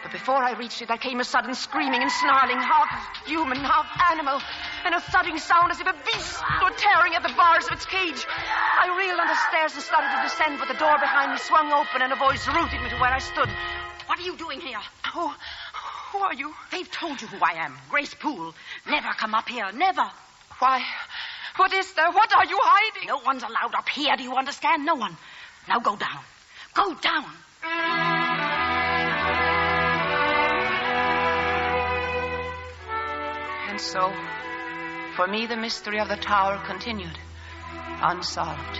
But before I reached it, there came a sudden screaming and snarling, half human, half animal, and a thudding sound as if a beast were tearing at the bars of its cage. I reeled on the stairs and started to descend, but the door behind me swung open and a voice rooted me to where I stood. What are you doing here? Who are you? They've told you who I am. Grace Poole. Never come up here. Never. Why? What is there? What are you hiding? No one's allowed up here. Do you understand? No one. Now go down. Go down. And so, for me, the mystery of the tower continued, unsolved.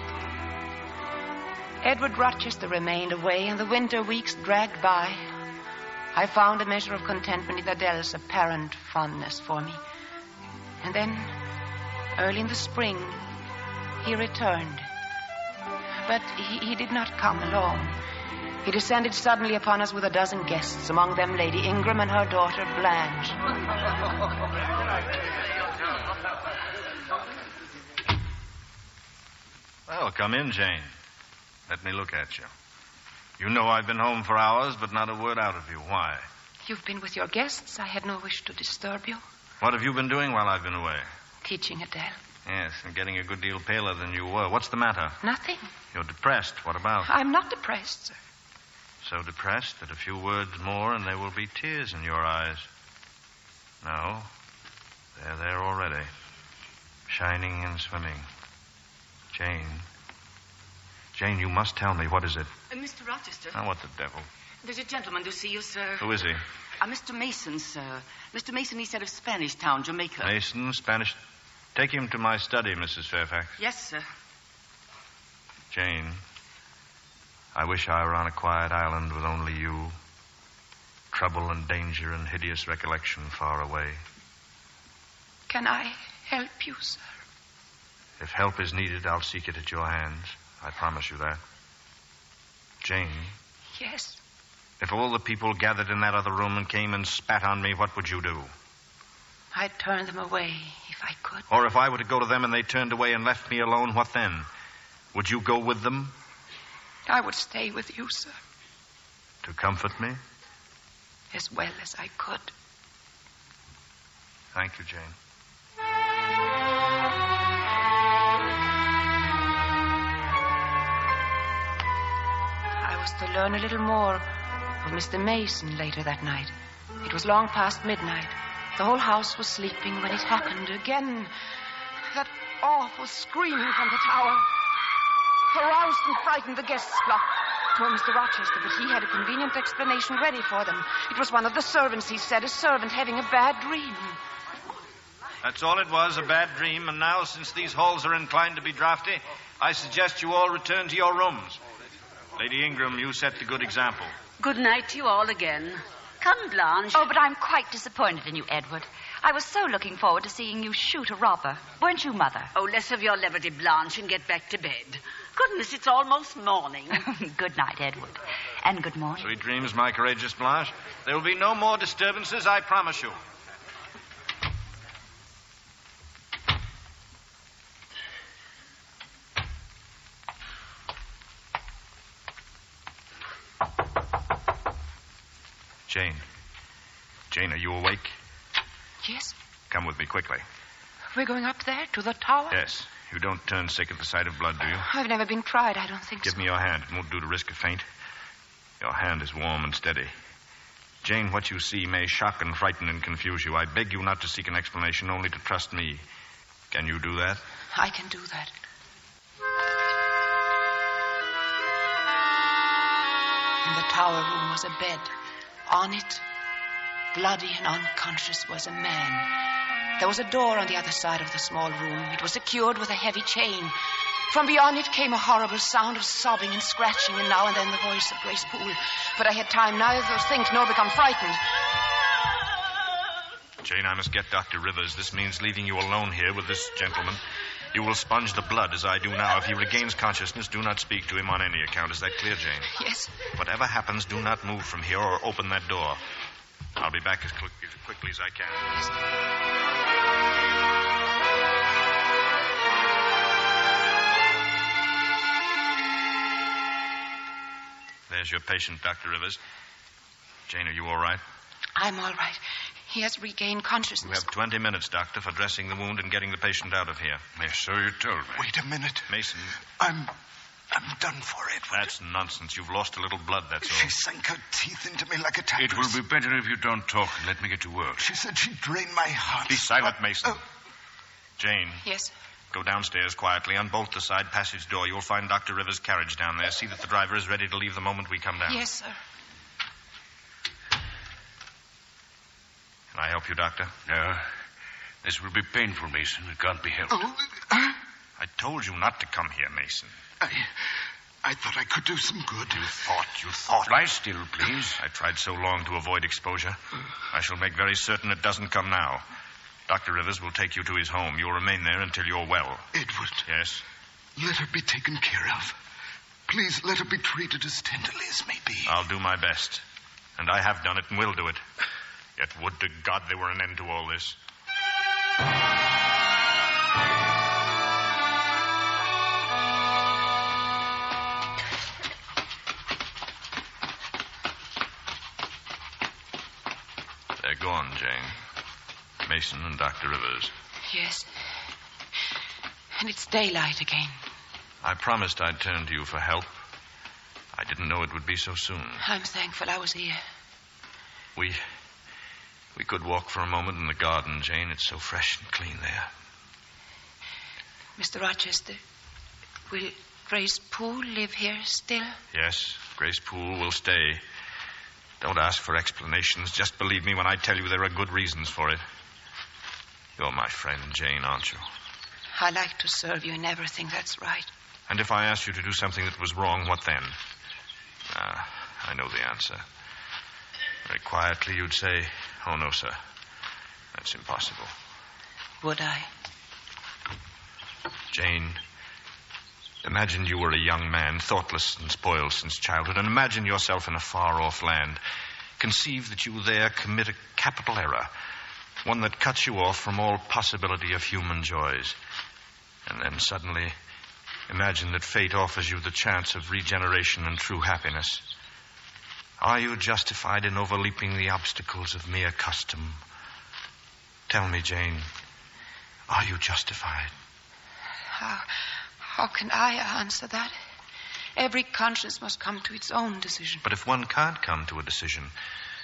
Edward Rochester remained away, and the winter weeks dragged by. I found a measure of contentment in Adele's apparent fondness for me. And then, early in the spring, he returned. But he did not come alone. He descended suddenly upon us with a dozen guests, among them Lady Ingram and her daughter Blanche. Well, come in, Jane. Let me look at you. You know I've been home for hours, but not a word out of you. Why? You've been with your guests. I had no wish to disturb you. What have you been doing while I've been away? Teaching Adele. Yes, and getting a good deal paler than you were. What's the matter? Nothing. You're depressed. What about? I'm not depressed, sir. So depressed that a few words more and there will be tears in your eyes. No, they're there already. Shining and swimming. Jane, you must tell me. What is it? Mr. Rochester. Now, what the devil? There's a gentleman to see you, sir. Who is he? Mr. Mason, sir. Mr. Mason, he said of Spanish Town, Jamaica. Mason, Spanish. Take him to my study, Mrs. Fairfax. Yes, sir. Jane, I wish I were on a quiet island with only you. Trouble and danger and hideous recollection far away. Can I help you, sir? If help is needed, I'll seek it at your hands. I promise you that. Jane. Yes? If all the people gathered in that other room and came and spat on me, what would you do? I'd turn them away if I could. Or if I were to go to them and they turned away and left me alone, what then? Would you go with them? I would stay with you, sir. To comfort me? As well as I could. Thank you, Jane. I was to learn a little more of Mr. Mason later that night. It was long past midnight. The whole house was sleeping when it happened again. That awful screaming from the tower aroused and frightened the guests. Poor Mr. Rochester, but he had a convenient explanation ready for them. It was one of the servants, he said, a servant having a bad dream. That's all it was, a bad dream. And now, since these halls are inclined to be draughty, I suggest you all return to your rooms. Lady Ingram, you set the good example. Good night to you all again. Come, Blanche. Oh, but I'm quite disappointed in you, Edward. I was so looking forward to seeing you shoot a robber. Weren't you, Mother? Oh, less of your levity, Blanche, and get back to bed. Goodness, it's almost morning. Good night, Edward. And good morning. Sweet dreams, my courageous Blanche. There will be no more disturbances, I promise you. Jane, are you awake? Yes. Come with me quickly. We're going up there to the tower? Yes. You don't turn sick at the sight of blood, do you? I've never been tried, I don't think so. Give me your hand. It won't do to risk a faint. Your hand is warm and steady. Jane, what you see may shock and frighten and confuse you. I beg you not to seek an explanation, only to trust me. Can you do that? I can do that. In the tower room was a bed. On it, bloody and unconscious, was a man. There was a door on the other side of the small room. It was secured with a heavy chain. From beyond it came a horrible sound of sobbing and scratching, and now and then the voice of Grace Poole. But I had time neither of those things nor become frightened. Jane, I must get Dr. Rivers. This means leaving you alone here with this gentleman. You will sponge the blood as I do now. If he regains consciousness, do not speak to him on any account. Is that clear, Jane? Yes. Whatever happens, do not move from here or open that door. I'll be back as quickly as I can. There's your patient, Dr. Rivers. Jane, are you all right? I'm all right. He has regained consciousness. You have 20 minutes, Doctor, for dressing the wound and getting the patient out of here. Yes, so you told me. Wait a minute. Mason. I'm done for, Edward. That's nonsense. You've lost a little blood, that's all. She sank her teeth into me like a tigress. It will be better if you don't talk and let me get to work. She said she'd drain my heart. Be silent, Mason. Jane. Yes? Go downstairs quietly, unbolt the side passage door. You'll find Dr. Rivers' carriage down there. See that the driver is ready to leave the moment we come down. Yes, sir. Can I help you, Doctor? No. This will be painful, Mason. It can't be helped. I told you not to come here, Mason. I thought I could do some good. You thought. Lie still, please. I tried so long to avoid exposure. I shall make very certain it doesn't come now. Dr. Rivers will take you to his home. You'll remain there until you're well. Edward. Yes? Let her be taken care of. Please let her be treated as tenderly as may be. I'll do my best. And I have done it and will do it. Yet would to God there were an end to all this. They're gone, Jane. Mason and Dr. Rivers. Yes. And it's daylight again. I promised I'd turn to you for help. I didn't know it would be so soon. I'm thankful I was here. We could walk for a moment in the garden, Jane. It's so fresh and clean there. Mr. Rochester, will Grace Poole live here still? Yes, Grace Poole will stay. Don't ask for explanations. Just believe me when I tell you there are good reasons for it. You're my friend, Jane, aren't you? I like to serve you in everything that's right. And if I asked you to do something that was wrong, what then? I know the answer. Very quietly, you'd say, "Oh, no, sir. That's impossible." Would I? Jane, imagine you were a young man, thoughtless and spoiled since childhood, and imagine yourself in a far-off land. Conceive that you there commit a capital error, one that cuts you off from all possibility of human joys. And then suddenly, imagine that fate offers you the chance of regeneration and true happiness. Are you justified in overleaping the obstacles of mere custom? Tell me, Jane, are you justified? How can I answer that? Every conscience must come to its own decision. But if one can't come to a decision,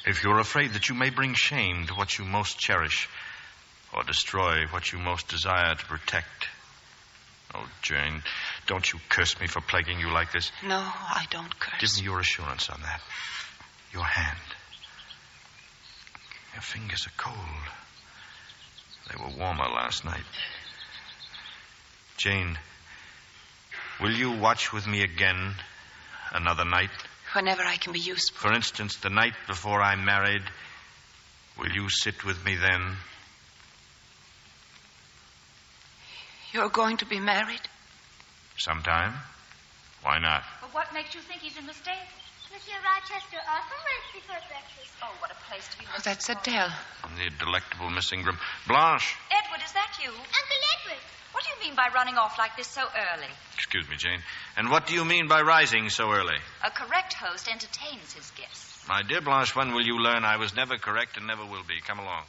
if you're afraid that you may bring shame to what you most cherish or destroy what you most desire to protect... Oh, Jane, don't you curse me for plaguing you like this. No, I don't curse. Give me your assurance on that. Your hand. Your fingers are cold. They were warmer last night. Jane, will you watch with me again another night? Whenever I can be useful. For instance, the night before I'm married, will you sit with me then? You're going to be married? Sometime. Why not? But what makes you think he's in the stable? Monsieur Rochester often went before breakfast. Oh, what a place to be looking That's Adele. And the delectable Miss Ingram. Blanche! Edward, is that you? Uncle Edward. What do you mean by running off like this so early? Excuse me, Jane. And what do you mean by rising so early? A correct host entertains his guests. My dear Blanche, when will you learn I was never correct and never will be? Come along.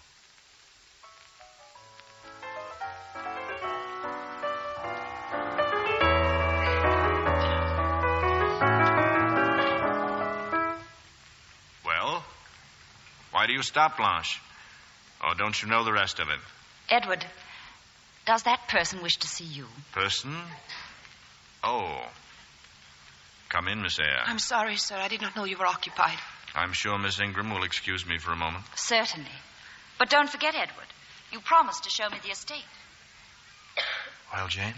Well, why do you stop, Blanche? Or don't you know the rest of it? Edward, does that person wish to see you? Person? Oh. Come in, Miss Eyre. I'm sorry, sir. I did not know you were occupied. I'm sure Miss Ingram will excuse me for a moment. Certainly. But don't forget, Edward, you promised to show me the estate. Well, Jane?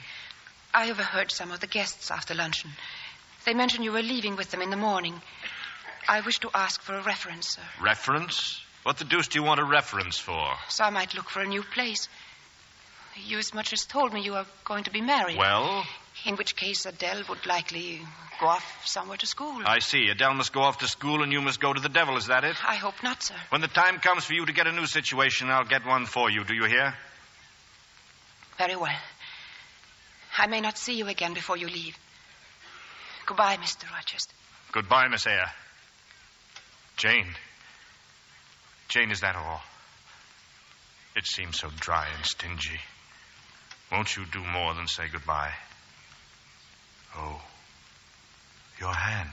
I overheard some of the guests after luncheon. They mentioned you were leaving with them in the morning. I wish to ask for a reference, sir. Reference? What the deuce do you want a reference for? So I might look for a new place. You as much as told me you are going to be married. Well? In which case Adele would likely go off somewhere to school. I see. Adele must go off to school and you must go to the devil. Is that it? I hope not, sir. When the time comes for you to get a new situation, I'll get one for you. Do you hear? Very well. I may not see you again before you leave. Goodbye, Mr. Rochester. Goodbye, Miss Eyre. Jane. Jane, is that all? It seems so dry and stingy. Won't you do more than say goodbye? Oh, your hand.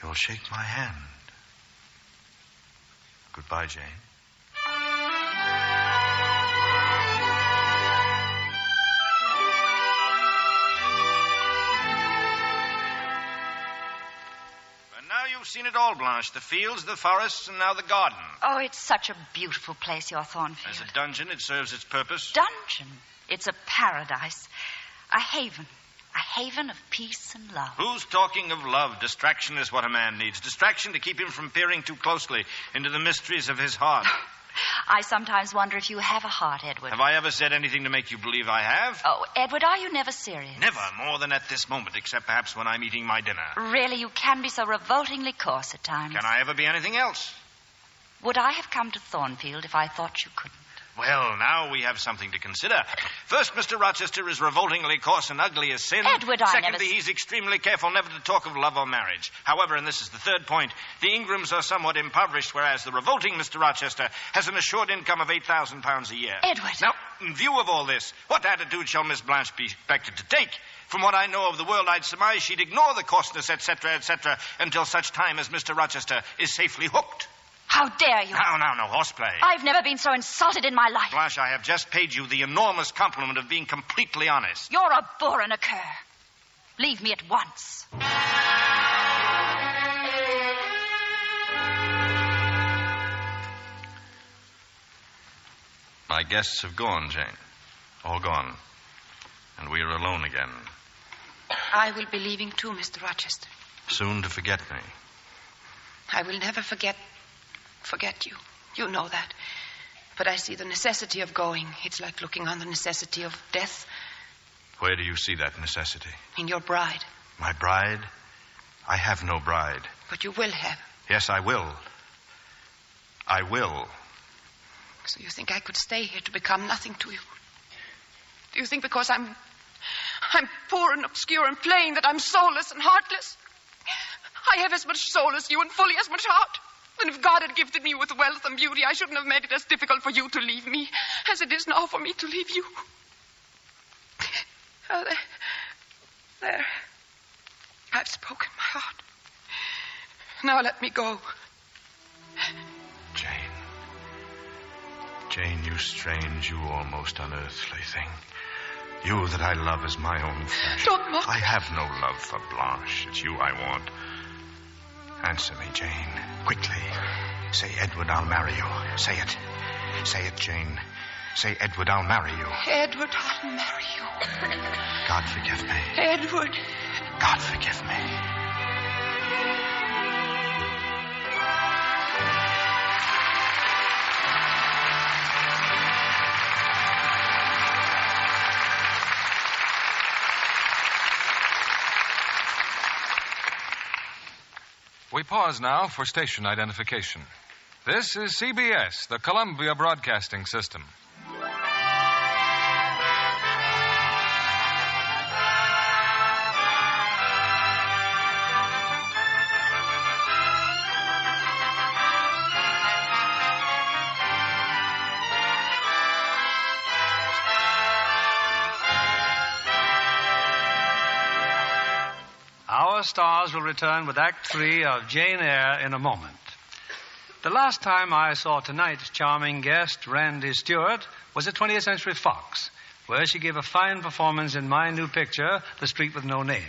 You'll shake my hand. Goodbye, Jane. You've seen it all, Blanche. The fields, the forests, and now the garden. Oh, it's such a beautiful place, your Thornfield. As a dungeon, it serves its purpose. Dungeon? It's a paradise. A haven. A haven of peace and love. Who's talking of love? Distraction is what a man needs. Distraction to keep him from peering too closely into the mysteries of his heart. I sometimes wonder if you have a heart, Edward. Have I ever said anything to make you believe I have? Oh, Edward, are you never serious? Never, more than at this moment, except perhaps when I'm eating my dinner. Really, you can be so revoltingly coarse at times. Can I ever be anything else? Would I have come to Thornfield if I thought you couldn't? Well, now we have something to consider. First, Mr. Rochester is revoltingly coarse and ugly as sin. Edward, Secondly, he's extremely careful never to talk of love or marriage. However, and this is the third point, the Ingrams are somewhat impoverished, whereas the revolting Mr. Rochester has an assured income of £8,000 a year. Edward! Now, in view of all this, what attitude shall Miss Blanche be expected to take? From what I know of the world, I'd surmise she'd ignore the coarseness, etc., until such time as Mr. Rochester is safely hooked. How dare you? No, horseplay. I've never been so insulted in my life. Blanche, I have just paid you the enormous compliment of being completely honest. You're a bore and a cur. Leave me at once. My guests have gone, Jane. All gone. And we are alone again. I will be leaving too, Mr. Rochester. Soon to forget me. I will never forget you. You know that. But I see the necessity of going. It's like looking on the necessity of death. Where do you see that necessity? In your bride. My bride? I have no bride. But you will have. Yes, I will. I will. So you think I could stay here to become nothing to you? Do you think because I'm poor and obscure and plain that I'm soulless and heartless? I have as much soul as you and fully as much heart. And if God had gifted me with wealth and beauty, I shouldn't have made it as difficult for you to leave me as it is now for me to leave you. Oh, there. I've spoken my heart. Now let me go. Jane, you strange, you almost unearthly thing. You that I love as my own flesh. Don't mock. I have no love for Blanche. It's you I want. Answer me, Jane, quickly. Say, Edward, I'll marry you. Say it. Say it, Jane. Say, Edward, I'll marry you. Edward, I'll marry you. God forgive me. Edward. God forgive me. We pause now for station identification. This is CBS, the Columbia Broadcasting System. Our stars will return with Act 3 of Jane Eyre in a moment. The last time I saw tonight's charming guest, Randy Stewart, was at 20th Century Fox, where she gave a fine performance in my new picture, The Street with No Name,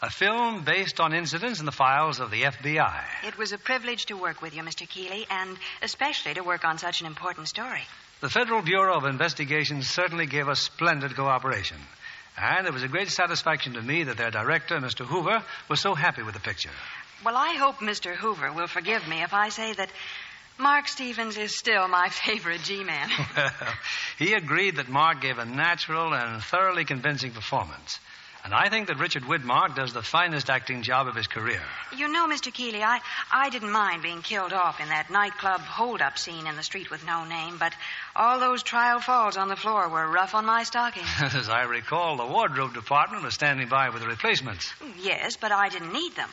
a film based on incidents in the files of the FBI. It was a privilege to work with you, Mr. Keeley, and especially to work on such an important story. The Federal Bureau of Investigation certainly gave us splendid cooperation. And it was a great satisfaction to me that their director, Mr. Hoover, was so happy with the picture. Well, I hope Mr. Hoover will forgive me if I say that Mark Stevens is still my favorite G-man. Well, he agreed that Mark gave a natural and thoroughly convincing performance. And I think that Richard Widmark does the finest acting job of his career. You know, Mr. Keeley, I didn't mind being killed off in that nightclub hold-up scene in The Street with No Name, but all those trial falls on the floor were rough on my stockings. As I recall, the wardrobe department was standing by with the replacements. Yes, but I didn't need them.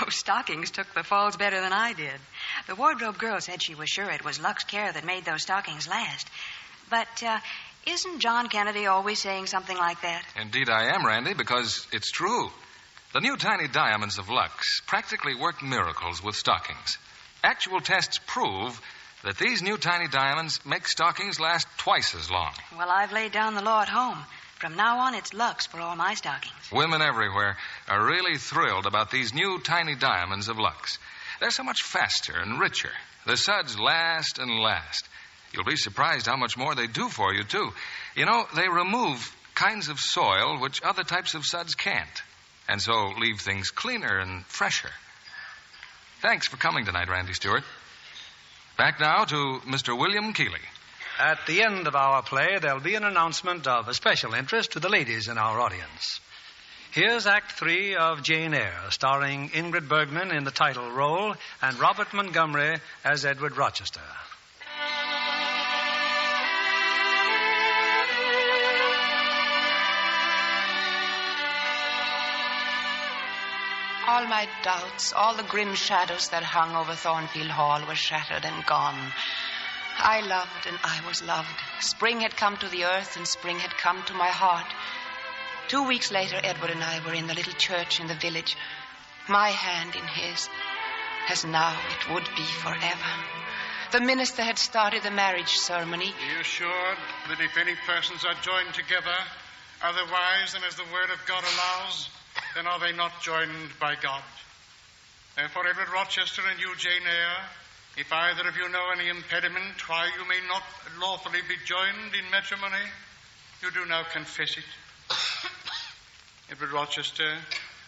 Those stockings took the falls better than I did. The wardrobe girl said she was sure it was Lux Care that made those stockings last. But, isn't John Kennedy always saying something like that? Indeed I am, Randy, because it's true. The new tiny diamonds of Lux practically work miracles with stockings. Actual tests prove that these new tiny diamonds make stockings last twice as long. Well, I've laid down the law at home. From now on, it's Lux for all my stockings. Women everywhere are really thrilled about these new tiny diamonds of Lux. They're so much faster and richer. The suds last and last. You'll be surprised how much more they do for you, too. You know, they remove kinds of soil which other types of suds can't, and so leave things cleaner and fresher. Thanks for coming tonight, Randy Stewart. Back now to Mr. William Keeley. At the end of our play, there'll be an announcement of a special interest to the ladies in our audience. Here's Act 3 of Jane Eyre, starring Ingrid Bergman in the title role and Robert Montgomery as Edward Rochester. All my doubts, all the grim shadows that hung over Thornfield Hall were shattered and gone. I loved and I was loved. Spring had come to the earth and spring had come to my heart. 2 weeks later, Edward and I were in the little church in the village, my hand in his, as now it would be forever. The minister had started the marriage ceremony. Are you sure that if any persons are joined together otherwise than as the word of God allows, then are they not joined by God? Therefore, Edward Rochester and you, Jane Eyre, if either of you know any impediment why you may not lawfully be joined in matrimony, you do now confess it. Edward Rochester,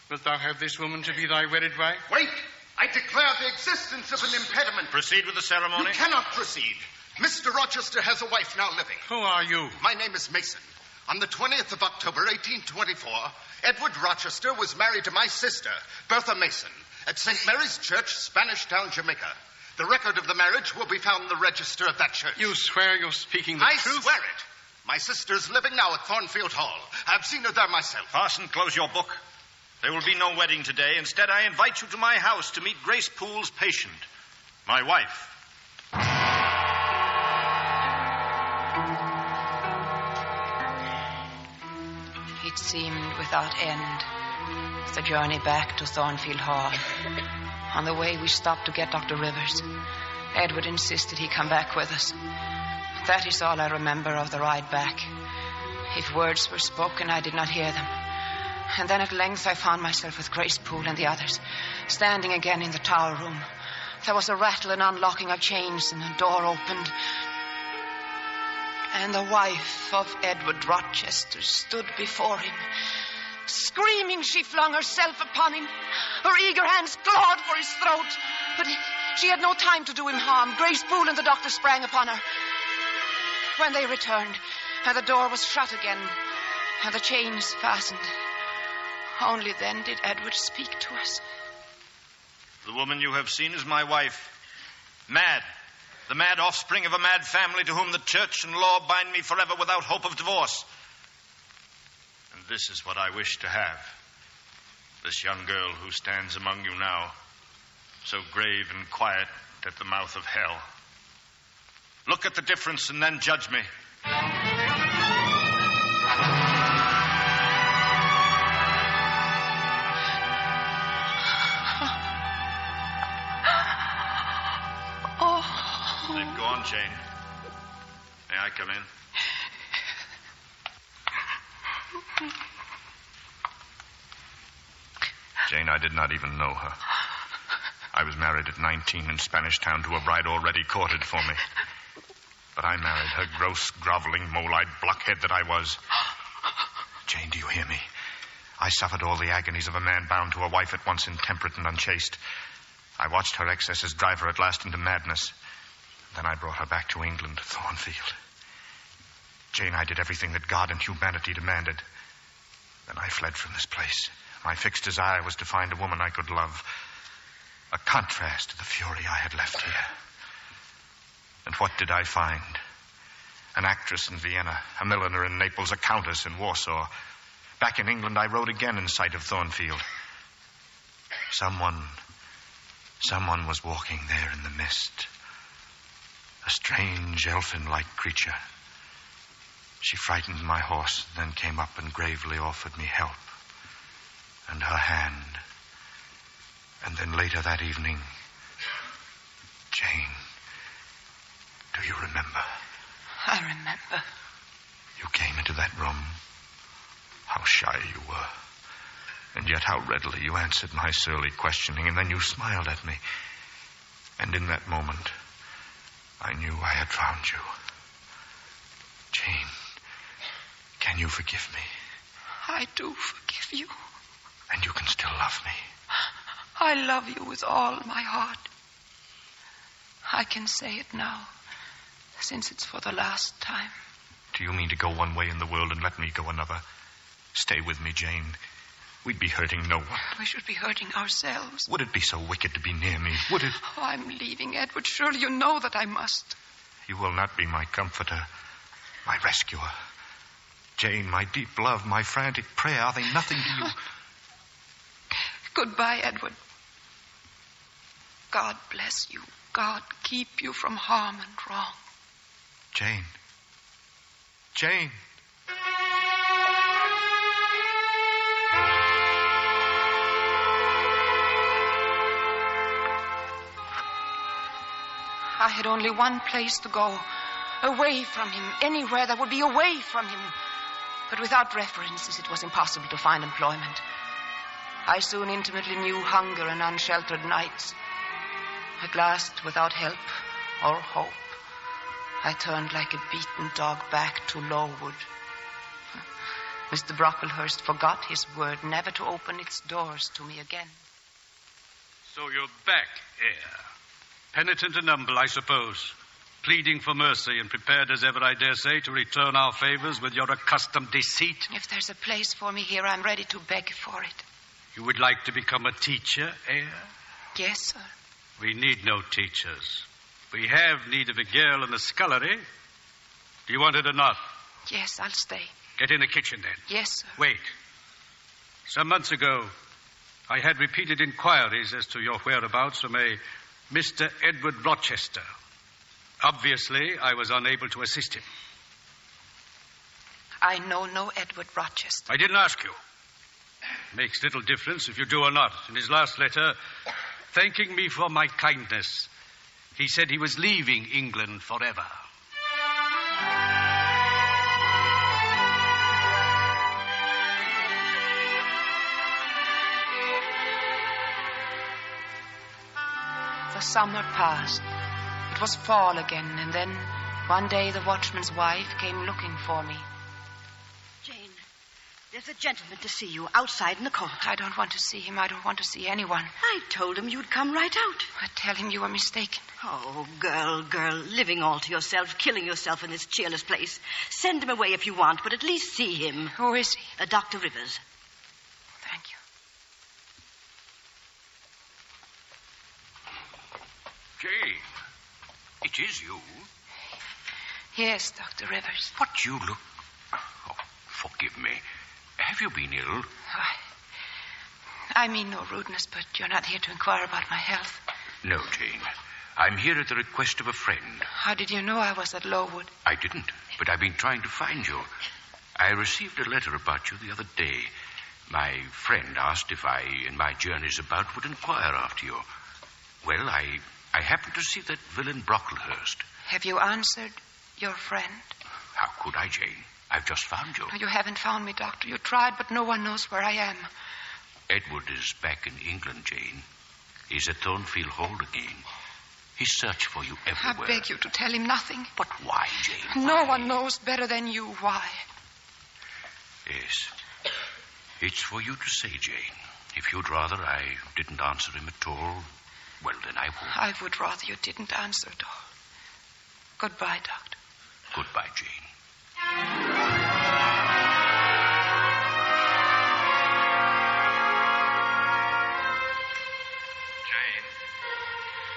wilt thou have this woman to be thy wedded wife? Wait! I declare the existence of an impediment. Proceed with the ceremony. You cannot proceed. Mr. Rochester has a wife now living. Who are you? My name is Mason. On the 20th of October, 1824, Edward Rochester was married to my sister, Bertha Mason, at St. Mary's Church, Spanish Town, Jamaica. The record of the marriage will be found in the register of that church. You swear you're speaking the truth? I swear it. My sister's living now at Thornfield Hall. I've seen her there myself. Parson, close your book. There will be no wedding today. Instead, I invite you to my house to meet Grace Poole's patient, my wife. It seemed without end, the journey back to Thornfield Hall. On the way, we stopped to get Dr. Rivers. Edward insisted he come back with us. That is all I remember of the ride back. If words were spoken, I did not hear them. And then at length I found myself with Grace Poole and the others, standing again in the tower room. There was a rattle and unlocking of chains, and a door opened. And the wife of Edward Rochester stood before him. Screaming, she flung herself upon him. Her eager hands clawed for his throat. But she had no time to do him harm. Grace Poole and the doctor sprang upon her. When they returned, and the door was shut again, and the chains fastened, only then did Edward speak to us. The woman you have seen is my wife. Mad. The mad offspring of a mad family to whom the church and law bind me forever without hope of divorce. And this is what I wish to have. This young girl who stands among you now, so grave and quiet at the mouth of hell. Look at the difference and then judge me. Then go on, Jane. May I come in? Jane, I did not even know her. I was married at 19 in Spanish Town to a bride already courted for me. But I married her gross, groveling, mole-eyed blockhead that I was. Jane, do you hear me? I suffered all the agonies of a man bound to a wife at once intemperate and unchaste. I watched her excesses drive her at last into madness. Then I brought her back to England, Thornfield. Jane, I did everything that God and humanity demanded. Then I fled from this place. My fixed desire was to find a woman I could love. A contrast to the fury I had left here. And what did I find? An actress in Vienna, a milliner in Naples, a countess in Warsaw. Back in England, I rode again in sight of Thornfield. Someone was walking there in the mist. A strange, elfin-like creature. She frightened my horse, then came up and gravely offered me help. And her hand. And then later that evening, Jane, do you remember? I remember. You came into that room. How shy you were. And yet how readily you answered my surly questioning, and then you smiled at me. And in that moment, I knew I had found you. Jane, can you forgive me? I do forgive you. And you can still love me. I love you with all my heart. I can say it now, since it's for the last time. Do you mean to go one way in the world and let me go another? Stay with me, Jane. We'd be hurting no one. We should be hurting ourselves. Would it be so wicked to be near me? Would it? Oh, I'm leaving, Edward. Surely you know that I must. You will not be my comforter, my rescuer. Jane, my deep love, my frantic prayer, are they nothing to you? Goodbye, Edward. God bless you. God keep you from harm and wrong. Jane. Jane. I had only one place to go. Away from him. Anywhere that would be away from him. But without references, it was impossible to find employment. I soon intimately knew hunger and unsheltered nights. At last, without help or hope, I turned like a beaten dog back to Lowood. Mr. Brocklehurst forgot his word never to open its doors to me again. So you're back, Eyre. Penitent and humble, I suppose. Pleading for mercy and prepared as ever, I dare say, to return our favors with your accustomed deceit. If there's a place for me here, I'm ready to beg for it. You would like to become a teacher, Eyre? Yes, sir. We need no teachers. We have need of a girl in the scullery. Do you want it or not? Yes, I'll stay. Get in the kitchen, then. Yes, sir. Wait. Some months ago, I had repeated inquiries as to your whereabouts from a Mr. Edward Rochester. Obviously, I was unable to assist him. I know no Edward Rochester. I didn't ask you. Makes little difference if you do or not. In his last letter, thanking me for my kindness, he said he was leaving England forever. The summer passed. It was fall again, and then one day the watchman's wife came looking for me. Jane, there's a gentleman to see you outside in the court. I don't want to see him. I don't want to see anyone. I told him you'd come right out. I tell him you were mistaken. Oh, girl, living all to yourself, killing yourself in this cheerless place. Send him away if you want, but at least see him. Who is he? Dr. Rivers. Thank you. Jane, it is you. Yes, Dr. Rivers. But you look... Oh, forgive me. Have you been ill? I mean no rudeness, but you're not here to inquire about my health. No, Jane. I'm here at the request of a friend. How did you know I was at Lowood? I didn't, but I've been trying to find you. I received a letter about you the other day. My friend asked if I, in my journeys about, would inquire after you. Well, I happened to see that villain Brocklehurst. Have you answered your friend? How could I, Jane? I've just found you. No, you haven't found me, Doctor. You tried, but no one knows where I am. Edward is back in England, Jane. He's at Thornfield Hall again. He's searched for you everywhere. I beg you to tell him nothing. But why, Jane? No one knows better than you why. Yes. It's for you to say, Jane. If you'd rather I didn't answer him at all, well, then I won't. I would rather you didn't answer at all. Goodbye, Doctor. Goodbye, Jane.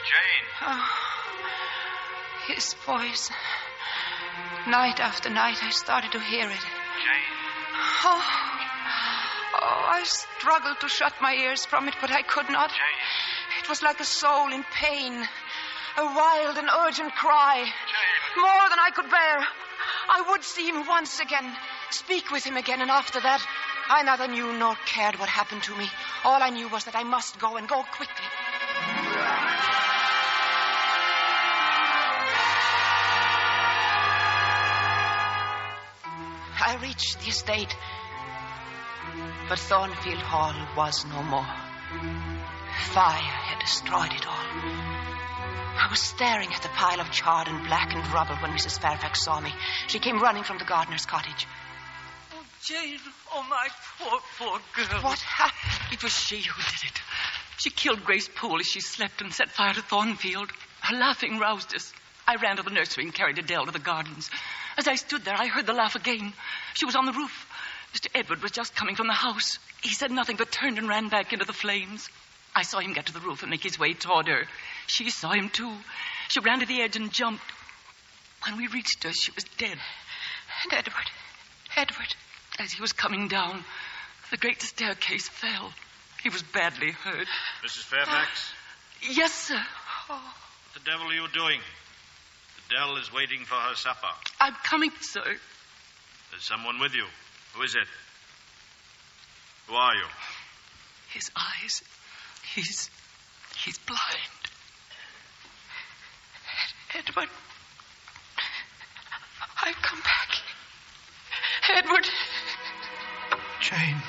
Jane. Oh, his voice. Night after night, I started to hear it. Jane. Oh, I struggled to shut my ears from it, but I could not. Jane. It was like a soul in pain. A wild and urgent cry. Jane. More than I could bear. I would see him once again, speak with him again, and after that, I neither knew nor cared what happened to me. All I knew was that I must go, and go quickly. I reached the estate, but Thornfield Hall was no more. Fire had destroyed it all. I was staring at the pile of charred and blackened rubble when Mrs. Fairfax saw me. She came running from the gardener's cottage. Oh, Jane, oh, my poor girl. What happened? It was she who did it. She killed Grace Poole as she slept and set fire to Thornfield. Her laughing roused us. I ran to the nursery and carried Adele to the gardens. As I stood there, I heard the laugh again. She was on the roof. Mr. Edward was just coming from the house. He said nothing but turned and ran back into the flames. I saw him get to the roof and make his way toward her. She saw him, too. She ran to the edge and jumped. When we reached her, she was dead. And Edward, as he was coming down, the great staircase fell. He was badly hurt. Mrs. Fairfax? Yes, sir. What the devil are you doing? Adele is waiting for her supper. I'm coming, sir. There's someone with you. Who is it? Who are you? His eyes. He's blind. Edward. I've come back. Edward. Jane.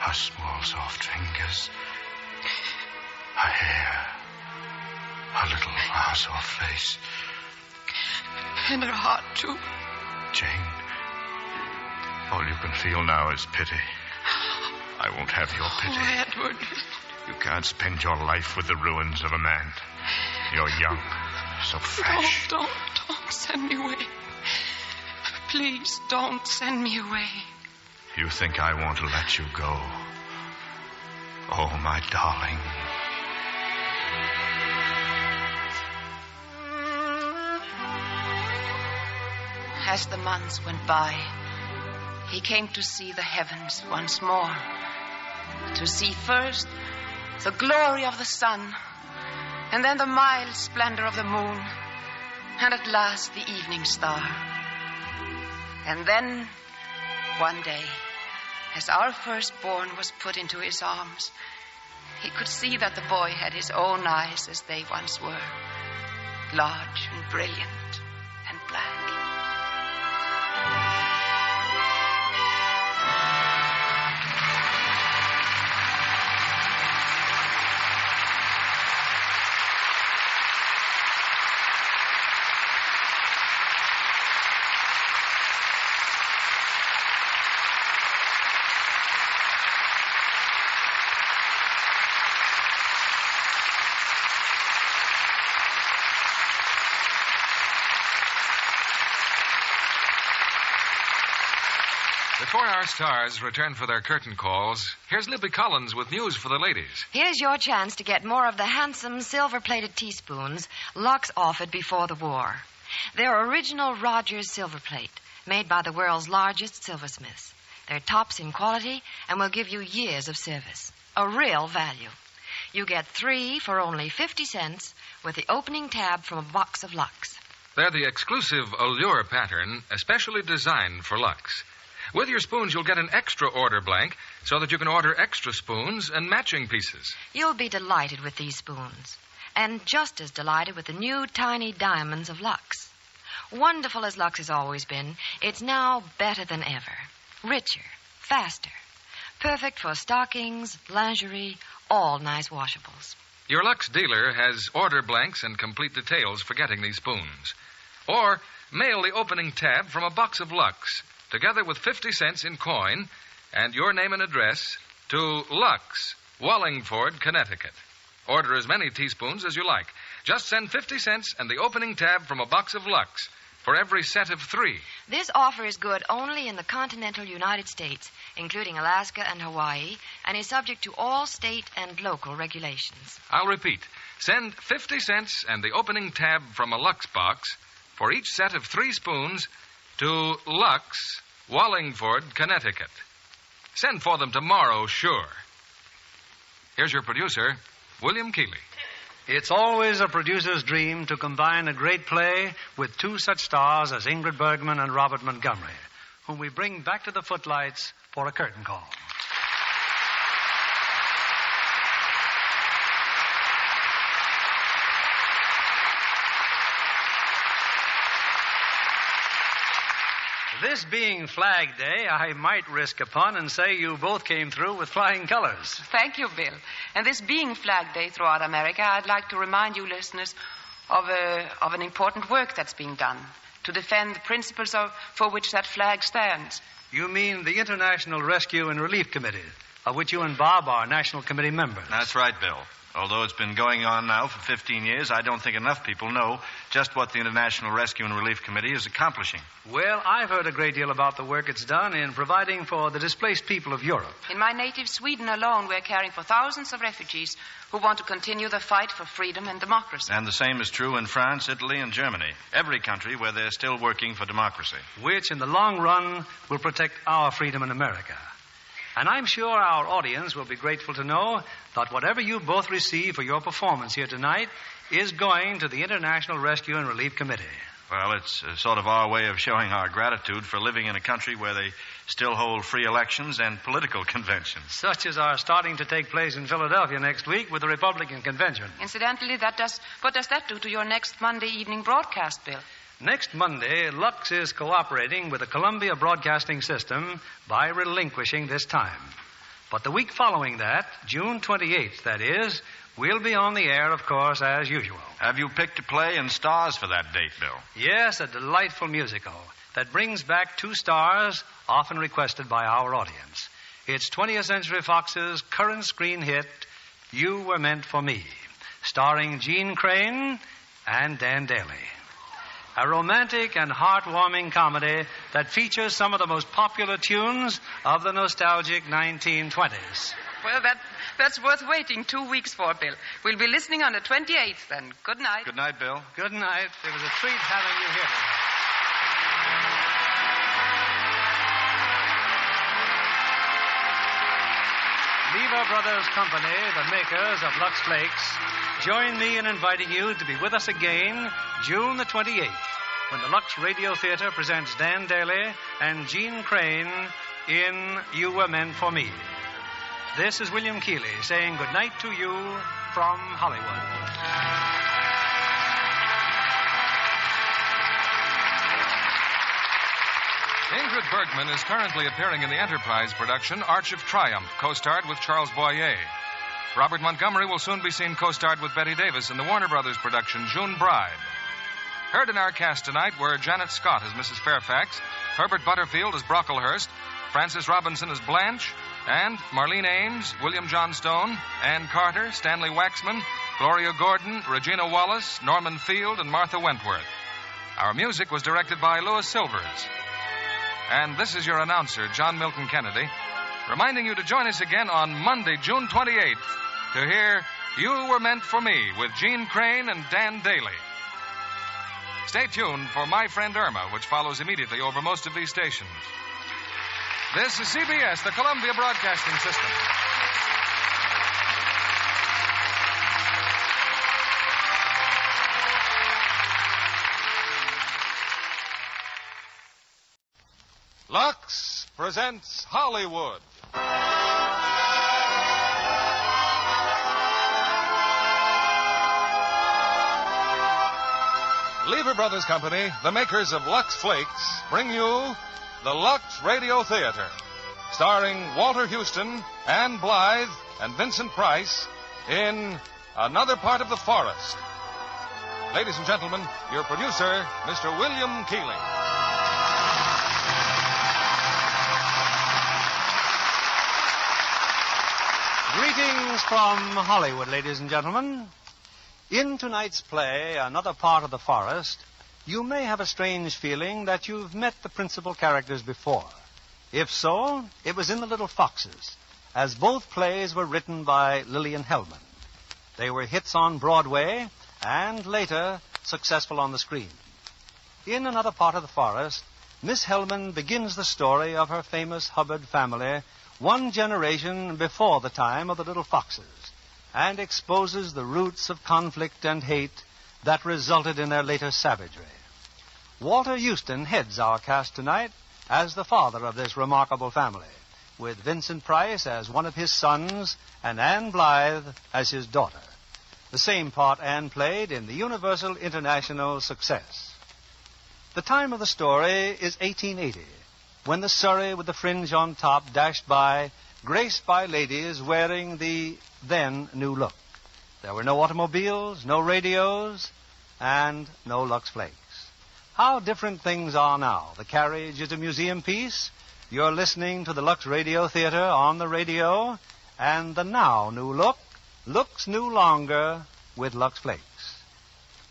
Her small, soft fingers. Her hair. Her little flower-soft face. And her heart, too. Jane, all you can feel now is pity. I won't have your pity. Oh, Edward. You can't spend your life with the ruins of a man. You're young, so fresh. Don't send me away. Please, don't send me away. You think I want to let you go? Oh, my darling. As the months went by, he came to see the heavens once more. To see first the glory of the sun, and then the mild splendor of the moon, and at last the evening star. And then, one day, as our firstborn was put into his arms, he could see that the boy had his own eyes as they once were, large and brilliant and black. Before our stars return for their curtain calls, here's Libby Collins with news for the ladies. Here's your chance to get more of the handsome silver-plated teaspoons Lux offered before the war. They're original Rogers silver plate, made by the world's largest silversmiths. They're tops in quality and will give you years of service. A real value. You get 3 for only 50 cents with the opening tab from a box of Lux. They're the exclusive Allure pattern, especially designed for Lux. With your spoons, you'll get an extra order blank so that you can order extra spoons and matching pieces. You'll be delighted with these spoons, and just as delighted with the new tiny diamonds of Lux. Wonderful as Lux has always been, it's now better than ever. Richer, faster, perfect for stockings, lingerie, all nice washables. Your Lux dealer has order blanks and complete details for getting these spoons. Or mail the opening tab from a box of Lux, together with 50 cents in coin and your name and address to Lux, Wallingford, Connecticut. Order as many teaspoons as you like. Just send 50 cents and the opening tab from a box of Lux for every set of 3. This offer is good only in the continental United States, including Alaska and Hawaii, and is subject to all state and local regulations. I'll repeat. Send 50 cents and the opening tab from a Lux box for each set of 3 spoons to Lux, Wallingford, Connecticut. Send for them tomorrow, sure. Here's your producer, William Keeley. It's always a producer's dream to combine a great play with 2 such stars as Ingrid Bergman and Robert Montgomery, whom we bring back to the footlights for a curtain call. This being Flag Day, I might risk a pun and say you both came through with flying colors. Thank you, Bill. And this being Flag Day throughout America, I'd like to remind you listeners of an important work that's being done. to defend the principles for which that flag stands. You mean the International Rescue and Relief Committee, of which you and Bob are National Committee members? That's right, Bill. Although it's been going on now for 15 years, I don't think enough people know just what the International Rescue and Relief Committee is accomplishing. Well, I've heard a great deal about the work it's done in providing for the displaced people of Europe. In my native Sweden alone, we're caring for thousands of refugees who want to continue the fight for freedom and democracy. And the same is true in France, Italy, and Germany. Every country where they're still working for democracy. Which, in the long run, will protect our freedom in America. And I'm sure our audience will be grateful to know that whatever you both receive for your performance here tonight is going to the International Rescue and Relief Committee. Well, it's sort of our way of showing our gratitude for living in a country where they still hold free elections and political conventions. Such as are starting to take place in Philadelphia next week with the Republican convention. Incidentally, what does that do to your next Monday evening broadcast, Bill? Next Monday, Lux is cooperating with the Columbia Broadcasting System by relinquishing this time. But the week following that, June 28th, that is, we'll be on the air, of course, as usual. Have you picked a play and stars for that date, Bill? Yes, a delightful musical that brings back two stars often requested by our audience. It's 20th Century Fox's current screen hit, You Were Meant for Me, starring Jean Crane and Dan Daly. A romantic and heartwarming comedy that features some of the most popular tunes of the nostalgic 1920s. Well, that's worth waiting 2 weeks for, Bill. We'll be listening on the 28th, then. Good night. Good night, Bill. Good night. It was a treat having you here tonight. Lever Brothers Company, the makers of Lux Flakes, join me in inviting you to be with us again June the 28th, when the Lux Radio Theater presents Dan Daly and Jean Crane in You Were Meant for Me. This is William Keeley saying good night to you from Hollywood. Ingrid Bergman is currently appearing in the Enterprise production Arch of Triumph, co-starred with Charles Boyer. Robert Montgomery will soon be seen co-starred with Betty Davis in the Warner Brothers production June Bride. Heard in our cast tonight were Janet Scott as Mrs. Fairfax, Herbert Butterfield as Brocklehurst, Frances Robinson as Blanche, and Marlene Ames, William Johnstone, Ann Carter, Stanley Waxman, Gloria Gordon, Regina Wallace, Norman Field, and Martha Wentworth. Our music was directed by Louis Silvers. And this is your announcer, John Milton Kennedy, reminding you to join us again on Monday, June 28th, to hear You Were Meant for Me with Jean Crane and Dan Daly. Stay tuned for My Friend Irma, which follows immediately over most of these stations. This is CBS, the Columbia Broadcasting System. Lux presents Hollywood. Lever Brothers Company, the makers of Lux Flakes, bring you the Lux Radio Theater, starring Walter Huston, Ann Blythe, and Vincent Price in Another Part of the Forest. Ladies and gentlemen, your producer, Mr. William Keeley. Greetings from Hollywood, ladies and gentlemen. In tonight's play, Another Part of the Forest, you may have a strange feeling that you've met the principal characters before. If so, it was in The Little Foxes, as both plays were written by Lillian Hellman. They were hits on Broadway and later successful on the screen. In Another Part of the Forest, Miss Hellman begins the story of her famous Hubbard family 1 generation before the time of the Little Foxes, and exposes the roots of conflict and hate that resulted in their later savagery. Walter Huston heads our cast tonight as the father of this remarkable family, with Vincent Price as one of his sons and Ann Blythe as his daughter. The same part Ann played in the Universal International Success. The time of the story is 1880, when the Surrey with the fringe on top dashed by, graced by ladies wearing the then new look. There were no automobiles, no radios, and no Lux Flakes. How different things are now. The carriage is a museum piece. You're listening to the Lux Radio Theater on the radio. And the now new look looks new longer with Lux Flakes.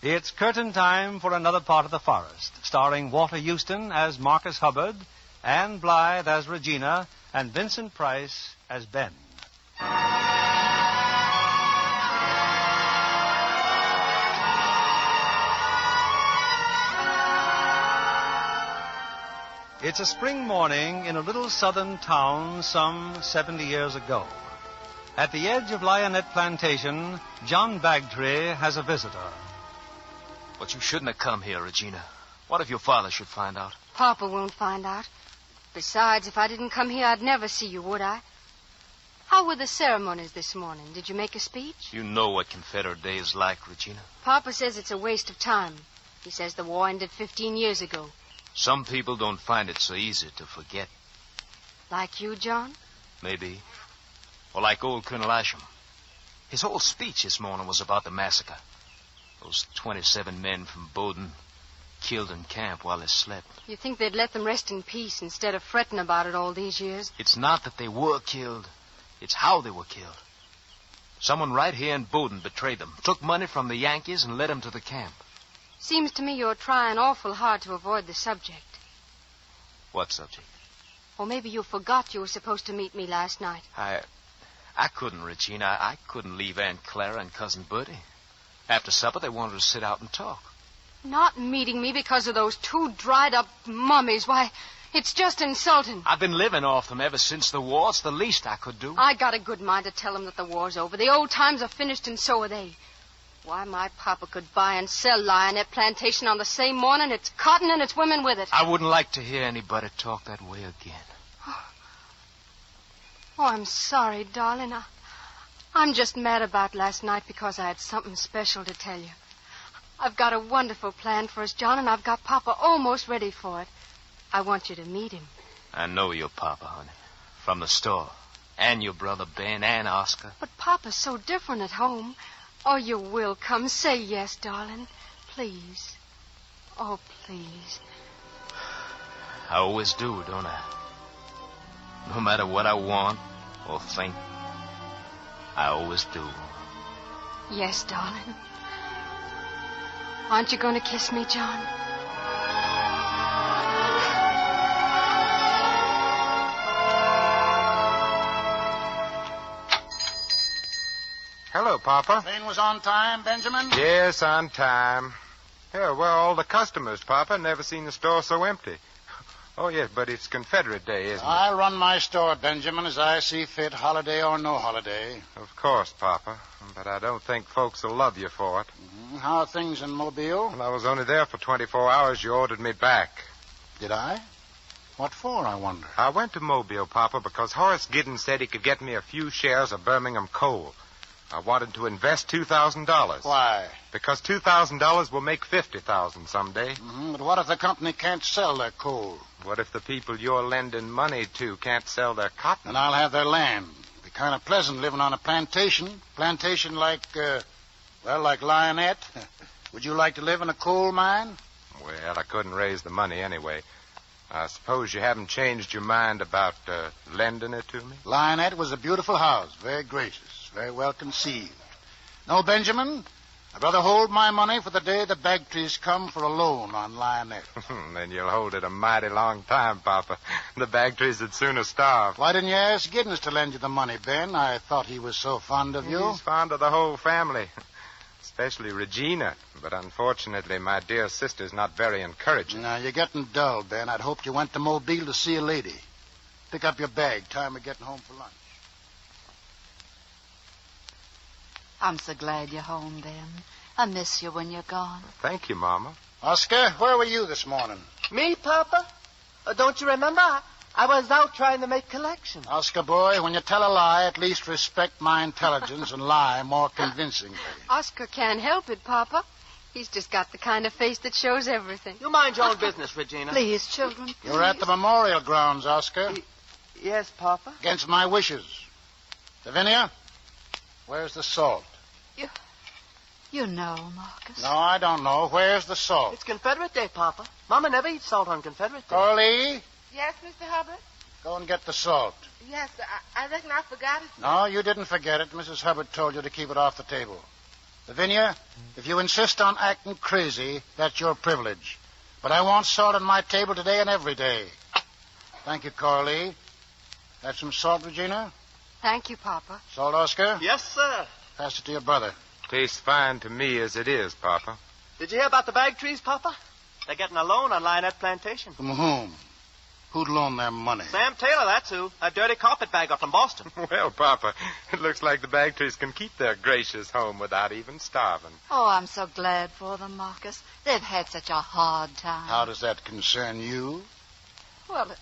It's curtain time for another part of the forest, starring Walter Huston as Marcus Hubbard, Anne Blythe as Regina, and Vincent Price as Ben. It's a spring morning in a little southern town some 70 years ago. At the edge of Lionette Plantation, John Bagtree has a visitor. But you shouldn't have come here, Regina. What if your father should find out? Papa won't find out. Besides, if I didn't come here, I'd never see you, would I? How were the ceremonies this morning? Did you make a speech? You know what Confederate Day is like, Regina. Papa says it's a waste of time. He says the war ended 15 years ago. Some people don't find it so easy to forget. Like you, John? Maybe. Or like old Colonel Isham. His whole speech this morning was about the massacre. Those 27 men from Bowdoin killed in camp while they slept. You think they'd let them rest in peace instead of fretting about it all these years? It's not that they were killed. It's how they were killed. Someone right here in Bowdoin betrayed them, took money from the Yankees and led them to the camp. Seems to me you're trying awful hard to avoid the subject. What subject? Or maybe you forgot you were supposed to meet me last night. I couldn't, Regina. I couldn't leave Aunt Clara and Cousin Bertie. After supper, they wanted to sit out and talk. Not meeting me because of those two dried-up mummies. Why, it's just insulting. I've been living off them ever since the war. It's the least I could do. I got a good mind to tell them that the war's over. The old times are finished, and so are they. Why, my papa could buy and sell Lionette Plantation on the same morning. It's Cotten and its women with it. I wouldn't like to hear anybody talk that way again. Oh, I'm sorry, darling. I'm just mad about last night because I had something special to tell you. I've got a wonderful plan for us, John, and I've got Papa almost ready for it. I want you to meet him. I know your Papa, honey. From the store. And your brother Ben and Oscar. But Papa's so different at home. Oh, you will come. Say yes, darling. Please. Oh, please. I always do, don't I? No matter what I want or think, I always do. Yes, darling. Aren't you going to kiss me, John? Hello, Papa. Train was on time, Benjamin? Yes, on time. Yeah, well, all the customers, Papa. Never seen the store so empty. Oh, yes, but it's Confederate Day, isn't it? I run my store, Benjamin, as I see fit, holiday or no holiday. Of course, Papa. But I don't think folks will love you for it. Mm-hmm. How are things in Mobile? Well, I was only there for 24 hours. You ordered me back. Did I? What for, I wonder? I went to Mobile, Papa, because Horace Giddens said he could get me a few shares of Birmingham coal. I wanted to invest $2,000. Why? Because $2,000 will make $50,000 someday. Mm-hmm. But what if the company can't sell their coal? What if the people you're lending money to can't sell their cotton? And I'll have their land. Be kind of pleasant living on a plantation. Plantation like Lionette. Would you like to live in a coal mine? Well, I couldn't raise the money anyway. I suppose you haven't changed your mind about lending it to me? Lionette was a beautiful house, very gracious, very well conceived. No, Benjamin, I'd rather hold my money for the day the Bagtrees come for a loan on Lionette. Then you'll hold it a mighty long time, Papa. The Bagtrees would sooner starve. Why didn't you ask Giddens to lend you the money, Ben? I thought he was so fond of you. He's fond of the whole family, especially Regina. But unfortunately, my dear sister's not very encouraging. Now, you're getting dull, Ben. I'd hoped you went to Mobile to see a lady. Pick up your bag. Time we're getting home for lunch. I'm so glad you're home, Ben. I miss you when you're gone. Thank you, Mama. Oscar, where were you this morning? Me, Papa? Don't you remember? I was out trying to make collections. Oscar, boy, when you tell a lie, at least respect my intelligence and lie more convincingly. Oscar can't help it, Papa. He's just got the kind of face that shows everything. You mind your own business, Regina. Please, children. Please. You're at the memorial grounds, Oscar. Yes, Papa. Against my wishes. Lavinia, where's the salt? You know, Marcus. No, I don't know. Where's the salt? It's Confederate Day, Papa. Mama never eats salt on Confederate Day. Colleen, Yes, Mr. Hubbard? go and get the salt. Yes, I reckon I forgot it. No, you didn't forget it. Mrs. Hubbard told you to keep it off the table. Lavinia, if you insist on acting crazy, that's your privilege. But I want salt on my table today and every day. Thank you, Colleen. That's some salt, Regina? Thank you, Papa. Salt, Oscar? Yes, sir. Pass it to your brother. Tastes fine to me as it is, Papa. Did you hear about the bag trees, Papa? They're getting a loan on Lionette Plantation. From whom? Who'd loan them money? Sam Taylor, that's who. A dirty carpetbagger from Boston. Well, Papa, it looks like the Bagtrees can keep their gracious home without even starving. Oh, I'm so glad for them, Marcus. They've had such a hard time. How does that concern you? Well, it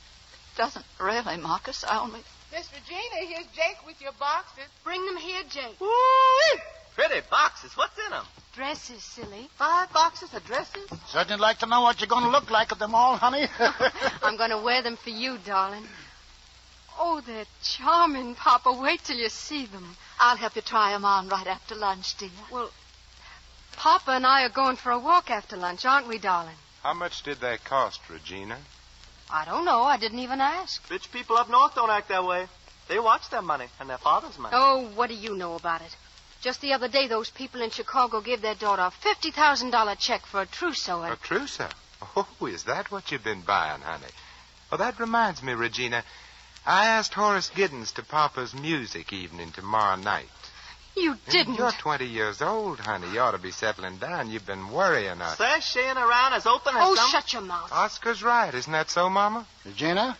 doesn't really, Marcus. I only... Miss Regina, here's Jake with your boxes. Bring them here, Jake. Woo-wee! Pretty boxes. What's in them? Dresses, silly. 5 boxes of dresses? Certainly like to know what you're going to look like with them all, honey. I'm going to wear them for you, darling. Oh, they're charming, Papa. Wait till you see them. I'll help you try them on right after lunch, dear. Well, Papa and I are going for a walk after lunch, aren't we, darling? How much did they cost, Regina? I don't know. I didn't even ask. Rich people up north don't act that way. They watch their money and their father's money. Oh, what do you know about it? Just the other day, those people in Chicago gave their daughter a $50,000 check for a trousseau. A trousseau? Oh, is that what you've been buying, honey? Well, that reminds me, Regina. I asked Horace Giddens to Papa's music evening tomorrow night. You didn't? You're 20 years old, honey. You ought to be settling down. You've been worrying us. Sashaying around as open as some... shut your mouth. Oscar's right. Isn't that so, Mama? Regina,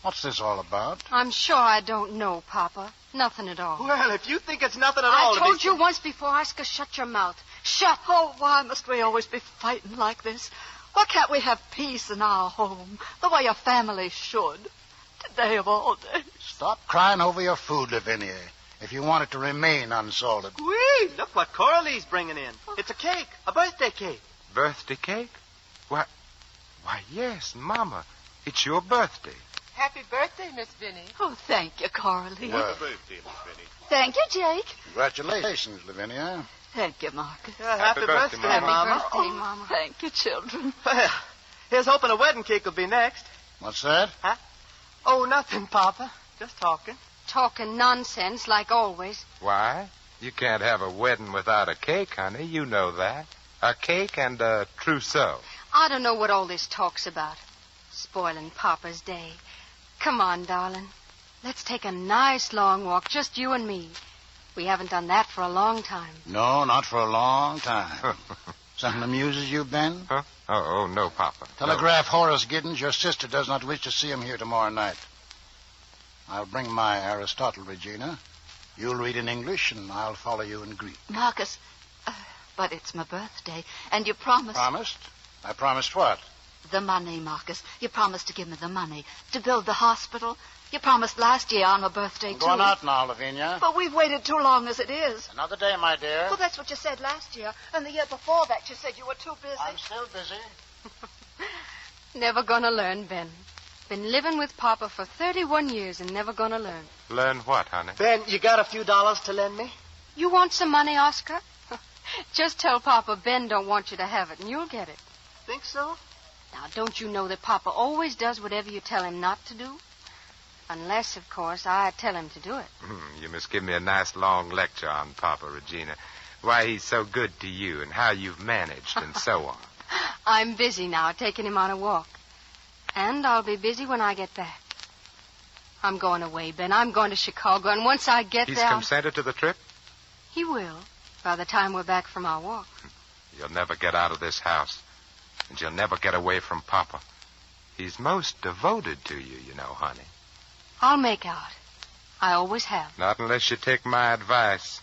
what's this all about? I'm sure I don't know, Papa. Nothing at all. Well, if you think it's nothing at all... I told you once before, Oscar, shut your mouth. Shut. Oh, why must we always be fighting like this? Why can't we have peace in our home, the way a family should? Today of all days. Stop crying over your food, Lavinia, if you want it to remain unsalted. Whee! Look what Coralie's bringing in. It's a cake, a birthday cake. Birthday cake? Why, yes, Mama. It's your birthday. Happy birthday, Miss Vinny. Oh, thank you, Coralie. Well, birthday, Miss Benny. Thank you, Jake. Congratulations, Lavinia. Thank you, Marcus. Happy birthday, Mama. Happy birthday, Mama. Thank you, children. Well, here's hoping a wedding cake will be next. What's that? Huh? Oh, nothing, Papa. Just talking. Talking nonsense, like always. Why? You can't have a wedding without a cake, honey. You know that. A cake and a trousseau. I don't know what all this talk's about. Spoiling Papa's day. Come on, darling. Let's take a nice long walk, just you and me. We haven't done that for a long time. No, not for a long time. Something amuses you, Ben? Huh? Oh, no, Papa. Telegraph Horace Giddens your sister does not wish to see him here tomorrow night. I'll bring my Aristotle, Regina. You'll read in English, and I'll follow you in Greek. Marcus, but it's my birthday, and you promised... Promised? I promised what? The money, Marcus. You promised to give me the money to build the hospital. You promised last year on my birthday, too. Go out now, Lavinia. But we've waited too long as it is. Another day, my dear. Well, that's what you said last year. And the year before that, you said you were too busy. I'm still busy. Never gonna learn, Ben. Been living with Papa for 31 years and never gonna learn. Learn what, honey? Ben, you got a few dollars to lend me? You want some money, Oscar? Just tell Papa Ben don't want you to have it, and you'll get it. Think so? Now, don't you know that Papa always does whatever you tell him not to do? Unless, of course, I tell him to do it. You must give me a nice long lecture on Papa, Regina. Why he's so good to you and how you've managed and so on. I'm busy now, taking him on a walk. And I'll be busy when I get back. I'm going away, Ben. I'm going to Chicago, and once I get He's there... consented to the trip? He will, by the time we're back from our walk. You'll never get out of this house. And you'll never get away from Papa. He's most devoted to you, you know, honey. I'll make out. I always have. Not unless you take my advice.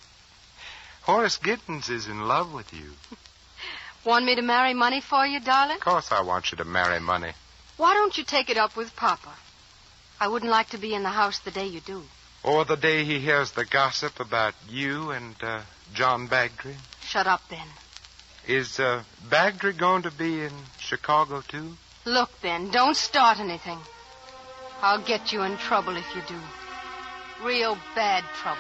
Horace Giddens is in love with you. Want me to marry money for you, darling? Of course I want you to marry money. Why don't you take it up with Papa? I wouldn't like to be in the house the day you do. Or the day he hears the gossip about you and John Bagdry. Shut up, Ben. Is Bagdry going to be in Chicago, too? Look, Ben, don't start anything. I'll get you in trouble if you do. Real bad trouble.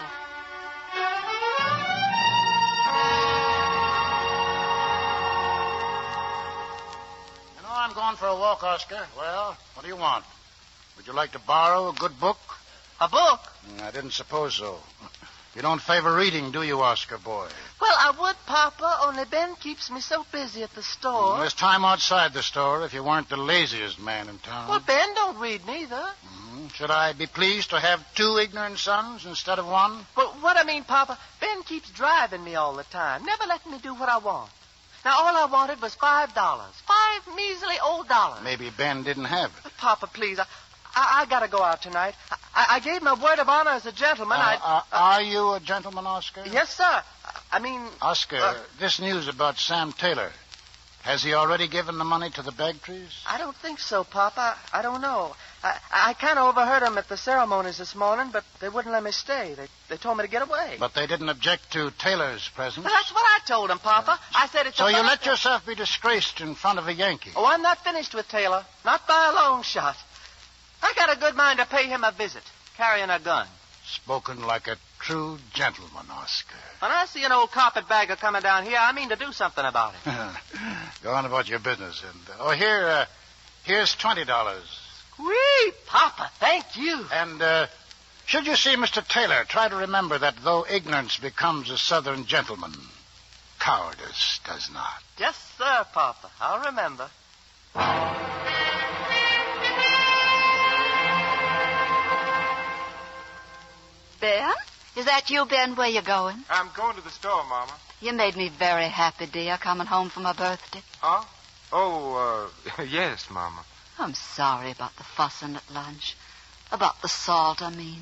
I'm going for a walk, Oscar. Well, what do you want? Would you like to borrow a good book? A book? I didn't suppose so. You don't favor reading, do you, Oscar boy? Well, I would, Papa, only Ben keeps me so busy at the store. There's time outside the store if you weren't the laziest man in town. Well, Ben don't read neither. Should I be pleased to have 2 ignorant sons instead of 1? But what I mean, Papa, Ben keeps driving me all the time, never letting me do what I want. Now, all I wanted was $5. 5 measly old dollars. Maybe Ben didn't have it. But Papa, please, I gotta go out tonight. I gave my word of honor as a gentleman. Are you a gentleman, Oscar? Yes, sir. I mean... Oscar, this news about Sam Taylor, has he already given the money to the Bagtrees? I don't think so, Papa. I don't know. I kind of overheard them at the ceremonies this morning, but they wouldn't let me stay. They told me to get away. But they didn't object to Taylor's presence? Well, that's what I told them, Papa. I said it's So you let yourself be disgraced in front of a Yankee? Oh, I'm not finished with Taylor. Not by a long shot. I got a good mind to pay him a visit, carrying a gun. Spoken like a true gentleman, Oscar. When I see an old carpetbagger coming down here, I mean to do something about it. Go on about your business. And here's $20. Whee, Papa, thank you. And should you see Mr. Taylor, try to remember that though ignorance becomes a Southern gentleman, cowardice does not. Yes, sir, Papa. I'll remember. Ben? Is that you, Ben? Where you going? I'm going to the store, Mama. You made me very happy, dear, coming home for my birthday. Huh? Oh, yes, Mama. I'm sorry about the fussing at lunch. About the salt, I mean.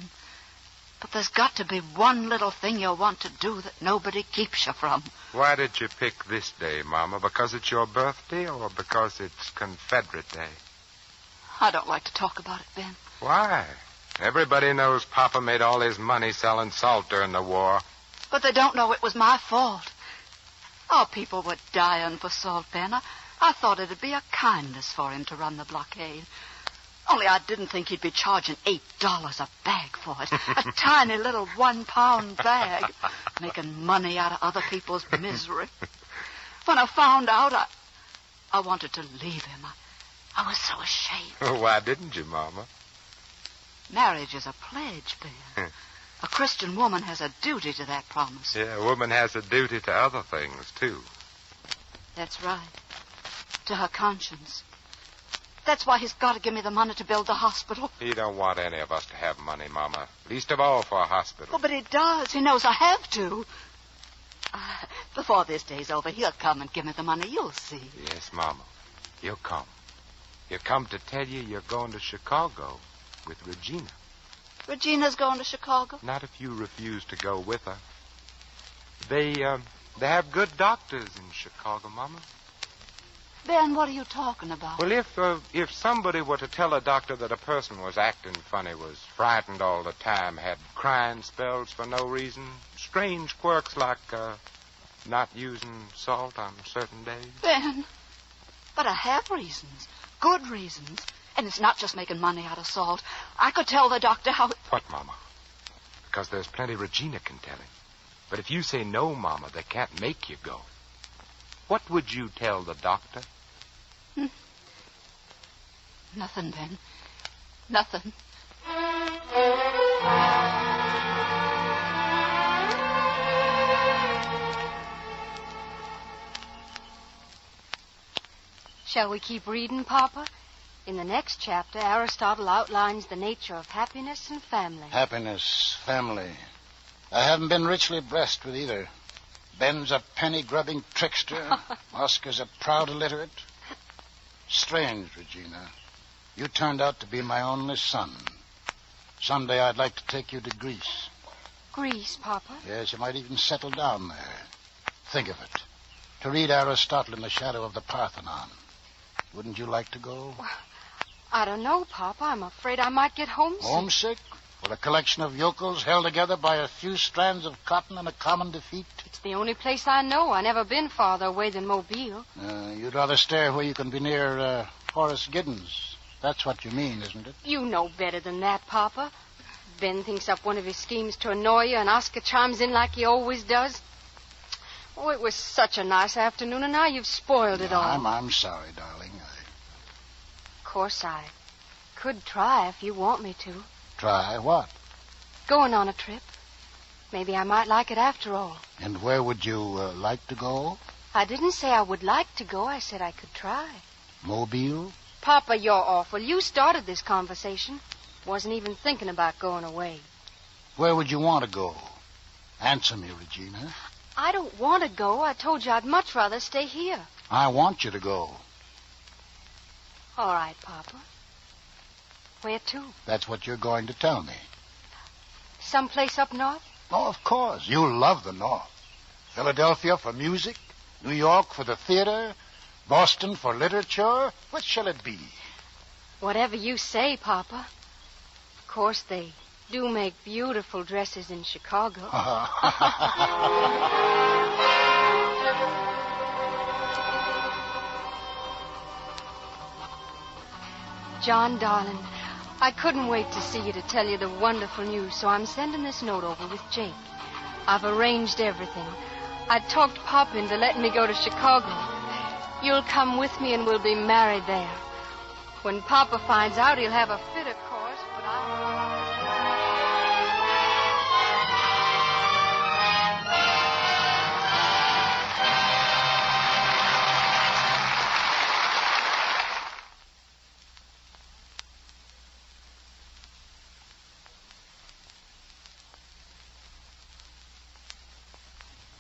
But there's got to be one little thing you want to do that nobody keeps you from. Why did you pick this day, Mama? Because it's your birthday or because it's Confederate Day? I don't like to talk about it, Ben. Why? Everybody knows Papa made all his money selling salt during the war. But they don't know it was my fault. Our people were dying for salt, Ben. I thought it'd be a kindness for him to run the blockade. Only I didn't think he'd be charging $8 a bag for it. A tiny little 1-pound bag. Making money out of other people's misery. When I found out, I wanted to leave him. I was so ashamed. Why didn't you, Mama? Marriage is a pledge, Ben. A Christian woman has a duty to that promise. Yeah, a woman has a duty to other things, too. That's right. To her conscience. That's why he's got to give me the money to build the hospital. He don't want any of us to have money, Mama. Least of all for a hospital. Oh, but he does. He knows I have to. Before this day's over, he'll come and give me the money. You'll see. Yes, Mama. He'll come. He'll come to tell you you're going to Chicago with Regina. Regina's going to Chicago? Not if you refuse to go with her. They have good doctors in Chicago, Mama. Ben, what are you talking about? Well, if somebody were to tell a doctor that a person was acting funny, was frightened all the time, had crying spells for no reason, strange quirks like not using salt on certain days. Ben, but I have reasons. Good reasons. And it's not just making money out of salt. I could tell the doctor how... What, Mama? Because there's plenty Regina can tell him. But if you say no, Mama, they can't make you go. What would you tell the doctor? Nothing, Ben. Nothing. Shall we keep reading, Papa? In the next chapter, Aristotle outlines the nature of happiness and family. Happiness, family. I haven't been richly blessed with either. Ben's a penny-grubbing trickster. Oscar's a proud illiterate. Strange, Regina. You turned out to be my only son. Someday I'd like to take you to Greece. Greece, Papa? Yes, you might even settle down there. Think of it. To read Aristotle in the shadow of the Parthenon. Wouldn't you like to go? I don't know, Papa. I'm afraid I might get homesick. Homesick? For a collection of yokels held together by a few strands of cotton and a common defeat? It's the only place I know. I've never been farther away than Mobile. You'd rather stay where you can be near Horace Giddens. That's what you mean, isn't it? You know better than that, Papa. Ben thinks up one of his schemes to annoy you, and Oscar chimes in like he always does. Oh, it was such a nice afternoon, and now you've spoiled it all. I'm sorry, darling. course, I could try if you want me to. Try what? Going on a trip. Maybe I might like it after all. And where would you like to go? I didn't say I would like to go. I said I could try. Mobile? Papa, you're awful. You started this conversation. Wasn't even thinking about going away. Where would you want to go? Answer me, Regina. I don't want to go. I told you I'd much rather stay here. I want you to go. All right, Papa. Where to? That's what you're going to tell me. Someplace up north? Oh, of course. You love the North. Philadelphia for music, New York for the theater, Boston for literature. What shall it be? Whatever you say, Papa. Of course, they do make beautiful dresses in Chicago. John, darling, I couldn't wait to see you to tell you the wonderful news, so I'm sending this note over with Jake. I've arranged everything. I talked Pop into letting me go to Chicago. You'll come with me and we'll be married there. When Papa finds out, he'll have a fit, of course, but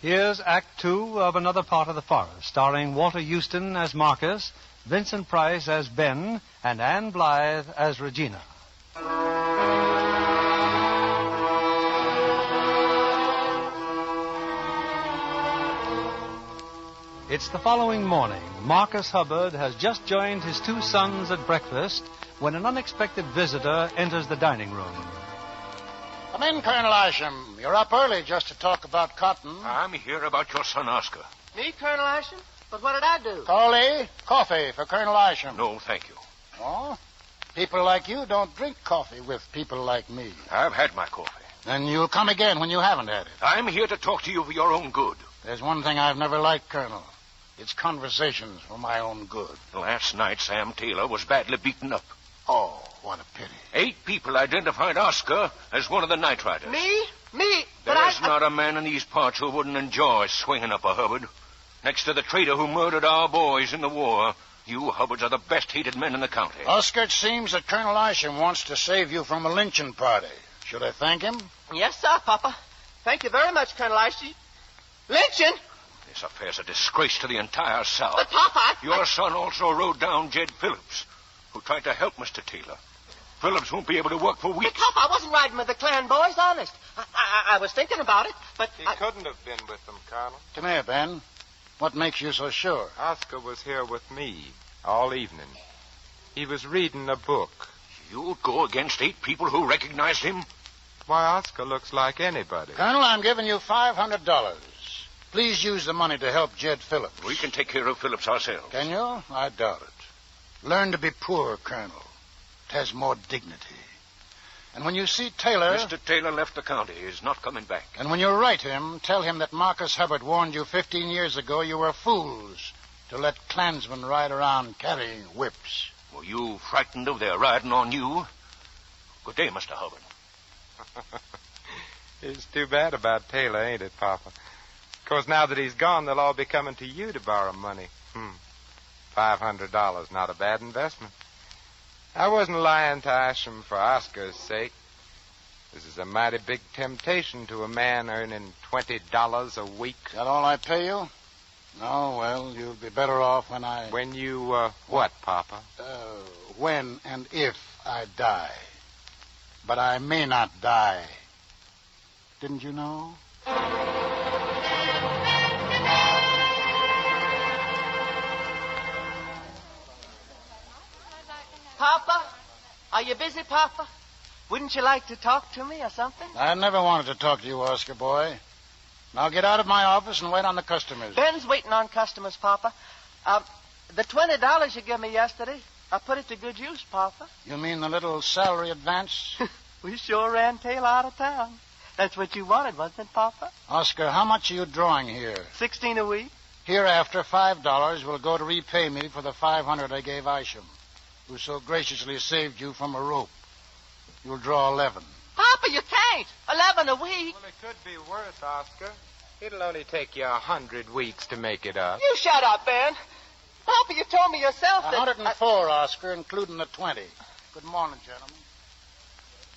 Here's Act Two of Another Part of the Forest, starring Walter Huston as Marcus, Vincent Price as Ben, and Anne Blythe as Regina. It's the following morning. Marcus Hubbard has just joined his two sons at breakfast when an unexpected visitor enters the dining room. Come in, Colonel Isham. You're up early just to talk about Cotten. I'm here about your son, Oscar. Me, Colonel Isham? But what did I do? Coley, coffee for Colonel Isham. No, thank you. Oh? People like you don't drink coffee with people like me. I've had my coffee. Then you'll come again when you haven't had it. I'm here to talk to you for your own good. There's one thing I've never liked, Colonel. It's conversations for my own good. Last night, Sam Taylor was badly beaten up. Oh, what a pity. 8 people identified Oscar as one of the night riders. Me? But There's not a man in these parts who wouldn't enjoy swinging up a Hubbard. Next to the traitor who murdered our boys in the war, you Hubbards are the best hated men in the county. Oscar, it seems that Colonel Isham wants to save you from a lynching party. Should I thank him? Yes, sir, Papa. Thank you very much, Colonel Isham. Lynching? This affair's a disgrace to the entire South. But, Papa... Your son also rode down Jed Phillips, who tried to help Mr. Taylor. Phillips won't be able to work for weeks. But, Papa, I wasn't riding with the Clan boys, honest. I was thinking about it, but... He couldn't have been with them, Colonel. Come here, Ben. What makes you so sure? Oscar was here with me all evening. He was reading a book. You'd go against 8 people who recognized him? Why, Oscar looks like anybody. Colonel, I'm giving you $500. Please use the money to help Jed Phillips. We can take care of Phillips ourselves. Can you? I doubt it. Learn to be poor, Colonel. It has more dignity. And when you see Taylor... Mr. Taylor left the county. He's not coming back. And when you write him, tell him that Marcus Hubbard warned you 15 years ago you were fools to let Klansmen ride around carrying whips. Were you frightened of their riding on you? Good day, Mr. Hubbard. It's too bad about Taylor, ain't it, Papa? Of course, now that he's gone, they'll all be coming to you to borrow money. $500, not a bad investment. I wasn't lying to Isham for Oscar's sake. This is a mighty big temptation to a man earning $20 a week. Is that all I pay you? No, well, you'll be better off when I... When you, what, Papa? When and if I die. But I may not die. Didn't you know? Papa? Are you busy, Papa? Wouldn't you like to talk to me or something? I never wanted to talk to you, Oscar boy. Now get out of my office and wait on the customers. Ben's waiting on customers, Papa. The $20 you gave me yesterday, I put it to good use, Papa. You mean the little salary advance? We sure ran Taylor out of town. That's what you wanted, wasn't it, Papa? Oscar, how much are you drawing here? $16 a week. Hereafter, $5 will go to repay me for the $500 I gave Isham. who so graciously saved you from a rope. You'll draw 11. Papa, you can't. 11 a week. Well, it could be worse, Oscar. It'll only take you 100 weeks to make it up. You shut up, Ben. Papa, you told me yourself that... 104, Oscar, including the 20. Good morning, gentlemen.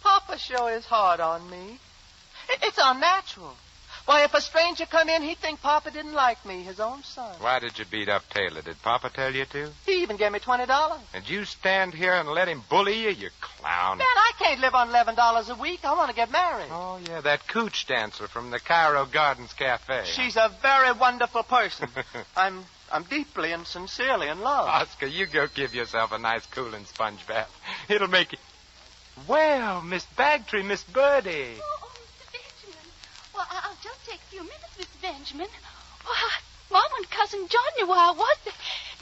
Papa sure is hard on me. It's unnatural. Why, if a stranger come in, he'd think Papa didn't like me, his own son. Why did you beat up Taylor? Did Papa tell you to? He even gave me $20. And you stand here and let him bully you, you clown. Ben, I can't live on $11 a week. I want to get married. Oh, yeah, that cooch dancer from the Cairo Gardens Cafe. She's a very wonderful person. I'm deeply and sincerely in love. Oscar, you go give yourself a nice cooling sponge bath. It'll make you... Well, Miss Bagtree, Miss Birdie. Oh, Mr. Benjamin. Well, I'll just take a few minutes, Mr. Benjamin. Well, Mom and Cousin John knew where I was.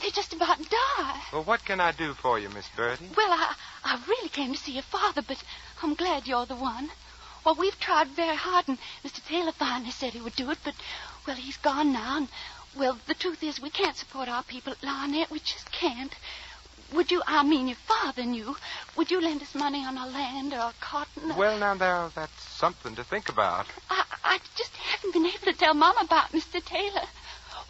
They just about died. Well, what can I do for you, Miss Birdie? Well, I really came to see your father, but I'm glad you're the one. Well, we've tried very hard, and Mr. Taylor finally said he would do it, but, well, he's gone now, and, well, the truth is we can't support our people at Lionette. We just can't. Would you, your father knew, would you lend us money on our land or our cotton? Well, now, that's something to think about. I just haven't been able to tell Mom about Mr. Taylor.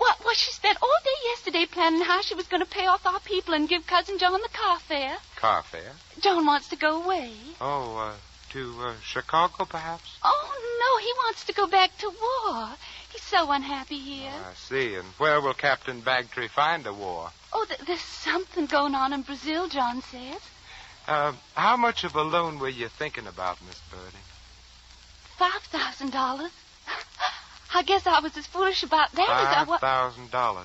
Well, she spent all day yesterday planning how she was going to pay off our people and give Cousin John the car fare. Car fare? John wants to go away. Oh, to Chicago, perhaps? Oh, no, he wants to go back to war. He's so unhappy here. I see. And where will Captain Bagtree find a war? Oh, there's something going on in Brazil, John says. How much of a loan were you thinking about, Miss Birdie? $5,000. I guess I was as foolish about that as I was... $5,000.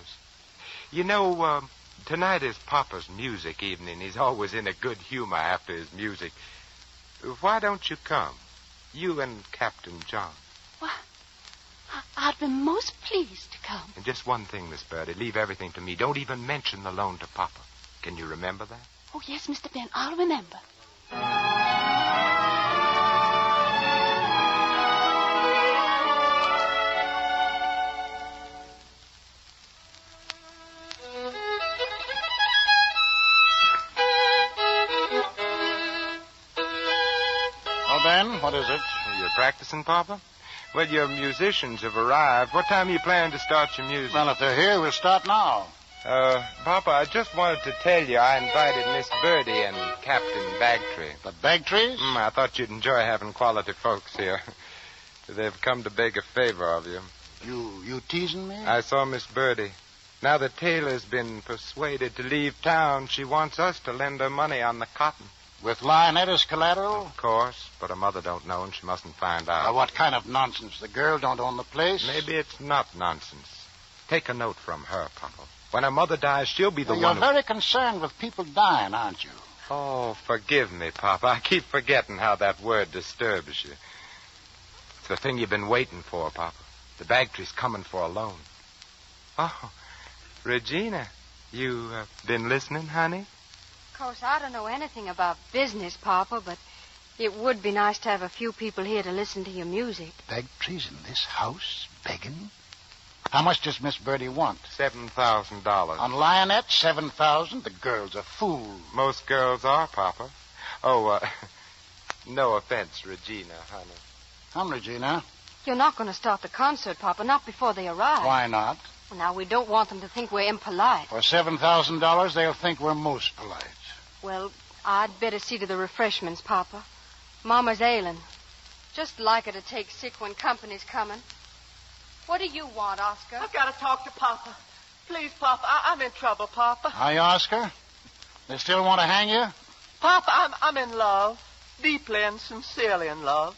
You know, tonight is Papa's music evening. He's always in a good humor after his music. Why don't you come? You and Captain John. Well, I'd be most pleased to come. And just one thing, Miss Birdie. Leave everything to me. Don't even mention the loan to Papa. Can you remember that? Oh, yes, Mr. Ben. I'll remember. Well, Ben, what is it? You're practicing, Papa? Well, your musicians have arrived. What time are you planning to start your music? Well, if they're here, we'll start now. Papa, I just wanted to tell you I invited Miss Birdie and Captain Bagtree. The Bagtrees? I thought you'd enjoy having quality folks here. They've come to beg a favor of you. You teasing me? I saw Miss Birdie. Now that Taylor's been persuaded to leave town, she wants us to lend her money on the cotton. With Lionette as collateral? Of course, but her mother don't know and she mustn't find out. What kind of nonsense? The girl don't own the place? Maybe it's not nonsense. Take a note from her, Papa. When her mother dies, she'll be the one You're very concerned with people dying, aren't you? Oh, forgive me, Papa. I keep forgetting how that word disturbs you. It's the thing you've been waiting for, Papa. The Bagtree's coming for a loan. Oh, Regina, you been listening, honey? Of course, I don't know anything about business, Papa, but it would be nice to have a few people here to listen to your music. Bagtrees in this house, begging? How much does Miss Birdie want? $7,000. On Lionette, $7,000? The girl's a fool. Most girls are, Papa. Oh, no offense, Regina, honey. Come, Regina. You're not going to start the concert, Papa, not before they arrive. Why not? Well, now, we don't want them to think we're impolite. For $7,000, they'll think we're most polite. Well, I'd better see to the refreshments, Papa. Mama's ailing. Just like her to take sick when company's coming. What do you want, Oscar? I've got to talk to Papa. Please, Papa, I'm in trouble, Papa. Hi, Oscar. They still want to hang you? Papa, I'm in love. Deeply and sincerely in love.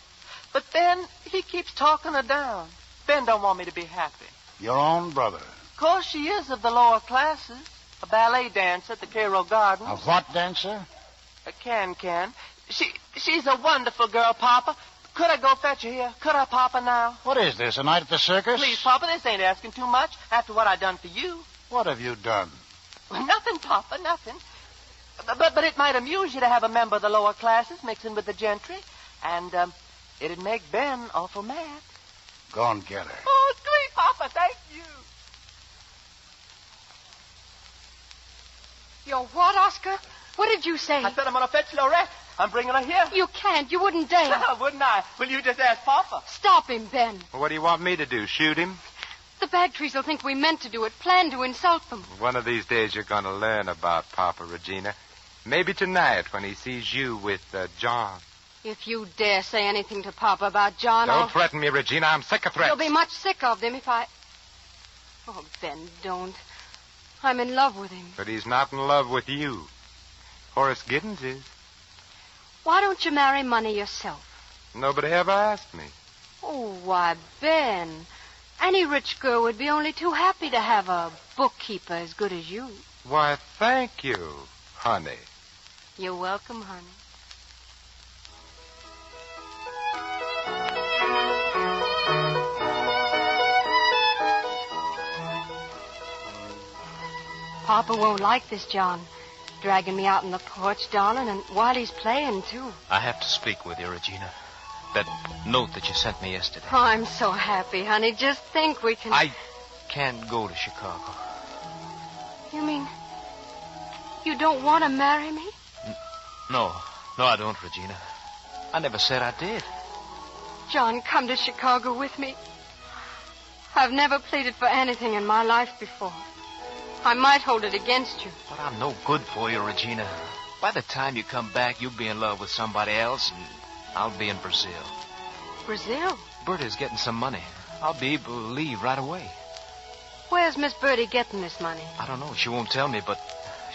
But Ben, he keeps talking her down. Ben don't want me to be happy. Your own brother. Of course she is of the lower classes. A ballet dancer at the Cairo Gardens. A what dancer? A can. She's a wonderful girl, Papa. Could I go fetch her here? Could I, Papa, now? What is this, a night at the circus? Please, Papa, this ain't asking too much after what I done for you. What have you done? Well, nothing, Papa, nothing. But it might amuse you to have a member of the lower classes mixing with the gentry. And it'd make Ben awful mad. Go and get her. Oh, sweet Papa, thank you. You're what, Oscar? What did you say? I said I'm going to fetch Loretta. I'm bringing her here. You can't. You wouldn't dare. Wouldn't I? Will you just ask Papa? Stop him, Ben. Well, what do you want me to do, shoot him? The Bagtrees will think we meant to do it, planned to insult them. One of these days you're going to learn about Papa, Regina. Maybe tonight when he sees you with John. If you dare say anything to Papa about John, Don't threaten me, Regina. I'm sick of threats. You'll be much sick of them if I... Oh, Ben, don't. I'm in love with him. But he's not in love with you. Horace Giddens is. Why don't you marry money yourself? Nobody ever asked me. Oh, why, Ben. Any rich girl would be only too happy to have a bookkeeper as good as you. Why, thank you, honey. You're welcome, honey. Papa won't like this, John. Dragging me out on the porch, darling, and while he's playing, too. I have to speak with you, Regina. That note that you sent me yesterday. Oh, I'm so happy, honey. Just think we can... I can't go to Chicago. You mean you don't want to marry me? No, I don't, Regina. I never said I did. John, come to Chicago with me. I've never pleaded for anything in my life before. I might hold it against you. But I'm no good for you, Regina. By the time you come back, you'll be in love with somebody else, and I'll be in Brazil. Brazil? Burt is getting some money. I'll be able to leave right away. Where's Miss Birdie getting this money? I don't know. She won't tell me, but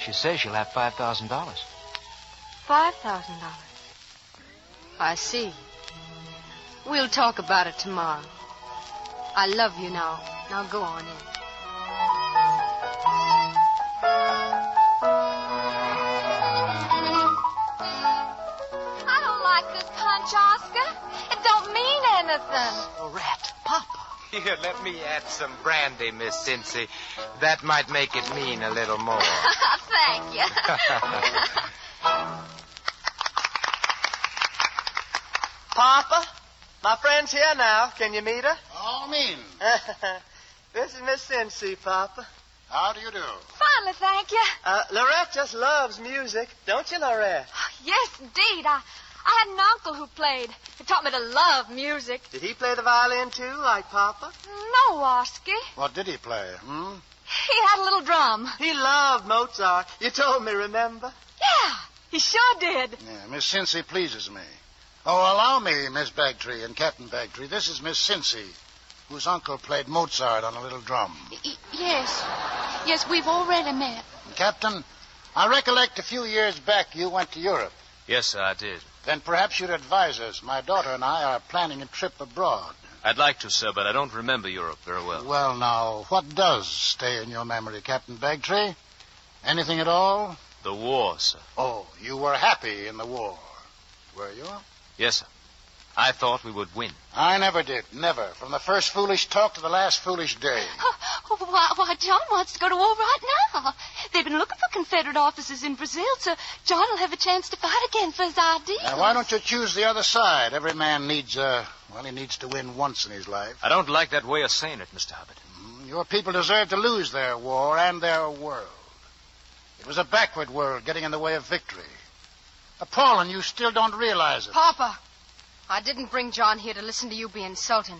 she says she'll have $5,000. $5,000? I see. We'll talk about it tomorrow. I love you now. Now go on in. I don't like this punch, Oscar. It don't mean anything. Loretta, Papa. Here, let me add some brandy, Miss Cincy. That might make it mean a little more. Thank you. Papa, my friend's here now. Can you meet her? All mean. This is Miss Cincy, Papa. How do you do? Finally, thank you. Loretta just loves music. Don't you, Loretta? Yes, indeed. I had an uncle who played. He taught me to love music. Did he play the violin, too, like Papa? No, Oski. What did he play, He had a little drum. He loved Mozart. You told me, remember? Yeah, he sure did. Yeah, Miss Cincy pleases me. Oh, allow me, Miss Bagtree and Captain Bagtree. This is Miss Cincy, whose uncle played Mozart on a little drum. Yes. Yes, we've already met. Captain, I recollect a few years back you went to Europe. Yes, sir, I did. Then perhaps you'd advise us. My daughter and I are planning a trip abroad. I'd like to, sir, but I don't remember Europe very well. Well, now, what does stay in your memory, Captain Bagtree? Anything at all? The war, sir. Oh, you were happy in the war, were you? Yes, sir. I thought we would win. I never did. Never. From the first foolish talk to the last foolish day. Why, John wants to go to war right now. They've been looking for Confederate officers in Brazil, so John will have a chance to fight again for his ideas. Now, why don't you choose the other side? Every man needs, he needs to win once in his life. I don't like that way of saying it, Mr. Hubbard. Your people deserve to lose their war and their world. It was a backward world getting in the way of victory. Appalling, you still don't realize it. Papa, I didn't bring John here to listen to you be insulting.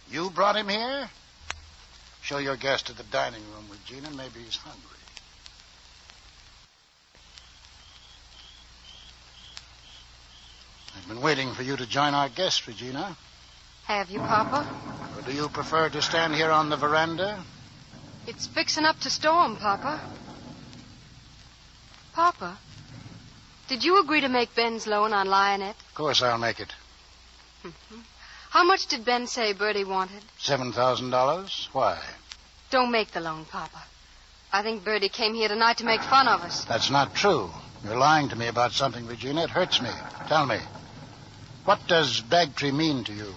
You brought him here? Show your guest to the dining room, Regina. Maybe he's hungry. I've been waiting for you to join our guest, Regina. Have you, Papa? Or do you prefer to stand here on the veranda? It's fixing up to storm, Papa. Papa, did you agree to make Ben's loan on Lionette? Of course I'll make it. How much did Ben say Bertie wanted? $7,000. Why? Don't make the loan, Papa. I think Bertie came here tonight to make fun of us. That's not true. You're lying to me about something, Regina. It hurts me. Tell me. What does Bagtree mean to you?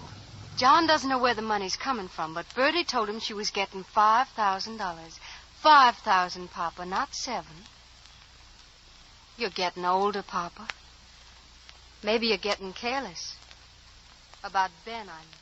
John doesn't know where the money's coming from, but Bertie told him she was getting $5,000. 5,000, Papa, not 7. You're getting older, Papa. Maybe you're getting careless. About Ben, I mean.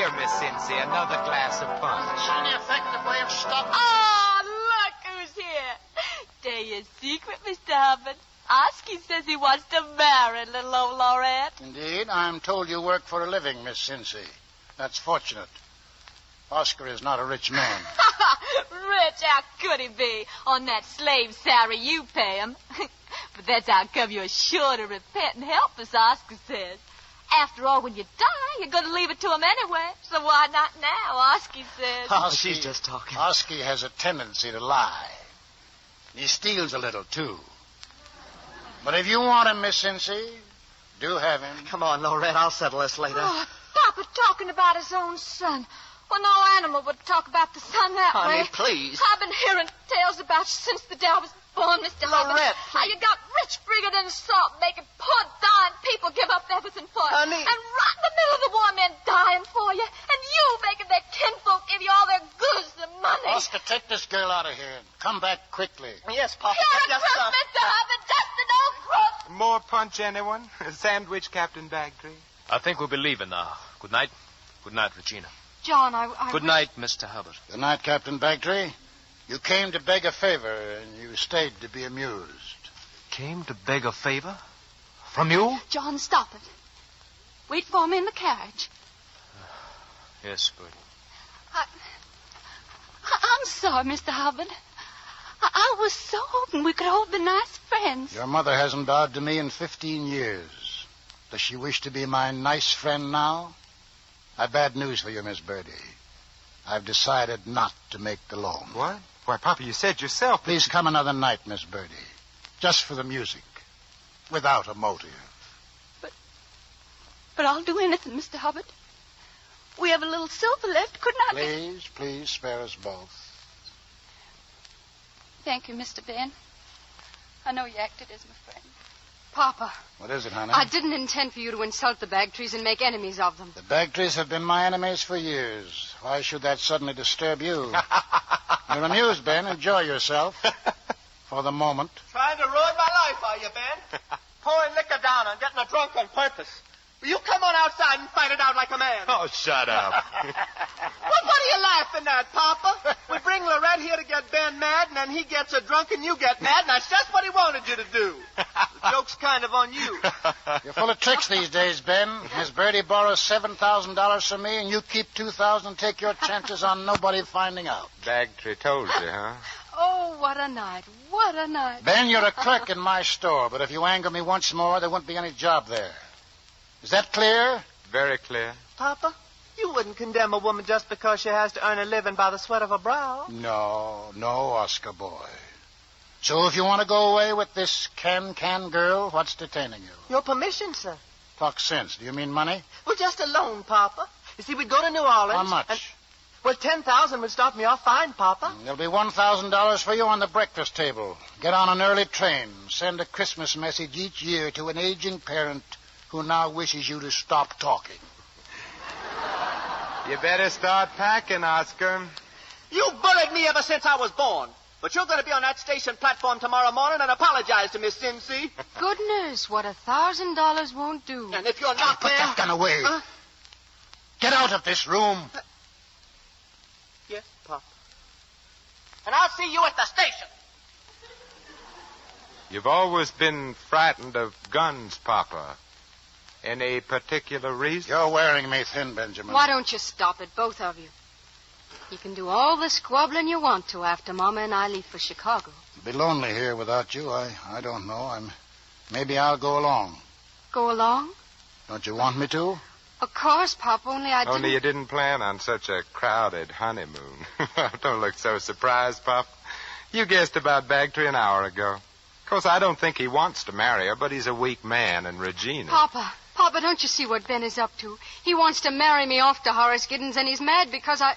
Here, Miss Cincy, another glass of punch. Any effective way of stopping Oh, look who's here. Tell you a secret, Mr. Hubbard. Oski says he wants to marry little old Loretta. Indeed, I'm told you work for a living, Miss Cincy. That's fortunate. Oscar is not a rich man. Rich, how could he be on that slave salary you pay him? But that's how come you're sure to repent and help us, Oscar says. After all, when you die, you're going to leave it to him anyway. So why not now, Oski says. She's just talking. Oski has a tendency to lie. He steals a little, too. But if you want him, Miss Cincy, do have him. Come on, Loretta, I'll settle this later. Oh, Papa talking about his own son. Well, no animal would talk about the son that way. Honey, please. I've been hearing tales about you since the day I was born, Mr. Hubbard. Loretta, How you got rich bigger than salt, making poor dying people give up everything for you. Honey. And right in the middle of the war, men dying for you. And you making their kinfolk give you all their goods and money. Oscar, take this girl out of here and come back quickly. Yes, Papa. You're a crook, Mr. Hubbard, just an old crook. More punch, anyone? A sandwich, Captain Bagtree? I think we'll be leaving now. Good night. Good night, Regina. John, I Good night, Mr. Hubbard. Good night, Captain Bagtree. You came to beg a favor, and you stayed to be amused. Came to beg a favor? From you? John, stop it. Wait for me in the carriage. Yes, Burt. I'm sorry, Mr. Hubbard. I was so hoping we could all be nice friends. Your mother hasn't bowed to me in 15 years. Does she wish to be my nice friend now? I've bad news for you, Miss Birdie. I've decided not to make the loan. What? Why, Papa, you said yourself... Please come another night, Miss Birdie. Just for the music. Without a motive. But I'll do anything, Mr. Hubbard. We have a little silver left. Couldn't I... Please spare us both. Thank you, Mr. Ben. I know you acted as my friend. Papa. What is it, honey? I didn't intend for you to insult the Bagtrees and make enemies of them. The Bagtrees have been my enemies for years. Why should that suddenly disturb you? You're amused, Ben. Enjoy yourself. For the moment. Trying to ruin my life, are you, Ben? Pouring liquor down and getting a drunk on purpose. Will you come on outside and fight it out like a man? Oh, shut up. Well, what are you laughing at, Papa? We bring Loretta here to get Ben mad, and then he gets her drunk and you get mad, and that's just what he wanted you to do. The joke's kind of on you. You're full of tricks these days, Ben. Miss Birdie borrows $7,000 from me, and you keep $2,000 and take your chances on nobody finding out. Bagtree told you, huh? Oh, what a night. What a night. Ben, you're a clerk in my store, but if you anger me once more, there won't be any job there. Is that clear? Very clear. Papa, you wouldn't condemn a woman just because she has to earn a living by the sweat of her brow. No, Oscar boy. So if you want to go away with this can girl, what's detaining you? Your permission, sir. Talk sense. Do you mean money? Well, just a loan, Papa. You see, we'd go to New Orleans. How much? Well, $10,000 would start me off fine, Papa. There'll be $1,000 for you on the breakfast table. Get on an early train. Send a Christmas message each year to an aging parent who now wishes you to stop talking. You better start packing, Oscar. You bullied me ever since I was born. But you're going to be on that station platform tomorrow morning and apologize to Miss Cincy. Goodness, what $1,000 won't do. And if you're not Put there... that gun away. Get out of this room. Yes, Papa. And I'll see you at the station. You've always been frightened of guns, Papa. Any particular reason? You're wearing me thin, Benjamin. Why don't you stop it, both of you? You can do all the squabbling you want to after Mama and I leave for Chicago. It'll be lonely here without you. I don't know. Maybe I'll go along. Go along? Don't you want me to? Of course, Pop, only I didn't... Only you didn't plan on such a crowded honeymoon. Don't look so surprised, Pop. You guessed about Bagtree an hour ago. Of course, I don't think he wants to marry her, but he's a weak man, and Regina... Papa, don't you see what Ben is up to? He wants to marry me off to Horace Giddens, and he's mad because I...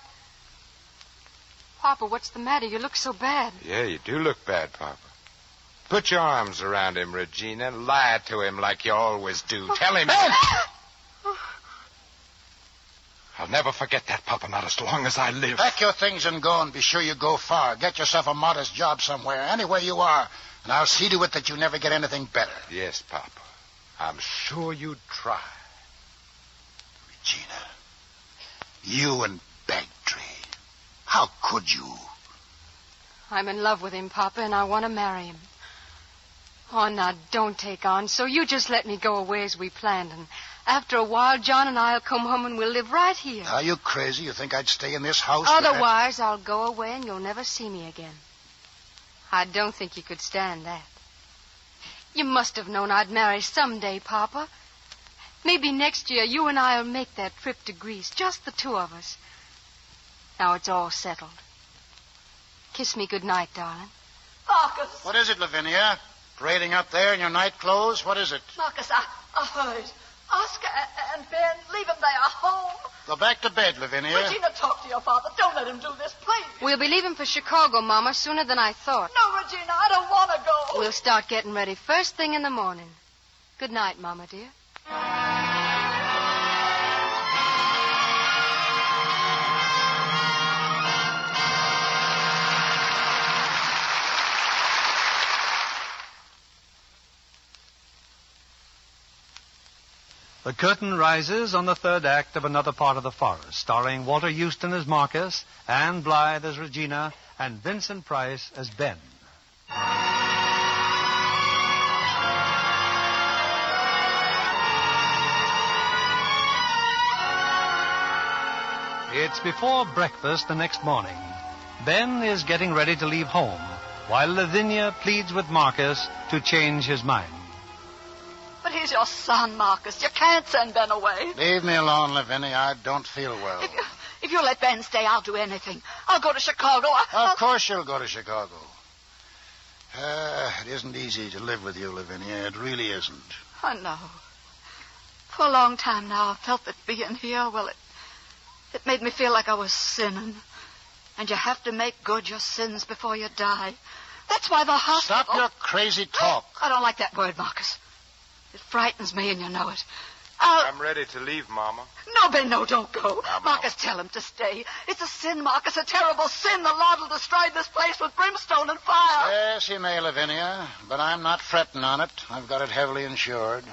Papa, what's the matter? You look so bad. Yeah, you do look bad, Papa. Put your arms around him, Regina. Lie to him like you always do. Tell him... I'll never forget that, Papa, not as long as I live. Pack your things and go, and be sure you go far. Get yourself a modest job somewhere, anywhere you are, and I'll see to it that you never get anything better. Yes, Papa. I'm sure you'd try. Regina. You and Bagtree. How could you? I'm in love with him, Papa, and I want to marry him. Oh, now, don't take on. So you just let me go away as we planned, and after a while, John and I will come home and we'll live right here. Are you crazy? You think I'd stay in this house? Otherwise, I'll go away and you'll never see me again. I don't think you could stand that. You must have known I'd marry someday, Papa. Maybe next year you and I will make that trip to Greece, just the two of us. Now it's all settled. Kiss me good night, darling. Marcus. What is it, Lavinia? Parading up there in your night clothes? What is it? Marcus, I heard. Oscar and Ben, leave them there home. Go back to bed, Lavinia. Regina, talk to your father. Don't let him do this, please. We'll be leaving for Chicago, Mama, sooner than I thought. No, Regina, I don't want to go. We'll start getting ready first thing in the morning. Good night, Mama, dear. The curtain rises on the third act of Another Part of the Forest, starring Walter Huston as Marcus, Anne Blythe as Regina, and Vincent Price as Ben. It's before breakfast the next morning. Ben is getting ready to leave home, while Lavinia pleads with Marcus to change his mind. But he's your son, Marcus. You can't send Ben away. Leave me alone, Lavinia. I don't feel well. If you let Ben stay, I'll do anything. I'll go to Chicago. Of course you'll go to Chicago. It isn't easy to live with you, Lavinia. It really isn't. I know. For a long time now, I've felt that being here, well, it made me feel like I was sinning. And you have to make good your sins before you die. That's why the hospital... Stop your crazy talk. I don't like that word, Marcus. It frightens me, and you know it. I'm ready to leave, Mama. No, Ben, no, don't go. Now, Marcus, tell him to stay. It's a sin, Marcus, a terrible sin. The Lord will destroy this place with brimstone and fire. Yes, he may, Lavinia, but I'm not fretting on it. I've got it heavily insured.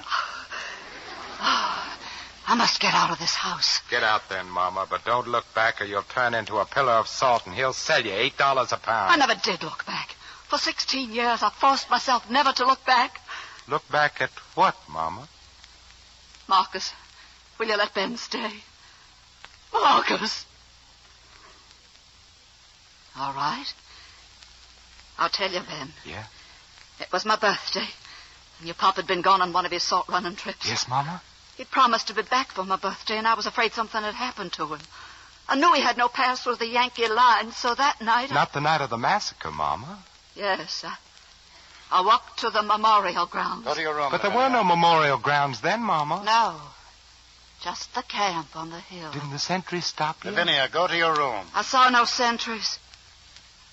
I must get out of this house. Get out then, Mama, but don't look back or you'll turn into a pillar of salt and he'll sell you $8 a pound. I never did look back. For 16 years, I've forced myself never to look back. Look back at what, Mama? Marcus, will you let Ben stay? Marcus. All right. I'll tell you, Ben. Yeah? It was my birthday, and your pop had been gone on one of his salt-running trips. Yes, Mama? He'd promised to be back for my birthday, and I was afraid something had happened to him. I knew he had no pass through the Yankee line, so that night... Not the night of the massacre, Mama. Yes, I walked to the memorial grounds. Go to your room. But there were no memorial grounds then, Mama. No. Just the camp on the hill. Didn't the sentries stop you? Lavinia, go to your room. I saw no sentries.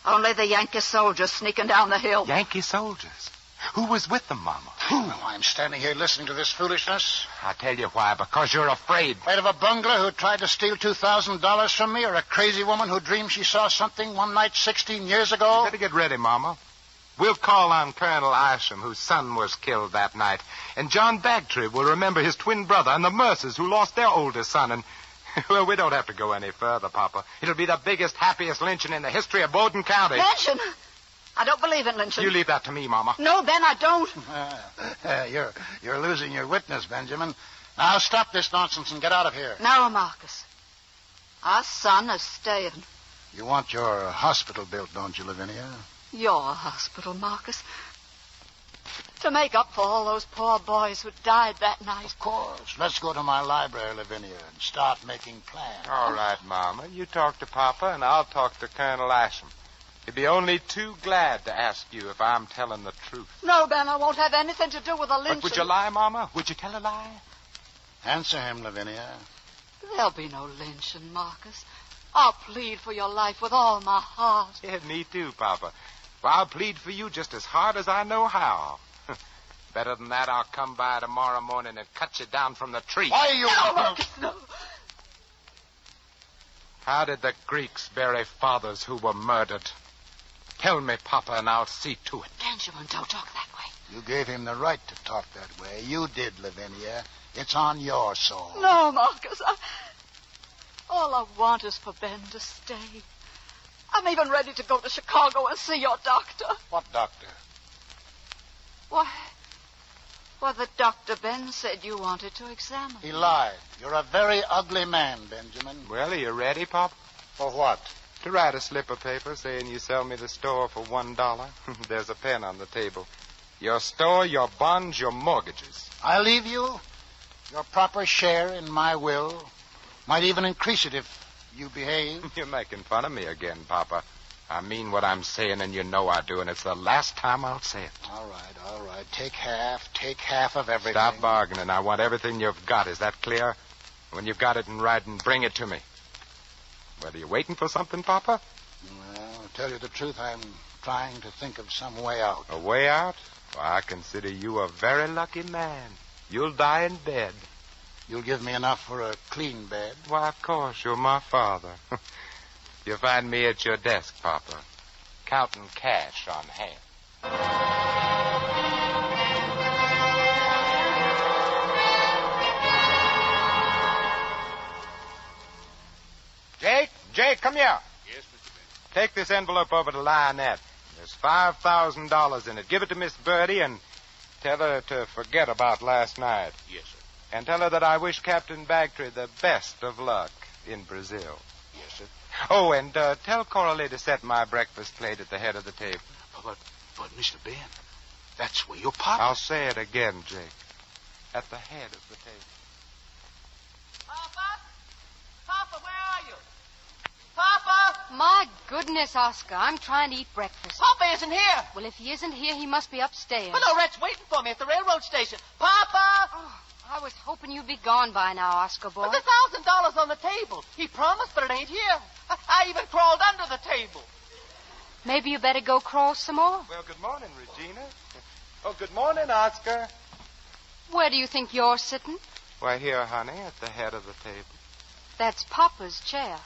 Only the Yankee soldiers sneaking down the hill. Yankee soldiers? Who was with them, Mama? Who? Oh, I'm standing here listening to this foolishness. I'll tell you why. Because you're afraid. Afraid of a bungler who tried to steal $2,000 from me, or a crazy woman who dreamed she saw something one night 16 years ago? You better get ready, Mama. We'll call on Colonel Isham, whose son was killed that night. And John Bagtree will remember his twin brother and the Mercers who lost their oldest son. And, well, we don't have to go any further, Papa. It'll be the biggest, happiest lynching in the history of Bowdoin County. Lynching? I don't believe in lynching. You leave that to me, Mama. No, Ben, I don't. You're losing your witness, Benjamin. Now stop this nonsense and get out of here. No, Marcus. Our son is staying. You want your hospital built, don't you, Lavinia? Your hospital, Marcus. To make up for all those poor boys who died that night. Of course. Let's go to my library, Lavinia, and start making plans. All right, Mama. You talk to Papa, and I'll talk to Colonel Isham. He'd be only too glad to ask you if I'm telling the truth. No, Ben, I won't have anything to do with the lynching. But would you lie, Mama? Would you tell a lie? Answer him, Lavinia. There'll be no lynching, Marcus. I'll plead for your life with all my heart. Yeah, me too, Papa. Well, I'll plead for you just as hard as I know how. Better than that, I'll come by tomorrow morning and cut you down from the tree. Why you... No, Marcus, no. How did the Greeks bury fathers who were murdered? Tell me, Papa, and I'll see to it. Benjamin, don't talk that way. You gave him the right to talk that way. You did, Lavinia. It's on your soul. No, Marcus, All I want is for Ben to stay. I'm even ready to go to Chicago and see your doctor. What doctor? Why, the doctor Ben said you wanted to examine. He lied. You're a very ugly man, Benjamin. Well, are you ready, Pop? For what? To write a slip of paper saying you sell me the store for $1. There's a pen on the table. Your store, your bonds, your mortgages. I leave you your proper share in my will. Might even increase it if you behave. You're making fun of me again, Papa. I mean what I'm saying, and you know I do, and it's the last time I'll say it. All right. Take half of everything. Stop bargaining. I want everything you've got. Is that clear? When you've got it in writing, bring it to me. Well, are you waiting for something, Papa? Well, to tell you the truth, I'm trying to think of some way out. A way out? Well, I consider you a very lucky man. You'll die in bed. You'll give me enough for a clean bed? Why, of course. You're my father. You'll find me at your desk, Papa, counting cash on hand. Jake, come here. Yes, Mr. Benson. Take this envelope over to Lionette. There's $5,000 in it. Give it to Miss Birdie and tell her to forget about last night. Yes, sir. And tell her that I wish Captain Bagtree the best of luck in Brazil. Yes, sir. Oh, and tell Coralie to set my breakfast plate at the head of the table. But Mr. Ben, that's where your papa... I'll say it again, Jake. At the head of the table. Papa, where are you? Papa! My goodness, Oscar, I'm trying to eat breakfast. Papa isn't here. Well, if he isn't here, he must be upstairs. But Lorette's waiting for me at the railroad station. Papa! Oh, I was hoping you'd be gone by now, Oscar boy. But the $1,000 on the table. He promised, but it ain't here. I even crawled under the table. Maybe you better go crawl some more. Well, good morning, Regina. Oh, good morning, Oscar. Where do you think you're sitting? Why, here, honey, at the head of the table. That's Papa's chair.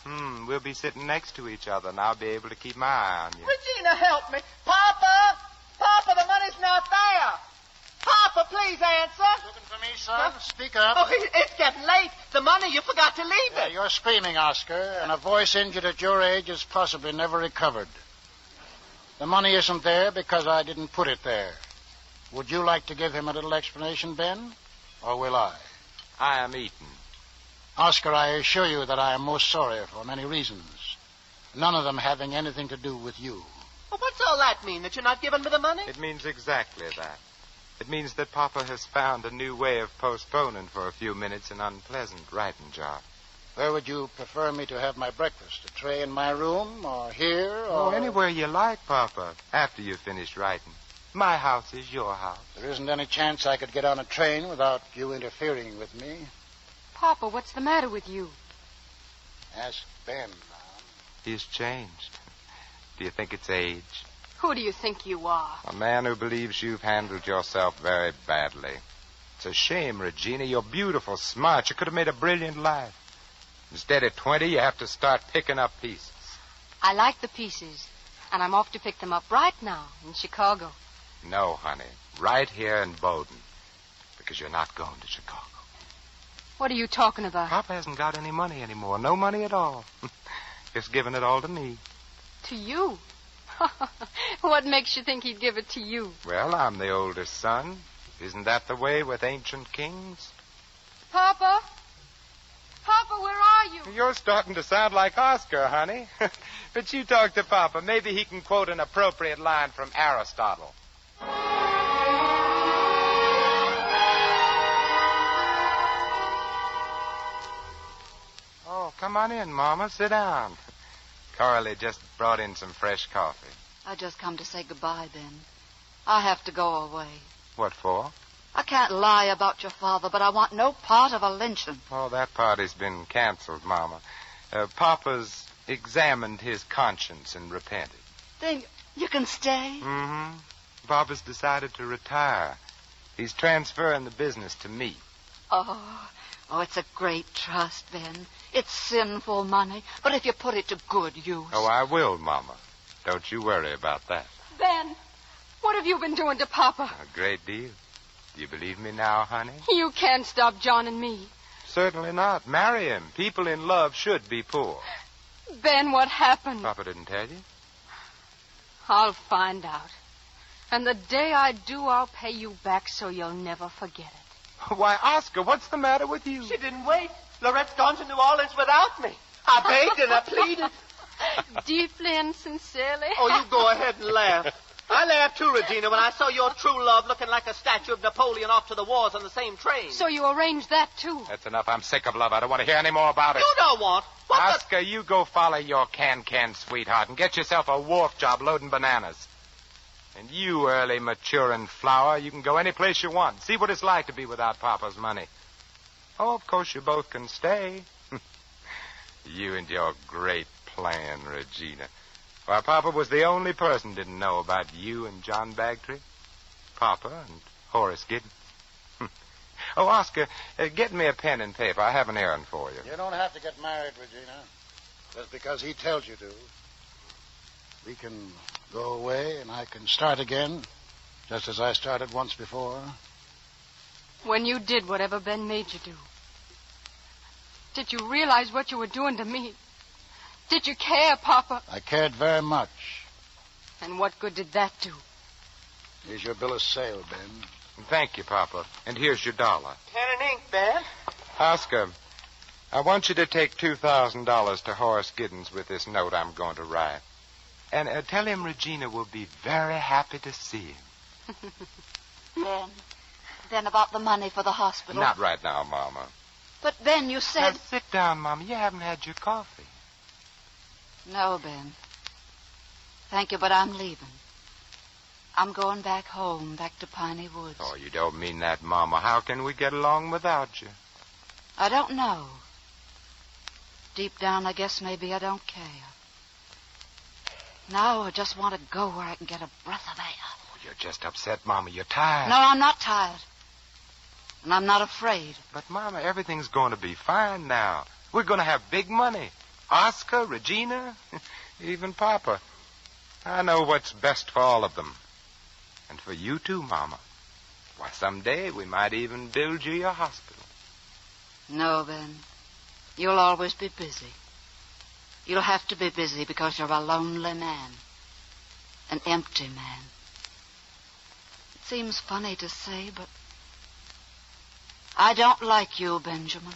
We'll be sitting next to each other, and I'll be able to keep my eye on you. Regina, help me. Papa! Papa, the money's not there. Papa, please answer. Looking for me, son? Speak up. Oh, it's getting late. The money, you forgot to leave it. You're screaming, Oscar, and a voice injured at your age is possibly never recovered. The money isn't there because I didn't put it there. Would you like to give him a little explanation, Ben? Or will I? I am eating. Oscar, I assure you that I am most sorry for many reasons. None of them having anything to do with you. Well, what's all that mean? That you're not giving me the money? It means exactly that. It means that Papa has found a new way of postponing for a few minutes an unpleasant writing job. Where would you prefer me to have my breakfast? A tray in my room, or here, or... Oh, anywhere you like, Papa, after you've finished writing. My house is your house. There isn't any chance I could get on a train without you interfering with me. Papa, what's the matter with you? Ask Ben, Mom. He's changed. Do you think it's age? Who do you think you are? A man who believes you've handled yourself very badly. It's a shame, Regina. You're beautiful, smart. You could have made a brilliant life. Instead of 20, you have to start picking up pieces. I like the pieces, and I'm off to pick them up right now in Chicago. No, honey. Right here in Bowden. Because you're not going to Chicago. What are you talking about? Papa hasn't got any money anymore. No money at all. He's given it all to me. To you? What makes you think he'd give it to you? Well, I'm the oldest son. Isn't that the way with ancient kings? Papa? Papa, where are you? You're starting to sound like Oscar, honey. But you talk to Papa. Maybe he can quote an appropriate line from Aristotle. Oh, come on in, Mama. Sit down. Coralie just brought in some fresh coffee. I just come to say goodbye, Ben. I have to go away. What for? I can't lie about your father, but I want no part of a lynching. Oh, that party's been canceled, Mama. Papa's examined his conscience and repented. Then you can stay? Mm-hmm. Papa's decided to retire. He's transferring the business to me. Oh, it's a great trust, Ben. It's sinful money, but if you put it to good use. Oh, I will, Mama. Don't you worry about that. Ben, what have you been doing to Papa? A great deal. Do you believe me now, honey? You can't stop John and me. certainly not. Marry him. People in love should be poor. Ben, what happened? Papa didn't tell you? I'll find out. And the day I do, I'll pay you back so you'll never forget it. Why, Oscar, what's the matter with you? She didn't wait. Loretta's gone to New Orleans without me. I begged and I pleaded. Deeply and sincerely. Oh, you go ahead and laugh. I laughed too, Regina, when I saw your true love looking like a statue of Napoleon off to the wars on the same train. So you arranged that, too? That's enough. I'm sick of love. I don't want to hear any more about it. You don't want. Oscar, you go follow your can-can sweetheart and get yourself a wharf job loading bananas. And you, early maturing flower, you can go any place you want. See what it's like to be without Papa's money. Oh, of course you both can stay. You and your great plan, Regina. Why, Papa was the only person didn't know about you and John Bagtree. Papa and Horace Giddens. Oh, Oscar, get me a pen and paper. I have an errand for you. You don't have to get married, Regina, just because he tells you to. We can go away and I can start again, just as I started once before. When you did whatever Ben made you do, did you realize what you were doing to me? Did you care, Papa? I cared very much. And what good did that do? Here's your bill of sale, Ben. Thank you, Papa. And here's your dollar. Pen and ink, Ben. Oscar, I want you to take $2,000 to Horace Giddens with this note I'm going to write. And tell him Regina will be very happy to see him. Then about the money for the hospital. Not right now, Mama. But, Ben, you said... Now, sit down, Mama. You haven't had your coffee. No, Ben. Thank you, but I'm leaving. I'm going back home, back to Piney Woods. Oh, you don't mean that, Mama. How can we get along without you? I don't know. Deep down, I guess maybe I don't care. Now I just want to go where I can get a breath of air. Oh, you're just upset, Mama. You're tired. No, I'm not tired. And I'm not afraid. But, Mama, everything's going to be fine now. We're going to have big money. Oscar, Regina, even Papa. I know what's best for all of them. And for you, too, Mama. Why, someday we might even build you your hospital. No, Ben. You'll always be busy. You'll have to be busy because you're a lonely man. An empty man. It seems funny to say, but I don't like you, Benjamin.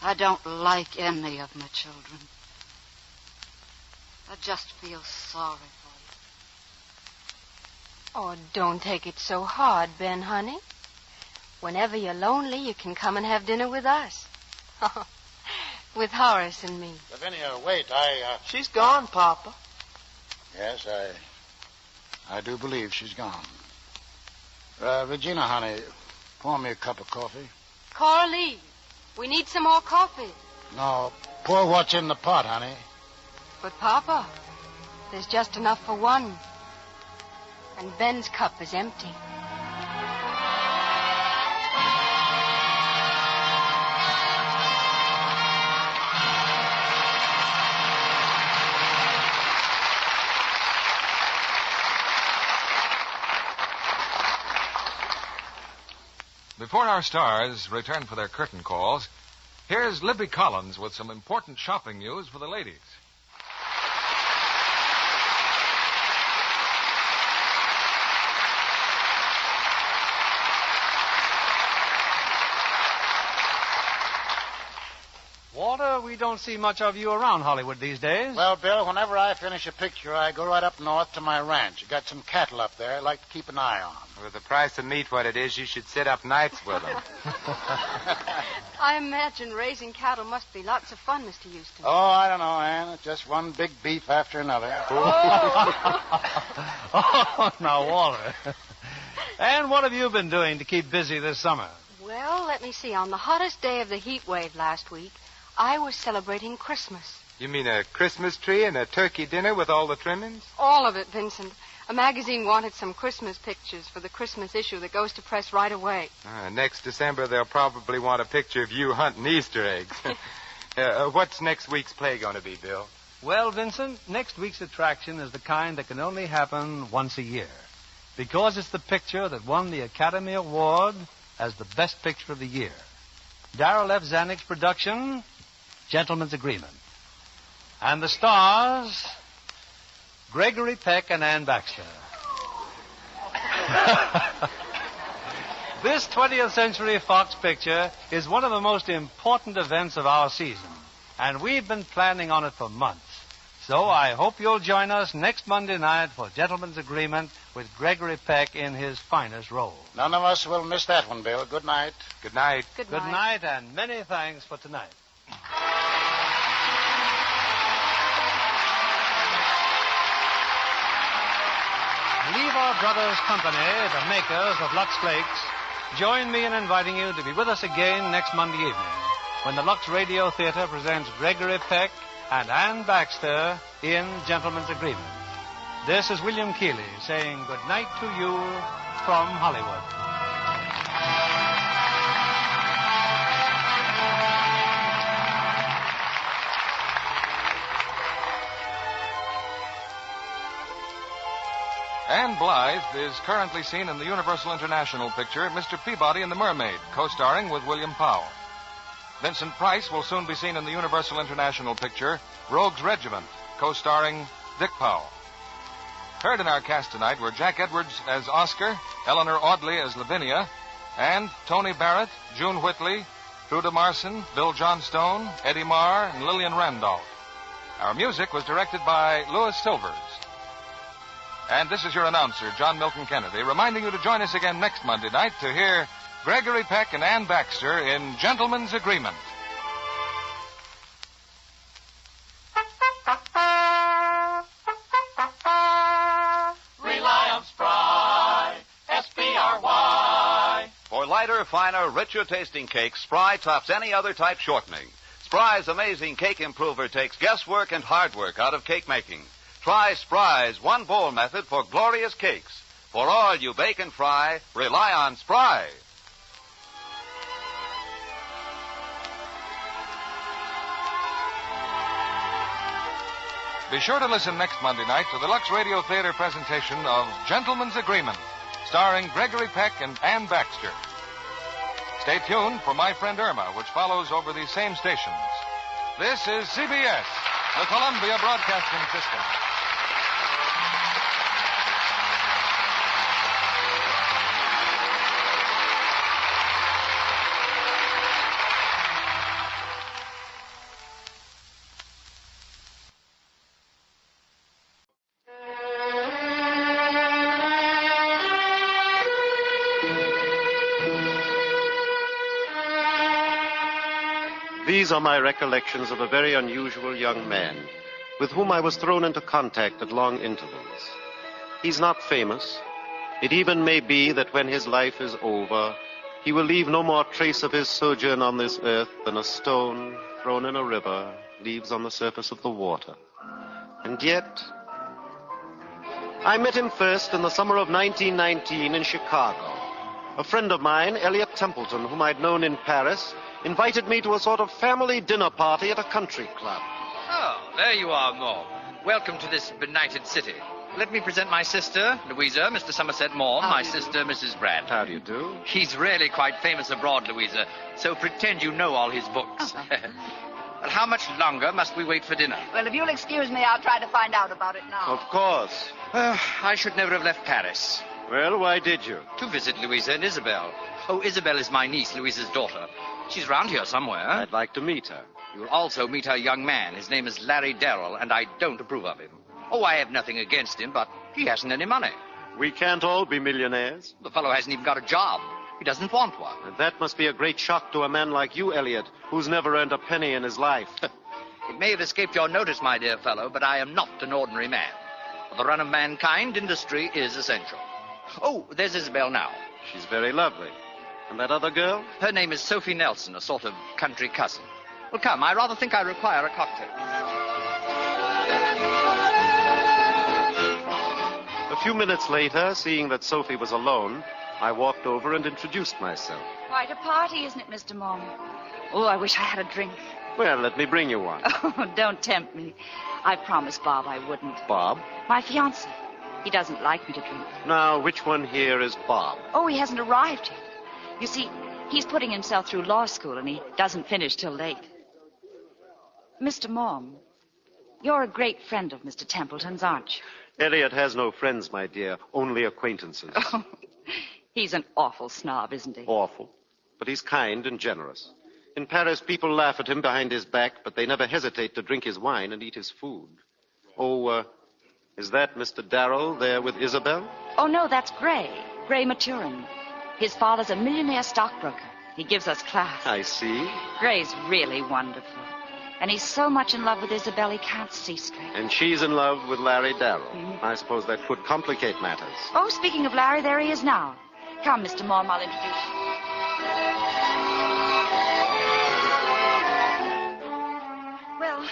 I don't like any of my children. I just feel sorry for you. Oh, don't take it so hard, Ben, honey. Whenever you're lonely, you can come and have dinner with us. With Horace and me. Lavinia, wait, She's gone, Papa. Yes, I do believe she's gone. Regina, honey, pour me a cup of coffee. Coralie, we need some more coffee. No, pour what's in the pot, honey. But, Papa, there's just enough for one. And Ben's cup is empty. Before our stars return for their curtain calls, here's Libby Collins with some important shopping news for the ladies. Walter, we don't see much of you around Hollywood these days. Well, Bill, whenever I finish a picture, I go right up north to my ranch. Got some cattle up there I'd like to keep an eye on. With the price of meat what it is, you should sit up nights with them. I imagine raising cattle must be lots of fun, Mr. Huston. Oh, I don't know, Ann. It's just one big beef after another. Oh, now, Walter. And what have you been doing to keep busy this summer? Well, let me see. On the hottest day of the heat wave last week, I was celebrating Christmas. You mean a Christmas tree and a turkey dinner with all the trimmings? All of it, Vincent. A magazine wanted some Christmas pictures for the Christmas issue that goes to press right away. Next December, they'll probably want a picture of you hunting Easter eggs. What's next week's play going to be, Bill? Well, Vincent, next week's attraction is the kind that can only happen once a year. Because it's the picture that won the Academy Award as the best picture of the year. Darrell F. Zanig's production, Gentleman's Agreement. And the stars, Gregory, Peck, and Ann Baxter. This 20th Century Fox picture is one of the most important events of our season, and we've been planning on it for months. So I hope you'll join us next Monday night for Gentleman's Agreement with Gregory Peck in his finest role. None of us will miss that one, Bill. Good night. Good night. Good Good night, and many thanks for tonight. Lever Brothers Company, the makers of Lux Flakes, join me in inviting you to be with us again next Monday evening when the Lux Radio Theater presents Gregory Peck and Ann Baxter in Gentleman's Agreement. This is William Keeley saying good night to you from Hollywood. Anne Blythe is currently seen in the Universal International picture Mr. Peabody and the Mermaid, co-starring with William Powell. Vincent Price will soon be seen in the Universal International picture Rogue's Regiment, co-starring Dick Powell. Heard in our cast tonight were Jack Edwards as Oscar, Eleanor Audley as Lavinia, and Tony Barrett, June Whitley, Truda Marson, Bill Johnstone, Eddie Marr, and Lillian Randolph. Our music was directed by Louis Silvers. And this is your announcer, John Milton Kennedy, reminding you to join us again next Monday night to hear Gregory Peck and Ann Baxter in Gentleman's Agreement. Rely on Spry, S-P-R-Y. For lighter, finer, richer tasting cakes, Spry tops any other type shortening. Spry's amazing cake improver takes guesswork and hard work out of cake making. Try Spry's one bowl method for glorious cakes. For all you bake and fry, rely on Spry. Be sure to listen next Monday night to the Lux Radio Theater presentation of Gentleman's Agreement, starring Gregory Peck and Ann Baxter. Stay tuned for My Friend Irma, which follows over these same stations. This is CBS, the Columbia Broadcasting System. These are my recollections of a very unusual young man with whom I was thrown into contact at long intervals. He's not famous. It even may be that when his life is over, he will leave no more trace of his sojourn on this earth than a stone thrown in a river leaves on the surface of the water. And yet, I met him first in the summer of 1919 in Chicago. A friend of mine, Elliot Templeton, whom I'd known in Paris, invited me to a sort of family dinner party at a country club. Oh, there you are, Mohr. Welcome to this benighted city. Let me present my sister, Louisa, Mr. Somerset Mohr, my sister, Mrs. Brand. How do you do? He's really quite famous abroad, Louisa, so pretend you know all his books. Well, how much longer must we wait for dinner? Well, if you'll excuse me, I'll try to find out about it now. Of course. I should never have left Paris. Well, why did you? To visit Louisa and Isabel. Oh, Isabel is my niece, Louisa's daughter. She's round here somewhere. I'd like to meet her. You'll also meet her young man. His name is Larry Darrell, and I don't approve of him. Oh, I have nothing against him, but he hasn't any money. We can't all be millionaires. The fellow hasn't even got a job. He doesn't want one. And that must be a great shock to a man like you, Elliot, who's never earned a penny in his life. It may have escaped your notice, my dear fellow, but I am not an ordinary man. For the run of mankind, industry is essential. Oh, there's Isabel now. She's very lovely. And that other girl? Her name is Sophie Nelson, a sort of country cousin. Well, come, I rather think I require a cocktail. A few minutes later, seeing that Sophie was alone, I walked over and introduced myself. Quite a party, isn't it, Mr. Mohr? Oh, I wish I had a drink. Well, let me bring you one. Oh, don't tempt me. I promised Bob I wouldn't. Bob? My fiancé. He doesn't like me to drink. Now, which one here is Bob? Oh, he hasn't arrived yet. You see, He's putting himself through law school, and he doesn't finish till late. Mr. Mohr, you're a great friend of Mr. Templeton's, aren't you? Elliot has no friends, my dear, only acquaintances. Oh, he's an awful snob, isn't he? Awful. But he's kind and generous. In Paris, people laugh at him behind his back, but they never hesitate to drink his wine and eat his food. Oh, is that Mr. Darrell there with Isabel? Oh, no, that's Gray Maturin. His father's a millionaire stockbroker. He gives us class. I see. Gray's really wonderful. And he's so much in love with Isabel he can't see straight. And she's in love with Larry Darrell. I suppose that could complicate matters. Oh, speaking of Larry, there he is now. Come, Mr. Mohr, I'll introduce you. Well,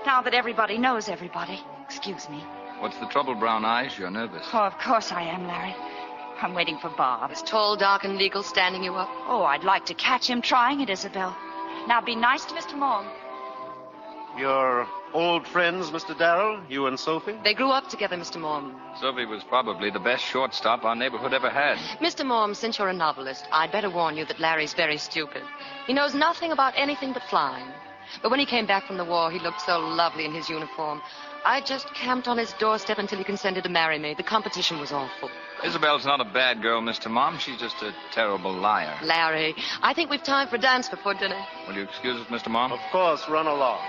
now that everybody knows everybody, excuse me. What's the trouble, Brown Eyes? You're nervous. Oh, of course I am, Larry. I'm waiting for Bob. Is tall, dark, and legal standing you up? Oh, I'd like to catch him trying it, Isabel. Now, be nice to Mr. Mohr. You're old friends, Mr. Darrell? You and Sophie? They grew up together, Mr. Mohr. Sophie was probably the best shortstop our neighborhood ever had. Mr. Mohr, since you're a novelist, I'd better warn you that Larry's very stupid. He knows nothing about anything but flying. But when he came back from the war, he looked so lovely in his uniform. I just camped on his doorstep until he consented to marry me. The competition was awful. Isabel's not a bad girl, Mr. Mom. She's just a terrible liar. Larry, I think we've time for a dance before dinner. Will you excuse us, Mr. Mom? Of course, run along.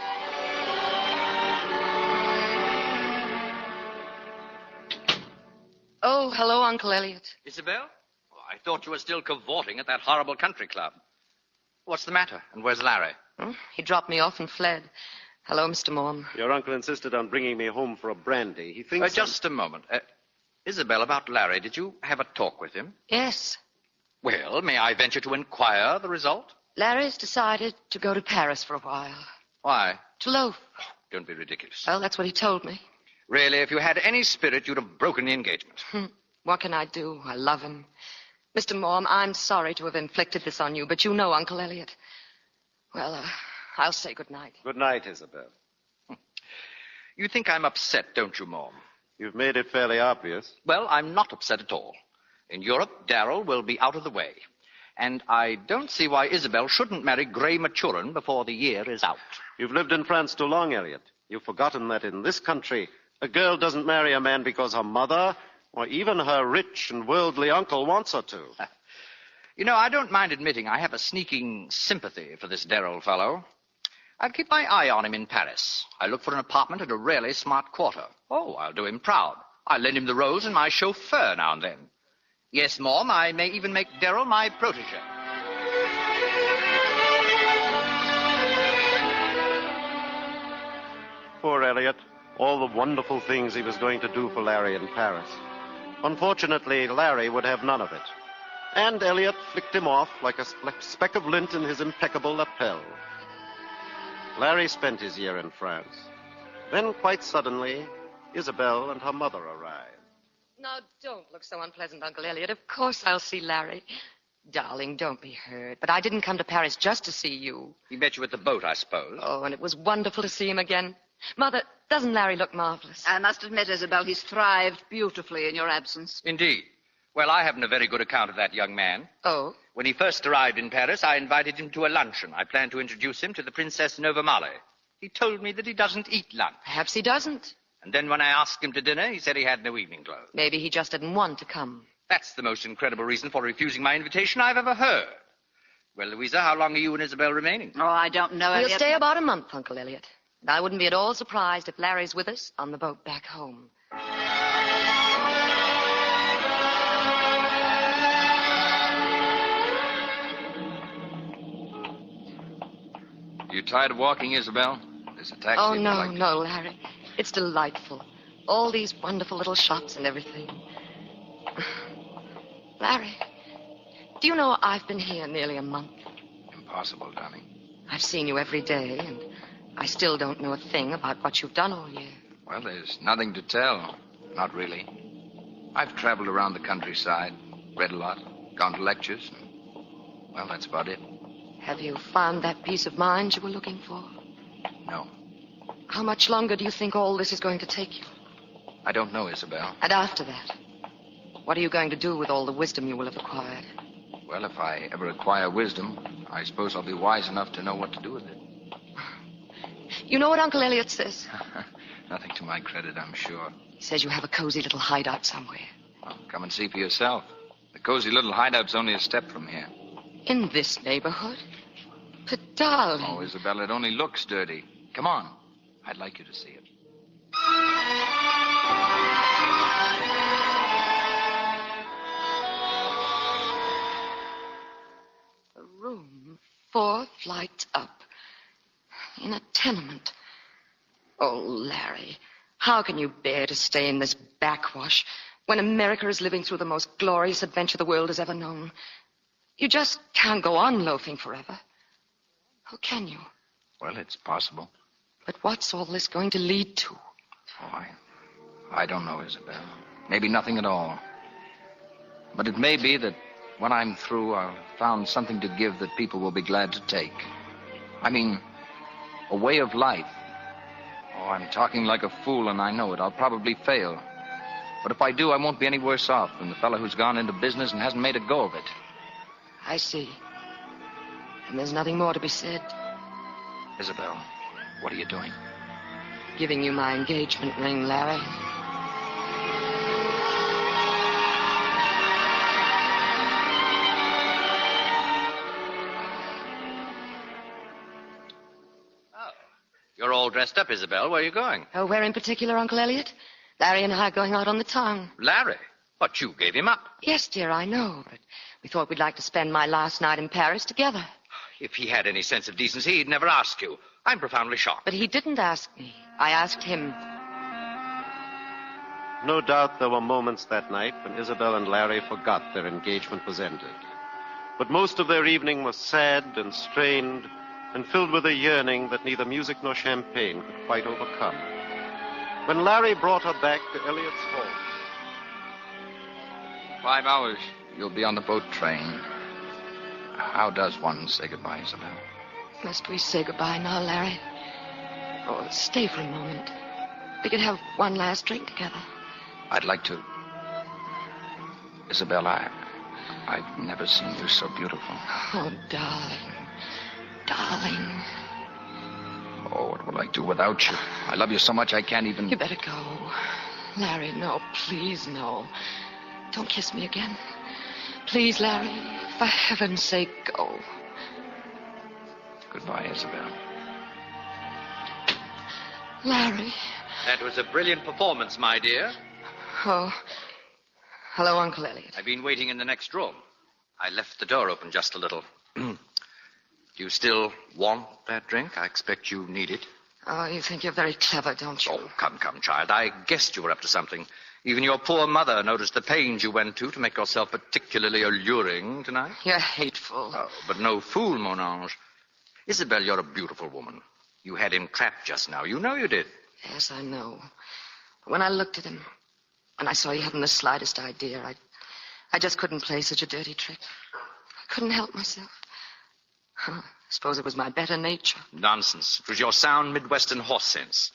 Oh, hello, Uncle Elliot. Isabel? Oh, I thought you were still cavorting at that horrible country club. What's the matter? And where's Larry? He dropped me off and fled. Hello, Mr. Mohr. Your uncle insisted on bringing me home for a brandy. He thinks... Just a moment. Isabel, about Larry, did you have a talk with him? Yes. Well, may I venture to inquire the result? Larry's decided to go to Paris for a while. Why? To loaf. Don't be ridiculous. Well, that's what he told me. Really, if you had any spirit, you'd have broken the engagement. What can I do? I love him. Mr. Mohr, I'm sorry to have inflicted this on you, but you know Uncle Elliot. Well, I'll say good night. Good night, Isabel. You think I'm upset, don't you, Mohr? You've made it fairly obvious. Well, I'm not upset at all. In Europe, Darrell will be out of the way. And I don't see why Isabel shouldn't marry Gray Maturin before the year is out. You've lived in France too long, Elliot. You've forgotten that in this country, a girl doesn't marry a man because her mother or even her rich and worldly uncle wants her to. You know, I don't mind admitting I have a sneaking sympathy for this Darrell fellow. I'll keep my eye on him in Paris. I'll look for an apartment at a really smart quarter. Oh, I'll do him proud. I'll lend him the rose and my chauffeur now and then. Yes, Mom, I may even make Darrell my protégé. Poor Elliot. All the wonderful things he was going to do for Larry in Paris. Unfortunately, Larry would have none of it. And Elliot flicked him off like a speck of lint in his impeccable lapel. Larry spent his year in France. Then, quite suddenly, Isabel and her mother arrived. Now, don't look so unpleasant, Uncle Elliot. Of course I'll see Larry. Darling, don't be hurt. But I didn't come to Paris just to see you. He met you at the boat, I suppose. Oh, and it was wonderful to see him again. Mother, doesn't Larry look marvelous? I must admit, Isabel, he's thrived beautifully in your absence. Indeed. Well, I haven't a very good account of that young man. Oh? When he first arrived in Paris, I invited him to a luncheon. I planned to introduce him to the Princess Novamale. He told me that he doesn't eat lunch. Perhaps he doesn't. And then when I asked him to dinner, he said he had no evening clothes. Maybe he just didn't want to come. That's the most incredible reason for refusing my invitation I've ever heard. Well, Louisa, how long are you and Isabel remaining? Oh, I don't know. We'll stay about a month, Uncle Elliot. And I wouldn't be at all surprised if Larry's with us on the boat back home. You tired of walking, Isabel? There's a taxi. Oh, no, Larry. It's delightful. All these wonderful little shops and everything. Larry, do you know I've been here nearly a month? Impossible, darling. I've seen you every day, and I still don't know a thing about what you've done all year. Well, there's nothing to tell. Not really. I've traveled around the countryside, read a lot, gone to lectures, and, well, that's about it. Have you found that peace of mind you were looking for? No. How much longer do you think all this is going to take you? I don't know, Isabel. And after that, what are you going to do with all the wisdom you will have acquired? Well, if I ever acquire wisdom, I suppose I'll be wise enough to know what to do with it. You know what Uncle Elliot says? Nothing to my credit, I'm sure. He says you have a cozy little hideout somewhere. Well, come and see for yourself. The cozy little hideout's only a step from here. In this neighborhood? But, darling... Oh, Isabel, it only looks dirty. Come on. I'd like you to see it. A room 4 flights up. In a tenement. Oh, Larry, how can you bear to stay in this backwash when America is living through the most glorious adventure the world has ever known? You just can't go on loafing forever. How can you? Well, it's possible. But what's all this going to lead to? Oh, I don't know, Isabel. Maybe nothing at all. But it may be that when I'm through, I'll found something to give that people will be glad to take. I mean, a way of life. Oh, I'm talking like a fool, and I know it. I'll probably fail. But if I do, I won't be any worse off than the fellow who's gone into business and hasn't made a go of it. I see. And there's nothing more to be said. Isabel, what are you doing? Giving you my engagement ring, Larry. You're all dressed up, Isabel. Where are you going? Oh, where in particular, Uncle Elliot? Larry and I are going out on the town. Larry? But you gave him up. Yes, dear, I know. But we thought we'd like to spend my last night in Paris together. If he had any sense of decency, he'd never ask you. I'm profoundly shocked. But he didn't ask me. I asked him. No doubt there were moments that night when Isabel and Larry forgot their engagement was ended. But most of their evening was sad and strained and filled with a yearning that neither music nor champagne could quite overcome. When Larry brought her back to Elliot's home... 5 hours. You'll be on the boat train. How does one say goodbye, Isabel? Must we say goodbye now, Larry? Oh, stay for a moment. We could have one last drink together. I'd like to. Isabel, I've never seen you so beautiful. Oh, darling. Darling. Oh, what will I do without you? I love you so much I can't even... You better go. Larry, no, please, no. Don't kiss me again. Please, Larry, for heaven's sake, go. Goodbye, Isabel. Larry. That was a brilliant performance, my dear. Oh. Hello, Uncle Elliot. I've been waiting in the next room. I left the door open just a little. Do you still want that drink? I expect you need it. Oh, you think you're very clever, don't you? Oh, come, child. I guessed you were up to something. Even your poor mother noticed the pains you went to make yourself particularly alluring tonight. You're hateful. Oh, but no fool, mon ange. Isabel, you're a beautiful woman. You had him trapped just now. You know you did. Yes, I know. But when I looked at him, when I saw he hadn't the slightest idea, I just couldn't play such a dirty trick. I couldn't help myself. I suppose it was my better nature. Nonsense. It was your sound Midwestern horse sense.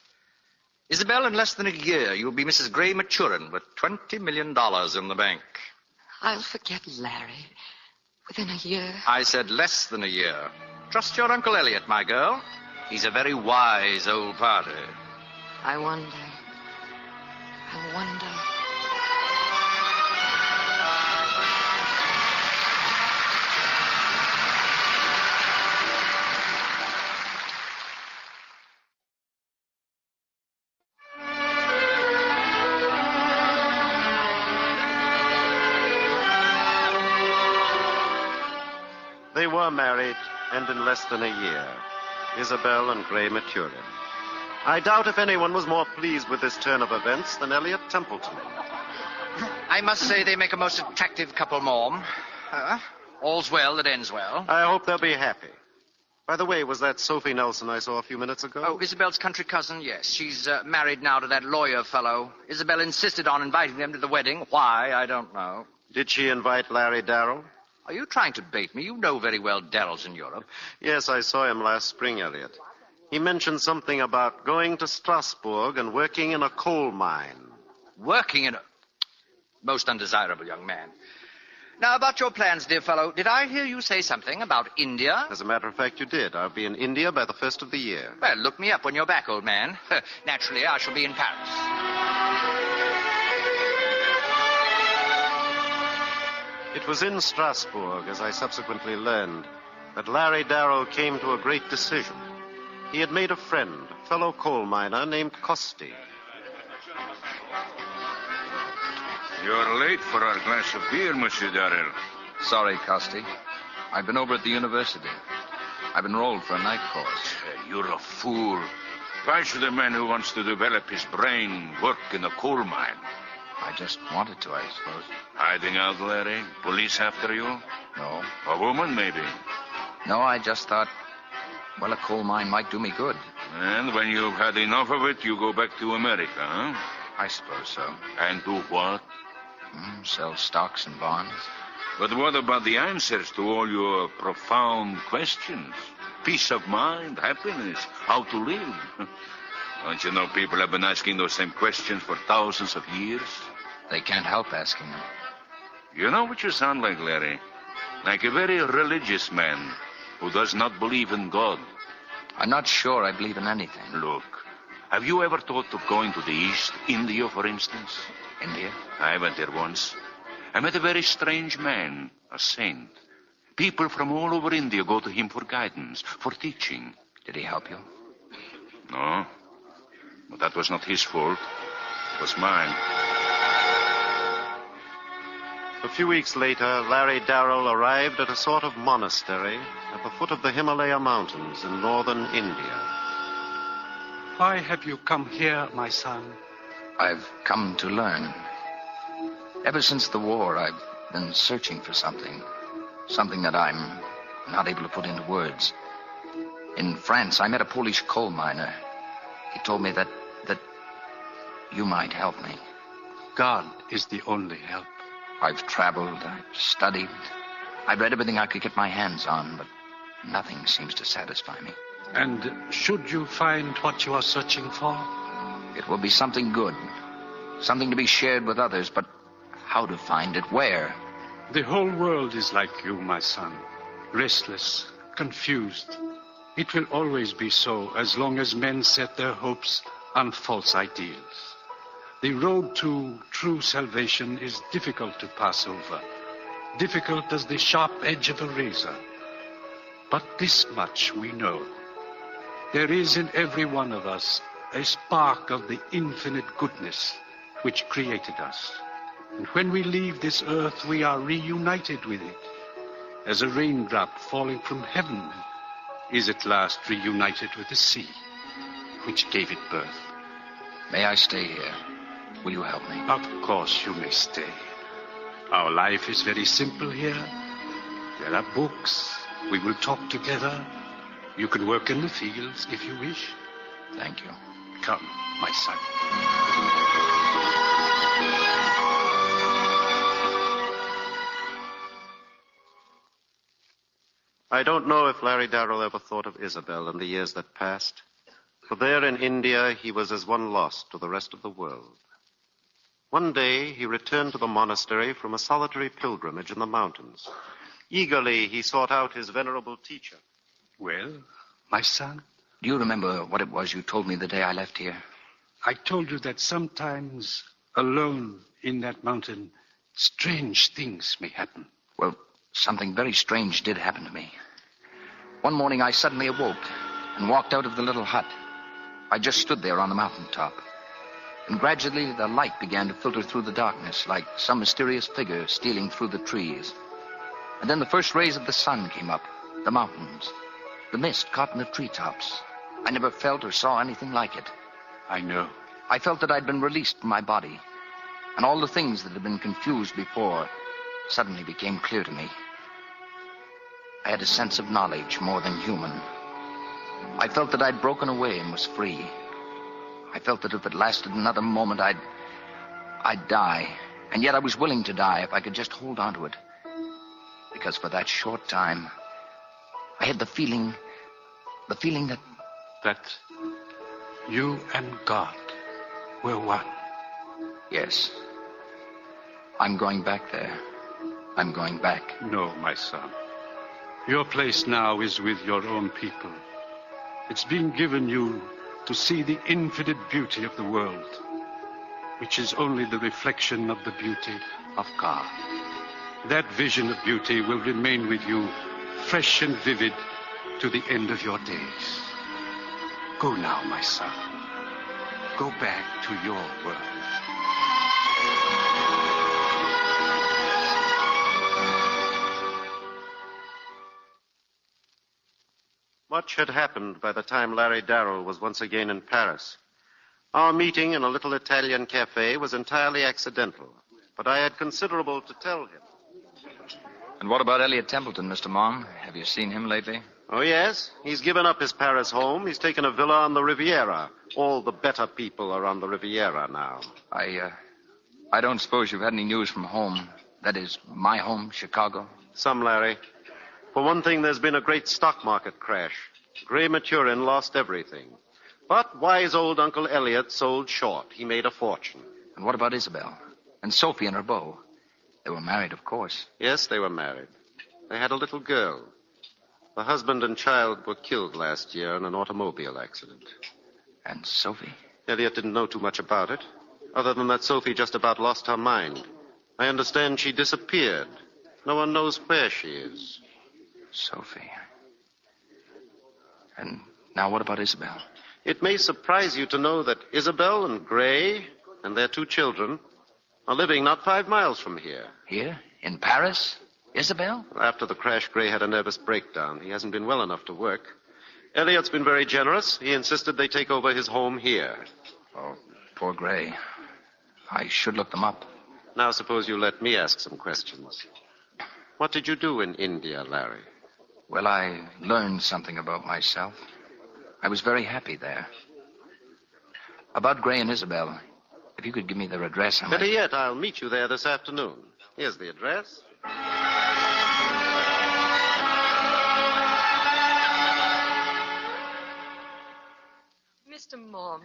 Isabel, in less than a year, you'll be Mrs. Gray Maturin with $20 million in the bank. I'll forget Larry within a year. I said less than a year. Trust your Uncle Elliot, my girl. He's a very wise old party. I wonder. They were married, and in less than a year, Isabel and Gray Maturin. I doubt if anyone was more pleased with this turn of events than Elliot Templeton. I must say they make a most attractive couple, Mohr. All's well that ends well. I hope they'll be happy. By the way, was that Sophie Nelson I saw a few minutes ago? Oh, Isabel's country cousin, yes. She's married now to that lawyer fellow. Isabel insisted on inviting them to the wedding. Why, I don't know. Did she invite Larry Darrell? Are you trying to bait me? You know very well Darrell's in Europe. Yes, I saw him last spring, Elliot. He mentioned something about going to Strasbourg and working in a coal mine. Working in a... Most undesirable young man. Now, about your plans, dear fellow, did I hear you say something about India? As a matter of fact, you did. I'll be in India by the 1st of the year. Well, look me up when you're back, old man. Naturally, I shall be in Paris. It was in Strasbourg, as I subsequently learned, that Larry Darrell came to a great decision. He had made a friend, a fellow coal miner named Costi. You're late for our glass of beer, Monsieur Darrell. Sorry, Costi. I've been over at the university. I've enrolled for a night course. You're a fool. Why should a man who wants to develop his brain work in a coal mine? I just wanted to, I suppose. Hiding out, Larry? Police after you? No. A woman, maybe? No, I just thought, well, a coal mine might do me good. And when you've had enough of it, you go back to America, huh? I suppose so. And do what? Sell stocks and bonds. But what about the answers to all your profound questions? Peace of mind, happiness, how to live. Don't you know people have been asking those same questions for thousands of years? They can't help asking them. You know what you sound like, Larry? Like a very religious man who does not believe in God. I'm not sure I believe in anything. Look, have you ever thought of going to the East, India, for instance? India? I went there once. I met a very strange man, a saint. People from all over India go to him for guidance, for teaching. Did he help you? No. But that was not his fault. It was mine. A few weeks later, Larry Darrell arrived at a sort of monastery at the foot of the Himalaya Mountains in northern India. Why have you come here, my son? I've come to learn. Ever since the war, I've been searching for something. Something that I'm not able to put into words. In France, I met a Polish coal miner. He told me that you might help me. God is the only help. I've traveled, I've studied. I've read everything I could get my hands on, but nothing seems to satisfy me. And should you find what you are searching for? It will be something good. Something to be shared with others, but how to find it? Where? The whole world is like you, my son. Restless, confused. It will always be so as long as men set their hopes on false ideals. The road to true salvation is difficult to pass over. Difficult as the sharp edge of a razor. But this much we know. There is in every one of us a spark of the infinite goodness which created us. And when we leave this earth, we are reunited with it, as a raindrop falling from heaven is at last reunited with the sea, which gave it birth. May I stay here? Will you help me? Of course you may stay. Our life is very simple here. There are books. We will talk together. You can work in the fields if you wish. Thank you. Come, my son. I don't know if Larry Darrell ever thought of Isabel in the years that passed. For there in India, he was as one lost to the rest of the world. One day, he returned to the monastery from a solitary pilgrimage in the mountains. Eagerly, he sought out his venerable teacher. Well, my son? Do you remember what it was you told me the day I left here? I told you that sometimes, alone in that mountain, strange things may happen. Well, something very strange did happen to me. One morning, I suddenly awoke and walked out of the little hut. I just stood there on the mountaintop. And gradually, the light began to filter through the darkness like some mysterious figure stealing through the trees. And then the first rays of the sun came up, the mountains. The mist caught in the treetops. I never felt or saw anything like it. I know. I felt that I'd been released from my body. And all the things that had been confused before suddenly became clear to me. I had a sense of knowledge more than human. I felt that I'd broken away and was free. I felt that if it lasted another moment, I'd die. And yet I was willing to die if I could just hold on to it. Because for that short time, I had the feeling that... That you and God were one. Yes. I'm going back there. I'm going back. No, my son. Your place now is with your own people. It's been given you to see the infinite beauty of the world, which is only the reflection of the beauty of God. That vision of beauty will remain with you, fresh and vivid, to the end of your days. Go now, my son. Go back to your world. Much had happened by the time Larry Darrell was once again in Paris. Our meeting in a little Italian cafe was entirely accidental, but I had considerable to tell him. And what about Elliot Templeton, Mr. Mohr? Have you seen him lately? Oh, yes. He's given up his Paris home. He's taken a villa on the Riviera. All the better people are on the Riviera now. I don't suppose you've had any news from home. That is, my home, Chicago? Some, Larry. For one thing, there's been a great stock market crash. Gray Maturin lost everything. But wise old Uncle Elliot sold short. He made a fortune. And what about Isabel? And Sophie and her beau? They were married, of course. Yes, they were married. They had a little girl. The husband and child were killed last year in an automobile accident. And Sophie? Elliot didn't know too much about it, other than that Sophie just about lost her mind. I understand she disappeared. No one knows where she is. Sophie. And now what about Isabel? It may surprise you to know that Isabel and Gray and their 2 children are living not 5 miles from here. Here? In Paris? Isabel? After the crash, Gray had a nervous breakdown. He hasn't been well enough to work. Elliot's been very generous. He insisted they take over his home here. Oh, poor Gray. I should look them up. Now suppose you let me ask some questions. What did you do in India, Larry? Well, I learned something about myself. I was very happy there. About Gray and Isabel, if you could give me their address, I might... Better yet, I'll meet you there this afternoon. Here's the address. Mr. Mohr,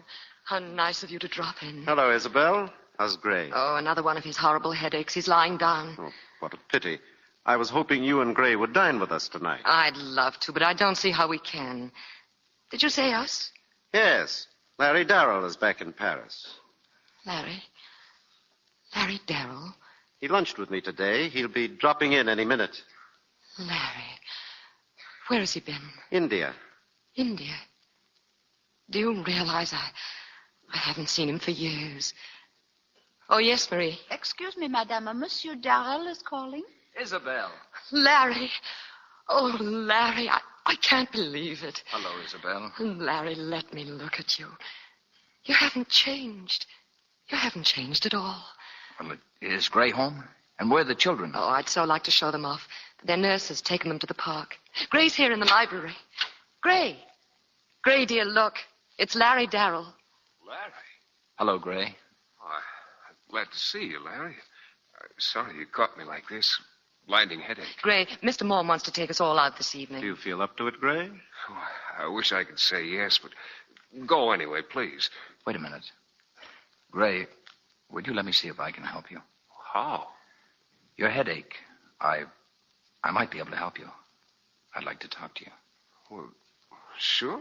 how nice of you to drop in. Hello, Isabel. How's Gray? Oh, another one of his horrible headaches. He's lying down. Oh, what a pity. I was hoping you and Gray would dine with us tonight. I'd love to, but I don't see how we can. Did you say us? Yes. Larry Darrell is back in Paris. Larry Darrell? He lunched with me today. He'll be dropping in any minute. Larry. Where has he been? India. India? Do you realize I haven't seen him for years? Oh, yes, Marie. Excuse me, madame. Monsieur Darrell is calling. Isabel. Larry. Oh, Larry, I can't believe it. Hello, Isabel. Larry, let me look at you. You haven't changed. You haven't changed at all. Well, is Gray home? And where are the children? Oh, I'd so like to show them off. Their nurse has taken them to the park. Gray's here in the library. Gray, dear, look. It's Larry Darrell. Larry? Hello, Gray. Oh, I'm glad to see you, Larry. Sorry you caught me like this. Blinding headache. Gray, Mr. Mohr wants to take us all out this evening. Do you feel up to it, Gray? Oh, I wish I could say yes, but go anyway, please. Wait a minute. Gray, would you let me see if I can help you? How? Your headache. I might be able to help you. I'd like to talk to you. Well, sure.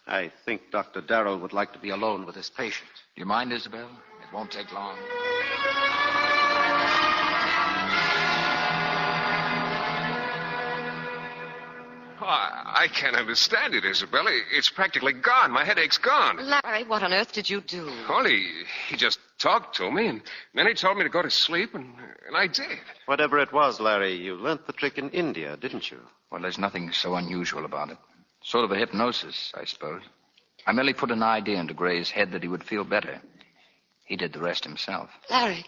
I think Dr. Darrell would like to be alone with his patient. Do you mind, Isabel? It won't take long. I can't understand it, Isabella. It's practically gone. My headache's gone. Larry, what on earth did you do? Well, he just talked to me, and then he told me to go to sleep, and I did. Whatever it was, Larry, you learnt the trick in India, didn't you? Well, there's nothing so unusual about it. Sort of a hypnosis, I suppose. I merely put an idea into Gray's head that he would feel better. He did the rest himself. Larry,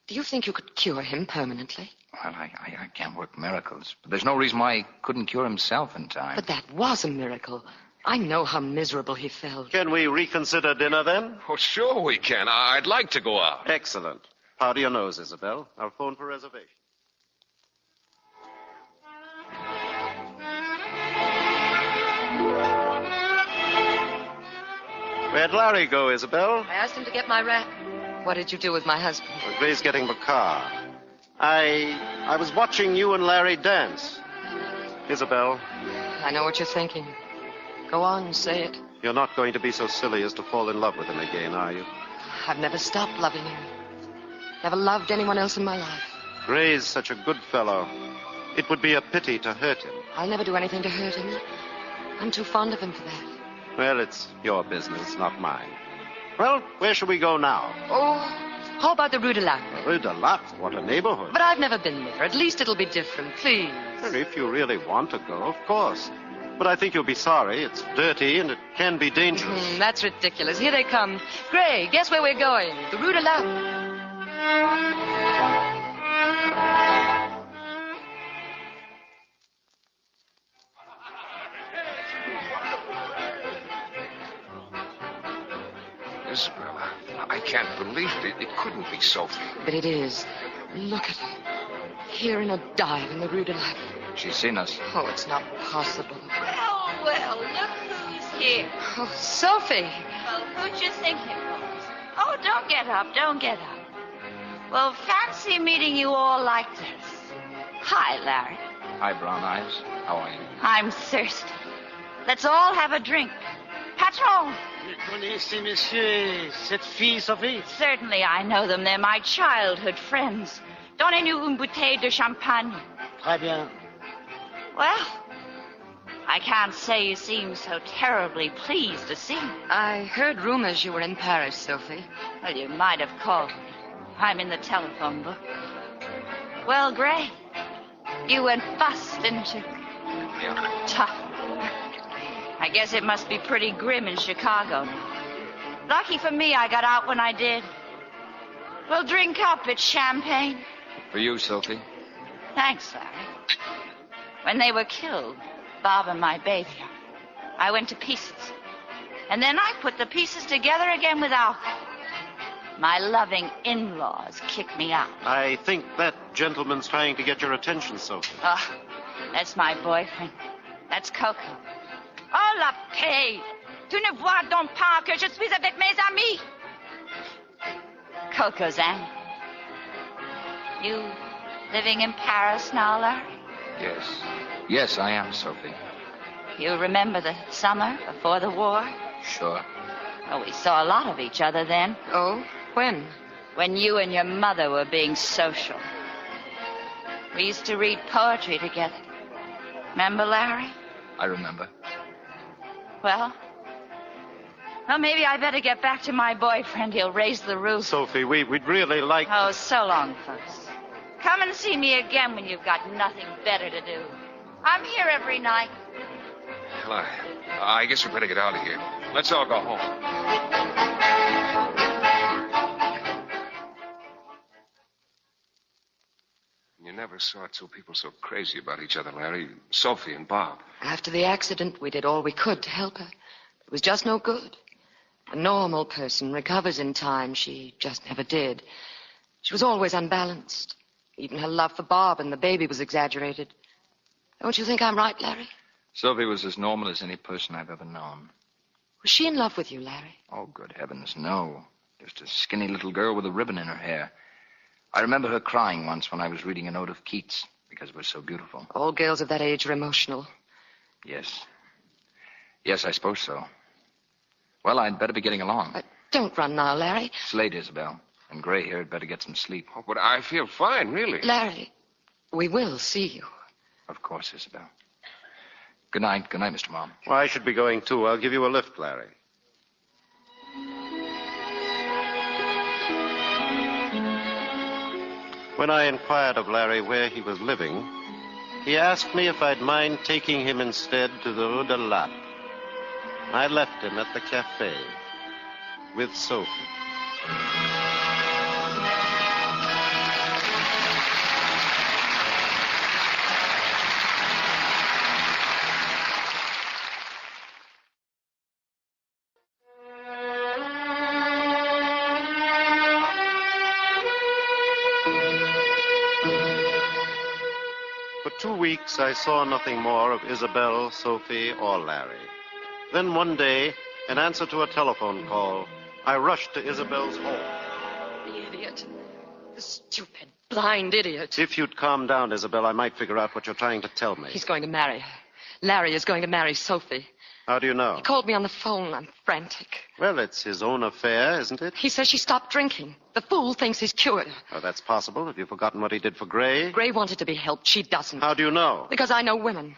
do you think you could cure him permanently? Well, I can't work miracles. But there's no reason why he couldn't cure himself in time. But that was a miracle. I know how miserable he felt. Can we reconsider dinner, then? Oh, sure we can. I'd like to go out. Excellent. Powder your nose, Isabel. I'll phone for reservation. Where'd Larry go, Isabel? I asked him to get my wrap. What did you do with my husband? Well, Gray's getting the car. I was watching you and Larry dance. Isabel, I know what you're thinking. Go on, say it. you're not going to be so silly as to fall in love with him again, are you? I've never stopped loving him. Never loved anyone else in my life. Gray's such a good fellow. It would be a pity to hurt him. I'll never do anything to hurt him. I'm too fond of him for that. Well, it's your business, not mine. Well, where shall we go now? Oh, how about the Rue de Lac? Rue de Lac? What a neighborhood. But I've never been there. At least it'll be different, please. Well, if you really want to go, of course. But I think you'll be sorry. It's dirty and it can be dangerous. That's ridiculous. Here they come. Gray, guess where we're going? The Rue de Lac. Isabel, I can't believe it. It couldn't be Sophie. But it is. Look at her. Here in a dive in the Rue de Lac. She's seen us. Oh, it's not possible. Well, look who's here. Oh, Sophie. Well, who'd you think it was? Oh, don't get up, don't get up. Well, fancy meeting you all like this. Hi, Larry. Hi, Brown Eyes. How are you? I'm thirsty. Let's all have a drink. Patron. Connaissez, monsieur, cette fille, Sophie? Certainly I know them. They're my childhood friends. Donnez-nous une bouteille de champagne. Très bien. Well, I can't say you seem so terribly pleased to see me. I heard rumors you were in Paris, Sophie. Well, you might have called me. I'm in the telephone book. Well, Gray, you went bust, didn't you? Yeah. Tough. I guess it must be pretty grim in Chicago now. Lucky for me I got out when I did. Well, drink up. It's champagne. For you, Sophie. Thanks, Larry. When they were killed, Bob and my baby, I went to pieces. And then I put the pieces together again with alcohol. My loving in-laws kicked me out. I think that gentleman's trying to get your attention, Sophie. Oh, that's my boyfriend. That's Coco. Oh, la paix! Tu ne vois donc pas que je suis avec mes amis? Coco's Anne. You living in Paris now, Larry? Yes. Yes, I am, Sophie. You remember the summer before the war? Sure. Well, we saw a lot of each other then. Oh? When? When you and your mother were being social. We used to read poetry together. Remember, Larry? I remember. Well, maybe I better get back to my boyfriend. He'll raise the roof. Sophie, we'd really like... Oh, so long, folks. Come and see me again when you've got nothing better to do. I'm here every night. Well, I guess we better get out of here. Let's all go home. You never saw two people so crazy about each other, Larry. Sophie and Bob. After the accident, we did all we could to help her. It was just no good. A normal person recovers in time. She just never did. She was always unbalanced. Even her love for Bob and the baby was exaggerated. Don't you think I'm right, Larry? Sophie was as normal as any person I've ever known. Was she in love with you, Larry? Oh, good heavens, no. Just a skinny little girl with a ribbon in her hair. I remember her crying once when I was reading an ode of Keats because it was so beautiful. All girls of that age are emotional. Yes. Yes, I suppose so. Well, I'd better be getting along. Don't run now, Larry. It's late, Isabel. And Gray here had better get some sleep. Oh, but I feel fine, really. Larry, we will see you. Of course, Isabel. Good night. Good night, Mr. Mom. Well, I should be going, too. I'll give you a lift, Larry. When I inquired of Larry where he was living, he asked me if I'd mind taking him instead to the Rue de Lac. I left him at the cafe with Sophie. For 2 weeks, I saw nothing more of Isabel, Sophie, or Larry. Then one day, in answer to a telephone call, I rushed to Isabel's home. The idiot. The stupid blind idiot. If you'd calm down, Isabel, I might figure out what you're trying to tell me. He's going to marry her. Larry is going to marry Sophie. How do you know? He called me on the phone. I'm frantic. Well, it's his own affair, isn't it? He says she stopped drinking. The fool thinks he's cured her. Oh, that's possible. Have you forgotten what he did for Gray? Gray wanted to be helped. She doesn't. How do you know? Because I know women.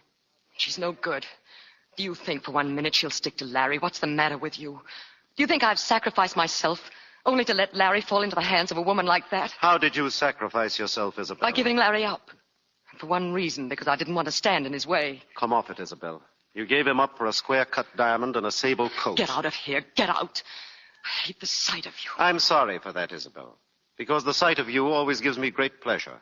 She's no good. Do you think for 1 minute she'll stick to Larry? What's the matter with you? Do you think I've sacrificed myself only to let Larry fall into the hands of a woman like that? How did you sacrifice yourself, Isabel? By giving Larry up. And for one reason, because I didn't want to stand in his way. Come off it, Isabel. You gave him up for a square-cut diamond and a sable coat. Get out of here. Get out. I hate the sight of you. I'm sorry for that, Isabel. Because the sight of you always gives me great pleasure.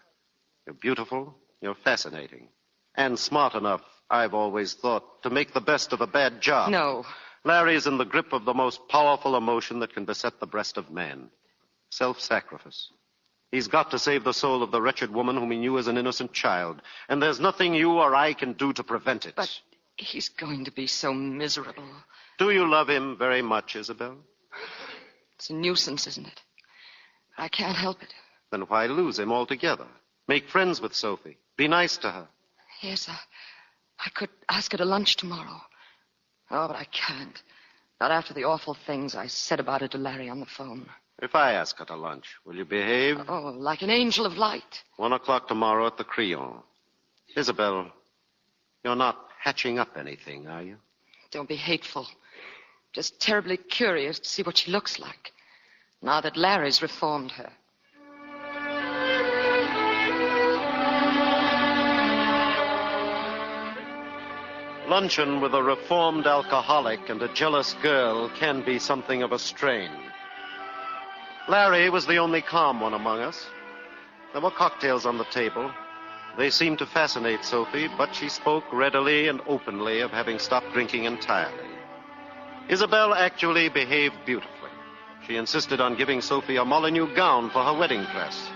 You're beautiful. You're fascinating. And smart enough, I've always thought, to make the best of a bad job. No. Larry's in the grip of the most powerful emotion that can beset the breast of man. Self-sacrifice. He's got to save the soul of the wretched woman whom he knew as an innocent child. And there's nothing you or I can do to prevent it. But he's going to be so miserable. Do you love him very much, Isabel? It's a nuisance, isn't it? I can't help it. Then why lose him altogether? Make friends with Sophie. Be nice to her. Yes, I could ask her to lunch tomorrow. Oh, but I can't. Not after the awful things I said about her to Larry on the phone. If I ask her to lunch, will you behave? Oh, like an angel of light. 1 o'clock tomorrow at the Creole. Isabel, you're not hatching up anything, are you? Don't be hateful. Just terribly curious to see what she looks like, now that Larry's reformed her. Luncheon with a reformed alcoholic and a jealous girl can be something of a strain. Larry was the only calm one among us. There were cocktails on the table. They seemed to fascinate Sophie, but she spoke readily and openly of having stopped drinking entirely. Isabel actually behaved beautifully. She insisted on giving Sophie a Molyneux gown for her wedding dress.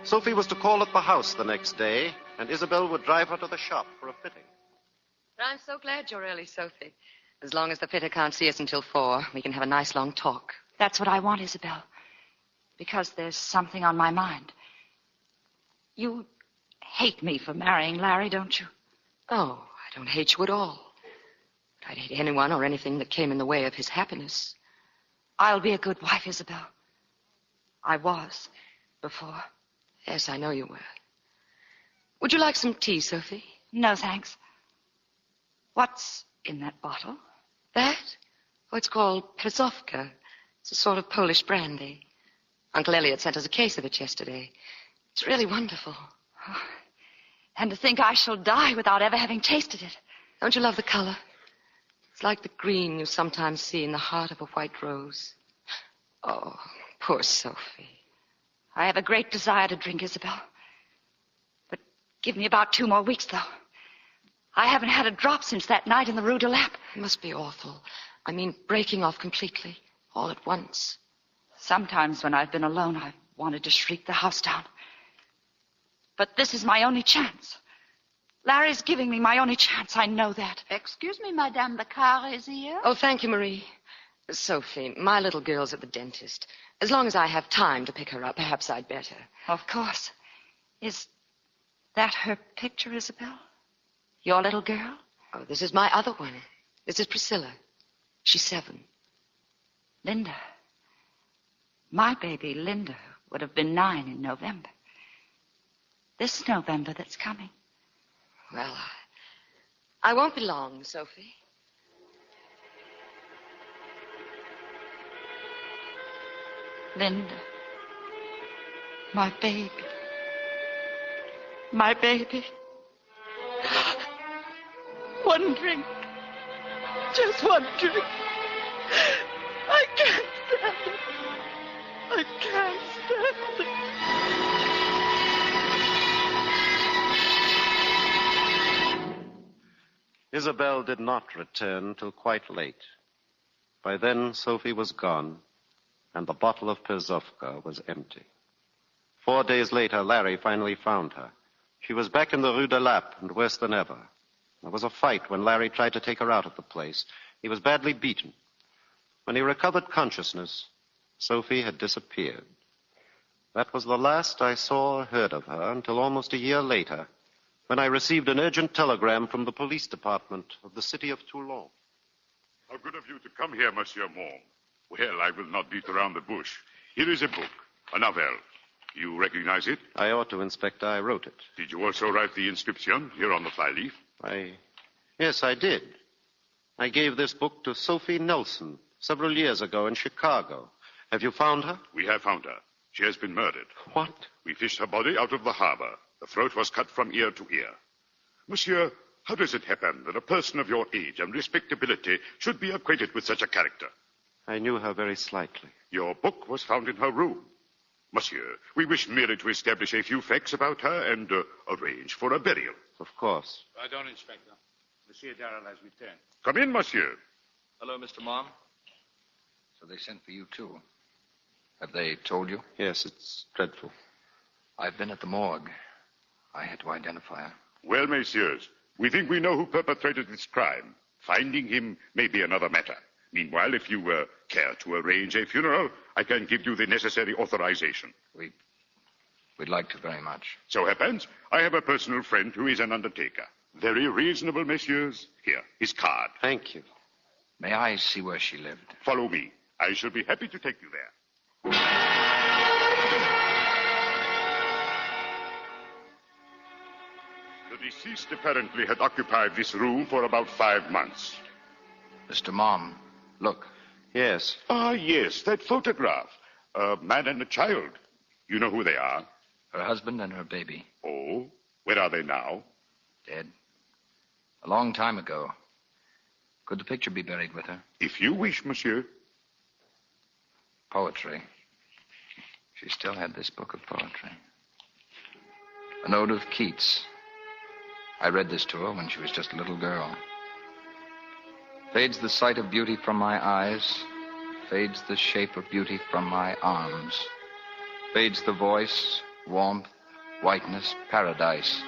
Sophie was to call at the house the next day, and Isabel would drive her to the shop for a fitting. I'm so glad you're early, Sophie. As long as the fitter can't see us until 4, we can have a nice long talk. That's what I want, Isabel. Because there's something on my mind. You hate me for marrying Larry, don't you? Oh, I don't hate you at all. But I'd hate anyone or anything that came in the way of his happiness. I'll be a good wife, Isabel. I was before. Yes, I know you were. Would you like some tea, Sophie? No, thanks. What's in that bottle? That? Oh, it's called Przofka. It's a sort of Polish brandy. Uncle Elliot sent us a case of it yesterday. It's really wonderful. Oh, and to think I shall die without ever having tasted it. Don't you love the color? It's like the green you sometimes see in the heart of a white rose. Oh, poor Sophie. I have a great desire to drink, Isabel. But give me about 2 more weeks, though. I haven't had a drop since that night in the Rue de Lappe. It must be awful. I mean, breaking off completely, all at once. Sometimes when I've been alone, I've wanted to shriek the house down. But this is my only chance. Larry's giving me my only chance. I know that. Excuse me, Madame, the car is here. Oh, thank you, Marie. Sophie, my little girl's at the dentist. As long as I have time to pick her up, perhaps I'd better. Of course. Is that her picture, Isabel? Your little girl? Oh, this is my other one. This is Priscilla. She's 7. Linda. My baby, Linda, would have been 9 in November. This November that's coming. Well, I won't be long, Sophie. Linda. My baby. My baby. Wondering. Just wondering. I can't stand it. I can't stand it. Isabel did not return till quite late. By then, Sophie was gone, and the bottle of Przofka was empty. 4 days later, Larry finally found her. She was back in the Rue de Lappe, and worse than ever. There was a fight when Larry tried to take her out of the place. He was badly beaten. When he recovered consciousness, Sophie had disappeared. That was the last I saw or heard of her until almost a year later, when I received an urgent telegram from the police department of the city of Toulon. How good of you to come here, Monsieur Mohr. Well, I will not beat around the bush. Here is a book, a novel. You recognize it? I ought to, Inspector. I wrote it. Did you also write the inscription here on the flyleaf? Yes, I did. I gave this book to Sophie Nelson several years ago in Chicago. Have you found her? We have found her. She has been murdered. What? We fished her body out of the harbor. The throat was cut from ear to ear. Monsieur, how does it happen that a person of your age and respectability should be acquainted with such a character? I knew her very slightly. Your book was found in her room. Monsieur, we wish merely to establish a few facts about her and arrange for a burial. Of course. Pardon, Inspector. Monsieur Gerald has returned. Come in, monsieur. Hello, Mr. Mohr. So they sent for you, too. Have they told you? Yes, it's dreadful. I've been at the morgue. I had to identify her. Well, messieurs, we think we know who perpetrated this crime. Finding him may be another matter. Meanwhile, if you care to arrange a funeral, I can give you the necessary authorization. We'd like to very much. So happens, I have a personal friend who is an undertaker. Very reasonable, messieurs. Here, his card. Thank you. May I see where she lived? Follow me. I shall be happy to take you there. The deceased apparently had occupied this room for about 5 months. Mr. Mohr, look. Yes. Ah, yes, that photograph. A man and a child. You know who they are? Her husband and her baby. Oh? Where are they now? Dead. A long time ago. Could the picture be buried with her? If you wish, monsieur. Poetry. She still had this book of poetry. An ode of Keats. I read this to her when she was just a little girl. Fades the sight of beauty from my eyes. Fades the shape of beauty from my arms. Fades the voice, warmth, whiteness, paradise.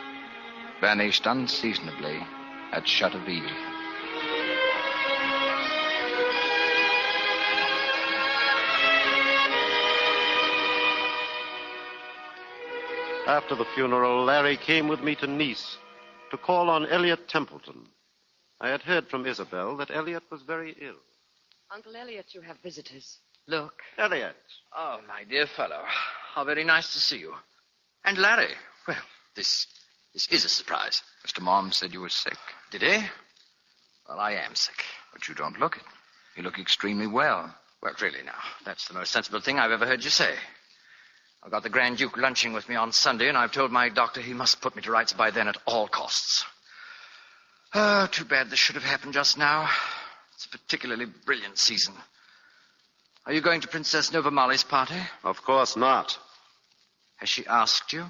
Vanished unseasonably at shut of eve. After the funeral, Larry came with me to Nice to call on Elliot Templeton. I had heard from Isabel that Elliot was very ill. Uncle Elliot, you have visitors. Look. Elliot. Oh, my dear fellow. How very nice to see you. And Larry. Well, this is a surprise. Mr. Mohr said you were sick. Did he? Well, I am sick. But you don't look it. You look extremely well. Well, really now, that's the most sensible thing I've ever heard you say. I've got the Grand Duke lunching with me on Sunday, and I've told my doctor he must put me to rights by then at all costs. Oh, too bad this should have happened just now. It's a particularly brilliant season. Are you going to Princess Novamali's party? Of course not. Has she asked you?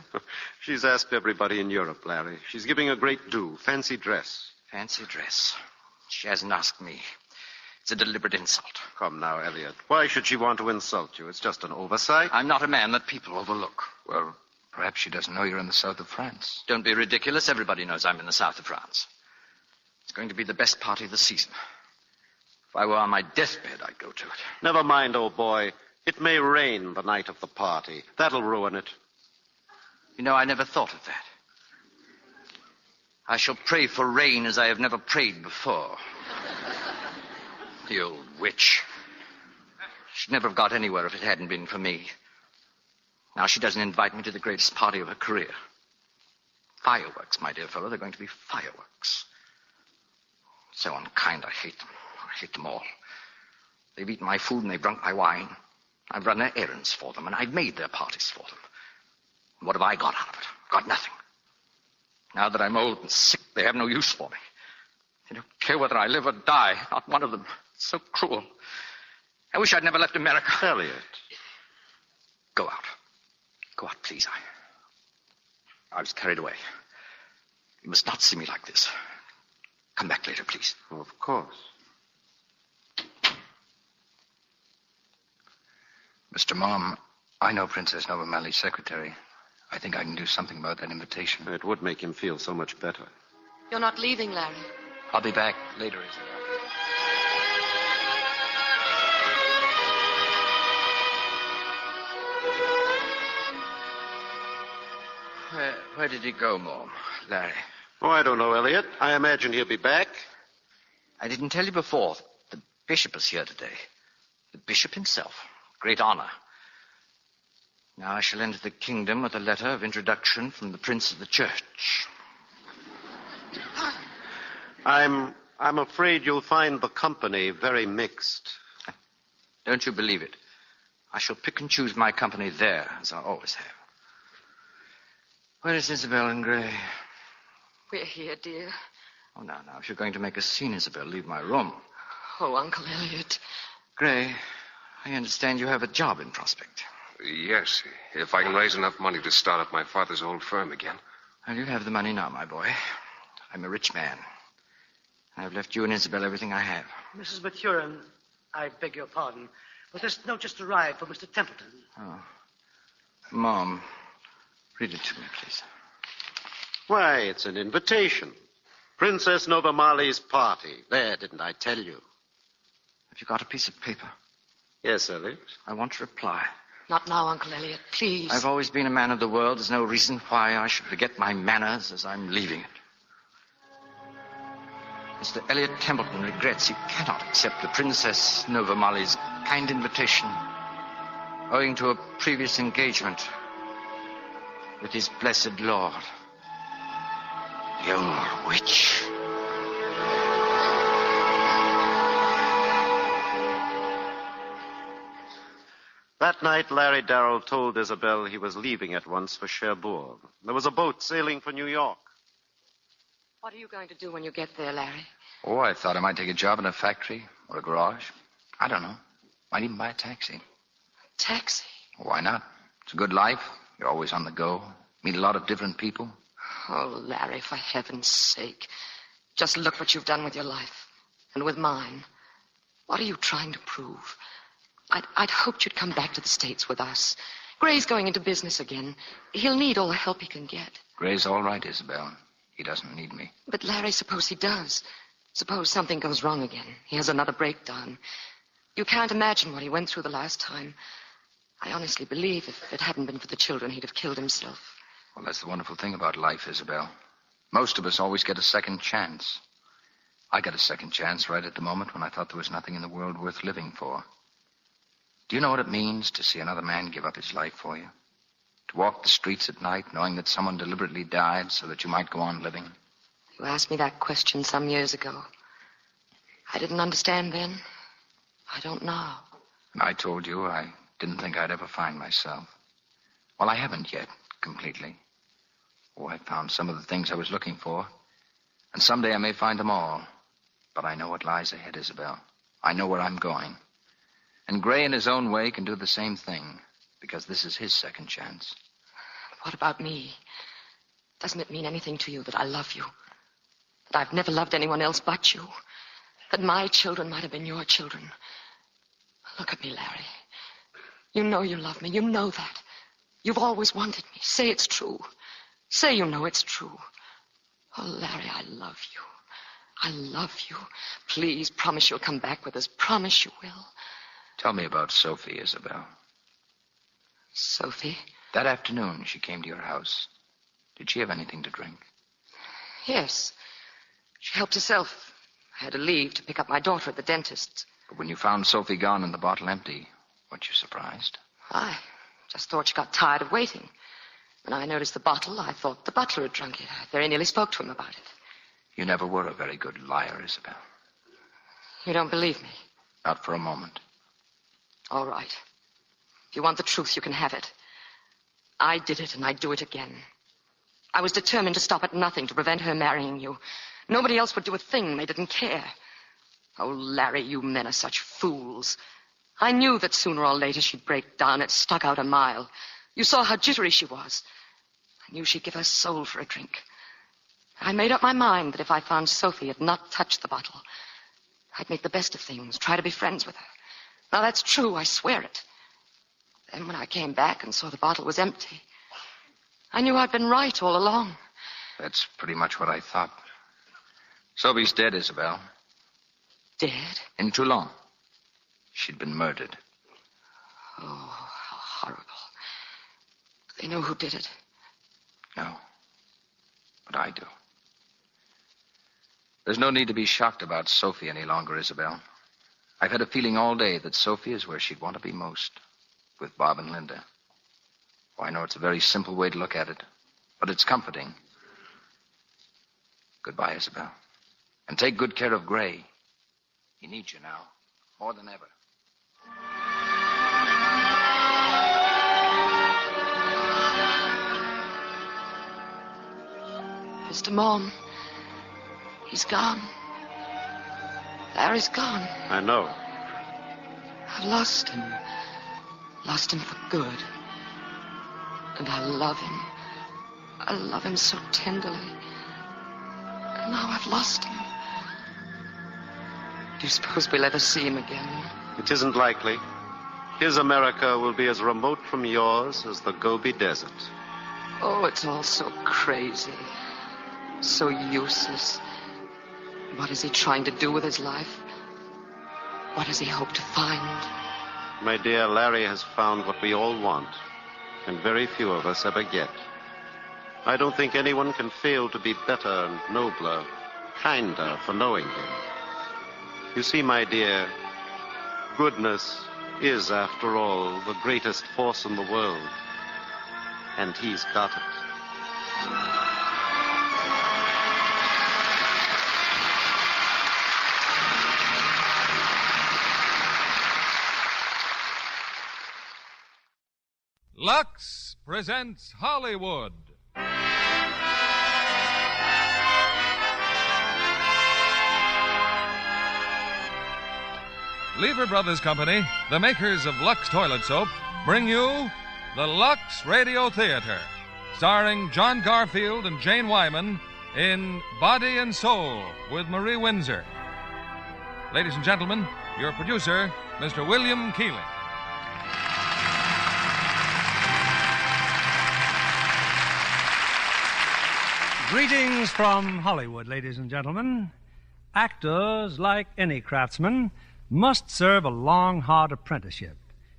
She's asked everybody in Europe, Larry. She's giving a great do. Fancy dress. Fancy dress. She hasn't asked me. It's a deliberate insult. Come now, Elliot. Why should she want to insult you? It's just an oversight. I'm not a man that people overlook. Well, perhaps she doesn't know you're in the south of France. Don't be ridiculous. Everybody knows I'm in the south of France. It's going to be the best party of the season. If I were on my deathbed, I'd go to it. Never mind, old boy. It may rain the night of the party. That'll ruin it. You know, I never thought of that. I shall pray for rain as I have never prayed before. The old witch. She'd never have got anywhere if it hadn't been for me. Now she doesn't invite me to the greatest party of her career. Fireworks, my dear fellow. They're going to be fireworks. So unkind. I hate them. I hate them all. They've eaten my food and they've drunk my wine. I've run their errands for them, and I've made their parties for them. And what have I got out of it? Got nothing. Now that I'm old and sick, they have no use for me. They don't care whether I live or die. Not one of them. It's so cruel. I wish I'd never left America. Elliot. Go out. Go out, please. I was carried away. You must not see me like this. Come back later, please. Of course. Mr. Mohr, I know Princess Novamali's secretary. I think I can do something about that invitation. It would make him feel so much better. You're not leaving, Larry. I'll be back later, Isabel. Where did he go, Mohr? Larry? Oh, I don't know, Elliot. I imagine he'll be back. I didn't tell you before. The bishop is here today. The bishop himself. Great honor. Now I shall enter the kingdom with a letter of introduction from the prince of the church. I'm afraid you'll find the company very mixed. Don't you believe it? I shall pick and choose my company there, as I always have. Where is Isabel and Gray? We're here, dear. Oh, now, if you're going to make a scene, Isabel, leave my room. Oh, Uncle Elliot. Gray, I understand you have a job in prospect. Yes, if I can raise enough money to start up my father's old firm again. Well, you have the money now, my boy. I'm a rich man. I've left you and Isabel everything I have. Mrs. Maturin, I beg your pardon, but this note just arrived for Mr. Templeton. Oh. Mom, read it to me, please. Why, it's an invitation. Princess Novamali's party. There, didn't I tell you? Have you got a piece of paper? Yes, Elliot. I want to reply. Not now, Uncle Elliot, please. I've always been a man of the world. There's no reason why I should forget my manners as I'm leaving it. Mr. Elliot Templeton regrets he cannot accept the Princess Novamali's kind invitation, owing to a previous engagement with his blessed lord, the old witch. That night, Larry Darrell told Isabel he was leaving at once for Cherbourg. There was a boat sailing for New York. What are you going to do when you get there, Larry? Oh, I thought I might take a job in a factory or a garage. I don't know. Might even buy a taxi. Taxi? Why not? It's a good life. You're always on the go. Meet a lot of different people. Oh, Larry, for heaven's sake. Just look what you've done with your life. And with mine. What are you trying to prove? I'd hoped you'd come back to the States with us. Gray's going into business again. He'll need all the help he can get. Gray's all right, Isabel. He doesn't need me. But, Larry, suppose he does. Suppose something goes wrong again. He has another breakdown. You can't imagine what he went through the last time. I honestly believe if it hadn't been for the children, he'd have killed himself. Well, that's the wonderful thing about life, Isabel. Most of us always get a second chance. I got a second chance right at the moment when I thought there was nothing in the world worth living for. Do you know what it means to see another man give up his life for you? To walk the streets at night knowing that someone deliberately died so that you might go on living? You asked me that question some years ago. I didn't understand then. I don't now. And I told you I didn't think I'd ever find myself. Well, I haven't yet, completely. Oh, I found some of the things I was looking for. And someday I may find them all. But I know what lies ahead, Isabel. I know where I'm going. And Gray, in his own way, can do the same thing, because this is his second chance. What about me? Doesn't it mean anything to you that I love you? That I've never loved anyone else but you? That my children might have been your children? Look at me, Larry. You know you love me. You know that. You've always wanted me. Say it's true. Say you know it's true. Oh, Larry, I love you. I love you. Please, promise you'll come back with us. Promise you will. Tell me about Sophie, Isabel. Sophie? That afternoon she came to your house. Did she have anything to drink? Yes. She helped herself. I had to leave to pick up my daughter at the dentist's. But when you found Sophie gone and the bottle empty, weren't you surprised? I just thought she got tired of waiting. When I noticed the bottle, I thought the butler had drunk it. I very nearly spoke to him about it. You never were a very good liar, Isabel. You don't believe me? Not for a moment. All right. If you want the truth, you can have it. I did it, and I'd do it again. I was determined to stop at nothing to prevent her marrying you. Nobody else would do a thing. They didn't care. Oh, Larry, you men are such fools. I knew that sooner or later she'd break down. It stuck out a mile. You saw how jittery she was. I knew she'd give her soul for a drink. I made up my mind that if I found Sophie had not touched the bottle, I'd make the best of things, try to be friends with her. Now, that's true, I swear it. Then when I came back and saw the bottle was empty, I knew I'd been right all along. That's pretty much what I thought. Sophie's dead, Isabel. Dead? In Toulon. She'd been murdered. Oh, how horrible. They know who did it. No. But I do. There's no need to be shocked about Sophie any longer, Isabel. I've had a feeling all day that Sophie is where she'd want to be most, with Bob and Linda. Oh, I know it's a very simple way to look at it, but it's comforting. Goodbye, Isabel. And take good care of Gray. He needs you now, more than ever. Mr. Mohr, he's gone. Larry's gone. I know. I've lost him. Lost him for good. And I love him. I love him so tenderly. And now I've lost him. Do you suppose we'll ever see him again? It isn't likely. His America will be as remote from yours as the Gobi Desert. Oh, it's all so crazy. So useless. What is he trying to do with his life? What does he hope to find? My dear, Larry has found what we all want, and very few of us ever get. I don't think anyone can fail to be better and nobler, kinder for knowing him. You see, my dear, goodness is, after all, the greatest force in the world, and he's got it. Lux presents Hollywood. Lever Brothers Company, the makers of Lux Toilet Soap, bring you the Lux Radio Theater, starring John Garfield and Jane Wyman in Body and Soul with Marie Windsor. Ladies and gentlemen, your producer, Mr. William Keeling. Greetings from Hollywood, ladies and gentlemen. Actors, like any craftsman, must serve a long, hard apprenticeship.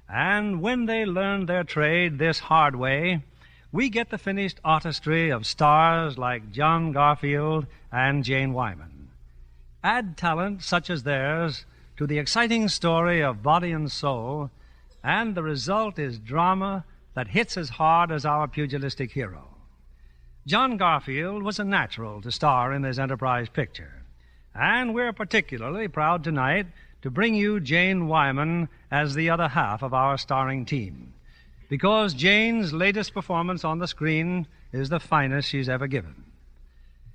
And when they learn their trade this hard way, we get the finished artistry of stars like John Garfield and Jane Wyman. Add talent such as theirs to the exciting story of Body and Soul, and the result is drama that hits as hard as our pugilistic hero. John Garfield was a natural to star in this Enterprise picture, and we're particularly proud tonight to bring you Jane Wyman as the other half of our starring team, because Jane's latest performance on the screen is the finest she's ever given.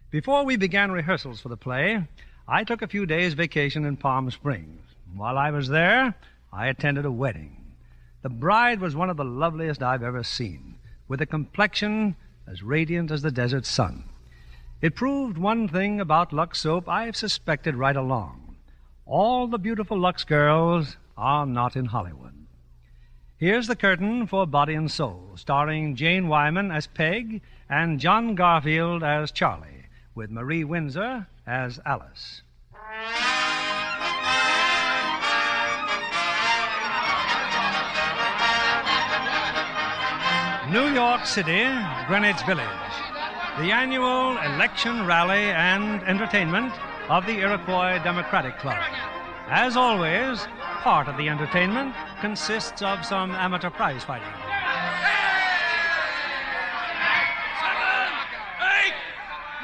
Before we began rehearsals for the play, I took a few days' vacation in Palm Springs. While I was there, I attended a wedding. The bride was one of the loveliest I've ever seen, with a complexion as radiant as the desert sun. It proved one thing about Lux Soap I've suspected right along. All the beautiful Lux girls are not in Hollywood. Here's the curtain for Body and Soul, starring Jane Wyman as Peg and John Garfield as Charlie, with Marie Windsor as Alice. New York City, Greenwich Village, the annual election rally and entertainment of the Iroquois Democratic Club. As always, part of the entertainment consists of some amateur prize fighting. 7, 8,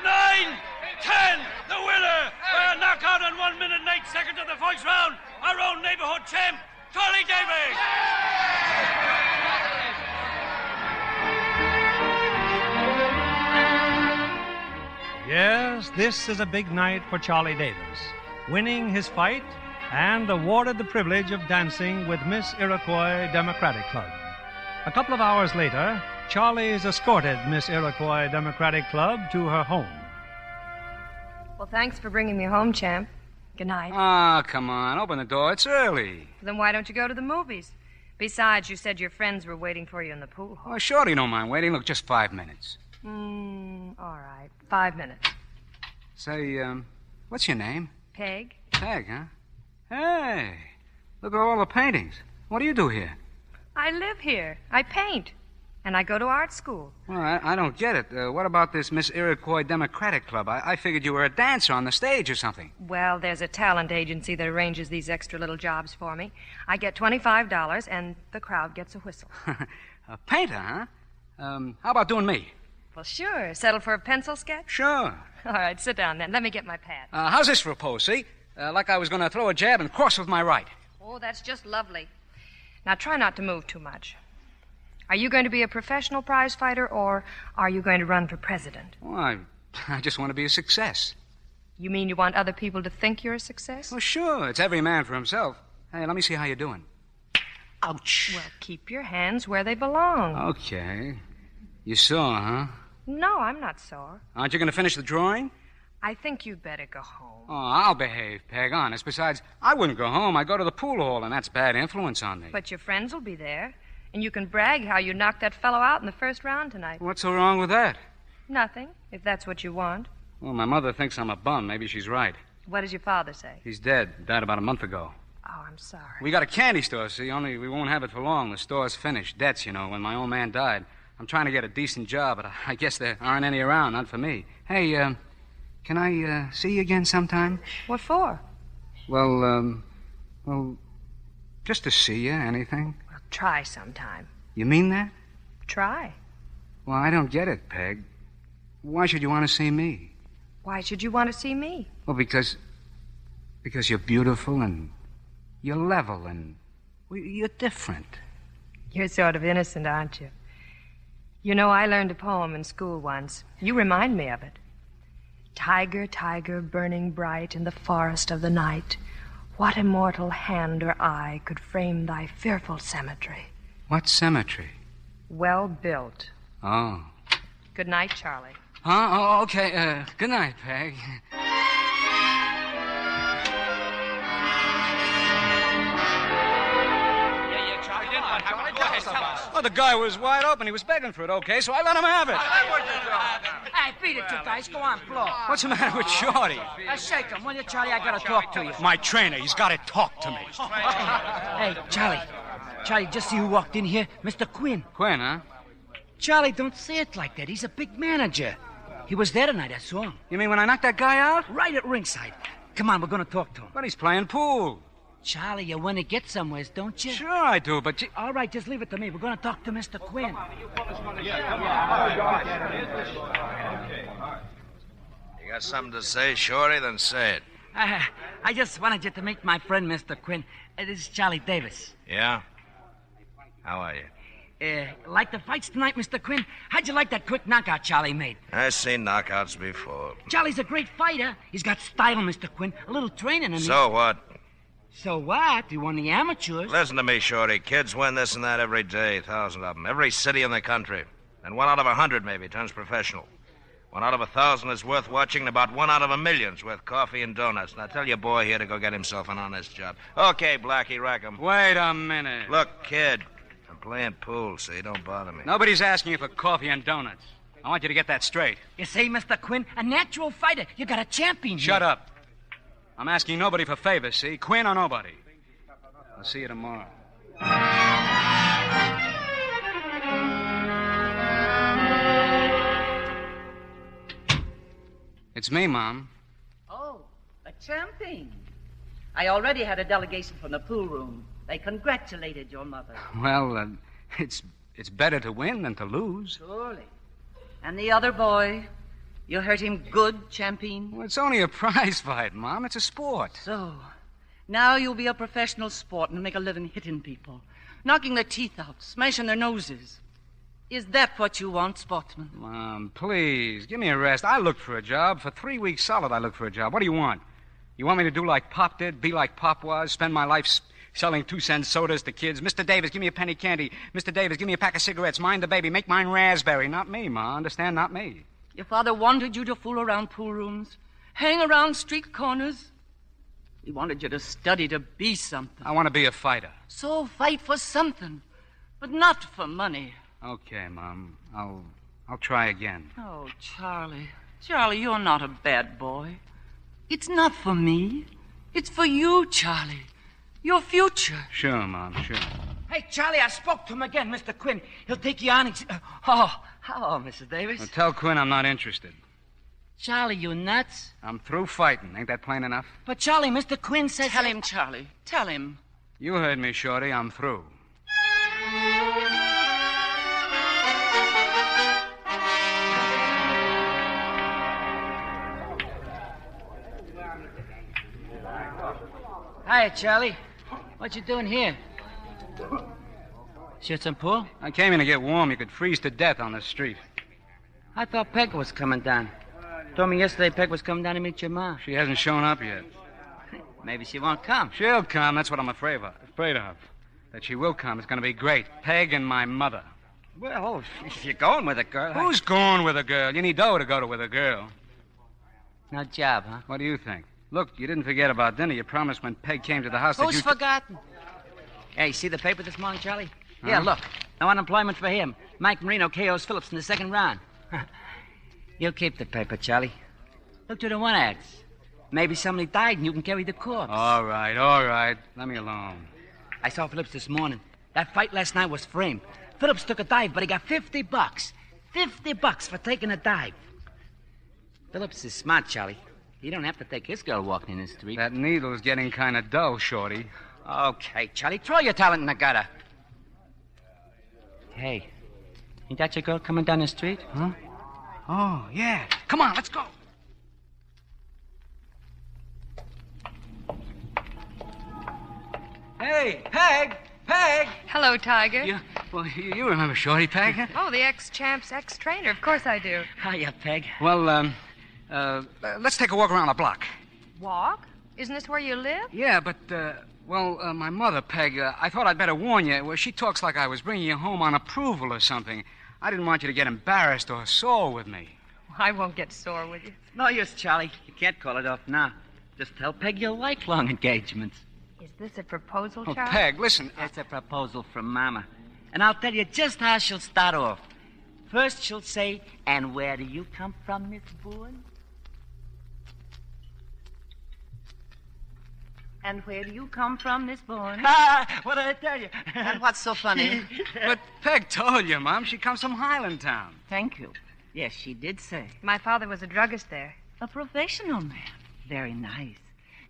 9, 10, the winner by a knockout in 1 minute and 8 seconds of the first round, our own neighborhood champ, Charlie Davis. Yes, this is a big night for Charlie Davis, winning his fight and awarded the privilege of dancing with Miss Iroquois Democratic Club. A couple of hours later, Charlie's escorted Miss Iroquois Democratic Club to her home. Well, thanks for bringing me home, champ. Good night. Ah, come on. Open the door. It's early. Then why don't you go to the movies? Besides, you said your friends were waiting for you in the pool hall. Oh, Shorty don't mind waiting. Look, just 5 minutes. All right. 5 minutes. Say, what's your name? Peg. Peg, huh? Hey, look at all the paintings. What do you do here? I live here. I paint. And I go to art school. Well, I don't get it. What about this Miss Iroquois Democratic Club? I figured you were a dancer on the stage or something. Well, there's a talent agency that arranges these extra little jobs for me. I get $25, and the crowd gets a whistle. A painter, huh? How about doing me? Well, sure. Settle for a pencil sketch? Sure. All right, sit down then. Let me get my pad. How's this for a pose, see? Like I was going to throw a jab and cross with my right. Oh, that's just lovely. Now, try not to move too much. Are you going to be a professional prize fighter, or are you going to run for president? Well, I just want to be a success. You mean you want other people to think you're a success? Well, sure. It's every man for himself. Hey, let me see how you're doing. Ouch. Well, keep your hands where they belong. Okay. You saw, huh? No, I'm not sore. Aren't you going to finish the drawing? I think you'd better go home. Oh, I'll behave, Peg, honest. Besides, I wouldn't go home. I go to the pool hall, and that's bad influence on me. But your friends will be there, and you can brag how you knocked that fellow out in the first round tonight. What's so wrong with that? Nothing, if that's what you want. Well, my mother thinks I'm a bum. Maybe she's right. What does your father say? He's dead. Died about a month ago. Oh, I'm sorry. We got a candy store, see, only we won't have it for long. The store's finished. Debts, you know, when my old man died. I'm trying to get a decent job, but I guess there aren't any around, not for me. Hey, can I see you again sometime? What for? Well, just to see you, anything. Well, try sometime. You mean that? Try. Well, I don't get it, Peg. Why should you want to see me? Why should you want to see me? Well, because you're beautiful and you're level and you're different. You're sort of innocent, aren't you? You know, I learned a poem in school once. You remind me of it. Tiger, tiger, burning bright in the forest of the night, what immortal hand or eye could frame thy fearful symmetry? What symmetry? Well built. Oh. Good night, Charlie. Huh? Oh, okay. Good night, Peg. Well, the guy was wide open. He was begging for it, okay, so I let him have it. Hey, beat it, two dice. Go on, blow. What's the matter with Shorty? Shake him, will you, Charlie? I gotta talk to you. My trainer, he's got to talk to me. Hey, Charlie. Charlie, just see who walked in here. Mr. Quinn. Quinn, huh? Charlie, don't say it like that. He's a big manager. He was there tonight, I saw him. You mean when I knocked that guy out? Right at ringside. Come on, we're gonna talk to him. But he's playing pool. Charlie, you want to get somewheres, don't you? Sure I do, but... All right, just leave it to me. We're going to talk to Mr. Quinn. You got something to say, Shorty? Then say it. I just wanted you to meet my friend, Mr. Quinn. This is Charlie Davis. Yeah? How are you? Like the fights tonight, Mr. Quinn? How'd you like that quick knockout Charlie made? I've seen knockouts before. Charlie's a great fighter. He's got style, Mr. Quinn. A little training and... So what? So what? He won the amateurs. Listen to me, Shorty. Kids win this and that every day, 1,000 of them. Every city in the country. And 1 out of 100, maybe, turns professional. 1 out of 1,000 is worth watching, and about 1 out of 1,000,000's worth coffee and donuts. Now tell your boy here to go get himself an honest job. Okay, Blackie, rack him. Wait a minute. Look, kid, I'm playing pool, see? Don't bother me. Nobody's asking you for coffee and donuts. I want you to get that straight. You see, Mr. Quinn, a natural fighter. You got a champion. Shut up. I'm asking nobody for favors, see? Quinn or nobody. I'll see you tomorrow. It's me, Mom. Oh, a champion. I already had a delegation from the pool room. They congratulated your mother. Well, it's better to win than to lose. Surely. And the other boy, you hurt him good, champion? Well, it's only a prize fight, Mom. It's a sport. So, now you'll be a professional sport and make a living hitting people, knocking their teeth out, smashing their noses. Is that what you want, sportsman? Mom, please, give me a rest. I looked for a job. For 3 weeks solid, I looked for a job. What do you want? You want me to do like Pop did, be like Pop was, spend my life selling 2-cent sodas to kids? Mr. Davis, give me a penny candy. Mr. Davis, give me a pack of cigarettes. Mind the baby. Make mine raspberry. Not me, Ma. Understand? Not me. Your father wanted you to fool around pool rooms, hang around street corners. He wanted you to study to be something. I want to be a fighter. So fight for something, but not for money. Okay, Mom. I'll try again. Oh, Charlie. Charlie, you're not a bad boy. It's not for me. It's for you, Charlie. Your future. Sure, Mom, sure. Hey, Charlie, I spoke to him again, Mr. Quinn. He'll take you on. Hello, Mrs. Davis. Well, tell Quinn I'm not interested. Charlie, you nuts? I'm through fighting. Ain't that plain enough? But, Charlie, Mr. Quinn says... Tell him, Charlie. Tell him. You heard me, Shorty. I'm through. Hi, Charlie. What you doing here? Shoot some pool? I came in to get warm. You could freeze to death on the street. I thought Peck was coming down. Told me yesterday Peck was coming down to meet your ma. She hasn't shown up yet. Maybe she won't come. She'll come. That's what I'm afraid of. That she will come. It's going to be great. Peg and my mother. Well, if you're going with a girl... Who's going with a girl? You need dough to go with a girl. No job, huh? What do you think? Look, you didn't forget about dinner. You promised when Peg came to the house that Who's you... forgotten? Hey, see the paper this morning, Charlie? Yeah, look. No unemployment for him. Mike Marino KO's Phillips in the second round. You keep the paper, Charlie. Look to the one acts. Maybe somebody died and you can carry the corpse. All right. Let me alone. I saw Phillips this morning. That fight last night was framed. Phillips took a dive, but he got $50. $50 for taking a dive. Phillips is smart, Charlie. He don't have to take his girl walking in the street. That needle's getting kind of dull, Shorty. Okay, Charlie, throw your talent in the gutter. Hey, ain't that your girl coming down the street? Huh? Oh, yeah. Come on, let's go. Hey, Peg! Hello, Tiger. You remember Shorty, Peg? Oh, the ex-champ's ex-trainer. Of course I do. Hiya, Peg. Well, let's take a walk around the block. Walk? Isn't this where you live? Yeah, but, my mother, Peg, I thought I'd better warn you. Well, she talks like I was bringing you home on approval or something. I didn't want you to get embarrassed or sore with me. I won't get sore with you. No use, Charlie. You can't call it off now. Just tell Peg you like long engagements. Is this a proposal, Oh, Charlie? Peg, listen. It's a proposal from Mama. And I'll tell you just how she'll start off. First, she'll say, "And where do you come from, Miss Bourne?" And where do you come from, Miss Bourne? What did I tell you? And what's so funny? But Peg told you, Mom. She comes from Highlandtown. Thank you. Yes, she did say. My father was a druggist there. A professional man. Very nice.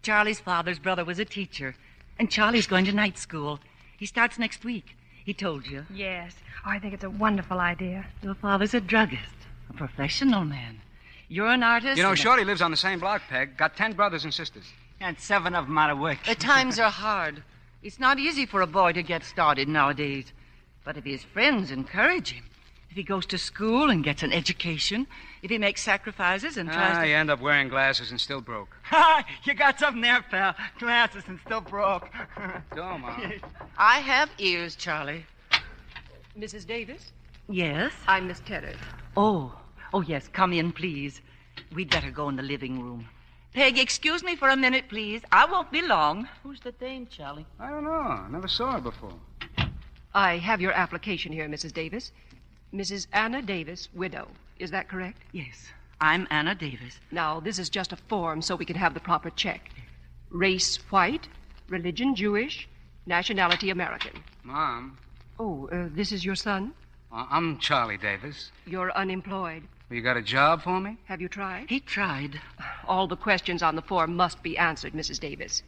Charlie's father's brother was a teacher, and Charlie's going to night school. He starts next week. He told you. Yes. Oh, I think it's a wonderful idea. Your father's a druggist, a professional man. You're an artist. You know, Shorty lives on the same block, Peg. Got 10 brothers and sisters. And 7 of them out of work. The times are hard. It's not easy for a boy to get started nowadays. But if his friends encourage him, if he goes to school and gets an education, if he makes sacrifices and tries to... You end up wearing glasses and still broke. You got something there, pal. Glasses and still broke. Go, Mom. I have ears, Charlie. Mrs. Davis? Yes? I'm Miss Tedder. Oh, yes, come in, please. We'd better go in the living room. Peg, excuse me for a minute, please. I won't be long. Who's the dame, Charlie? I don't know. I never saw her before. I have your application here, Mrs. Davis. Mrs. Anna Davis, widow. Is that correct? Yes. I'm Anna Davis. Now, this is just a form so we can have the proper check. Race, white. Religion, Jewish. Nationality, American. Mom. Oh, this is your son? I'm Charlie Davis. You're unemployed. You got a job for me? Have you tried? He tried. All the questions on the form must be answered, Mrs. Davis.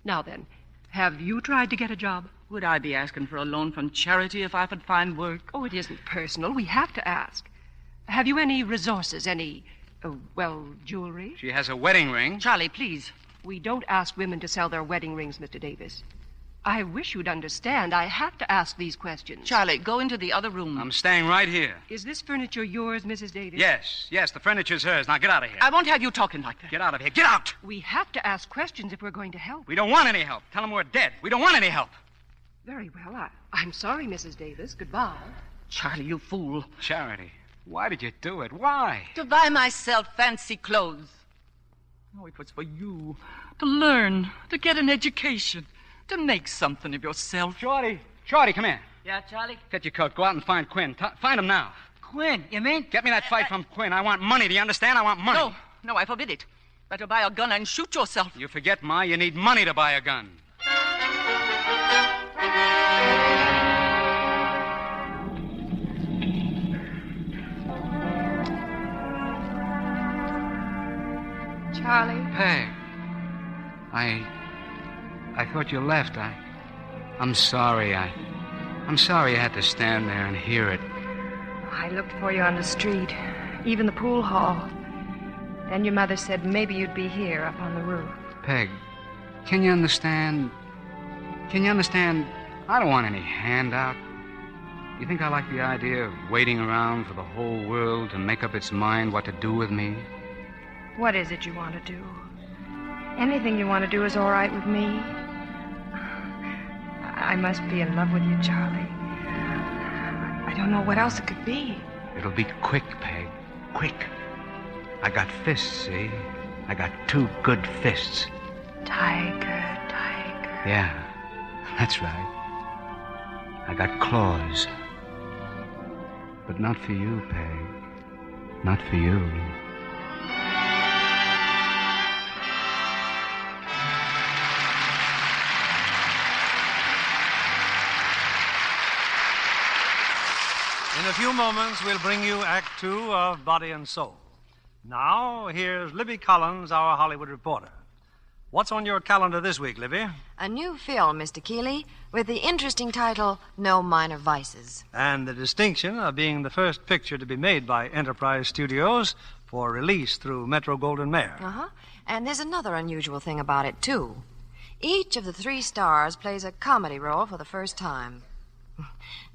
Now then, have you tried to get a job? Would I be asking for a loan from charity if I could find work? Oh, it isn't personal. We have to ask. Have you any resources, any, jewelry? She has a wedding ring. Charlie, please. We don't ask women to sell their wedding rings, Mr. Davis. I wish you'd understand. I have to ask these questions. Charlie, go into the other room. I'm staying right here. Is this furniture yours, Mrs. Davis? Yes, the furniture's hers. Now get out of here. I won't have you talking like that. Get out of here. Get out! We have to ask questions if we're going to help. We don't want any help. Tell them we're dead. We don't want any help. Very well. I'm sorry, Mrs. Davis. Goodbye. Charlie, you fool. Charity, why did you do it? Why? To buy myself fancy clothes. Oh, it was for you. To learn, to get an education, to make something of yourself. Shorty, come here. Yeah, Charlie? Get your coat. Go out and find Quinn. Find him now. Quinn, you mean? Get me that fight from Quinn. I want money. Do you understand? I want money. No, I forbid it. Better buy a gun and shoot yourself. You forget, Ma. You need money to buy a gun. Charlie? Peg. I thought you left. I'm sorry. I'm sorry I had to stand there and hear it. I looked for you on the street, even the pool hall. Then your mother said maybe you'd be here up on the roof. Peg, can you understand? Can you understand? I don't want any handout. You think I like the idea of waiting around for the whole world to make up its mind what to do with me? What is it you want to do? Anything you want to do is all right with me. I must be in love with you, Charlie. I don't know what else it could be. It'll be quick, Peg. Quick. I got fists, see? I got 2 good fists. Tiger. Yeah, that's right. I got claws. But not for you, Peg. Not for you. In a few moments, we'll bring you Act 2 of Body and Soul. Now, here's Libby Collins, our Hollywood reporter. What's on your calendar this week, Libby? A new film, Mr. Keeley, with the interesting title, No Minor Vices. And the distinction of being the first picture to be made by Enterprise Studios for release through Metro-Goldwyn-Mayer. Uh-huh. And there's another unusual thing about it, too. Each of the 3 stars plays a comedy role for the first time.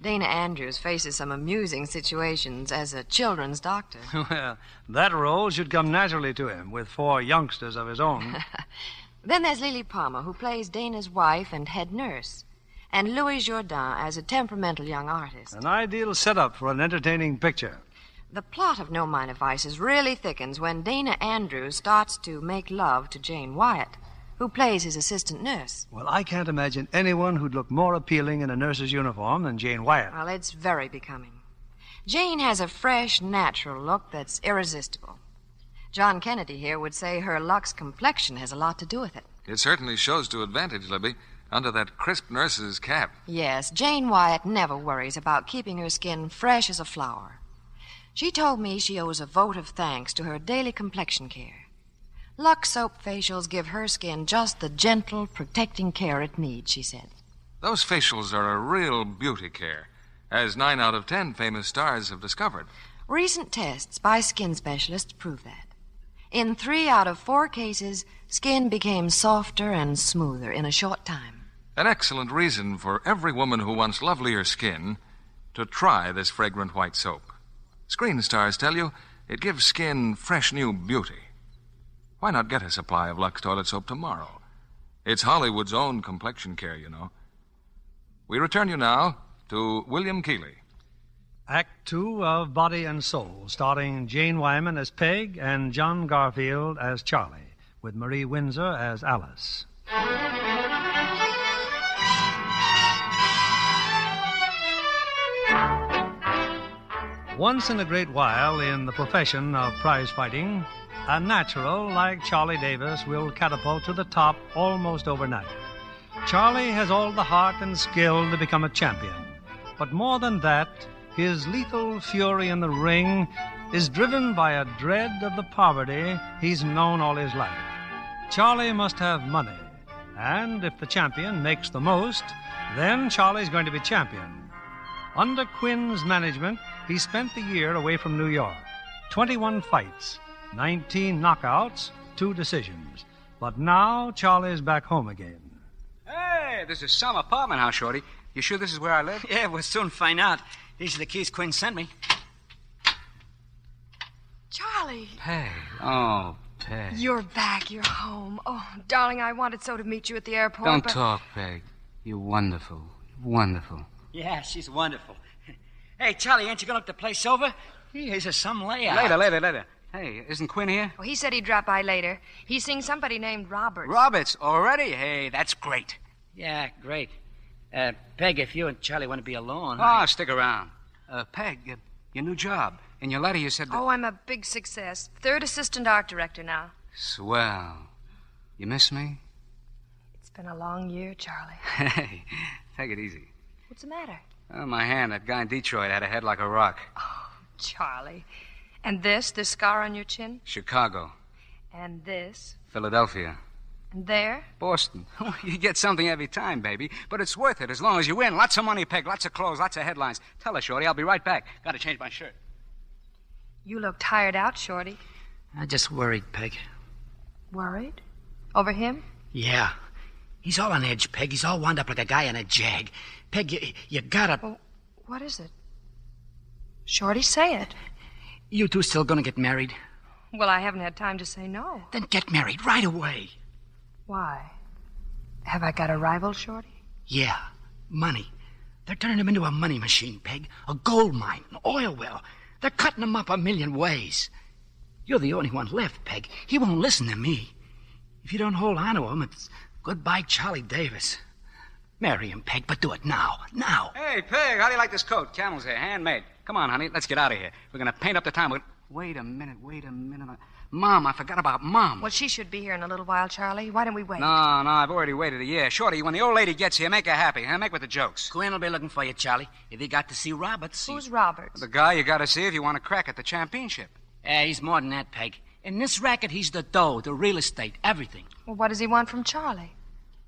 Dana Andrews faces some amusing situations as a children's doctor. Well, that role should come naturally to him, with 4 youngsters of his own. Then there's Lily Palmer, who plays Dana's wife and head nurse, and Louis Jourdain as a temperamental young artist. An ideal setup for an entertaining picture. The plot of No Minor Vices really thickens when Dana Andrews starts to make love to Jane Wyatt, who plays his assistant nurse. Well, I can't imagine anyone who'd look more appealing in a nurse's uniform than Jane Wyatt. Well, it's very becoming. Jane has a fresh, natural look that's irresistible. John Kennedy here would say her Lux complexion has a lot to do with it. It certainly shows to advantage, Libby, under that crisp nurse's cap. Yes, Jane Wyatt never worries about keeping her skin fresh as a flower. She told me she owes a vote of thanks to her daily complexion care. Lux soap facials give her skin just the gentle, protecting care it needs, she said. Those facials are a real beauty care, as 9 out of 10 famous stars have discovered. Recent tests by skin specialists prove that. In 3 out of 4 cases, skin became softer and smoother in a short time. An excellent reason for every woman who wants lovelier skin to try this fragrant white soap. Screen stars tell you it gives skin fresh new beauty. Why not get a supply of Lux toilet soap tomorrow? It's Hollywood's own complexion care, you know. We return you now to William Keeley. Act 2 of Body and Soul, starring Jane Wyman as Peg and John Garfield as Charlie, with Marie Windsor as Alice. Once in a great while in the profession of prize fighting, a natural like Charlie Davis will catapult to the top almost overnight. Charlie has all the heart and skill to become a champion. But more than that, his lethal fury in the ring is driven by a dread of the poverty he's known all his life. Charlie must have money, and if the champion makes the most, then Charlie's going to be champion. Under Quinn's management, he spent the year away from New York. 21 fights, 19 knockouts, 2 decisions. But now Charlie's back home again. Hey, this is some apartment house, Shorty. You sure this is where I live? Yeah, we'll soon find out. These are the keys Quinn sent me. Charlie. Peg. Oh, Peg. You're back. You're home. Oh, darling, I wanted so to meet you at the airport. Don't talk, Peg. You're wonderful. Wonderful. Yeah, she's wonderful. Hey, Charlie, ain't you going to look the place over? Here's some layout. Later. Hey, isn't Quinn here? Well, he said he'd drop by later. He's seeing somebody named Roberts. Roberts? Already? Hey, that's great. Yeah, great. Peg, if you and Charlie want to be alone... Stick around. Peg, your new job. In your letter you said that... Oh, I'm a big success. 3rd assistant art director now. Swell. You miss me? It's been a long year, Charlie. Hey, take it easy. What's the matter? Oh, my hand. That guy in Detroit had a head like a rock. Oh, Charlie. And this scar on your chin? Chicago. And this? Philadelphia. And there? Boston. You get something every time, baby. But it's worth it as long as you win. Lots of money, Peg. Lots of clothes. Lots of headlines. Tell her, Shorty. I'll be right back. Got to change my shirt. You look tired out, Shorty. I'm just worried, Peg. Worried? Over him? Yeah. He's all on edge, Peg. He's all wound up like a guy in a jag. Peg, you gotta... Well, what is it? Shorty, say it. You two still gonna get married? Well, I haven't had time to say no. Then get married right away. Why? Have I got a rival, Shorty? Yeah. Money. They're turning him into a money machine, Peg. A gold mine, an oil well. They're cutting him up a million ways. You're the only one left, Peg. He won't listen to me. If you don't hold on to him, it's goodbye, Charlie Davis. Marry him, Peg, but do it now. Now. Hey, Peg, how do you like this coat? Camel's hair, handmade. Come on, honey, let's get out of here. We're going to paint up the town. Wait a minute. Mom, I forgot about Mom. Well, she should be here in a little while, Charlie. Why don't we wait? No, I've already waited a year. Shorty, when the old lady gets here, make her happy. Huh? Make with the jokes. Quinn will be looking for you, Charlie. If he got to see Roberts... Who's Roberts? The guy you got to see if you want to crack at the championship. He's more than that, Peg. In this racket, he's the dough, the real estate, everything. Well, what does he want from Charlie?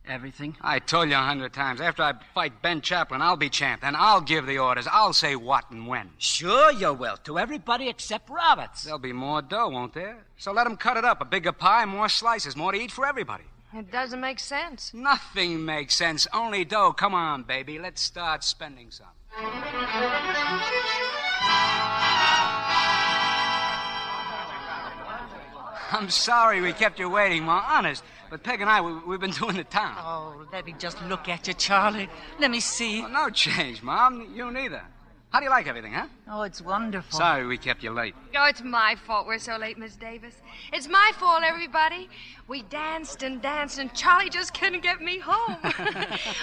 Everything. I told you 100 times. After I fight Ben Chaplin, I'll be champ. Then I'll give the orders. I'll say what and when. Sure you will. To everybody except Roberts. There'll be more dough, won't there? So let him cut it up. A bigger pie, more slices, more to eat for everybody. It doesn't make sense. Nothing makes sense. Only dough. Come on, baby. Let's start spending some. I'm sorry we kept you waiting, Ma. Honest. But Peg and I, we've been doing the town. Oh, let me just look at you, Charlie. Let me see. Well, no change, Mom. You neither. How do you like everything, huh? Oh, it's wonderful. Sorry we kept you late. Oh, it's my fault we're so late, Miss Davis. It's my fault, everybody. We danced and Charlie just couldn't get me home.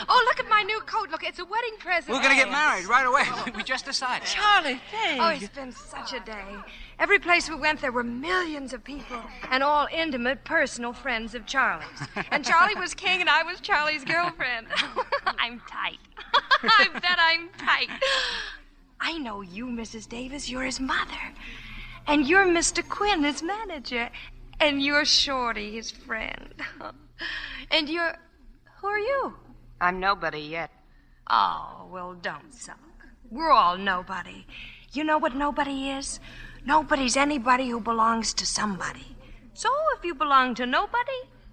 Oh, look at my new coat. Look, it's a wedding present. We're going to get married right away. We just decided. Charlie, thanks. Oh, it's been such a day. Every place we went, there were millions of people, and all intimate, personal friends of Charlie's. And Charlie was king, and I was Charlie's girlfriend. I'm tight. I bet I'm tight. I know you, Mrs. Davis. You're his mother. And you're Mr. Quinn, his manager. And you're Shorty, his friend. And you're... Who are you? I'm nobody yet. Oh, well, don't suck. We're all nobody. You know what nobody is? Nobody's anybody who belongs to somebody. So if you belong to nobody,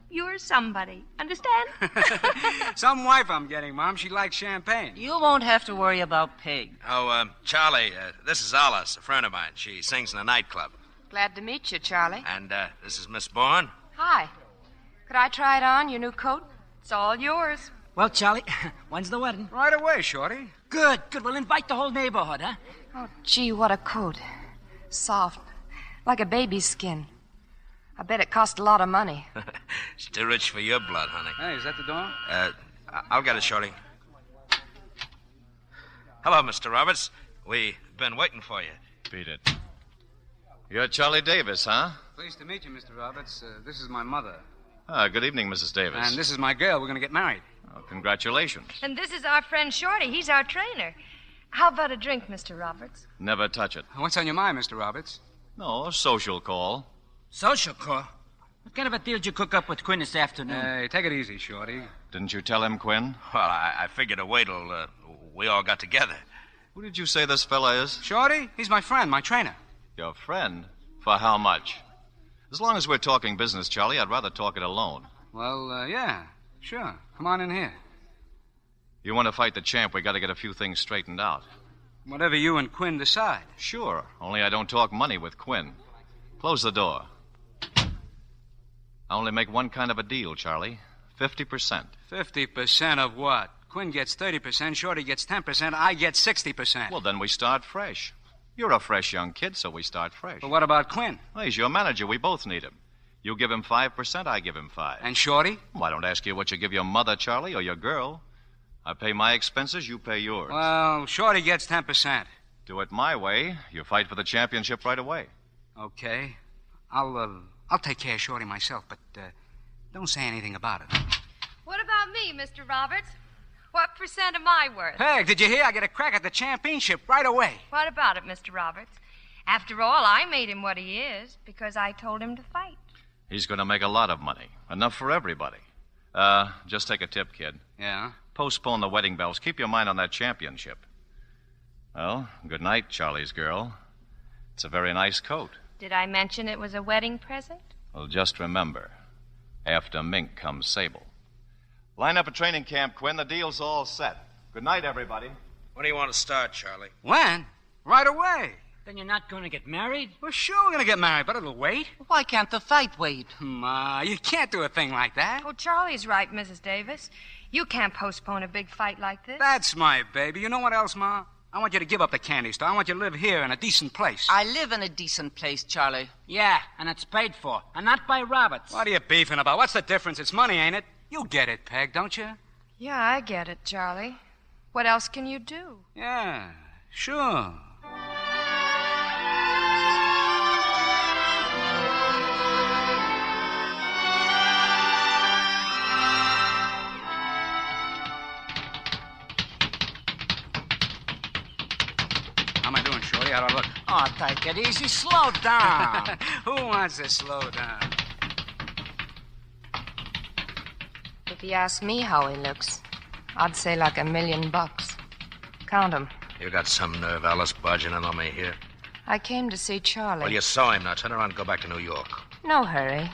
you're somebody. Understand? Some wife I'm getting, Mom. She likes champagne. You won't have to worry about Peg. Oh, Charlie, this is Alice, a friend of mine. She sings in a nightclub. Glad to meet you, Charlie. And this is Miss Bourne. Hi. Could I try it on, your new coat? It's all yours. Well, Charlie, when's the wedding? Right away, Shorty. Good. We'll invite the whole neighborhood, huh? Oh, gee, what a coat. Soft, like a baby's skin. I bet it cost a lot of money. It's too rich for your blood, honey. Hey, is that the door? I'll get it, Shorty. Hello, Mr. Roberts. We've been waiting for you. Beat it. You're Charlie Davis, huh? Pleased to meet you, Mr. Roberts. This is my mother. Good evening, Mrs. Davis. And this is my girl. We're going to get married. Oh, congratulations. And this is our friend Shorty. He's our trainer. How about a drink, Mr. Roberts? Never touch it. What's on your mind, Mr. Roberts? No, a social call. Social call? What kind of a deal did you cook up with Quinn this afternoon? Hey, take it easy, Shorty. Didn't you tell him, Quinn? Well, I figured to wait till we all got together. Who did you say this fella is? Shorty? He's my friend, my trainer. Your friend? For how much? As long as we're talking business, Charlie, I'd rather talk it alone. Well, yeah, sure. Come on in here. You want to fight the champ, we got to get a few things straightened out. Whatever you and Quinn decide. Sure, only I don't talk money with Quinn. Close the door. I only make one kind of a deal, Charlie. 50%. 50% of what? Quinn gets 30%, Shorty gets 10%, I get 60%. Well, then we start fresh. You're a fresh young kid, so we start fresh. But what about Quinn? Well, he's your manager. We both need him. You give him 5%, I give him 5%. And Shorty? Well, I don't ask you what you give your mother, Charlie, or your girl. I pay my expenses, you pay yours. Well, Shorty gets 10%. Do it my way. You fight for the championship right away. Okay. I'll take care of Shorty myself, but don't say anything about it. What about me, Mr. Roberts? What percent am I worth? Peg, did you hear? I get a crack at the championship right away. What about it, Mr. Roberts? After all, I made him what he is because I told him to fight. He's going to make a lot of money. Enough for everybody. Just take a tip, kid. Yeah? Postpone the wedding bells. Keep your mind on that championship. Well, good night, Charlie's girl. It's a very nice coat. Did I mention it was a wedding present? Well, just remember, after mink comes sable. Line up a training camp, Quinn. The deal's all set. Good night, everybody. When do you want to start, Charlie? When? Right away. Then you're not going to get married? Well, sure we're going to get married, but it'll wait. Why can't the fight wait? Ma, you can't do a thing like that. Oh, Charlie's right, Mrs. Davis. You can't postpone a big fight like this. That's my baby. You know what else, Ma? I want you to give up the candy store. I want you to live here in a decent place. I live in a decent place, Charlie. Yeah, and it's paid for, and not by Roberts. What are you beefing about? What's the difference? It's money, ain't it? You get it, Peg, don't you? Yeah, I get it, Charlie. What else can you do? Yeah, sure. How am I doing, Shorty? How'd I look? Oh, take it easy. Slow down. Who wants to slow down? If you ask me how he looks, I'd say like $1 million. Count 'em. You got some nerve, Alice, barging in on me here. I came to see Charlie. Well, you saw him. Now turn around and go back to New York. No hurry.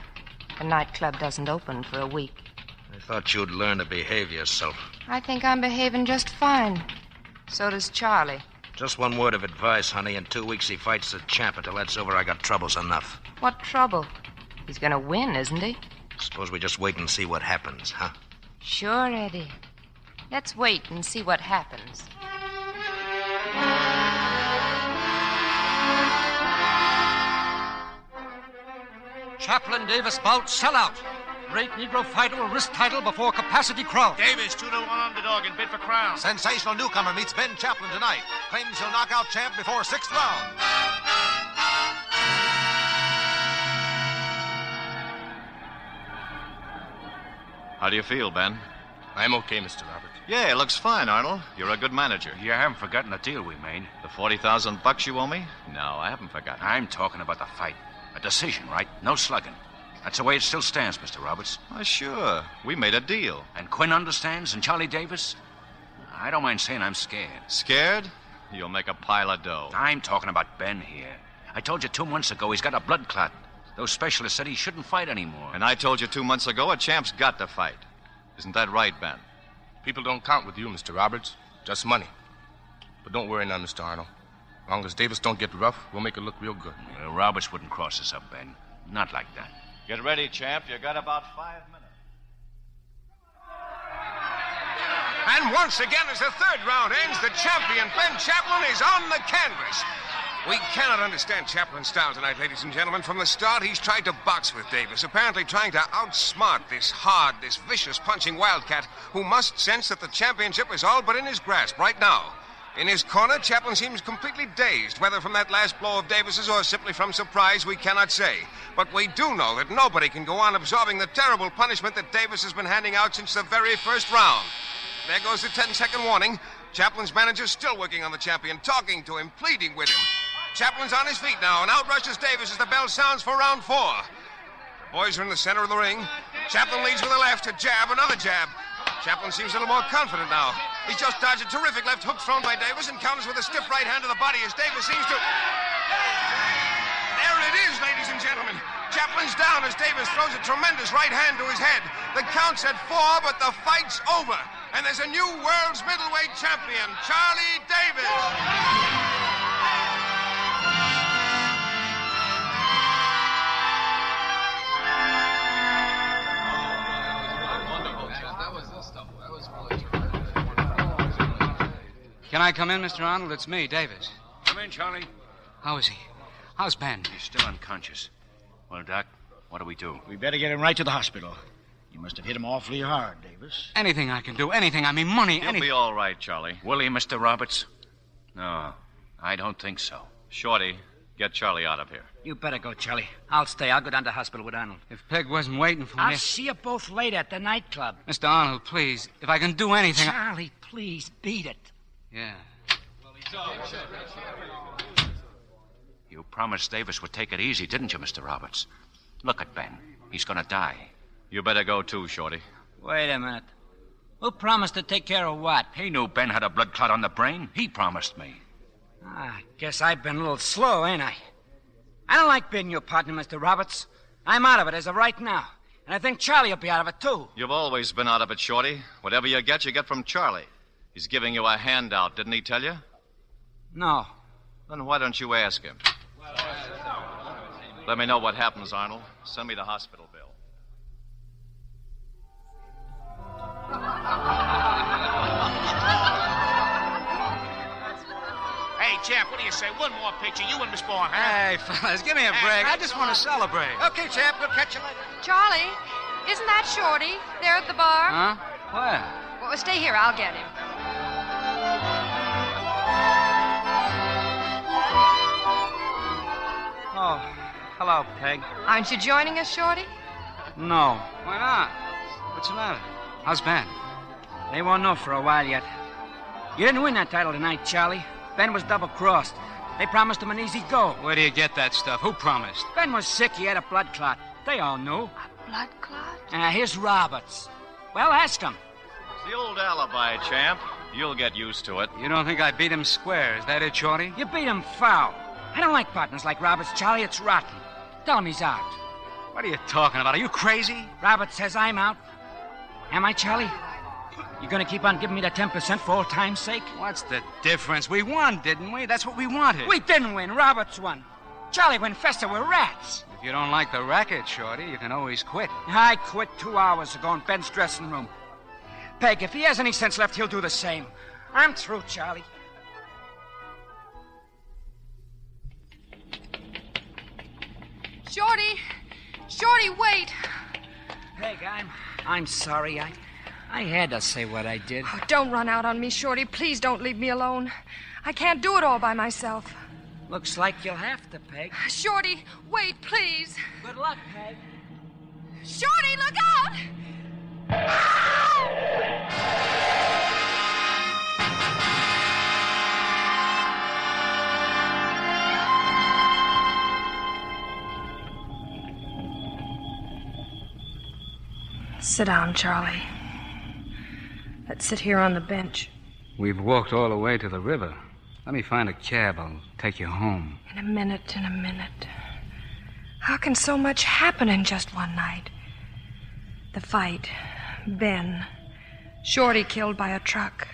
The nightclub doesn't open for a week. I thought you'd learn to behave yourself. I think I'm behaving just fine. So does Charlie. Just one word of advice, honey. In 2 weeks, he fights the champ. Until that's over, I got troubles enough. What trouble? He's gonna win, isn't he? Suppose we just wait and see what happens, huh? Sure, Eddie. Let's wait and see what happens. Chaplain Davis bout sellout. Great Negro fighter will risk title before capacity crowd. Davis, 2-1 underdog and bid for crown. Sensational newcomer meets Ben Chaplin tonight. Claims he'll knock out champ before 6th round. How do you feel, Ben? I'm okay, Mr. Robert. Yeah, it looks fine, Arnold. You're a good manager. You haven't forgotten the deal we made. The $40,000 you owe me? No, I haven't forgotten. I'm talking about the fight. A decision, right? No slugging. That's the way it still stands, Mr. Roberts. Oh, sure. We made a deal. And Quinn understands, and Charlie Davis? I don't mind saying I'm scared. Scared? You'll make a pile of dough. I'm talking about Ben here. I told you 2 months ago he's got a blood clot. Those specialists said he shouldn't fight anymore. And I told you 2 months ago a champ's got to fight. Isn't that right, Ben? People don't count with you, Mr. Roberts. Just money. But don't worry now, Mr. Arnold. As long as Davis don't get rough, we'll make it look real good. Roberts wouldn't cross us up, Ben. Not like that. Get ready, champ. You got about 5 minutes. And once again, as the third round ends, the champion, Ben Chaplin, is on the canvas. We cannot understand Chaplin's style tonight, ladies and gentlemen. From the start, he's tried to box with Davis, apparently trying to outsmart this hard, this vicious punching wildcat who must sense that the championship is all but in his grasp right now. In his corner, Chaplin seems completely dazed, whether from that last blow of Davis's or simply from surprise, we cannot say. But we do know that nobody can go on absorbing the terrible punishment that Davis has been handing out since the very first round. There goes the 10-second warning. Chaplin's manager's still working on the champion, talking to him, pleading with him. Chaplin's on his feet now, and out rushes Davis as the bell sounds for round 4. The boys are in the center of the ring. Chaplin leads with a left, a jab, another jab. Chaplin seems a little more confident now. He just dodged a terrific left hook thrown by Davis and counters with a stiff right hand to the body as Davis seems to... There it is, ladies and gentlemen. Chaplin's down as Davis throws a tremendous right hand to his head. The count's at 4, but the fight's over. And there's a new world's middleweight champion, Charlie Davis. Can I come in, Mr. Arnold? It's me, Davis. Come in, Charlie. How is he? How's Ben? He's still unconscious. Well, Doc, what do we do? We better get him right to the hospital. You must have hit him awfully hard, Davis. Anything I can do, anything. I mean, money, He'll anything. be all right, Charlie. Will he, Mr. Roberts? No, I don't think so. Shorty, get Charlie out of here. You better go, Charlie. I'll stay. I'll go down to hospital with Arnold. If Peg wasn't waiting for me... I'll see you both later at the nightclub. Mr. Arnold, please, if I can do anything... Charlie, please, beat it. Yeah. You promised Davis would take it easy, didn't you, Mr. Roberts? Look at Ben. He's gonna die. You better go too, Shorty. Wait a minute. Who promised to take care of what? He knew Ben had a blood clot on the brain. He promised me. I guess I've been a little slow, ain't I? I don't like being your partner, Mr. Roberts. I'm out of it as of right now. And I think Charlie will be out of it, too. You've always been out of it, Shorty. Whatever you get from Charlie. He's giving you a handout, didn't he tell you? No. Then why don't you ask him? Let me know what happens, Arnold. Send me the hospital bill. Hey, Champ, what do you say? One more picture, you and Miss Mohr, huh? Hey, fellas, give me a break. I just want to celebrate. Okay, Champ, we'll catch you later. Charlie, isn't that Shorty there at the bar? Huh? Where? Well, stay here. I'll get him. Oh, hello, Peg. Aren't you joining us, Shorty? No. Why not? What's the matter? How's Ben? They won't know for a while yet. You didn't win that title tonight, Charlie. Ben was double-crossed. They promised him an easy go. Where do you get that stuff? Who promised? Ben was sick. He had a blood clot. They all knew. A blood clot? Here's Roberts. Well, ask him. It's the old alibi, champ. You'll get used to it. You don't think I beat him square? Is that it, Shorty? You beat him foul. I don't like partners like Roberts, Charlie. It's rotten. Tell him he's out. What are you talking about? Are you crazy? Roberts says I'm out. Am I, Charlie? You gonna keep on giving me the 10% for old time's sake? What's the difference? We won, didn't we? That's what we wanted. We didn't win. Roberts won. Charlie went fester. We're rats. If you don't like the racket, Shorty, you can always quit. I quit 2 hours ago in Ben's dressing room. Peck, if he has any sense left, he'll do the same. I'm through, Charlie. Shorty, wait. Peg, I'm sorry. I had to say what I did. Oh, don't run out on me, Shorty. Please don't leave me alone. I can't do it all by myself. Looks like you'll have to, Peg. Shorty, wait, please. Good luck, Peg. Shorty, look out! Sit down, Charlie. Let's sit here on the bench. We've walked all the way to the river. Let me find a cab. I'll take you home. In a minute. How can so much happen in just one night? The fight, Ben, Shorty killed by a truck.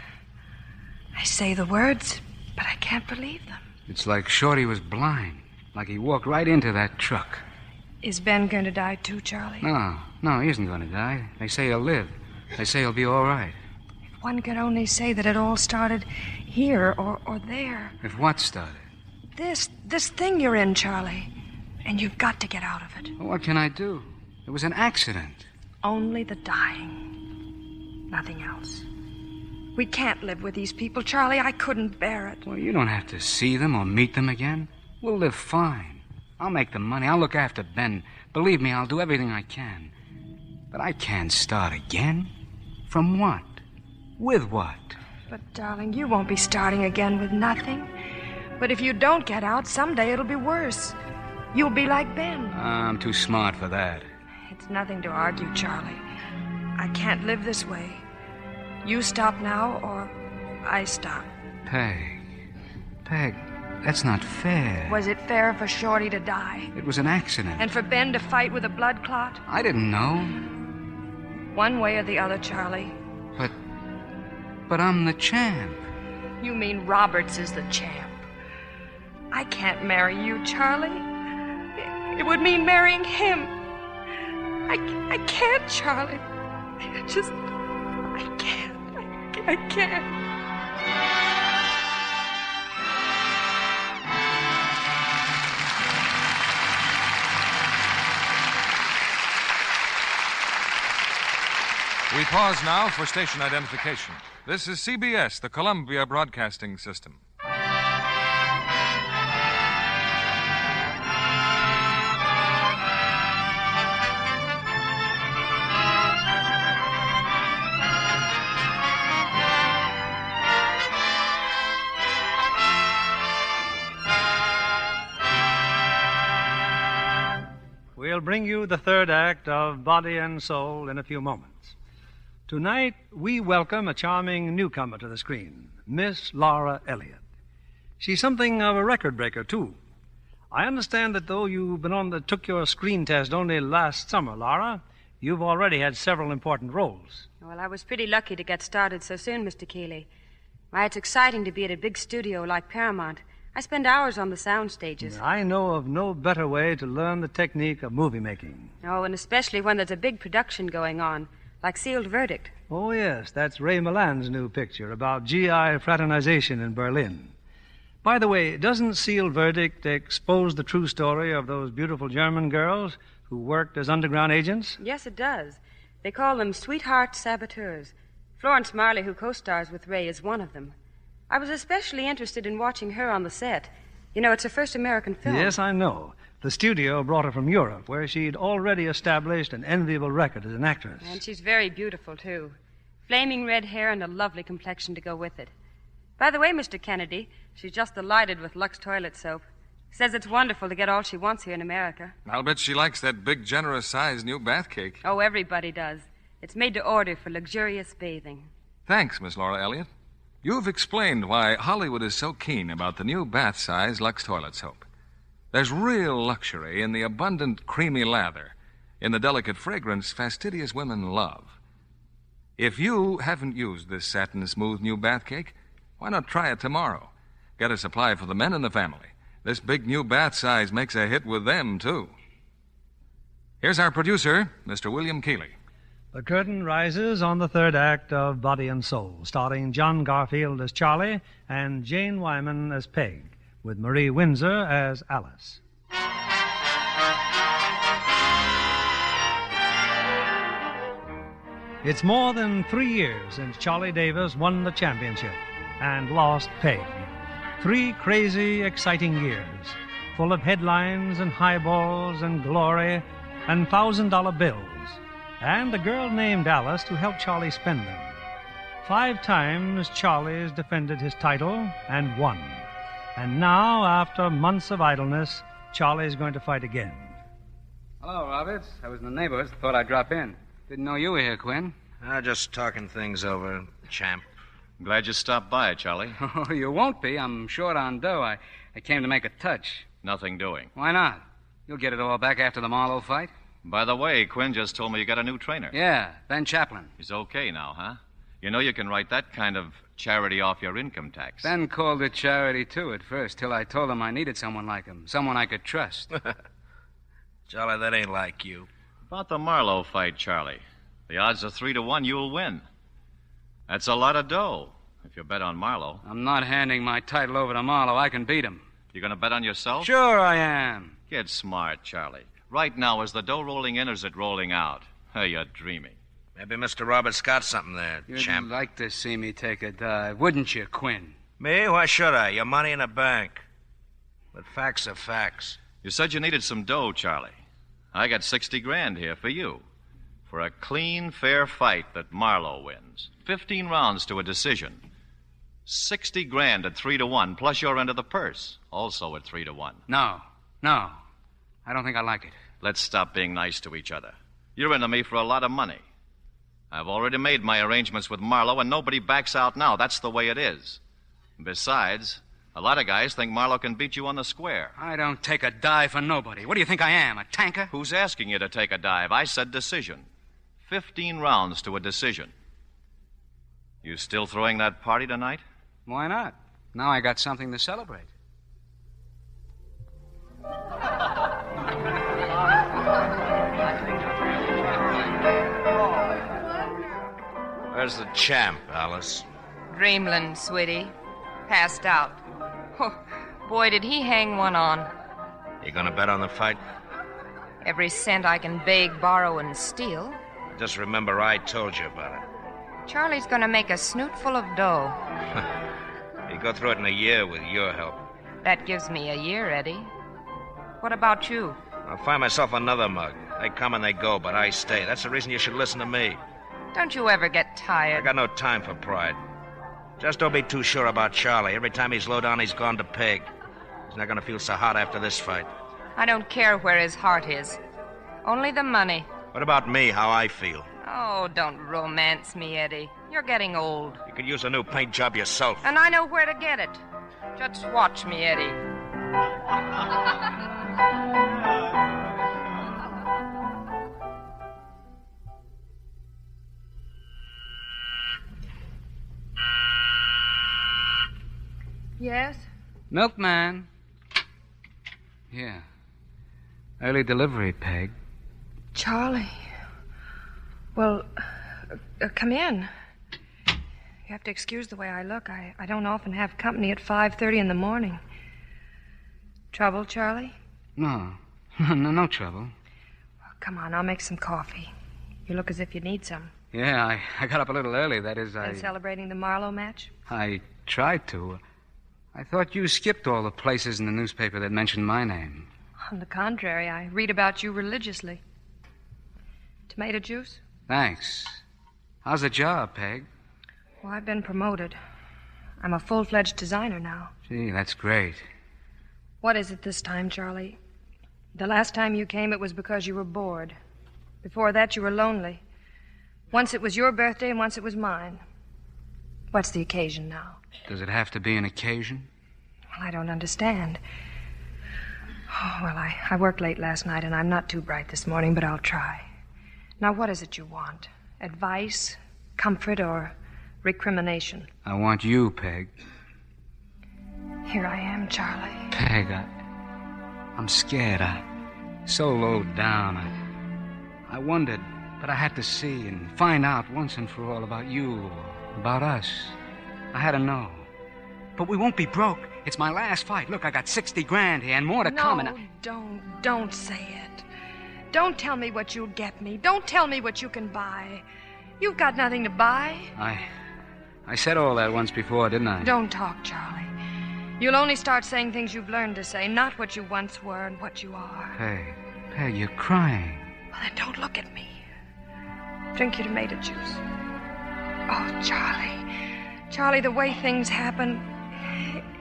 I say the words, but I can't believe them. It's like Shorty was blind, like he walked right into that truck. Is Ben going to die too, Charlie? No, he isn't going to die. They say he'll live. They say he'll be all right. If one could only say that it all started here or there. If what started? This thing you're in, Charlie. And you've got to get out of it. Well, what can I do? It was an accident. Only the dying. Nothing else. We can't live with these people, Charlie. I couldn't bear it. Well, you don't have to see them or meet them again. We'll live fine. I'll make the money. I'll look after Ben. Believe me, I'll do everything I can. But I can't start again. From what? With what? But, darling, you won't be starting again with nothing. But if you don't get out, someday it'll be worse. You'll be like Ben. I'm too smart for that. It's nothing to argue, Charlie. I can't live this way. You stop now, or I stop. Peg, that's not fair. Was it fair for Shorty to die? It was an accident. And for Ben to fight with a blood clot? I didn't know. One way or the other, Charlie. But I'm the champ. You mean Roberts is the champ. I can't marry you, Charlie. It would mean marrying him. I can't, Charlie. I can't. We pause now for station identification. This is CBS, the Columbia Broadcasting System. We'll bring you the third act of Body and Soul in a few moments. Tonight, we welcome a charming newcomer to the screen, Miss Laura Elliott. She's something of a record breaker, too. I understand that though you've been on took your screen test only last summer, Laura, you've already had several important roles. Well, I was pretty lucky to get started so soon, Mr. Keeley. Why, it's exciting to be at a big studio like Paramount. I spend hours on the sound stages. I know of no better way to learn the technique of movie making. Oh, and especially when there's a big production going on, like Sealed Verdict. Oh, yes, that's Ray Milland's new picture about GI fraternization in Berlin. By the way, doesn't Sealed Verdict expose the true story of those beautiful German girls who worked as underground agents? Yes, it does. They call them sweetheart saboteurs. Florence Marley, who co-stars with Ray, is one of them. I was especially interested in watching her on the set. You know, it's her first American film. Yes, I know. The studio brought her from Europe, where she'd already established an enviable record as an actress. And she's very beautiful, too. Flaming red hair and a lovely complexion to go with it. By the way, Mr. Kennedy, she's just delighted with Lux toilet soap. Says it's wonderful to get all she wants here in America. I'll bet she likes that big, generous-sized new bath cake. Oh, everybody does. It's made to order for luxurious bathing. Thanks, Miss Laura Elliott. You've explained why Hollywood is so keen about the new bath-size Lux toilet soap. There's real luxury in the abundant, creamy lather, in the delicate fragrance fastidious women love. If you haven't used this satin-smooth new bath cake, why not try it tomorrow? Get a supply for the men in the family. This big new bath size makes a hit with them, too. Here's our producer, Mr. William Keeley. The curtain rises on the third act of Body and Soul, starring John Garfield as Charlie and Jane Wyman as Peg, with Marie Windsor as Alice. It's more than 3 years since Charlie Davis won the championship and lost Peg. 3 crazy, exciting years, full of headlines and highballs and glory and $1,000 bills, and a girl named Alice to help Charlie spend them. 5 times Charlie's defended his title and won. And now, after months of idleness, Charlie's going to fight again. Hello, Roberts. I was in the neighborhood. Thought I'd drop in. Didn't know you were here, Quinn. Just talking things over, champ. Glad you stopped by, Charlie. Oh, you won't be. I'm short on dough. I came to make a touch. Nothing doing. Why not? You'll get it all back after the Marlowe fight. By the way, Quinn just told me you got a new trainer. Yeah, Ben Chaplin. He's okay now, huh? You know you can write that kind of charity off your income tax. Ben called it charity, too, at first, till I told him I needed someone like him, someone I could trust. Charlie, that ain't like you. About the Marlowe fight, Charlie. The odds are 3-1 you'll win. That's a lot of dough, if you bet on Marlowe. I'm not handing my title over to Marlowe. I can beat him. You gonna bet on yourself? Sure I am. Get smart, Charlie. Right now, is the dough rolling in or is it rolling out? You're dreaming. Maybe Mr. Roberts got something there, champ. You'd like to see me take a dive, wouldn't you, Quinn? Me? Why should I? Your money in the bank. But facts are facts. You said you needed some dough, Charlie. I got 60 grand here for you. For a clean, fair fight that Marlowe wins. 15 rounds to a decision. 60 grand at 3-1, plus your end of the purse, also at 3-1. No. I don't think I like it. Let's stop being nice to each other. You're into me for a lot of money. I've already made my arrangements with Marlowe, and nobody backs out now. That's the way it is. Besides, a lot of guys think Marlowe can beat you on the square. I don't take a dive for nobody. What do you think I am, a tanker? Who's asking you to take a dive? I said decision. 15 rounds to a decision. You still throwing that party tonight? Why not? Now I got something to celebrate. Where's the champ, Alice? Dreamland, sweetie. Passed out. Oh, boy, did he hang one on. You gonna bet on the fight? Every cent I can beg, borrow, and steal. Just remember I told you about it. Charlie's gonna make a snoot full of dough. He'll go through it in a year with your help. That gives me a year, Eddie. What about you? I'll find myself another mug. They come and they go, but I stay. That's the reason you should listen to me. Don't you ever get tired? I got no time for pride. Just don't be too sure about Charlie. Every time he's low down, he's gone to Peg. He's not gonna feel so hot after this fight. I don't care where his heart is. Only the money. What about me, how I feel? Oh, don't romance me, Eddie. You're getting old. You could use a new paint job yourself. And I know where to get it. Just watch me, Eddie. Yes? Milkman. Yeah. Early delivery, Peg. Charlie. Well, come in. You have to excuse the way I look. I don't often have company at 5:30 in the morning. Trouble, Charlie? No. No trouble. Well, come on, I'll make some coffee. You look as if you need some. Yeah, I got up a little early. That is, And celebrating the Marlowe match? I tried to. I thought you skipped all the places in the newspaper that mentioned my name. On the contrary, I read about you religiously. Tomato juice? Thanks. How's the job, Peg? Well, I've been promoted. I'm a full-fledged designer now. Gee, that's great. What is it this time, Charlie? The last time you came, it was because you were bored. Before that, you were lonely. Once it was your birthday, and once it was mine. What's the occasion now? Does it have to be an occasion? Well, I don't understand. Oh, well, I worked late last night, and I'm not too bright this morning, but I'll try. Now, what is it you want? Advice, comfort, or recrimination? I want you, Peg. Here I am, Charlie. Peg, I'm scared. So low down. I wondered, but I had to see and find out once and for all about you, about us. I had to know. But we won't be broke. It's my last fight. Look, I got 60 grand here and more to come. No, don't say it. Don't tell me what you'll get me. Don't tell me what you can buy. You've got nothing to buy. I said all that once before, didn't I? Don't talk, Charlie. You'll only start saying things you've learned to say, not what you once were and what you are. Peg, you're crying. Well, then don't look at me. Drink your tomato juice. Oh, Charlie, the way things happen,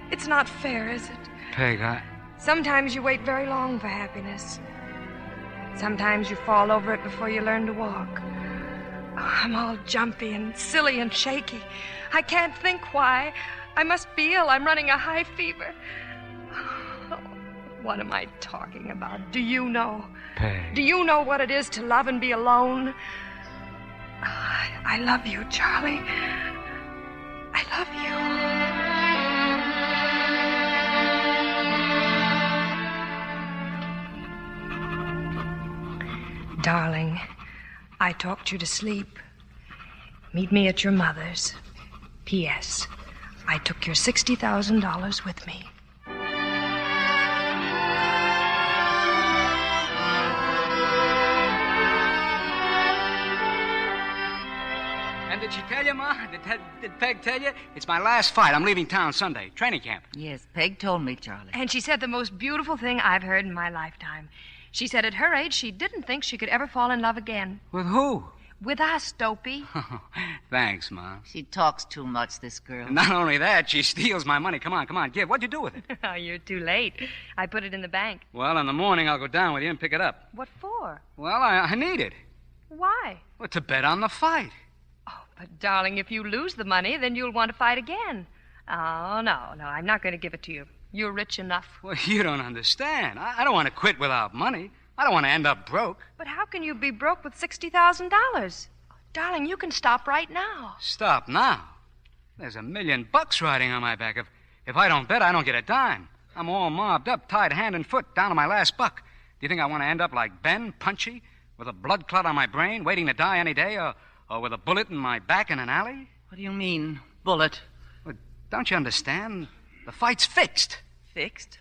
it's not fair, is it? Peg, Sometimes you wait very long for happiness. Sometimes you fall over it before you learn to walk. Oh, I'm all jumpy and silly and shaky. I can't think why. I must be ill. I'm running a high fever. Oh, what am I talking about? Do you know? Peg. Do you know what it is to love and be alone? I love you, Charlie. I love you. Darling, I talked you to sleep. Meet me at your mother's. P.S. I took your $60,000 with me. And did she tell you, Ma? Did Peg tell you? It's my last fight. I'm leaving town Sunday. Training camp. Yes, Peg told me, Charlie. And she said the most beautiful thing I've heard in my lifetime. She said at her age she didn't think she could ever fall in love again. With who? With us, Dopey. Thanks, Ma. She talks too much, this girl. Not only that, she steals my money. Come on, give. What'd you do with it? Oh, you're too late. I put it in the bank. Well, in the morning I'll go down with you and pick it up. What for? Well, I need it. Why? Well, to bet on the fight. Oh, but darling, if you lose the money, then you'll want to fight again. Oh, no, I'm not going to give it to you. You're rich enough. Well, you don't understand. I don't want to quit without money. I don't want to end up broke. But how can you be broke with $60,000? Darling, you can stop right now. Stop now? There's $1 million riding on my back. If I don't bet, I don't get a dime. I'm all mobbed up, tied hand and foot, down to my last buck. Do you think I want to end up like Ben, punchy, with a blood clot on my brain, waiting to die any day, or with a bullet in my back in an alley? What do you mean, bullet? Well, don't you understand? The fight's fixed. Fixed?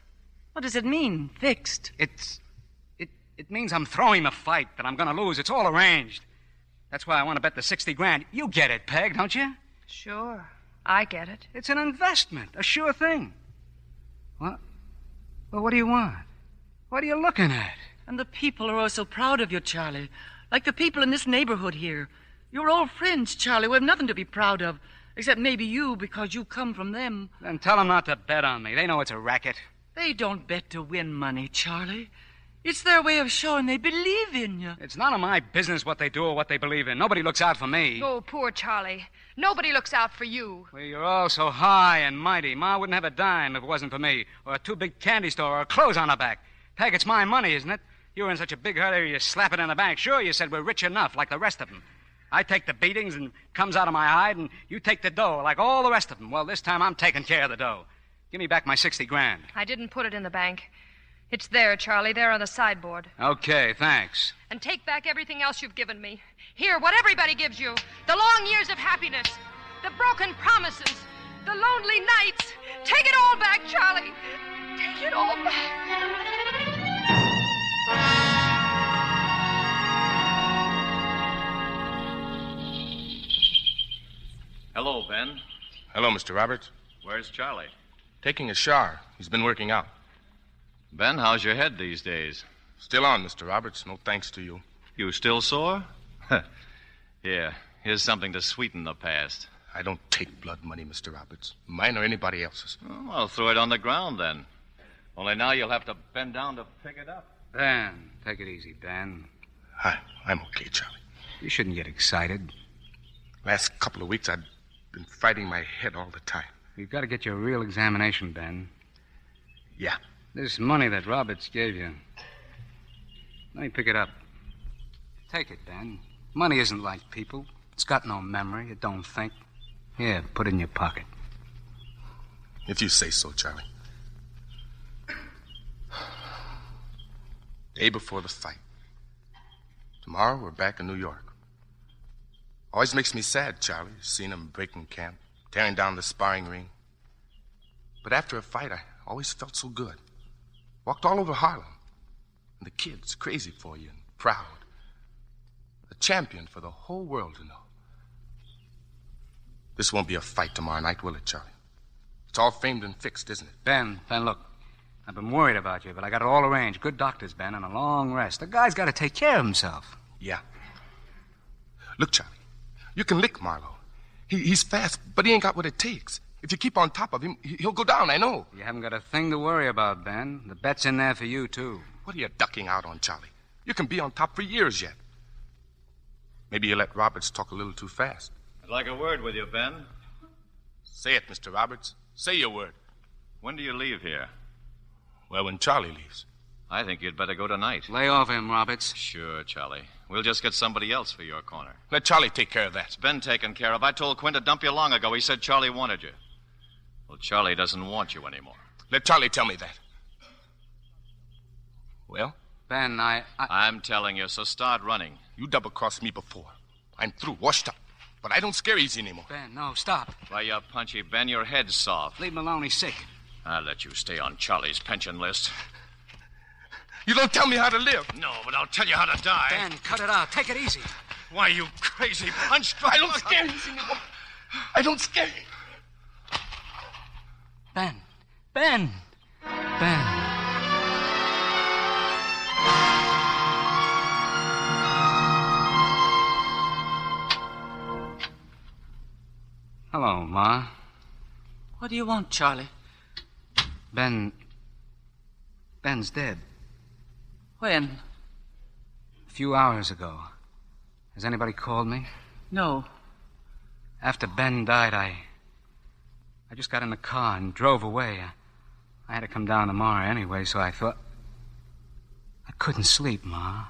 What does it mean, fixed? It means I'm throwing the fight, that I'm going to lose. It's all arranged. That's why I want to bet the 60 grand. You get it, Peg, don't you? Sure. I get it. It's an investment, a sure thing. What? Well, what do you want? What are you looking at? And the people are all so proud of you, Charlie. Like the people in this neighborhood here. You're all friends, Charlie. We have nothing to be proud of. Except maybe you, because you come from them. Then tell them not to bet on me. They know it's a racket. They don't bet to win money, Charlie. It's their way of showing they believe in you. It's none of my business what they do or what they believe in. Nobody looks out for me. Oh, poor Charlie. Nobody looks out for you. Well, you're all so high and mighty. Ma wouldn't have a dime if it wasn't for me, or a too-big candy store, or clothes on her back. Peck, it's my money, isn't it? You were in such a big hurry, you slap it in the bank. Sure, you said we're rich enough, like the rest of them. I take the beatings and comes out of my hide, and you take the dough, like all the rest of them. Well, this time I'm taking care of the dough. Give me back my 60 grand. I didn't put it in the bank. It's there, Charlie, there on the sideboard. Okay, thanks. And take back everything else you've given me. Here, what everybody gives you. The long years of happiness. The broken promises. The lonely nights. Take it all back, Charlie. Take it all back. Hello, Ben. Hello, Mr. Roberts. Where's Charlie? Taking a shower. He's been working out. Ben, how's your head these days? Still on, Mr. Roberts. No thanks to you. You still sore? Here, here's something to sweeten the past. I don't take blood money, Mr. Roberts. Mine or anybody else's. Oh, I'll throw it on the ground then. Only now you'll have to bend down to pick it up. Ben, take it easy, Ben. I'm okay, Charlie. You shouldn't get excited. Last couple of weeks, I've been fighting my head all the time. You've got to get your real examination, Ben. Yeah. This money that Roberts gave you. Let me pick it up. Take it, Ben. Money isn't like people. It's got no memory. It don't think. Here, put it in your pocket. If you say so, Charlie. Day before the fight. Tomorrow, we're back in New York. Always makes me sad, Charlie, seeing them breaking camp, tearing down the sparring ring. But after a fight, I always felt so good. Walked all over Harlem. And the kids crazy for you and proud. A champion for the whole world to know. This won't be a fight tomorrow night, will it, Charlie? It's all framed and fixed, isn't it? Ben, look. I've been worried about you, but I got it all arranged. Good doctors, Ben, and a long rest. The guy's got to take care of himself. Yeah. Look, Charlie, you can lick Marlowe. He's fast, but he ain't got what it takes. If you keep on top of him, he'll go down, I know. You haven't got a thing to worry about, Ben. The bet's in there for you, too. What are you ducking out on, Charlie? You can be on top for years yet. Maybe you let Roberts talk a little too fast. I'd like a word with you, Ben. Say it, Mr. Roberts. Say your word. When do you leave here? Well, when Charlie leaves. I think you'd better go tonight. Lay off him, Roberts. Sure, Charlie. We'll just get somebody else for your corner. Let Charlie take care of that. It's been taken care of. I told Quinn to dump you long ago. He said Charlie wanted you. Well, Charlie doesn't want you anymore. Let Charlie tell me that. Well? Ben, I'm telling you, so start running. You double-crossed me before. I'm through, washed up. But I don't scare easy anymore. Ben, no, stop. Why, you're punchy, Ben. Your head's soft. Leave him alone. He's sick. I'll let you stay on Charlie's pension list. You don't tell me how to live. No, but I'll tell you how to die. Ben, cut it out. Take it easy. Why, you crazy punch-drunk. I don't scare easy anymore. I don't scare you. Ben. Hello, Ma. What do you want, Charlie? Ben's dead. When? A few hours ago. Has anybody called me? No. After Ben died, I just got in the car and drove away. I had to come down tomorrow anyway, so I thought... I couldn't sleep, Ma.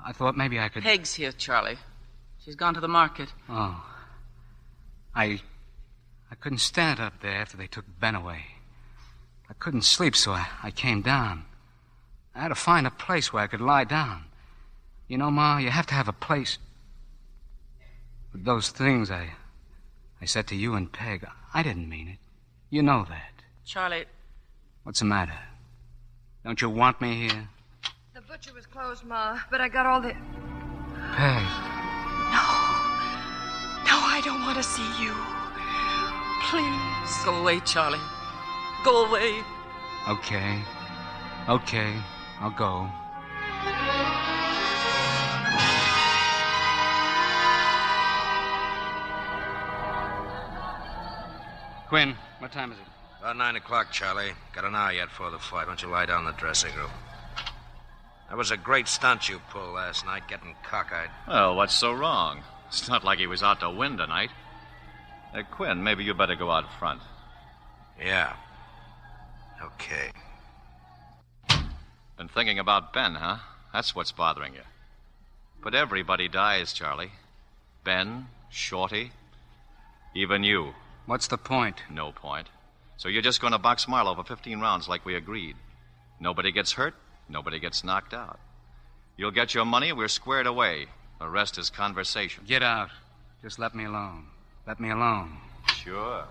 I thought maybe I could... Peg's here, Charlie. She's gone to the market. Oh. I couldn't stand up there after they took Ben away. I couldn't sleep, so I came down. I had to find a place where I could lie down. You know, Ma, you have to have a place. But those things I said to you and Peg, I didn't mean it. You know that. Charlie... What's the matter? Don't you want me here? The butcher was closed, Ma, but I got all the... Peg. No, I don't want to see you. Please. Go away, Charlie. Go away. Okay. I'll go. Quinn, what time is it? About 9 o'clock, Charlie. Got an hour yet for the fight. Why don't you lie down in the dressing room? That was a great stunt you pulled last night, getting cockeyed. Well, what's so wrong? It's not like he was out to win tonight. Quinn, maybe you better go out front. Yeah. Okay. Been thinking about Ben, huh? That's what's bothering you. But everybody dies, Charlie. Ben, Shorty, even you. What's the point? No point. So you're just going to box Marlowe for 15 rounds like we agreed. Nobody gets hurt, nobody gets knocked out. You'll get your money, we're squared away. The rest is conversation. Get out. Just let me alone. Let me alone. Sure.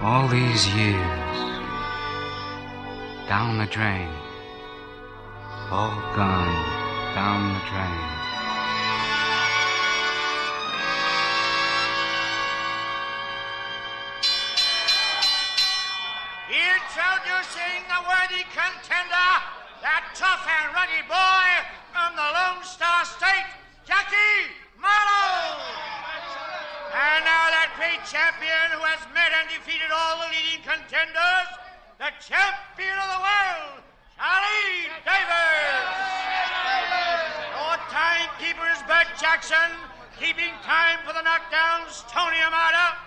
All these years, down the drain. All gone down the drain. Introducing the worthy contender, that tough and ruddy boy from the Lone Star State, Jackie Marlowe. And now that great champion who has met and defeated all the leading contenders, the champion of the world, Charlie Davis. Your timekeeper is Burt Jackson, keeping time for the knockdowns, Tony Amada.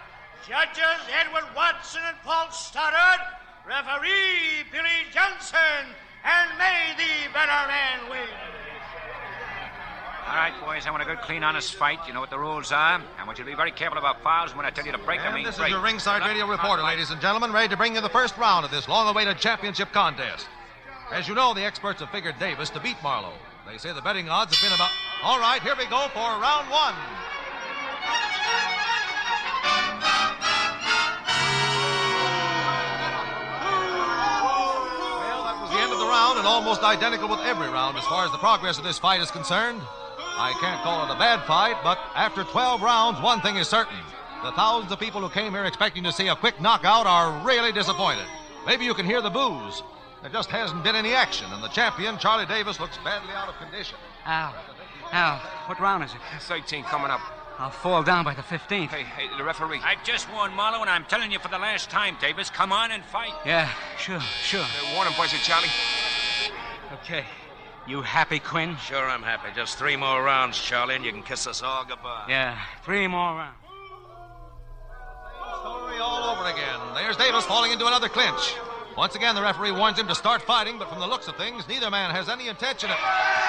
Judges Edward Watson and Paul Stoddard. Referee Billy Johnson. And may the better man win. All right, boys, I want a good, clean, honest fight. You know what the rules are. I want you to be very careful about fouls. When I tell you to break them, I mean This break. is your ringside radio reporter, ladies and gentlemen, ready to bring you the first round of this long-awaited championship contest. As you know, the experts have figured Davis to beat Marlowe. They say the betting odds have been about... All right, here we go for round one. Well, that was the end of the round, and almost identical with every round as far as the progress of this fight is concerned. I can't call it a bad fight, but after 12 rounds, one thing is certain. The thousands of people who came here expecting to see a quick knockout are really disappointed. Maybe you can hear the boos. There just hasn't been any action, and the champion, Charlie Davis, looks badly out of condition. Al, what round is it? 13 coming up. I'll fall down by the 15th. Hey, the referee. I've just warned Marlowe, and I'm telling you for the last time, Davis, come on and fight. Yeah, sure. Warn him, boys, Charlie. Okay. You happy, Quinn? Sure, I'm happy. Just 3 more rounds, Charlie, and you can kiss us all goodbye. Yeah, 3 more rounds. Story all over again. There's Davis falling into another clinch. Once again, the referee warns him to start fighting, but from the looks of things, neither man has any intention of...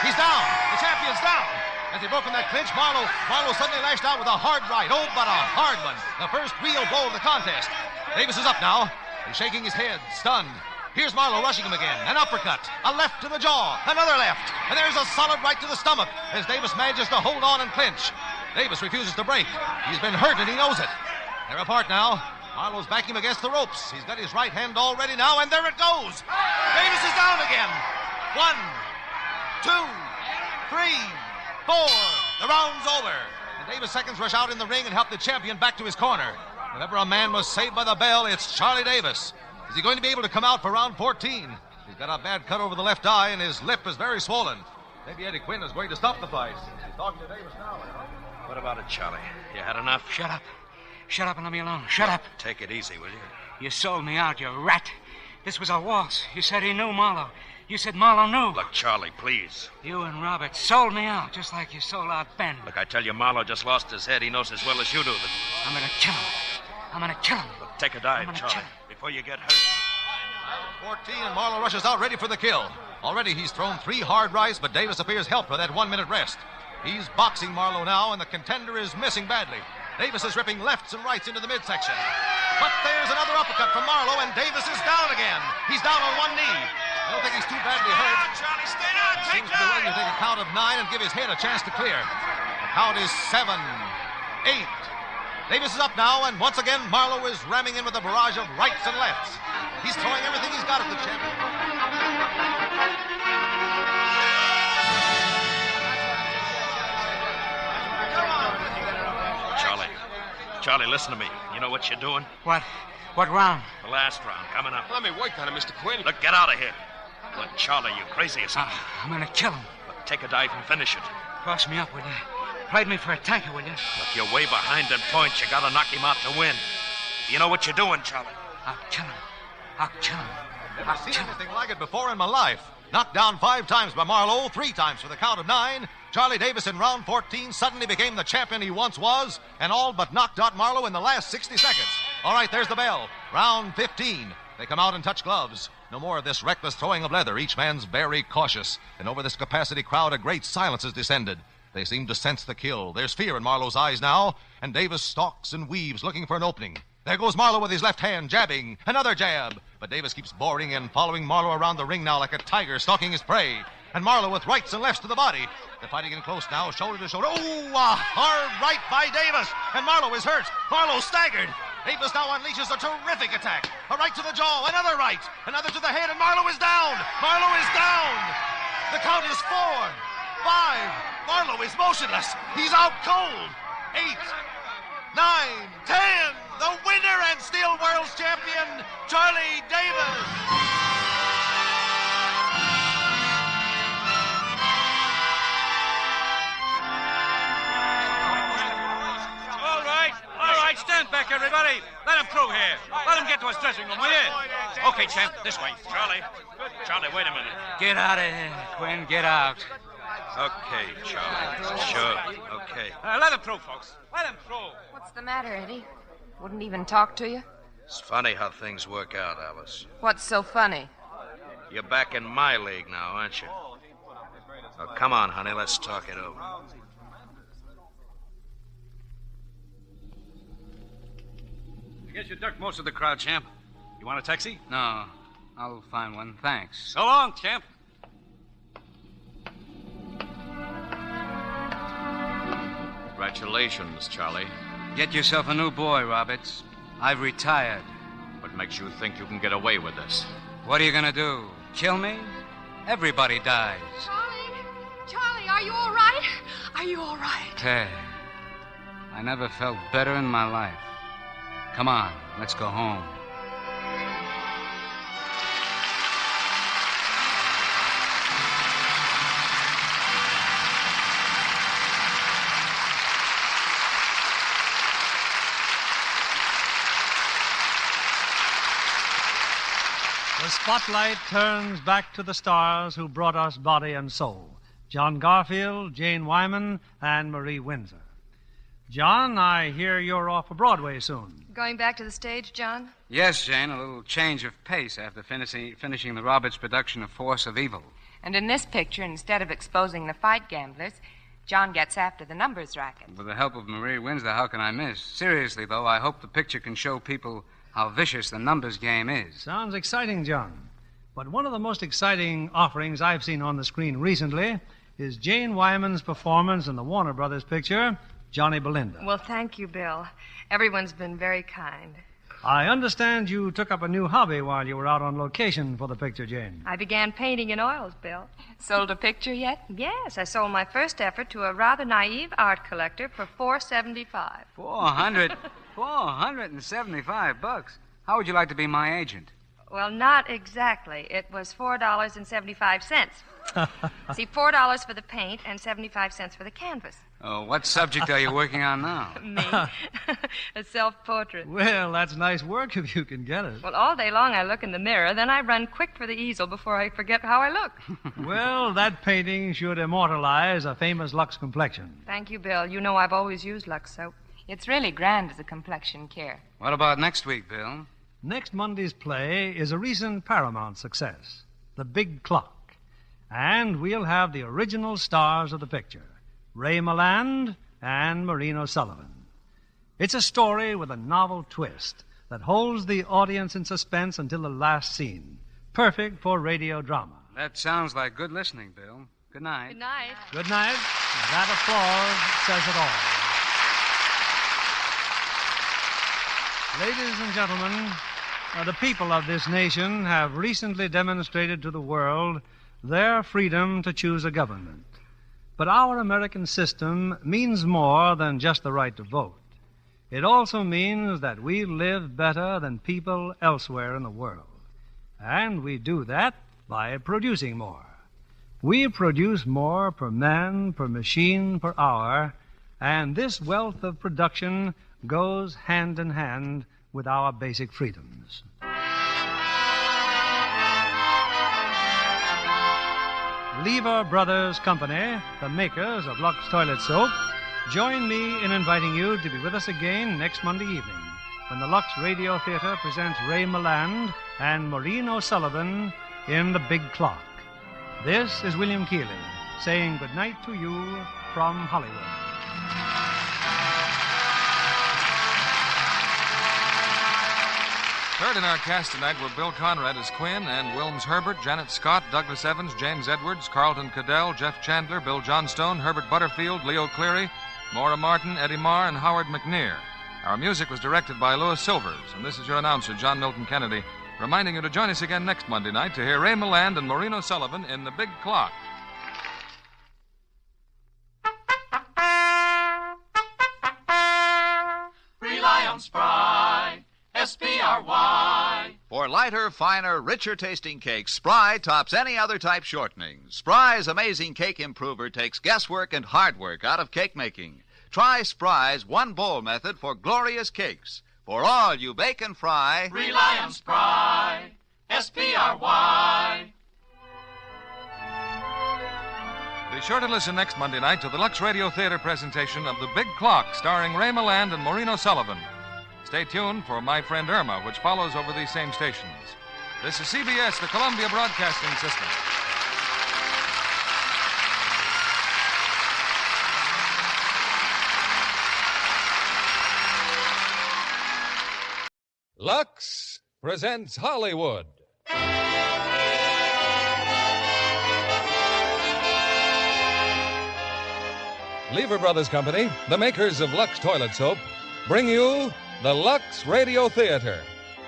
He's down! The champion's down! As he broke from that clinch, Marlowe suddenly lashed out with a hard right. Oh, but a hard one. The first real blow of the contest. Davis is up now. He's shaking his head, stunned. Here's Marlowe rushing him again. An uppercut. A left to the jaw. Another left. And there's a solid right to the stomach as Davis manages to hold on and clinch. Davis refuses to break. He's been hurt and he knows it. They're apart now. Marlowe's backing him against the ropes. He's got his right hand all ready now, and there it goes. Davis is down again. 1, 2, 3, 4. The round's over. And Davis' seconds rush out in the ring and help the champion back to his corner. If ever a man was saved by the bell, it's Charlie Davis. Is he going to be able to come out for round 14? He's got a bad cut over the left eye, and his lip is very swollen. Maybe Eddie Quinn is going to stop the fight. He's talking to Davis now. What about it, Charlie? You had enough? Shut up. Shut up and let me alone. Shut up. Take it easy, will you? You sold me out, you rat. This was a waltz. You said he knew Marlowe. You said Marlowe knew. Look, Charlie, please. You and Robert sold me out, just like you sold out Ben. Look, I tell you, Marlowe just lost his head. He knows as well as you do that... I'm gonna kill him. I'm gonna kill him. Look, take a dive, Charlie, before you get hurt. 14, and Marlowe rushes out ready for the kill. Already he's thrown 3 hard rights, but Davis appears helped by that 1-minute rest. He's boxing Marlowe now, and the contender is missing badly. Davis is ripping lefts and rights into the midsection. But there's another uppercut from Marlowe, and Davis is down again. He's down on one knee. I don't think he's too badly hurt. Charlie, stay down. Seems to be willing to take a count of 9 and give his head a chance to clear. The count is 7, 8. Davis is up now, and once again, Marlowe is ramming in with a barrage of rights and lefts. He's throwing everything he's got at the champion. Charlie, listen to me. You know what you're doing? What? What round? The last round, coming up. Let me work on him, Mr. Quinn. Look, get out of here. Look, Charlie, you crazy or something? I'm gonna kill him. Look, take a dive and finish it. Cross me up, will you? Played me for a tanker, will you? Look, you're way behind in points. You gotta knock him out to win. You know what you're doing, Charlie? I'll kill him. I'll kill him. Never seen anything like it before in my life. Knocked down 5 times by Marlowe, 3 times for the count of 9. Charlie Davis in round 14 suddenly became the champion he once was, and all but knocked out Marlowe in the last 60 seconds. All right, there's the bell. Round 15. They come out and touch gloves. No more of this reckless throwing of leather. Each man's very cautious. And over this capacity crowd, a great silence has descended. They seem to sense the kill. There's fear in Marlowe's eyes now, and Davis stalks and weaves, looking for an opening. There goes Marlowe with his left hand, jabbing. Another jab. But Davis keeps boring and following Marlowe around the ring now like a tiger stalking his prey. And Marlowe with rights and lefts to the body. They're fighting in close now, shoulder to shoulder. Oh, a hard right by Davis. And Marlowe is hurt. Marlowe staggered. Davis now unleashes a terrific attack. A right to the jaw, another right. Another to the head, and Marlowe is down. Marlowe is down. The count is 4, 5. Marlowe is motionless. He's out cold. 8, 9, 10. The winner and still world's champion, Charlie Davis. All right, stand back, everybody. Let him through here. Let him get to his dressing room, will you? Okay, champ, this way. Charlie, wait a minute. Get out of here, Quinn. Get out. Okay, Charlie. Sure. Okay. Let him through, folks. Let him through. What's the matter, Eddie? Wouldn't even talk to you? It's funny how things work out, Alice. What's so funny? You're back in my league now, aren't you? Oh, come on, honey. Let's talk it over. I guess you ducked most of the crowd, champ. You want a taxi? No. I'll find one. Thanks. So long, champ. Congratulations, Charlie. Get yourself a new boy, Roberts. I've retired. What makes you think you can get away with this? What are you gonna do? Kill me? Everybody dies. Charlie, are you all right? Are you all right? Ted, I never felt better in my life. Come on, let's go home. The spotlight turns back to the stars who brought us body and soul. John Garfield, Jane Wyman, and Marie Windsor. John, I hear you're off of Broadway soon. Going back to the stage, John? Yes, Jane, a little change of pace after finishing the Roberts production of Force of Evil. And in this picture, instead of exposing the fight gamblers, John gets after the numbers racket. With the help of Marie Windsor, how can I miss? Seriously, though, I hope the picture can show people how vicious the numbers game is. Sounds exciting, John. But one of the most exciting offerings I've seen on the screen recently is Jane Wyman's performance in the Warner Brothers picture, Johnny Belinda. Well, thank you, Bill. Everyone's been very kind. I understand you took up a new hobby while you were out on location for the picture, Jane. I began painting in oils, Bill. Sold a picture yet? Yes, I sold my first effort to a rather naive art collector for $4.75. $475. How would you like to be my agent? Well, not exactly. It was $4.75. See, $4 for the paint and 75 cents for the canvas. Oh, what subject are you working on now? Me. A self-portrait. Well, that's nice work if you can get it. Well, all day long I look in the mirror, then I run quick for the easel before I forget how I look. Well, that painting should immortalize a famous Lux complexion. Thank you, Bill. You know I've always used Lux soap. It's really grand as a complexion care. What about next week, Bill? Next Monday's play is a recent Paramount success, The Big Clock. And we'll have the original stars of the picture, Ray Milland and Maureen O'Sullivan. It's a story with a novel twist that holds the audience in suspense until the last scene. Perfect for radio drama. That sounds like good listening, Bill. Good night. Good night. Good night. That applause says it all. Ladies and gentlemen, the people of this nation have recently demonstrated to the world their freedom to choose a government. But our American system means more than just the right to vote. It also means that we live better than people elsewhere in the world. And we do that by producing more. We produce more per man, per machine, per hour, and this wealth of production goes hand in hand with our basic freedoms. Lever Brothers Company, the makers of Lux Toilet Soap, join me in inviting you to be with us again next Monday evening when the Lux Radio Theater presents Ray Milland and Maureen O'Sullivan in The Big Clock. This is William Keeling saying good night to you from Hollywood. Third in our cast tonight were Bill Conrad as Quinn, Ann Wilms Herbert, Janet Scott, Douglas Evans, James Edwards, Carlton Cadell, Jeff Chandler, Bill Johnstone, Herbert Butterfield, Leo Cleary, Maura Martin, Eddie Marr, and Howard McNear. Our music was directed by Louis Silvers, and this is your announcer, John Milton Kennedy, reminding you to join us again next Monday night to hear Ray Milland and Maureen O'Sullivan in The Big Clock. Rely on Spry, S-P-R-Y. For lighter, finer, richer tasting cakes, Spry tops any other type shortening. Spry's amazing cake improver takes guesswork and hard work out of cake making. Try Spry's one bowl method for glorious cakes. For all you bake and fry, Rely on Spry, S-P-R-Y. Be sure to listen next Monday night to the Lux Radio Theater presentation of The Big Clock, starring Ray Milland and Maureen O'Sullivan. Stay tuned for My Friend Irma, which follows over these same stations. This is CBS, the Columbia Broadcasting System. Lux presents Hollywood. Lever Brothers Company, the makers of Lux Toilet Soap, bring you the Lux Radio Theater,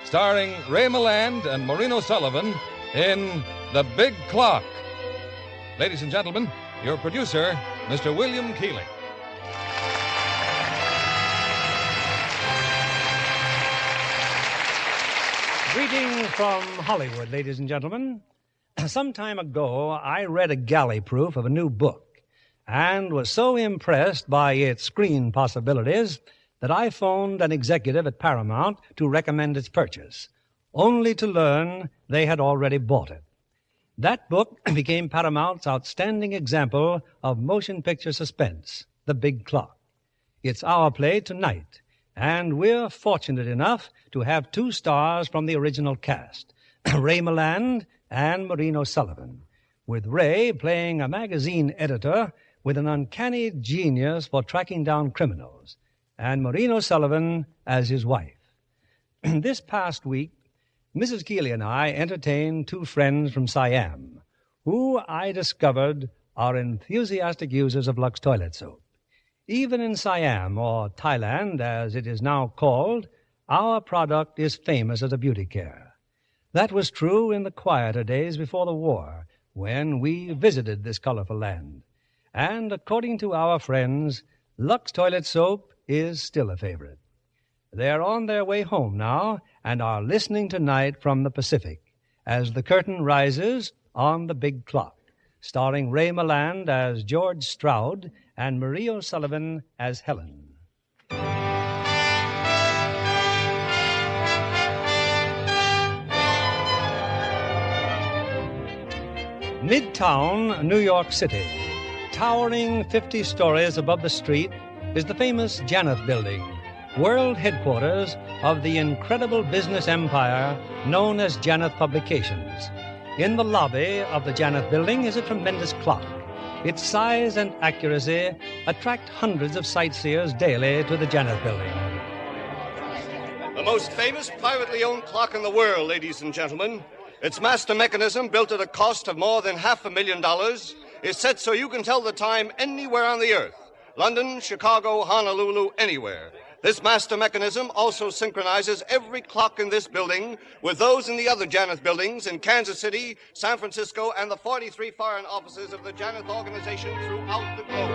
starring Ray Milland and Maureen O'Sullivan in The Big Clock. Ladies and gentlemen, your producer, Mr. William Keeling. Greetings from Hollywood, ladies and gentlemen. Some time ago, I read a galley proof of a new book and was so impressed by its screen possibilities that I phoned an executive at Paramount to recommend its purchase, only to learn they had already bought it. That book became Paramount's outstanding example of motion picture suspense, The Big Clock. It's our play tonight, and we're fortunate enough to have 2 stars from the original cast, Ray Milland and Maureen O'Sullivan, with Ray playing a magazine editor with an uncanny genius for tracking down criminals, and Maureen O'Sullivan as his wife. This past week, Mrs. Keeley and I entertained 2 friends from Siam, who I discovered are enthusiastic users of Lux Toilet Soap. Even in Siam, or Thailand as it is now called, our product is famous as a beauty care. That was true in the quieter days before the war, when we visited this colorful land. And according to our friends, Lux Toilet Soap is still a favorite. They're on their way home now and are listening tonight from the Pacific as the curtain rises on The Big Clock, starring Ray Milland as George Stroud and Marie O'Sullivan as Helen. Midtown, New York City, towering 50 stories above the street, is the famous Janeth Building, world headquarters of the incredible business empire known as Janeth Publications. In the lobby of the Janeth Building is a tremendous clock. Its size and accuracy attract hundreds of sightseers daily to the Janeth Building. The most famous privately owned clock in the world, ladies and gentlemen. Its master mechanism, built at a cost of more than $500,000, is set so you can tell the time anywhere on the earth. London, Chicago, Honolulu, anywhere. This master mechanism also synchronizes every clock in this building with those in the other Janeth buildings in Kansas City, San Francisco, and the 43 foreign offices of the Janeth organization throughout the globe.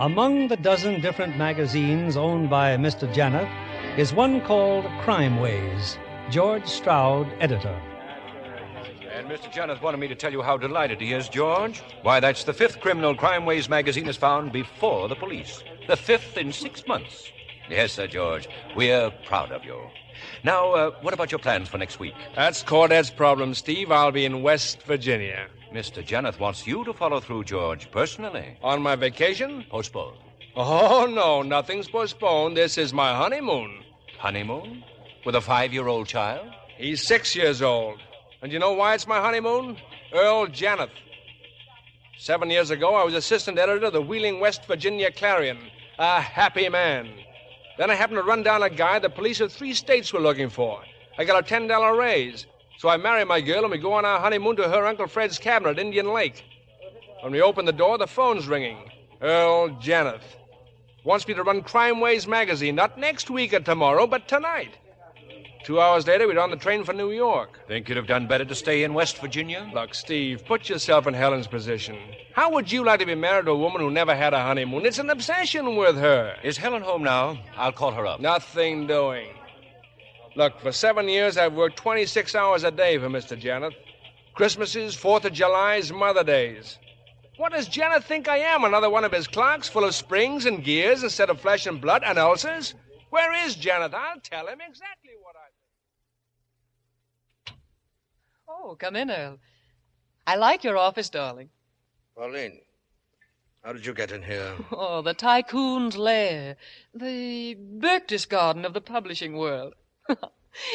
Among the dozen different magazines owned by Mr. Janeth is one called Crime Ways, George Stroud, editor. And Mr. Janeth wanted me to tell you how delighted he is, George. Why, that's the 5th criminal Crime Ways magazine has found before the police. The 5th in 6 months. Yes, Sir George. We're proud of you. Now, what about your plans for next week? That's Cordet's problem, Steve. I'll be in West Virginia. Mr. Jenneth wants you to follow through, George, personally. On my vacation? Postponed. Oh, no, nothing's postponed. This is my honeymoon. Honeymoon? With a 5-year-old child? He's 6 years old. And you know why it's my honeymoon? Earl Jenneth. 7 years ago, I was assistant editor of the Wheeling, West Virginia Clarion. A happy man. Then I happened to run down a guy the police of 3 states were looking for. I got a $10 raise. So I marry my girl and we go on our honeymoon to her Uncle Fred's cabin at Indian Lake. When we open the door, the phone's ringing. Earl Jenneth. Wants me to run Crime Waves magazine, not next week or tomorrow, but tonight. 2 hours later, we're on the train for New York. Think you'd have done better to stay in West Virginia? Look, Steve, put yourself in Helen's position. How would you like to be married to a woman who never had a honeymoon? It's an obsession with her. Is Helen home now? I'll call her up. Nothing doing. Look, for 7 years, I've worked 26 hours a day for Mr. Jenneth. Christmases, 4th of July's, Mother Days. What does Jenneth think I am? Another one of his clocks full of springs and gears instead of flesh and blood and ulcers? Where is Jenneth? I'll tell him exactly what I think. Oh, come in, Earl. I like your office, darling. Colleen, how did you get in here? Oh, the tycoon's lair. The Berchtesgaden of the publishing world.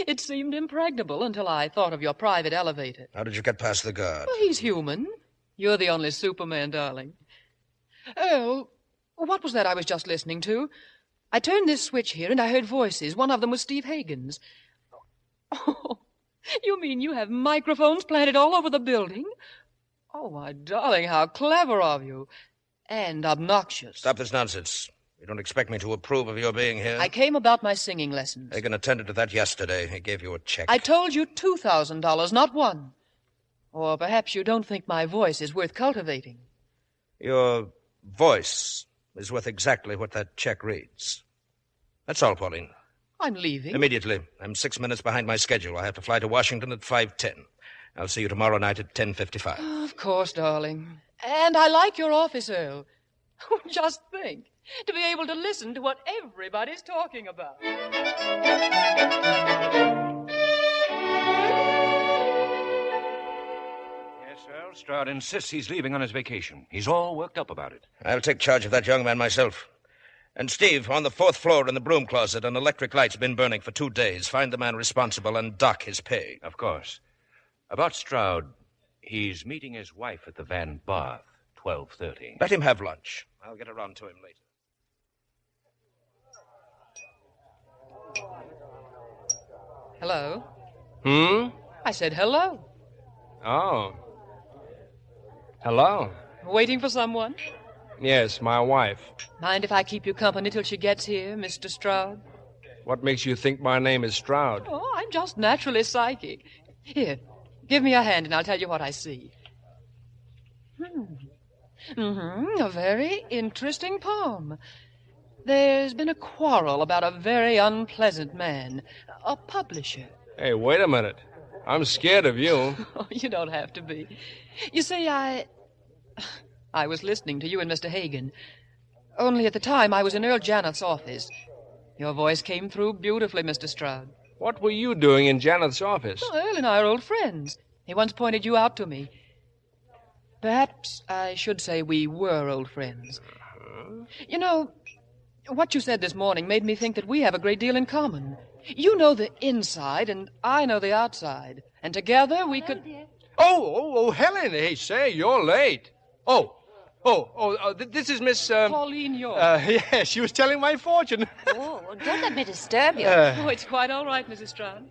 It seemed impregnable until I thought of your private elevator. How did you get past the guard? Oh, he's human. You're the only Superman, darling. Earl, what was that I was just listening to? I turned this switch here and I heard voices. One of them was Steve Hagen's. Oh, you mean you have microphones planted all over the building? Oh, my darling, how clever of you. And obnoxious. Stop this nonsense. You don't expect me to approve of your being here? I came about my singing lessons. Hagen attended to that yesterday. He gave you a check. I told you $2,000, not one. Or perhaps you don't think my voice is worth cultivating. Your voice is worth exactly what that check reads. That's all, Pauline. I'm leaving. Immediately. I'm 6 minutes behind my schedule. I have to fly to Washington at 5:10. I'll see you tomorrow night at 10:55. Oh, of course, darling. And I like your office, Earl. Just think, to be able to listen to what everybody's talking about. Earl Stroud insists he's leaving on his vacation. He's all worked up about it. I'll take charge of that young man myself. And Steve, on the 4th floor in the broom closet, an electric light's been burning for 2 days. Find the man responsible and dock his pay. Of course. About Stroud, he's meeting his wife at the Van Bath, 12:30. Let him have lunch. I'll get around to him later. Hello? Hmm? I said hello. Oh. Hello? Waiting for someone? Yes, my wife. Mind if I keep you company till she gets here, Mr. Stroud? What makes you think my name is Stroud? Oh, I'm just naturally psychic. Here, give me a hand and I'll tell you what I see. A very interesting poem. There's been a quarrel about a very unpleasant man, a publisher. Hey, wait a minute. I'm scared of you. Oh, you don't have to be. You see, I was listening to you and Mr. Hagen. Only at the time I was in Earl Janeth's office. Your voice came through beautifully, Mr. Stroud. What were you doing in Janeth's office? Oh, Earl and I are old friends. He once pointed you out to me. Perhaps I should say we were old friends. You know, what you said this morning made me think that we have a great deal in common. You know the inside, and I know the outside. And together we could... Oh, Helen. Hey, say, you're late. This is Miss... Colleen York. Yes, she was telling my fortune. Oh, don't let me disturb you. Oh, it's quite all right, Mrs. Stroud.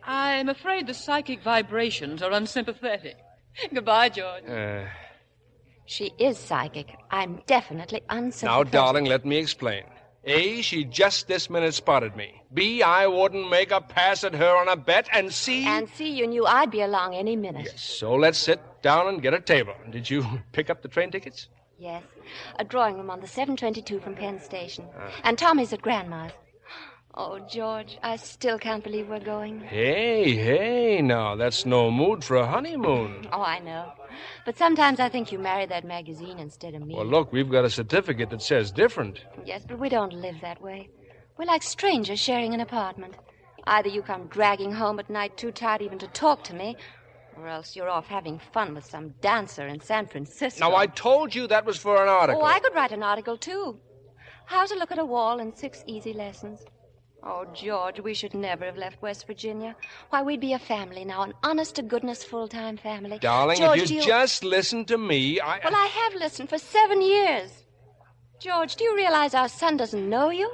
I'm afraid the psychic vibrations are unsympathetic. Goodbye, George. She is psychic. I'm definitely unsympathetic. Now, darling, let me explain. A, she just this minute spotted me. B, I wouldn't make a pass at her on a bet. And C... And C, you knew I'd be along any minute. Yes, so let's sit down and get a table. Did you pick up the train tickets? Yes. A drawing room on the 7:22 from Penn Station. And Tommy's at Grandma's. Oh, George, I still can't believe we're going. Hey, now, that's no mood for a honeymoon. Oh, I know. But sometimes I think you marry that magazine instead of me. Well, look, we've got a certificate that says different. Yes, but we don't live that way. We're like strangers sharing an apartment. Either you come dragging home at night too tired even to talk to me, or else you're off having fun with some dancer in San Francisco. Now, I told you that was for an article. Oh, I could write an article, too. How to look at a wall in 6 easy lessons. Oh, George, we should never have left West Virginia. Why, we'd be a family now, an honest-to-goodness full-time family. Darling, George, if you just listen to me, Well, I have listened for 7 years. George, do you realize our son doesn't know you?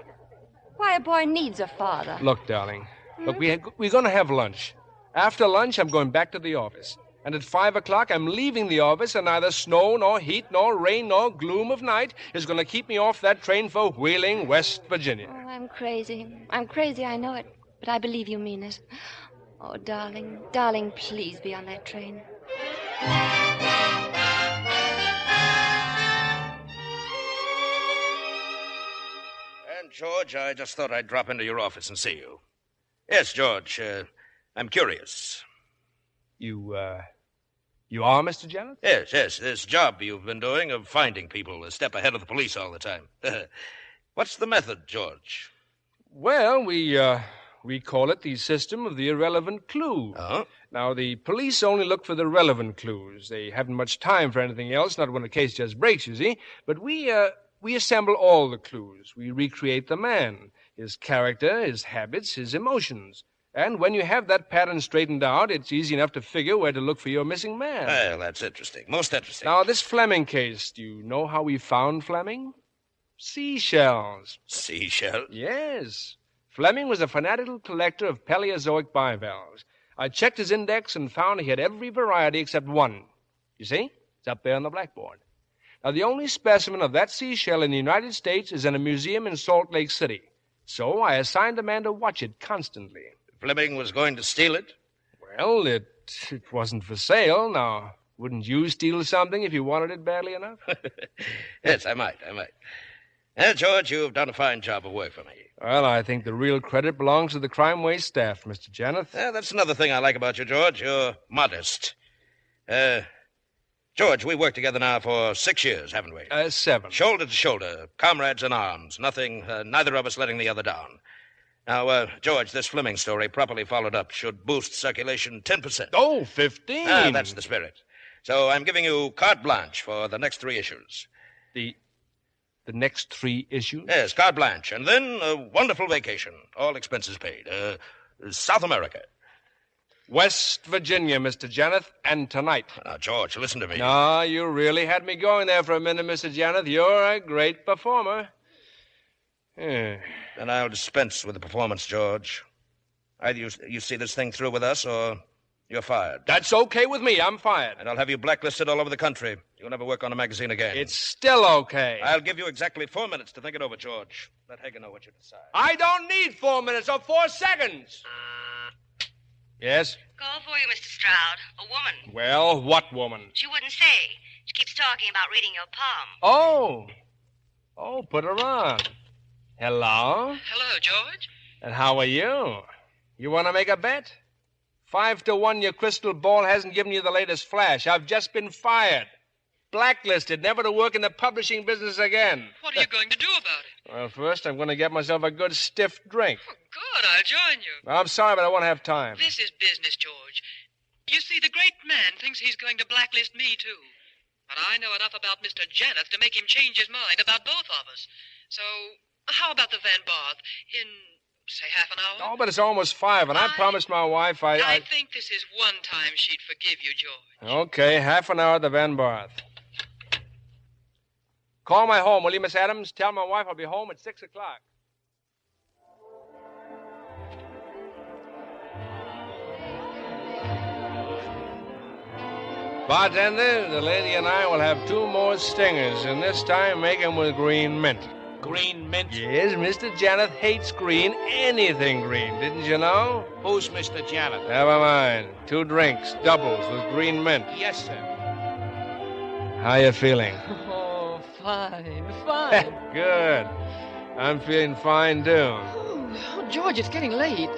Why, a boy needs a father. Look, darling. Look, we're going to have lunch. After lunch, I'm going back to the office. And at 5 o'clock, I'm leaving the office, and neither snow, nor heat, nor rain, nor gloom of night is going to keep me off that train for Wheeling, West Virginia. Oh, I'm crazy. I'm crazy, I know it. But I believe you mean it. Oh, darling, darling, please be on that train. And, George, I just thought I'd drop into your office and see you. Yes, George, I'm curious. You are Mr. Janeth? Yes, this job you've been doing of finding people a step ahead of the police all the time. What's the method, George? Well, we call it the system of the irrelevant clue. Oh? Now, the police only look for the relevant clues. They haven't much time for anything else, not when a case just breaks, you see. But we assemble all the clues. We recreate the man, his character, his habits, his emotions. And when you have that pattern straightened out, it's easy enough to figure where to look for your missing man. Well, that's interesting. Most interesting. Now, this Fleming case, do you know how we found Fleming? Seashells. Seashells? Yes. Fleming was a fanatical collector of Paleozoic bivalves. I checked his index and found he had every variety except one. You see? It's up there on the blackboard. Now, the only specimen of that seashell in the United States is in a museum in Salt Lake City. So I assigned a man to watch it constantly. Fleming was going to steal it? Well, it wasn't for sale. Now, wouldn't you steal something if you wanted it badly enough? Yes, I might. Well, George, you've done a fine job of work for me. Well, I think the real credit belongs to the Crime Wave staff, Mr. Janeth. That's another thing I like about you, George. You're modest. George, we worked together now for 6 years, haven't we? 7. Shoulder to shoulder, comrades in arms. Nothing, neither of us letting the other down. Now, George, this Fleming story, properly followed up, should boost circulation 10%. Oh, 15. That's the spirit. So I'm giving you carte blanche for the next 3 issues. The next 3 issues? Yes, carte blanche. And then a wonderful vacation, all expenses paid. South America. West Virginia, Mr. Janeth, and tonight. Now, George, listen to me. No, you really had me going there for a minute, Mr. Janeth. You're a great performer. Then I'll dispense with the performance, George. Either you see this thing through with us, or you're fired. That's okay with me. I'm fired. And I'll have you blacklisted all over the country. You'll never work on a magazine again. It's still okay. I'll give you exactly 4 minutes to think it over, George. Let Hagen know what you decide. I don't need 4 minutes or 4 seconds. Yes? Call for you, Mr. Stroud. A woman. Well, what woman? She wouldn't say. She keeps talking about reading your palm. Oh, put her on. Hello? Hello, George. And how are you? You want to make a bet? 5 to 1, your crystal ball hasn't given you the latest flash. I've just been fired. Blacklisted, never to work in the publishing business again. What are you going to do about it? Well, first, I'm going to get myself a good stiff drink. Oh, good. I'll join you. I'm sorry, but I won't have time. This is business, George. You see, the great man thinks he's going to blacklist me, too. But I know enough about Mr. Janeth to make him change his mind about both of us. So, how about the Van Barth in, say, half an hour? Oh, but it's almost 5, and I promised my wife I think this is one time she'd forgive you, George. Okay, half an hour at the Van Barth. Call my home, will you, Miss Adams? Tell my wife I'll be home at 6 o'clock. Bartender, the lady and I will have 2 more stingers, and this time make them with green mint. Green mint? Yes, Mr. Janeth hates green, anything green, didn't you know? Who's Mr. Janeth? Never mind. 2 drinks, doubles with green mint. Yes, sir. How you feeling? Oh, fine. Good. I'm feeling fine, too. Oh, George, it's getting late.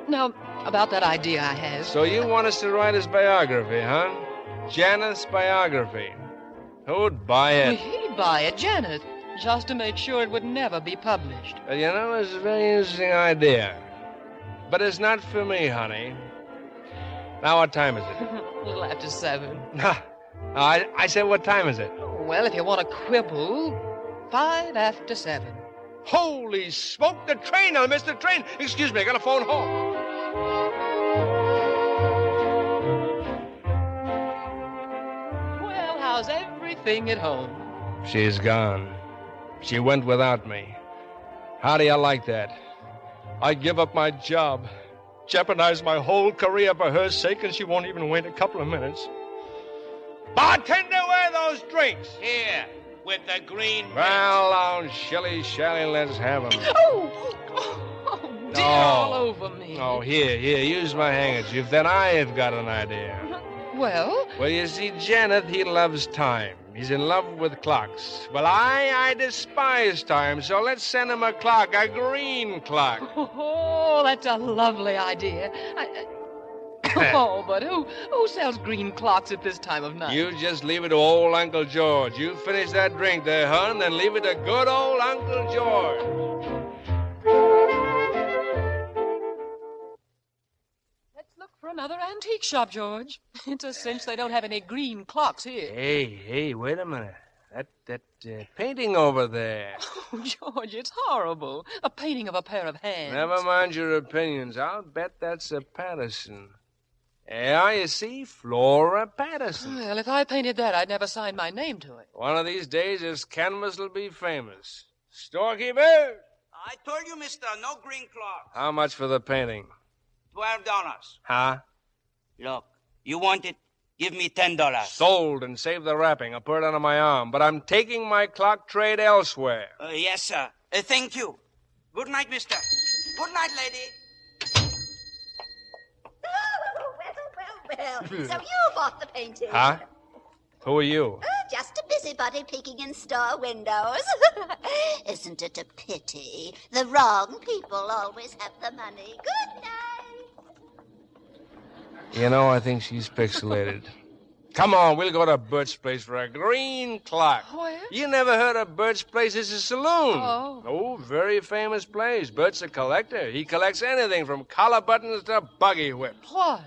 Now, about that idea I have. So you want us to write his biography, huh? Janeth's biography. Who'd buy it? He'd buy it, Janeth. just to make sure it would never be published. Well, you know, it's a very interesting idea. But it's not for me, honey. Now, what time is it? A little after 7. No, I said, what time is it? Well, if you want to quibble, 5 after 7. Holy smoke, the train! I missed the train! Excuse me, I got a phone home. Well, how's everything at home? She's gone. She went without me. How do you like that? I give up my job, jeopardize my whole career for her sake, and she won't even wait a couple of minutes. Bartender, where are those drinks? Here, with the green mint. Well, now, shilly-shally, let's have them. Oh, dear, all over me. Oh, here, use my handkerchief. Then I've got an idea. Well? Well, you see, Janet, he loves time. He's in love with clocks. Well, I despise time, so let's send him a clock, a green clock. Oh, that's a lovely idea. Oh, but who sells green clocks at this time of night? You just leave it to old Uncle George. You finish that drink there, hon, then leave it to good old Uncle George. Let's look for another antique shop, George. It's a cinch they don't have any green clocks here. Hey, wait a minute. That painting over there. Oh, George, it's horrible. A painting of a pair of hands. Never mind your opinions. I'll bet that's a Patterson. Yeah, you see, Flora Patterson. Well, if I painted that, I'd never sign my name to it. One of these days, this canvas will be famous. Storekeeper! I told you, mister, no green clock. How much for the painting? $12. Huh? Look, you want it? Give me $10. Sold, and save the wrapping. I'll put it under my arm. But I'm taking my clock trade elsewhere. Yes, sir. Thank you. Good night, mister. Good night, lady. Well, so you bought the painting. Huh? Who are you? Just a busybody peeking in store windows. Isn't it a pity? The wrong people always have the money. Good night. You know, I think she's pixelated. Come on, we'll go to Burt's place for a green clock. Where? You never heard of Burt's place? It's a saloon. Oh, very famous place. Burt's a collector. He collects anything from collar buttons to buggy whips. Why?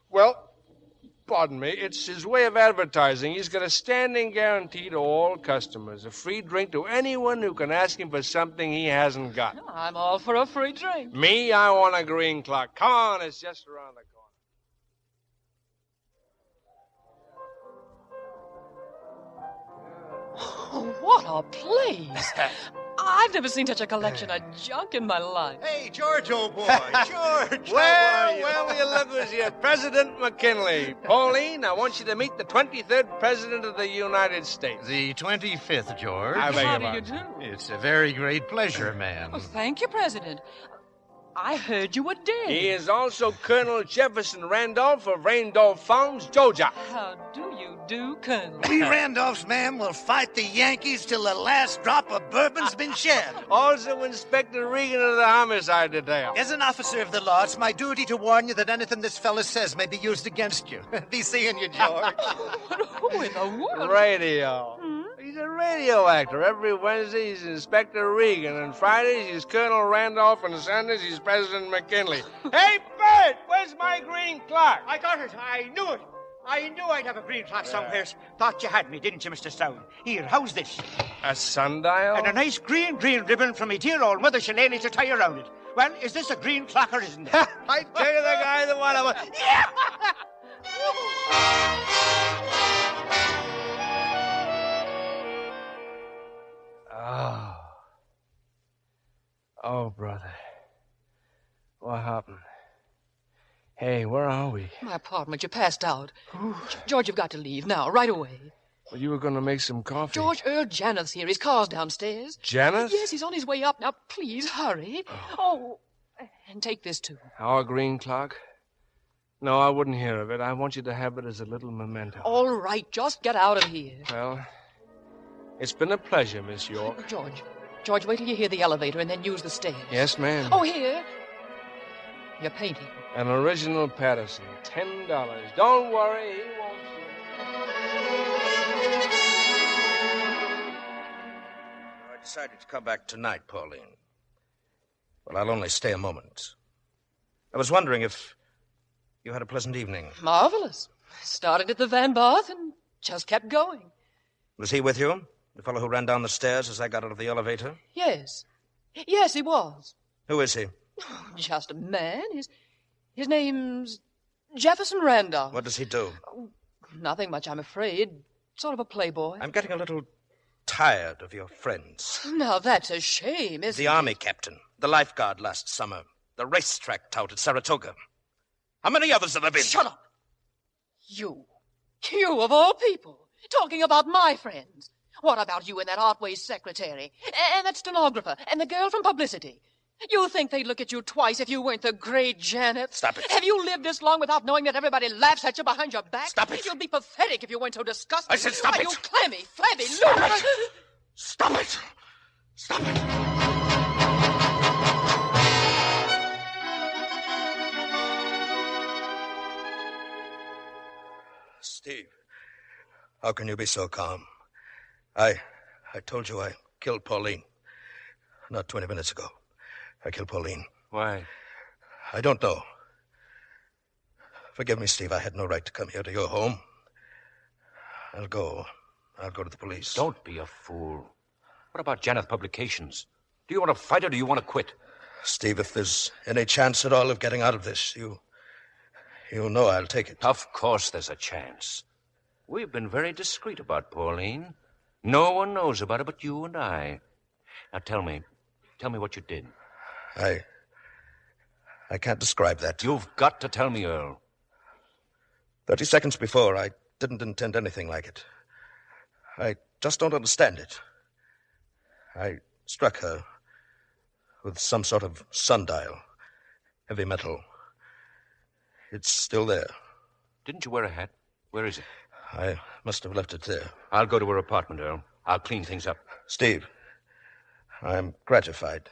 Well, pardon me, it's his way of advertising. He's got a standing guarantee to all customers. A free drink to anyone who can ask him for something he hasn't got. I'm all for a free drink. Me, I want a green clock. Come on, it's just around the corner. Oh, what a place. I've never seen such a collection of junk in my life. Hey, George, old boy. George, Well, you look who's here. President McKinley. Pauline, I want you to meet the 23rd President of the United States. The 25th, George. I beg your How do you pardon. do? It's a very great pleasure, ma'am. Oh, thank you, President. I heard you were dead. He is also Colonel Jefferson Randolph of Randolph Farms, Georgia. How do you do, Colonel? We Randolphs, ma'am, will fight the Yankees till the last drop of bourbon's been shed. Also Inspector Regan of the Homicide Detail. As an officer of the law, it's my duty to warn you that anything this fella says may be used against you. Be seeing you, George. Who in the world? Radio. He's a radio actor. Every Wednesday, he's Inspector Regan. And Fridays, he's Colonel Randolph. And Sundays, he's President McKinley. Hey, Burt, where's my green clock? I got it. I knew it. I knew I'd have a green clock somewhere. Thought you had me, didn't you, Mr. Stone? Here, how's this? A sundial? And a nice green ribbon from my dear old mother Shillelagh to tie around it. Well, is this a green clock or isn't it? I tell you, the guy that wanted one. Yeah! Oh, brother. What happened? Hey, where are we? My apartment. You passed out. George, you've got to leave now, right away. Well, you were going to make some coffee. George, Earl Janeth's here. His car's downstairs. Janeth? Yes, he's on his way up. Now, please, hurry. Oh, and take this, too. Our green clock? No, I wouldn't hear of it. I want you to have it as a little memento. All right, just get out of here. Well, it's been a pleasure, Miss York. George, wait till you hear the elevator and then use the stairs. Yes, ma'am. Oh, here. Your painting. An original Patterson. $10. Don't worry, he won't see. decided to come back tonight, Pauline. Well, I'll only stay a moment. I was wondering if you had a pleasant evening. Marvelous. Started at the Van Bath and just kept going. Was he with you? The fellow who ran down the stairs as I got out of the elevator? Yes. Yes, he was. Who is he? Oh, just a man. His name's Jefferson Randolph. What does he do? Oh, nothing much, I'm afraid. Sort of a playboy. I'm getting a little tired of your friends. Now, that's a shame, isn't it? The army captain, the lifeguard last summer, the racetrack tout at Saratoga. How many others have there been? Shut up! You of all people, talking about my friends. What about you and that Artway's secretary, and that stenographer, and the girl from publicity? You think they'd look at you twice if you weren't the great Janet? Stop it. Have you lived this long without knowing that everybody laughs at you behind your back? Stop it. You'd be pathetic if you weren't so disgusting. I said stop Why, it. You clammy, flabby Stop loser. it. Stop it. Stop it. Steve, how can you be so calm? I told you I killed Pauline. Not 20 minutes ago. I killed Pauline. Why? I don't know. Forgive me, Steve. I had no right to come here to your home. I'll go to the police. Don't be a fool. What about Janeth Publications? Do you want to fight or do you want to quit? Steve, if there's any chance at all of getting out of this, you know I'll take it. Of course there's a chance. We've been very discreet about Pauline. No one knows about it but you and I. Now tell me what you did. I can't describe that. You've got to tell me, Earl. 30 seconds before, I didn't intend anything like it. I just don't understand it. I struck her with some sort of sundial, heavy metal. It's still there. Didn't you wear a hat? Where is it? I must have left it there. I'll go to her apartment, Earl. I'll clean things up. Steve, I'm gratified.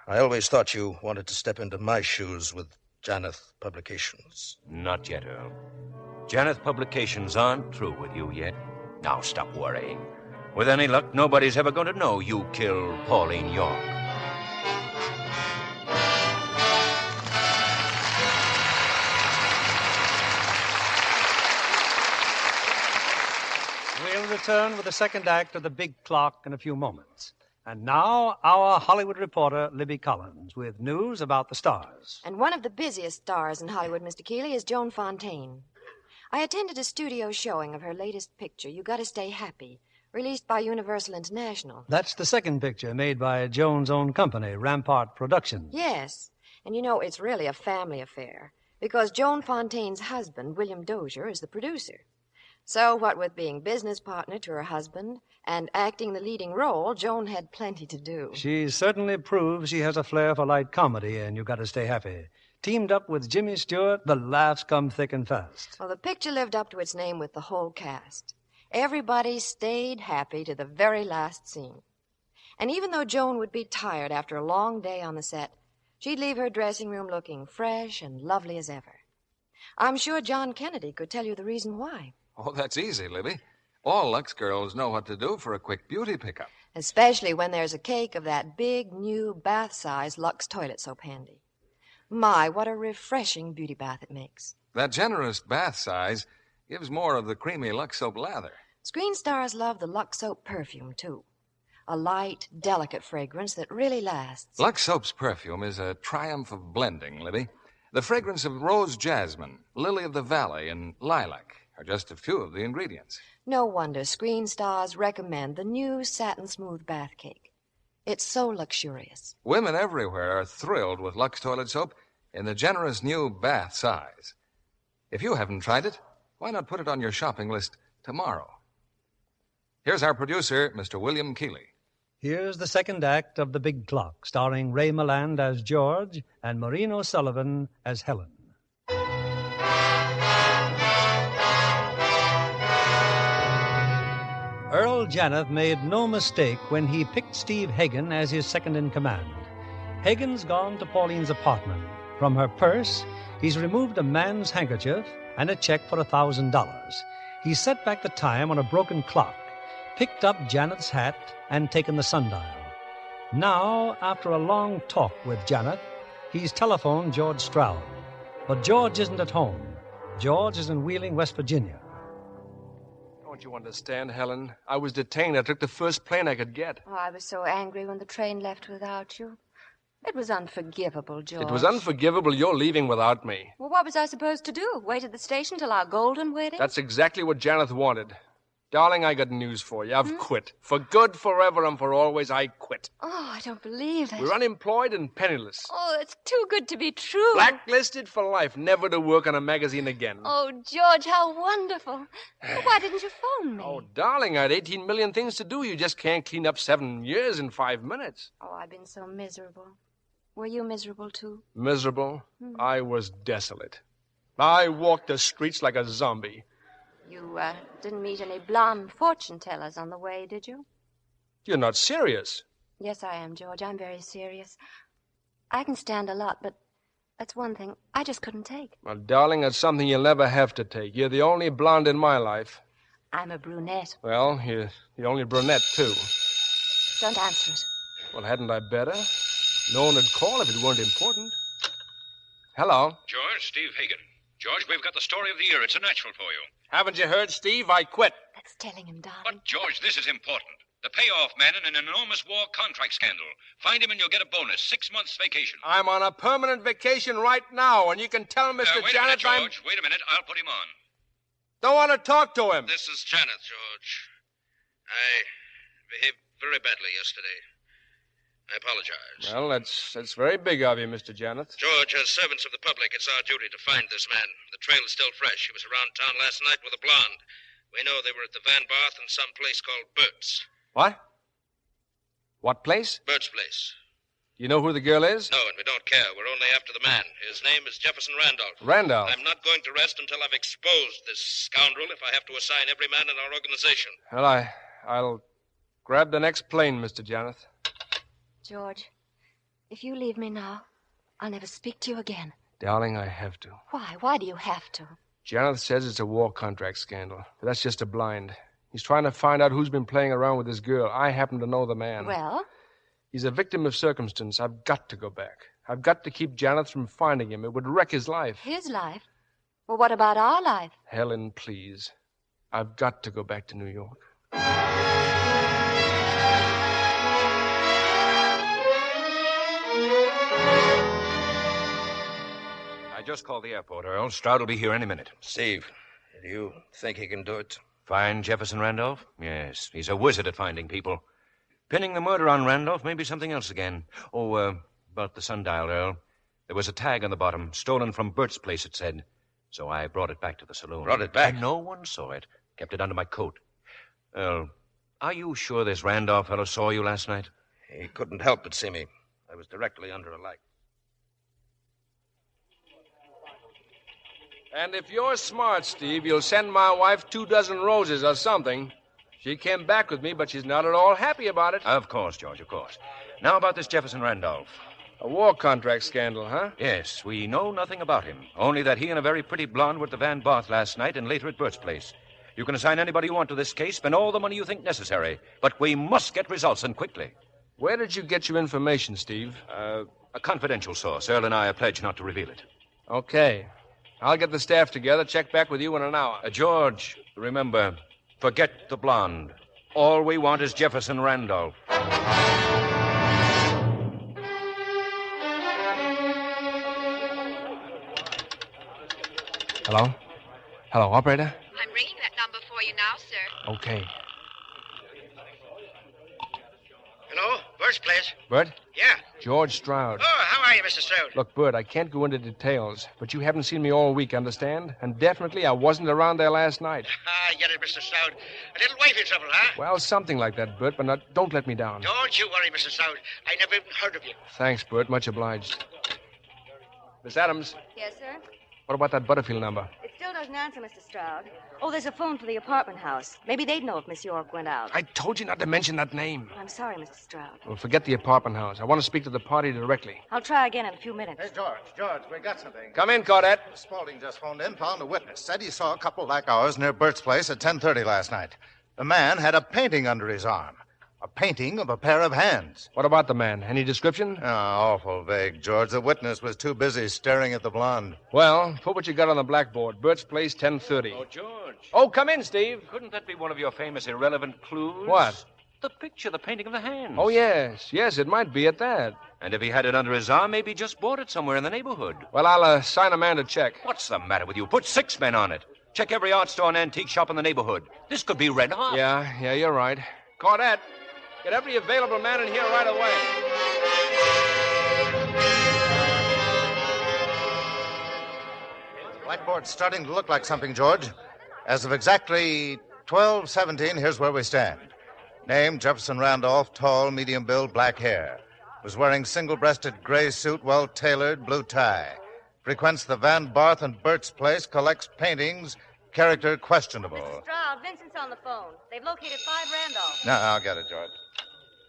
I always thought you wanted to step into my shoes with Janeth Publications. Not yet, Earl. Janeth Publications aren't through with you yet. Now stop worrying. With any luck, nobody's ever going to know you killed Pauline York. We'll return with the second act of The Big Clock in a few moments. And now, our Hollywood reporter, Libby Collins, with news about the stars. And one of the busiest stars in Hollywood, Mr. Keeley, is Joan Fontaine. I attended a studio showing of her latest picture, You Gotta Stay Happy, released by Universal International. That's the second picture made by Joan's own company, Rampart Productions. Yes, and you know, it's really a family affair, because Joan Fontaine's husband, William Dozier, is the producer. So, what with being business partner to her husband and acting the leading role, Joan had plenty to do. She certainly proves she has a flair for light comedy, and You Gotta Stay Happy. Teamed up with Jimmy Stewart, the laughs come thick and fast. Well, the picture lived up to its name with the whole cast. Everybody stayed happy to the very last scene. And even though Joan would be tired after a long day on the set, she'd leave her dressing room looking fresh and lovely as ever. I'm sure John Kennedy could tell you the reason why. Oh, that's easy, Libby. All Lux girls know what to do for a quick beauty pickup. Especially when there's a cake of that big, new, bath-size Lux toilet soap handy. My, what a refreshing beauty bath it makes. That generous bath size gives more of the creamy Lux soap lather. Screen stars love the Lux soap perfume, too. A light, delicate fragrance that really lasts. Lux soap's perfume is a triumph of blending, Libby. The fragrance of rose jasmine, lily of the valley, and lilac are just a few of the ingredients. No wonder screen stars recommend the new satin smooth bath cake. It's so luxurious. Women everywhere are thrilled with Lux toilet soap in the generous new bath size. If you haven't tried it, why not put it on your shopping list tomorrow? Here's our producer, Mr. William Keeley. Here's the second act of The Big Clock, starring Ray Milland as George and Maureen O'Sullivan as Helen. Earl Janeth made no mistake when he picked Steve Hagen as his second-in-command. Hagen's gone to Pauline's apartment. From her purse, he's removed a man's handkerchief and a check for $1,000. He set back the time on a broken clock. picked up Janet's hat and taken the sundial. Now, after a long talk with Janet, he's telephoned George Stroud. But George isn't at home. George is in Wheeling, West Virginia. Don't you understand, Helen? I was detained. I took the first plane I could get. Oh, I was so angry when the train left without you. It was unforgivable, George. It was unforgivable you're leaving without me. Well, what was I supposed to do? Wait at the station till our golden wedding? That's exactly what Janet wanted. Darling, I got news for you. I've quit. For good, forever, and for always, I quit. Oh, I don't believe it. We're unemployed and penniless. Oh, it's too good to be true. Blacklisted for life, never to work on a magazine again. Oh, George, how wonderful. Well, why didn't you phone me? Oh, darling, I had 18 million things to do. You just can't clean up 7 years in 5 minutes. Oh, I've been so miserable. Were you miserable, too? Miserable? I was desolate. I walked the streets like a zombie. You didn't meet any blonde fortune-tellers on the way, did you? You're not serious. Yes, I am, George. I'm very serious. I can stand a lot, but that's one thing I just couldn't take. Well, darling, that's something you'll never have to take. You're the only blonde in my life. I'm a brunette. Well, you're the only brunette, too. Don't answer it. Well, hadn't I better? No one would call if it weren't important. Hello. George, Steve Hagen. George, we've got the story of the year. It's a natural for you. Haven't you heard, Steve? I quit. That's telling him, darling. But, George, this is important. The payoff man in an enormous war contract scandal. Find him and you'll get a bonus. 6 months vacation. I'm on a permanent vacation right now, and you can tell Mr. Wait Janet a minute, George. Wait a minute. I'll put him on. Don't want to talk to him. This is Janet, George. I behaved very badly yesterday. I apologize. Well, that's very big of you, Mr. Janet. George, as servants of the public, it's our duty to find this man. The trail is still fresh. He was around town last night with a blonde. We know they were at the Van Barth in some place called Burt's. What? What place? Burt's place. Do you know who the girl is? No, and we don't care. We're only after the man. His name is Jefferson Randolph. Randolph? I'm not going to rest until I've exposed this scoundrel if I have to assign every man in our organization. Well, I'll grab the next plane, Mr. Janet. George, if you leave me now, I'll never speak to you again. Darling, I have to. Why? Why do you have to? Janet says it's a war contract scandal, but that's just a blind. He's trying to find out who's been playing around with this girl. I happen to know the man. Well? He's a victim of circumstance. I've got to go back. I've got to keep Janet from finding him. It would wreck his life. His life? Well, what about our life? Helen, please. I've got to go back to New York. I just called the airport, Earl. Stroud will be here any minute. Steve, do you think he can do it? Find Jefferson Randolph? Yes, he's a wizard at finding people. Pinning the murder on Randolph may be something else again. Oh, about the sundial, Earl. There was a tag on the bottom, stolen from Burt's place, it said. So I brought it back to the saloon. Brought it back? And no one saw it. Kept it under my coat. Earl, are you sure this Randolph fellow saw you last night? He couldn't help but see me. I was directly under a light. And if you're smart, Steve, you'll send my wife 24 roses or something. She came back with me, but she's not at all happy about it. Of course, George, of course. Now about this Jefferson Randolph. A war contract scandal, huh? Yes, we know nothing about him. Only that he and a very pretty blonde were at the Van Barth last night and later at Burt's place. You can assign anybody you want to this case, spend all the money you think necessary. But we must get results, and quickly. Where did you get your information, Steve? A confidential source. Earl and I are pledged not to reveal it. Okay. I'll get the staff together, check back with you in an hour. George, remember, forget the blonde. All we want is Jefferson Randolph. Hello? Hello, operator? I'm ringing that number for you now, sir. Okay. Hello? Burt's place? Burt? Yeah. George Stroud. Oh, how are you, Mr. Stroud? Look, Burt, I can't go into details, but you haven't seen me all week, understand? And definitely I wasn't around there last night. I get it, Mr. Stroud. A little wifey trouble, huh? Well, something like that, Burt, but don't let me down. Don't you worry, Mr. Stroud. I never even heard of you. Thanks, Burt. Much obliged. Miss Adams, Yes, sir? what about that Butterfield number? It still doesn't answer, Mr. Stroud. Oh, there's a phone for the apartment house. Maybe they'd know if Miss York went out. I told you not to mention that name. I'm sorry, Mr. Stroud. Well, forget the apartment house. I want to speak to the party directly. I'll try again in a few minutes. Hey, George, we got something. Come in, Caudette. Spaulding just phoned in, found a witness. Said he saw a couple like ours near Burt's place at 10:30 last night. The man had a painting under his arm. A painting of a pair of hands. What about the man? Any description? Oh, awful vague, George. The witness was too busy staring at the blonde. Well, put what you got on the blackboard. Burt's Place, 10:30. Oh, George. Oh, come in, Steve. Couldn't that be one of your famous irrelevant clues? What? The picture, the painting of the hands. Oh, yes. Yes, it might be at that. And if he had it under his arm, maybe he just bought it somewhere in the neighborhood. Well, I'll assign a man to check. What's the matter with you? Put 6 men on it. Check every art store and antique shop in the neighborhood. This could be red hot. Yeah, you're right. Caudette, get every available man in here right away. Blackboard's starting to look like something, George. As of exactly 12:17, here's where we stand. Name, Jefferson Randolph, tall, medium build, black hair. Was wearing single-breasted gray suit, well-tailored, blue tie. Frequents the Van Barth and Burt's Place, collects paintings, character questionable. Mrs. Stroud, Vincent's on the phone. They've located 5 Randolph. No, I'll get it, George.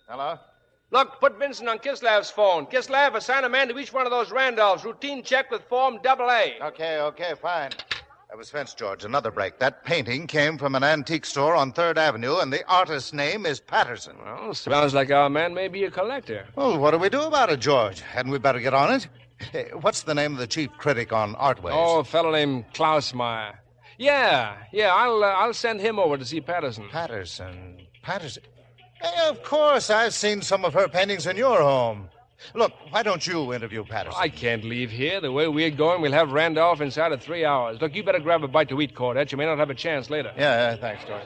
Hello? Look, put Vincent on Kislav's phone. Kislav, assign a man to each one of those Randolphs. Routine check with form AA. Okay, fine. That was Vince, George. Another break. That painting came from an antique store on 3rd Avenue, and the artist's name is Patterson. Well, sounds like our man may be a collector. Well, what do we do about it, George? Hadn't we better get on it? Hey, what's the name of the chief critic on Artways? Oh, a fellow named Klausmeyer. Yeah, I'll send him over to see Patterson. Patterson? Hey, of course, I've seen some of her paintings in your home. Look, why don't you interview Patterson? I can't leave here. The way we're going, we'll have Randolph inside of 3 hours. Look, you better grab a bite to eat, Caudette. You may not have a chance later. Yeah, thanks, George.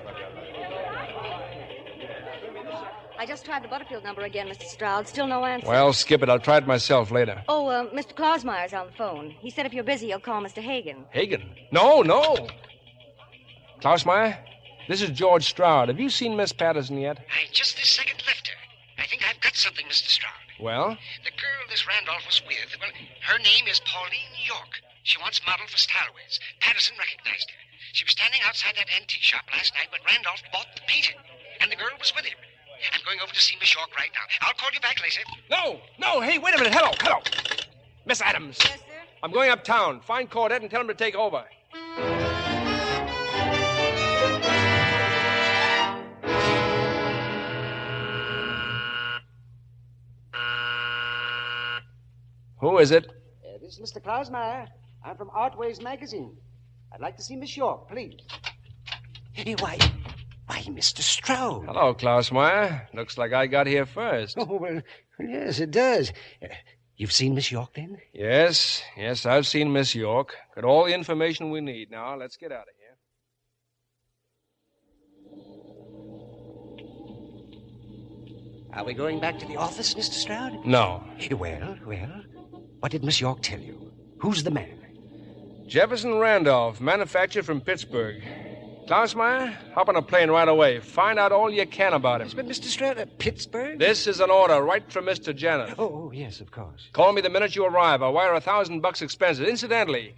I just tried the Butterfield number again, Mr. Stroud. Still no answer. Well, skip it. I'll try it myself later. Oh, Mr. Klausmeyer's on the phone. He said if you're busy, he'll call Mr. Hagen. Hagen? No. Klausmeyer, this is George Stroud. Have you seen Miss Patterson yet? I just this second left her. I think I've got something, Mr. Stroud. Well? The girl this Randolph was with, well, her name is Pauline York. She wants model for Stalways. Patterson recognized her. She was standing outside that antique shop last night when Randolph bought the painting. And the girl was with him. I'm going over to see Miss York right now. I'll call you back later. No. Hey, wait a minute. Hello. Miss Adams. Yes, sir? I'm going uptown. Find Caudette and tell him to take over. Who is it? This is Mr. Klausmeyer. I'm from Artways Magazine. I'd like to see Miss York, please. Why, Mr. Stroud. Hello, Klausmeyer. Looks like I got here first. Oh, well, yes, it does. You've seen Miss York, then? Yes, I've seen Miss York. Got all the information we need. Now, let's get out of here. Are we going back to the office, Mr. Stroud? No. Well, what did Miss York tell you? Who's the man? Jefferson Randolph, manufactured from Pittsburgh. Klausmeyer, hop on a plane right away. Find out all you can about him. But Mr. Stroud, Pittsburgh? This is an order right from Mr. Janeth. Oh, yes, of course. Call me the minute you arrive. I'll wire $1,000 expenses. Incidentally,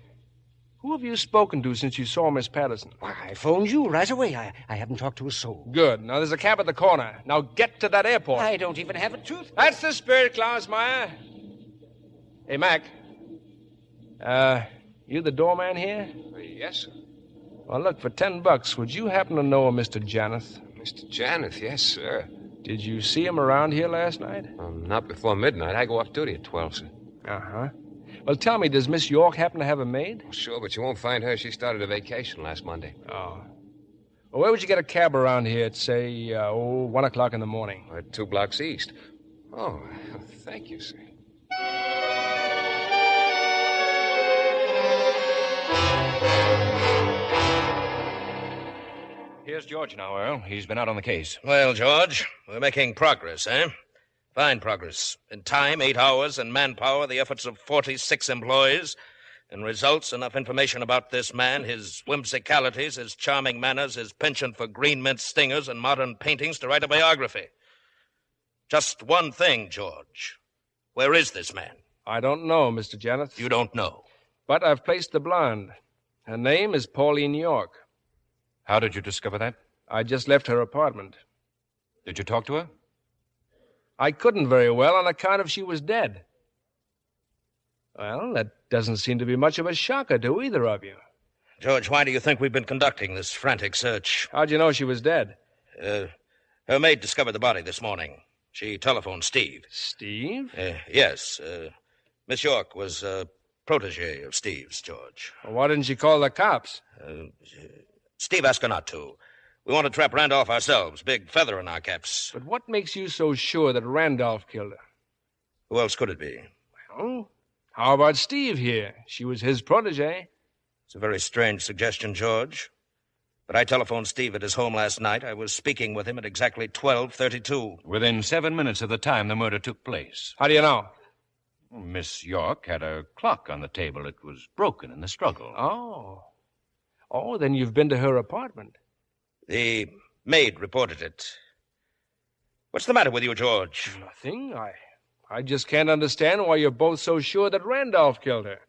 who have you spoken to since you saw Miss Patterson? Why, I phoned you right away. I haven't talked to a soul. Good. Now, there's a cab at the corner. Now, get to that airport. I don't even have a toothpick. That's the spirit, Klausmeyer. Hey, Mac. You the doorman here? Yes, sir. Well, look, for $10, would you happen to know a Mr. Janeth? Mr. Janeth, yes, sir. Did you see him around here last night? Not before midnight. I go off duty at 12, sir. Uh-huh. Well, tell me, does Miss York happen to have a maid? Sure, but you won't find her. She started a vacation last Monday. Oh. Well, where would you get a cab around here at, say, 1 o'clock in the morning? 2 blocks east. Oh, thank you, sir. Here's George now, Earl. He's been out on the case. Well, George, we're making progress, eh? Fine progress. In time, 8 hours, and manpower, the efforts of 46 employees. In results, enough information about this man, his whimsicalities, his charming manners, his penchant for green mint stingers and modern paintings to write a biography. Just one thing, George. Where is this man? I don't know, Mr. Janeth. You don't know? But I've placed the blonde. Her name is Pauline York. How did you discover that? I just left her apartment. Did you talk to her? I couldn't very well on account of she was dead. Well, that doesn't seem to be much of a shocker to either of you. George, why do you think we've been conducting this frantic search? How'd you know she was dead? Her maid discovered the body this morning. She telephoned Steve. Steve? Yes. Miss York was a protege of Steve's, George. Well, why didn't she call the cops? Steve asked her not to. We want to trap Randolph ourselves. Big feather in our caps. But what makes you so sure that Randolph killed her? Who else could it be? Well, how about Steve here? She was his protege. It's a very strange suggestion, George. But I telephoned Steve at his home last night. I was speaking with him at exactly 12:32. Within 7 minutes of the time the murder took place. How do you know? Miss York had a clock on the table. It was broken in the struggle. Oh, then you've been to her apartment. The maid reported it. What's the matter with you, George? Nothing. I just can't understand why you're both so sure that Randolph killed her.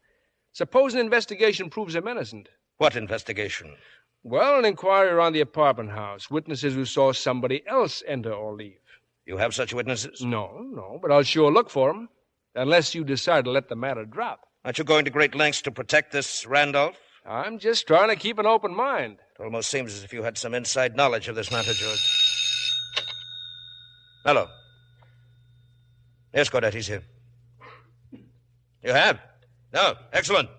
Suppose an investigation proves him innocent. What investigation? Well, an inquiry around the apartment house. Witnesses who saw somebody else enter or leave. You have such witnesses? No, but I'll sure look for them. Unless you decide to let the matter drop. Aren't you going to great lengths to protect this Randolph? I'm just trying to keep an open mind. It almost seems as if you had some inside knowledge of this matter, George. Hello. Yes, Cadet, he's here. You have? No. Excellent.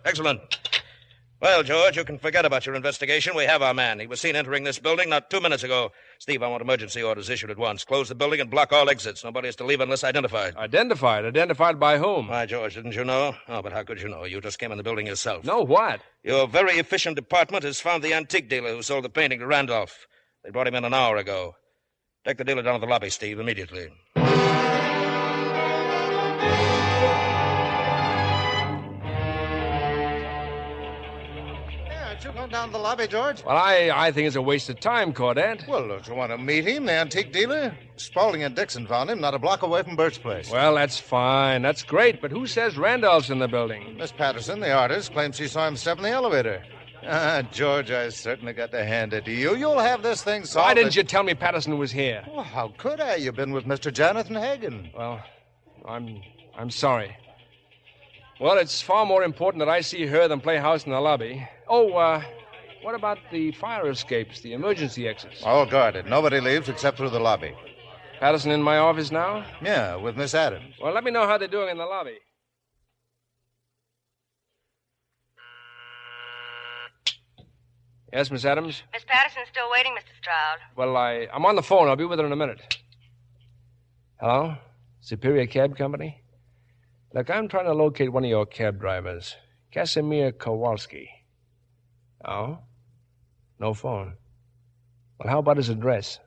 Well, George, you can forget about your investigation. We have our man. He was seen entering this building not 2 minutes ago. Steve, I want emergency orders issued at once. Close the building and block all exits. Nobody is to leave unless identified. Identified? Identified by whom? Why, George, didn't you know? Oh, but how could you know? You just came in the building yourself. No, what? Your very efficient department has found the antique dealer who sold the painting to Randolph. They brought him in an hour ago. Take the dealer down to the lobby, Steve, immediately. You going down to the lobby, George? Well, I think it's a waste of time, Cadet. Well, don't you want to meet him, the antique dealer? Spaulding and Dixon found him not a block away from Burt's place. Well, that's fine. That's great. But who says Randolph's in the building? Miss Patterson, the artist, claims she saw him step in the elevator. George, I certainly got to hand it to you. You'll have this thing solved. Why didn't you tell me Patterson was here? Well, how could I? You've been with Mr. Jonathan Hagen. Well, I'm sorry. Well, it's far more important that I see her than play house in the lobby. Oh, what about the fire escapes, the emergency exits? All guarded. Nobody leaves except through the lobby. Patterson in my office now? Yeah, with Miss Adams. Well, let me know how they're doing in the lobby. Yes, Miss Adams? Miss Patterson's still waiting, Mr. Stroud. Well, I'm on the phone. I'll be with her in a minute. Hello? Superior Cab Company? Look, I'm trying to locate one of your cab drivers, Casimir Kowalski. Oh? No phone. Well, how about his address?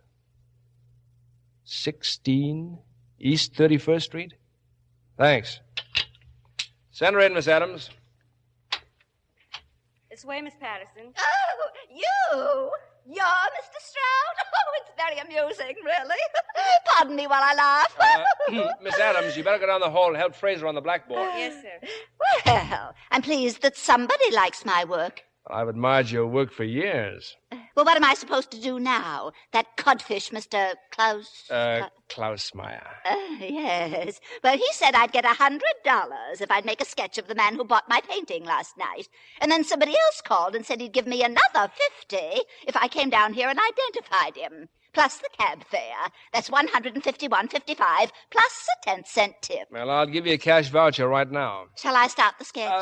16 East 31st Street? Thanks. Send her in, Miss Adams. This way, Miss Patterson. Oh, you? You're Mr. Stroud? Oh, it's very amusing, really. Pardon me while I laugh. Miss Adams, you better go down the hall and help Fraser on the blackboard. Yes, sir. Well, I'm pleased that somebody likes my work. I've admired your work for years. Well, what am I supposed to do now? That codfish, Mr. Klaus... Klausmeyer. Yes. Well, he said I'd get $100 if I'd make a sketch of the man who bought my painting last night. And then somebody else called and said he'd give me another $50 if I came down here and identified him. Plus the cab fare. That's $151.55, plus a 10-cent tip. Well, I'll give you a cash voucher right now. Shall I start the sketch?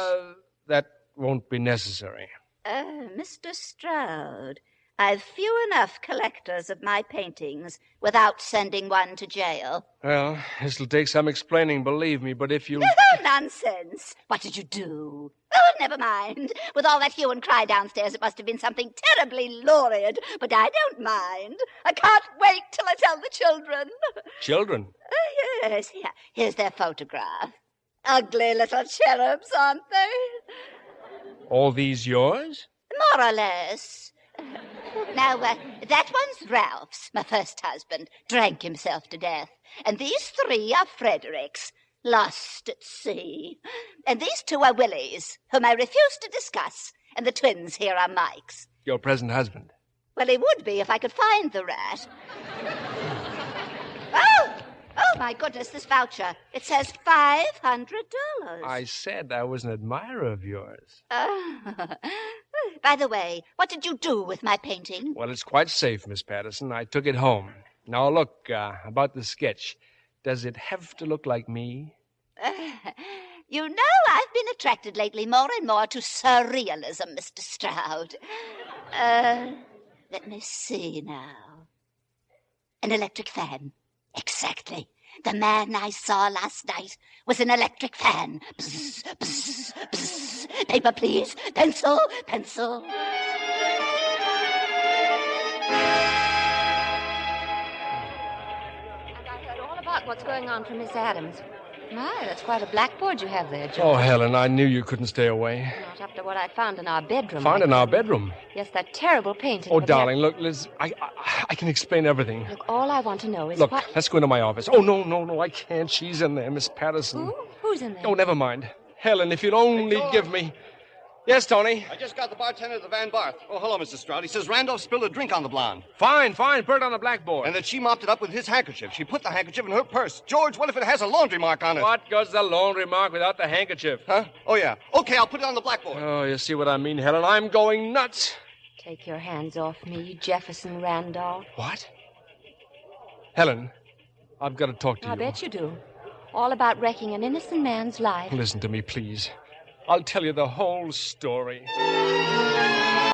That won't be necessary. Mr. Stroud, I've few enough collectors of my paintings without sending one to jail. Well, this'll take some explaining, believe me, but if you... Nonsense. What did you do? Oh, never mind. With all that hue and cry downstairs, it must have been something terribly lurid. But I don't mind. I can't wait till I tell the children. Children? Yes. Here's their photograph. Ugly little cherubs, aren't they? All these yours? More or less. Now, that one's Ralph's, my first husband. Drank himself to death. And these three are Frederick's, lost at sea. And these two are Willie's, whom I refuse to discuss. And the twins here are Mike's. Your present husband? Well, he would be if I could find the rat. Oh, my goodness, this voucher. It says $500. I said I was an admirer of yours. But By the way, what did you do with my painting? Well, it's quite safe, Miss Patterson. I took it home. Now, look, about the sketch. Does it have to look like me? You know, I've been attracted lately more and more to surrealism, Mr. Stroud. Let me see now. An electric fan. Exactly. The man I saw last night was an electric fan. Bzz, bzz, bzz. Paper, please. Pencil, pencil. What's going on from Miss Adams? My, that's quite a blackboard you have there, George. Oh, Helen, I knew you couldn't stay away. Not after what I found in our bedroom. Found in our bedroom? Yes, that terrible painting. Oh, darling, look, Liz, I can explain everything. Look, all I want to know is Look, what... let's go into my office. Oh, no, I can't. She's in there, Miss Patterson. Who? Who's in there? Oh, never mind. Helen, if you'll only give me... Yes, Tony? I just got the bartender at the Van Barth. Oh, hello, Mr. Stroud. He says Randolph spilled a drink on the blonde. Fine. Burt on the blackboard. And that she mopped it up with his handkerchief. She put the handkerchief in her purse. George, what if it has a laundry mark on it? What goes the laundry mark without the handkerchief? Huh? Oh, yeah. Okay, I'll put it on the blackboard. Oh, you see what I mean, Helen? I'm going nuts. Take your hands off me, Jefferson Randolph. What? Helen, I've got to talk to you. I bet you do. All about wrecking an innocent man's life. Listen to me, please. I'll tell you the whole story.